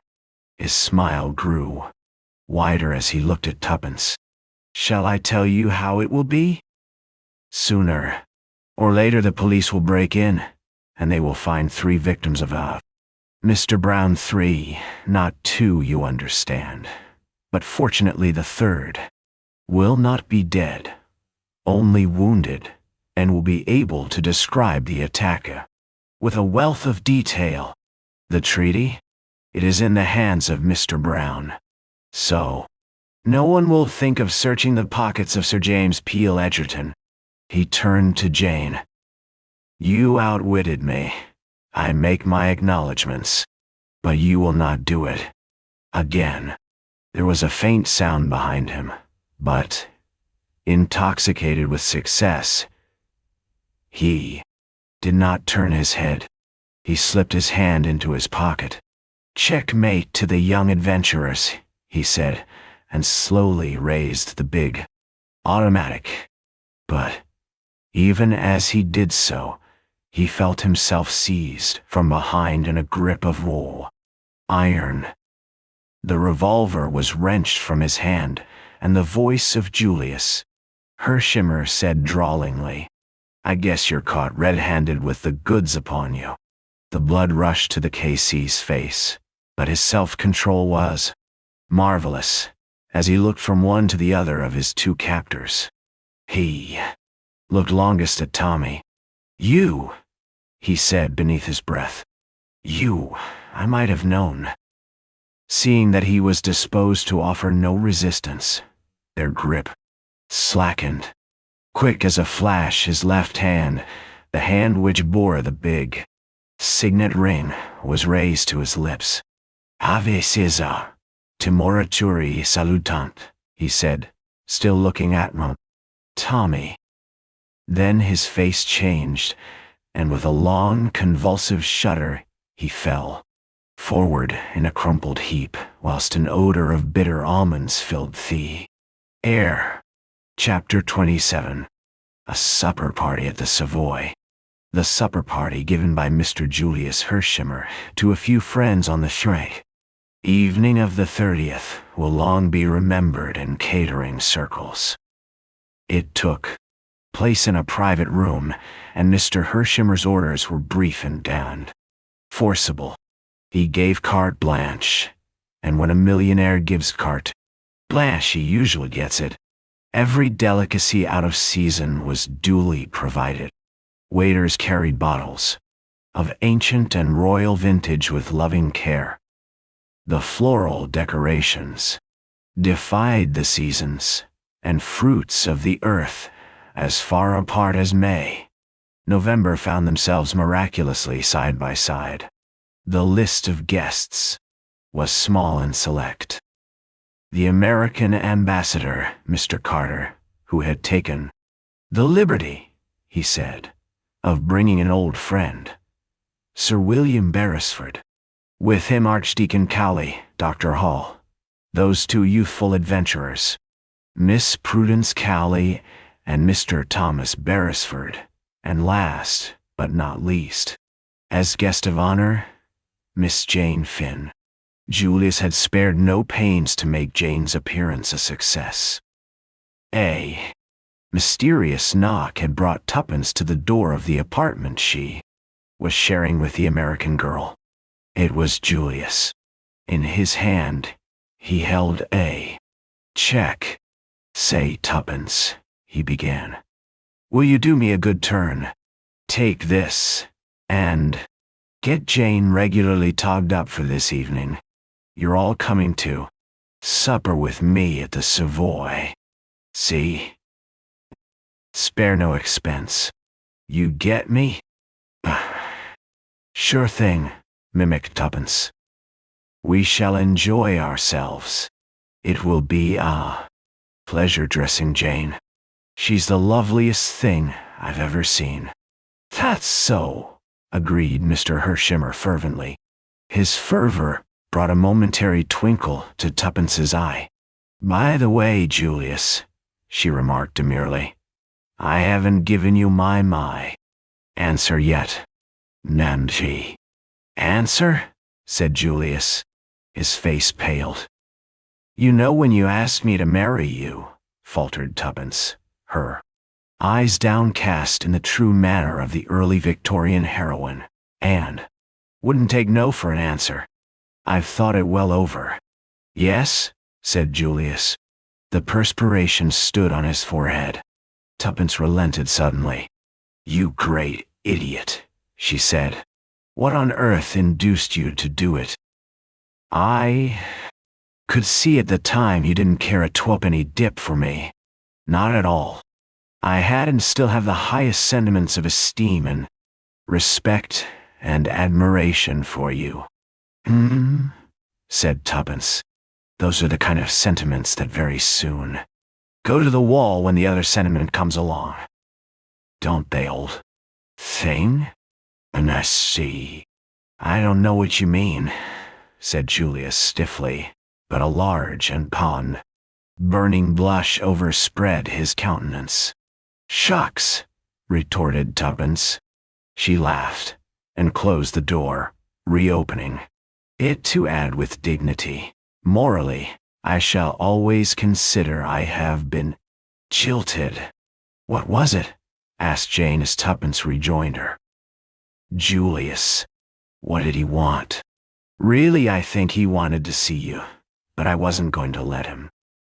His smile grew wider as he looked at Tuppence. Shall I tell you how it will be? Sooner or later the police will break in, and they will find 3 victims of Mr. Brown. 3, not 2, you understand. But fortunately the 3rd will not be dead, only wounded, and will be able to describe the attacker with a wealth of detail. The treaty? It is in the hands of Mr. Brown. So, no one will think of searching the pockets of Sir James Peel Edgerton. He turned to Jane. You outwitted me. I make my acknowledgments. But you will not do it again. There was a faint sound behind him, but, intoxicated with success, he did not turn his head. He slipped his hand into his pocket. Checkmate to the young adventurers, he said, and slowly raised the big automatic. But, even as he did so, he felt himself seized from behind in a grip of iron. The revolver was wrenched from his hand, and the voice of Julius, HERSHEIMMER, said drawlingly, I guess you're caught red-handed with the goods upon you. The blood rushed to the KC's face, but his self-control was marvelous as he looked from one to the other of his 2 captors. He looked longest at Tommy. You, he said beneath his breath. You, I might have known. Seeing that he was disposed to offer no resistance, their grip slackened. Quick as a flash, his left hand, the hand which bore the big signet ring, was raised to his lips. Ave Caesar, timoraturi salutant, he said, still looking at Tommy. Then his face changed, and with a long, convulsive shudder, he fell forward in a crumpled heap, whilst an odor of bitter almonds filled the air. Chapter 27. A supper party at the Savoy. The supper party given by Mr. Julius HERSHEIMMER to a few friends on the evening of the 30th will long be remembered in catering circles. It took place in a private room, and Mr. HERSHEIMMER's orders were brief and forcible. He gave carte blanche, and when a millionaire gives carte blanche, he usually gets it. Every delicacy out of season was duly provided. Waiters carried bottles of ancient and royal vintage with loving care. The floral decorations defied the seasons, and fruits of the earth, as far apart as May, November, found themselves miraculously side by side. The list of guests was small and select. The American ambassador, Mr. Carter, who had taken the liberty, he said, of bringing an old friend, Sir William Beresford. With him Archdeacon Cowley, Dr. Hall, those two youthful adventurers, Miss Prudence Cowley and Mr. Thomas Beresford, and last, but not least, as guest of honor, Miss Jane Finn. Julius had spared no pains to make Jane's appearance a success. A mysterious knock had brought Tuppence to the door of the apartment she was sharing with the American girl. It was Julius. In his hand, he held a check. "Say, Tuppence," he began, "will you do me a good turn? Take this, and get Jane regularly togged up for this evening. You're all coming to supper with me at the Savoy. See? Spare no expense. You get me?" "Sure thing," mimicked Tuppence. "We shall enjoy ourselves. It will be a pleasure dressing Jane. She's the loveliest thing I've ever seen." "That's so," agreed Mr. Hersheimer fervently. His fervor brought a momentary twinkle to Tuppence's eye. "By the way, Julius," she remarked demurely, "I haven't given you my answer yet." "Nanji." "Answer?" said Julius. His face paled. "You know when you asked me to marry you," faltered Tuppence, her eyes downcast in the true manner of the early Victorian heroine, and wouldn't take no for an answer. "I've thought it well over." "Yes?" said Julius. The perspiration stood on his forehead. Tuppence relented suddenly. "You great idiot," she said. "What on earth induced you to do it?" "I could see at the time you didn't care a twoppenny dip for me. Not at all. I had and still have the highest sentiments of esteem and respect and admiration for you." Said Tuppence. "Those are the kind of sentiments that very soon go to the wall when the other sentiment comes along. Don't they, old thing?" "And I see." "I don't know what you mean," said Julius stiffly, but a large and burning blush overspread his countenance. "Shucks," retorted Tuppence. She laughed and closed the door, reopening it to add with dignity, "Morally, I shall always consider I have been jilted." "What was it?" asked Jane as Tuppence rejoined her. "Julius. What did he want?" "Really, I think he wanted to see you, but I wasn't going to let him.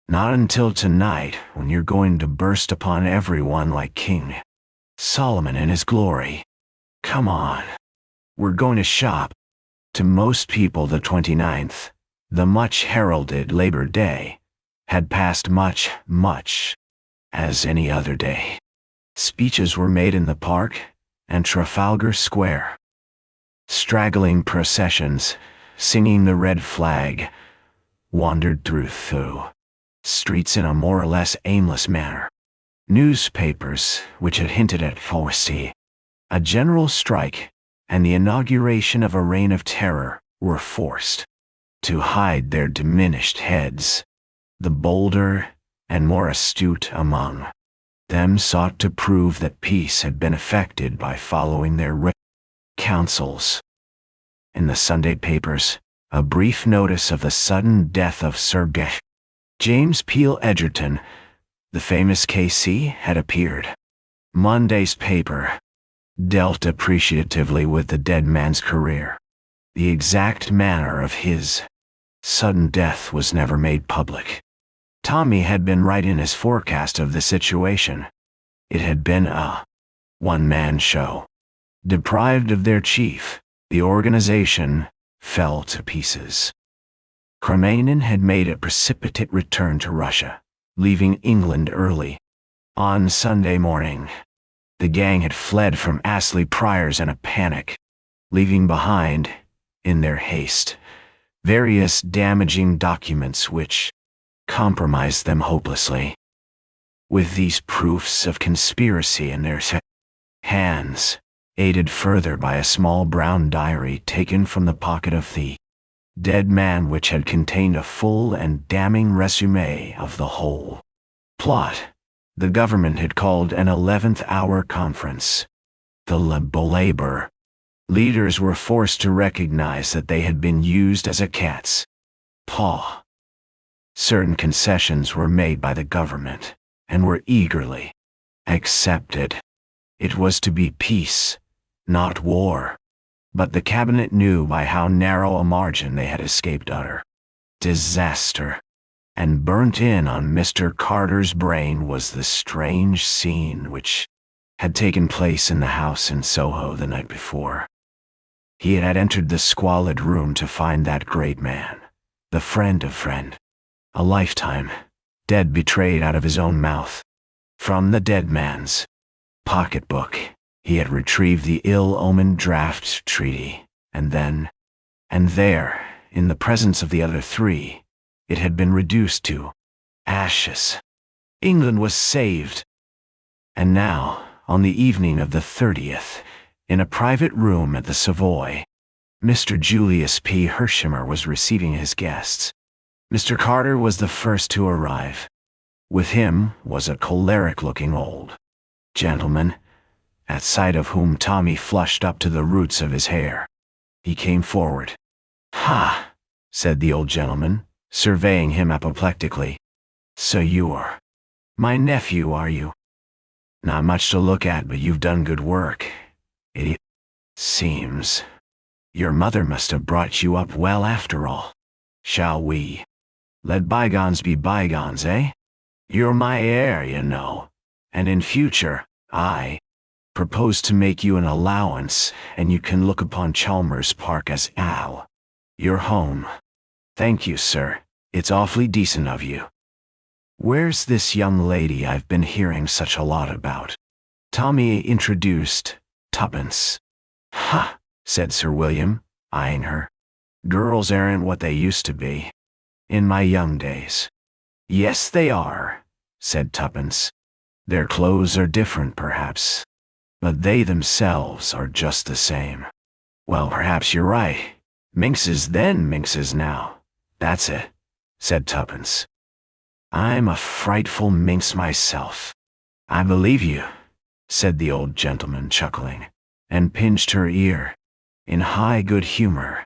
Not until tonight, when you're going to burst upon everyone like King Solomon in his glory. Come on. We're going to shop." To most people the 29th, the much heralded Labor Day, had passed much as any other day. Speeches were made in the Park and Trafalgar Square. Straggling processions, singing the red flag, wandered through streets in a more or less aimless manner. Newspapers, which had hinted at Forcy, a general strike, and the inauguration of a reign of terror, were forced to hide their diminished heads. The bolder and more astute among them sought to prove that peace had been effected by following their counsels. In the Sunday papers, a brief notice of the sudden death of Sir James Peel Edgerton, the famous K.C., had appeared. Monday's paper dealt appreciatively with the dead man's career. The exact manner of his sudden death was never made public. Tommy had been right in his forecast of the situation. It had been a one-man show. Deprived of their chief, the organization fell to pieces. Kremanin had made a precipitate return to Russia, leaving England early. On Sunday morning, the gang had fled from Astley Priors in a panic, leaving behind, in their haste, various damaging documents which compromised them hopelessly. With these proofs of conspiracy in their hands, aided further by a small brown diary taken from the pocket of the dead man which had contained a full and damning resume of the whole plot, the government had called an 11th-hour conference. The labor leaders were forced to recognize that they had been used as a cat's paw. Certain concessions were made by the government, and were eagerly accepted. It was to be peace, not war. But the cabinet knew by how narrow a margin they had escaped utter disaster. And burnt in on Mr. Carter's brain was the strange scene which had taken place in the house in Soho the night before. He had entered the squalid room to find that great man, the friend of friend, a lifetime, dead, betrayed out of his own mouth. From the dead man's pocketbook, he had retrieved the ill-omened draft treaty, and there, in the presence of the other three, it had been reduced to ashes. England was saved. And now, on the evening of the 30th, in a private room at the Savoy, Mr. Julius P. HERSHEIMMER was receiving his guests. Mr. Carter was the first to arrive. With him was a choleric-looking old gentleman, at sight of whom Tommy flushed up to the roots of his hair. He came forward. "Ha," said the old gentleman, surveying him apoplectically. "So you're my nephew, are you? Not much to look at, but you've done good work. It seems your mother must have brought you up well after all. Shall we let bygones be bygones, eh? You're my heir, you know, and in future, I propose to make you an allowance, and you can look upon Chalmers Park as your home." "Thank you, sir. It's awfully decent of you. Where's this young lady I've been hearing such a lot about?" Tommy introduced Tuppence. "Ha," said Sir William, eyeing her. "Girls aren't what they used to be. In my young days." "Yes, they are," said Tuppence. "Their clothes are different, perhaps, but they themselves are just the same." "Well, perhaps you're right. Minxes then, minxes now. That's it," said Tuppence. "I'm a frightful minx myself." "I believe you," said the old gentleman, chuckling, and pinched her ear, in high good humor.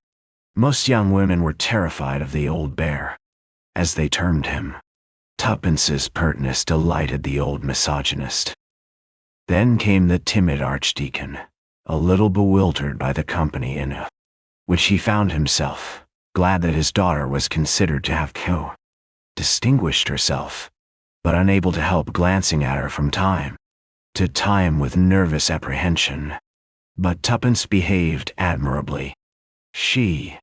Most young women were terrified of the old bear, as they termed him. Tuppence's pertness delighted the old misogynist. Then came the timid archdeacon, a little bewildered by the company in which he found himself, glad that his daughter was considered to have distinguished herself, but unable to help glancing at her from time to time with nervous apprehension. But Tuppence behaved admirably. She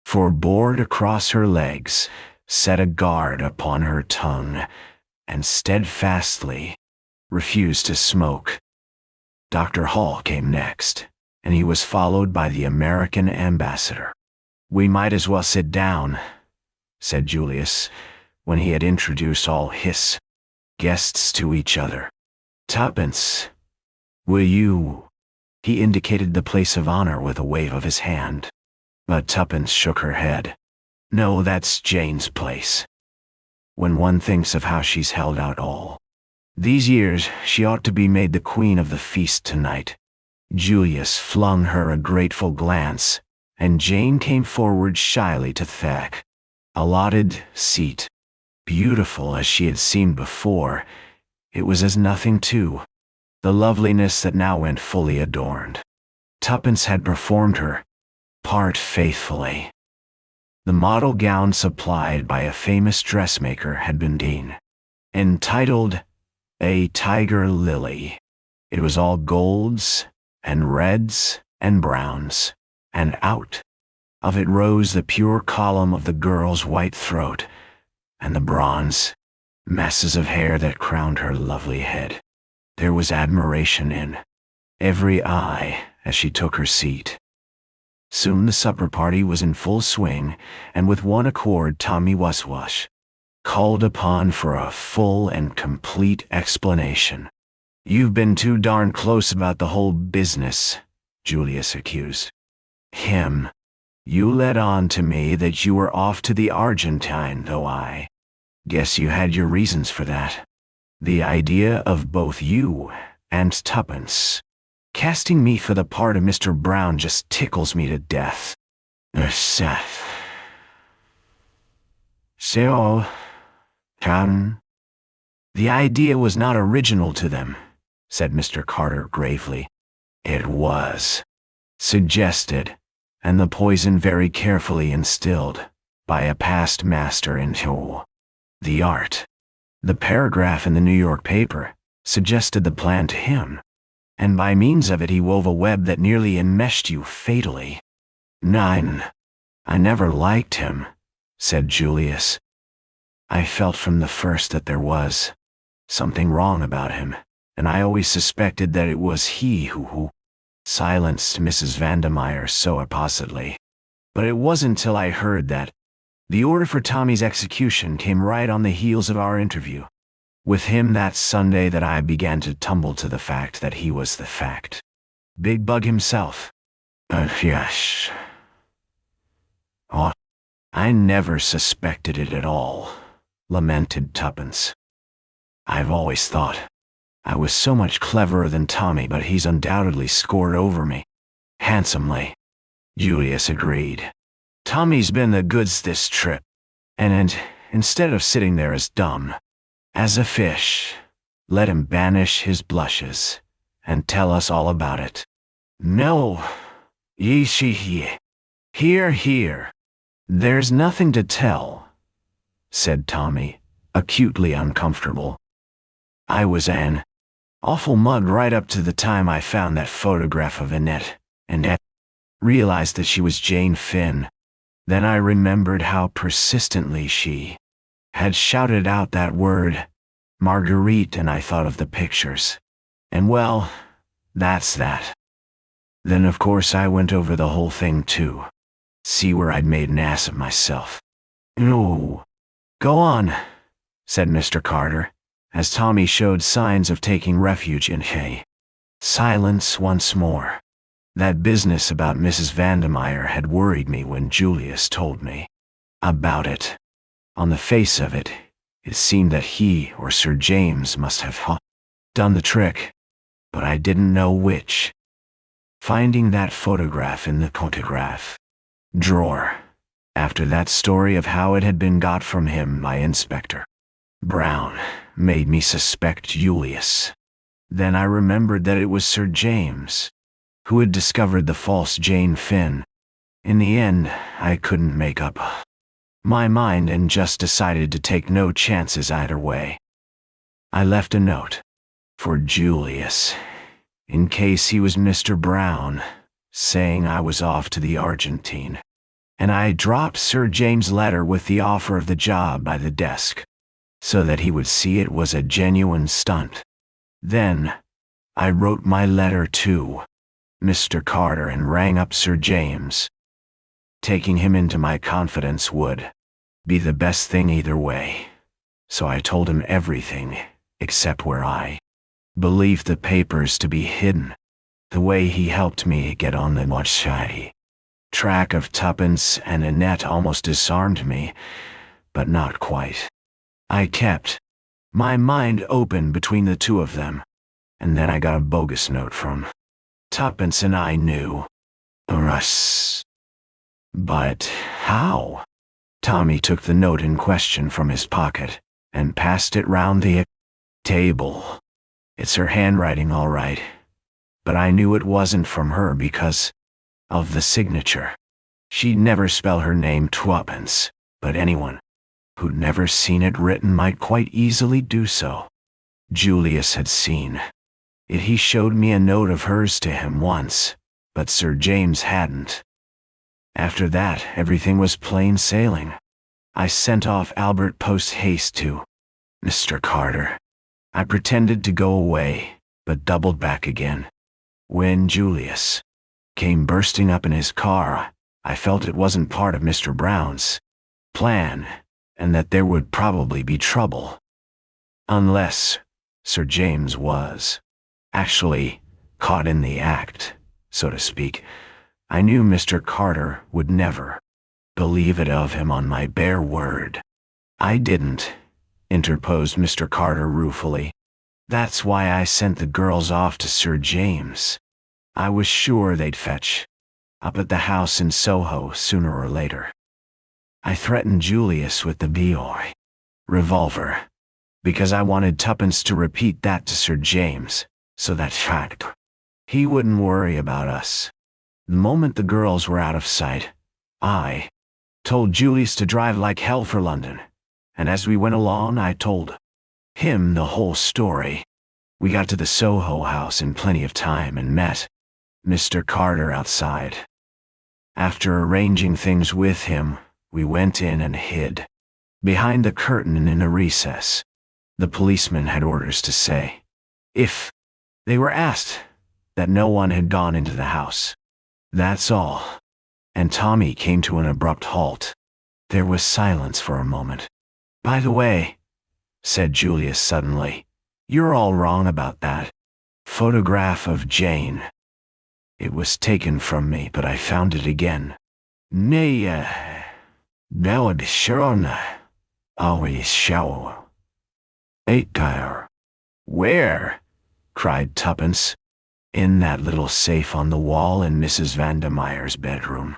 forbore to cross her legs, set a guard upon her tongue, and steadfastly refused to smoke. Dr. Hall came next, and he was followed by the American ambassador. "We might as well sit down," said Julius, when he had introduced all his guests to each other. "Tuppence, will you?" He indicated the place of honor with a wave of his hand. But Tuppence shook her head. "No, that's Jane's place. When one thinks of how she's held out all these years, she ought to be made the queen of the feast tonight." Julius flung her a grateful glance, and Jane came forward shyly to the allotted seat. Beautiful as she had seemed before, it was as nothing to the loveliness that now went fully adorned. Tuppence had performed her part faithfully. The model gown supplied by a famous dressmaker had been entitled A Tiger Lily. It was all golds and reds and browns, and out of it rose the pure column of the girl's white throat and the bronze masses of hair that crowned her lovely head. There was admiration in every eye as she took her seat. Soon the supper party was in full swing, and with one accord Tommy was called upon for a full and complete explanation. "You've been too darn close about the whole business," Julius accused him. "You let on to me that you were off to the Argentine, though I guess you had your reasons for that. The idea of both you and Tuppence casting me for the part of Mr. Brown just tickles me to death." So, the idea was not original to them, said Mr. Carter gravely. It was suggested, and the poison very carefully instilled, by a past master into the art. The paragraph in the New York paper suggested the plan to him, and by means of it he wove a web that nearly enmeshed you fatally. 9. I never liked him, said Julius. I felt from the first that there was something wrong about him, and I always suspected that it was he who silenced Mrs. Vandermeyer so appositely. But it wasn't till I heard that the order for Tommy's execution came right on the heels of our interview with him that Sunday that I began to tumble to the fact that he was the fact. Big Bug himself. Yes. Oh, I never suspected it at all, lamented Tuppence. I've always thought I was so much cleverer than Tommy, but he's undoubtedly scored over me handsomely. Julius agreed. Tommy's been the goods this trip, and instead of sitting there as dumb as a fish, let him banish his blushes and tell us all about it. No, here. There's nothing to tell, said Tommy, acutely uncomfortable. I was an awful mug right up to the time I found that photograph of Annette, and realized that she was Jane Finn. Then I remembered how persistently she had shouted out that word, Marguerite, and I thought of the pictures. And well, that's that. Then of course I went over the whole thing too. See where I'd made an ass of myself. No. Go on, said Mr. Carter, as Tommy showed signs of taking refuge in silence once more. That business about Mrs. Vandermeyer had worried me when Julius told me about it. On the face of it, it seemed that he or Sir James must have done the trick, but I didn't know which. Finding that photograph in the photograph drawer, after that story of how it had been got from him by Inspector Brown, made me suspect Julius. Then I remembered that it was Sir James who had discovered the false Jane Finn. In the end, I couldn't make up my mind and just decided to take no chances either way. I left a note for Julius, in case he was Mr. Brown, saying I was off to the Argentine, and I dropped Sir James' letter with the offer of the job by the desk, so that he would see it was a genuine stunt. Then, I wrote my letter to Mr. Carter and rang up Sir James. Taking him into my confidence would be the best thing either way, so I told him everything except where I believed the papers to be hidden. The way he helped me get on the track of Tuppence and Annette almost disarmed me, but not quite. I kept my mind open between the two of them, and then I got a bogus note from Tuppence and I knew. Russ. But how? Tommy took the note in question from his pocket and passed it round the table. It's her handwriting all right, but I knew it wasn't from her because of the signature. She'd never spell her name Tuppence, but anyone who'd never seen it written might quite easily do so. Julius had seen it. He showed me a note of hers to him once, but Sir James hadn't. After that, everything was plain sailing. I sent off Albert post-haste to Mr. Carter. I pretended to go away, but doubled back again. When Julius came bursting up in his car, I felt it wasn't part of Mr. Brown's plan, and that there would probably be trouble. Unless Sir James was actually caught in the act, so to speak. I knew Mr. Carter would never believe it of him on my bare word. I didn't, interposed Mr. Carter ruefully. That's why I sent the girls off to Sir James. I was sure they'd fetch up at the house in Soho sooner or later. I threatened Julius with the BOI revolver, because I wanted Tuppence to repeat that to Sir James, so that fact he wouldn't worry about us. The moment the girls were out of sight, I told Julius to drive like hell for London, and as we went along I told him the whole story. We got to the Soho house in plenty of time and met Mr. Carter outside. After arranging things with him, we went in and hid behind the curtain and in a recess. The policeman had orders to say, if they were asked, that no one had gone into the house. That's all. And Tommy came to an abrupt halt. There was silence for a moment. By the way, said Julius suddenly, you're all wrong about that photograph of Jane. It was taken from me, but I found it again. Nay, Ballad Sharona, always shower. Eight-tire. Where? Cried Tuppence. In that little safe on the wall in Mrs. Vandemeyer's bedroom.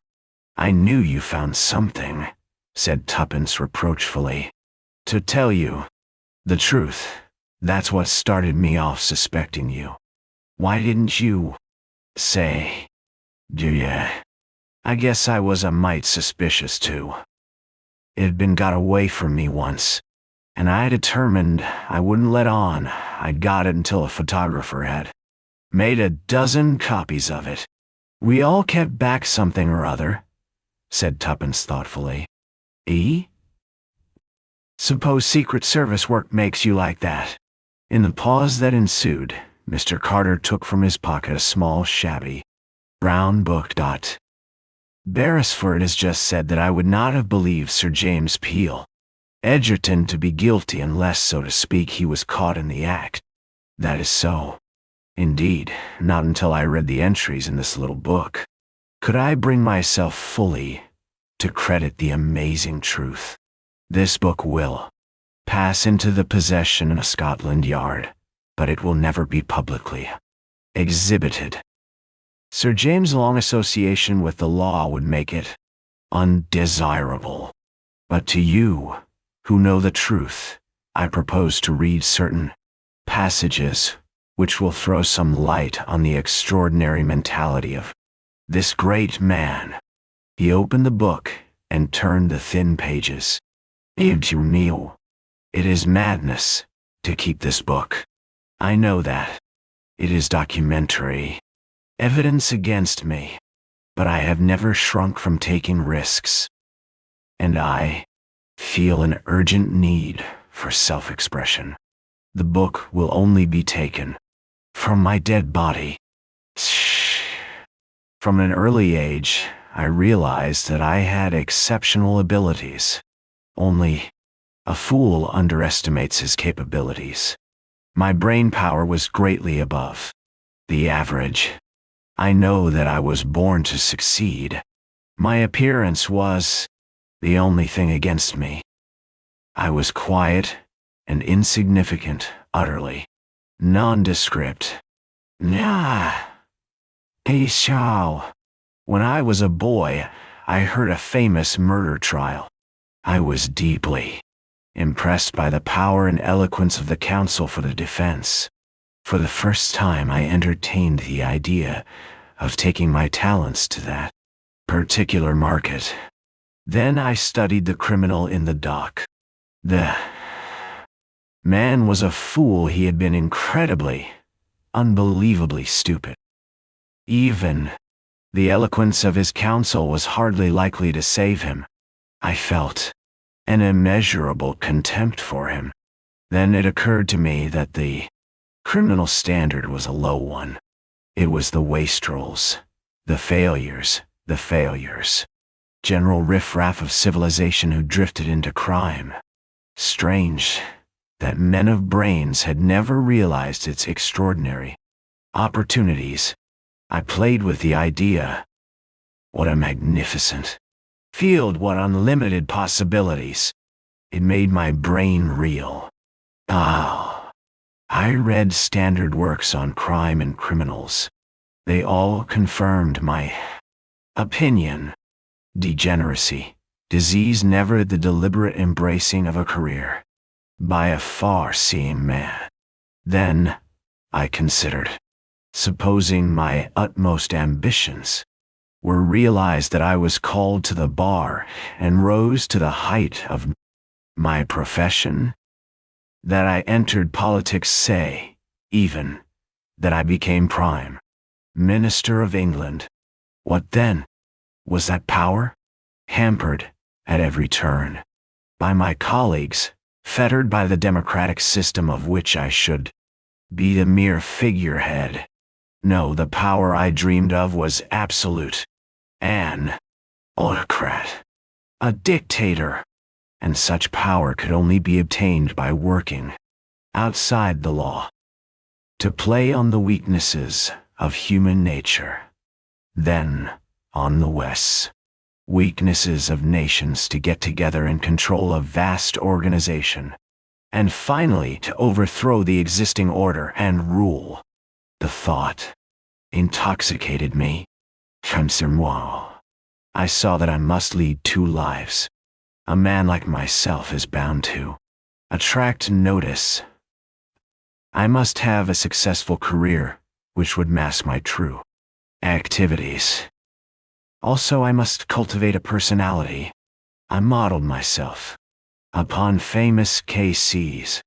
I knew you found something, said Tuppence reproachfully. To tell you the truth, that's what started me off suspecting you. Why didn't you say, do ya? I guess I was a mite suspicious too. It'd been got away from me once, and I determined I wouldn't let on I'd got it until a photographer had made a dozen copies of it. We all kept back something or other, said Tuppence thoughtfully. Suppose Secret Service work makes you like that? In the pause that ensued, Mr. Carter took from his pocket a small, shabby, brown book. Beresford has just said that I would not have believed Sir James Peel, Edgerton, to be guilty unless, so to speak, he was caught in the act. That is so. Indeed, not until I read the entries in this little book could I bring myself fully to credit the amazing truth. This book will pass into the possession of Scotland Yard, but it will never be publicly exhibited. Sir James' long association with the law would make it undesirable. But to you, who know the truth, I propose to read certain passages which will throw some light on the extraordinary mentality of this great man. He opened the book and turned the thin pages. It is madness to keep this book. I know that. It is documentary evidence against me, but I have never shrunk from taking risks. And I feel an urgent need for self-expression. The book will only be taken from my dead body. From an early age, I realized that I had exceptional abilities. Only a fool underestimates his capabilities. My brain power was greatly above the average. I know that I was born to succeed. My appearance was the only thing against me. I was quiet and insignificant, utterly nondescript. Hey, Shaw. When I was a boy, I heard a famous murder trial. I was deeply impressed by the power and eloquence of the counsel for the defense. For the first time, I entertained the idea of taking my talents to that particular market. Then I studied the criminal in the dock. The man was a fool. He had been unbelievably stupid. Even the eloquence of his counsel was hardly likely to save him. I felt an immeasurable contempt for him. Then it occurred to me that the criminal standard was a low one. It was the wastrels, the failures, general riffraff of civilization who drifted into crime. Strange that men of brains had never realized its extraordinary opportunities. I played with the idea. What a magnificent field, what unlimited possibilities. It made my brain reel. I read standard works on crime and criminals. They all confirmed my opinion. Degeneracy, disease, never the deliberate embracing of a career by a far-seeing man. Then I considered, supposing my utmost ambitions were realized, that I was called to the bar and rose to the height of my profession, that I entered politics, say, even that I became Prime Minister of England. What then? Was that power? Hampered at every turn by my colleagues, fettered by the democratic system of which I should be the mere figurehead. No, the power I dreamed of was absolute. An autocrat, a dictator, and such power could only be obtained by working outside the law, to play on the weaknesses of human nature, then on the weaknesses of nations, to get together and control a vast organization, and finally to overthrow the existing order and rule. The thought intoxicated me. I saw that I must lead two lives. A man like myself is bound to attract notice. I must have a successful career which would mask my true activities. Also, I must cultivate a personality. I modeled myself upon famous KCs.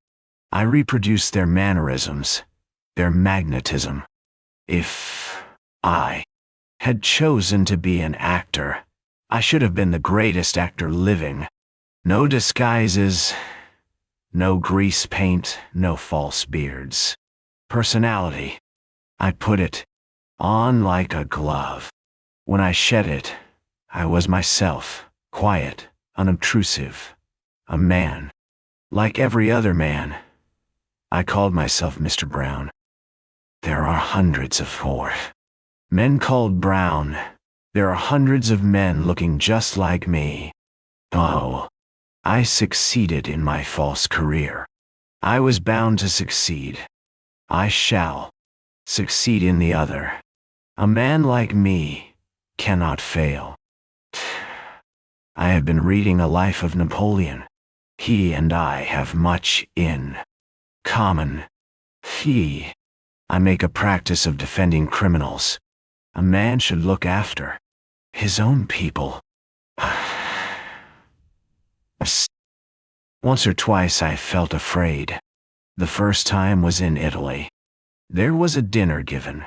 I reproduced their mannerisms, their magnetism. If I had chosen to be an actor, I should have been the greatest actor living. No disguises, no grease paint, no false beards. Personality. I put it on like a glove. When I shed it, I was myself, quiet, unobtrusive, a man. Like every other man. I called myself Mr. Brown. There are hundreds of men called Brown. There are hundreds of men looking just like me. Oh, I succeeded in my false career. I was bound to succeed. I shall succeed in the other. A man like me cannot fail. I have been reading a life of Napoleon. He and I have much in common. I make a practice of defending criminals. A man should look after his own people. Once or twice I felt afraid. The first time was in Italy. There was a dinner given.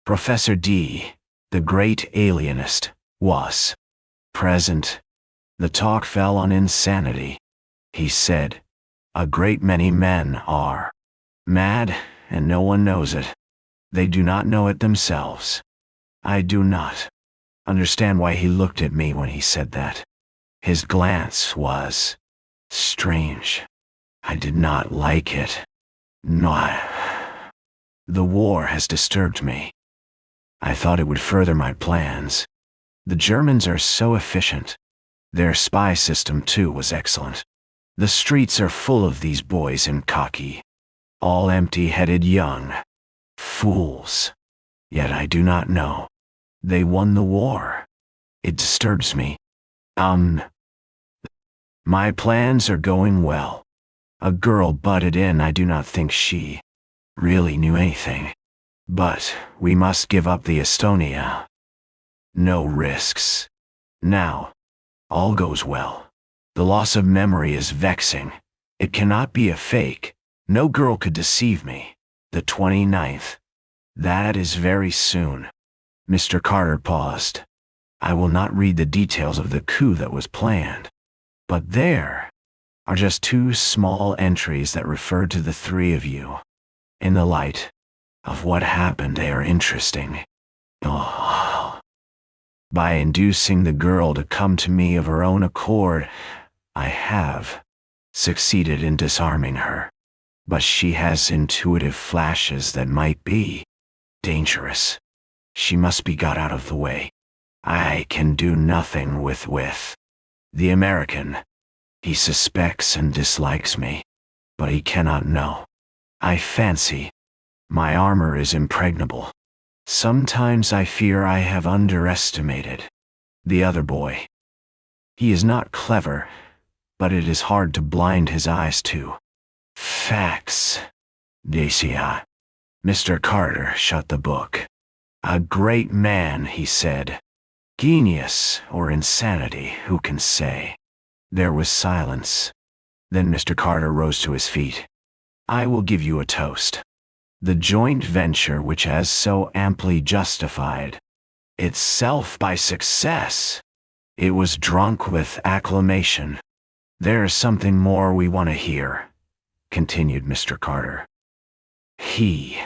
Professor D, the great alienist, was present. The talk fell on insanity. He said, "A great many men are mad, and no one knows it. They do not know it themselves." I do not understand why he looked at me when he said that. His glance was strange. I did not like it. No. The war has disturbed me. I thought it would further my plans. The Germans are so efficient. Their spy system, too, was excellent. The streets are full of these boys in khaki. All empty-headed young fools. Yet I do not know. They won the war. It disturbs me. My plans are going well. A girl butted in. I do not think she really knew anything. But we must give up the Estonia. No risks. Now, all goes well. The loss of memory is vexing. It cannot be a fake. No girl could deceive me. The 29th. That is very soon. Mr. Carter paused. I will not read the details of the coup that was planned. But there are just two small entries that refer to the three of you. In the light of what happened, they are interesting. Oh. By inducing the girl to come to me of her own accord, I have succeeded in disarming her. But she has intuitive flashes that might be dangerous. She must be got out of the way. I can do nothing with the American. He suspects and dislikes me, but he cannot know. I fancy my armor is impregnable. Sometimes I fear I have underestimated the other boy. He is not clever, but it is hard to blind his eyes to facts. Dacia. Mr. Carter shut the book. A great man, he said. Genius or insanity, who can say? There was silence. Then Mr. Carter rose to his feet. I will give you a toast. The joint venture which has so amply justified itself by success. It was drunk with acclamation. There is something more we want to hear, continued Mr. Carter. He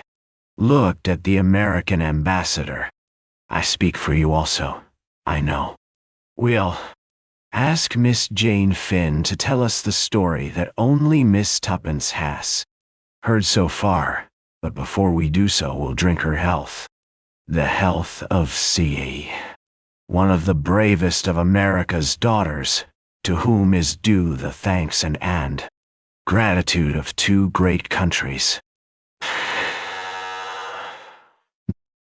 looked at the American ambassador. I speak for you also, I know. We'll ask Miss Jane Finn to tell us the story that only Miss Tuppence has heard so far, but before we do so, we'll drink her health. The health of C.E., one of the bravest of America's daughters, to whom is due the thanks and gratitude of two great countries.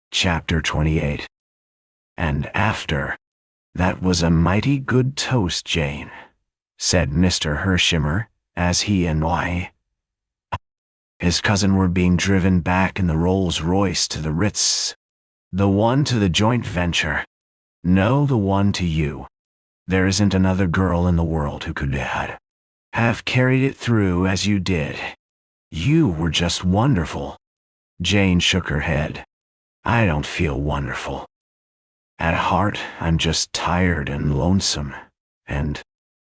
Chapter 28. And after. That was a mighty good toast, Jane, said Mr. HERSHEIMMER, as he and his cousin were being driven back in the Rolls-Royce to the Ritz. The one to the joint venture. No, the one to you. There isn't another girl in the world who could have carried it through as you did. You were just wonderful. Jane shook her head. I don't feel wonderful. At heart, I'm just tired and lonesome, and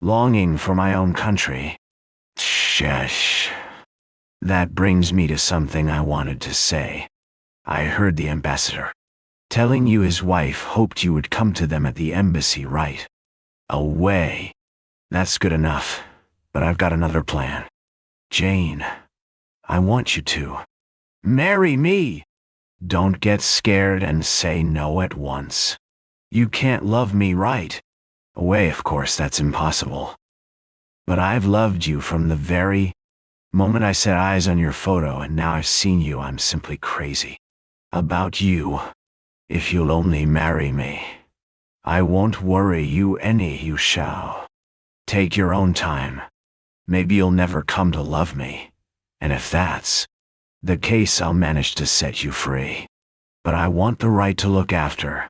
longing for my own country. Shush. That brings me to something I wanted to say. I heard the ambassador telling you his wife hoped you would come to them at the embassy right away. That's good enough, but I've got another plan. Jane, I want you to marry me. Don't get scared and say no at once. You can't love me right away, of course, that's impossible. But I've loved you from the very moment I set eyes on your photo, and now I've seen you, I'm simply crazy about you. If you'll only marry me, I won't worry you any. You shall take your own time. Maybe you'll never come to love me, and if that's the case, I'll manage to set you free. But I want the right to look after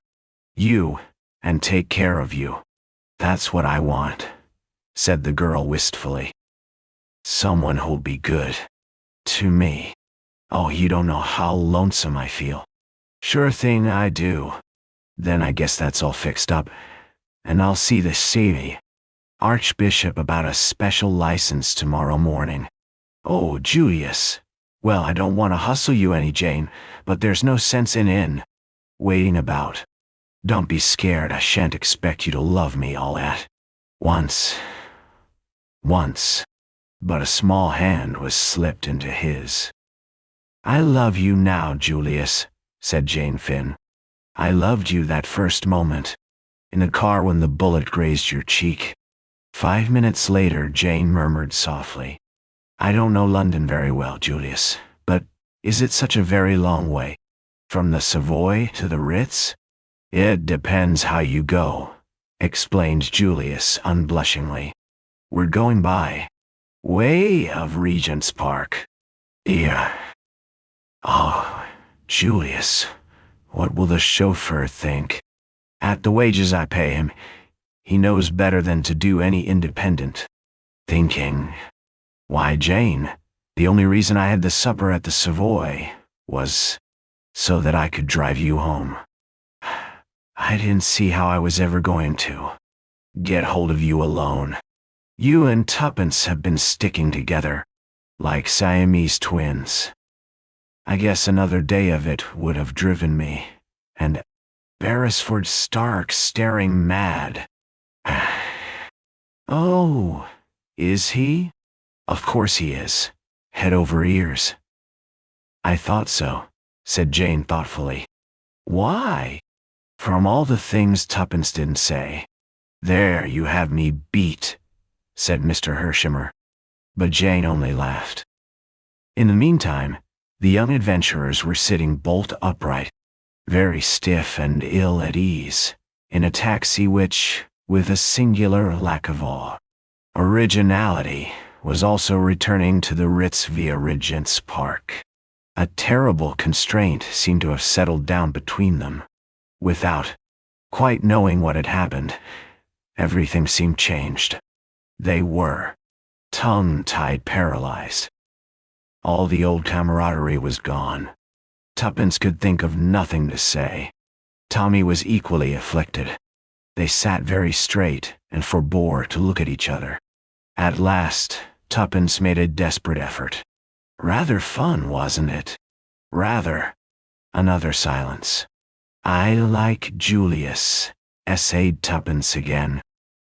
you and take care of you. That's what I want, said the girl wistfully. Someone who'll be good to me. Oh, you don't know how lonesome I feel. Sure thing I do. Then I guess that's all fixed up, and I'll see the Archbishop about a special license tomorrow morning. Oh, Julius. Well, I don't want to hustle you any, Jane, but there's no sense in waiting about. Don't be scared, I shan't expect you to love me all at once. But a small hand was slipped into his. I love you now, Julius, said Jane Finn. I loved you that first moment, in the car when the bullet grazed your cheek. 5 minutes later, Jane murmured softly. I don't know London very well, Julius, but is it such a very long way? From the Savoy to the Ritz? It depends how you go, explained Julius unblushingly. We're going by way of Regent's Park. Yeah. Oh, Julius, what will the chauffeur think? At the wages I pay him, he knows better than to do any independent thinking. Why, Jane, the only reason I had the supper at the Savoy was so that I could drive you home. I didn't see how I was ever going to get hold of you alone. You and Tuppence have been sticking together like Siamese twins. I guess another day of it would have driven me, and Beresford stark staring mad. Oh, is he? Of course he is. Head over ears. I thought so, said Jane thoughtfully. Why? From all the things Tuppence didn't say. There you have me beat, said Mr. HERSHEIMMER. But Jane only laughed. In the meantime, the young adventurers were sitting bolt upright, very stiff and ill at ease, in a taxi which, with a singular lack of originality, was also returning to the Ritz via Regent's Park. A terrible constraint seemed to have settled down between them. Without quite knowing what had happened, everything seemed changed. They were tongue-tied, paralyzed. All the old camaraderie was gone. Tuppence could think of nothing to say. Tommy was equally afflicted. They sat very straight and forbore to look at each other. At last, Tuppence made a desperate effort. Rather fun, wasn't it? Rather. Another silence. I like Julius, essayed Tuppence again.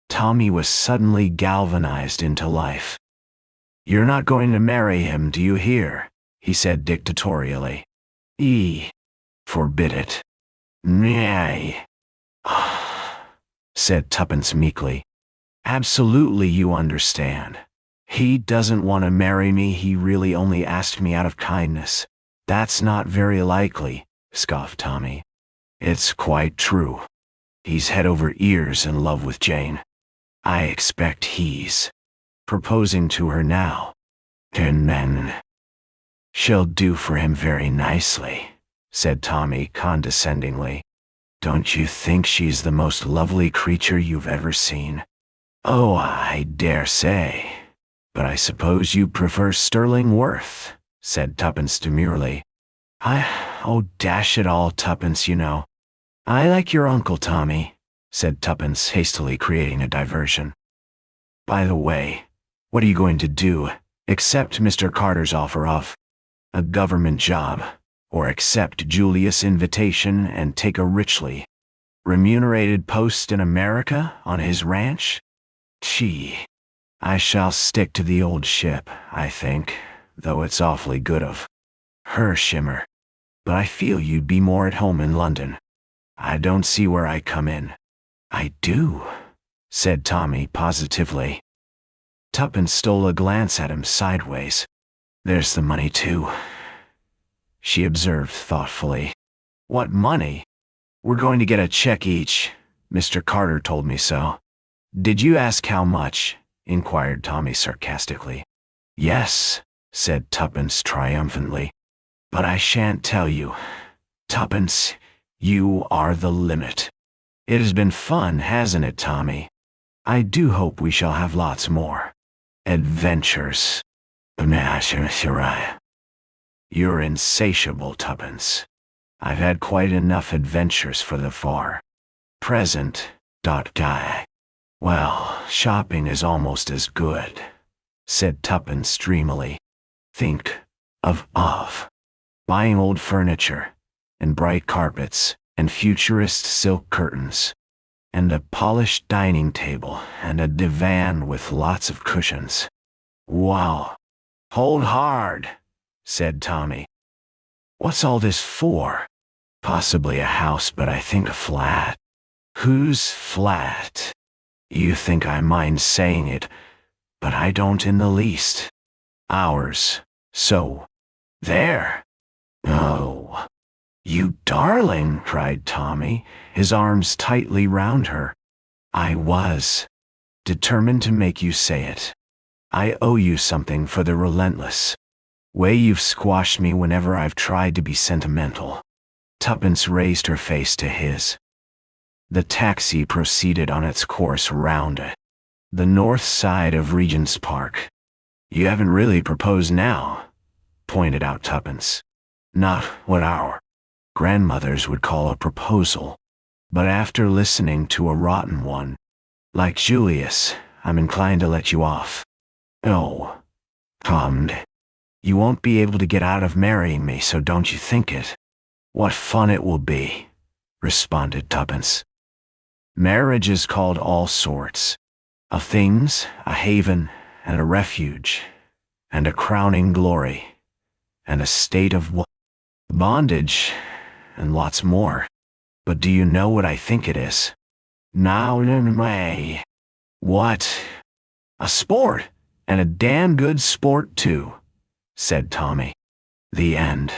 Tommy was suddenly galvanized into life. You're not going to marry him, do you hear? He said dictatorially. Forbid it. Nay, said Tuppence meekly. Absolutely, you understand. He doesn't want to marry me, he really only asked me out of kindness. That's not very likely, scoffed Tommy. It's quite true. He's head over ears in love with Jane. I expect he's proposing to her now. And then she'll do for him very nicely, said Tommy condescendingly. Don't you think she's the most lovely creature you've ever seen? Oh, I dare say. But I suppose you prefer Sterling Worth, said Tuppence demurely. Oh, dash it all, Tuppence, you know. I like your uncle, Tommy, said Tuppence, hastily creating a diversion. By the way, what are you going to do? Accept Mr. Carter's offer of a government job, or accept Julius' invitation and take a richly remunerated post in America on his ranch? Gee, I shall stick to the old ship, I think, though it's awfully good of HERSHEIMMER. But I feel you'd be more at home in London. I don't see where I come in. I do, said Tommy positively. Tuppence stole a glance at him sideways. There's the money, too, she observed thoughtfully. What money? We're going to get a check each. Mr. Carter told me so. Did you ask how much? Inquired Tommy sarcastically. Yes, said Tuppence triumphantly. But I shan't tell you. Tuppence, you are the limit. It has been fun, hasn't it, Tommy? I do hope we shall have lots more adventures. You're insatiable, Tuppence. I've had quite enough adventures for the present. Guy. Well, shopping is almost as good, said Tuppence dreamily. Think of buying old furniture, and bright carpets, and futurist silk curtains, and a polished dining table, and a divan with lots of cushions. Wow. Hold hard, said Tommy. What's all this for? Possibly a house, but I think a flat. Whose flat? You think I mind saying it, but I don't in the least. Ours. So, there. Oh, you darling, cried Tommy, his arms tightly round her. I was determined to make you say it. I owe you something for the relentless way you've squashed me whenever I've tried to be sentimental. Tuppence raised her face to his. The taxi proceeded on its course round the north side of Regent's Park. "You haven't really proposed now," pointed out Tuppence. "Not what our grandmothers would call a proposal. But after listening to a rotten one like Julius, I'm inclined to let you off." "Oh, Tom, you won't be able to get out of marrying me, so don't you think it." "What fun it will be," responded Tuppence. "Marriage is called all sorts of things, a haven and a refuge, and a crowning glory, and a state of bondage, and lots more. But do you know what I think it is?" "Now, may. What?" "A sport, and a damn good sport too," said Tommy. The end.